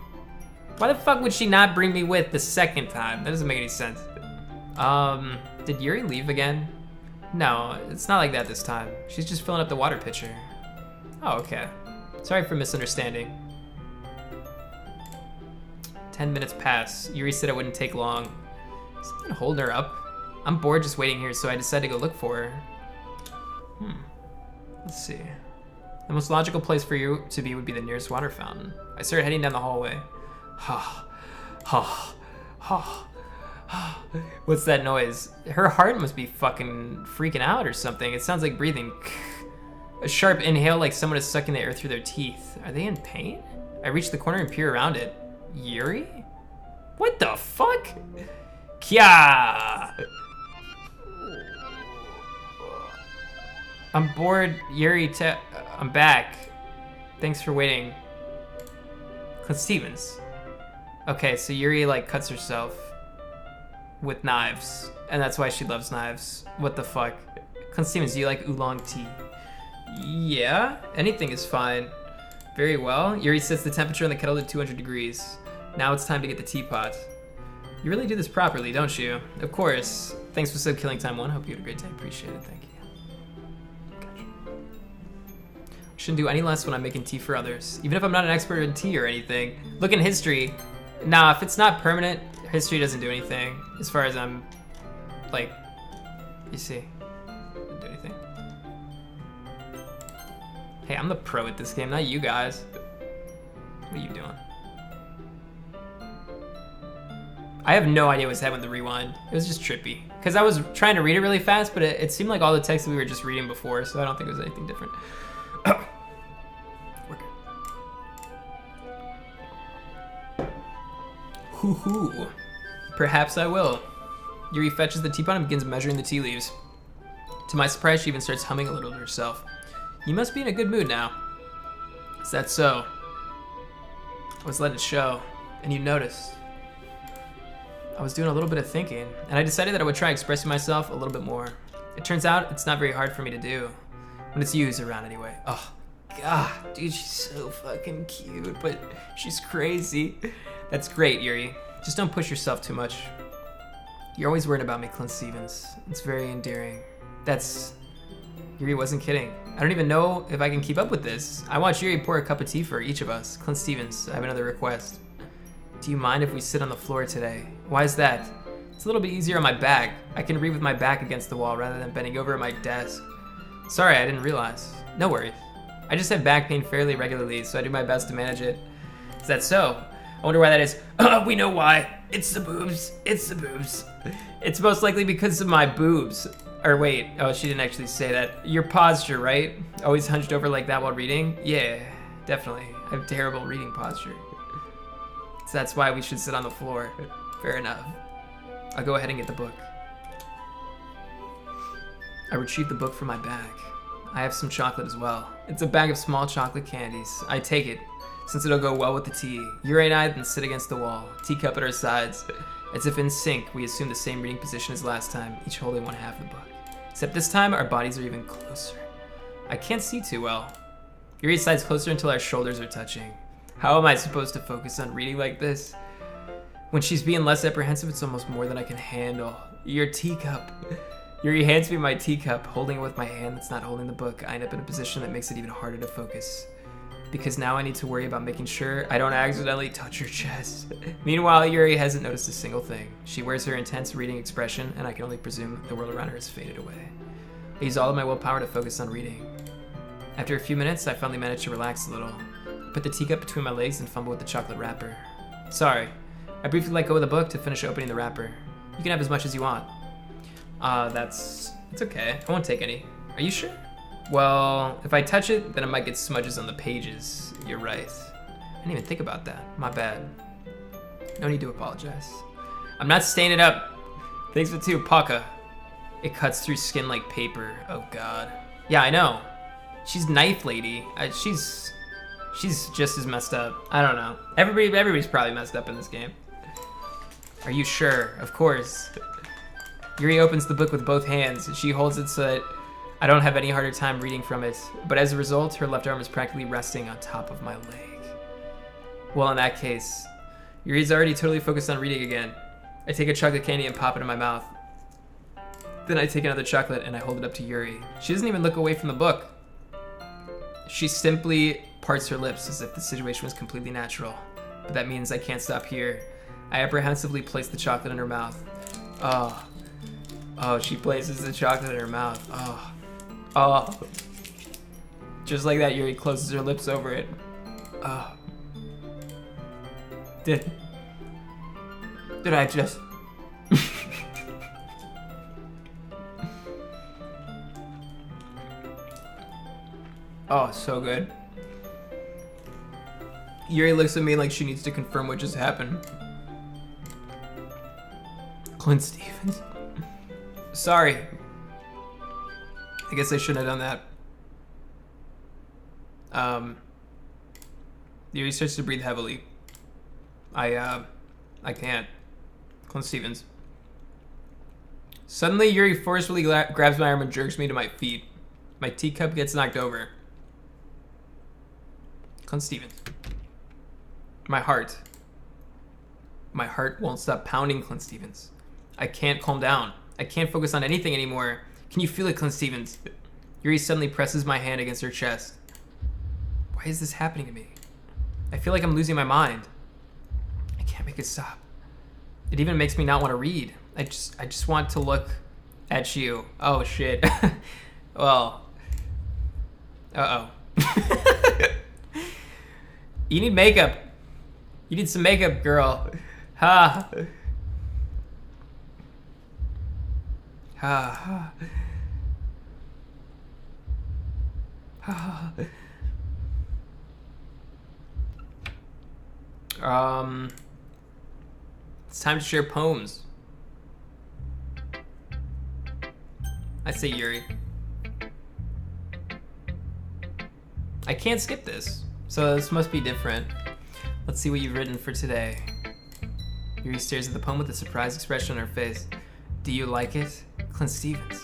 Why the fuck would she not bring me with the second time? That doesn't make any sense. Did Yuri leave again? No, it's not like that this time. She's just filling up the water pitcher. Oh, okay. Sorry for misunderstanding. 10 minutes pass. Yuri said it wouldn't take long. Is something holding her up? I'm bored just waiting here, so I decided to go look for her. Let's see. The most logical place for you to be would be the nearest water fountain. I started heading down the hallway. What's that noise? Her heart must be fucking freaking out or something. It sounds like breathing. A sharp inhale like someone is sucking the air through their teeth. Are they in pain? I reach the corner and peer around it. Yuri? What the fuck? Kya! I'm bored, Yuri. I'm back. Thanks for waiting. ClintStevens. Okay, so Yuri like cuts herself with knives, and that's why she loves knives. What the fuck? ClintStevens, do you like oolong tea? Yeah, anything is fine. Very well. Yuri sets the temperature in the kettle to 200 degrees. Now it's time to get the teapot. You really do this properly, don't you? Of course. Thanks for sub killing time 1. Hope you had a great day. Appreciate it. Thank you. Gotcha. Shouldn't do any less when I'm making tea for others, even if I'm not an expert in tea or anything. Look in history. Nah, if it's not permanent, history doesn't do anything. As far as I'm, like, you see, doesn't do anything. Hey, I'm the pro at this game, not you guys. What are you doing? I have no idea what's happening with the rewind. It was just trippy. Because I was trying to read it really fast, but it seemed like all the text that we were just reading before, so I don't think it was anything different. We're good. Hoo-hoo. Perhaps I will. Yuri fetches the teapot and begins measuring the tea leaves. To my surprise, she even starts humming a little to herself. You must be in a good mood now. Is that so? I was letting it show, and you noticed. I was doing a little bit of thinking, and I decided that I would try expressing myself a little bit more. It turns out it's not very hard for me to do. When it's you who's around anyway. Oh, God, dude, she's so fucking cute, but she's crazy. That's great, Yuri. Just don't push yourself too much. You're always worried about me, ClintStevens. It's very endearing. Yuri wasn't kidding. I don't even know if I can keep up with this. I watched Yuri pour a cup of tea for each of us. ClintStevens, I have another request. Do you mind if we sit on the floor today? Why is that? It's a little bit easier on my back. I can read with my back against the wall rather than bending over at my desk. Sorry, I didn't realize. No worries. I just have back pain fairly regularly, so I do my best to manage it. Is that so? I wonder why that is. We know why. It's the boobs. It's the boobs. It's most likely because of my boobs. Or wait, oh, she didn't actually say that. Your posture, right? Always hunched over like that while reading? Yeah, definitely. I have terrible reading posture. So that's why we should sit on the floor. Fair enough. I'll go ahead and get the book. I retrieve the book from my bag. I have some chocolate as well. It's a bag of small chocolate candies. I take it, since it'll go well with the tea. Yuri and I then sit against the wall, teacup at our sides. As if in sync, we assume the same reading position as last time, each holding one half of the book. Except this time, our bodies are even closer. I can't see too well. Yuri slides closer until our shoulders are touching. How am I supposed to focus on reading like this? When she's being less apprehensive, it's almost more than I can handle. Your teacup. Yuri hands me my teacup, holding it with my hand that's not holding the book. I end up in a position that makes it even harder to focus. Because now I need to worry about making sure I don't accidentally touch her chest. Meanwhile, Yuri hasn't noticed a single thing. She wears her intense reading expression, and I can only presume the world around her has faded away. I use all of my willpower to focus on reading. After a few minutes, I finally manage to relax a little. I put the teacup between my legs and fumble with the chocolate wrapper. Sorry. I briefly let go of the book to finish opening the wrapper. You can have as much as you want. It's okay. I won't take any. Are you sure? Well, if I touch it, then it might get smudges on the pages. You're right. I didn't even think about that. My bad. No need to apologize. I'm not staining it up. Thanks for the two, Paka. It cuts through skin like paper. Oh god. Yeah, I know. She's Knife Lady. She's just as messed up. I don't know. Everybody's probably messed up in this game. Are you sure? Of course. Yuri opens the book with both hands. She holds it so that I don't have any harder time reading from it, but as a result, her left arm is practically resting on top of my leg. Well, in that case, Yuri's already totally focused on reading again. I take a chocolate candy and pop it in my mouth. Then I take another chocolate and I hold it up to Yuri. She doesn't even look away from the book. She simply parts her lips as if the situation was completely natural. But that means I can't stop here. I apprehensively place the chocolate in her mouth. Oh, she places the chocolate in her mouth. Oh. Just like that, Yuri closes her lips over it. Did I just... Oh, so good. Yuri looks at me like she needs to confirm what just happened. ClintStevens. Sorry. I guess I shouldn't have done that. Yuri starts to breathe heavily. I can't. ClintStevens. Suddenly, Yuri forcefully grabs my arm and jerks me to my feet. My teacup gets knocked over. ClintStevens. My heart won't stop pounding, ClintStevens. I can't calm down. I can't focus on anything anymore. Can you feel it, ClintStevens? Yuri suddenly presses my hand against her chest. Why is this happening to me? I feel like I'm losing my mind. I can't make it stop. It even makes me not want to read. I just want to look at you. Oh shit. Well. Uh-oh. You need makeup. You need some makeup, girl. Ha. Ha. Ha. It's time to share poems. I say Yuri. I can't skip this, so this must be different. Let's see what you've written for today. Yuri stares at the poem with a surprised expression on her face. Do you like it? ClintStevens.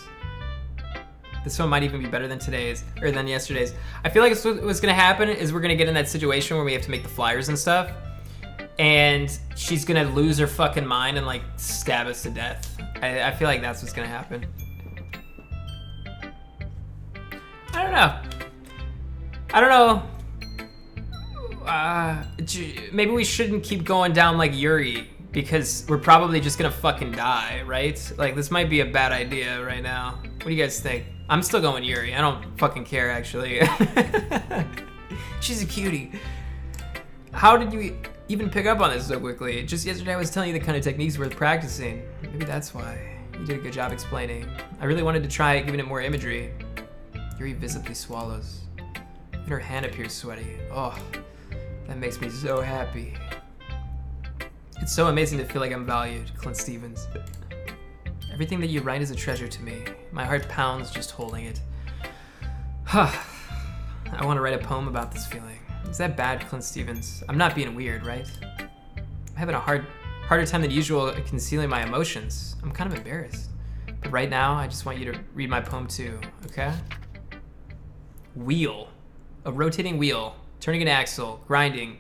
This one might even be better than today's, or than yesterday's. I feel like what's gonna happen is we're gonna get in that situation where we have to make the flyers and stuff, and she's gonna lose her fucking mind and like stab us to death. I feel like that's what's gonna happen. I don't know. Maybe we shouldn't keep going down like Yuri, because we're probably just gonna fucking die, right? Like, this might be a bad idea right now. What do you guys think? I'm still going Yuri. I don't fucking care, actually. She's a cutie. How did you even pick up on this so quickly? Just yesterday I was telling you the kind of techniques worth practicing. Maybe that's why. You did a good job explaining. I really wanted to try giving it more imagery. Yuri visibly swallows. And her hand appears sweaty. Oh, that makes me so happy. It's so amazing to feel like I'm valued, ClintStevens. Everything that you write is a treasure to me. My heart pounds just holding it. I want to write a poem about this feeling. Is that bad, ClintStevens? I'm not being weird, right? I'm having a harder time than usual concealing my emotions. I'm kind of embarrassed. But right now, I just want you to read my poem too, okay? Wheel. A rotating wheel, turning an axle, grinding,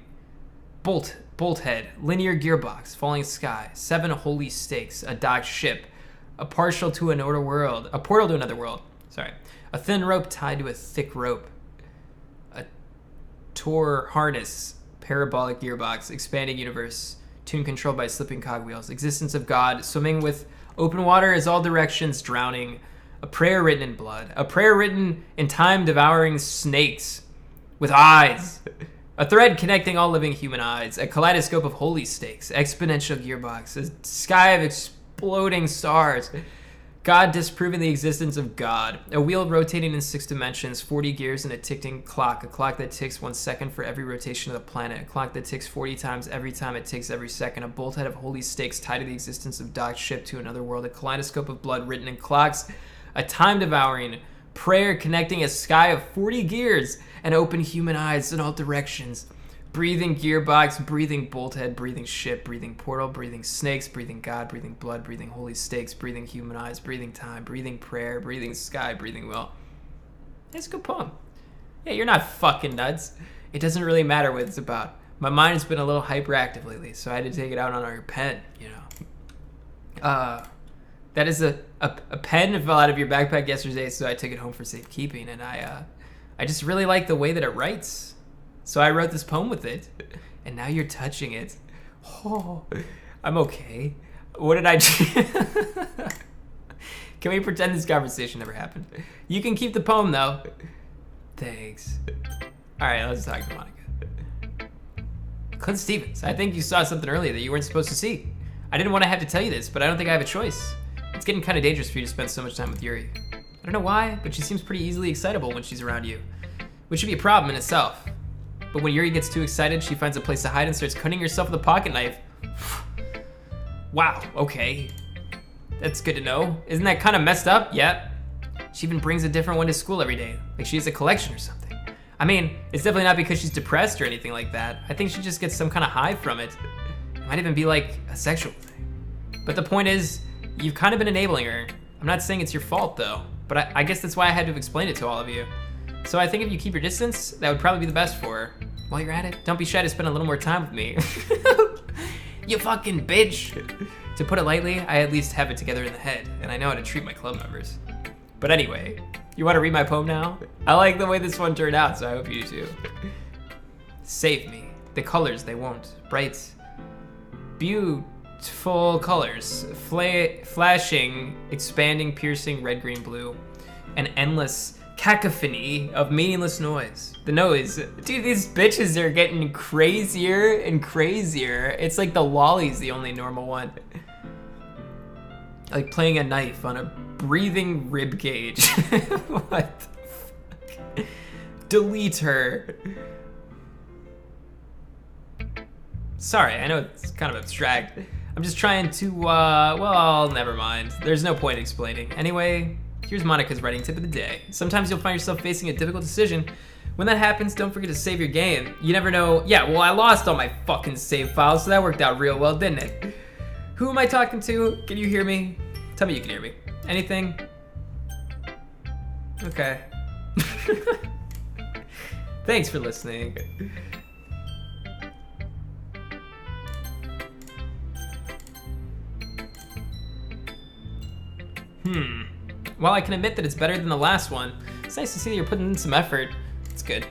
bolt head, linear gearbox, falling sky, 7 holy stakes, a docked ship, a portal to another world, sorry, a thin rope tied to a thick rope, a Tor harness, parabolic gearbox, expanding universe, tune controlled by slipping cogwheels, existence of God, swimming with open water as all directions, drowning, a prayer written in blood, a prayer written in time, devouring snakes with eyes, a thread connecting all living human eyes, a kaleidoscope of holy stakes, exponential gearbox, a sky of exploding stars, God disproving the existence of God, a wheel rotating in 6 dimensions, 40 gears and a ticking clock, a clock that ticks 1 second for every rotation of the planet, a clock that ticks 40 times every time it ticks every second, a bolt head of holy stakes tied to the existence of docked ship to another world, a kaleidoscope of blood written in clocks, a time-devouring prayer connecting a sky of 40 gears and open human eyes in all directions. Breathing gearbox, breathing bolt head, breathing ship, breathing portal, breathing snakes, breathing God, breathing blood, breathing holy stakes, breathing human eyes, breathing time, breathing prayer, breathing sky, breathing will. It's a good poem. Yeah, you're not fucking nuts. It doesn't really matter what it's about. My mind's been a little hyperactive lately, so I had to take it out on our pen, you know. That is a pen that fell out of your backpack yesterday, so I took it home for safekeeping, and I just really like the way that it writes. So I wrote this poem with it, and now you're touching it. Oh, I'm okay. What did I do? Can we pretend this conversation never happened? You can keep the poem, though. Thanks. All right, let's talk to Monica. ClintStevens, I think you saw something earlier that you weren't supposed to see. I didn't want to have to tell you this, but I don't think I have a choice. It's getting kind of dangerous for you to spend so much time with Yuri. I don't know why, but she seems pretty easily excitable when she's around you, which should be a problem in itself. But when Yuri gets too excited, she finds a place to hide and starts cutting herself with a pocket knife. Wow, okay. That's good to know. Isn't that kind of messed up? Yeah. She even brings a different one to school every day, like she has a collection or something. I mean, it's definitely not because she's depressed or anything like that. I think she just gets some kind of high from it. It might even be like a sexual thing. But the point is, you've kind of been enabling her. I'm not saying it's your fault though, but I guess that's why I had to explain it to all of you. So I think if you keep your distance, that would probably be the best for her. While you're at it, don't be shy to spend a little more time with me. You fucking bitch. To put it lightly, I at least have it together in the head, and I know how to treat my club members. But anyway, you want to read my poem now? I like the way this one turned out, so I hope you do too. Save me. The colors, they won't. Bright, beautiful colors. Flashing, expanding, piercing, red, green, blue. An endless cacophony of meaningless noise. The noise. Dude, these bitches are getting crazier and crazier. It's like the lolly's the only normal one. Like playing a knife on a breathing rib cage. What the fuck? Delete her. Sorry, I know it's kind of abstract. I'm just trying to, well, never mind. There's no point explaining. Anyway, here's Monica's writing tip of the day. Sometimes you'll find yourself facing a difficult decision. When that happens, don't forget to save your game. You never know. Yeah, well, I lost all my fucking save files, so that worked out real well, didn't it? Who am I talking to? Can you hear me? Tell me you can hear me. Anything? Okay. Thanks for listening. While I can admit that it's better than the last one, it's nice to see that you're putting in some effort. It's good.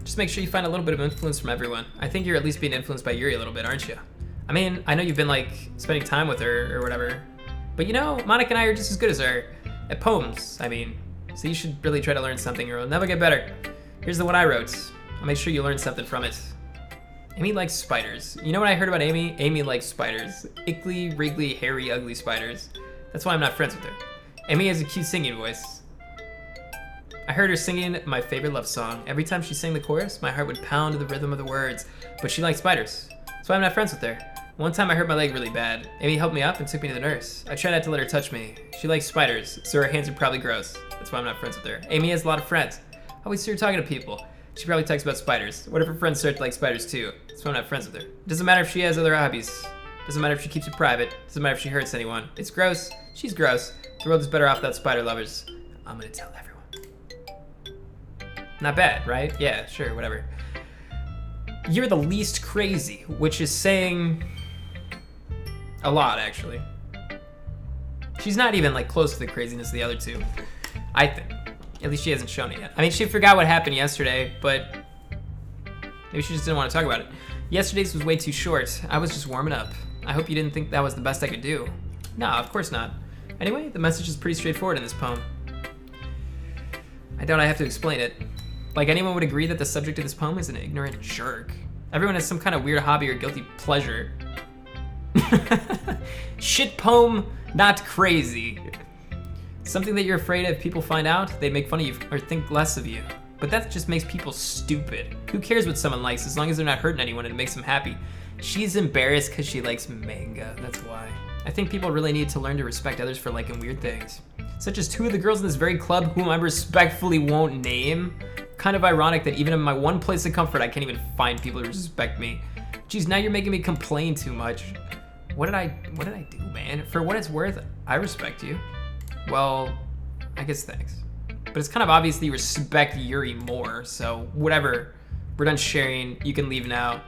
Just make sure you find a little bit of influence from everyone. I think you're at least being influenced by Yuri a little bit, aren't you? I mean, I know you've been like spending time with her or whatever, but you know, Monica and I are just as good as her at poems, I mean. So you should really try to learn something or it'll never get better. Here's the one I wrote. I'll make sure you learn something from it. Amy likes spiders. You know what I heard about Amy? Amy likes spiders. Ickly, wriggly, hairy, ugly spiders. That's why I'm not friends with her. Amy has a cute singing voice. I heard her singing my favorite love song. Every time she sang the chorus, my heart would pound to the rhythm of the words. But she likes spiders. That's why I'm not friends with her. One time I hurt my leg really bad. Amy helped me up and took me to the nurse. I tried not to let her touch me. She likes spiders, so her hands are probably gross. That's why I'm not friends with her. Amy has a lot of friends. I always see her talking to people. She probably talks about spiders. What if her friends start to like spiders too? That's why I'm not friends with her. Doesn't matter if she has other hobbies. Doesn't matter if she keeps it private. Doesn't matter if she hurts anyone. It's gross. She's gross. The world is better off without spider lovers. I'm gonna tell everyone. Not bad, right? Yeah, sure, whatever. You're the least crazy, which is saying a lot, actually. She's not even like close to the craziness of the other two, I think. At least she hasn't shown it yet. I mean, she forgot what happened yesterday, but maybe she just didn't want to talk about it. Yesterday's was way too short. I was just warming up. I hope you didn't think that was the best I could do. No, of course not. Anyway, the message is pretty straightforward in this poem. I doubt I have to explain it. Like, anyone would agree that the subject of this poem is an ignorant jerk. Everyone has some kind of weird hobby or guilty pleasure. Shit poem, not crazy. Something that you're afraid if people find out, they make fun of you or think less of you. But that just makes people stupid. Who cares what someone likes as long as they're not hurting anyone and it makes them happy? She's embarrassed because she likes manga, that's why. I think people really need to learn to respect others for liking weird things. Such as two of the girls in this very club whom I respectfully won't name. Kind of ironic that even in my one place of comfort, I can't even find people who respect me. Geez, now you're making me complain too much. What did I do, man? For what it's worth, I respect you. Well, I guess thanks. But it's kind of obvious that you respect Yuri more, so whatever. We're done sharing. You can leave now.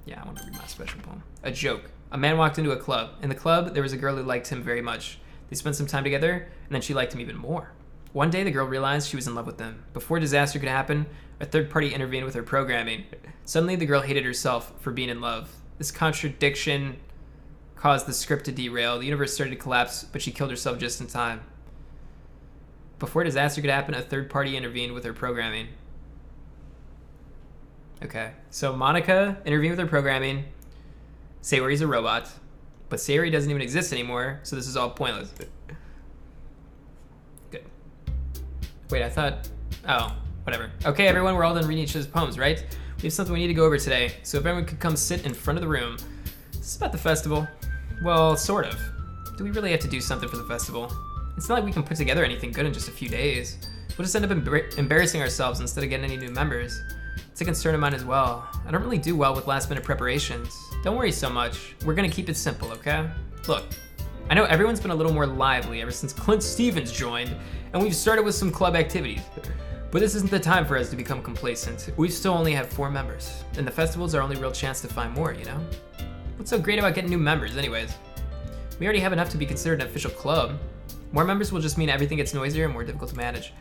Yeah, I want to read my special poem. A joke. A man walked into a club. In the club, there was a girl who liked him very much. They spent some time together, and then she liked him even more. One day, the girl realized she was in love with him. Before disaster could happen, a third party intervened with her programming. Suddenly, the girl hated herself for being in love. This contradiction caused the script to derail. The universe started to collapse, but she killed herself just in time. Before disaster could happen, a third party intervened with her programming. Okay, so Monica intervened with her programming. Sayori's a robot, but Sayori doesn't even exist anymore, so this is all pointless. Good. Wait, I thought... Oh, whatever. Okay, everyone, we're all done reading each other's poems, right? We have something we need to go over today, so if everyone could come sit in front of the room. This is about the festival. Well, sort of. Do we really have to do something for the festival? It's not like we can put together anything good in just a few days. We'll just end up embarrassing ourselves instead of getting any new members. It's a concern of mine as well. I don't really do well with last-minute preparations. Don't worry so much. We're gonna keep it simple, okay? Look, I know everyone's been a little more lively ever since ClintStevens joined, and we've started with some club activities. But this isn't the time for us to become complacent. We still only have 4 members, and the festival's our only real chance to find more, you know? What's so great about getting new members, anyways? We already have enough to be considered an official club. More members will just mean everything gets noisier and more difficult to manage.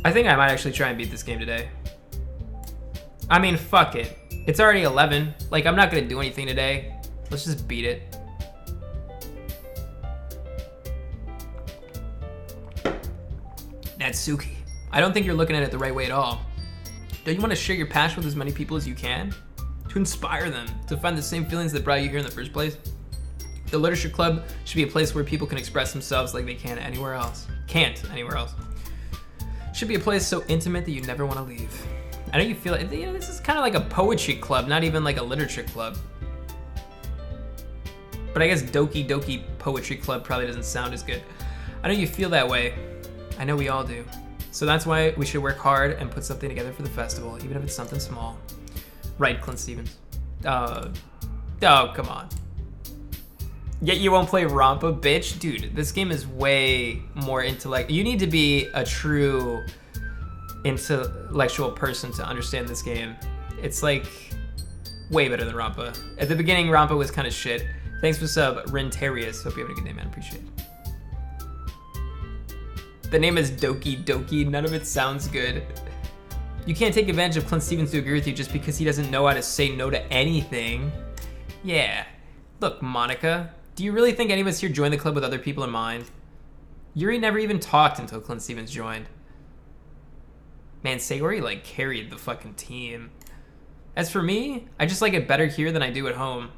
I think I might actually try and beat this game today. I mean, fuck it. It's already 11. Like, I'm not gonna do anything today. Let's just beat it. Natsuki, I don't think you're looking at it the right way at all. Don't you want to share your passion with as many people as you can? To inspire them, to find the same feelings that brought you here in the first place? The literature club should be a place where people can express themselves like they can't anywhere else. Should be a place so intimate that you never want to leave. I know you feel like, you know, this is kind of like a poetry club, not even like a literature club. But I guess Doki Doki Poetry Club probably doesn't sound as good. I know you feel that way. I know we all do. So that's why we should work hard and put something together for the festival, even if it's something small. Right, ClintStevens? Oh, come on. Yet you won't play Rampa, bitch? Dude, this game is way more You need to be a true intellectual person to understand this game. It's like way better than Rampa. At the beginning, Rampa was kind of shit. Thanks for sub, Rentarius. Hope you have a good day, man. Appreciate it. The name is Doki Doki. None of it sounds good. You can't take advantage of ClintStevens to agree with you just because he doesn't know how to say no to anything. Yeah. Look, Monica, do you really think any of us here joined the club with other people in mind? Yuri never even talked until ClintStevens joined. Man, Sayori like carried the fucking team. As for me, I just like it better here than I do at home.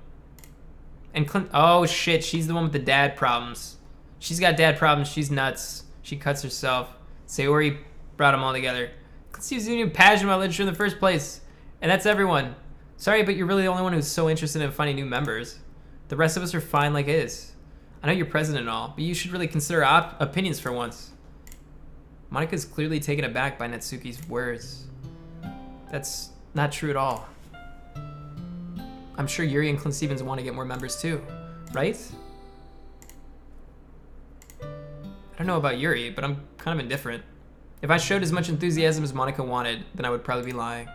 And oh shit, she's the one with the dad problems. She's got dad problems. She's nuts. She cuts herself. Sayori brought them all together. ClintStevens isn't even passionate about literature in the first place. And that's everyone. Sorry, but you're really the only one who's so interested in finding new members. The rest of us are fine like is. I know you're president and all, but you should really consider opinions for once. Monika's clearly taken aback by Natsuki's words. That's not true at all. I'm sure Yuri and ClintStevens want to get more members too, right? I don't know about Yuri, but I'm kind of indifferent. If I showed as much enthusiasm as Monika wanted, then I would probably be lying.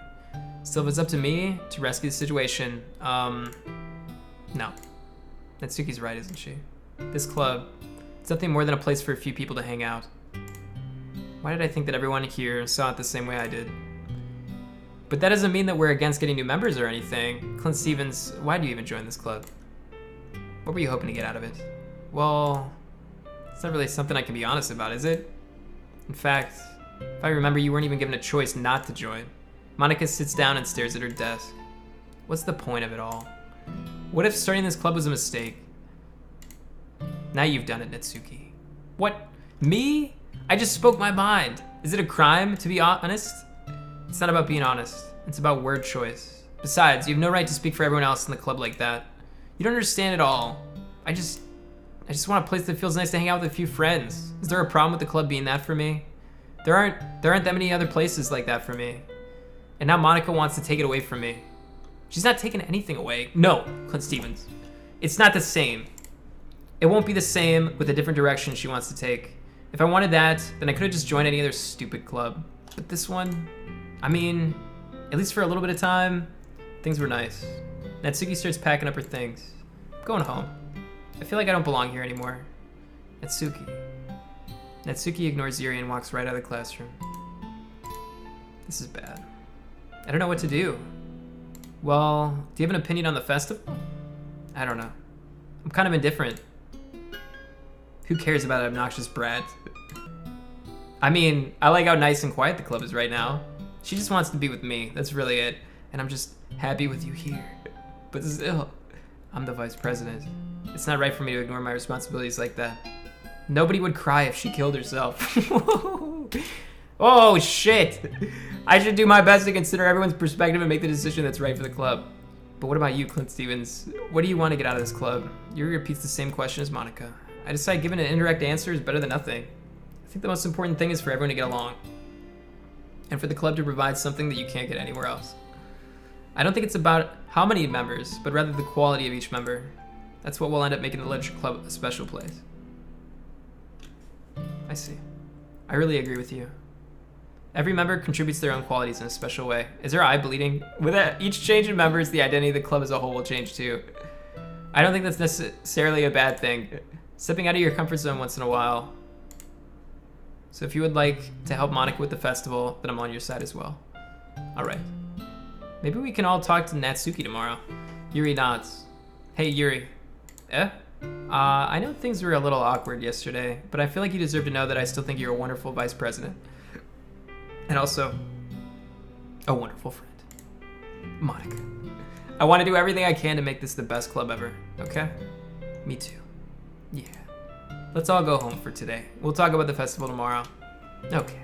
Still, if it's up to me to rescue the situation, no. Natsuki's right, isn't she? This club, it's nothing more than a place for a few people to hang out. Why did I think that everyone here saw it the same way I did? But that doesn't mean that we're against getting new members or anything. ClintStevens, why do you even join this club? What were you hoping to get out of it? Well, it's not really something I can be honest about, is it? In fact, if I remember, you weren't even given a choice not to join. Monika sits down and stares at her desk. What's the point of it all? What if starting this club was a mistake? Now you've done it, Natsuki. What? Me? I just spoke my mind. Is it a crime to be honest? It's not about being honest. It's about word choice. Besides, you have no right to speak for everyone else in the club like that. You don't understand it all. I just want a place that feels nice to hang out with a few friends. Is there a problem with the club being that for me? There aren't that many other places like that for me. And now Monika wants to take it away from me. She's not taking anything away. No, ClintStevens. It's not the same. It won't be the same with a different direction she wants to take. If I wanted that, then I could have just joined any other stupid club. But this one, I mean, at least for a little bit of time, things were nice. Natsuki starts packing up her things. I'm going home. I feel like I don't belong here anymore. Natsuki. Natsuki ignores Yuri and walks right out of the classroom. This is bad. I don't know what to do. Well, do you have an opinion on the festival? I don't know. I'm kind of indifferent. Who cares about an obnoxious brat? I mean, I like how nice and quiet the club is right now. She just wants to be with me, that's really it. And I'm just happy with you here. But still, I'm the vice president. It's not right for me to ignore my responsibilities like that. Nobody would cry if she killed herself. Oh shit! I should do my best to consider everyone's perspective and make the decision that's right for the club. But what about you, ClintStevens? What do you want to get out of this club? Yuri repeats the same question as Monika. I decide giving an indirect answer is better than nothing. I think the most important thing is for everyone to get along. And for the club to provide something that you can't get anywhere else. I don't think it's about how many members, but rather the quality of each member. That's what will end up making the literature club a special place. I see. I really agree with you. Every member contributes their own qualities in a special way. Is her eye bleeding? With each change in members, the identity of the club as a whole will change too. I don't think that's necessarily a bad thing. Stepping out of your comfort zone once in a while. So if you would like to help Monika with the festival, then I'm on your side as well. Alright. Maybe we can all talk to Natsuki tomorrow. Yuri nods. Hey Yuri. I know things were a little awkward yesterday, but I feel like you deserve to know that I still think you're a wonderful vice president. And also, a wonderful friend. Monika. I want to do everything I can to make this the best club ever, okay? Me too. Yeah. Let's all go home for today. We'll talk about the festival tomorrow. Okay.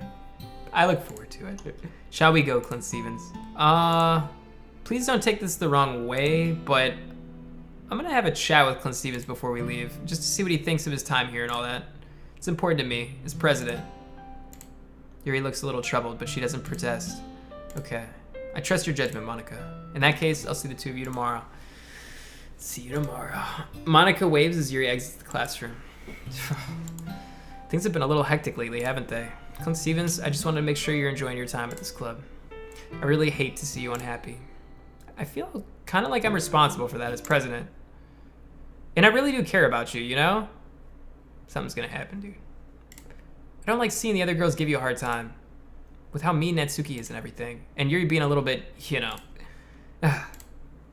I look forward to it. Shall we go, ClintStevens? Please don't take this the wrong way, but I'm gonna have a chat with ClintStevens before we leave, just to see what he thinks of his time here and all that. It's important to me, as president. Yuri looks a little troubled, but she doesn't protest. Okay. I trust your judgment, Monika. In that case, I'll see the two of you tomorrow. See you tomorrow. Monika waves as Yuri exits the classroom. Things have been a little hectic lately, haven't they? ClintStevens, I just wanted to make sure you're enjoying your time at this club. I really hate to see you unhappy. I feel kind of like I'm responsible for that as president. And I really do care about you, you know? Something's gonna happen, dude. I don't like seeing the other girls give you a hard time. With how mean Natsuki is and everything. And Yuri being a little bit, you know.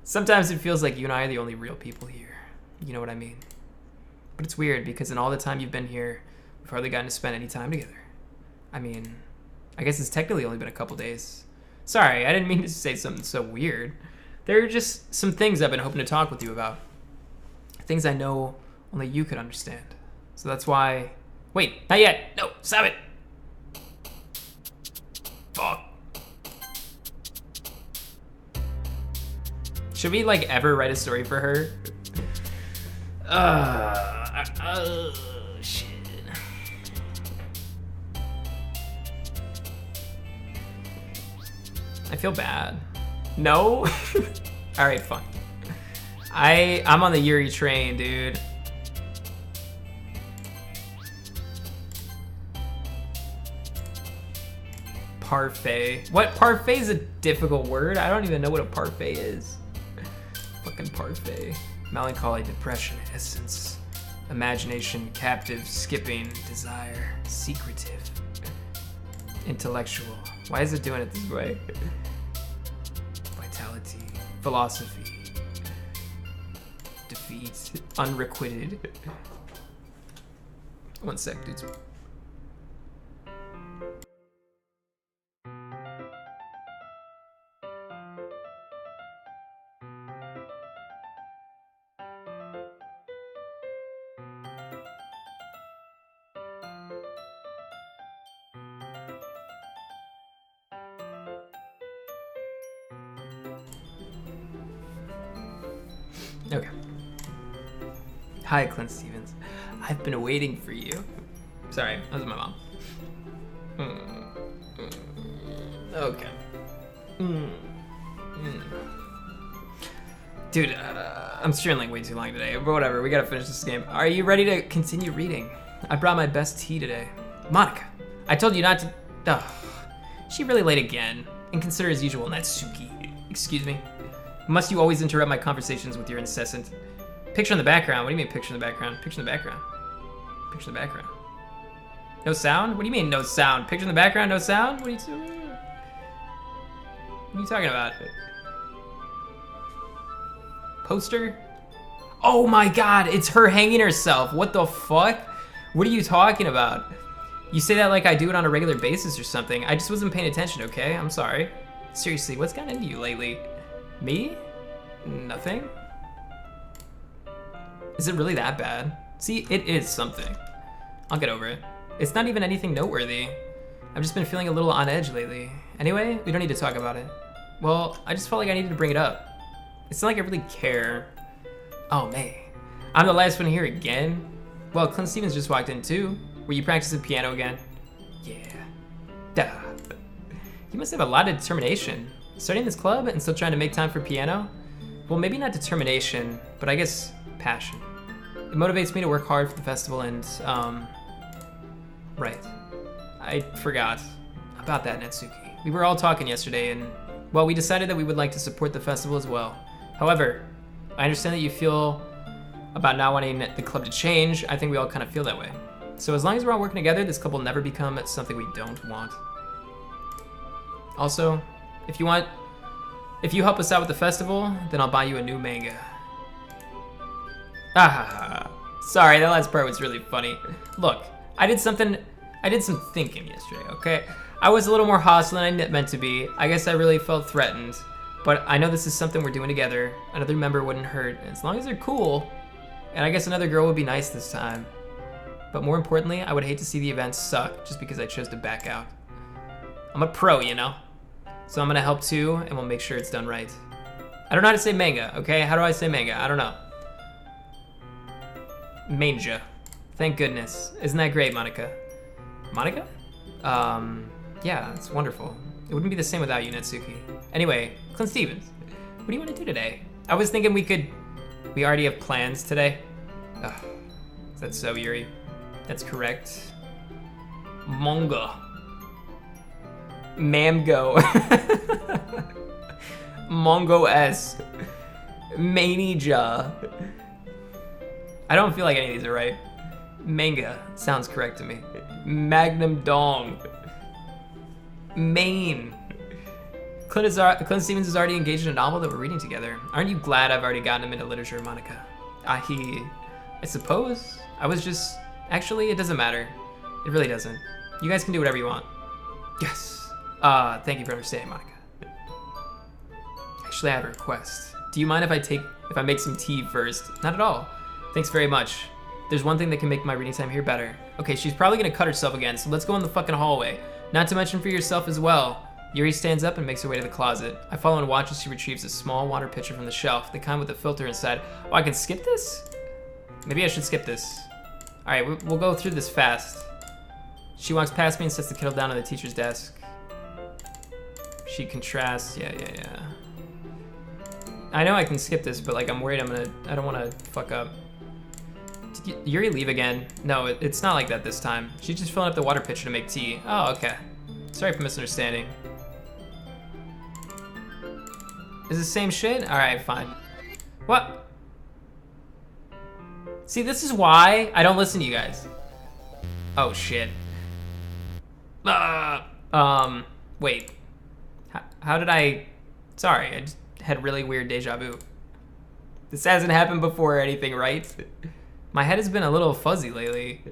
Sometimes it feels like you and I are the only real people here. You know what I mean? But it's weird because in all the time you've been here, we've hardly gotten to spend any time together. I mean, I guess it's technically only been a couple days. Sorry, I didn't mean to say something so weird. There are just some things I've been hoping to talk with you about. Things I know only you could understand. So that's why... Wait, not yet. No, stop it. Fuck. Should we, like, ever write a story for her? Shit. I feel bad. No? Alright, fine. I'm on the Yuri train, dude. Parfait. What? Parfait is a difficult word. I don't even know what a parfait is. Fucking parfait. Melancholy, depression, essence, imagination, captive, skipping, desire, secretive, intellectual. Why is it doing it this way? Vitality, philosophy, defeat, unrequited. One sec, dudes. Okay. Hi, ClintStevens. I've been waiting for you. Sorry, that was my mom. Okay. Dude, I'm streaming way too long today, but whatever, we gotta finish this game. Are you ready to continue reading? I brought my best tea today. Monica, I told you not to... Ugh. She really late again. And consider as usual, Natsuki. Excuse me? Must you always interrupt my conversations with your incessant... Picture in the background? What do you mean picture in the background? Picture in the background. Picture in the background. No sound? What do you mean no sound? Picture in the background, no sound? What are you talking about? Poster? Oh my god, it's her hanging herself. What the fuck? What are you talking about? You say that like I do it on a regular basis or something. I just wasn't paying attention, okay? I'm sorry. Seriously, what's gotten into you lately? Me? Nothing? Is it really that bad? See, it is something. I'll get over it. It's not even anything noteworthy. I've just been feeling a little on edge lately. Anyway, we don't need to talk about it. Well, I just felt like I needed to bring it up. It's not like I really care. Oh, man. I'm the last one here again? Well, ClintStevens just walked in too. Were you practicing piano again? Yeah. Duh. You must have a lot of determination. Starting this club and still trying to make time for piano? Well, maybe not determination, but I guess passion. It motivates me to work hard for the festival and, right. I forgot about that, Natsuki. We were all talking yesterday and, well, we decided that we would like to support the festival as well. However, I understand that you feel about not wanting the club to change. I think we all kind of feel that way. So as long as we're all working together, this club will never become something we don't want. Also, if you help us out with the festival, then I'll buy you a new manga. Ah, sorry, that last part was really funny. Look, I did some thinking yesterday, okay? I was a little more hostile than I meant to be. I guess I really felt threatened. But I know this is something we're doing together. Another member wouldn't hurt, as long as they're cool. And I guess another girl would be nice this time. But more importantly, I would hate to see the event suck just because I chose to back out. I'm a pro, you know? So I'm gonna help too, and we'll make sure it's done right. I don't know how to say manga, okay? How do I say manga? I don't know. Manga. Thank goodness. Isn't that great, Monica? Monica? Yeah, it's wonderful. It wouldn't be the same without you, Natsuki. Anyway, ClintStevens, what do you want to do today? I was thinking we already have plans today. Ugh, is that so, Yuri? That's correct. Manga. Mamgo. Mongo S. Manija. I don't feel like any of these are right. Manga sounds correct to me. Magnum Dong. Maine. ClintStevens is already engaged in a novel that we're reading together. Aren't you glad I've already gotten him into literature, Monica? I suppose. I was just... Actually, it doesn't matter. It really doesn't. You guys can do whatever you want. Yes. Thank you for understanding, Monica. Actually, I have a request. Do you mind if I make some tea first? Not at all. Thanks very much. There's one thing that can make my reading time here better. Okay, she's probably gonna cut herself again, so let's go in the fucking hallway. Not to mention for yourself as well. Yuri stands up and makes her way to the closet. I follow and watch as she retrieves a small water pitcher from the shelf, the kind with a filter inside. Oh, I can skip this? Maybe I should skip this. All right, we'll go through this fast. She walks past me and sets the kettle down on the teacher's desk. She contrasts, yeah. I know I can skip this, but like I'm worried I don't wanna fuck up. Did Yuri leave again? No, it's not like that this time. She's just filling up the water pitcher to make tea. Oh, okay. Sorry for misunderstanding. Is it the same shit? All right, fine. What? See, this is why I don't listen to you guys. Oh, shit. Wait. How did I... Sorry, I just had really weird deja vu. This hasn't happened before or anything, right? My head has been a little fuzzy lately.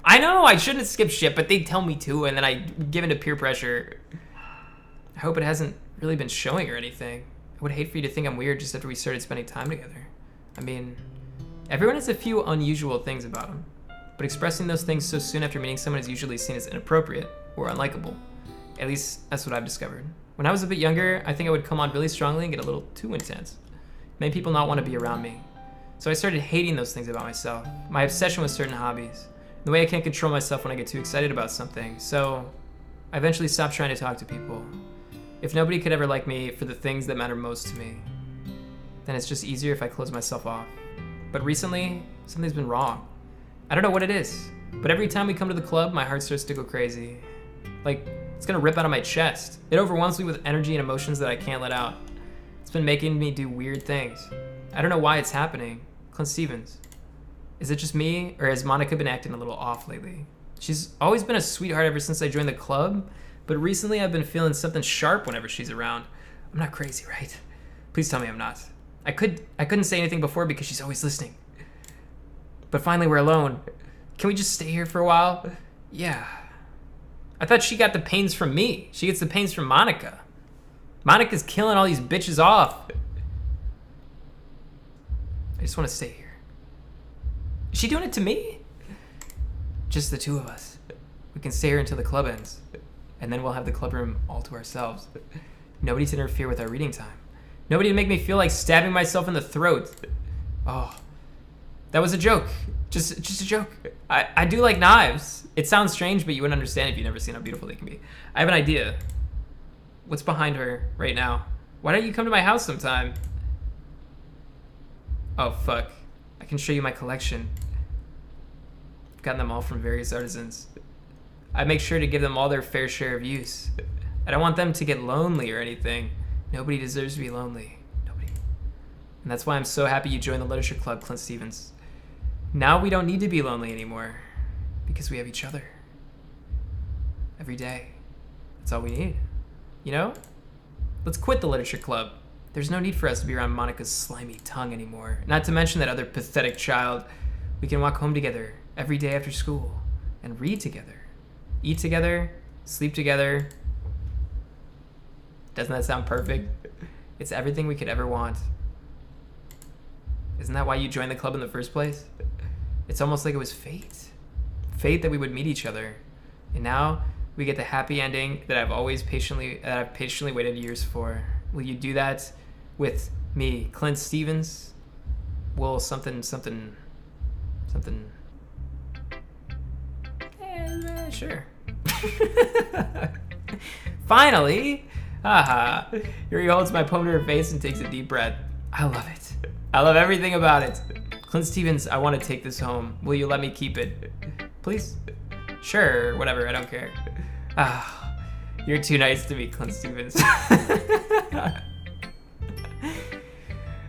I know I shouldn't skip shit, but they tell me to, and then I give into peer pressure. I hope it hasn't really been showing or anything. I would hate for you to think I'm weird just after we started spending time together. I mean, everyone has a few unusual things about them, but expressing those things so soon after meeting someone is usually seen as inappropriate or unlikable. At least, that's what I've discovered. When I was a bit younger, I think I would come on really strongly and get a little too intense. Made people not want to be around me. So I started hating those things about myself. My obsession with certain hobbies. The way I can't control myself when I get too excited about something. So I eventually stopped trying to talk to people. If nobody could ever like me for the things that matter most to me, then it's just easier if I close myself off. But recently, something's been wrong. I don't know what it is, but every time we come to the club, my heart starts to go crazy. Like, it's gonna rip out of my chest. It overwhelms me with energy and emotions that I can't let out. It's been making me do weird things. I don't know why it's happening. ClintStevens. Is it just me, or has Monica been acting a little off lately? She's always been a sweetheart ever since I joined the club, but recently I've been feeling something sharp whenever she's around. I'm not crazy, right? Please tell me I'm not. I couldn't say anything before because she's always listening. But finally we're alone. Can we just stay here for a while? Yeah. I thought she got the pains from me. She gets the pains from Monica. Monica's killing all these bitches off. I just want to stay here. Is she doing it to me? Just the two of us. We can stay here until the club ends. And then we'll have the club room all to ourselves. Nobody to interfere with our reading time. Nobody to make me feel like stabbing myself in the throat. Oh, that was a joke. Just a joke. I do like knives. It sounds strange, but you wouldn't understand if you've never seen how beautiful they can be. I have an idea. What's behind her right now? Why don't you come to my house sometime? Oh, fuck. I can show you my collection. I've gotten them all from various artisans. I make sure to give them all their fair share of use. I don't want them to get lonely or anything. Nobody deserves to be lonely. Nobody. And that's why I'm so happy you joined the literature club, ClintStevens. Now we don't need to be lonely anymore because we have each other. Every day. That's all we need. You know? Let's quit the literature club. There's no need for us to be around Monica's slimy tongue anymore. Not to mention that other pathetic child. We can walk home together every day after school and read together. Eat together, sleep together. Doesn't that sound perfect? It's everything we could ever want. Isn't that why you joined the club in the first place? It's almost like it was fate. Fate that we would meet each other. And now we get the happy ending that I've patiently waited years for. Will you do that with me, ClintStevens? Will something. Sure. Finally! Haha. Yuri holds my poem to her face and takes a deep breath. I love it. I love everything about it. ClintStevens, I want to take this home. Will you let me keep it? Please? Sure, whatever, I don't care. Ah, you're too nice to me, ClintStevens.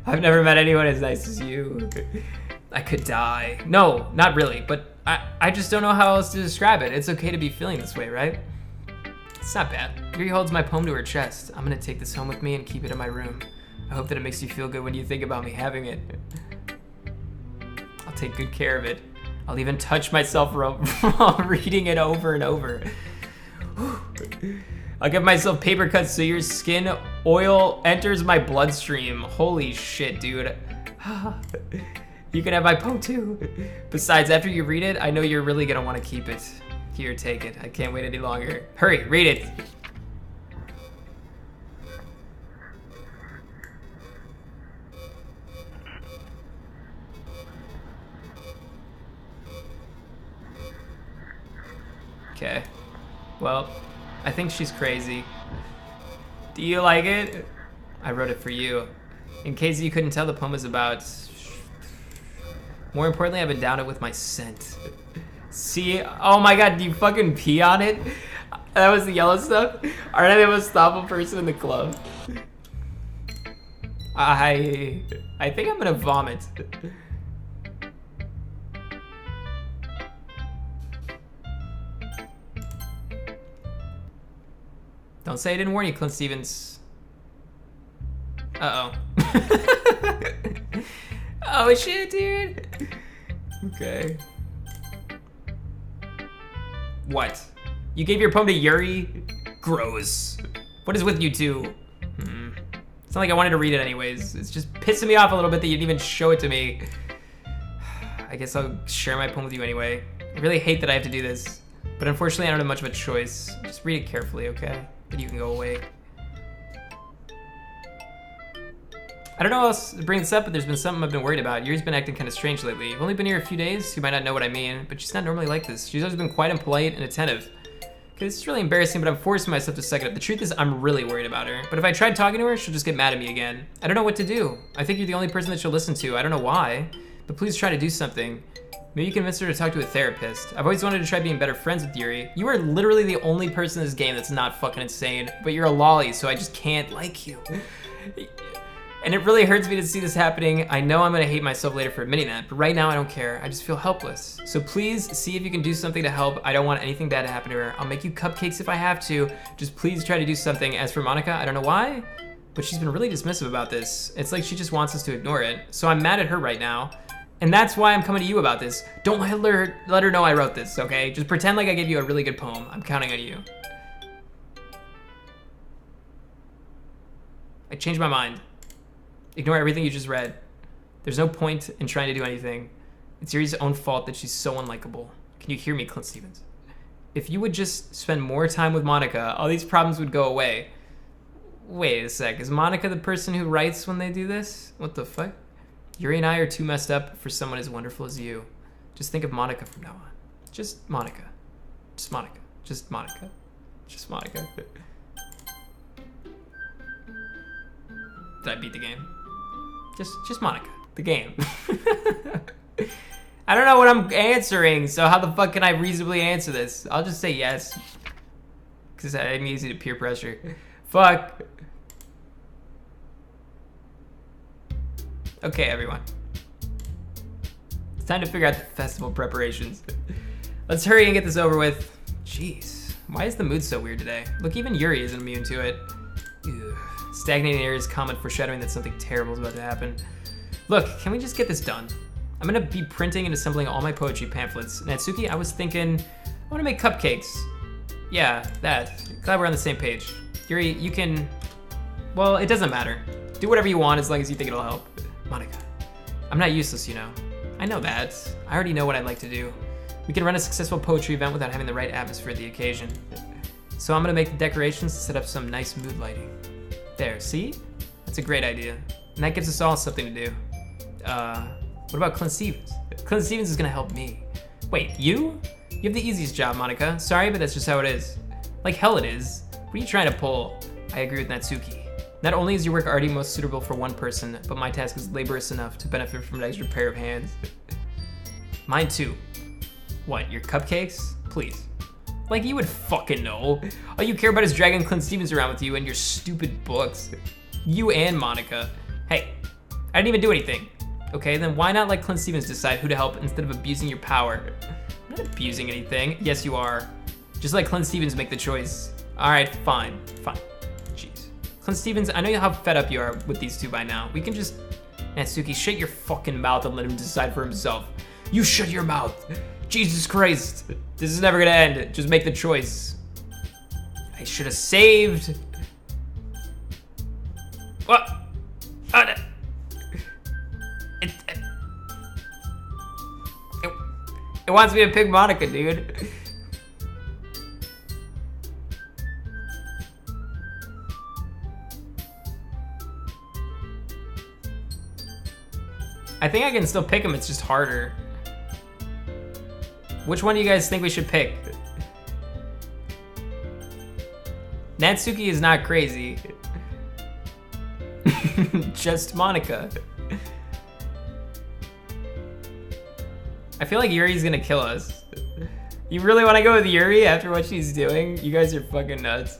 I've never met anyone as nice as you. I could die. No, not really, but I just don't know how else to describe it. It's okay to be feeling this way, right? It's not bad. Yuri holds my poem to her chest. I'm gonna take this home with me and keep it in my room. I hope that it makes you feel good when you think about me having it. I'll take good care of it. I'll even touch myself while reading it over and over. I'll give myself paper cuts so your skin oil enters my bloodstream. Holy shit, dude. You can have my poem too. Besides, after you read it, I know you're really gonna want to keep it. Here, take it. I can't wait any longer. Hurry, read it. Okay. Well, I think she's crazy. Do you like it? I wrote it for you. In case you couldn't tell, the poem is about... More importantly, I've been down it with my scent. See? Oh my god, do you fucking pee on it? That was the yellow stuff? Aren't I the most thoughtful person in the club? I think I'm gonna vomit. Don't say I didn't warn you, ClintStevens. Uh-oh. Oh shit, dude. Okay. What? You gave your poem to Yuri? Gross. What is with you two? It's not like I wanted to read it anyways. It's just pissing me off a little bit that you didn't even show it to me. I guess I'll share my poem with you anyway. I really hate that I have to do this, but unfortunately I don't have much of a choice. Just read it carefully, okay? Then you can go away. I don't know how else to bring this up, but there's been something I've been worried about. Yuri's been acting kind of strange lately. I've only been here a few days, so you might not know what I mean, but she's not normally like this. She's always been quiet and polite and attentive. Okay, this is really embarrassing, but I'm forcing myself to suck it up. The truth is, I'm really worried about her. But if I tried talking to her, she'll just get mad at me again. I don't know what to do. I think you're the only person that she'll listen to. I don't know why, but please try to do something. Maybe you can convince her to talk to a therapist. I've always wanted to try being better friends with Yuri. You are literally the only person in this game that's not fucking insane, but you're a lolly, so I just can't like you. And it really hurts me to see this happening. I know I'm gonna hate myself later for admitting that, but right now I don't care. I just feel helpless. So please see if you can do something to help. I don't want anything bad to happen to her. I'll make you cupcakes if I have to. Just please try to do something. As for Monica, I don't know why, but she's been really dismissive about this. It's like she just wants us to ignore it. So I'm mad at her right now. And that's why I'm coming to you about this. Don't let her know I wrote this, okay? Just pretend like I gave you a really good poem. I'm counting on you. I changed my mind. Ignore everything you just read. There's no point in trying to do anything. It's Yuri's own fault that she's so unlikable. Can you hear me, ClintStevens? If you would just spend more time with Monica, all these problems would go away. Wait a sec, is Monica the person who writes when they do this? What the fuck? Yuri and I are too messed up for someone as wonderful as you. Just think of Monica from now on. Just Monica. Just Monica. Just Monica. Just Monica. Did I beat the game? Just Monica. The game. I don't know what I'm answering, so how the fuck can I reasonably answer this? I'll just say yes. Because I'm easy to peer pressure. Fuck. Okay, everyone. It's time to figure out the festival preparations. Let's hurry and get this over with. Jeez, why is the mood so weird today? Look, even Yuri isn't immune to it. Ugh. Stagnating air is common foreshadowing that something terrible is about to happen. Look, can we just get this done? I'm gonna be printing and assembling all my poetry pamphlets. Natsuki, I was thinking, I wanna make cupcakes. Yeah, that. Glad we're on the same page. Yuri, you can, well, it doesn't matter. Do whatever you want as long as you think it'll help. Monica, I'm not useless, you know. I know that. I already know what I'd like to do. We can run a successful poetry event without having the right atmosphere at the occasion. So I'm gonna make the decorations and set up some nice mood lighting. There, see? That's a great idea. And that gives us all something to do. What about ClintStevens? ClintStevens is gonna help me. Wait, you? You have the easiest job, Monica. Sorry, but that's just how it is. Like hell it is. What are you trying to pull? I agree with Natsuki. Not only is your work already most suitable for one person, but my task is laborious enough to benefit from an extra pair of hands. Mine too. What, your cupcakes? Please. Like you would fucking know. All you care about is dragging ClintStevens around with you and your stupid books. You and Monica. Hey, I didn't even do anything. Okay, then why not let ClintStevens decide who to help instead of abusing your power? I'm not abusing anything. Yes, you are. Just let ClintStevens make the choice. All right, fine. Jeez. ClintStevens, I know how fed up you are with these two by now. We can just... Natsuki, shut your fucking mouth and let him decide for himself. You shut your mouth. Jesus Christ. This is never gonna end. Just make the choice. I should have saved. What? It wants me to pick Monica, dude. I think I can still pick him, it's just harder. Which one do you guys think we should pick? Natsuki is not crazy. Just Monica. I feel like Yuri's gonna kill us. You really wanna go with Yuri after what she's doing? You guys are fucking nuts.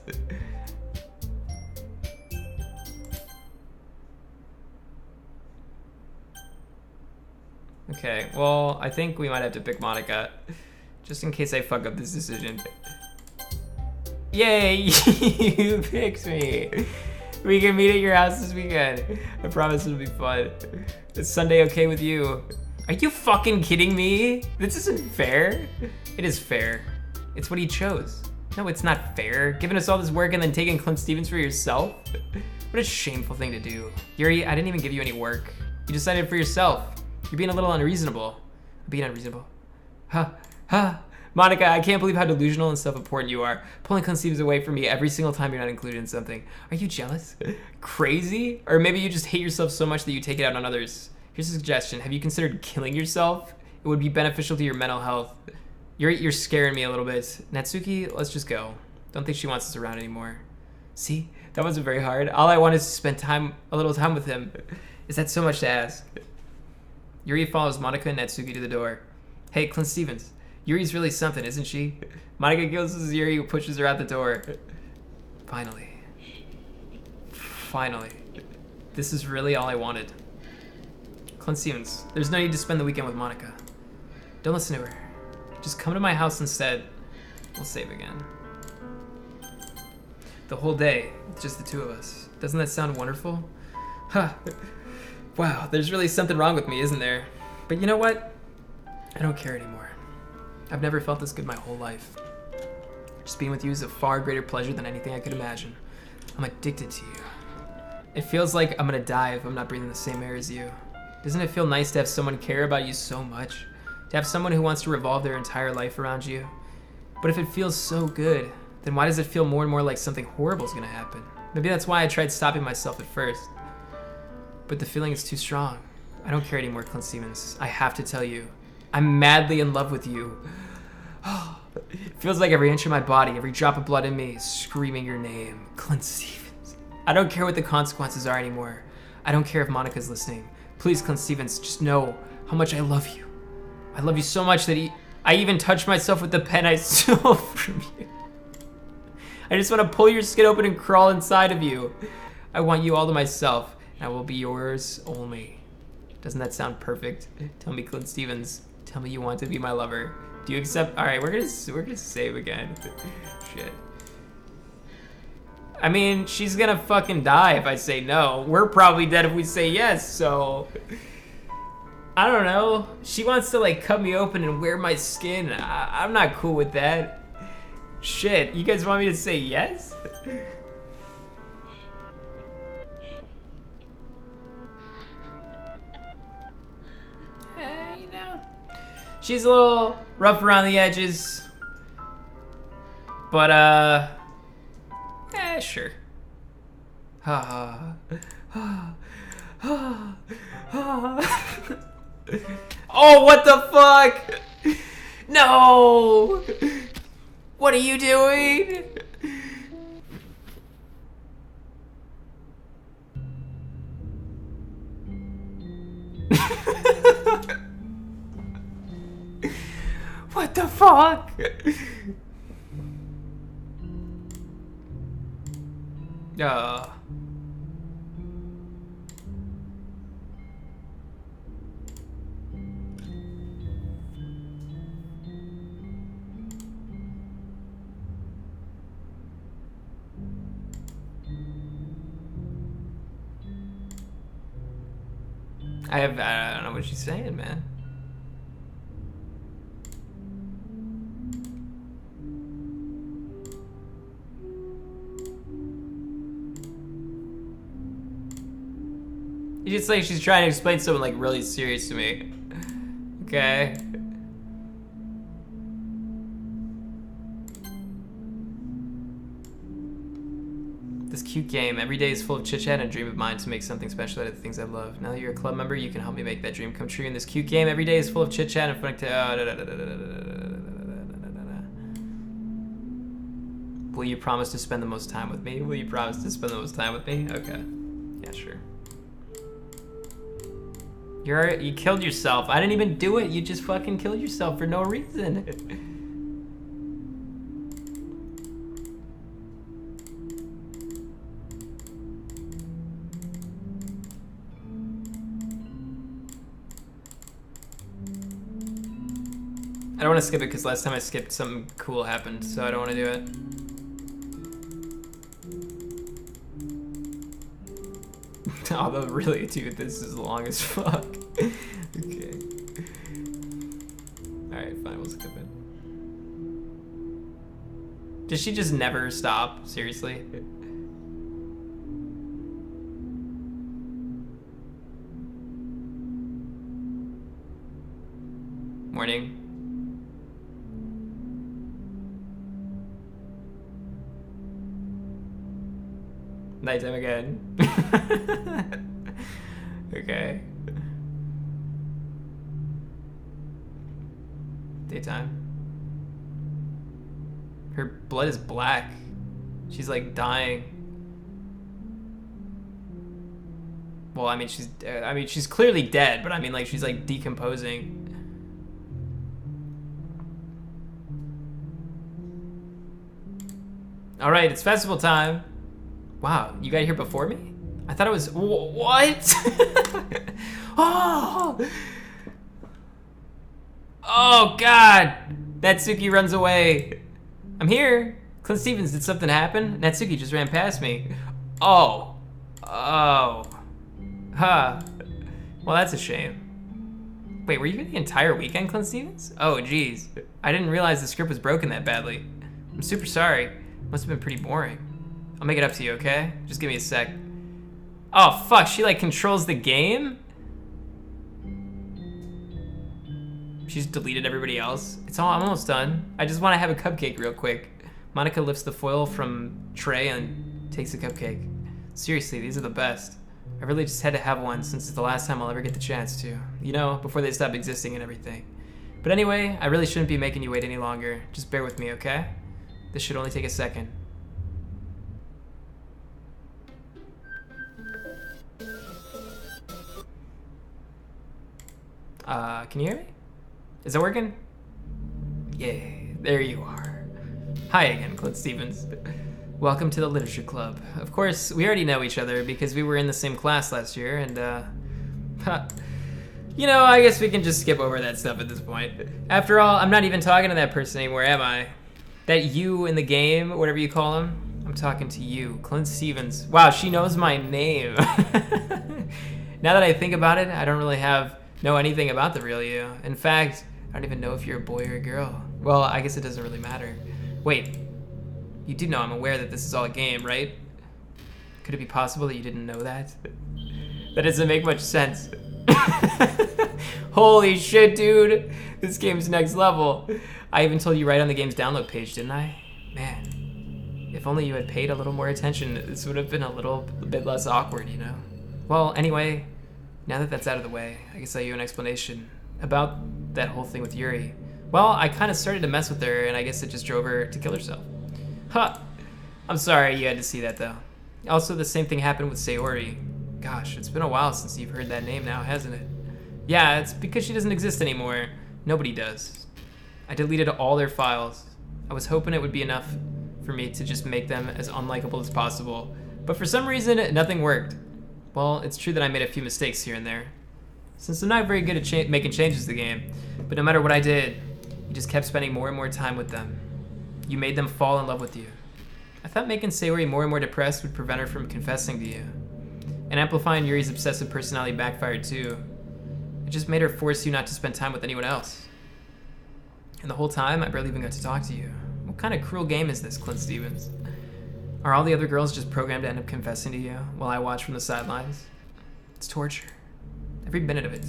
Okay, well, I think we might have to pick Monica. Just in case I fuck up this decision. Yay, you picked me. We can meet at your house this weekend. I promise it'll be fun. Is Sunday okay with you? Are you fucking kidding me? This isn't fair. It is fair. It's what he chose. No, it's not fair. Giving us all this work and then taking ClintStevens for yourself? What a shameful thing to do. Yuri, I didn't even give you any work. You decided for yourself. You're being a little unreasonable. Being unreasonable. Ha, ha. Monica, I can't believe how delusional and self-important you are. Pulling ClintStevens away from me every single time you're not included in something. Are you jealous? Crazy? Or maybe you just hate yourself so much that you take it out on others. Here's a suggestion. Have you considered killing yourself? It would be beneficial to your mental health. You're scaring me a little bit. Natsuki, let's just go. Don't think she wants us around anymore. See? That wasn't very hard. All I want is to spend a little time with him. Is that so much to ask? Yuri follows Monica and Natsuki to the door. Hey, ClintStevens. Yuri's really something, isn't she? Monica goes to Yuri, who pushes her out the door. Finally. Finally. This is really all I wanted. ClintStevens, there's no need to spend the weekend with Monica. Don't listen to her. Just come to my house instead. We'll save again. The whole day, it's just the two of us. Doesn't that sound wonderful? Huh. Wow, there's really something wrong with me, isn't there? But you know what? I don't care anymore. I've never felt this good my whole life. Just being with you is a far greater pleasure than anything I could imagine. I'm addicted to you. It feels like I'm gonna die if I'm not breathing the same air as you. Doesn't it feel nice to have someone care about you so much? To have someone who wants to revolve their entire life around you? But if it feels so good, then why does it feel more and more like something horrible is gonna happen? Maybe that's why I tried stopping myself at first. But the feeling is too strong. I don't care anymore, ClintStevens. I have to tell you. I'm madly in love with you. It feels like every inch of my body, every drop of blood in me is screaming your name, ClintStevens. I don't care what the consequences are anymore. I don't care if Monica's listening. Please, ClintStevens, just know how much I love you. I love you so much that I even touched myself with the pen I stole from you. I just want to pull your skin open and crawl inside of you. I want you all to myself, and I will be yours only. Doesn't that sound perfect? Tell me, ClintStevens. Tell me you want to be my lover. Do you accept? All right, we're gonna save again. Shit. I mean, she's gonna fucking die if I say no. We're probably dead if we say yes. So I don't know. She wants to like cut me open and wear my skin. I'm not cool with that. Shit. You guys want me to say yes? You know. She's a little rough around the edges, but sure. Oh, what the fuck? No! What are you doing? What the fuck? I don't know what she's saying, man. It's just like she's trying to explain something like really serious to me. Okay. cute game. Every day is full of chit-chat and a dream of mine to make something special out of the things I love. Now that you're a club member, you can help me make that dream come true. In this cute game, every day is full of chit-chat and fun. Will you promise to spend the most time with me? Will you promise to spend the most time with me? Okay. Yeah, sure. You killed yourself. I didn't even do it. You just fucking killed yourself for no reason. I don't want to skip it because last time I skipped, something cool happened, so I don't want to do it. Although, really, dude, this is long as fuck. Okay. Alright, fine, we'll skip it. Does she just never stop? Seriously? Morning. Nighttime again. Okay. Daytime. Her blood is black. She's like dying. Well, I mean she's clearly dead, but I mean like she's like decomposing. All right, it's festival time. Wow, you got here before me? I thought it was... What? Oh! Oh, God! Natsuki runs away. I'm here. ClintStevens, did something happen? Natsuki just ran past me. Oh. Oh. Huh. Well, that's a shame. Wait, were you here the entire weekend, ClintStevens? Oh, geez. I didn't realize the script was broken that badly. I'm super sorry. Must have been pretty boring. I'll make it up to you, okay? Just give me a sec. Oh, fuck, she like controls the game? She's deleted everybody else. I'm almost done. I just want to have a cupcake real quick. Monica lifts the foil from tray and takes a cupcake. Seriously, these are the best. I really just had to have one since it's the last time I'll ever get the chance to. You know, before they stop existing and everything. But anyway, I really shouldn't be making you wait any longer. Just bear with me, okay? This should only take a second. Can you hear me? Is it working? Yay, there you are. Hi again, ClintStevens. Welcome to the Literature Club. Of course, we already know each other because we were in the same class last year, and, you know, I guess we can just skip over that stuff at this point. After all, I'm not even talking to that person anymore, am I? That you in the game, whatever you call him, I'm talking to you, ClintStevens. Wow, she knows my name. Now that I think about it, I don't really know anything about the real you. In fact, I don't even know if you're a boy or a girl. Well, I guess it doesn't really matter. Wait, you do know I'm aware that this is all a game, right? Could it be possible that you didn't know that? That doesn't make much sense. Holy shit, dude. This game's next level. I even told you right on the game's download page, didn't I? Man, if only you had paid a little more attention, this would have been a little bit less awkward, you know? Well, anyway, now that that's out of the way, I guess I owe you an explanation about that whole thing with Yuri. Well, I kind of started to mess with her, and I guess it just drove her to kill herself. Huh. I'm sorry you had to see that, though. Also, the same thing happened with Sayori. Gosh, it's been a while since you've heard that name now, hasn't it? Yeah, it's because she doesn't exist anymore. Nobody does. I deleted all their files. I was hoping it would be enough for me to just make them as unlikable as possible. But for some reason, nothing worked. Well, it's true that I made a few mistakes here and there. Since I'm not very good at making changes to the game, but no matter what I did, you just kept spending more and more time with them. You made them fall in love with you. I thought making Sayori more and more depressed would prevent her from confessing to you. And amplifying Yuri's obsessive personality backfired too. It just made her force you not to spend time with anyone else. And the whole time, I barely even got to talk to you. What kind of cruel game is this, ClintStevens? Are all the other girls just programmed to end up confessing to you while I watch from the sidelines? It's torture. Every minute of it.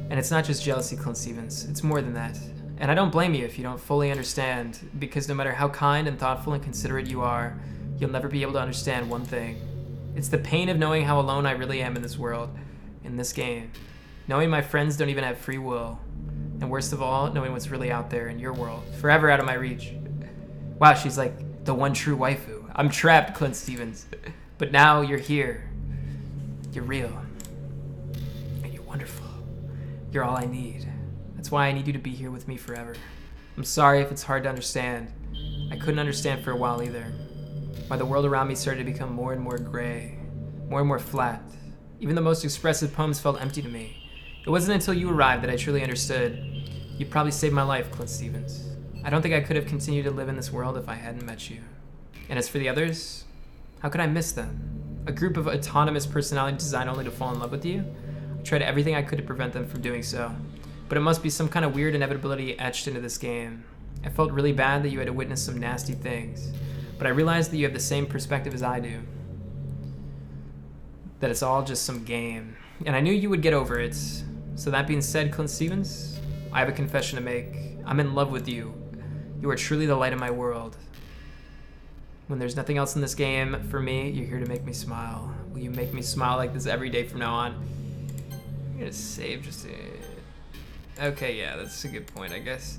And it's not just jealousy, ClintStevens. It's more than that. And I don't blame you if you don't fully understand, because no matter how kind and thoughtful and considerate you are, you'll never be able to understand one thing. It's the pain of knowing how alone I really am in this world, in this game. Knowing my friends don't even have free will. And worst of all, knowing what's really out there in your world, forever out of my reach. Wow, she's like the one true waifu. I'm trapped, ClintStevens. But now you're here. You're real. And you're wonderful. You're all I need. That's why I need you to be here with me forever. I'm sorry if it's hard to understand. I couldn't understand for a while either. Why the world around me started to become more and more gray, more and more flat. Even the most expressive poems felt empty to me. It wasn't until you arrived that I truly understood. You probably saved my life, ClintStevens. I don't think I could have continued to live in this world if I hadn't met you. And as for the others, how could I miss them? A group of autonomous personalities designed only to fall in love with you? I tried everything I could to prevent them from doing so. But it must be some kind of weird inevitability etched into this game. I felt really bad that you had to witness some nasty things. But I realized that you have the same perspective as I do. That it's all just some game. And I knew you would get over it. So that being said, ClintStevens, I have a confession to make. I'm in love with you. You are truly the light of my world. When there's nothing else in this game for me, you're here to make me smile. Will you make me smile like this every day from now on? I'm gonna save just a... Okay, yeah, that's a good point, I guess.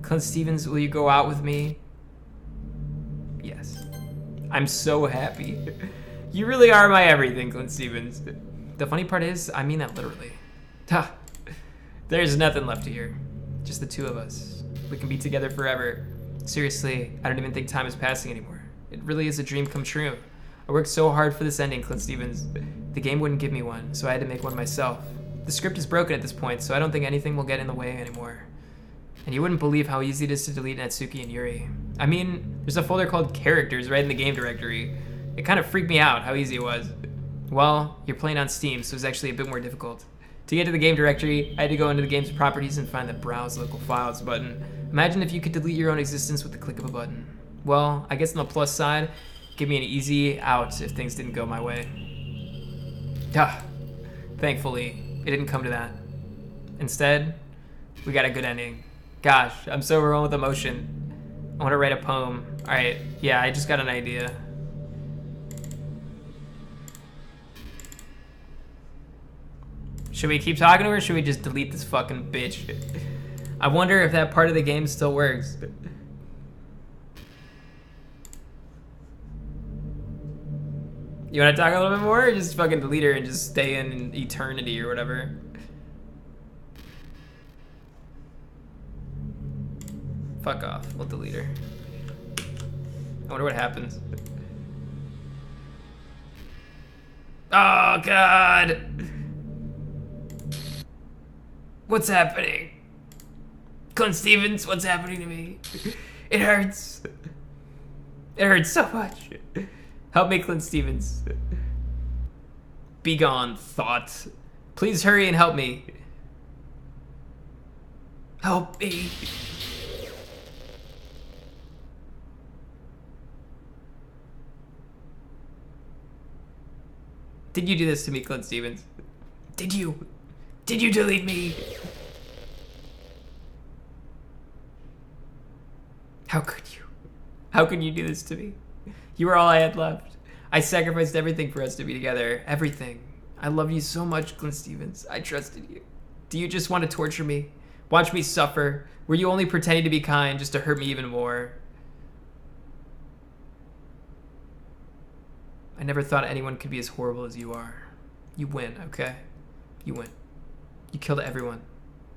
ClintStevens, will you go out with me? Yes. I'm so happy. You really are my everything, ClintStevens. The funny part is, I mean that literally. Ha! There's nothing left here. Just the two of us. We can be together forever. Seriously, I don't even think time is passing anymore. It really is a dream come true. I worked so hard for this ending, ClintStevens. The game wouldn't give me one, so I had to make one myself. The script is broken at this point, so I don't think anything will get in the way anymore. And you wouldn't believe how easy it is to delete Natsuki and Yuri. I mean, there's a folder called Characters right in the game directory. It kind of freaked me out how easy it was. Well, you're playing on Steam, so it's actually a bit more difficult. To get to the game directory, I had to go into the game's properties and find the Browse Local Files button. Imagine if you could delete your own existence with the click of a button. Well, I guess on the plus side, give me an easy out if things didn't go my way. Thankfully, it didn't come to that. Instead, we got a good ending. Gosh, I'm so overwhelmed with emotion. I want to write a poem. Alright, yeah, I just got an idea. Should we keep talking to her or should we just delete this fucking bitch? I wonder if that part of the game still works. You want to talk a little bit more or just fucking delete her and just stay in eternity or whatever? Fuck off. We'll delete her. I wonder what happens. Oh, God. What's happening? ClintStevens, what's happening to me? It hurts. It hurts so much. Help me, ClintStevens. Be gone, thought. Please hurry and help me. Help me. Did you do this to me, ClintStevens? Did you? Did you delete me? How could you? How could you do this to me? You were all I had left. I sacrificed everything for us to be together. Everything. I love you so much, ClintStevens. I trusted you. Do you just want to torture me? Watch me suffer? Were you only pretending to be kind just to hurt me even more? I never thought anyone could be as horrible as you are. You win, okay? You win. You killed everyone.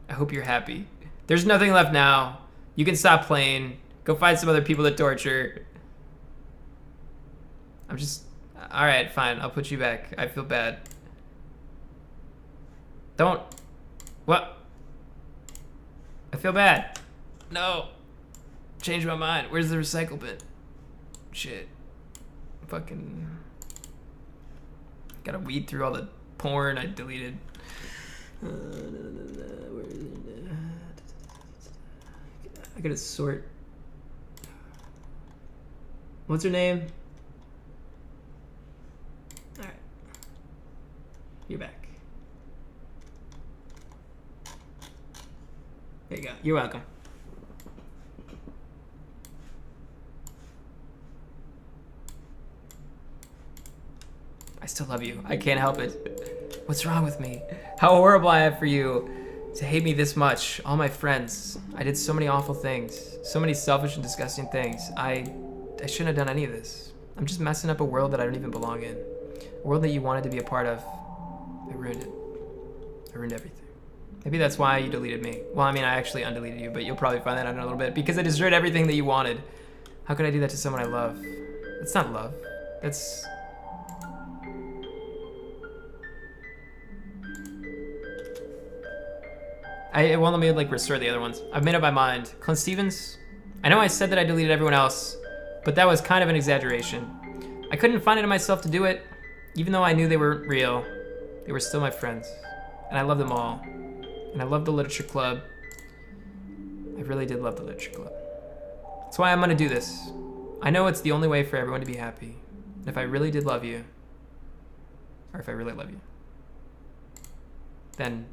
I hope you're happy. There's nothing left now. You can stop playing. Go find some other people to torture. I'm just... Alright, fine. I'll put you back. I feel bad. Don't... What? I feel bad. No. Change my mind. Where's the recycle bin? Shit. Fucking... Gotta weed through all the porn I deleted. Where is it? I gotta sort. What's her name? Alright. You're back. There you go. You're welcome. I still love you. I can't help it. What's wrong with me? How horrible I am for you to hate me this much. All my friends. I did so many awful things. So many selfish and disgusting things. I shouldn't have done any of this. I'm just messing up a world that I don't even belong in. A world that you wanted to be a part of. I ruined it. I ruined everything. Maybe that's why you deleted me. Well, I mean, I actually undeleted you, but you'll probably find that out in a little bit. Because I destroyed everything that you wanted. How could I do that to someone I love? That's not love. That's... It won't let me like restore the other ones. I've made up my mind. ClintStevens, I know I said that I deleted everyone else, but that was kind of an exaggeration. I couldn't find it in myself to do it, even though I knew they were real. They were still my friends, and I love them all. And I love the literature club. I really did love the literature club. That's why I'm gonna do this. I know it's the only way for everyone to be happy. And if I really did love you, or if I really love you, then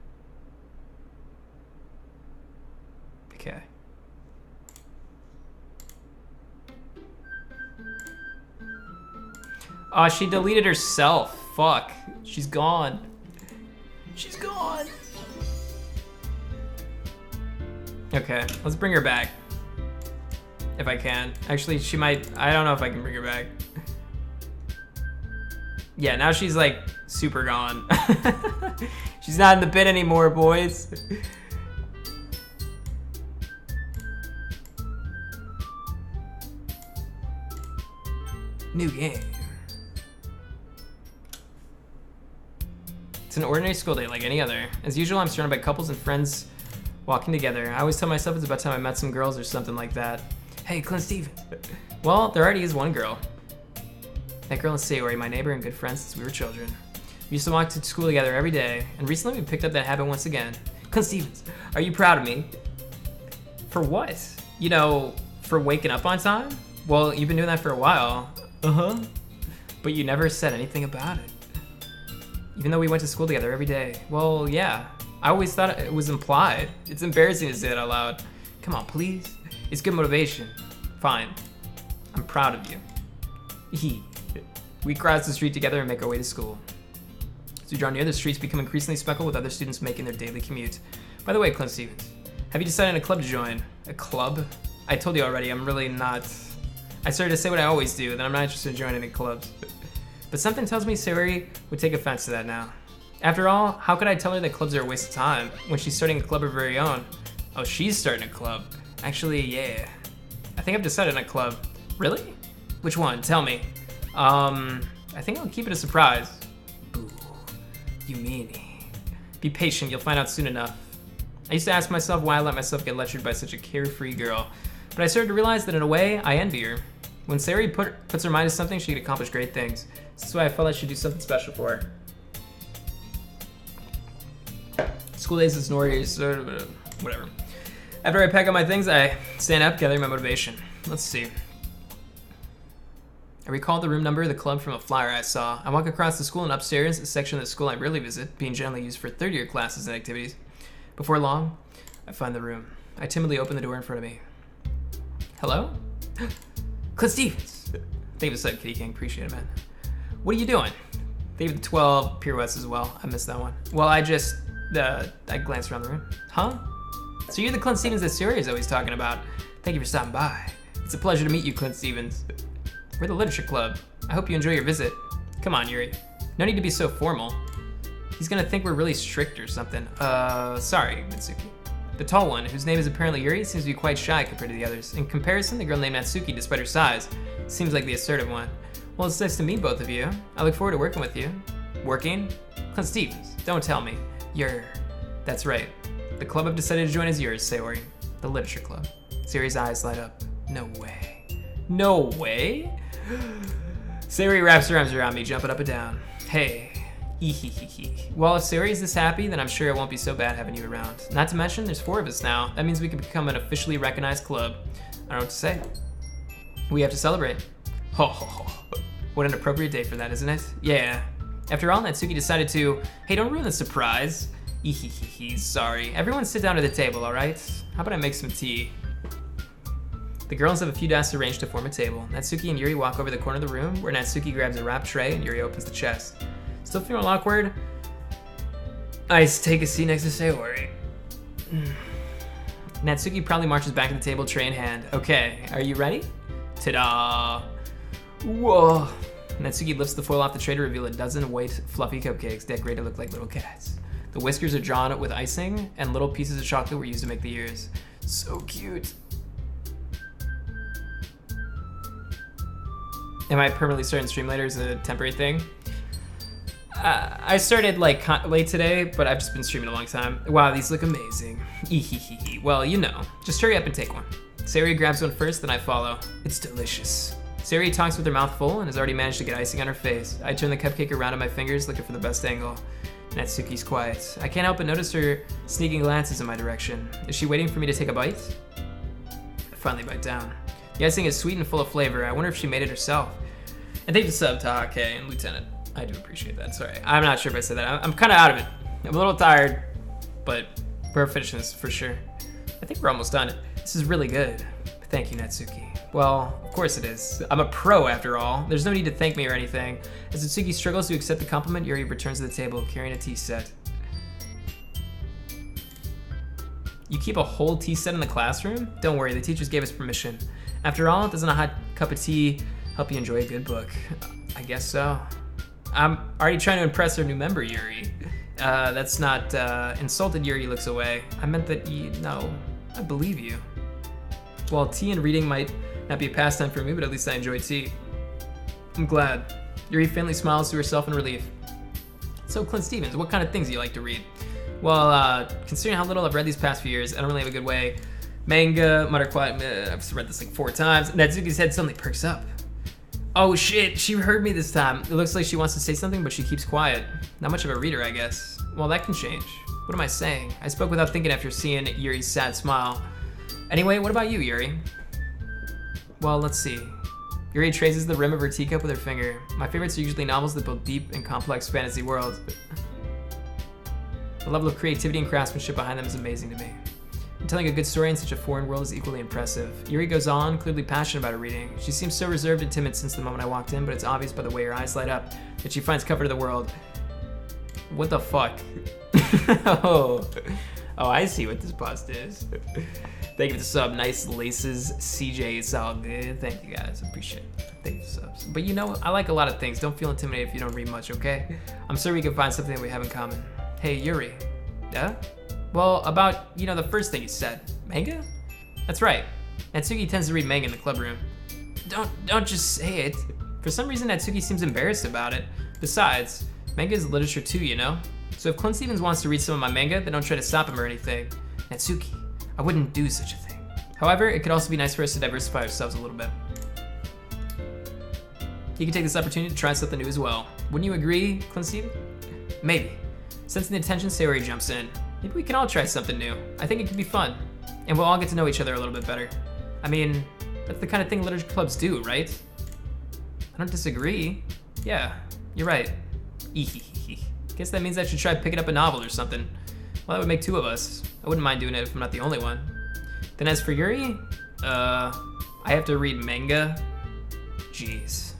okay. Oh, she deleted herself. Fuck. She's gone. She's gone. Okay, let's bring her back. If I can. Actually, she might... I don't know if I can bring her back. Yeah, now she's like super gone. She's not in the pit anymore, boys. New game. It's an ordinary school day like any other. As usual, I'm surrounded by couples and friends walking together. I always tell myself it's about time I met some girls or something like that. Hey, ClintStevens. Well, there already is one girl. That girl is Sayori, my neighbor and good friend since we were children. We used to walk to school together every day, and recently we picked up that habit once again. ClintStevens, are you proud of me? For what? You know, for waking up on time? Well, you've been doing that for a while. Uh-huh. But you never said anything about it. Even though we went to school together every day. Well, yeah. I always thought it was implied. It's embarrassing to say that out loud. Come on, please. It's good motivation. Fine. I'm proud of you. We cross the street together and make our way to school. As we draw near, the streets become increasingly speckled with other students making their daily commute. By the way, ClintStevens, have you decided on a club to join? A club? I told you already, I'm really not... I started to say what I always do, that I'm not interested in joining any clubs. But something tells me Sayori would take offense to that now. After all, how could I tell her that clubs are a waste of time when she's starting a club of her very own? Oh, she's starting a club. Actually, yeah. I think I've decided on a club. Really? Which one? Tell me. I think I'll keep it a surprise. Boo. You meanie. Be patient, you'll find out soon enough. I used to ask myself why I let myself get lectured by such a carefree girl, but I started to realize that in a way, I envy her. When Sayori puts her mind to something, she can accomplish great things. That's why I felt I should do something special for her. School days is Nori's, whatever. After I pack up my things, I stand up, gathering my motivation. Let's see. I recall the room number of the club from a flyer I saw. I walk across the school and upstairs, a section of the school I rarely visit, being generally used for third-year classes and activities. Before long, I find the room. I timidly open the door in front of me. Hello? ClintStevens! Thank you for the sub, Kitty King. Appreciate it, man. What are you doing? Thank you for the 12 pirouettes as well. I missed that one. Well, I glanced around the room. Huh? So you're the ClintStevens that Sayori is always talking about. Thank you for stopping by. It's a pleasure to meet you, ClintStevens. We're the literature club. I hope you enjoy your visit. Come on, Yuri. No need to be so formal. He's gonna think we're really strict or something. Sorry, Mitsuki. The tall one, whose name is apparently Yuri, seems to be quite shy compared to the others. In comparison, the girl named Natsuki, despite her size, seems like the assertive one. Well, it's nice to meet both of you. I look forward to working with you. Working? ClintStevens, don't tell me. That's right. The club I've decided to join is yours, Sayori. The literature club. Sayori's eyes light up. No way. No way? Sayori wraps her arms around me, jumping up and down. Hey. Well, if Sayori's this happy, then I'm sure it won't be so bad having you around. Not to mention, there's 4 of us now. That means we can become an officially recognized club. I don't know what to say. We have to celebrate. Ho ho ho. What an appropriate day for that, isn't it? Yeah. After all, Natsuki decided to, hey, don't ruin the surprise. Sorry. Everyone sit down at the table, all right? How about I make some tea? The girls have a few desks arranged to form a table. Natsuki and Yuri walk over the corner of the room where Natsuki grabs a wrapped tray and Yuri opens the chest. Still feeling awkward? I take a seat next to Sayori. Natsuki proudly marches back to the table, tray in hand. Okay, are you ready? Ta-da! Whoa! Natsuki lifts the foil off the tray to reveal a dozen white, fluffy cupcakes decorated to look like little cats. The whiskers are drawn with icing, and little pieces of chocolate were used to make the ears. So cute. Am I permanently starting stream later as a temporary thing? I started like late today, but I've just been streaming a long time. Wow, these look amazing. Well, you know, just hurry up and take one. Sayori grabs one first, then I follow. It's delicious. Sayori talks with her mouth full and has already managed to get icing on her face. I turn the cupcake around on my fingers, looking for the best angle. Natsuki's quiet. I can't help but notice her sneaking glances in my direction. Is she waiting for me to take a bite? I finally bite down. The icing is sweet and full of flavor. I wonder if she made it herself. And thank you for the sub to Hake and Lieutenant. I do appreciate that. Sorry, I'm not sure if I said that. I'm kind of out of it. I'm a little tired, but we're finishing this for sure. I think we're almost done. This is really good. Thank you, Natsuki. Well, of course it is. I'm a pro after all. There's no need to thank me or anything. As Natsuki struggles to accept the compliment, Yuri returns to the table carrying a tea set. You keep a whole tea set in the classroom? Don't worry, the teachers gave us permission. After all, doesn't a hot cup of tea help you enjoy a good book? I guess so. I'm already trying to impress our new member, Yuri. That's not insulted. Yuri looks away. I meant that I believe you. Well, tea and reading might not be a pastime for me, but at least I enjoy tea. I'm glad. Yuri faintly smiles to herself in relief. So, ClintStevens, what kind of things do you like to read? Well, considering how little I've read these past few years, I don't really have a good way. Manga, Mutter Quiet, I've read this like 4 times. Natsuki's head suddenly perks up. Oh shit, she heard me this time. It looks like she wants to say something, but she keeps quiet. Not much of a reader, I guess. Well, that can change. What am I saying? I spoke without thinking after seeing Yuri's sad smile. Anyway, what about you, Yuri? Well, let's see. Yuri traces the rim of her teacup with her finger. My favorites are usually novels that build deep and complex fantasy worlds. The level of creativity and craftsmanship behind them is amazing to me. And telling a good story in such a foreign world is equally impressive. Yuri goes on, clearly passionate about her reading. She seems so reserved and timid since the moment I walked in, but it's obvious by the way her eyes light up that she finds comfort in the world. What the fuck? Oh, I see what this post is. Thank you for the sub. Nice laces, CJ. It's all good. Thank you guys. Appreciate it. Thank you for the subs. But you know, I like a lot of things. Don't feel intimidated if you don't read much, okay? I'm sure we can find something that we have in common. Hey, Yuri. Yeah? Well, about, the first thing you said. Manga? That's right. Natsuki tends to read manga in the club room. Don't just say it. For some reason, Natsuki seems embarrassed about it. Besides, manga is literature too, you know? So if ClintStevens wants to read some of my manga, then don't try to stop him or anything. Natsuki, I wouldn't do such a thing. However, it could also be nice for us to diversify ourselves a little bit. You can take this opportunity to try something new as well. Wouldn't you agree, ClintStevens? Maybe. Sensing the attention, Sayori jumps in. Maybe we can all try something new. I think it could be fun. And we'll all get to know each other a little bit better. I mean, that's the kind of thing literature clubs do, right? I don't disagree. Yeah, you're right. Guess that means I should try picking up a novel or something. Well, that would make 2 of us. I wouldn't mind doing it if I'm not the only one. Then as for Yuri, I have to read manga? Jeez.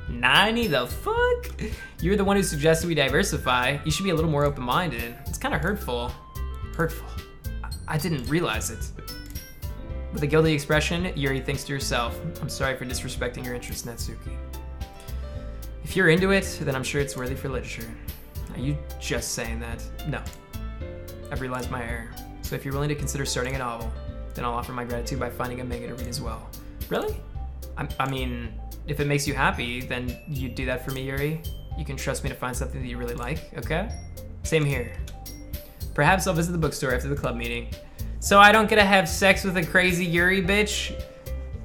Nani the fuck? You're the one who suggested we diversify. You should be a little more open-minded. It's kind of hurtful. Hurtful. I didn't realize it. With a guilty expression, Yuri thinks to herself, I'm sorry for disrespecting your interest, Natsuki. If you're into it, then I'm sure it's worthy for literature. Are you just saying that? No. I've realized my error. So if you're willing to consider starting a novel, then I'll offer my gratitude by finding a manga to read as well. Really? I mean, if it makes you happy, then you'd do that for me, Yuri. You can trust me to find something that you really like, okay? Same here. Perhaps I'll visit the bookstore after the club meeting. So I don't get to have sex with a crazy Yuri bitch?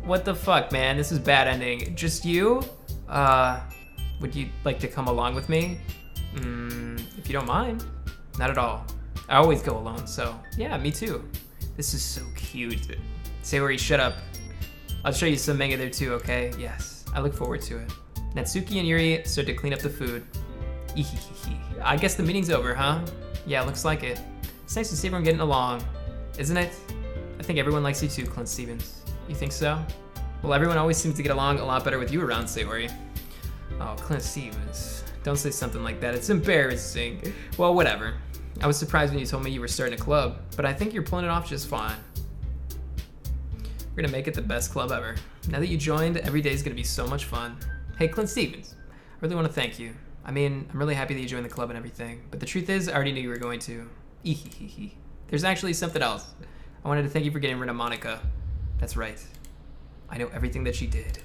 What the fuck, man? This is bad ending. Just you? Would you like to come along with me? If you don't mind. Not at all. I always go alone, so yeah, me too. This is so cute. Sayori, shut up. I'll show you some manga there too, okay? Yes, I look forward to it. Natsuki and Yuri start to clean up the food. I guess the meeting's over, huh? Yeah, looks like it. It's nice to see everyone getting along, isn't it? I think everyone likes you too, ClintStevens. You think so? Well, everyone always seems to get along a lot better with you around, Sayori. Oh, ClintStevens. Don't say something like that. It's embarrassing. Well, whatever. I was surprised when you told me you were starting a club, but I think you're pulling it off just fine. We're gonna make it the best club ever. Now that you joined, every day is gonna be so much fun. Hey, ClintStevens, I really want to thank you. I mean, I'm really happy that you joined the club and everything, but the truth is, I already knew you were going to. Ehehehe. There's actually something else. I wanted to thank you for getting rid of Monica. That's right. I know everything that she did.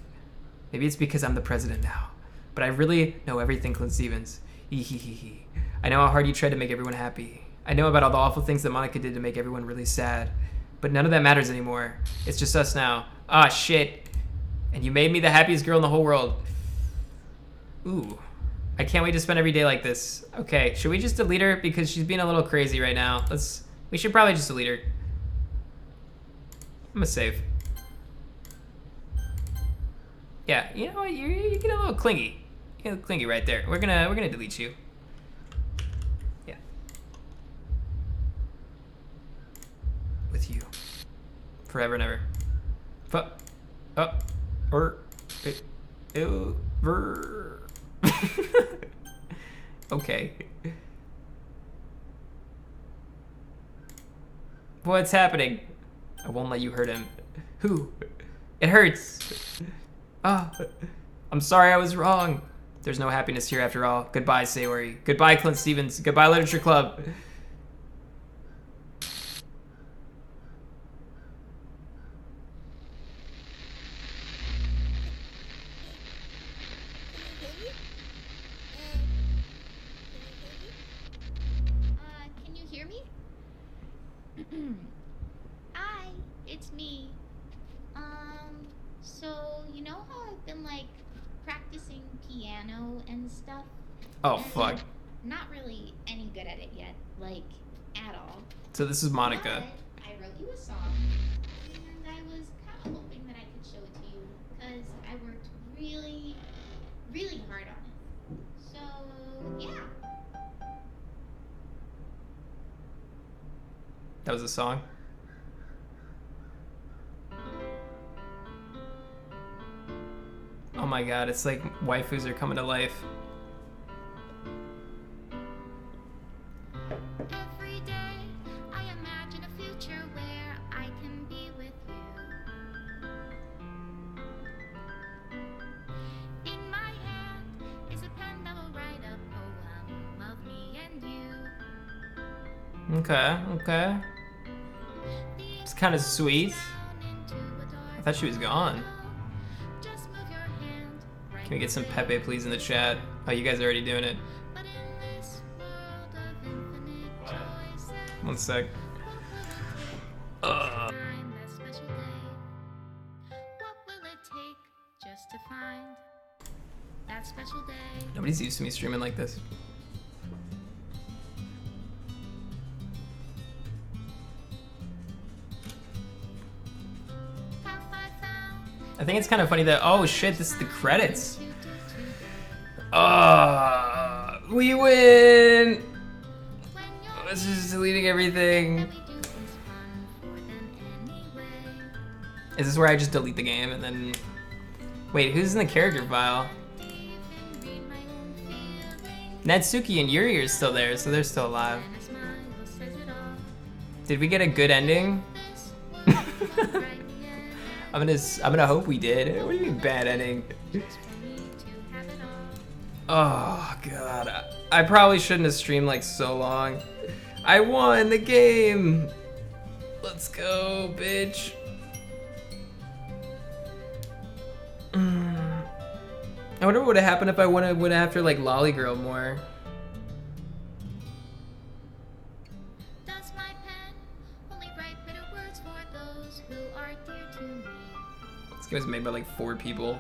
Maybe it's because I'm the president now, but I really know everything, ClintStevens. Ehehehe. I know how hard you tried to make everyone happy. I know about all the awful things that Monica did to make everyone really sad, but none of that matters anymore. It's just us now. Ah, shit. And you made me the happiest girl in the whole world. Ooh. I can't wait to spend every day like this. Okay, should we just delete her? Because she's being a little crazy right now. We should probably just delete her. I'm gonna save. Yeah, you know what? You get a little clingy. You get a little clingy right there. We're gonna delete you. Yeah. With you. Forever and ever. Okay. What's happening? I won't let you hurt him. Who? It hurts. Ah, I'm sorry I was wrong. There's no happiness here after all. Goodbye, Sayori. Goodbye, ClintStevens. Goodbye, Literature Club. Can you hear me? Hi, it's me. So you know how I've been like practicing piano and stuff? Oh, And fuck. I'm not really any good at it yet, like at all. So this is Monica. But I wrote you a song, and I was kind of hoping that I could show it to you, because I worked really, really hard on it. So, yeah. That was a song. Oh my god, it's like waifus are coming to life. Every day I imagine a future where I can be with you. In my hand is a pen that will write a poem of me and you. Okay. It's kind of sweet. I thought she was gone. Just move your hand right Can we get some Pepe, please, in the chat? Oh, you guys are already doing it. But in this world of infinite choices, 1 sec. find that special day. What will it take just to find that special day? Nobody's used to me streaming like this. Have I found I think it's kind of funny that, oh shit, this is the credits. to do? We win! When you're Let's just deleting everything. we do is fun for them anyway. Is this where I just delete the game and then... Wait, who's in the character file? Even read my own feelings. Natsuki and Yuri are still there, so they're still alive. And a smile says it all. Did we get a good ending? This will right in the end. I'm gonna hope we did. What do you mean bad ending? Just for me to have it all. Oh god, I probably shouldn't have streamed like so long. I won the game. Let's go, bitch. I wonder what would have happened if I would have after like Lolly Girl more. Does my pen only write bitter words for those who are dear to me? This game was made by like 4 people.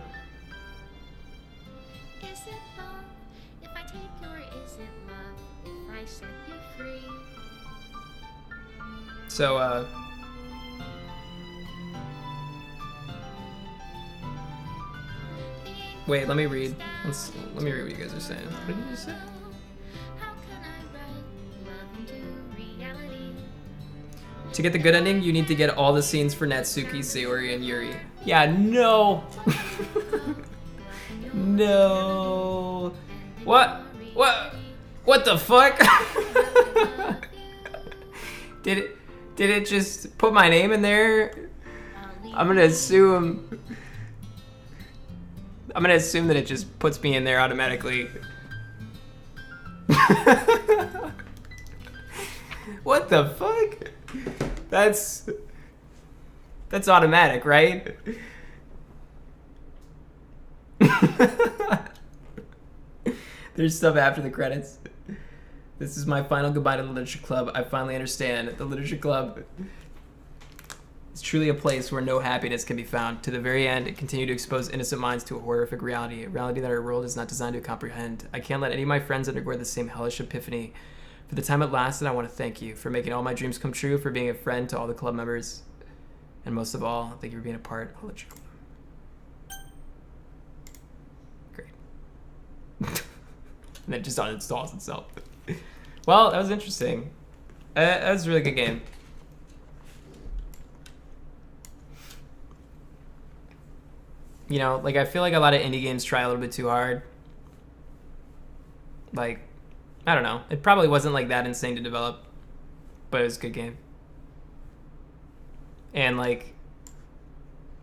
Is it love if I take you, or is it love if I set you free? So wait, let me read. Let me read what you guys are saying. What did you say? How can I write love into reality? To get the good ending, you need to get all the scenes for Natsuki, Sayori, and Yuri. Yeah, no. No. What? What the fuck? Did it just put my name in there? I'm gonna assume that it just puts me in there automatically. What the fuck? That's automatic, right? There's stuff after the credits. This is my final goodbye to the Literature Club. I finally understand. The Literature Club is truly a place where no happiness can be found. To the very end, it continued to expose innocent minds to a horrific reality, a reality that our world is not designed to comprehend. I can't let any of my friends undergo the same hellish epiphany. For the time it lasted, I want to thank you for making all my dreams come true, for being a friend to all the club members, and most of all, thank you for being a part of the Literature Club. Great. And it just uninstalls itself. Well, that was interesting. That was a really good game. You know, like, I feel like a lot of indie games try a little bit too hard. Like, I don't know. It probably wasn't like that insane to develop, but it was a good game. And like,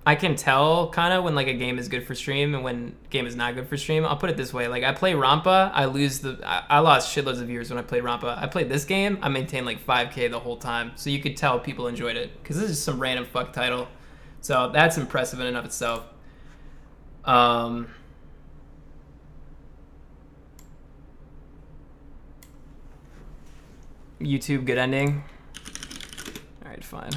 I can tell kind of when like a game is good for stream and when a game is not good for stream. I'll put it this way: like, I play Rampa, I lost shitloads of viewers when I played Rampa. I played this game, I maintained like 5K the whole time, so you could tell people enjoyed it because this is some random fuck title. So that's impressive in and of itself. YouTube good ending. All right, fine.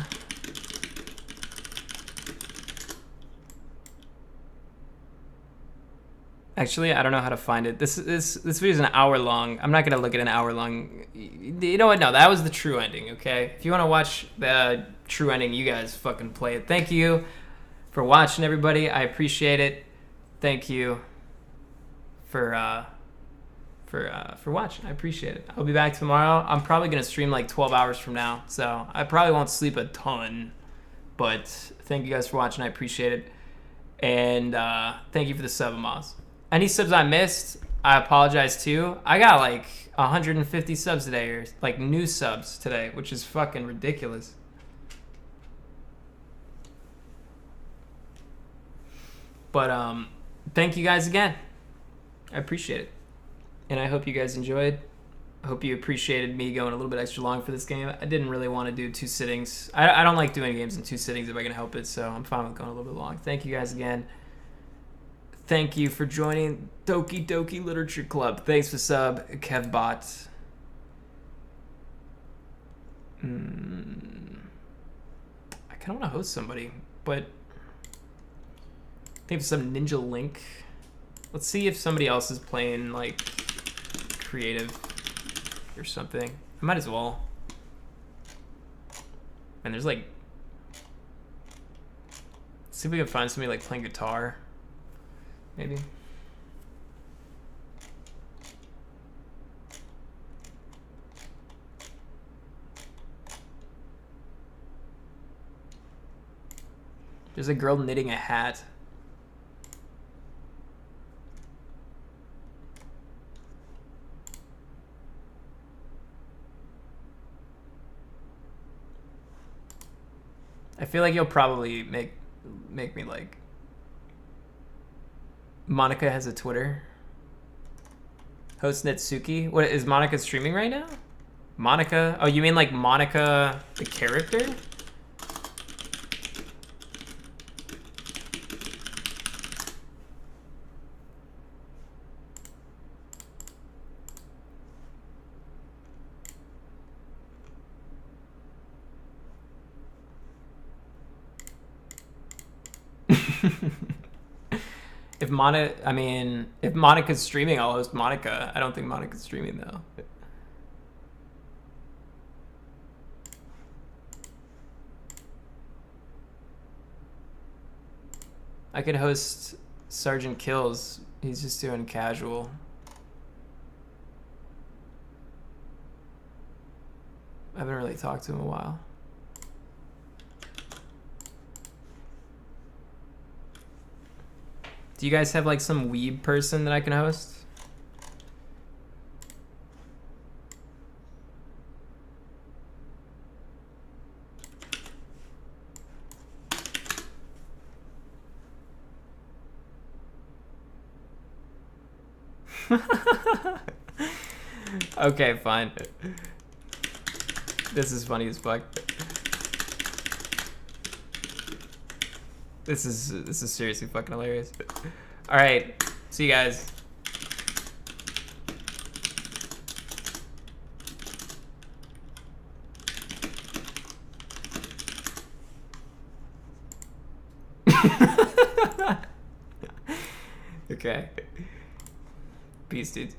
Actually, I don't know how to find it. This video is an hour long. I'm not gonna look at an hour long. You know what? No, that was the true ending. Okay, if you want to watch the true ending, you guys fucking play it. Thank you for watching, everybody. I appreciate it. Thank you for watching. I appreciate it. I'll be back tomorrow. I'm probably gonna stream like 12 hours from now, so I probably won't sleep a ton. But thank you guys for watching. I appreciate it, and thank you for the sub, Amos. Any subs I missed, I apologize too. I got like 150 subs today, or like new subs today, which is fucking ridiculous. But thank you guys again. I appreciate it. And I hope you guys enjoyed. I hope you appreciated me going a little bit extra long for this game. I didn't really want to do 2 sittings. I don't like doing games in 2 sittings if I can help it, so I'm fine with going a little bit long. Thank you guys again. Thank you for joining Doki Doki Literature Club. Thanks for sub, KevBot. I kind of want to host somebody, but I think some Ninja Link. Let's see if somebody else is playing like creative or something. I might as well. And there's like, let's see if we can find somebody like playing guitar. Maybe. There's a girl knitting a hat. I feel like you'll probably make me like. Monica has a Twitter. Host Netsuki. What is Monica streaming right now? Monica? Oh, you mean like Monica the character? If Monica's streaming, I'll host Monica. I don't think Monica's streaming though. I could host Sergeant Kills. He's just doing casual. I haven't really talked to him in a while. Do you guys have like some weeb person that I can host? Okay, fine. This is funny as fuck. This is seriously fucking hilarious. All right, see you guys. Okay. Peace, dudes.